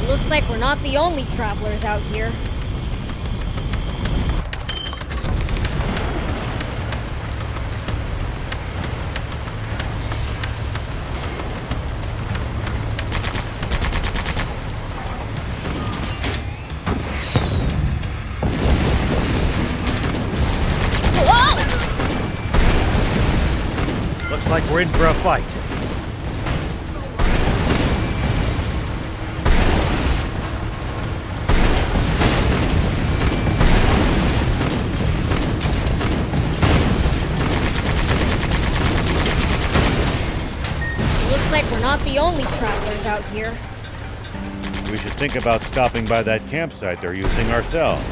Looks like we're not the only travelers out here. Looks like we're in for a fight. Looks like we're not the only travelers out here. We should think about stopping by that campsite they're using ourselves.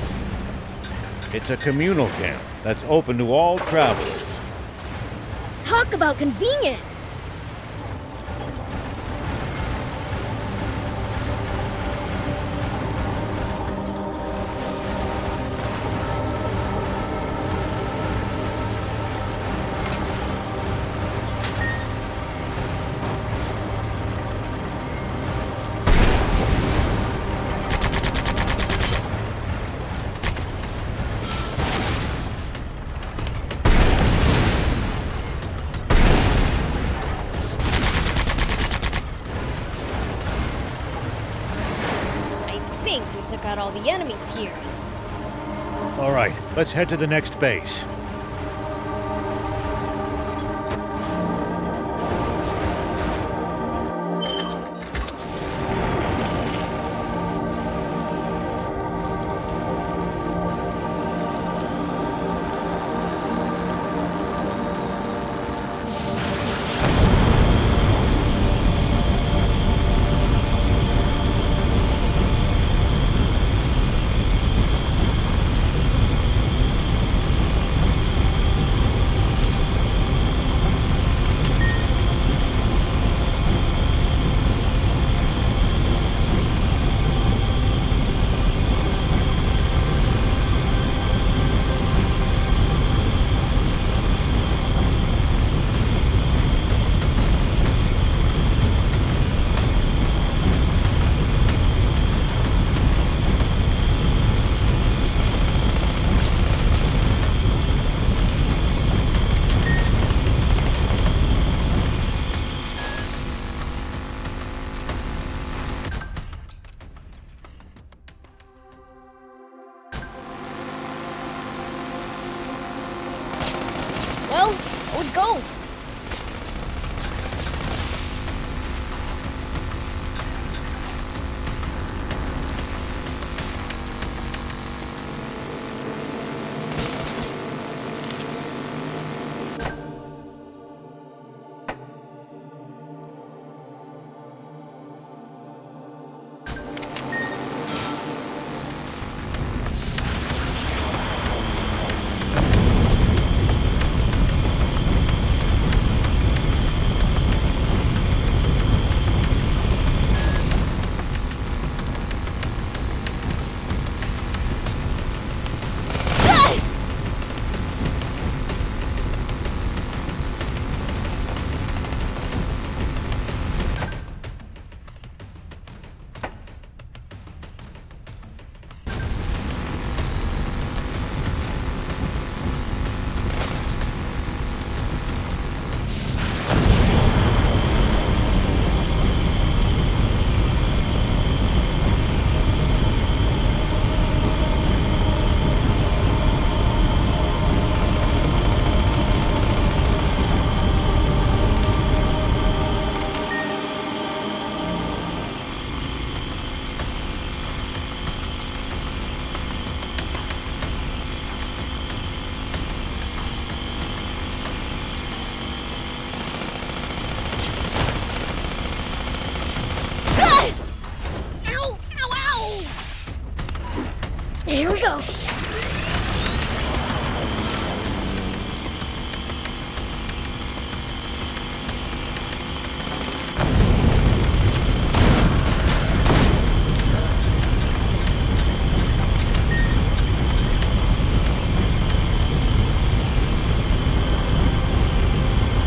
It's a communal camp that's open to all travelers. Talk about convenient! Got all the enemies here. All right, let's head to the next base. Well, so it goes.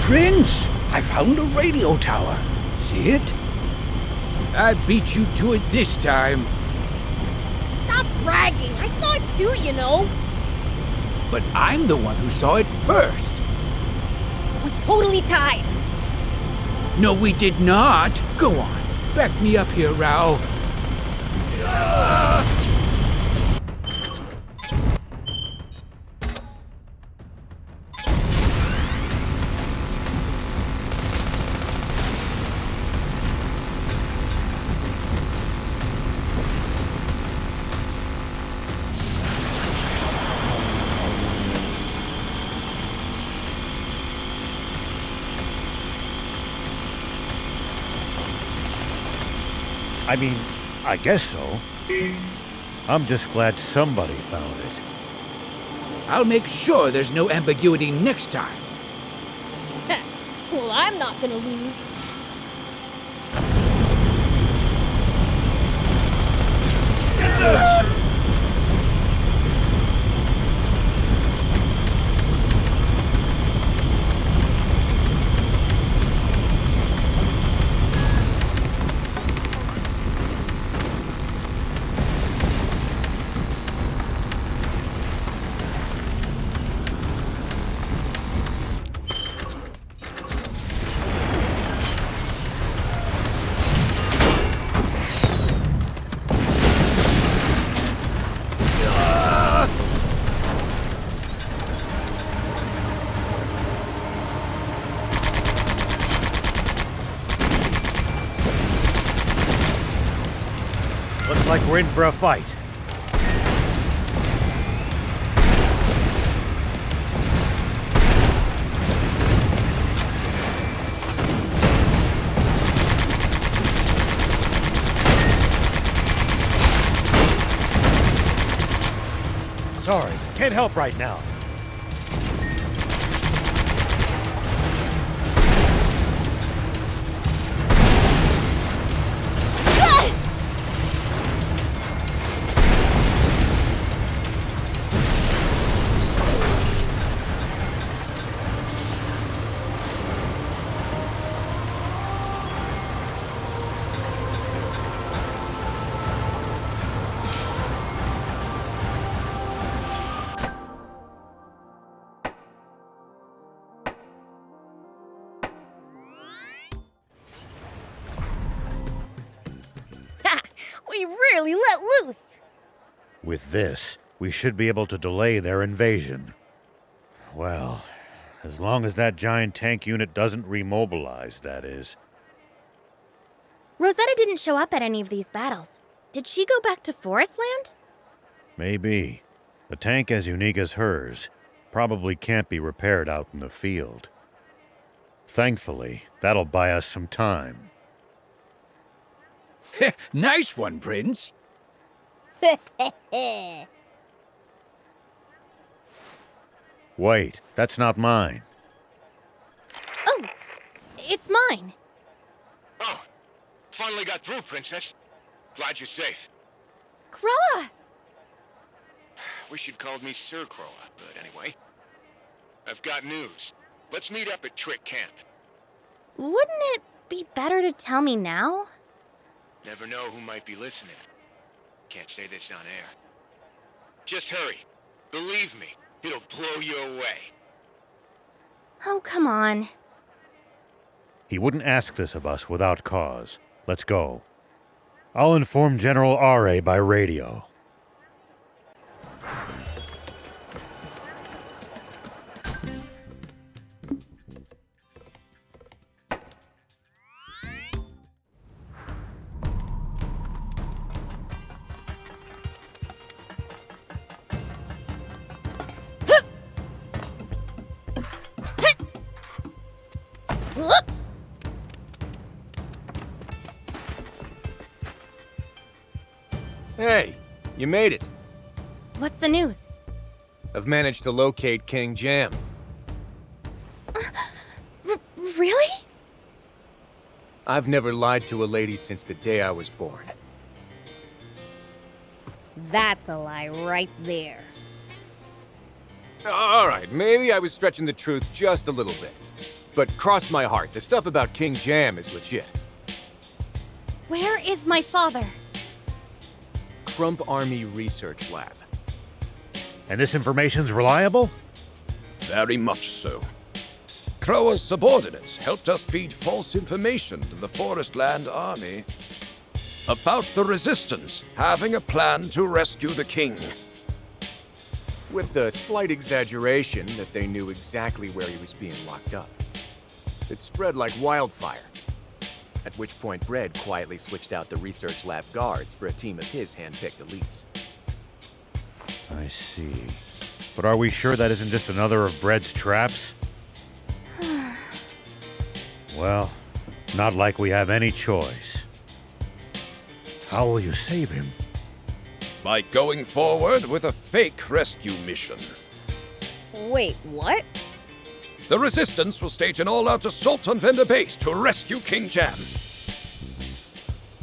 Prince, I found a radio tower. See it? I beat you to it this time. Stop bragging! I saw it too, you know! But I'm the one who saw it first. We totally tied! No, we did not. Go on. Back me up here, Rao. I mean, I guess so. I'm just glad somebody found it. I'll make sure there's no ambiguity next time. Well, I'm not gonna lose. Looks like we're in for a fight. Sorry, can't help right now. We really let loose! With this, we should be able to delay their invasion. Well, as long as that giant tank unit doesn't remobilize, that is. Rosetta didn't show up at any of these battles. Did she go back to Forestland? Maybe. A tank as unique as hers probably can't be repaired out in the field. Thankfully, that'll buy us some time. Nice one, Prince. Wait, that's not mine. Oh, it's mine. Oh, finally got through, Princess. Glad you're safe. Croa! Wish you'd called me Sir Croa, but anyway. I've got news. Let's meet up at Trick Camp. Wouldn't it be better to tell me now? Never know who might be listening. Can't say this on air. Just hurry. Believe me, it'll blow you away. Oh, come on. He wouldn't ask this of us without cause. Let's go. I'll inform General R.A. by radio. Hey, you made it. What's the news? I've managed to locate King Jam. Really? I've never lied to a lady since the day I was born. That's a lie right there. All right, maybe I was stretching the truth just a little bit. But cross my heart, the stuff about King Jam is legit. Where is my father? Crump Army Research Lab. And this information's reliable? Very much so. Kroa's subordinates helped us feed false information to the Forestland Army about the Resistance having a plan to rescue the king. With the slight exaggeration that they knew exactly where he was being locked up. It spread like wildfire. At which point Bread quietly switched out the research lab guards for a team of his hand-picked elites. I see. But are we sure that isn't just another of Bread's traps? Well, not like we have any choice. How will you save him? By going forward with a fake rescue mission. Wait, what? The Resistance will stage an all-out assault on Vendor Base to rescue King Jam.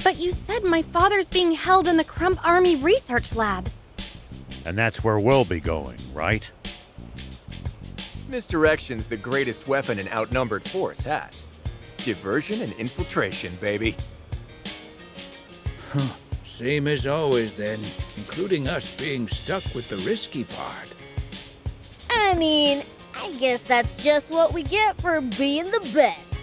But you said my father's being held in the Crump Army Research Lab. And that's where we'll be going, right? Misdirection's the greatest weapon an outnumbered force has. Diversion and infiltration, baby. Huh. Same as always, then, including us being stuck with the risky part. I mean, I guess that's just what we get for being the best.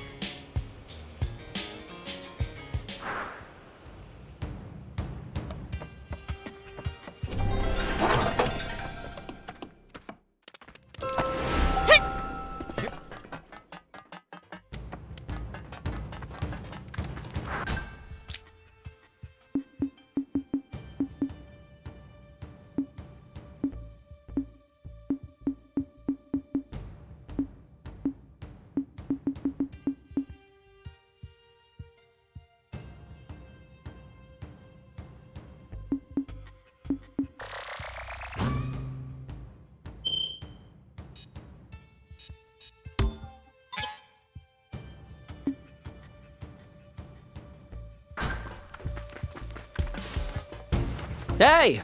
Hey!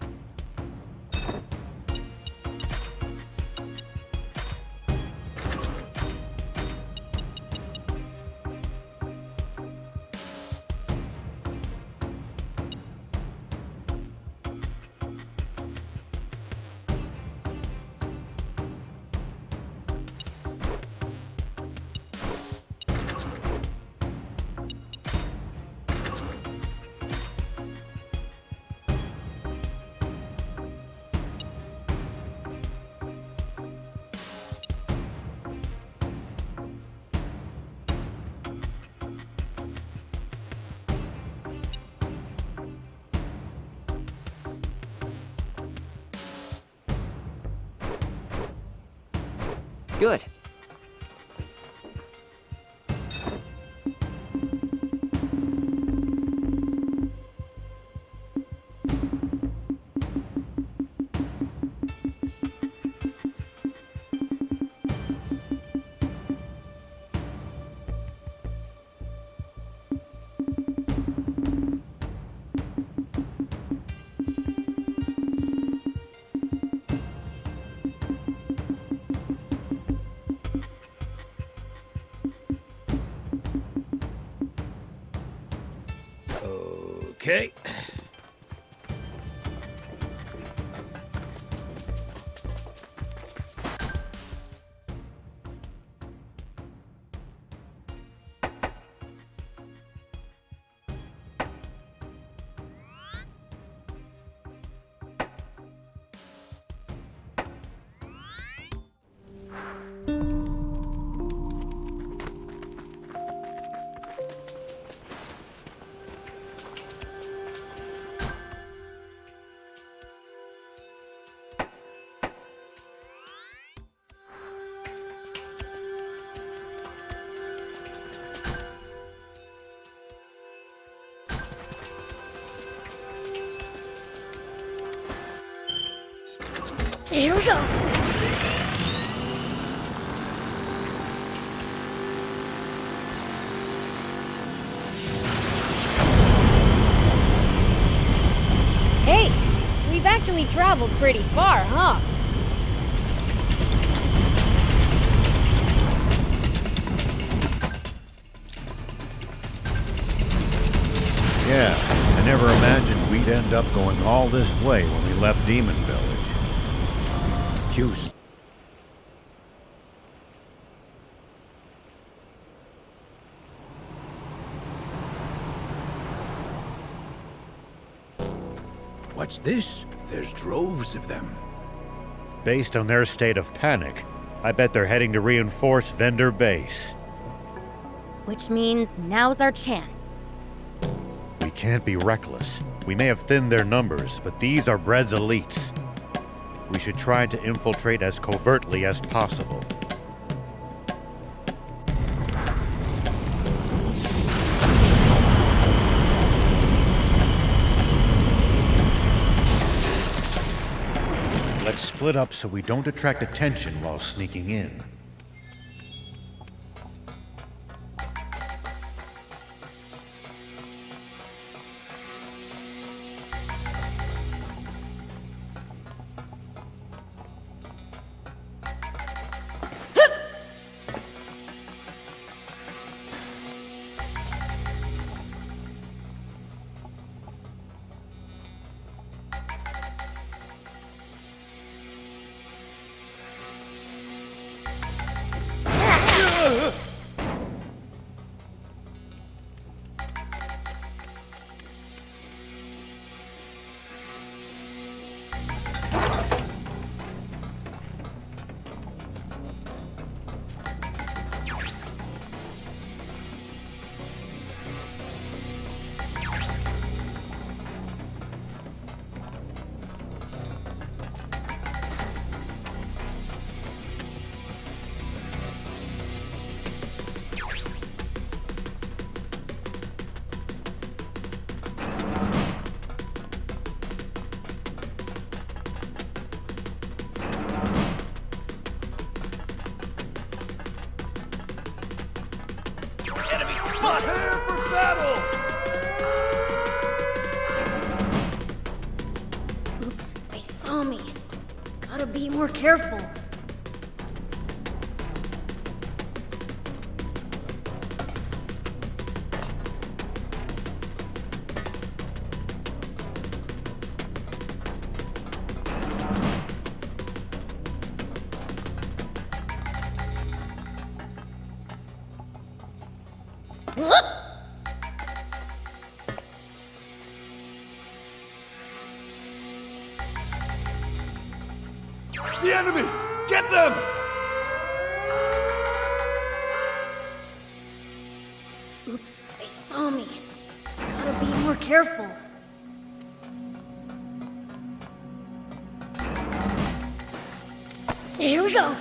Good. Okay. Here we go. Hey, we've actually traveled pretty far, huh? end up going all this way when we left Demon Village. Houston. What's this? There's droves of them. Based on their state of panic, I bet they're heading to reinforce Vendor Base. Which means now's our chance. We can't be reckless. We may have thinned their numbers, but these are Bread's elites. We should try to infiltrate as covertly as possible. Let's split up so we don't attract attention while sneaking in. Prepare for battle! Oops, they saw me. Gotta be more careful. The enemy! Get them! Oops, they saw me. Gotta be more careful. Here we go.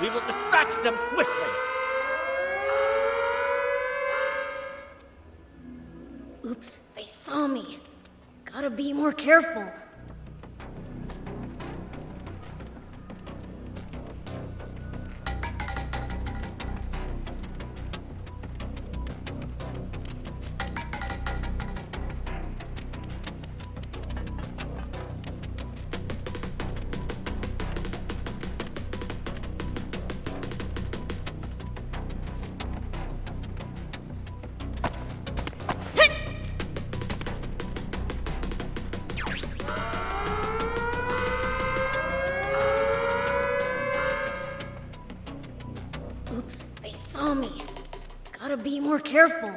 We will dispatch them swiftly! Oops, they saw me. Gotta be more careful. Oops, they saw me. Gotta be more careful.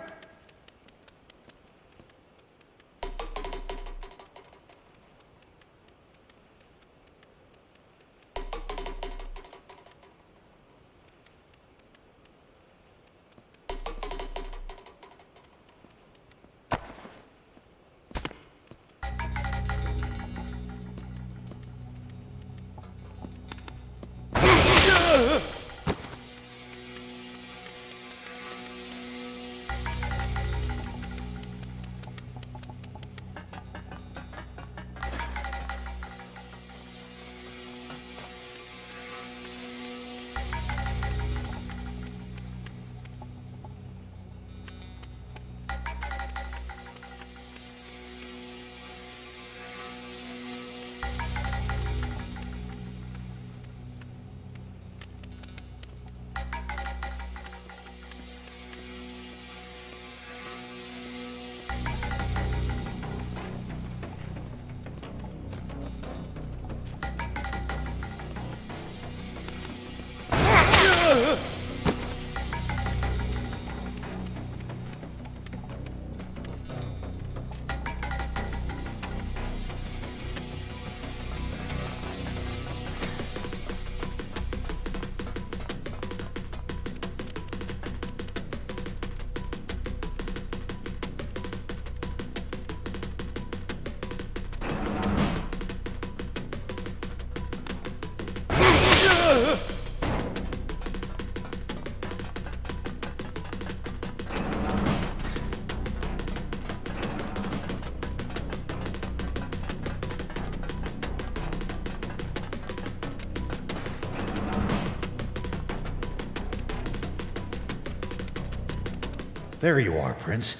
There you are, Prince.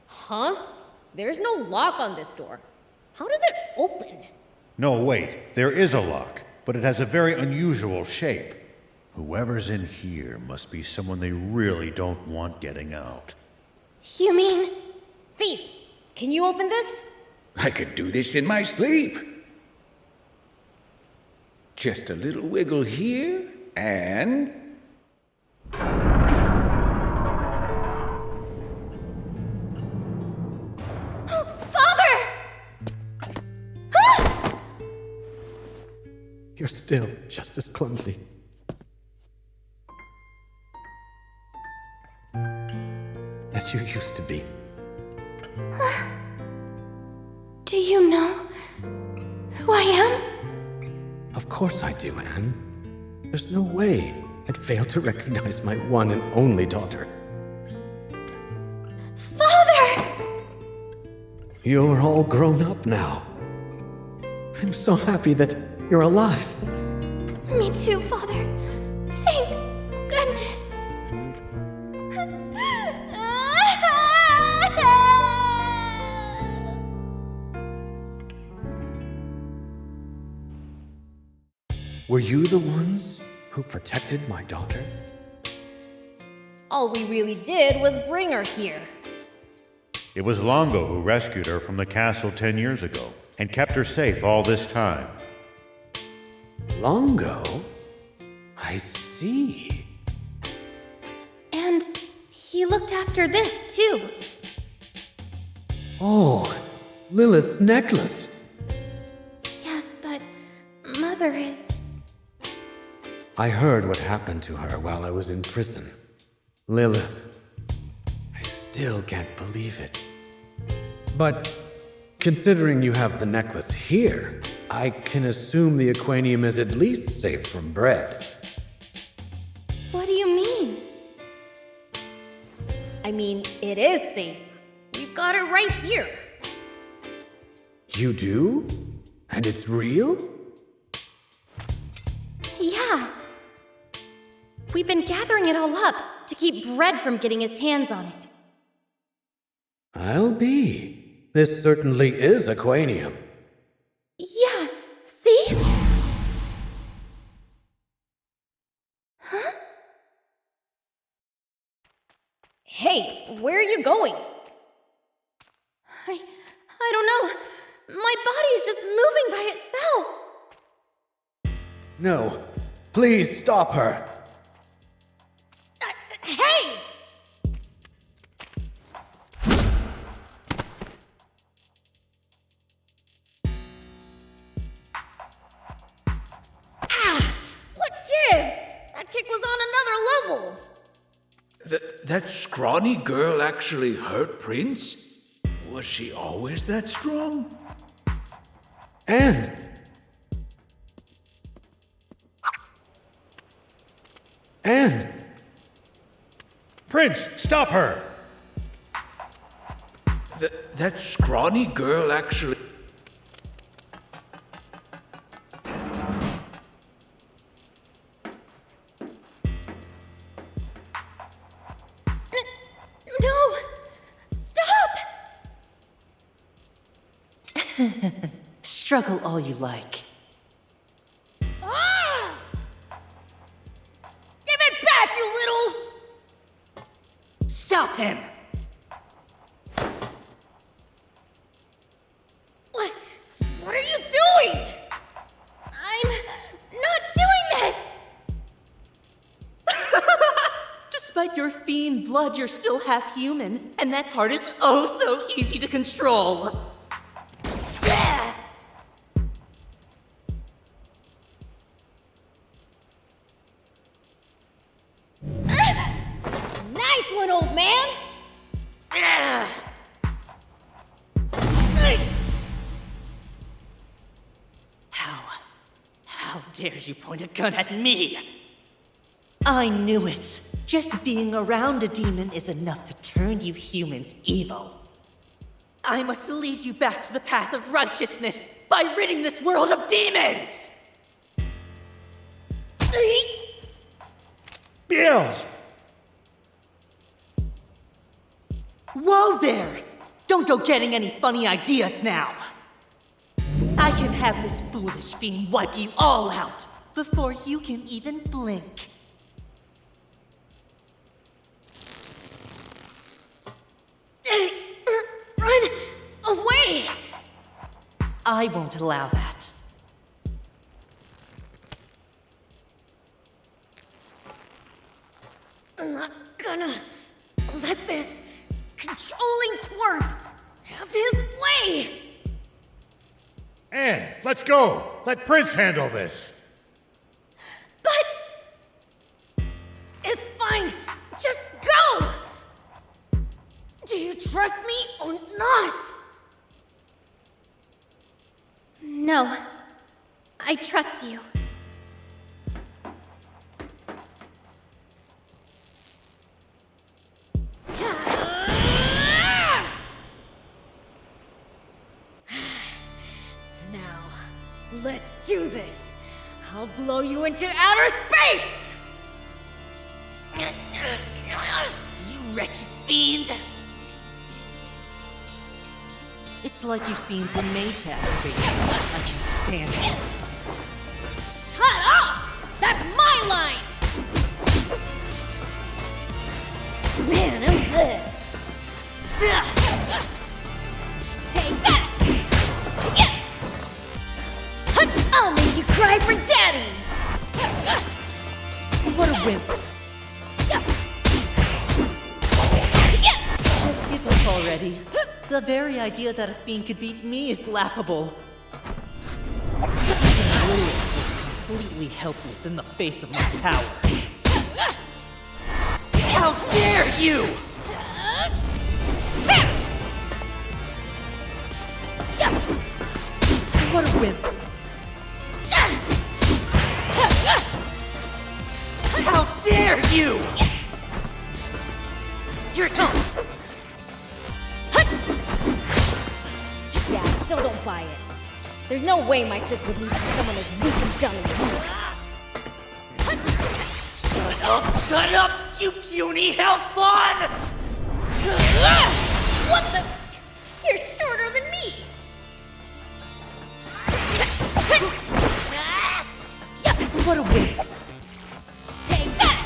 Huh? There's no lock on this door. How does it open? No, wait. There is a lock, but it has a very unusual shape. Whoever's in here must be someone they really don't want getting out. You mean? Thief, can you open this? I could do this in my sleep. Just a little wiggle here, and... You're still just as clumsy. As you used to be. Do you know who I am? Of course I do, Anne. There's no way I'd fail to recognize my one and only daughter. Father! You're all grown up now. I'm so happy that you're alive. Me too, Father. Thank goodness. Were you the ones who protected my daughter? All we really did was bring her here. It was Longo who rescued her from the castle 10 years ago and kept her safe all this time. Longo? I see. And he looked after this, too. Oh, Lilith's necklace. Yes, but Mother is... I heard what happened to her while I was in prison. Lilith. I still can't believe it. But considering you have the necklace here, I can assume the Aquanium is at least safe from Bread. What do you mean? I mean, it is safe. We've got it right here. You do? And it's real? Yeah. We've been gathering it all up to keep Bread from getting his hands on it. I'll be. This certainly is Aquanium. Yeah, see? Huh? Hey, where are you going? I don't know. My body's just moving by itself. No, please stop her. Hey! What gives? That kick was on another level. That scrawny girl actually hurt Prince? Was she always that strong? Anne! Anne! Prince, stop her! That scrawny girl actually... No! Stop! Struggle all you like. Ah! Give it back, you little... Stop him! What are you doing? I'm not doing this! Despite your fiend blood, you're still half human, and that part is oh so easy to control. Nice one, old man! How dares you point a gun at me? I knew it. Just being around a demon is enough to turn you humans evil. I must lead you back to the path of righteousness by ridding this world of demons! Beels! Whoa there! Don't go getting any funny ideas now! I can have this foolish fiend wipe you all out before you can even blink. Run away! I won't allow that. I'm not gonna let this controlling twerp have his way! Anne, let's go! Let Prince handle this! But... it's fine! Just go! Do you trust me or not? No. I trust you. Now, let's do this. I'll blow you into outer space! You wretched fiend! It's like you fiends were made to activate. I can't stand it. Shut up! That's my line! Man, I'm good. Take that! Yeah. I'll make you cry for daddy! What a wimp! Just give up already. The very idea that a fiend could beat me is laughable. Even Lilith was completely helpless in the face of my power. How dare you! What a wimp! How dare you! Your tongue! Yeah, I still don't buy it. There's no way my sis would lose to someone as weak and dumb as you. Shut up, you puny hellspawn! What the? You're shorter than me! What a wimp! Take that!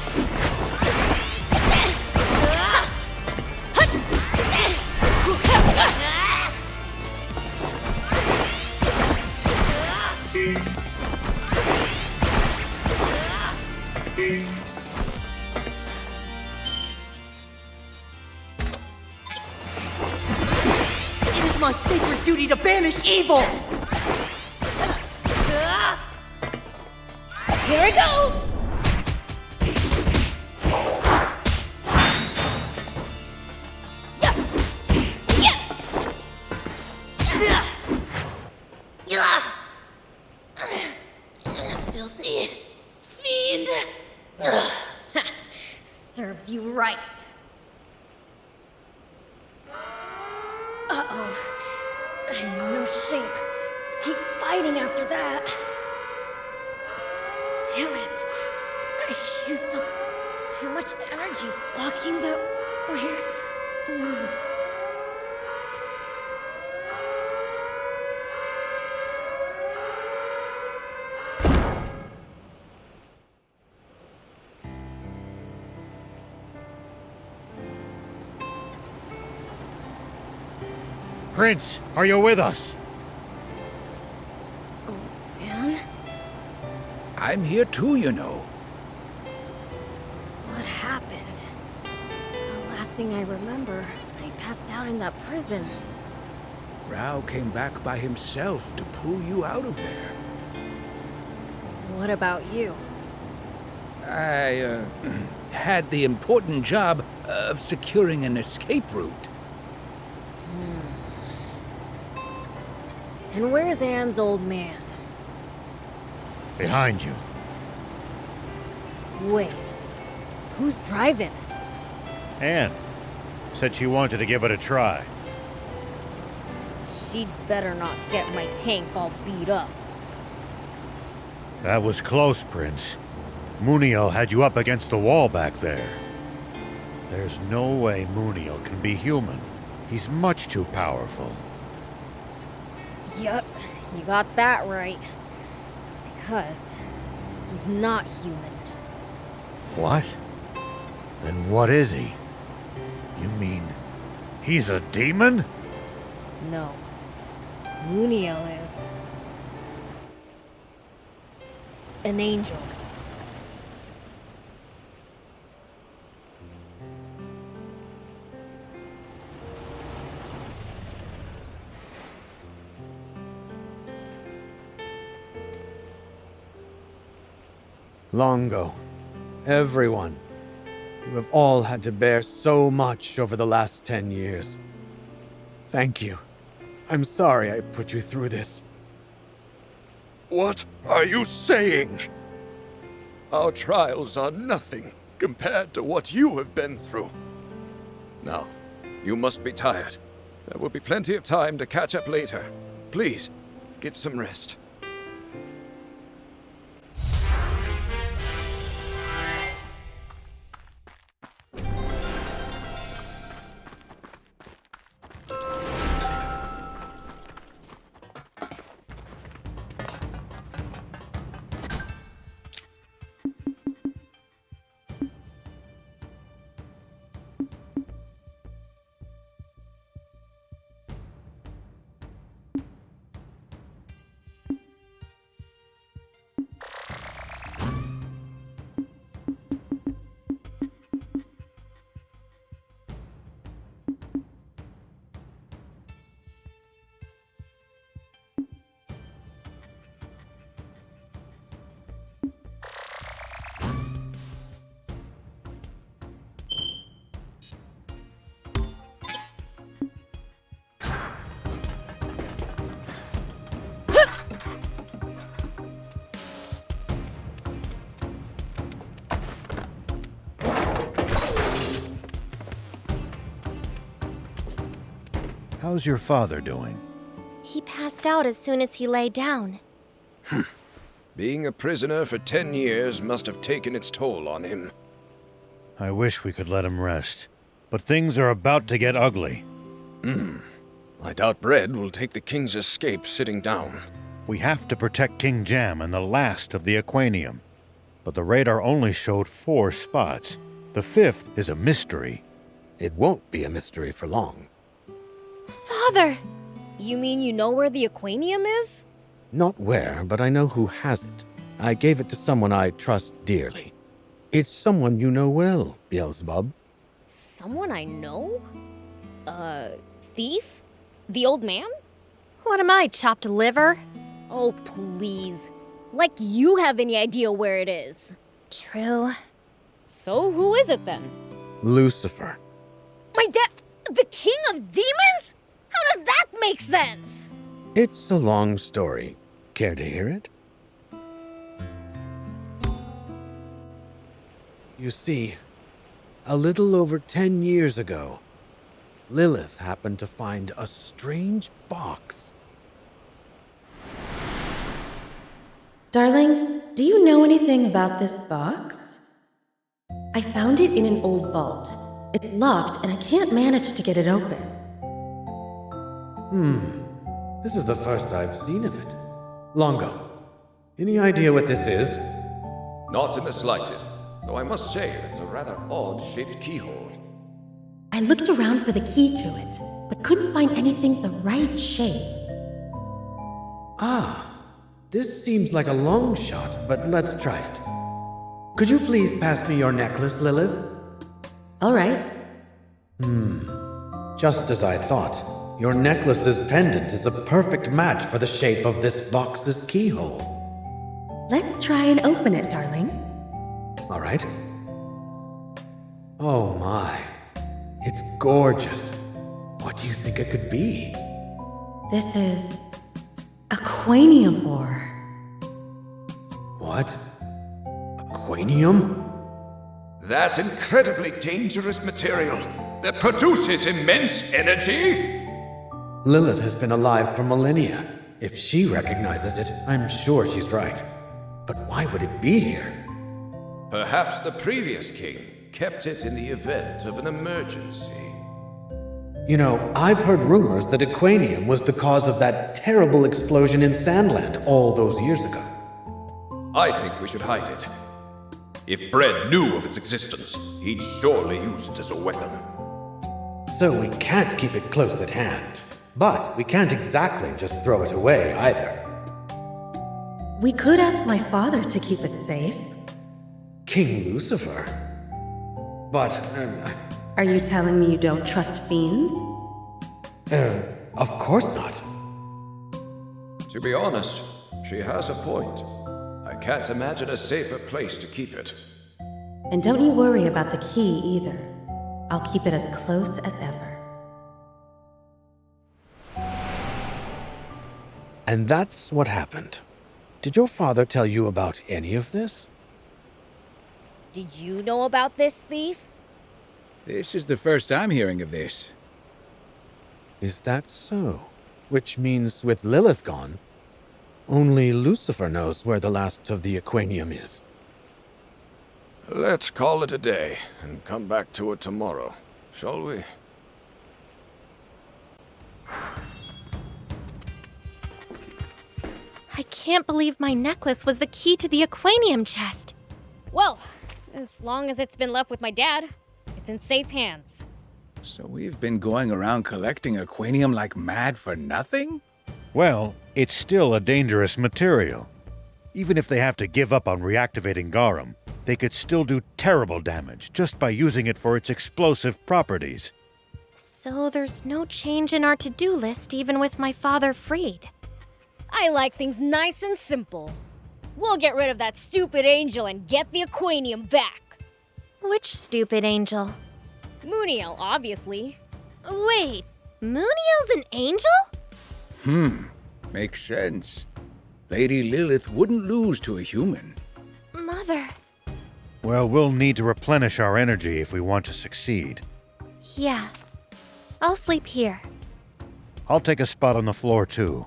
It is my sacred duty to banish evil! Here I go! Filthy fiend! Serves you right. Uh-oh. I'm in no shape to keep fighting after that. Damn it. I used up too much energy blocking that weird move. Prince, are you with us? Man, I'm here too, you know. what happened? The last thing I remember, I passed out in that prison. Rao came back by himself to pull you out of there. What about you? I, had the important job of securing an escape route. And where's Anne's old man? Behind you. Wait, who's driving? Anne said she wanted to give it a try. She'd better not get my tank all beat up. That was close, Prince. Muniel had you up against the wall back there. There's no way Muniel can be human. He's much too powerful. Yup, you got that right. Because he's not human. What? Then what is he? You mean he's a demon? No. Muniel is an angel. Longo, everyone, you have all had to bear so much over the last 10 years. Thank you. I'm sorry I put you through this. What are you saying? Our trials are nothing compared to what you have been through. Now, you must be tired. There will be plenty of time to catch up later. Please, get some rest. How's your father doing? He passed out as soon as he lay down. Being a prisoner for 10 years must have taken its toll on him. I wish we could let him rest, but things are about to get ugly. I doubt Bread will take the king's escape sitting down. We have to protect King Jam and the last of the Aquanium. But the radar only showed 4 spots. The 5th is a mystery. It won't be a mystery for long. Father! You mean you know where the Aquanium is? Not where, but I know who has it. I gave it to someone I trust dearly. It's someone you know well, Beelzebub. Someone I know? Thief? The old man? What am I, chopped liver? Oh, please. Like you have any idea where it is. True. So who is it then? Lucifer. My dad, the king of demons? How does that make sense? It's a long story. Care to hear it? You see, a little over 10 years ago, Lilith happened to find a strange box. Darling, do you know anything about this box? I found it in an old vault. It's locked and I can't manage to get it open. This is the first I've seen of it. Longo, any idea what this is? Not in the slightest, though I must say it's a rather odd-shaped keyhole. I looked around for the key to it, but couldn't find anything the right shape. This seems like a long shot, but let's try it. Could you please pass me your necklace, Lilith? All right. Just as I thought. Your necklace's pendant is a perfect match for the shape of this box's keyhole. Let's try and open it, darling. All right. Oh my. It's gorgeous. What do you think it could be? This is Aquanium ore. What? Aquanium? That incredibly dangerous material that produces immense energy? Lilith has been alive for millennia. If she recognizes it, I'm sure she's right. But why would it be here? Perhaps the previous king kept it in the event of an emergency. You know, I've heard rumors that Aquanium was the cause of that terrible explosion in Sandland all those years ago. I think we should hide it. If Bread knew of its existence, he'd surely use it as a weapon. So we can't keep it close at hand. But we can't exactly just throw it away either. We could ask my father to keep it safe. King Lucifer? But, Are you telling me you don't trust fiends? Of course not. To be honest, she has a point. I can't imagine a safer place to keep it. And don't you worry about the key either. I'll keep it as close as ever. And that's what happened. Did your father tell you about any of this? Did you know about this thief? This is the first I'm hearing of this. Is that so? Which means with Lilith gone, only Lucifer knows where the last of the Aquanium is. Let's call it a day and come back to it tomorrow, shall we? I can't believe my necklace was the key to the Aquanium chest. Well, as long as it's been left with my dad, it's in safe hands. So we've been going around collecting Aquanium like mad for nothing? Well, it's still a dangerous material. Even if they have to give up on reactivating Garum, they could still do terrible damage just by using it for its explosive properties. So there's no change in our to-do list even with my father freed. I like things nice and simple. We'll get rid of that stupid angel and get the Aquanium back. Which stupid angel? Mooniel, obviously. Wait, Mooniel's an angel? Makes sense. Lady Lilith wouldn't lose to a human. Mother. Well, we'll need to replenish our energy if we want to succeed. Yeah. I'll sleep here. I'll take a spot on the floor, too.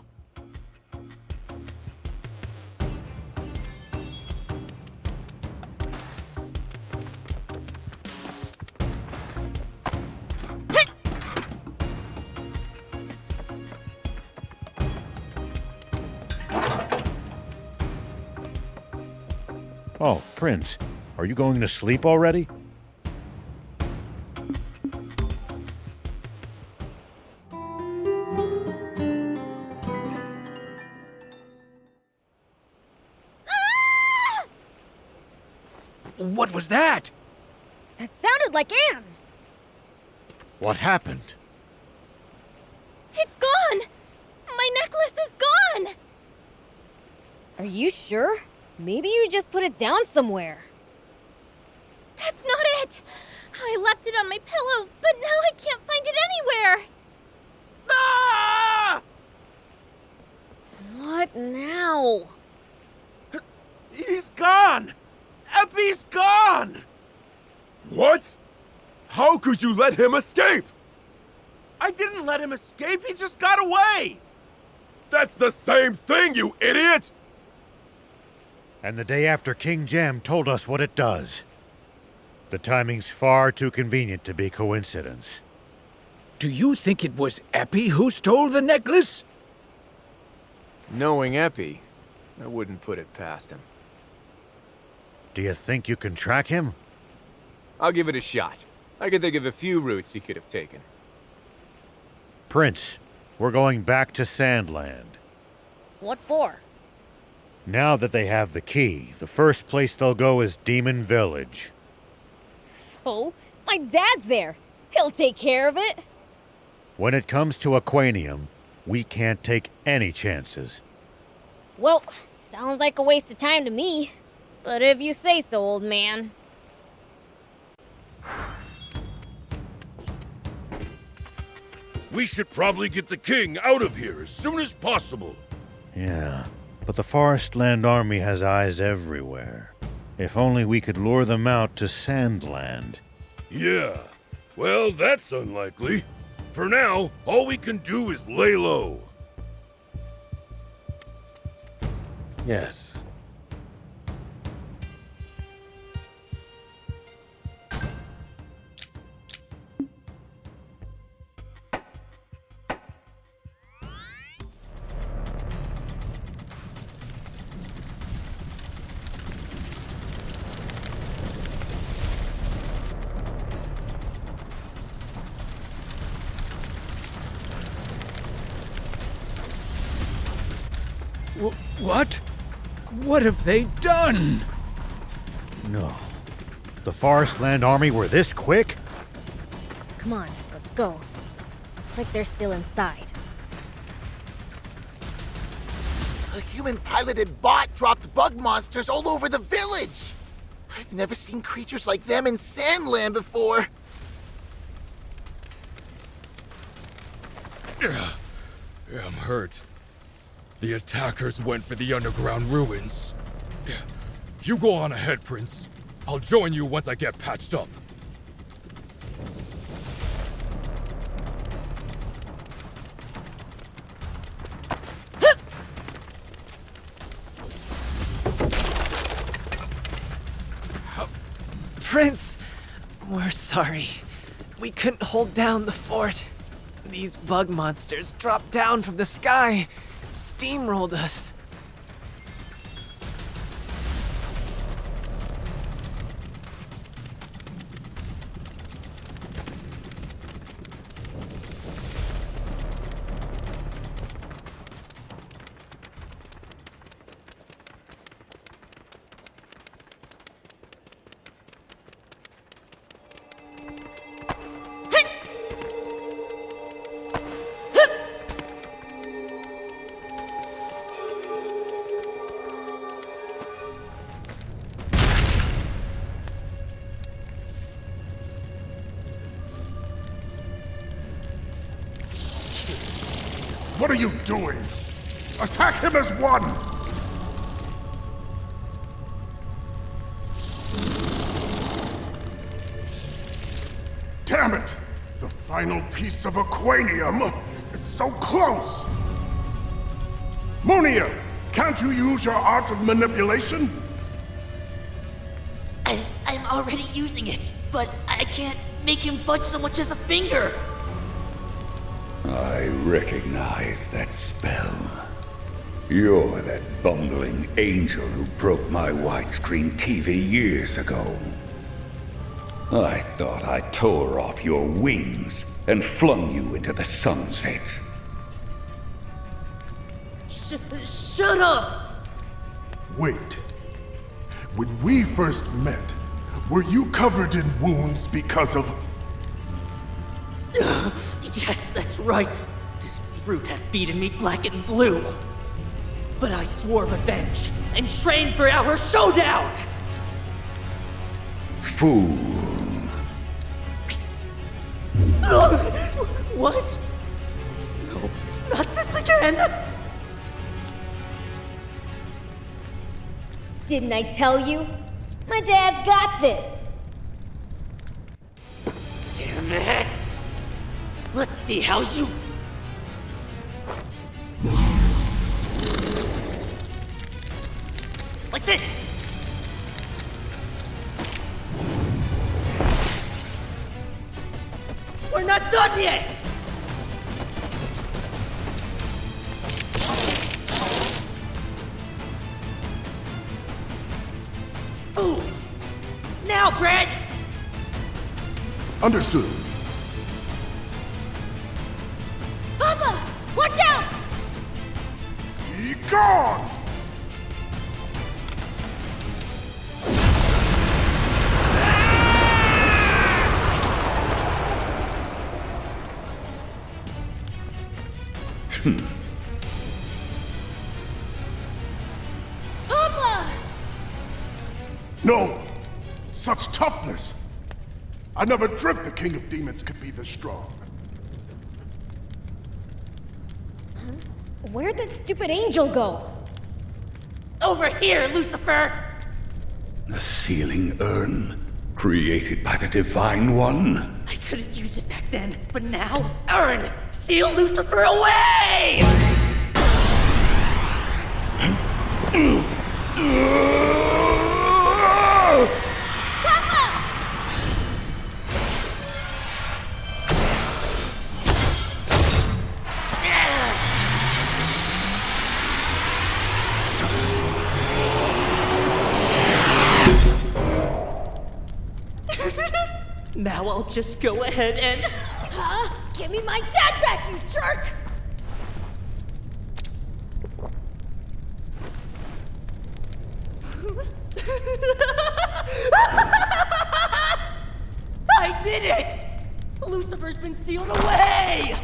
Oh, Prince, are you going to sleep already? What was that? That sounded like Anne. What happened? It's gone! My necklace is gone! Are you sure? Maybe you just put it down somewhere. That's not it! I left it on my pillow, but now I can't find it anywhere! Ah! What now? He's gone! Epi's gone! What? How could you let him escape? I didn't let him escape, he just got away! That's the same thing, you idiot! And the day after King Jem told us what it does. The timing's far too convenient to be coincidence. Do you think it was Epi who stole the necklace? Knowing Epi, I wouldn't put it past him. Do you think you can track him? I'll give it a shot. I can think of a few routes he could have taken. Prince, we're going back to Sandland. What for? Now that they have the key, the first place they'll go is Demon Village. So? My dad's there. He'll take care of it. When it comes to Aquanium, we can't take any chances. Well, sounds like a waste of time to me. But if you say so, old man. We should probably get the king out of here as soon as possible. Yeah, But the Forestland army has eyes everywhere. If only we could lure them out to Sandland. Yeah. Well, that's unlikely. For now, all we can do is lay low. Yes. What? What have they done? No. The Forestland army were this quick? Come on, let's go. Looks like they're still inside. A human-piloted bot dropped bug monsters all over the village! I've never seen creatures like them in Sandland before. Yeah, I'm hurt. The attackers went for the underground ruins. You go on ahead, Prince. I'll join you once I get patched up. Prince! We're sorry. We couldn't hold down the fort. These bug monsters dropped down from the sky and steamrolled us. What are you doing? Attack him as one! Damn it! The final piece of aquanium is so close! Monia, can't you use your art of manipulation? I'm already using it, but I can't make him budge so much as a finger. I recognize that spell. You're that bumbling angel who broke my widescreen TV years ago. I thought I tore off your wings and flung you into the sunset. Shut up! Wait. When we first met, were you covered in wounds because of... Yes, that's right. This brute had beaten me black and blue. But I swore revenge and trained for our showdown! Fool. What? No, not this again! Didn't I tell you? My dad's got this! Damn it! Let's see how you... Like this! We're not done yet! Ooh! Now, Brad! Understood. Papa! Watch out! Be gone! Papa! No! Such toughness! I never dreamt the King of Demons could be this strong. Where'd that stupid angel go? Over here, Lucifer! The sealing urn, created by the Divine One. I couldn't use it back then, but now, urn! Seal Lucifer away! Now I'll just go ahead and... Huh? Give me my dad back, you jerk! I did it! Lucifer's been sealed away!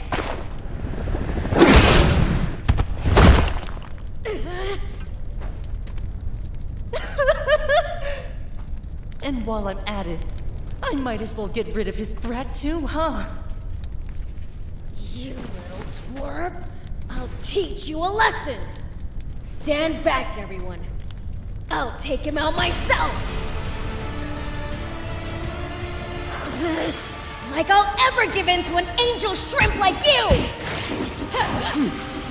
And while I'm at it, I might as well get rid of his brat too, huh? You little twerp! I'll teach you a lesson! Stand back, everyone. I'll take him out myself! Like I'll ever give in to an angel shrimp like you!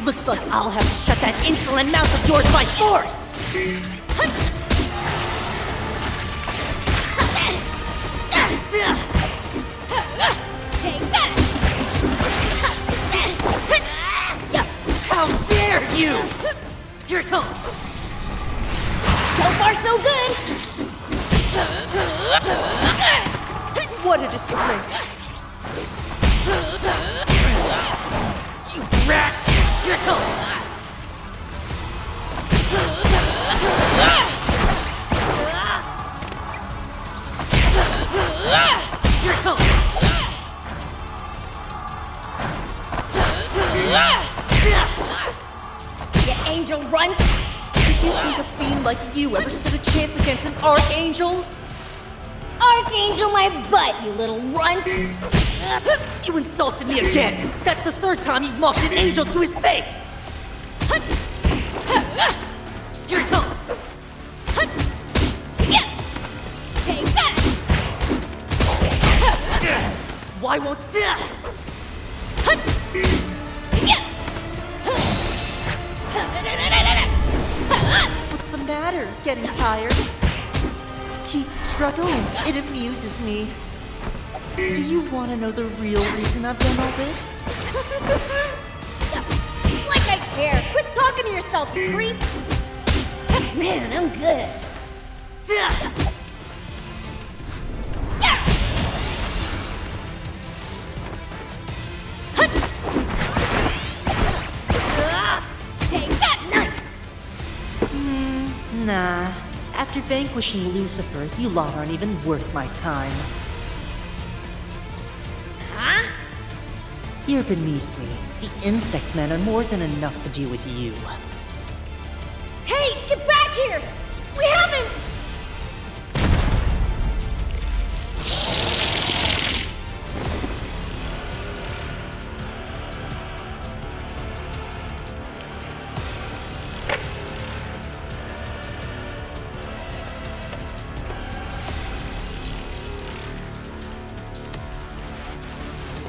Looks like I'll have to shut that insolent mouth of yours by force! Take that! How dare you! Here it comes! So far, so good! What a disgrace! You rat! Here it comes! Here it comes! You angel runt! Did you think a fiend like you ever stood a chance against an archangel? Archangel my butt, you little runt! You insulted me again! That's the third time you've mocked an angel to his face! Here it comes! Take that! Why won't What's the matter? Getting tired? Keep struggling. It amuses me. Do you want to know the real reason I've done all this? Like I care! Quit talking to yourself, you creep! Man, I'm good. Take that, nice! Nah. After vanquishing Lucifer, you lot aren't even worth my time. Huh? You're beneath me. The insect men are more than enough to deal with you. Hey, get back here! We haven't...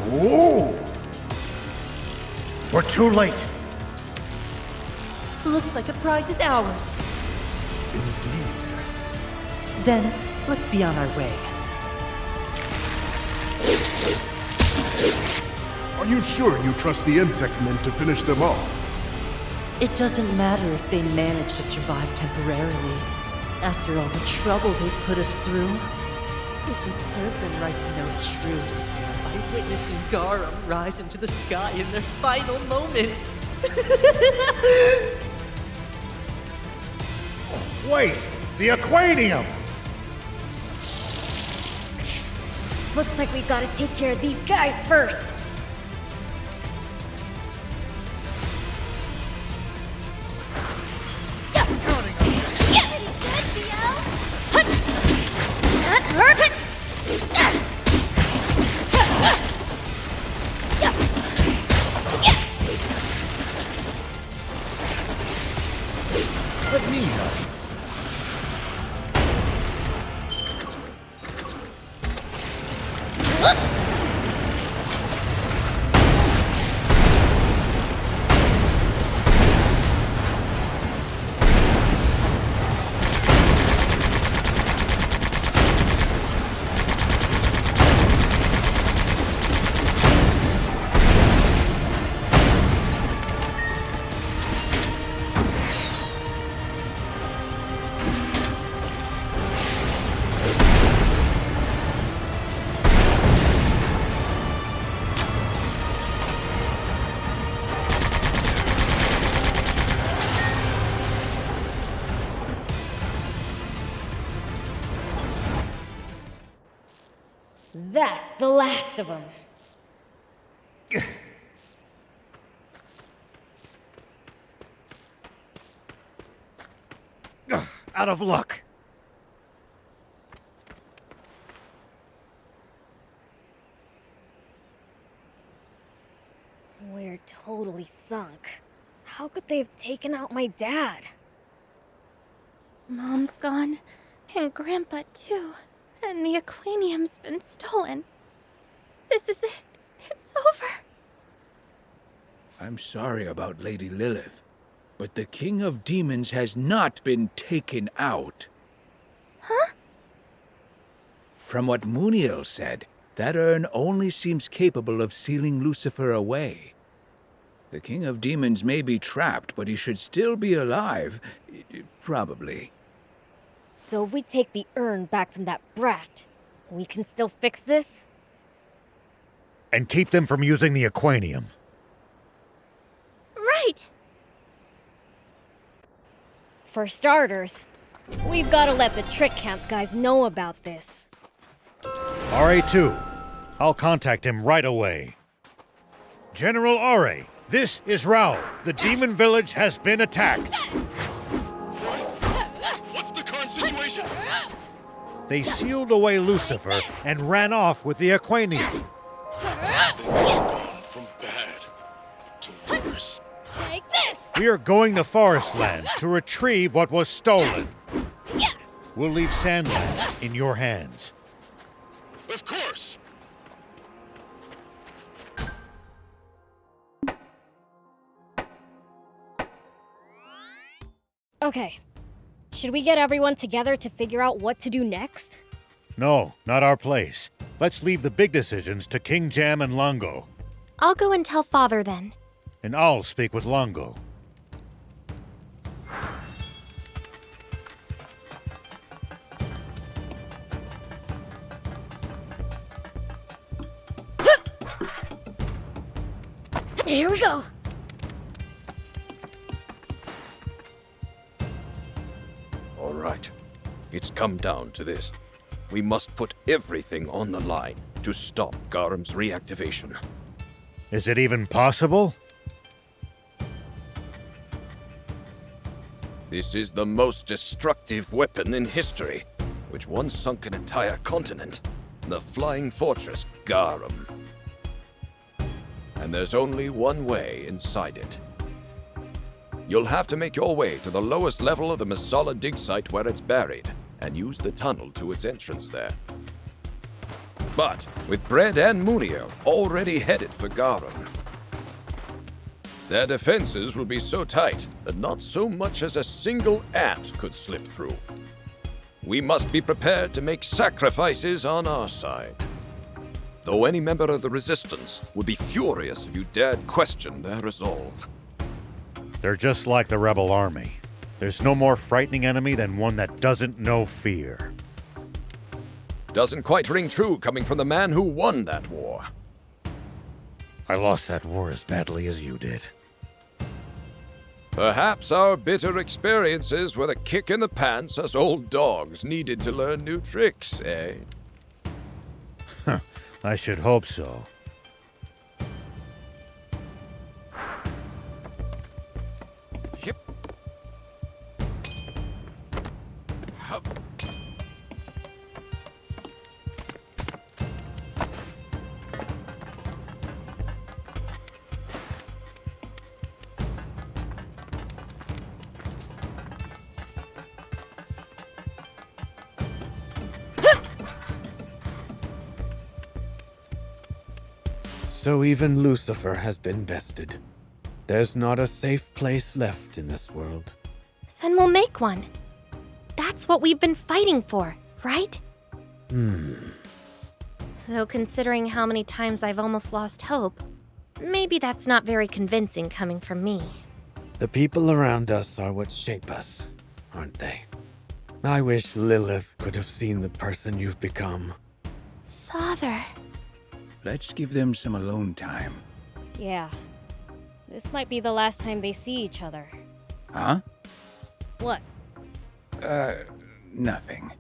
Whoa! We're too late. Looks like the prize is ours. Indeed. Then, let's be on our way. Are you sure you trust the insect men to finish them off? It doesn't matter if they manage to survive temporarily. After all the trouble they've put us through, it would serve them right to know true despair by witnessing Garum rise into the sky in their final moments. Wait! The aquarium! Looks like we've got to take care of these guys first. Let me help. That's the last of them. Out of luck. We're totally sunk. How could they have taken out my dad? Mom's gone, and Grandpa too. And the aquanium's been stolen. This is it. It's over. I'm sorry about Lady Lilith, but the King of Demons has not been taken out. Huh? From what Muniel said, that urn only seems capable of sealing Lucifer away. The King of Demons may be trapped, but he should still be alive. Probably. So if we take the urn back from that brat, we can still fix this? And keep them from using the aquanium. Right! For starters, we've got to let the Trick Camp guys know about this. RA2, I'll contact him right away. General RA, this is Raul. The demon village has been attacked. What's the current situation? They sealed away Lucifer and ran off with the aquanium. Things have gone from bad to worse. Take this! We are going to Forestland to retrieve what was stolen. We'll leave Sandland in your hands. Of course. Okay. Should we get everyone together to figure out what to do next? No, not our place. Let's leave the big decisions to King Jam and Longo. I'll go and tell Father then. And I'll speak with Longo. Here we go! All right. It's come down to this. We must put everything on the line to stop Garam's reactivation. Is it even possible? This is the most destructive weapon in history, which once sunk an entire continent, the Flying Fortress Garam. And there's only one way inside it. You'll have to make your way to the lowest level of the Masala dig site where it's buried, and use the tunnel to its entrance there. But with Bread and Muniel already headed for Garam, their defenses will be so tight that not so much as a single ant could slip through. We must be prepared to make sacrifices on our side. Though any member of the Resistance would be furious if you dared question their resolve. They're just like the rebel army. There's no more frightening enemy than one that doesn't know fear. Doesn't quite ring true coming from the man who won that war. I lost that war as badly as you did. Perhaps our bitter experiences were the kick in the pants us old dogs needed to learn new tricks, eh? I should hope so. Yep. Hup. So even Lucifer has been bested. There's not a safe place left in this world. Then we'll make one. That's what we've been fighting for, right? Though considering how many times I've almost lost hope, maybe that's not very convincing coming from me. The people around us are what shape us, aren't they? I wish Lilith could have seen the person you've become. Father. Let's give them some alone time. Yeah. This might be the last time they see each other. Huh? What? Nothing.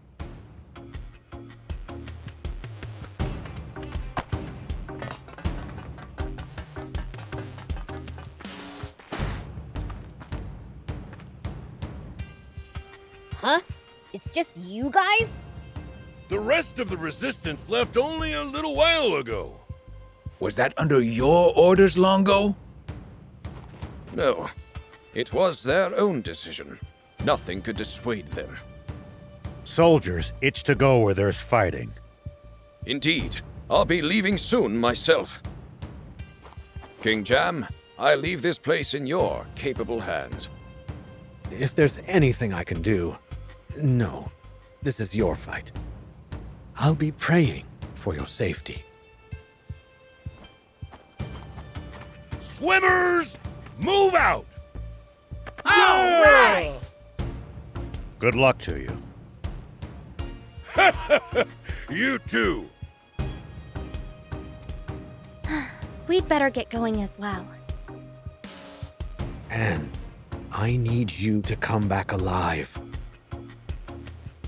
Huh? It's just you guys? The rest of the resistance left only a little while ago. Was that under your orders, Longo? No. It was their own decision. Nothing could dissuade them. Soldiers itch to go where there's fighting. Indeed. I'll be leaving soon myself. King Jam, I leave this place in your capable hands. If there's anything I can do, no. This is your fight. I'll be praying for your safety. Swimmers, move out! All right! Good luck to you. You too. We'd better get going as well. Anne, I need you to come back alive.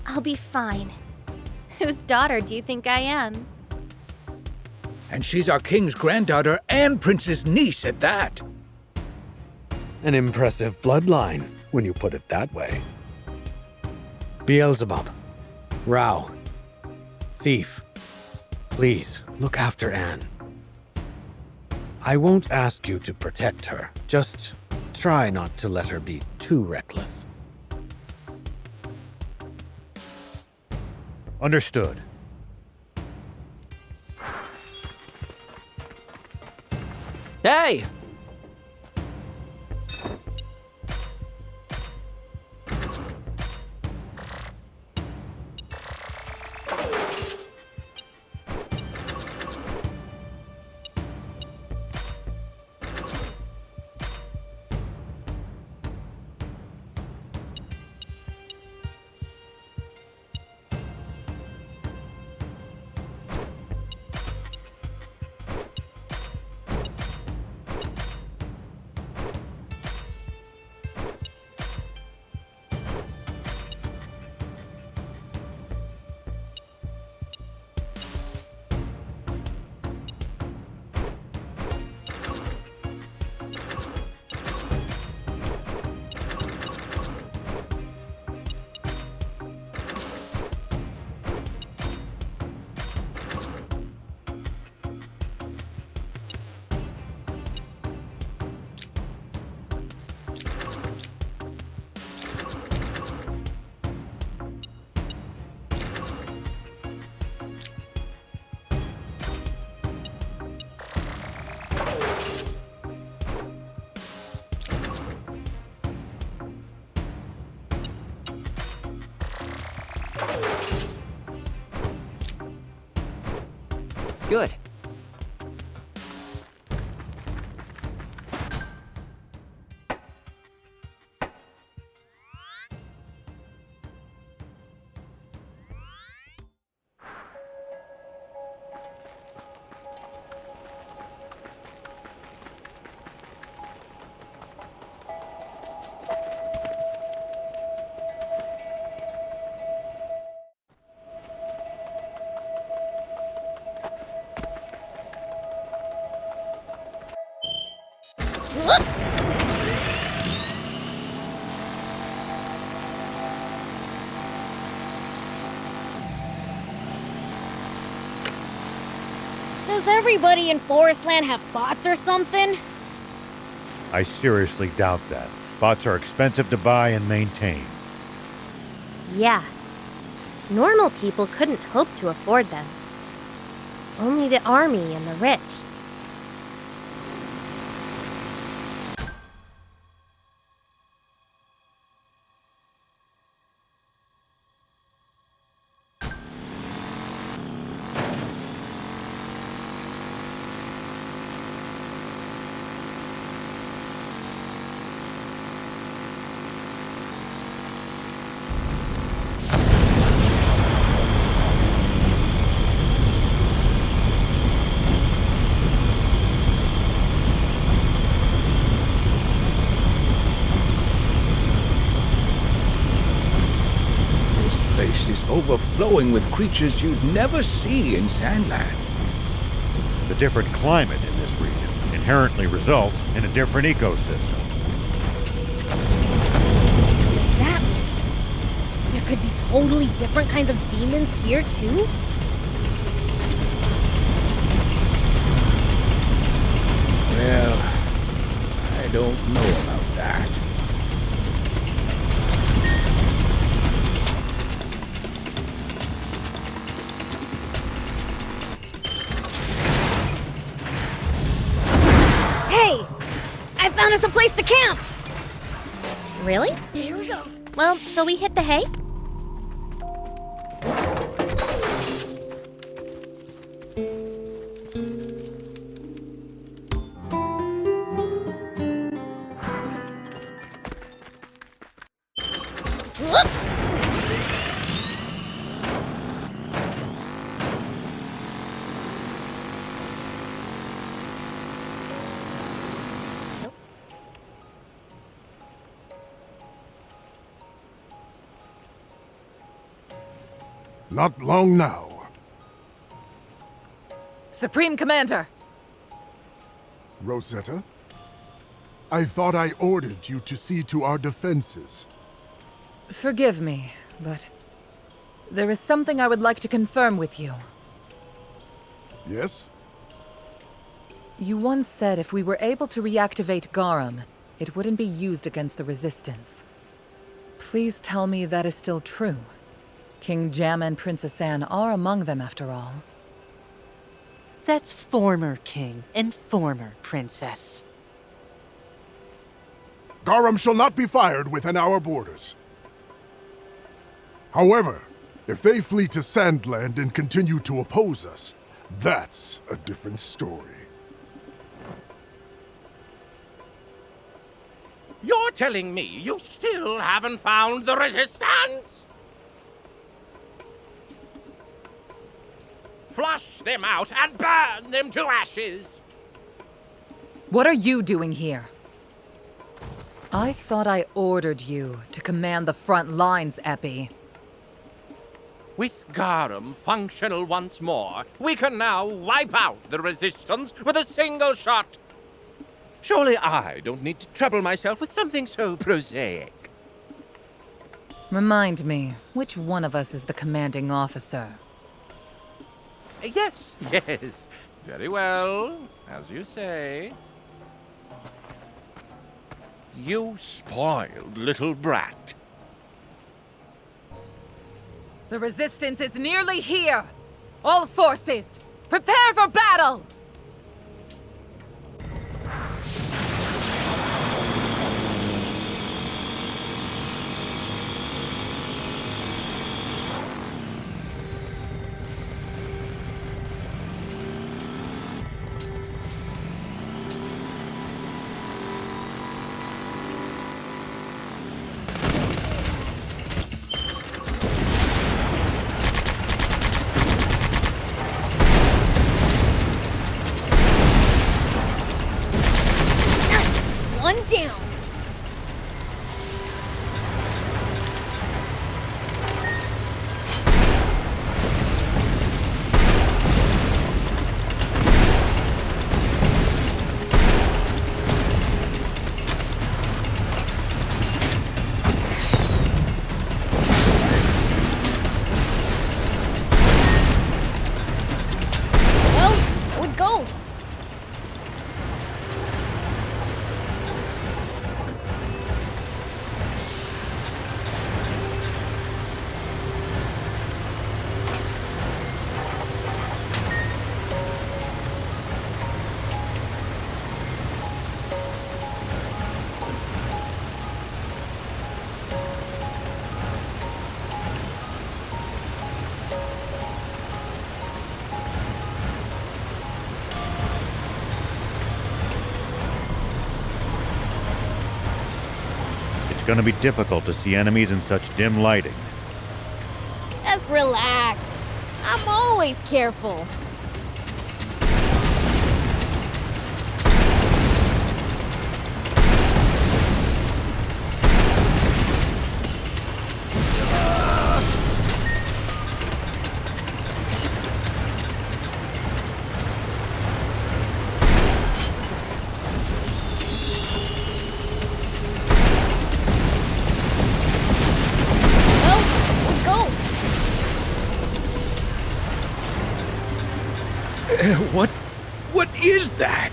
I'll be fine. Whose daughter do you think I am? And she's our king's granddaughter and prince's niece at that. An impressive bloodline, when you put it that way. Beelzebub, Rao, Thief, please look after Anne. I won't ask you to protect her. Just try not to let her be too reckless. Understood. Hey! Good. Does everybody in Forestland have bots or something? I seriously doubt that. Bots are expensive to buy and maintain. Yeah. Normal people couldn't hope to afford them. Only the army and the rich. flowing with creatures you'd never see in Sandland. The different climate in this region inherently results in a different ecosystem. That mean there could be totally different kinds of demons here too? Well, I don't know about that. Hey! I found us a place to camp! Really? Here we go. Well, shall we hit the hay? Not long now. Supreme Commander! Rosetta? I thought I ordered you to see to our defenses. Forgive me, but there is something I would like to confirm with you. Yes? You once said if we were able to reactivate Garum, it wouldn't be used against the Resistance. Please tell me that is still true. King Jam and Princess Anne are among them, after all. That's former king and former princess. Garum shall not be fired within our borders. However, if they flee to Sandland and continue to oppose us, that's a different story. You're telling me you still haven't found the Resistance? Flush them out and burn them to ashes! What are you doing here? I thought I ordered you to command the front lines, Epi. With Garum functional once more, we can now wipe out the Resistance with a single shot. Surely I don't need to trouble myself with something so prosaic. Remind me, which one of us is the commanding officer? Yes, yes. Very well, as you say. You spoiled little brat. The Resistance is nearly here! All forces, prepare for battle! One down. Well, so it goes. It's gonna be difficult to see enemies in such dim lighting. Just relax. I'm always careful. What is that?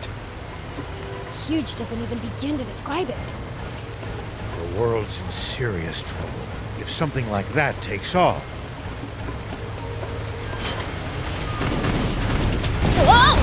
Huge doesn't even begin to describe it. The world's in serious trouble if something like that takes off. Whoa!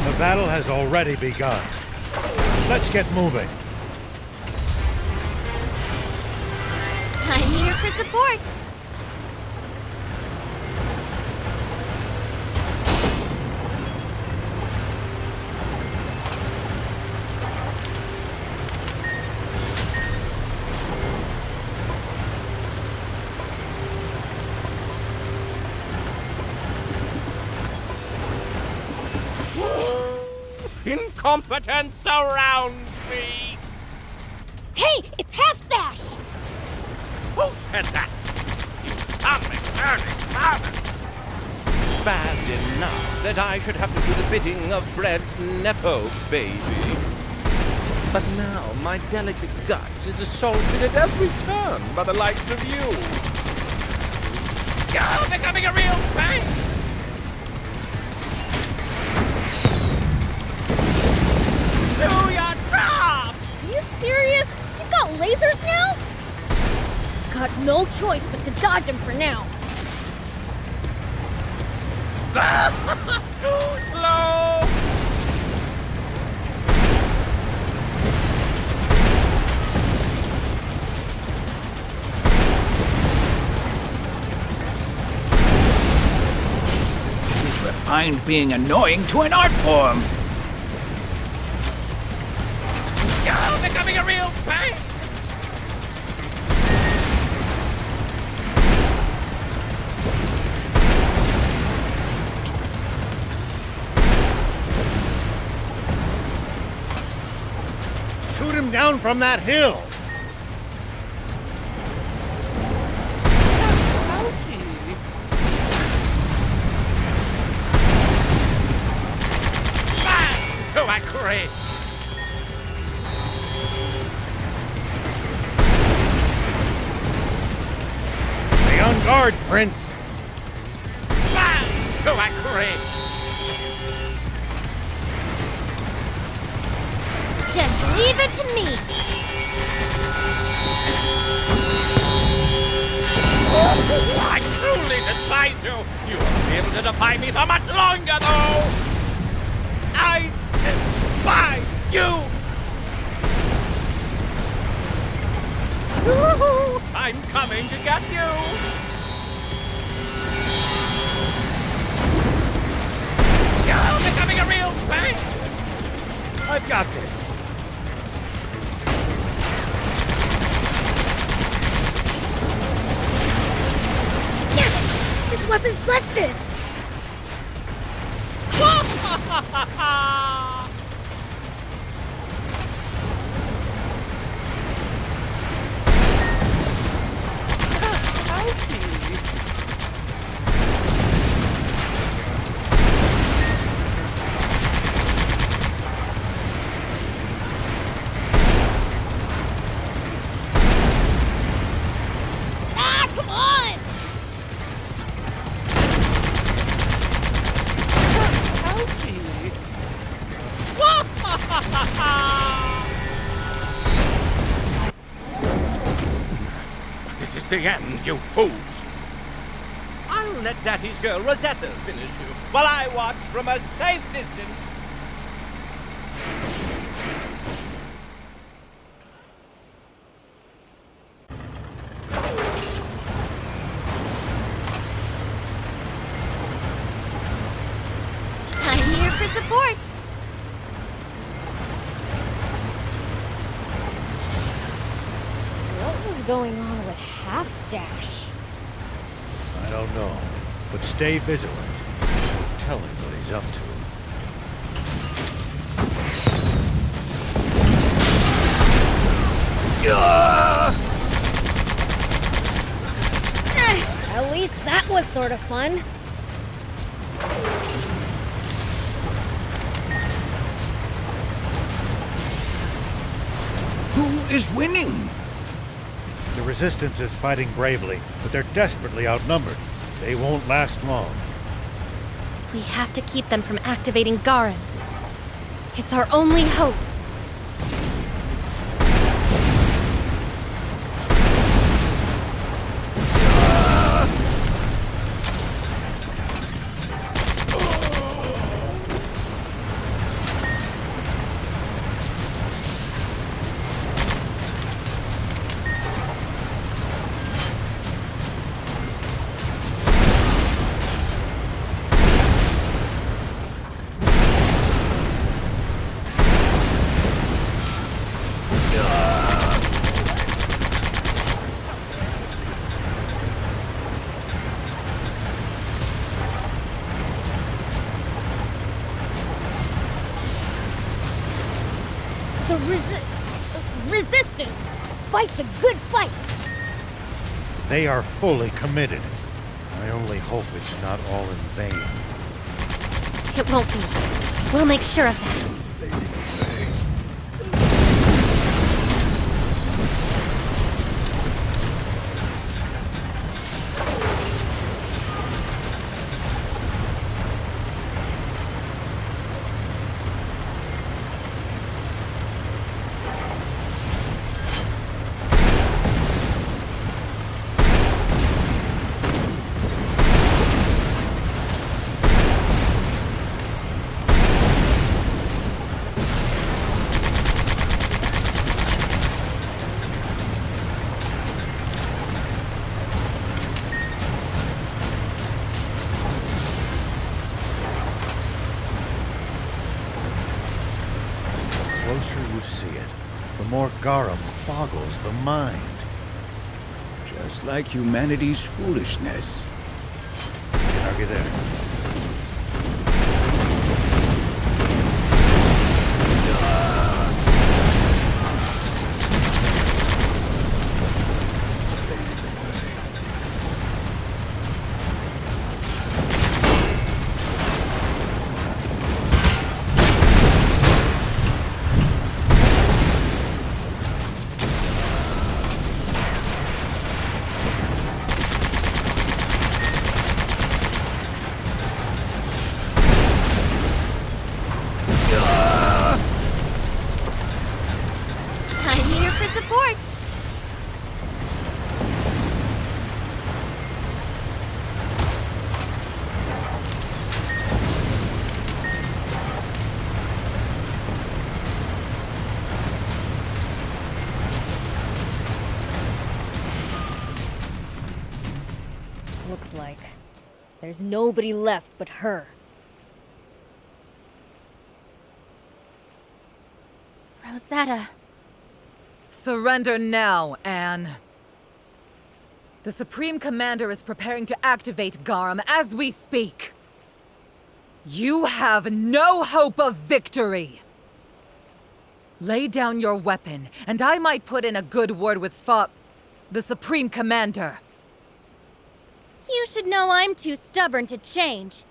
The battle has already begun. Let's get moving. I'm here for support. Incompetence surrounds me! Hey, it's Half-Stash! Who said that? You stumbling, turning servant! Bad enough that I should have to do the bidding of Bread's Nepo baby. But now my delicate gut is assaulted at every turn by the likes of you. You're becoming a real pain! Do your job! Are you serious? He's got lasers now? Got no choice but to dodge him for now. Too slow! He's refined being annoying to an art form. You're becoming a real pain! Shoot him down from that hill! Too accurate! Be on guard, Prince! Too accurate! Just leave it to me. I truly despise you! You won't be able to defy me for much longer, though! I despise you! I'm coming to get you! Bang! I've got this. This weapon's busted! Ah, come on! This is the end, you fools! I'll let Daddy's girl Rosetta finish you, while I watch from a safe distance. I'm here for support. What was going on with Half Stash? I don't know, but stay vigilant. Tell him what he's up to. At least that was sort of fun. Who is winning? The Resistance is fighting bravely, but they're desperately outnumbered. They won't last long. We have to keep them from activating Garin. It's our only hope. The Resistance fights a good fight. They are fully committed. I only hope it's not all in vain. It won't be. We'll make sure of that. The closer you see it, the more Garum boggles the mind. Just like humanity's foolishness. Can't argue there. I'm here for support. Looks like there's nobody left but her. Rosetta. Surrender now, Anne. The Supreme Commander is preparing to activate Garum as we speak. You have no hope of victory. Lay down your weapon, and I might put in a good word with the Supreme Commander. You should know I'm too stubborn to change.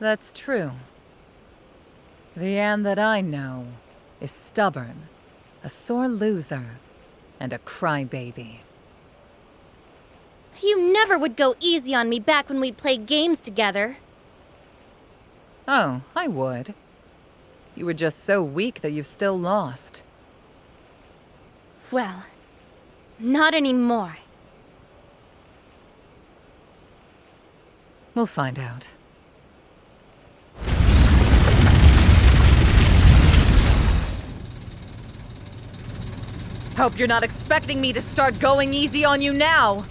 That's true. The Anne that I know is stubborn, a sore loser, and a crybaby. You never would go easy on me back when we'd play games together. Oh, I would. You were just so weak that you've still lost. Well, not anymore. We'll find out. Hope you're not expecting me to start going easy on you now.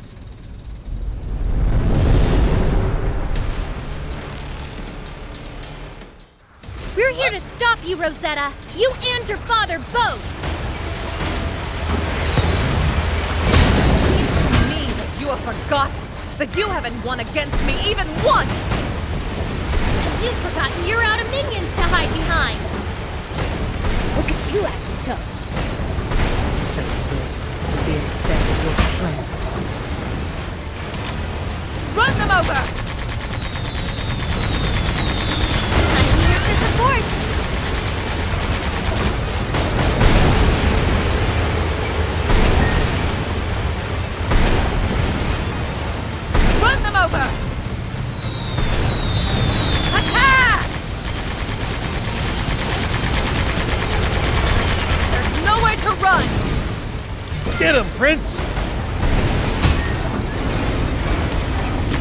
We're here to stop you, Rosetta. You and your father both. It seems to me that you have forgotten that you haven't won against me even once. And you've forgotten you're out of minions to hide behind. Look at you acting tough. So this is the extent of your strength. Run them over! Support! Run them over! Attack! There's nowhere to run! Get him, Prince!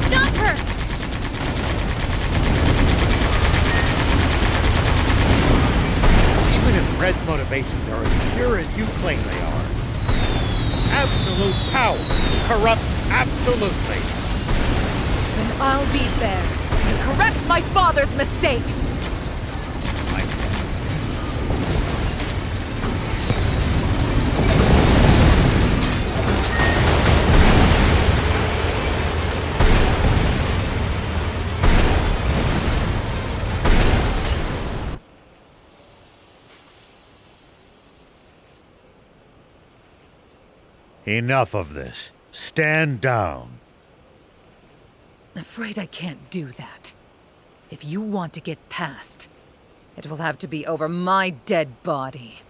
Stop her! Red's motivations are as pure as you claim they are. Absolute power corrupts absolutely. Then I'll be there to correct my father's mistakes. Enough of this. Stand down. Afraid I can't do that. If you want to get past, it will have to be over my dead body.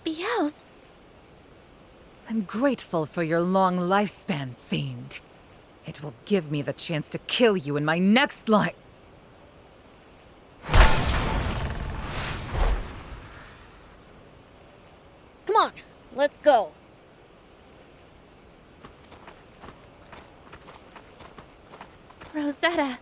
Beelz! I'm grateful for your long lifespan, Fiend. It will give me the chance to kill you in my next life. Come on, let's go. Rosetta.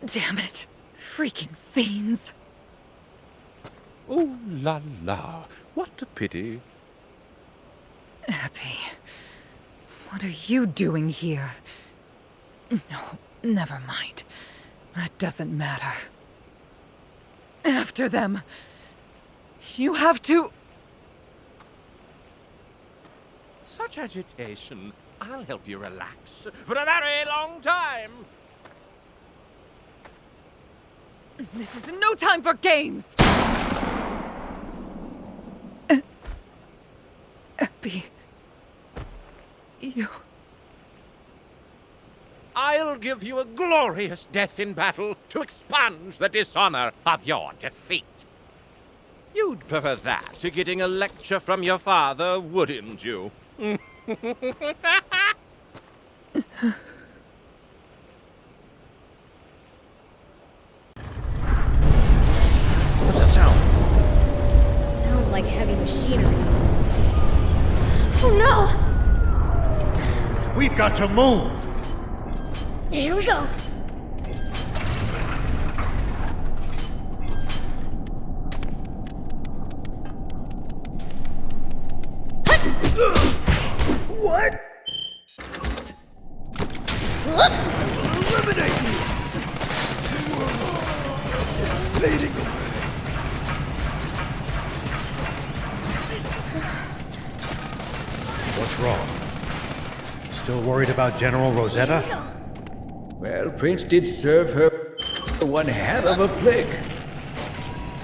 Damn it. Freaking fiends. Oh la la, what a pity. Abby, what are you doing here? No, never mind. That doesn't matter. After them. You have to... Such agitation. I'll help you relax for a very long time. This is no time for games! Abby... You... I'll give you a glorious death in battle to expunge the dishonor of your defeat. You'd prefer that to getting a lecture from your father, wouldn't you? What's that sound? Sounds like heavy machinery. Oh no! We've got to move! Here we go. What? Eliminate me! It's fading away. What's wrong? Still worried about General Rosetta? Well, Prince did serve her one hell of a flick.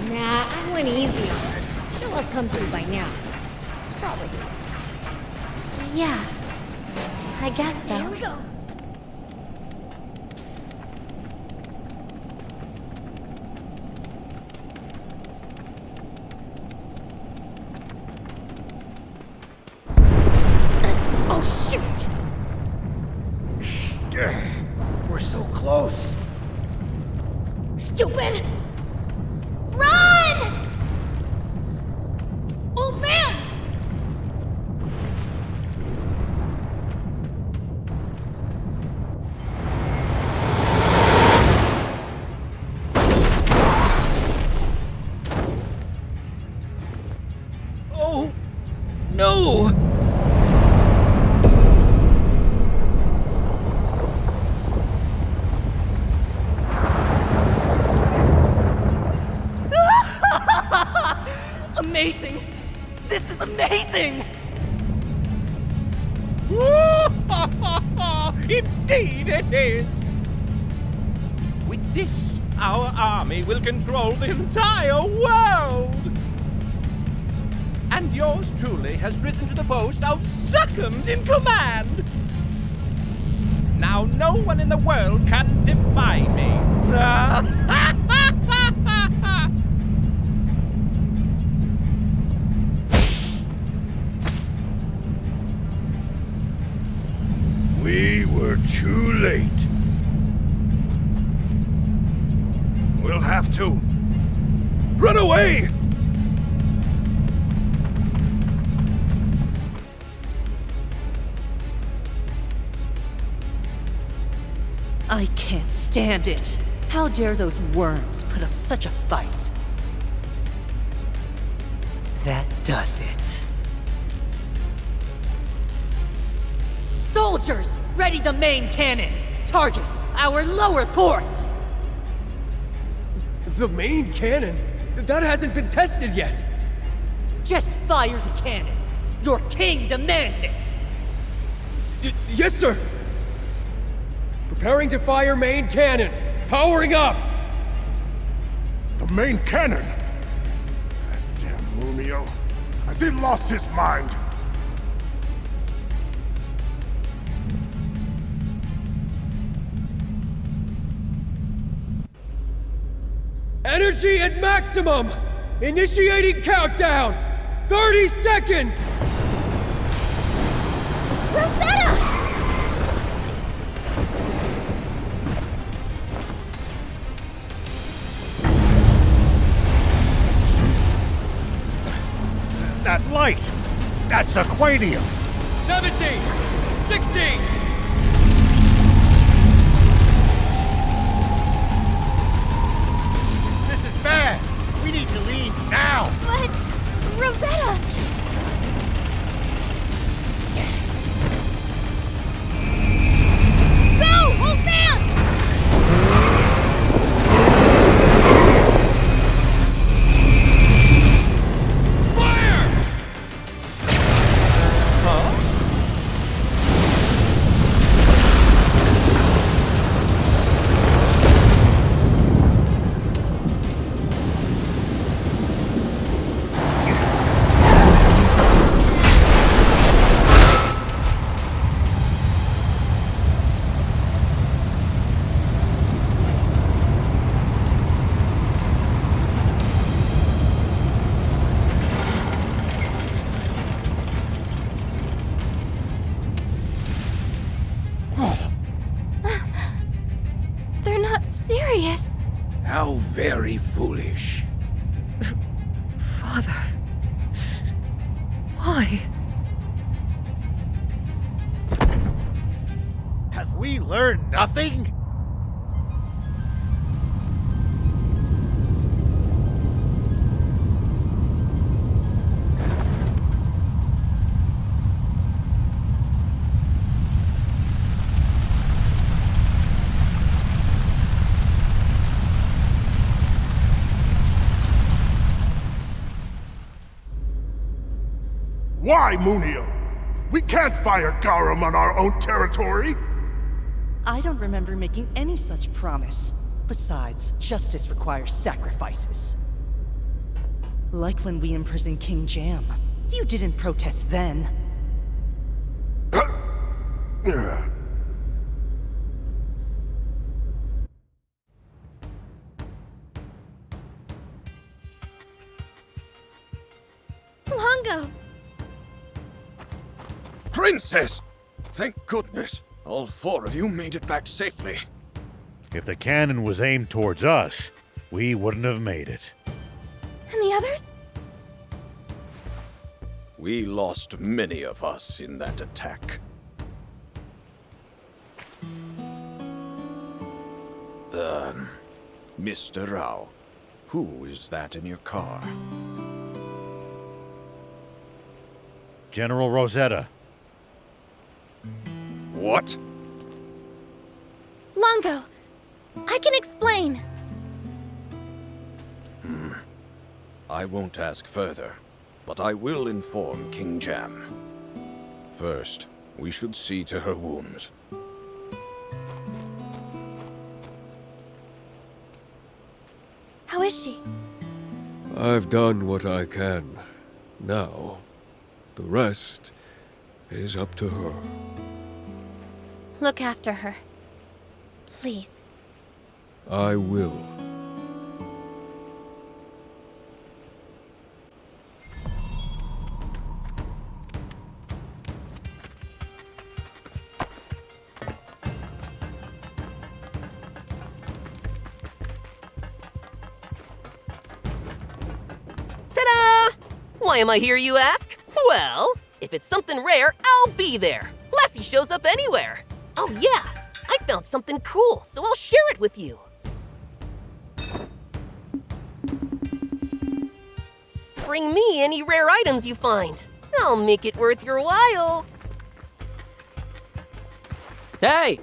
Nah, I went easy on her. She'll have come to by now. Probably. Yeah. I guess so. Here we go. Oh, shoot! We're so close. Stupid! Run! Old man! Oh, no! Amazing! This is amazing! Indeed it is! With this, our army will control the entire world! And yours truly has risen to the post of second in command! Now no one in the world can defy me! We were too late. We'll have to run away! I can't stand it. How dare those worms put up such a fight? That does it. Soldiers, ready the main cannon. Target our lower ports. The main cannon? That hasn't been tested yet. Just fire the cannon. Your king demands it. Yes, sir. Preparing to fire main cannon. Powering up. The main cannon? That damn Mumio. Has he lost his mind? Energy at maximum! Initiating countdown! 30 seconds! Rosetta! That light! That's aquanium! 17! 16! This is bad! We need to leave now! But... Rosetta! serious. How very foolish. Father. Why? Have we learned nothing? Why, Munio? We can't fire Garum on our own territory! I don't remember making any such promise. Besides, justice requires sacrifices. Like when we imprisoned King Jam. You didn't protest then. Longo! Princess! Thank goodness. All 4 of you made it back safely. If the cannon was aimed towards us, we wouldn't have made it. And the others? We lost many of us in that attack. Mr. Rao, who is that in your car? General Rosetta. What? Longo! I can explain! I won't ask further, but I will inform King Jam. First, we should see to her wounds. How is she? I've done what I can. Now, the rest is up to her. Look after her. Please. I will. Ta-da! Why am I here, you ask? Well, if it's something rare, I'll be there. Lassie shows up anywhere. Oh yeah, I found something cool, so I'll share it with you. Bring me any rare items you find. I'll make it worth your while. Hey!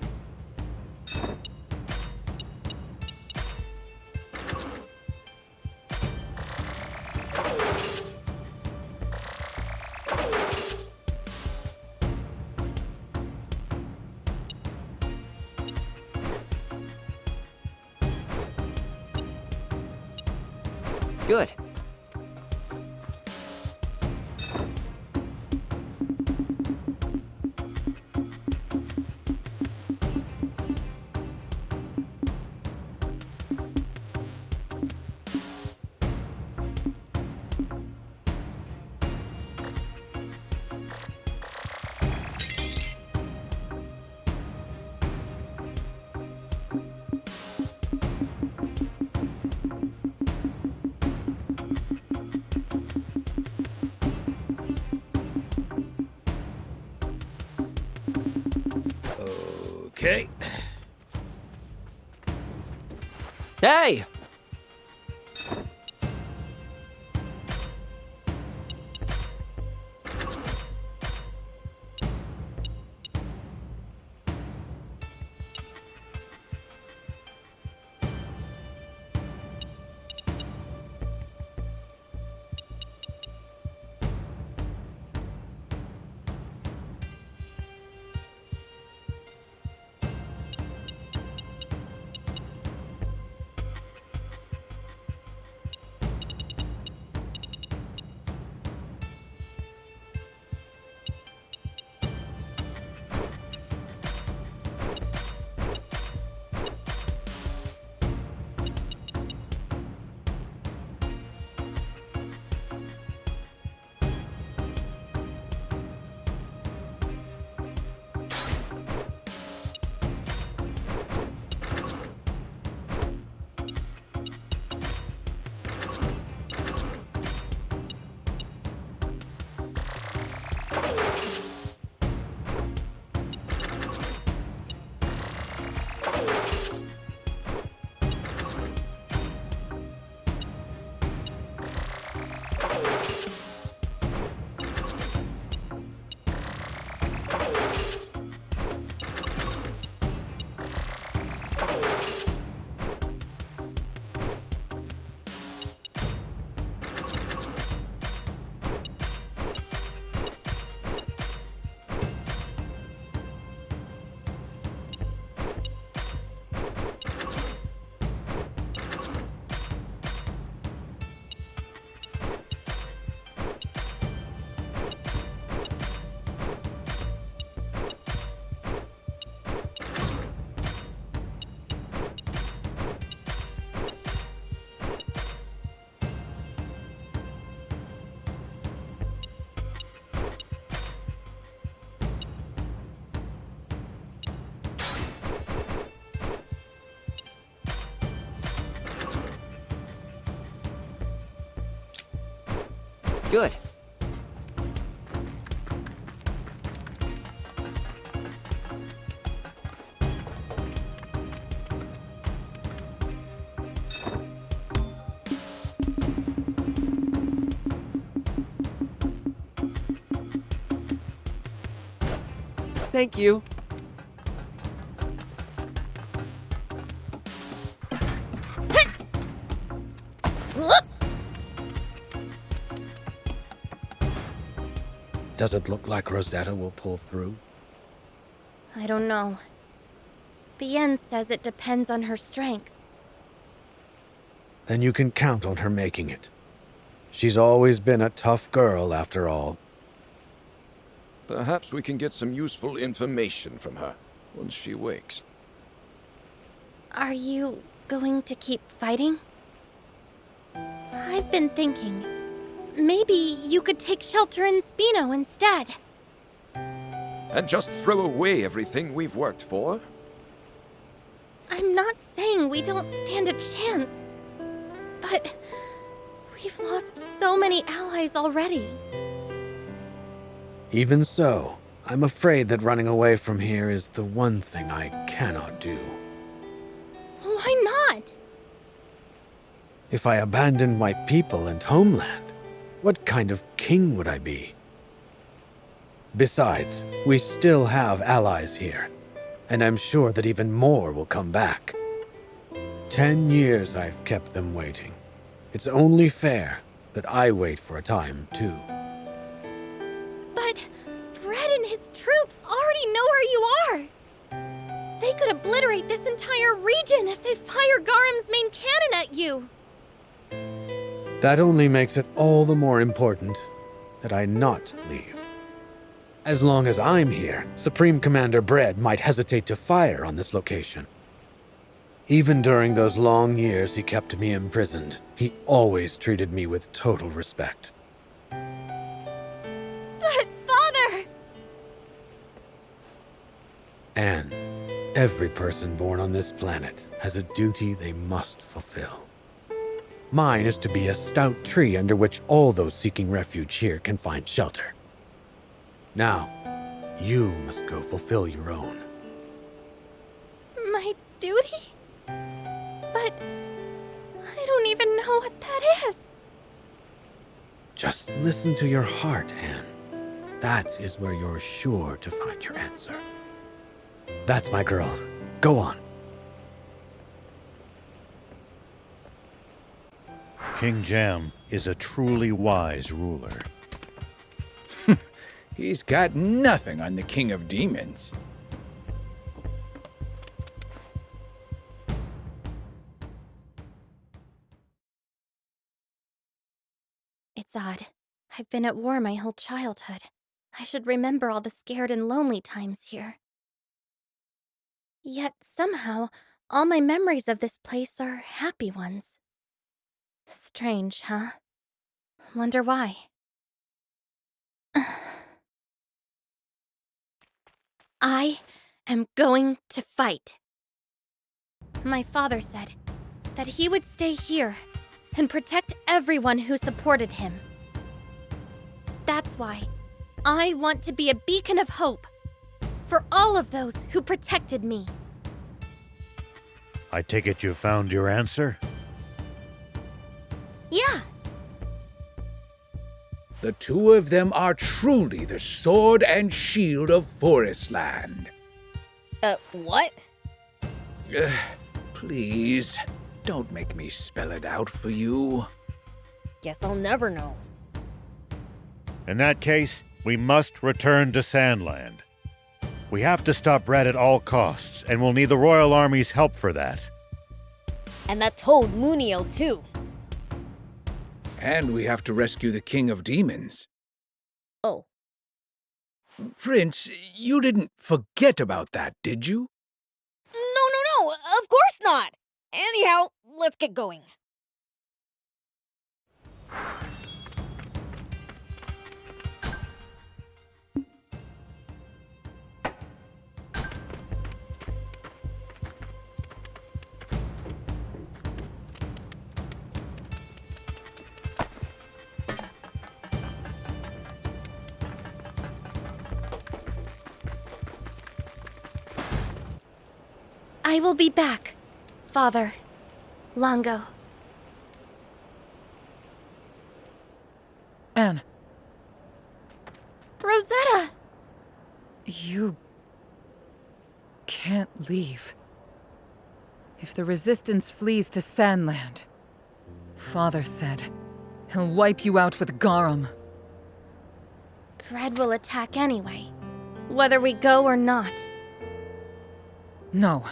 Good. Okay. Hey! Good. Thank you. Does it look like Rosetta will pull through? I don't know. Bien says it depends on her strength. Then you can count on her making it. She's always been a tough girl, after all. Perhaps we can get some useful information from her once she wakes. Are you going to keep fighting? I've been thinking, maybe you could take shelter in Spino instead. And just throw away everything we've worked for? I'm not saying we don't stand a chance, but we've lost so many allies already. Even so, I'm afraid that running away from here is the one thing I cannot do. Why not? If I abandoned my people and homeland, what kind of king would I be? Besides, we still have allies here, and I'm sure that even more will come back. 10 years I've kept them waiting. It's only fair that I wait for a time, too. But Brett and his troops already know where you are. They could obliterate this entire region if they fire Garam's main cannon at you. That only makes it all the more important that I not leave. As long as I'm here, Supreme Commander Bread might hesitate to fire on this location. Even during those long years he kept me imprisoned, he always treated me with total respect. But, Father! Anne, every person born on this planet has a duty they must fulfill. Mine is to be a stout tree under which all those seeking refuge here can find shelter. Now, you must go fulfill your own. My duty? But I don't even know what that is. Just listen to your heart, Anne. That is where you're sure to find your answer. That's my girl. Go on. King Jam is a truly wise ruler. He's got nothing on the King of Demons. It's odd. I've been at war my whole childhood. I should remember all the scared and lonely times here. Yet somehow, all my memories of this place are happy ones. Strange, huh? Wonder why. I am going to fight. My father said that he would stay here and protect everyone who supported him. That's why I want to be a beacon of hope for all of those who protected me. I take it you found your answer? Yeah. The two of them are truly the sword and shield of Forestland. What? Please, don't make me spell it out for you. Guess I'll never know. In that case, we must return to Sandland. We have to stop Red at all costs, and we'll need the Royal Army's help for that. And that toad Munio, too. And we have to rescue the King of Demons. Oh. Prince, you didn't forget about that, did you? No, of course not! Anyhow, let's get going. I will be back, Father Longo. Anne. Rosetta! You can't leave. If the Resistance flees to Sandland, Father said he'll wipe you out with Garum. Bread will attack anyway, whether we go or not. No.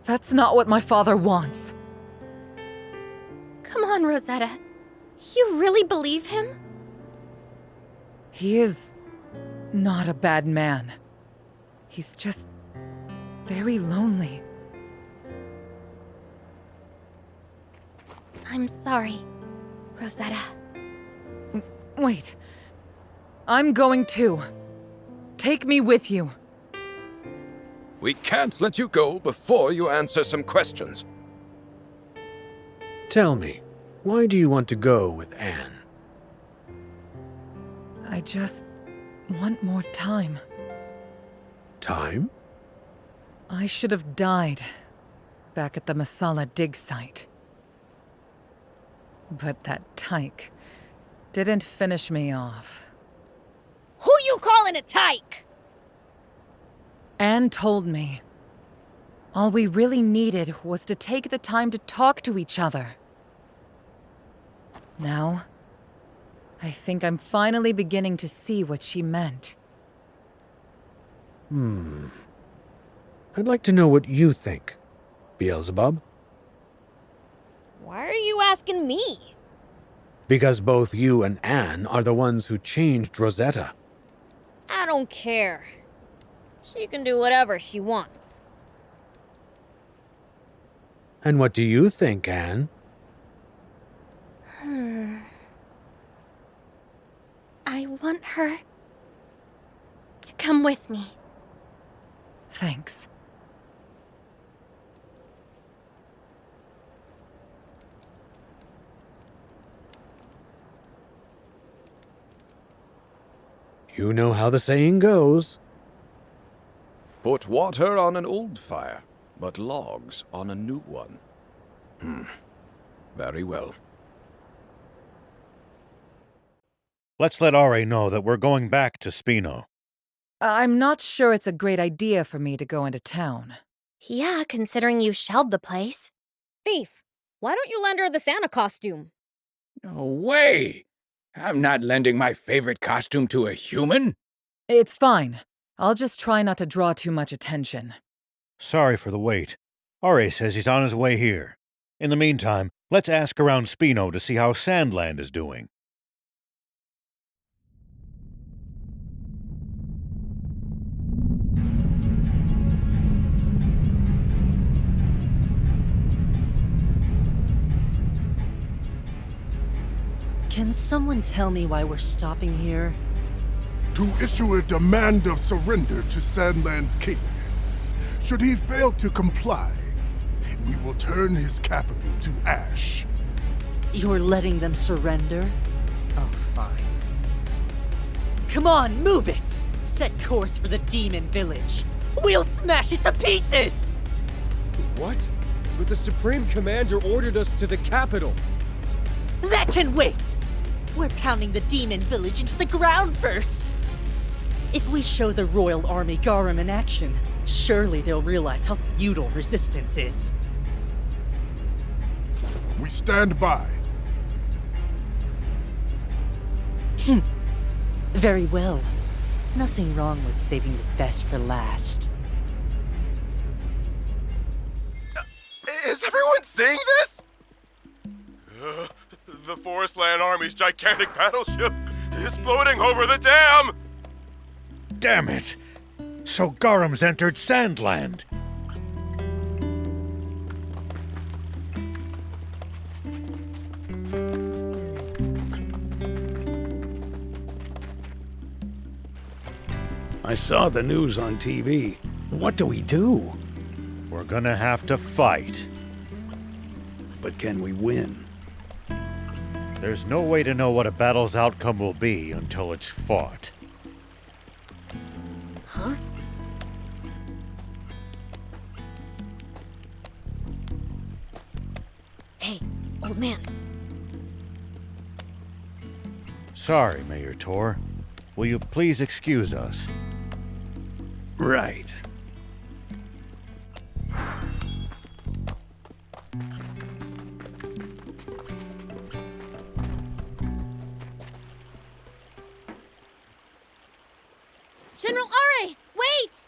That's not what my father wants. Come on, Rosetta. You really believe him? He is not a bad man. He's just very lonely. I'm sorry, Rosetta. Wait. I'm going too. Take me with you. We can't let you go before you answer some questions. Tell me, why do you want to go with Anne? I just want more time. Time? I should have died back at the Masala dig site. But that tyke didn't finish me off. Who you calling a tyke? Anne told me. All we really needed was to take the time to talk to each other. Now, I think I'm finally beginning to see what she meant. I'd like to know what you think, Beelzebub. Why are you asking me? Because both you and Anne are the ones who changed Rosetta. I don't care. She can do whatever she wants. And what do you think, Anne? I want her to come with me. Thanks. You know how the saying goes. Put water on an old fire, but logs on a new one. Very well. Let's let Ari know that we're going back to Spino. I'm not sure it's a great idea for me to go into town. Yeah, considering you shelled the place. Thief, why don't you lend her the Santa costume? No way! I'm not lending my favorite costume to a human. It's fine. I'll just try not to draw too much attention. Sorry for the wait. Ari says he's on his way here. In the meantime, let's ask around Spino to see how Sandland is doing. Can someone tell me why we're stopping here? To issue a demand of surrender to Sandland's king. Should he fail to comply, we will turn his capital to ash. You're letting them surrender? Oh, fine. Come on, move it! Set course for the demon village. We'll smash it to pieces! What? But the Supreme Commander ordered us to the capital. That can wait! We're pounding the demon village into the ground first! If we show the Royal Army Garum in action, surely they'll realize how futile resistance is. We stand by. Very well. Nothing wrong with saving the best for last. Is everyone seeing this? The Forestland Army's gigantic battleship is floating over the dam! Damn it! So Garum's entered Sandland. I saw the news on TV. What do we do? We're gonna have to fight. But can we win? There's no way to know what a battle's outcome will be until it's fought. Huh? Hey, old man. Sorry, Mayor Tor. Will you please excuse us? Right. General Are, wait!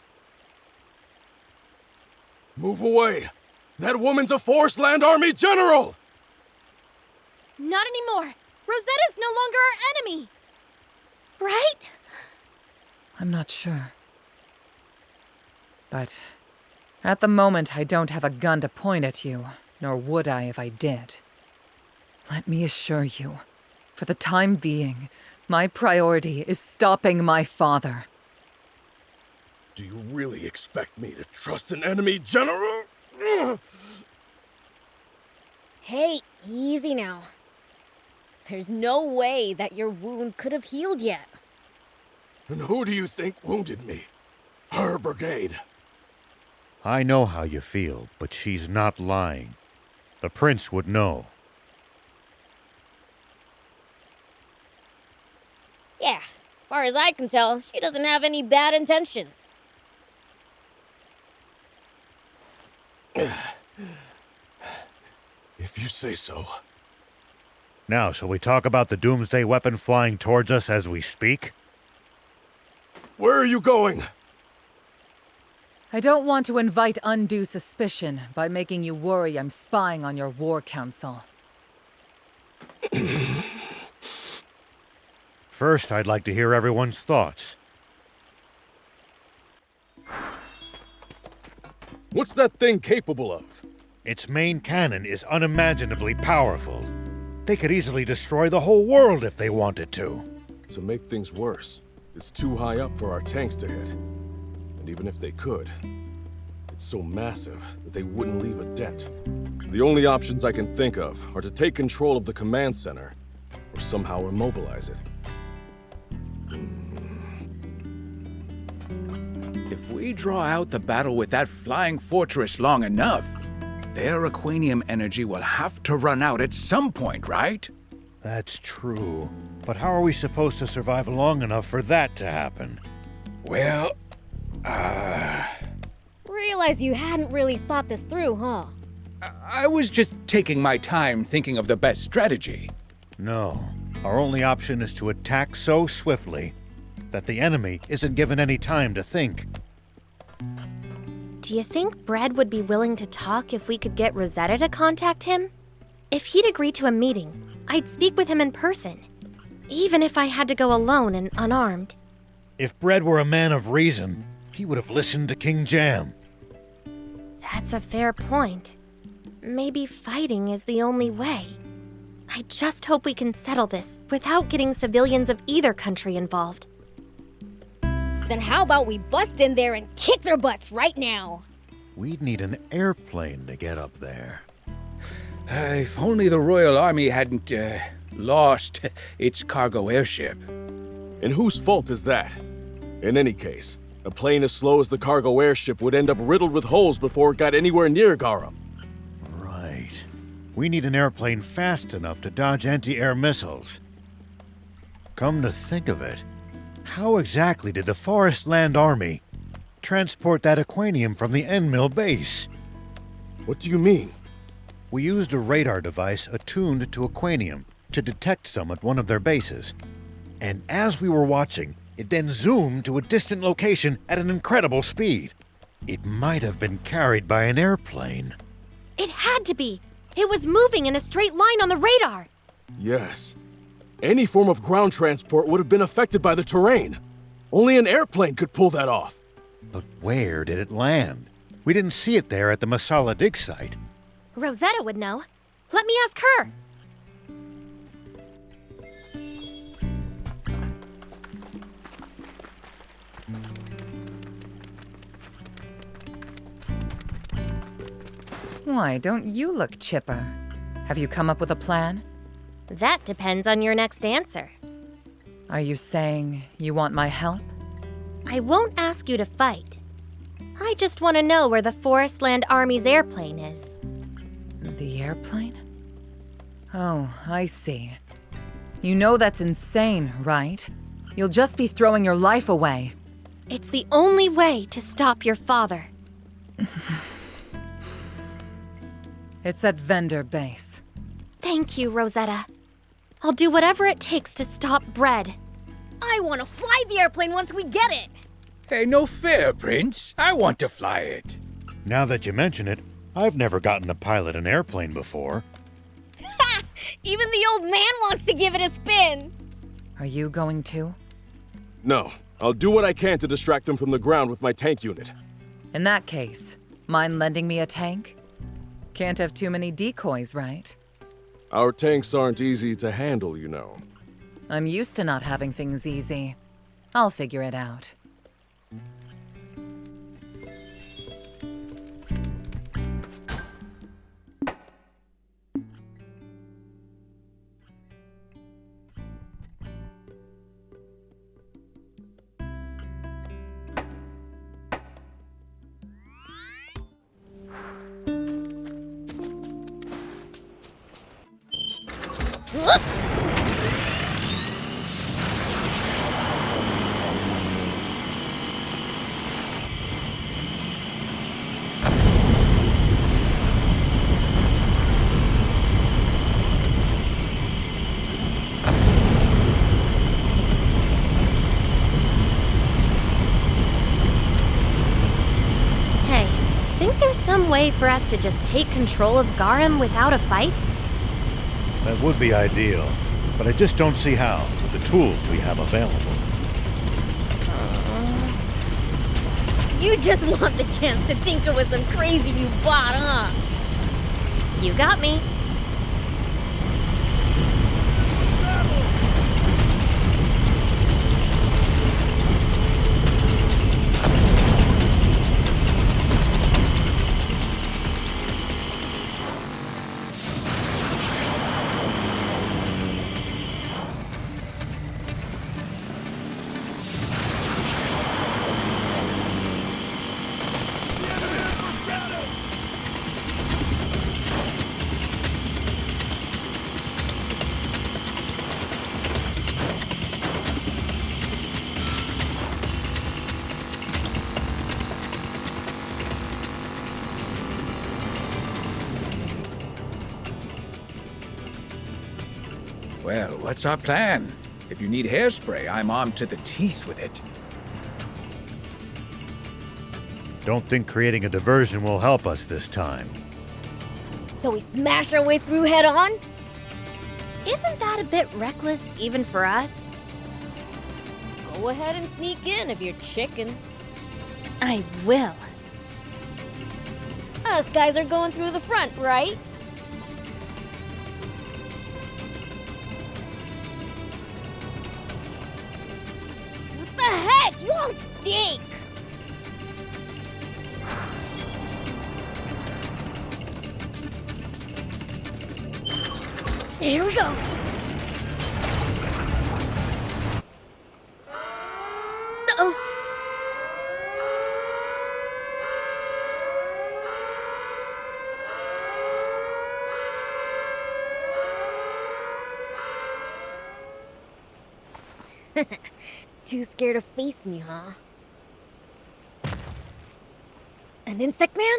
Move away! That woman's a Forest Land Army general! Not anymore! Rosetta's no longer our enemy! Right? I'm not sure. But at the moment, I don't have a gun to point at you, nor would I if I did. Let me assure you, for the time being, my priority is stopping my father. Do you really expect me to trust an enemy general? Hey, easy now. There's no way that your wound could have healed yet. And who do you think wounded me? Her brigade. I know how you feel, but she's not lying. The prince would know. Yeah, as far as I can tell, she doesn't have any bad intentions. If you say so. Now, shall we talk about the doomsday weapon flying towards us as we speak? Where are you going? I don't want to invite undue suspicion by making you worry I'm spying on your war council. First, I'd like to hear everyone's thoughts. What's that thing capable of? Its main cannon is unimaginably powerful. They could easily destroy the whole world if they wanted to. To make things worse, it's too high up for our tanks to hit. And even if they could, it's so massive that they wouldn't leave a dent. The only options I can think of are to take control of the command center, or somehow immobilize it. If we draw out the battle with that flying fortress long enough, their Aquanium energy will have to run out at some point, right? That's true. But how are we supposed to survive long enough for that to happen? Well, Realize you hadn't really thought this through, huh? I was just taking my time thinking of the best strategy. No. Our only option is to attack so swiftly that the enemy isn't given any time to think. Do you think Bread would be willing to talk if we could get Rosetta to contact him? If he'd agree to a meeting, I'd speak with him in person, even if I had to go alone and unarmed. If Bread were a man of reason, he would have listened to King Jam. That's a fair point. Maybe fighting is the only way. I just hope we can settle this without getting civilians of either country involved. Then how about we bust in there and kick their butts right now? We'd need an airplane to get up there. If only the Royal Army hadn't, lost its cargo airship. And whose fault is that? In any case, a plane as slow as the cargo airship would end up riddled with holes before it got anywhere near Garum. Right. We need an airplane fast enough to dodge anti-air missiles. Come to think of it, how exactly did the Forest Land Army transport that Aquanium from the End Mill base? What do you mean? We used a radar device attuned to Aquanium to detect some at one of their bases. And as we were watching, it then zoomed to a distant location at an incredible speed. It might have been carried by an airplane. It had to be! It was moving in a straight line on the radar! Yes. Any form of ground transport would have been affected by the terrain. Only an airplane could pull that off. But where did it land? We didn't see it there at the Masala dig site. Rosetta would know. Let me ask her! Why, don't you look chipper? Have you come up with a plan? That depends on your next answer. Are you saying you want my help? I won't ask you to fight. I just want to know where the Forest Land Army's airplane is. The airplane? Oh, I see. You know that's insane, right? You'll just be throwing your life away. It's the only way to stop your father. It's at vendor base. Thank you, Rosetta. I'll do whatever it takes to stop Bread. I want to fly the airplane once we get it! Hey, no fair, Prince. I want to fly it. Now that you mention it, I've never gotten to pilot an airplane before. Ha! Even the old man wants to give it a spin! Are you going to? No. I'll do what I can to distract them from the ground with my tank unit. In that case, mind lending me a tank? Can't have too many decoys, right? Our tanks aren't easy to handle, you know. I'm used to not having things easy. I'll figure it out. Way for us to just take control of Garum without a fight? That would be ideal, but I just don't see how with the tools we have available. You just want the chance to tinker with some crazy new bot, huh? You got me. Well, what's our plan? If you need hairspray, I'm armed to the teeth with it. Don't think creating a diversion will help us this time. So we smash our way through head on? Isn't that a bit reckless, even for us? Go ahead and sneak in if you're chicken. I will. Us guys are going through the front, right? What the heck? You all stink! Here we go. Uh-oh. Too scared to face me, huh? An insect man?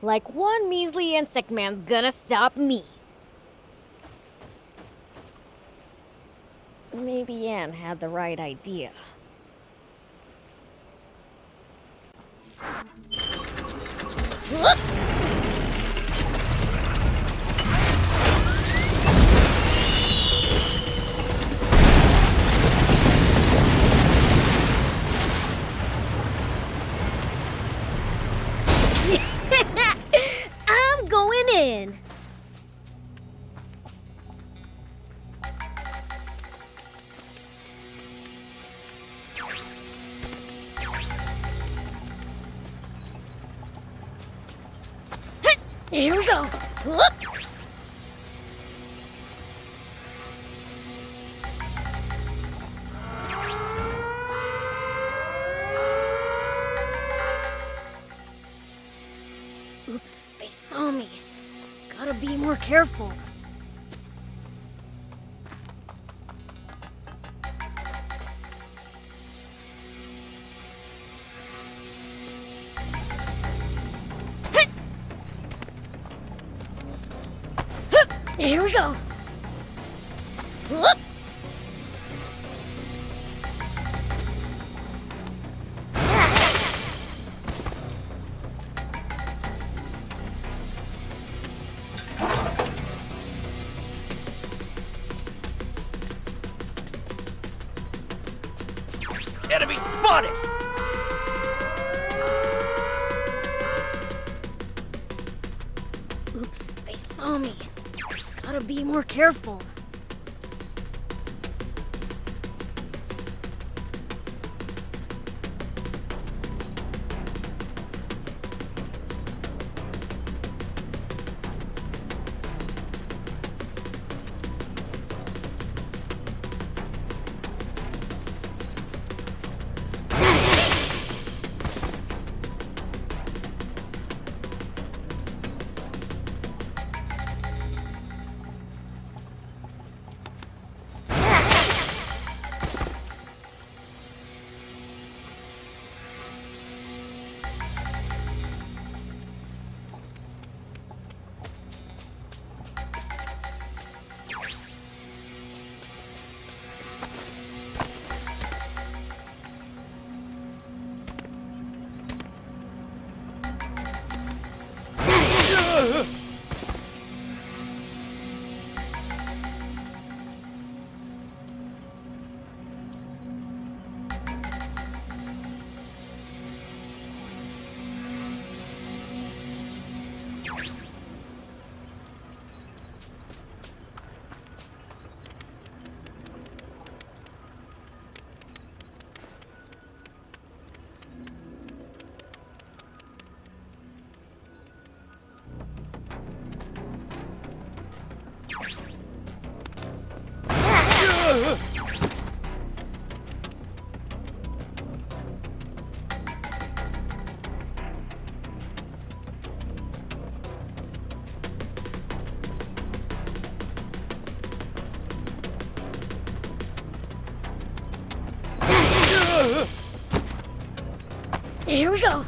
Like one measly insect man's gonna stop me. Maybe Anne had the right idea. I'm going in. Here we go. Whoop. Oops, they saw me. Gotta be more careful. Here we go. Whoop. Enemy spotted! Oops, they saw me. Gotta be more careful. Here we go.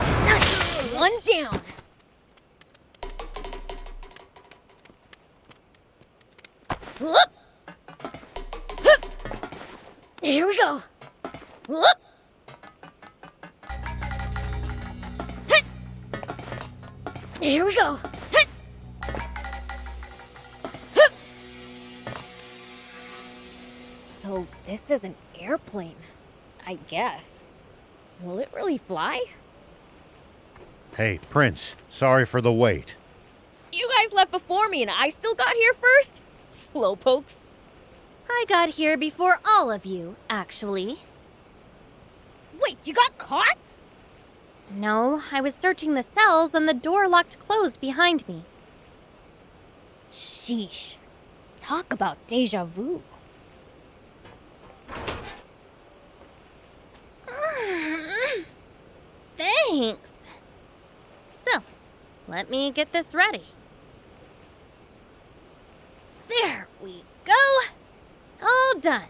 Nice. One down. Whoop. Hup. Here we go. Whoop. Hit. Here we go. Hit. Hup. So this is an airplane, I guess. Will it really fly? Hey, Prince, sorry for the wait. You guys left before me and I still got here first? Slowpokes. I got here before all of you, actually. Wait, you got caught? No, I was searching the cells and the door locked closed behind me. Sheesh. Talk about deja vu. Thanks. So, let me get this ready. There we go. All done.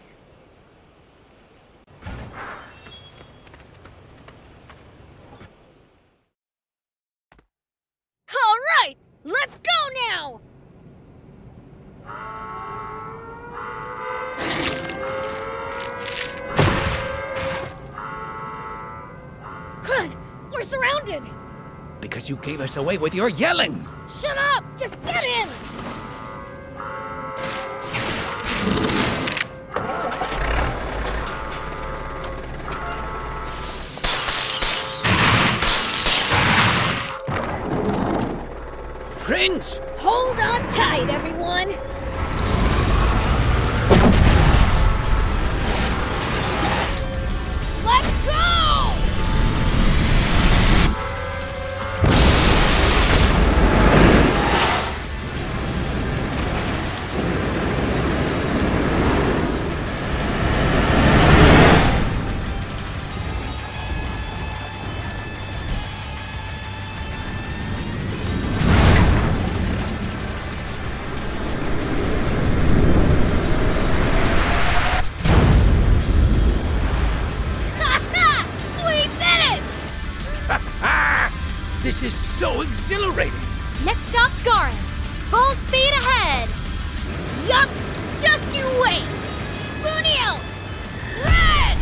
All right, let's go now! Crud, we're surrounded! Because you gave us away with your yelling! Shut up! Just get in! Prince! Hold on tight, everyone! Let's go! This is so exhilarating! Next stop, Garin. Full speed ahead. Yup! Just you wait! Lunio! Red!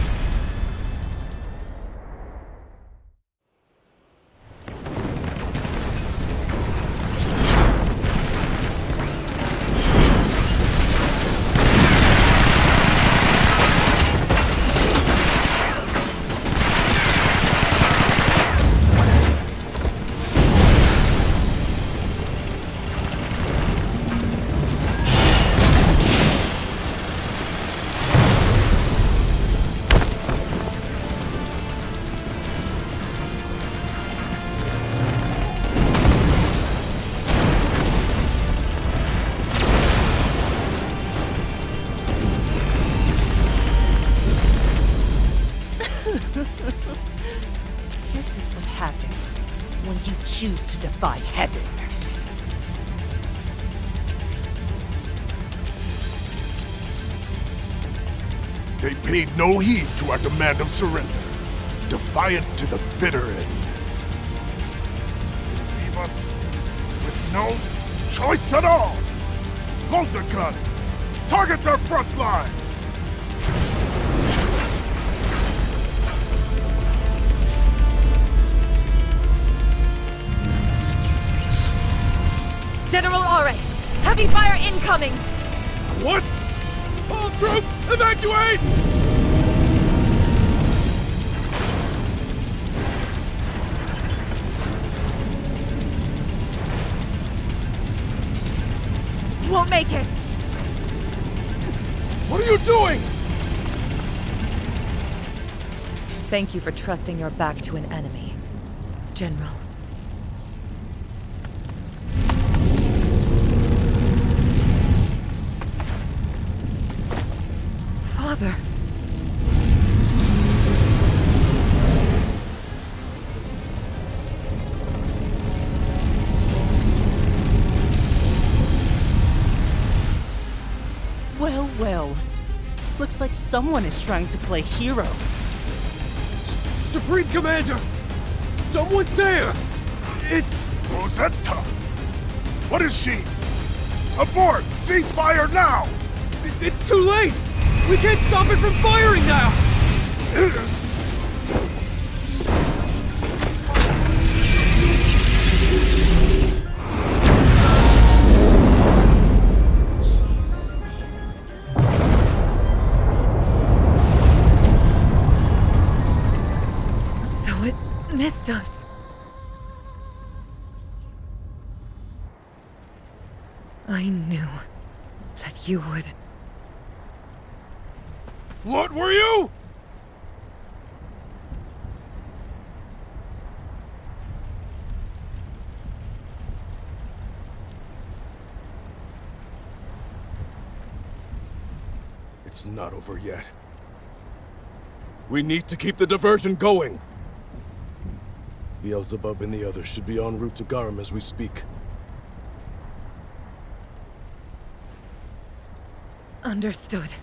This is what happens when you choose to defy heaven. They paid no heed to our demand of surrender, defiant to the bitter end. Leave us with no choice at all. Load the gun. Target their front lines. General Are, heavy fire incoming! What? All troops, evacuate! Won't make it! What are you doing? Thank you for trusting your back to an enemy, General. Father. Well, well. Looks like someone is trying to play hero. Supreme Commander! Someone's there! It's Rosetta. What is she? Abort! Ceasefire now! It's too late! We can't stop it from firing now! So it missed us. I knew that you would. What were you? It's not over yet. We need to keep the diversion going. Beelzebub and the others should be en route to Garum as we speak. Understood.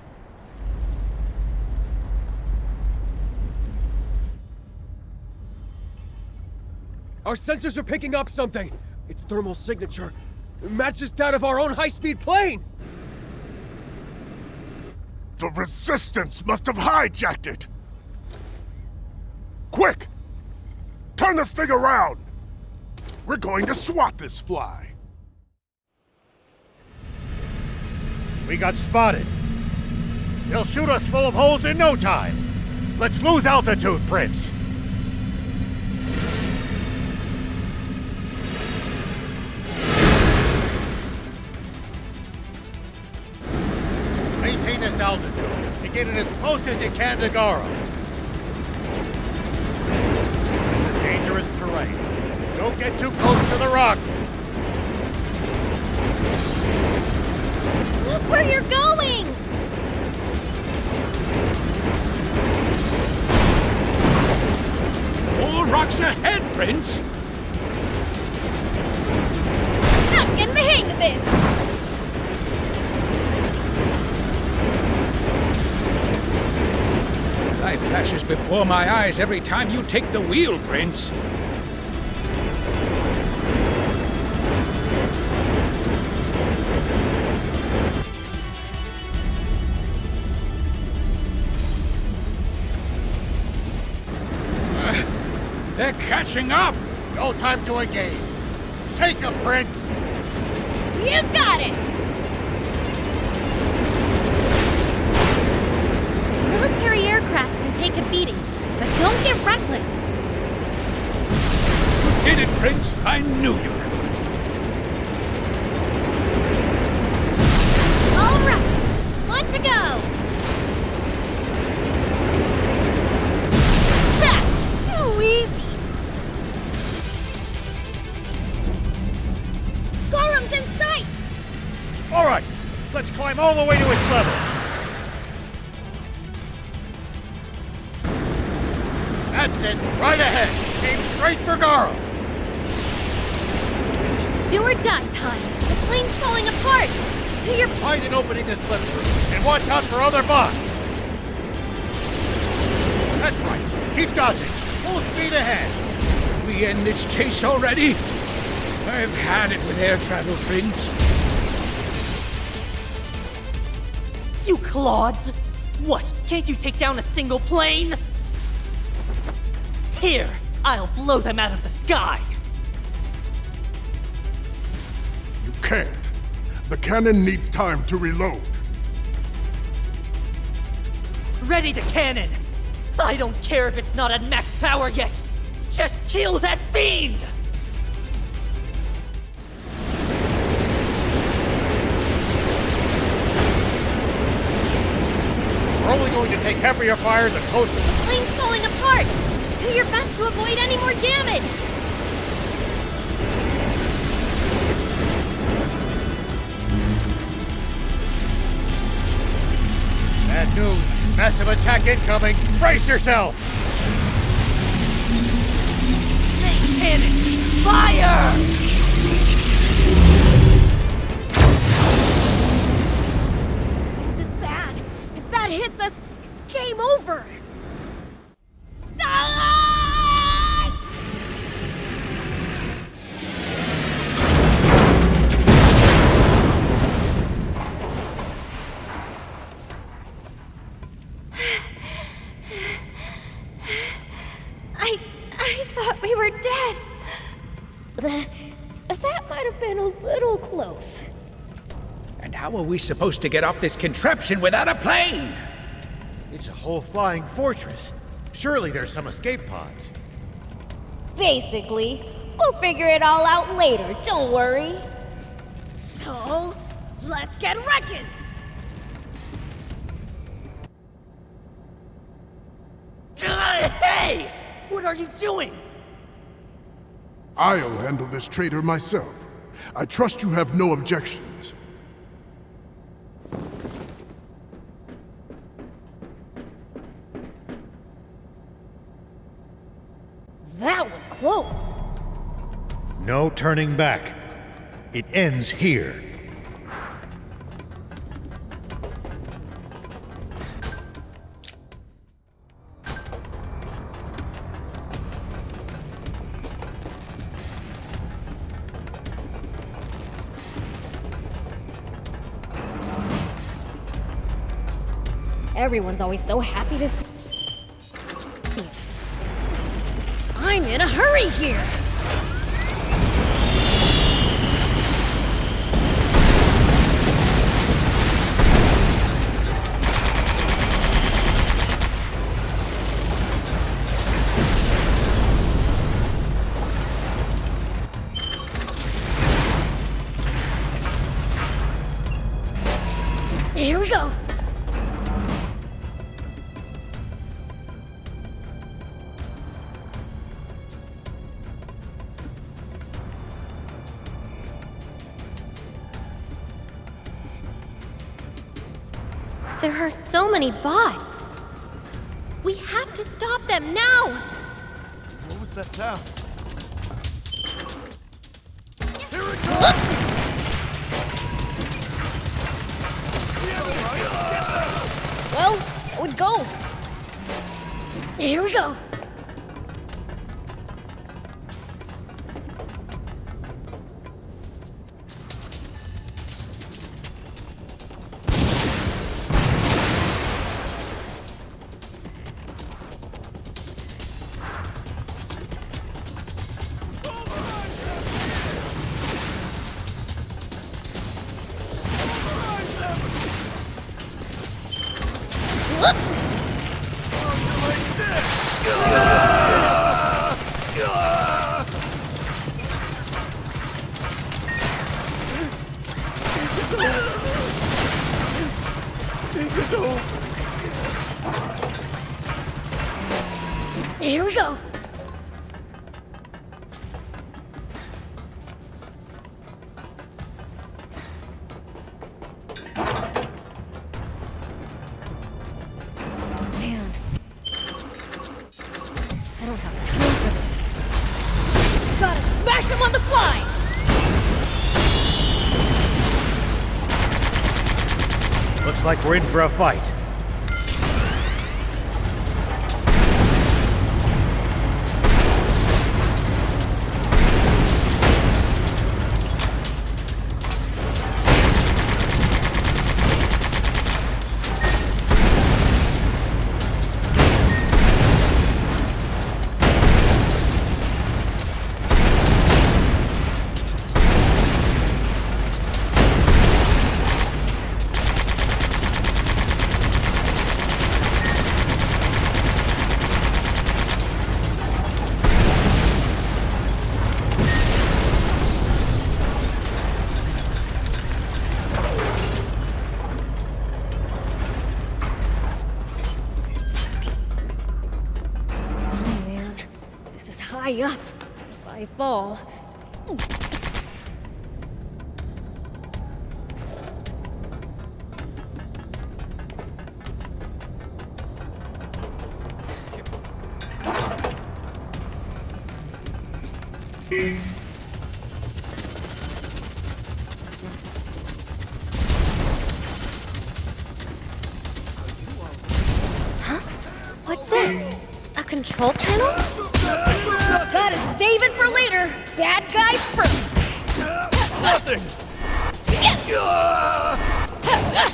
Our sensors are picking up something. Its thermal signature matches that of our own high-speed plane. The Resistance must have hijacked it! Quick! Turn this thing around! We're going to swat this fly! We got spotted. They'll shoot us full of holes in no time. Let's lose altitude, Prince. Maintain this altitude and get it as close as you can to Garum. This is dangerous terrain. Don't get too close to the rocks. Look where you're going! More rocks ahead, Prince! I'm getting the hang of this! Life flashes before my eyes every time you take the wheel, Prince. They're catching up! No time to engage. Take him, Prince! You got it! Military aircraft can take a beating, but don't get reckless. You did it, Prince! I knew you could! All right, one to go. Too easy. Gorham's in sight! All right, let's climb all the way to its level. That's it, right ahead. Aim straight for Garum. Do or die time. The plane's falling apart. To your... Find an opening to slip through, and watch out for other bots. That's right. Keep dodging. Full speed ahead. Can we end this chase already? I've had it with air travel, Prince. You clods! What, can't you take down a single plane? Here, I'll blow them out of the sky! You can't. The cannon needs time to reload. Ready the cannon! I don't care if it's not at max power yet! Just kill that fiend! We're only going to take heavier fires and closer. The plane's falling apart. Do your best to avoid any more damage. Bad news. Massive attack incoming. Brace yourself. Cannon! Fire! This is bad. If that hits us, it's game over. I thought we were dead. That might have been a little close. And how are we supposed to get off this contraption without a plane? It's a whole flying fortress. Surely there's some escape pods. Basically, we'll figure it all out later, don't worry. So, let's get wrecking! Hey! What are you doing? I'll handle this traitor myself. I trust you have no objections. That was close. No turning back. It ends here. Everyone's always so happy to see this. I'm in a hurry here! Here we go! There are so many bots. We have to stop them now. What was that sound? Well, so it goes. Here we go. Here we go. Man, I don't have time for this. Gotta smash him on the fly! Looks like we're in for a fight. High up. If I fall... Huh? What's this? A control panel? Gotta save it for later. Bad guys first. Nothing! Take that!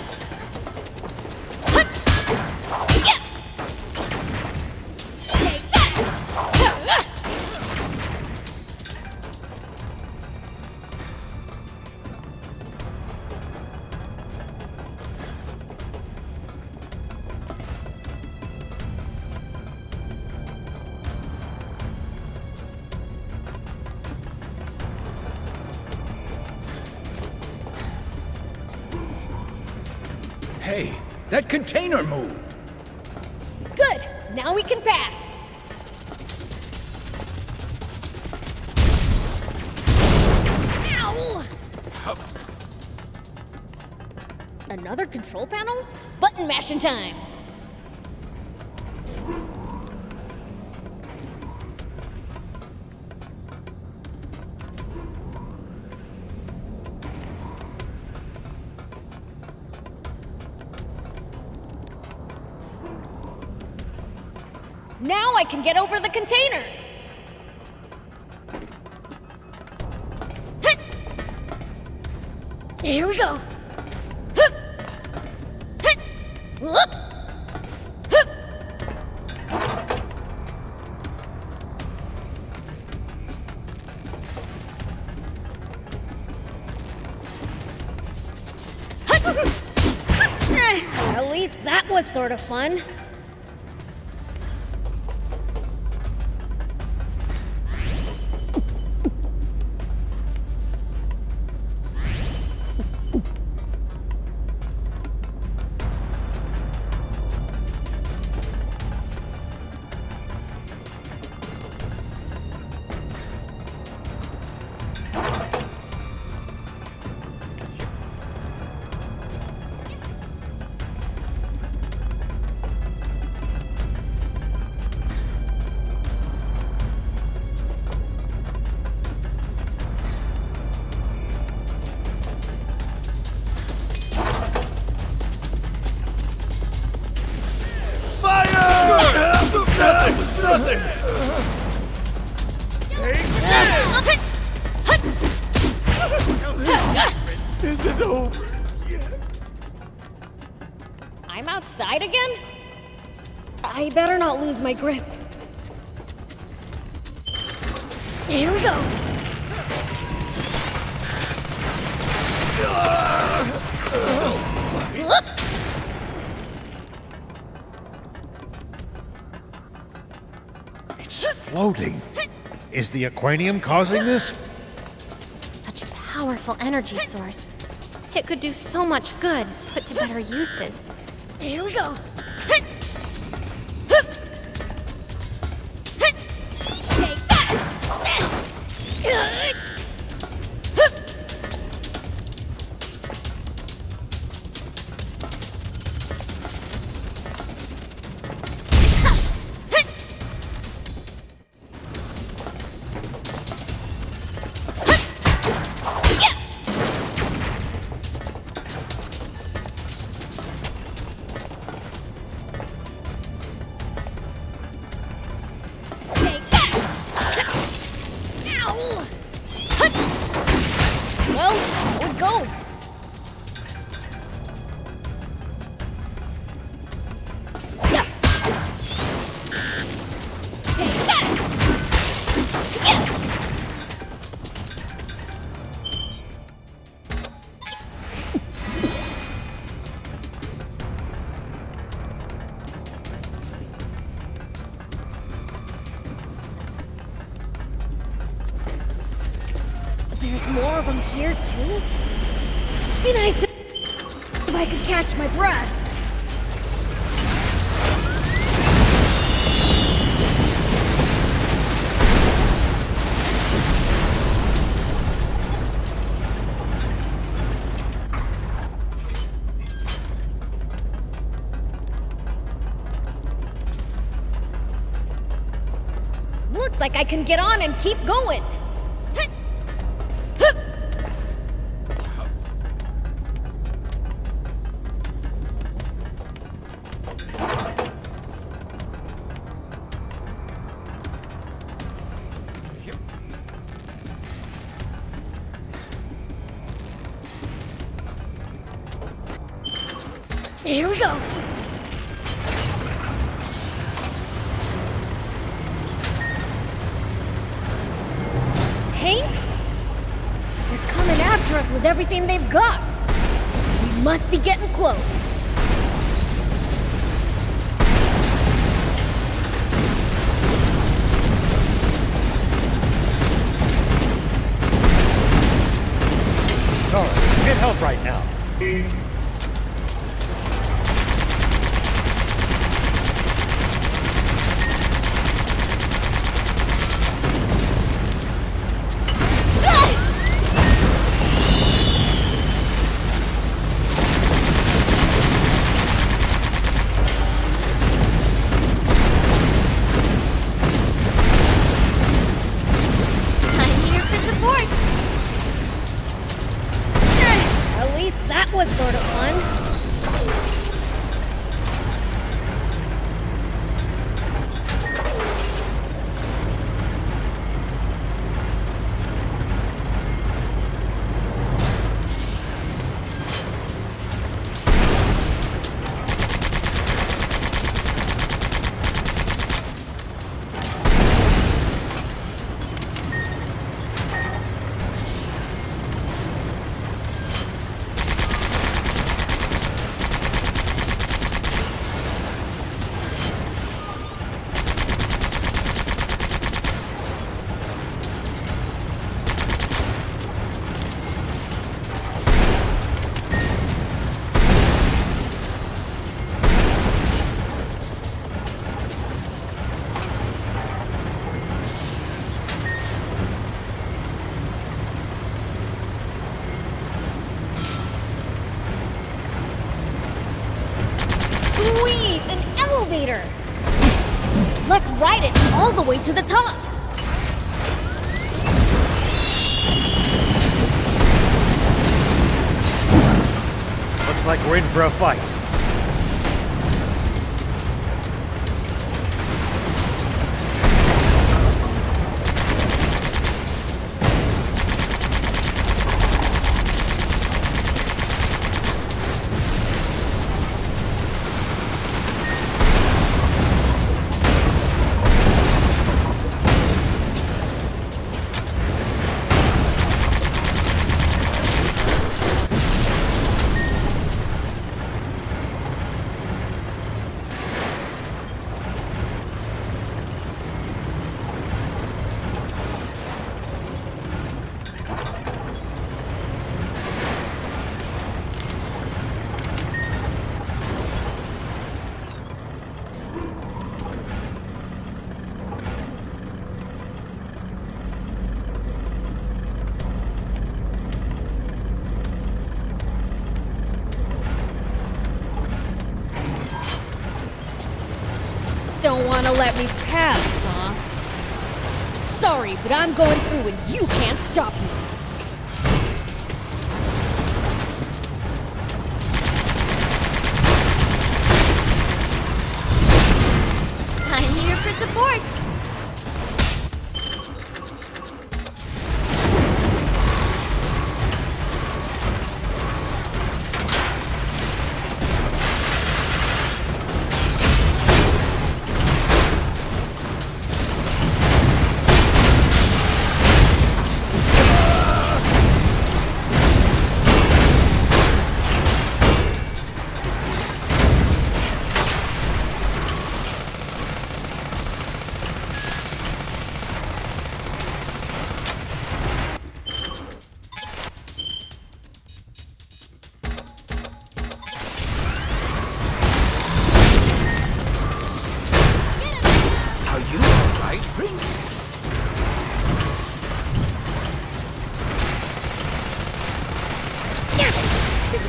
Hey, that container moved. Good. Now we can pass. Ow! Another control panel? Button mashing time. Now I can get over the container! Hit! Here we go! Hup! Hit! Whoop! Hup! At least that was sort of fun. Nothing! This isn't over yet. I'm outside again? I better not lose my grip. Here we go. floating. Is the aquanium causing this? Such a powerful energy source. It could do so much good, put to better uses. Here we go. Take that! Well, so it goes. Yeah. Take that. Yeah. There's more of them here, too? Be nice if I could catch my breath. Looks like I can get on and keep going. Here we go. Tanks? They're coming after us with everything they've got. We must be getting close. Sorry, can't help right now. That was sort of fun. Sweet! An elevator! Let's ride it all the way to the top! Looks like we're in for a fight. let me pass, huh? Sorry, but I'm going through and you can't stop me. I'm here for support.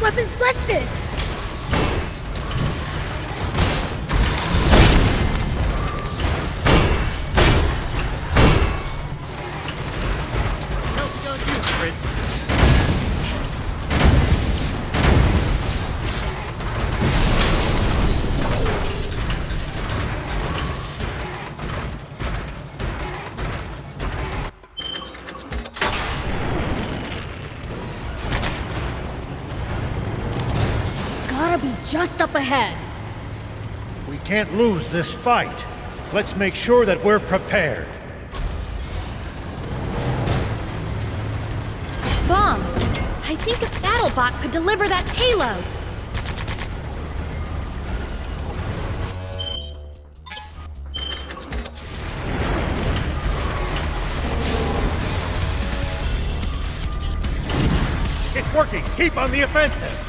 Weapons busted! Counting on you, Prince. Gotta be just up ahead. We can't lose this fight. Let's make sure that we're prepared. Bomb! I think a BattleBot could deliver that payload. It's working! Keep on the offensive!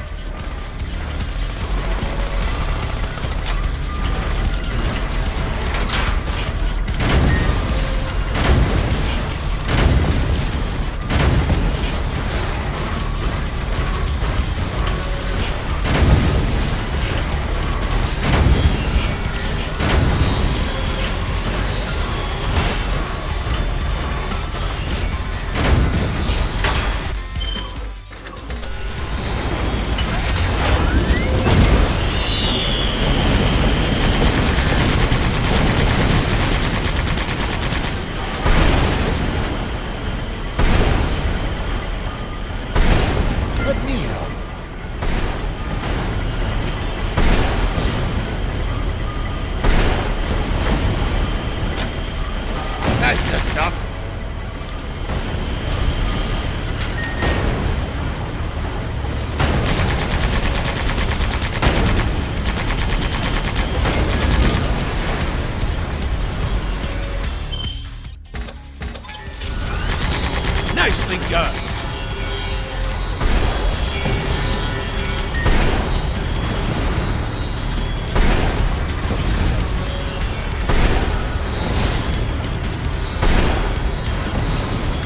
Nicely done.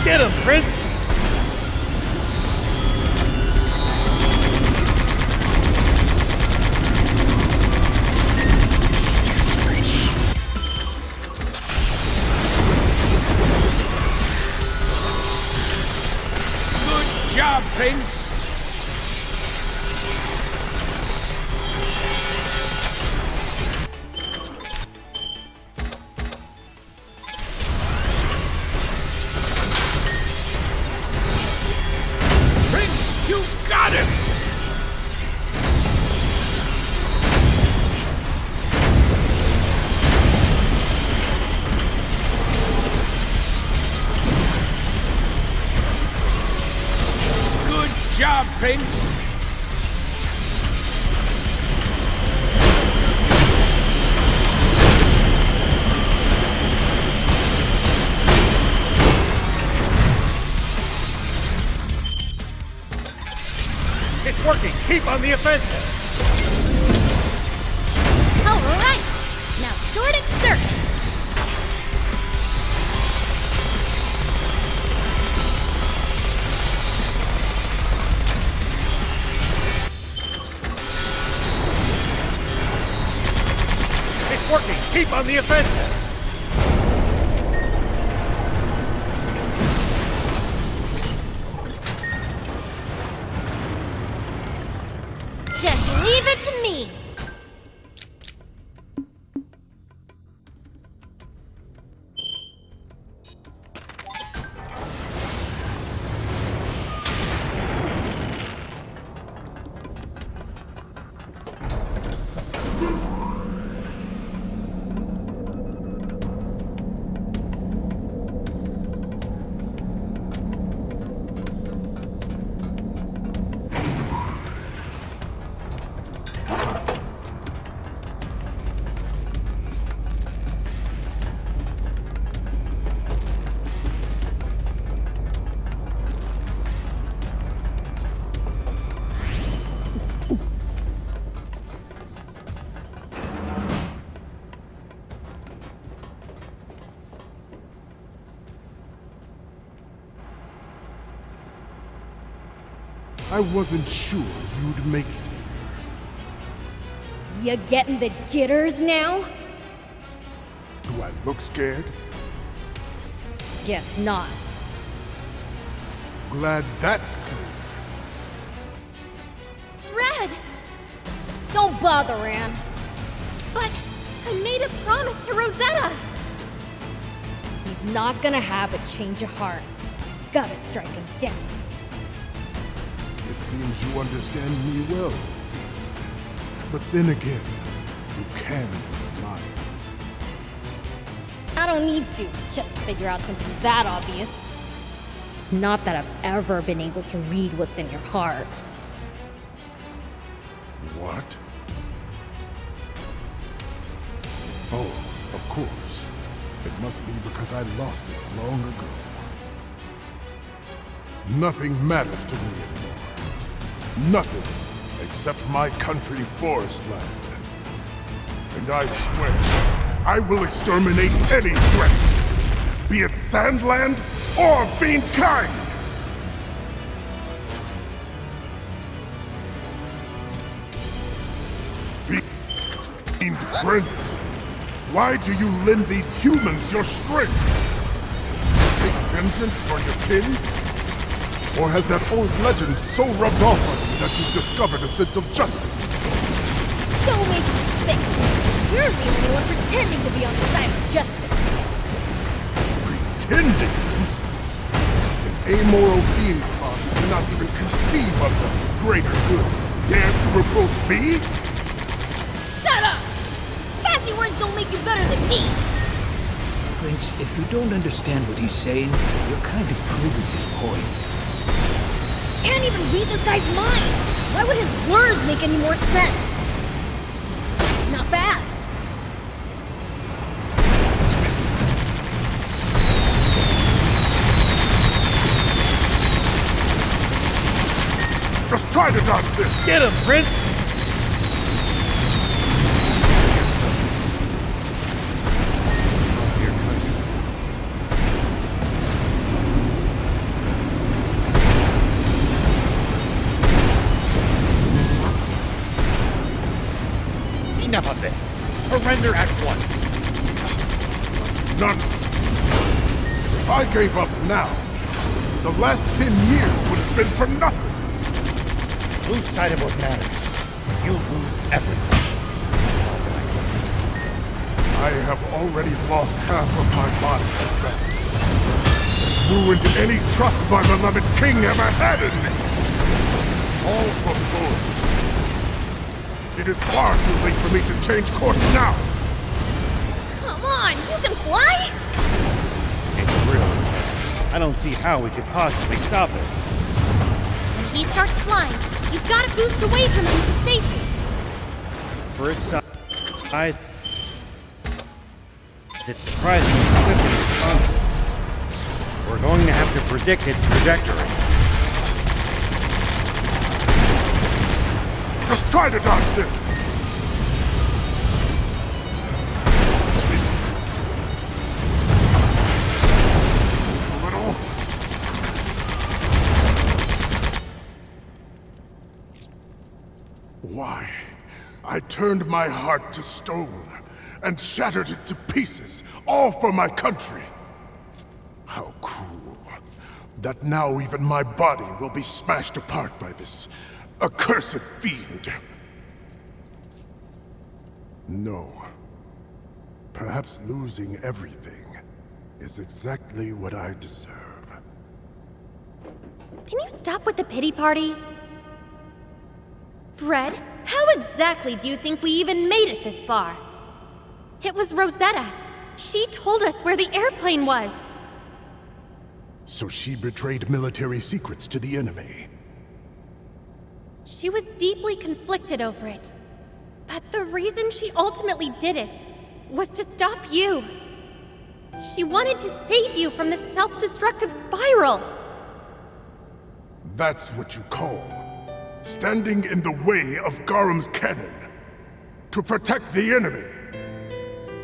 Get him, Prince! Good job, Prince. Prince, you got him! Good job, Prince! It's working! Keep on the offensive! All right! Now short exert! It's working! Keep on the offensive! I wasn't sure you'd make it. You getting the jitters now? Do I look scared? Guess not. Glad that's clear. Red! Don't bother, Anne. But I made a promise to Rosetta! He's not gonna have a change of heart. Gotta strike him down. It seems you understand me well. But then again, you can read minds. I don't need to, just to figure out something that obvious. Not that I've ever been able to read what's in your heart. What? Oh, of course. It must be because I lost it long ago. Nothing matters to me anymore. Nothing except my country forest land. And I swear, I will exterminate any threat, be it Sandland or Fiendkind! Fiend Prince, why do you lend these humans your strength? Take vengeance for your kin? Or has that old legend so rubbed off on you that you've discovered a sense of justice? Don't make me sick! You're the only one pretending to be on the side of justice. Pretending? An amoral being who cannot even conceive of the greater good dares to reproach me? Shut up! Fancy words don't make you better than me! Prince, if you don't understand what he's saying, you're kind of proving his point. Can't even read this guy's mind! Why would his words make any more sense? Not bad. Just try to dodge this! Get him, Prince! Enough of this! Surrender at once! Nonsense! If I gave up now, the last 10 years would have been for nothing! Lose sight of what matters. You lose everything. I have already lost half of my body to battle. Ruined any trust my beloved king ever had in me! All for glory. It is far too late for me to change course now! Come on, you can fly? It's real. I don't see how we could possibly stop it. When he starts flying, you've got to boost away from him to safety. For its size, it's surprisingly swift and responsive. We're going to have to predict its trajectory. Just try to dodge this! A little. Why? I turned my heart to stone and shattered it to pieces, all for my country. How cruel. That now even my body will be smashed apart by this accursed fiend. No. Perhaps losing everything is exactly what I deserve. Can you stop with the pity party? Bread, how exactly do you think we even made it this far? It was Rosetta. She told us where the airplane was. So she betrayed military secrets to the enemy. She was deeply conflicted over it. But the reason she ultimately did it was to stop you. She wanted to save you from the self-destructive spiral. That's what you call standing in the way of Garam's cannon to protect the enemy.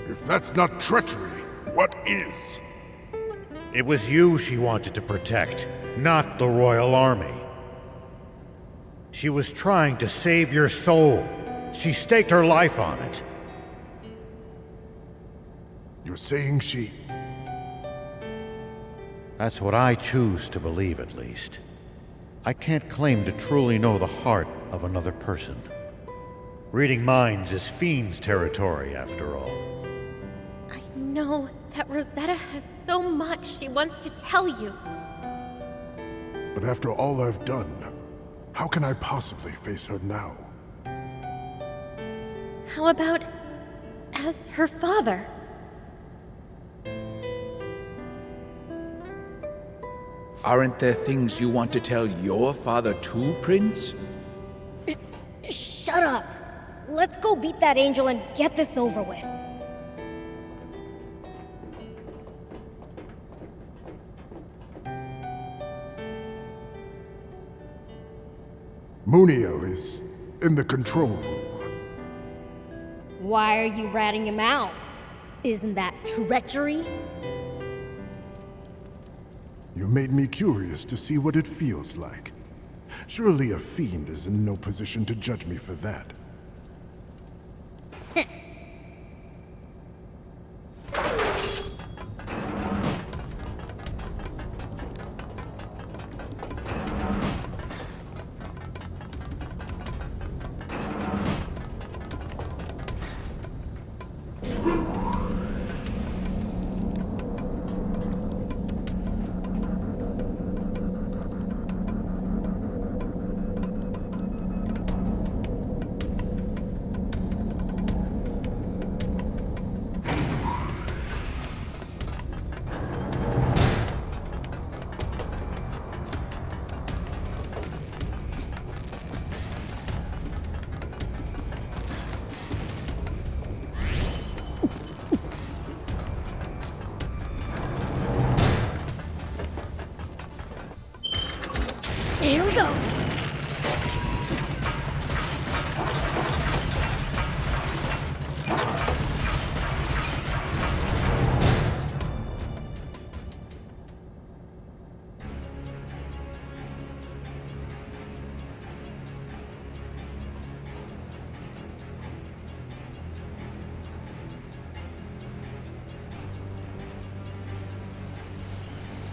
If that's not treachery, what is? It was you she wanted to protect, not the Royal Army. She was trying to save your soul. She staked her life on it. You're saying she... That's what I choose to believe, at least. I can't claim to truly know the heart of another person. Reading minds is Fiend's territory, after all. I know that Rosetta has so much she wants to tell you. But after all I've done, how can I possibly face her now? How about as her father? Aren't there things you want to tell your father too, Prince? Shut up! Let's go beat that angel and get this over with. Muniel is in the control room. Why are you ratting him out? Isn't that treachery? You made me curious to see what it feels like. Surely a fiend is in no position to judge me for that. Here we go.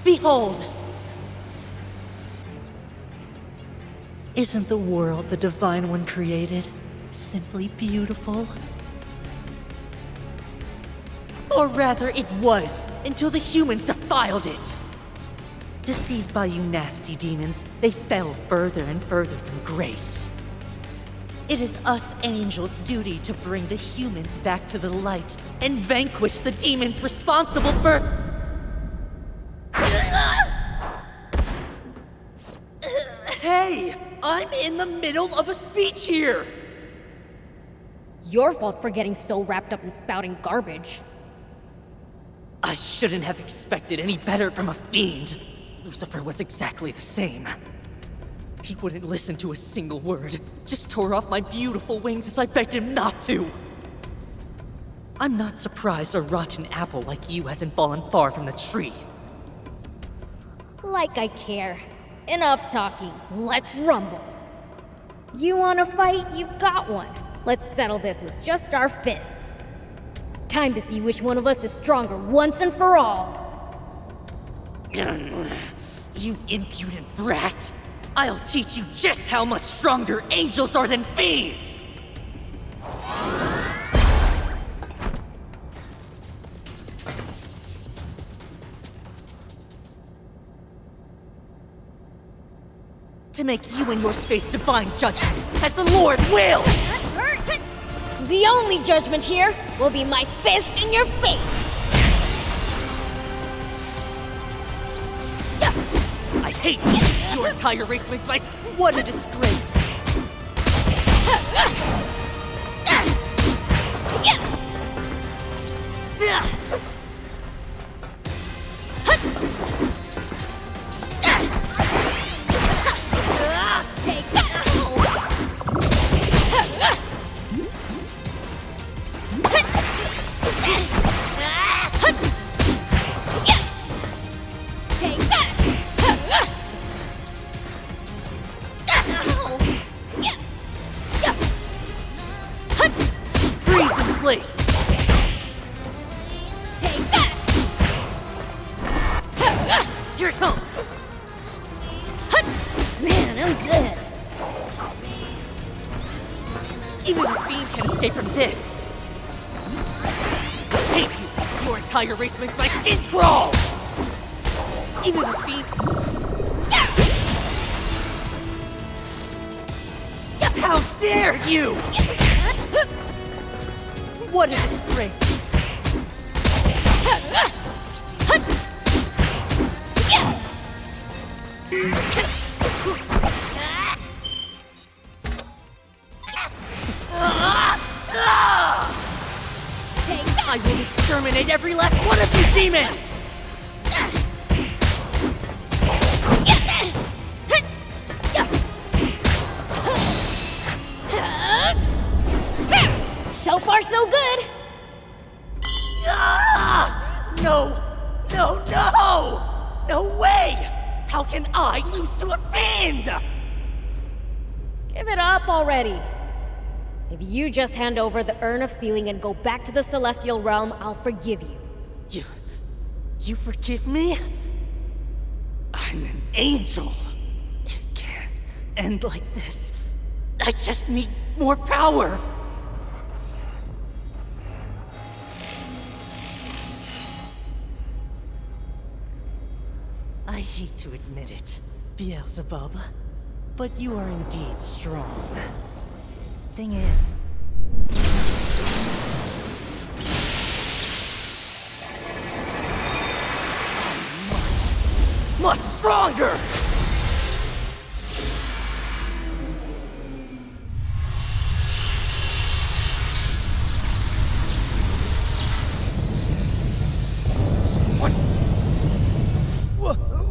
Behold! Isn't the world the Divine One created simply beautiful? Or rather, it was, until the humans defiled it. Deceived by you nasty demons, they fell further and further from grace. It is us angels' duty to bring the humans back to the light and vanquish the demons responsible for... Hey! I'm in the middle of a speech here! Your fault for getting so wrapped up in spouting garbage. I shouldn't have expected any better from a fiend. Lucifer was exactly the same. He wouldn't listen to a single word, just tore off my beautiful wings as I begged him not to. I'm not surprised a rotten apple like you hasn't fallen far from the tree. Like I care. Enough talking. Let's rumble. You want to fight? You've got one. Let's settle this with just our fists. Time to see which one of us is stronger once and for all. You impudent brat! I'll teach you just how much stronger angels are than fiends! To make you and yours face divine judgment, as the Lord wills! The only judgment here will be my fist in your face! I hate you! Your entire race makes my... What a disgrace! Take that! Take that! Man, I'm good. Even the Fiend can escape from this. I hate you! Your entire race makes my skin crawl! Even the Fiend... How dare you! What a disgrace! I will exterminate every last one of you demons! So far, so good. No! No, no! No way! How can I lose to a Fiend? Give it up already. If you just hand over the Urn of Sealing and go back to the Celestial Realm, I'll forgive you. You forgive me? I'm an angel. It can't end like this. I just need more power. I hate to admit it, Beelzebub, but you are indeed strong. Thing is... much stronger!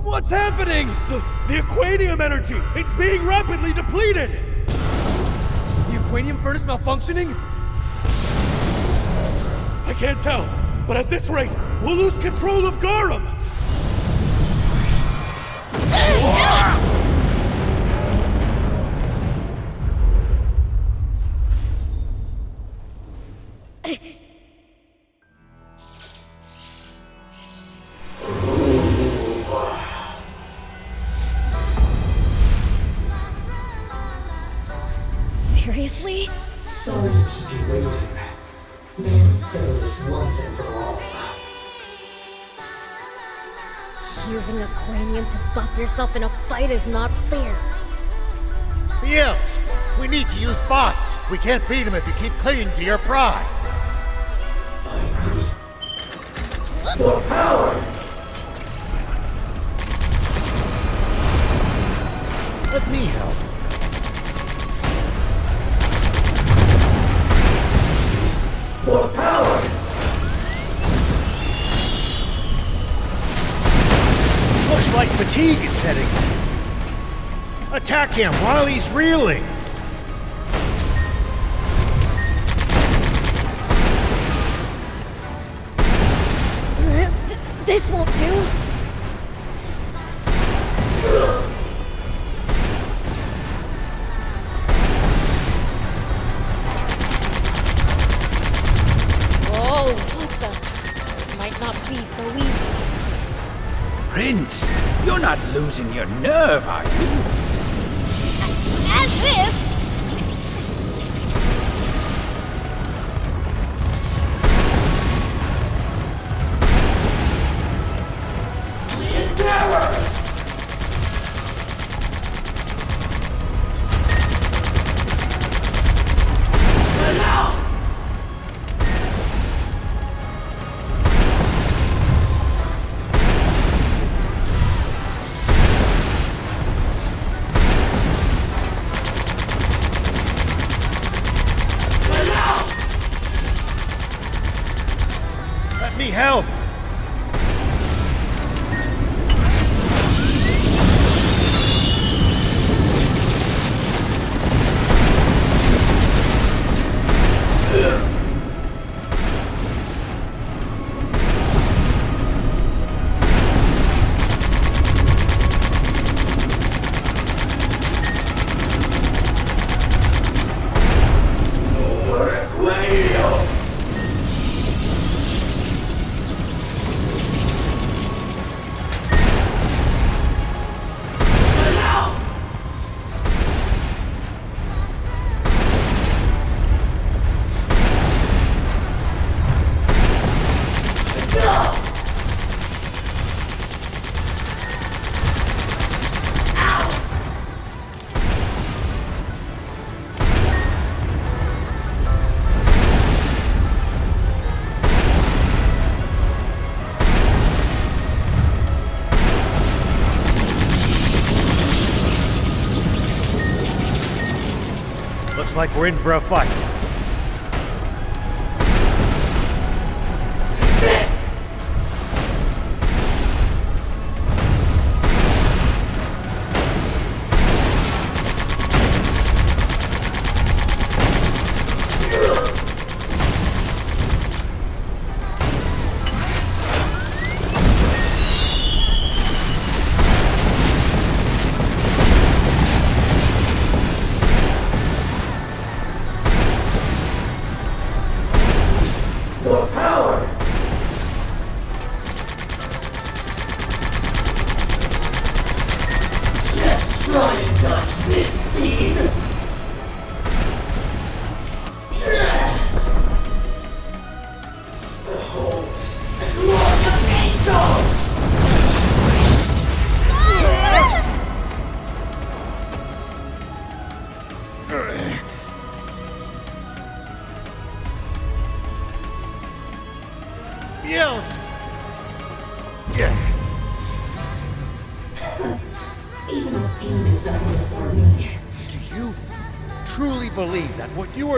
What's happening? The Aquanium energy! It's being rapidly depleted! The Aquanium furnace malfunctioning? I can't tell, but at this rate, we'll lose control of Garum! Seriously? Sorry to keep you waiting. Let's settle this once and for all. Using Aquanium to buff yourself in a fight is not fair. Beels, we need to use bots. We can't beat him if you keep clinging to your pride. More power! Let me help. More power! Looks like fatigue is setting in. Attack him while he's reeling. This won't do. Whoa, what the? This might not be so easy. Prince, you're not losing your nerve, are you? As if! Let me help. like we're in for a fight.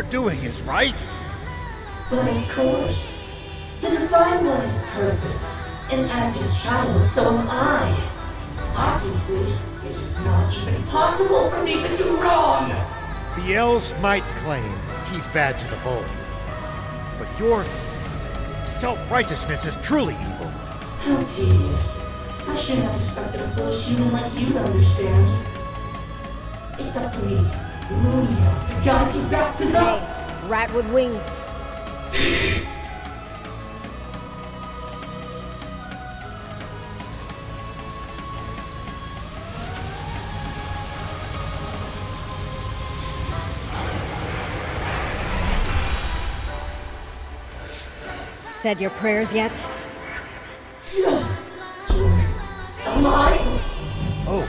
Doing is right? But of course, the Divine One is perfect, and as his child, so am I. Obviously, it is not even possible for me to do wrong! Beelz might claim he's bad to the bone, but your self-righteousness is truly evil. How tedious. I shouldn't have expected a foolish human like you to understand. It's up to me. Lunia, to guide you back to the... Rat with wings. Said your prayers yet? Alive? Oh.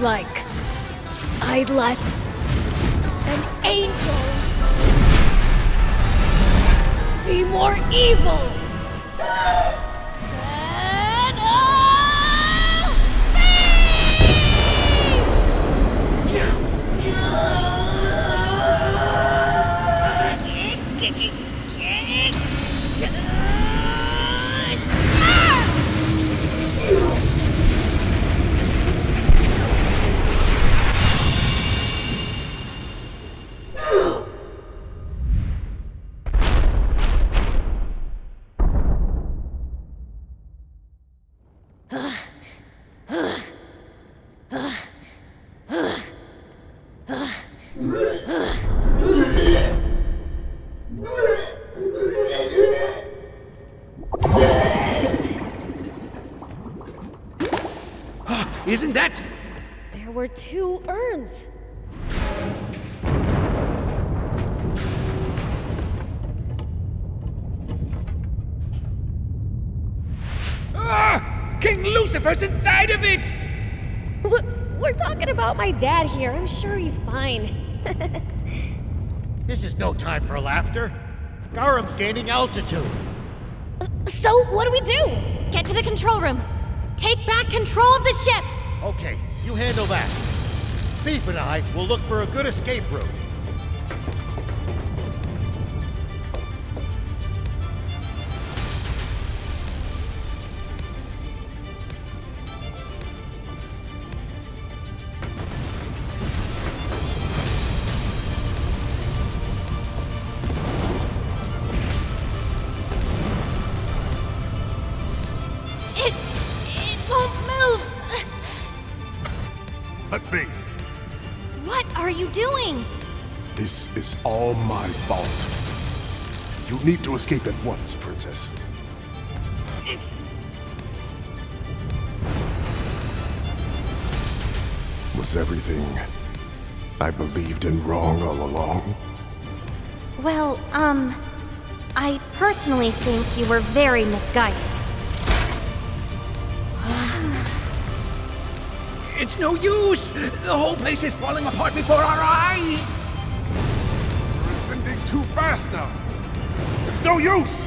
Like, I'd let an angel be more evil than Isn't that? There were 2 urns. Ah! King Lucifer's inside of it! We're talking about my dad here. I'm sure he's fine. This is no time for laughter. Garam's gaining altitude. So, what do we do? Get to the control room. Take back control of the ship! Okay, you handle that. Thief and I will look for a good escape route. It won't move! Let me. What are you doing? This is all my fault. You need to escape at once, Princess. Was everything I believed in wrong all along? Well, I personally think you were very misguided. It's no use! The whole place is falling apart before our eyes! We're ascending too fast now. It's no use!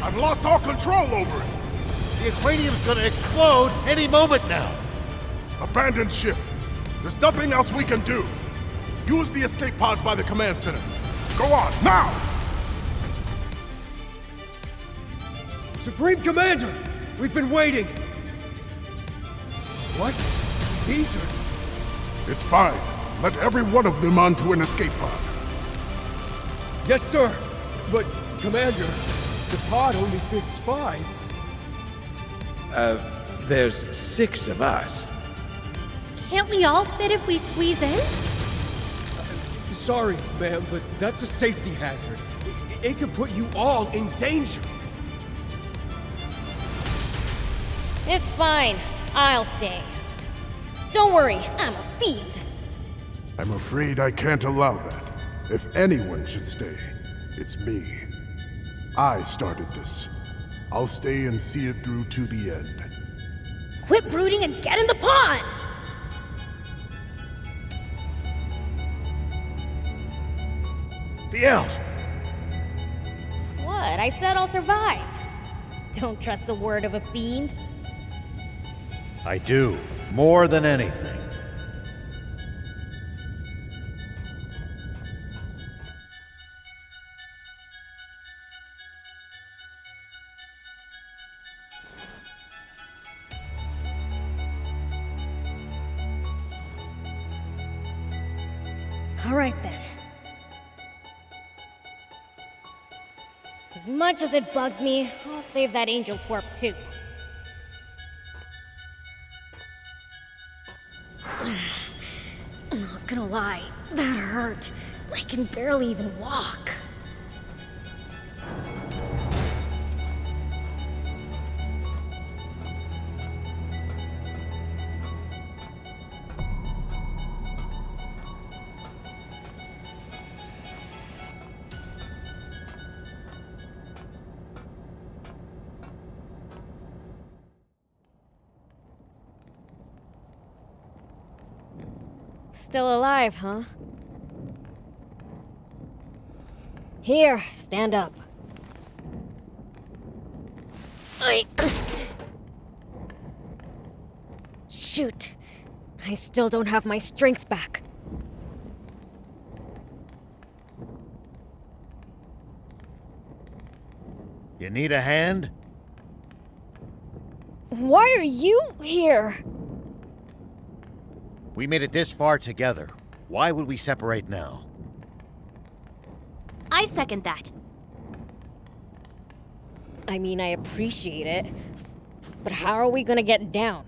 I've lost all control over it. The aquarium's gonna explode any moment now. Abandoned ship. There's nothing else we can do. Use the escape pods by the command center. Go on, now! Supreme Commander! We've been waiting! What? These are... It's fine. Let every one of them onto an escape pod. Yes, sir! But, Commander, the pod only fits 5. There's 6 of us. Can't we all fit if we squeeze in? Sorry, ma'am, but that's a safety hazard. It could put you all in danger. It's fine. I'll stay. Don't worry, I'm a fiend. I'm afraid I can't allow that. If anyone should stay, it's me. I started this. I'll stay and see it through to the end. Quit brooding and get in the pod! Beelz! What? I said I'll survive. Don't trust the word of a fiend. I do, more than anything. All right then. As much as it bugs me, I'll save that angel twerp too. I'm not gonna lie, that hurt. I can barely even walk. Still alive, huh? Here, stand up. Shoot. I still don't have my strength back. You need a hand? Why are you here? We made it this far together. Why would we separate now? I second that. I mean, I appreciate it. But how are we gonna get down?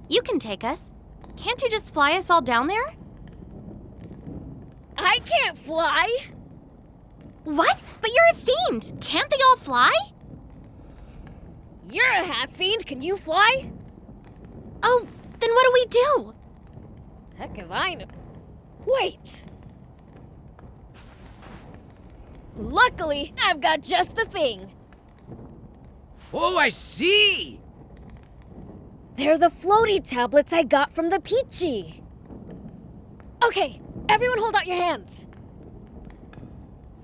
You can take us. Can't you just fly us all down there? I can't fly! What? But you're a fiend! Can't they all fly? You're a half-fiend, can you fly? Oh, then what do we do? Heck if I know. Wait! Luckily, I've got just the thing. Oh, I see! They're the floaty tablets I got from the Peachy. Okay, everyone hold out your hands.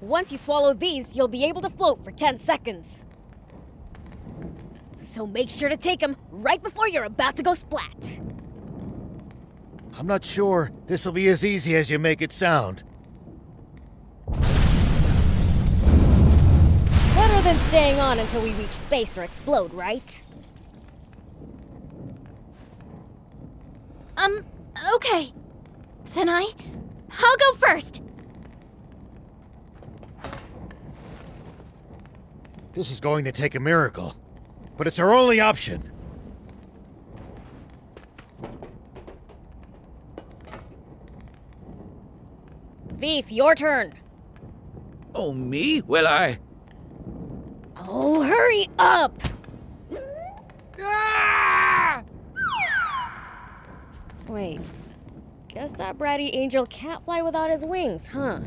Once you swallow these, you'll be able to float for 10 seconds. So make sure to take them right before you're about to go splat. I'm not sure this will be as easy as you make it sound. Better than staying on until we reach space or explode, right? Okay. Then I'll go first. This is going to take a miracle, but it's our only option. Thief, your turn. Oh, me? Well, Oh, hurry up! Ah! Wait, guess that bratty angel can't fly without his wings, huh?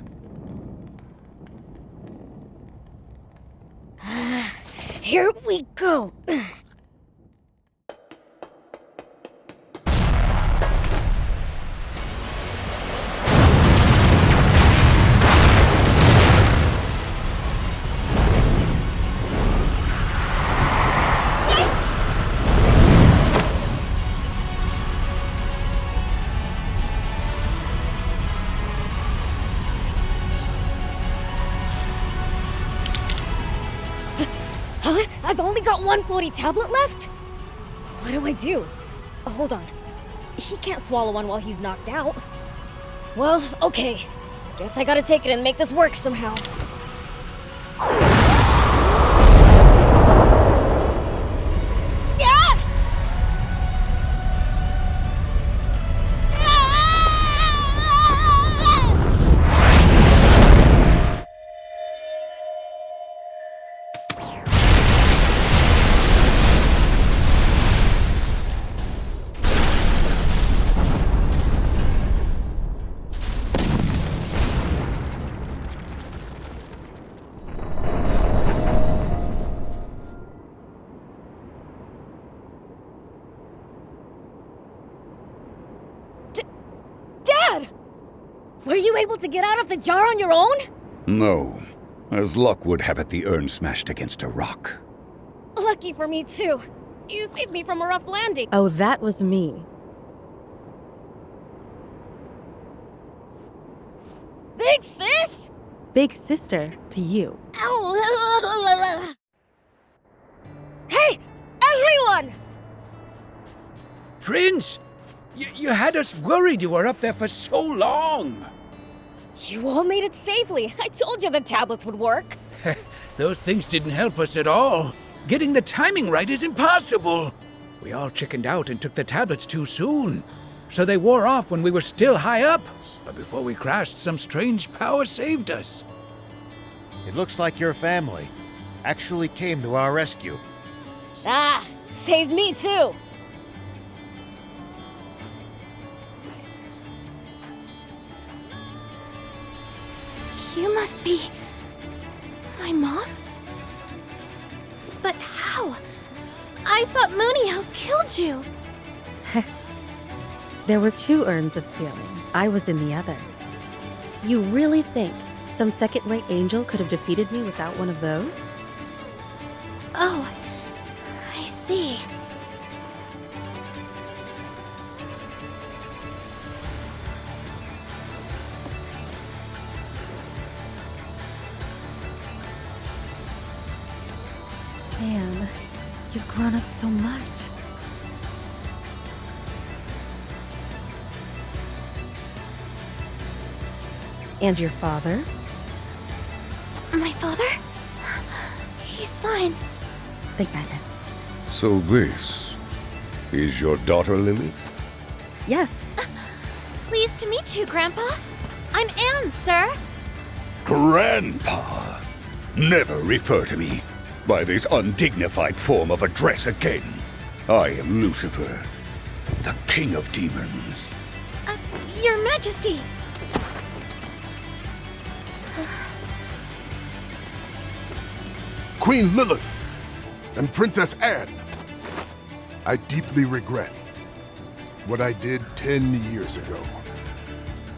Here we go! only got one floaty tablet left? What do I do? Hold on. He can't swallow one while he's knocked out. Well, okay. Guess I gotta take it and make this work somehow. Were you able to get out of the jar on your own? No. As luck would have it, the urn smashed against a rock. Lucky for me, too. You saved me from a rough landing. Oh, that was me. Big sis? Big sister to you. Ow. Hey, everyone! Prince! You had us worried you were up there for so long. You all made it safely. I told you the tablets would work. Those things didn't help us at all. Getting the timing right is impossible. We all chickened out and took the tablets too soon. So they wore off when we were still high up. But before we crashed, some strange power saved us. It looks like your family actually came to our rescue. Ah, saved me too. You must be... my mom? But how? I thought Mooney killed you. There were 2 urns of sealing. I was in the other. You really think some second-rate angel could have defeated me without one of those? Oh, I see. Man, you've grown up so much. And your father? My father? He's fine. Thank goodness. So this is your daughter, Lilith? Yes. Pleased to meet you, Grandpa. I'm Anne, sir. Grandpa! Never refer to me by this undignified form of address again. I am Lucifer, the King of Demons. Your Majesty. Queen Lilith and Princess Anne, I deeply regret what I did 10 years ago.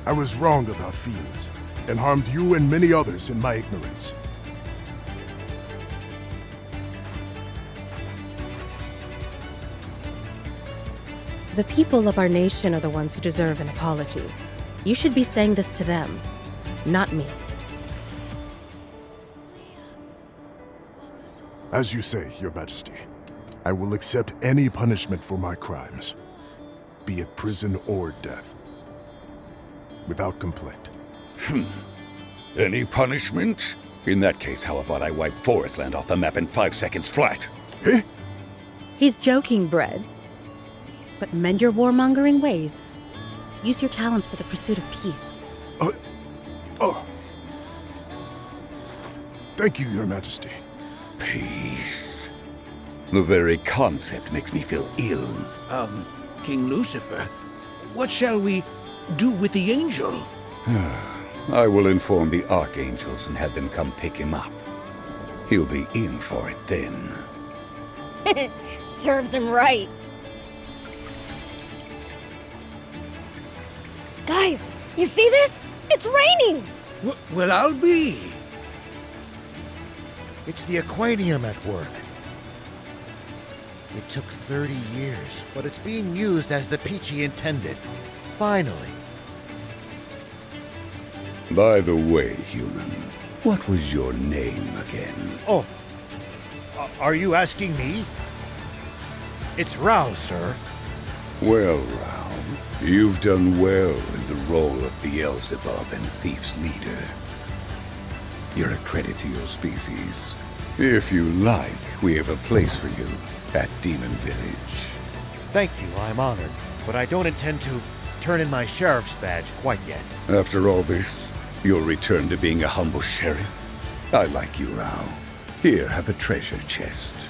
I was wrong about fiends and harmed you and many others in my ignorance. The people of our nation are the ones who deserve an apology. You should be saying this to them, not me. As you say, Your Majesty, I will accept any punishment for my crimes, be it prison or death, without complaint. Any punishment? In that case, how about I wipe Forestland off the map in 5 seconds flat? Eh? He's joking, Bread. But mend your warmongering ways. Use your talents for the pursuit of peace. Thank you, Your Majesty. Peace. The very concept makes me feel ill. King Lucifer, what shall we do with the angel? I will inform the archangels and have them come pick him up. He'll be in for it then. Serves him right. Guys, you see this? It's raining! Well, I'll be. It's the Aquanium at work. It took 30 years, but it's being used as the Peachy intended. Finally. By the way, human, what was your name again? Oh, Are you asking me? It's Rao, sir. Well, Rao, you've done well in the role of Beelzebub and Thief's leader. You're a credit to your species. If you like, we have a place for you at Demon Village. Thank you, I'm honored. But I don't intend to turn in my sheriff's badge quite yet. After all this, you'll return to being a humble sheriff? I like you, Rao. Here, have a treasure chest.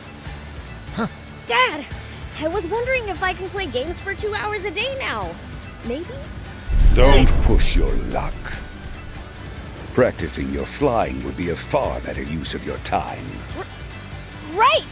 Dad! I was wondering if I can play games for 2 hours a day now. Maybe? Don't push your luck. Practicing your flying would be a far better use of your time. Right!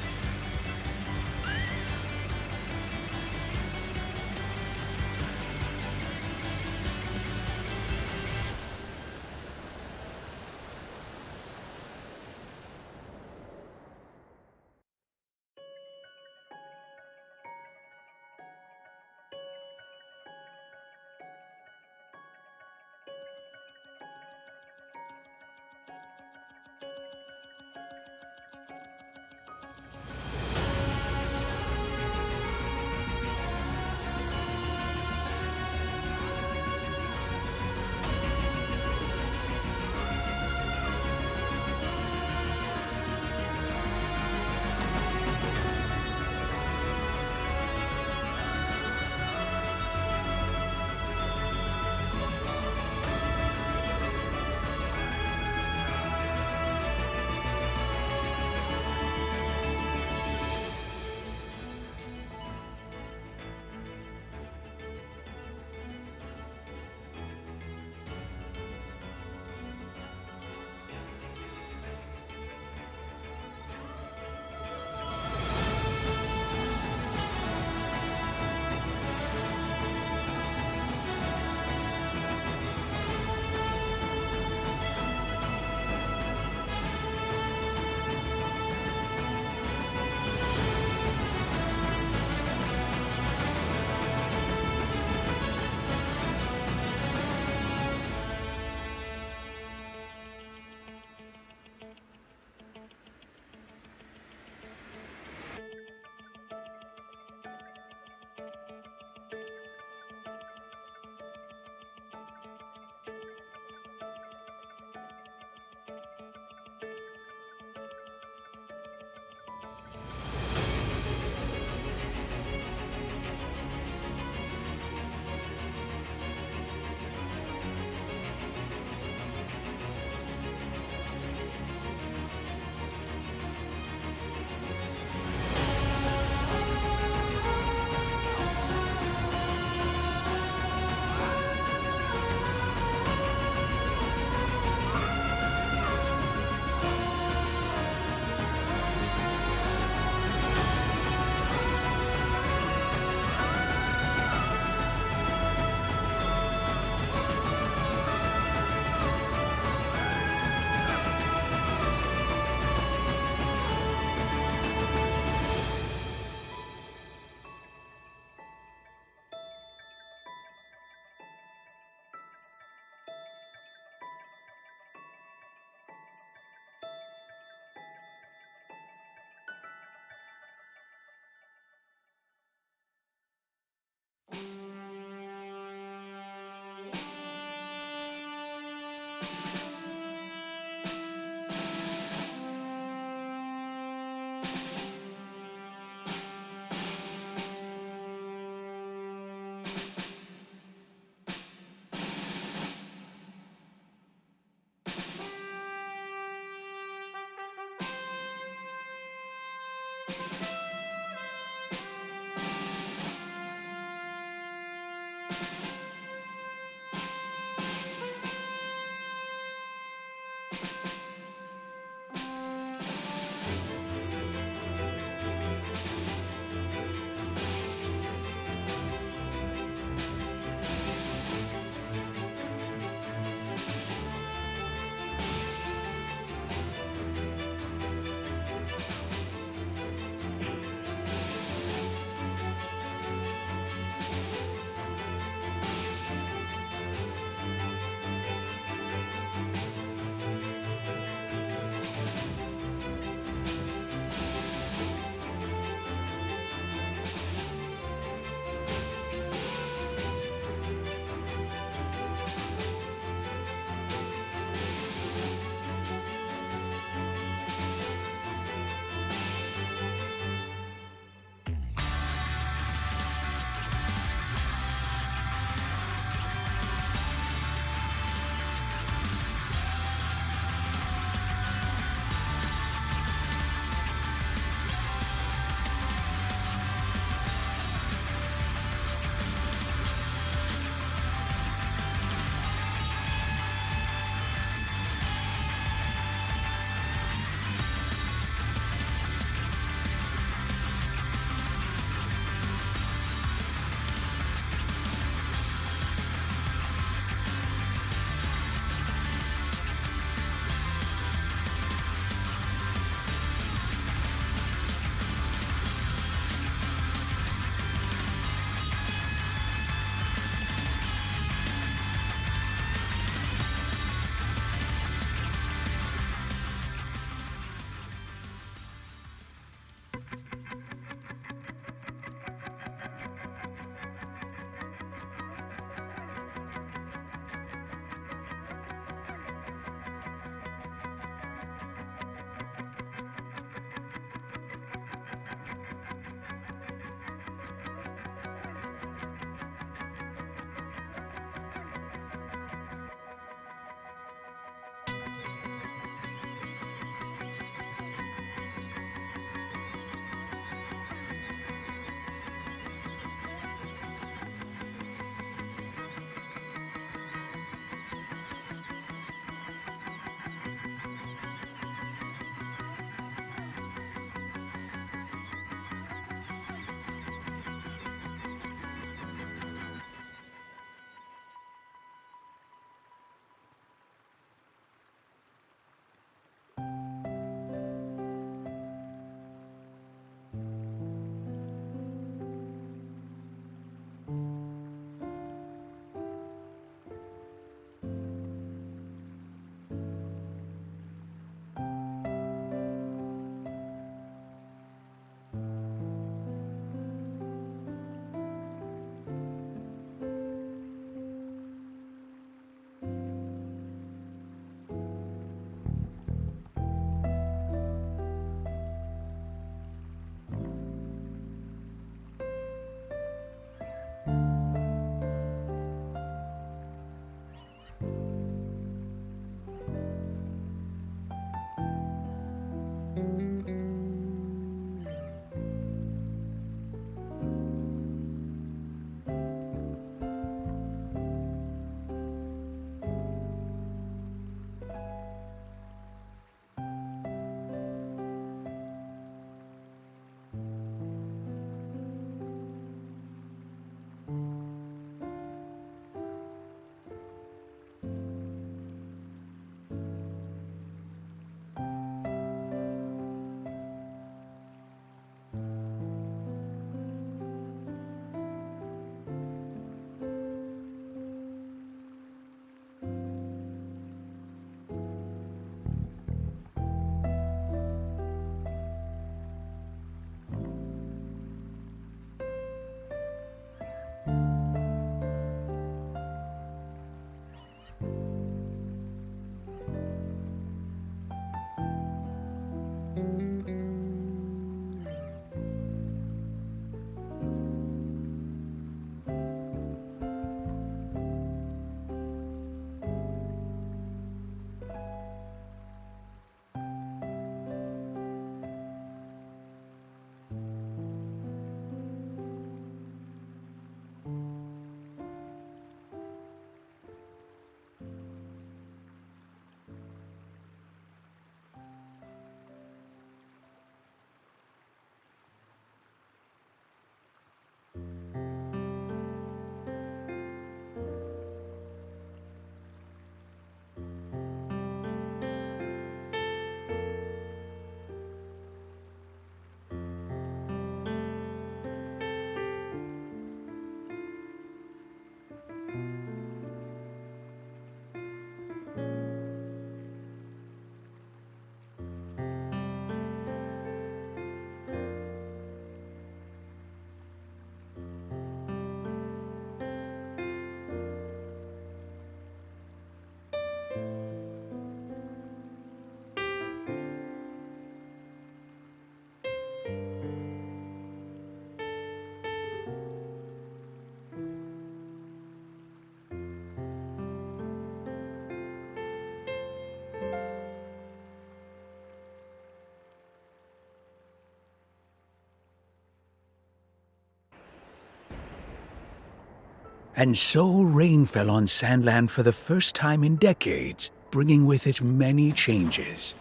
And so rain fell on Sandland for the first time in decades, bringing with it many changes.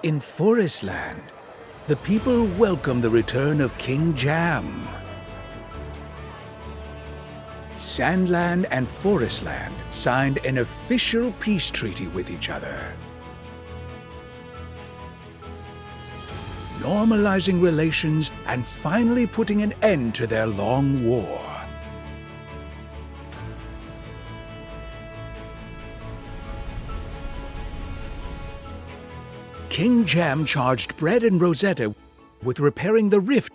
In Forestland, the people welcomed the return of King Jam. Sandland and Forestland signed an official peace treaty with each other, normalizing relations and finally putting an end to their long war. King Jam charged Bread and Rosetta with repairing the rift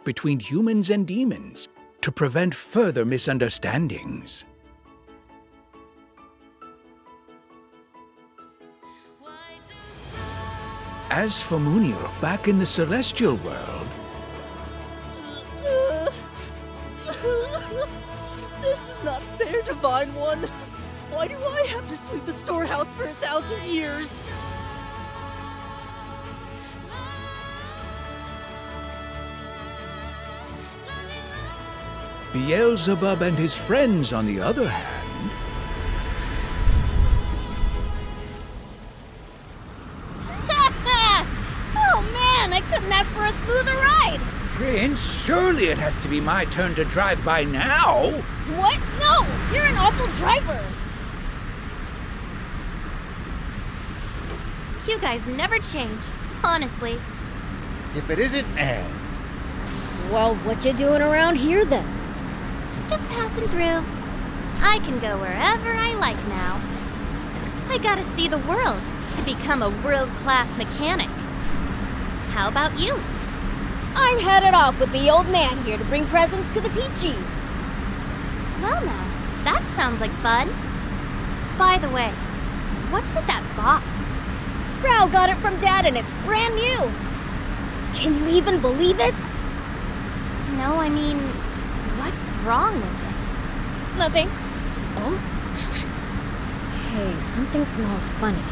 between humans and demons to prevent further misunderstandings. As for Muniel, back in the Celestial world, This is not fair, Divine One. Why do I have to sweep the storehouse for 1,000 years? Beelzebub and his friends, on the other hand, Oh man, I couldn't ask for a smoother ride! Prince, surely it has to be my turn to drive by now. What? No! You're an awful driver! You guys never change, honestly. If it isn't Anne. Well, what you doing around here then? Just passing through. I can go wherever I like now. I gotta see the world to become a world-class mechanic. How about you? I'm headed off with the old man here to bring presents to the Peachy. Well now, that sounds like fun. By the way, what's with that box? Rao got it from Dad and it's brand new. Can you even believe it? No, I mean, what's wrong with it? Nothing. Oh? Hey, something smells funny.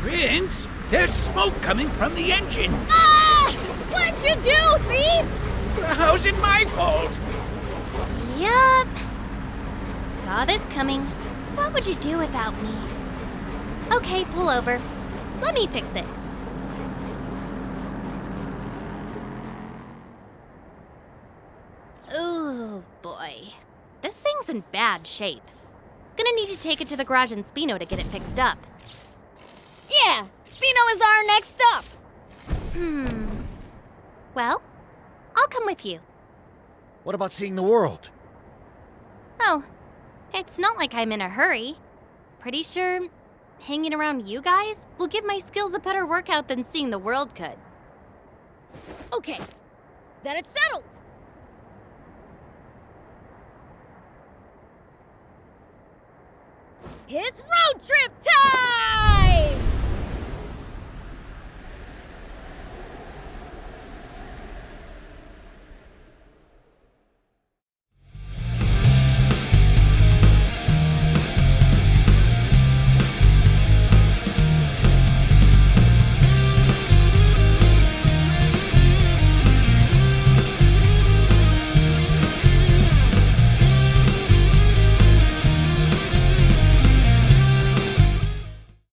Prince, there's smoke coming from the engine. Ah! What'd you do, thief? How's it my fault? Yup. Saw this coming. What would you do without me? Okay, pull over. Let me fix it. Ooh, boy. This thing's in bad shape. Gonna need to take it to the garage in Spino to get it fixed up. Yeah, Spino is our next stop. Well, I'll come with you. What about seeing the world? Oh, it's not like I'm in a hurry. Pretty sure hanging around you guys will give my skills a better workout than seeing the world could. Okay, then it's settled. It's road trip time!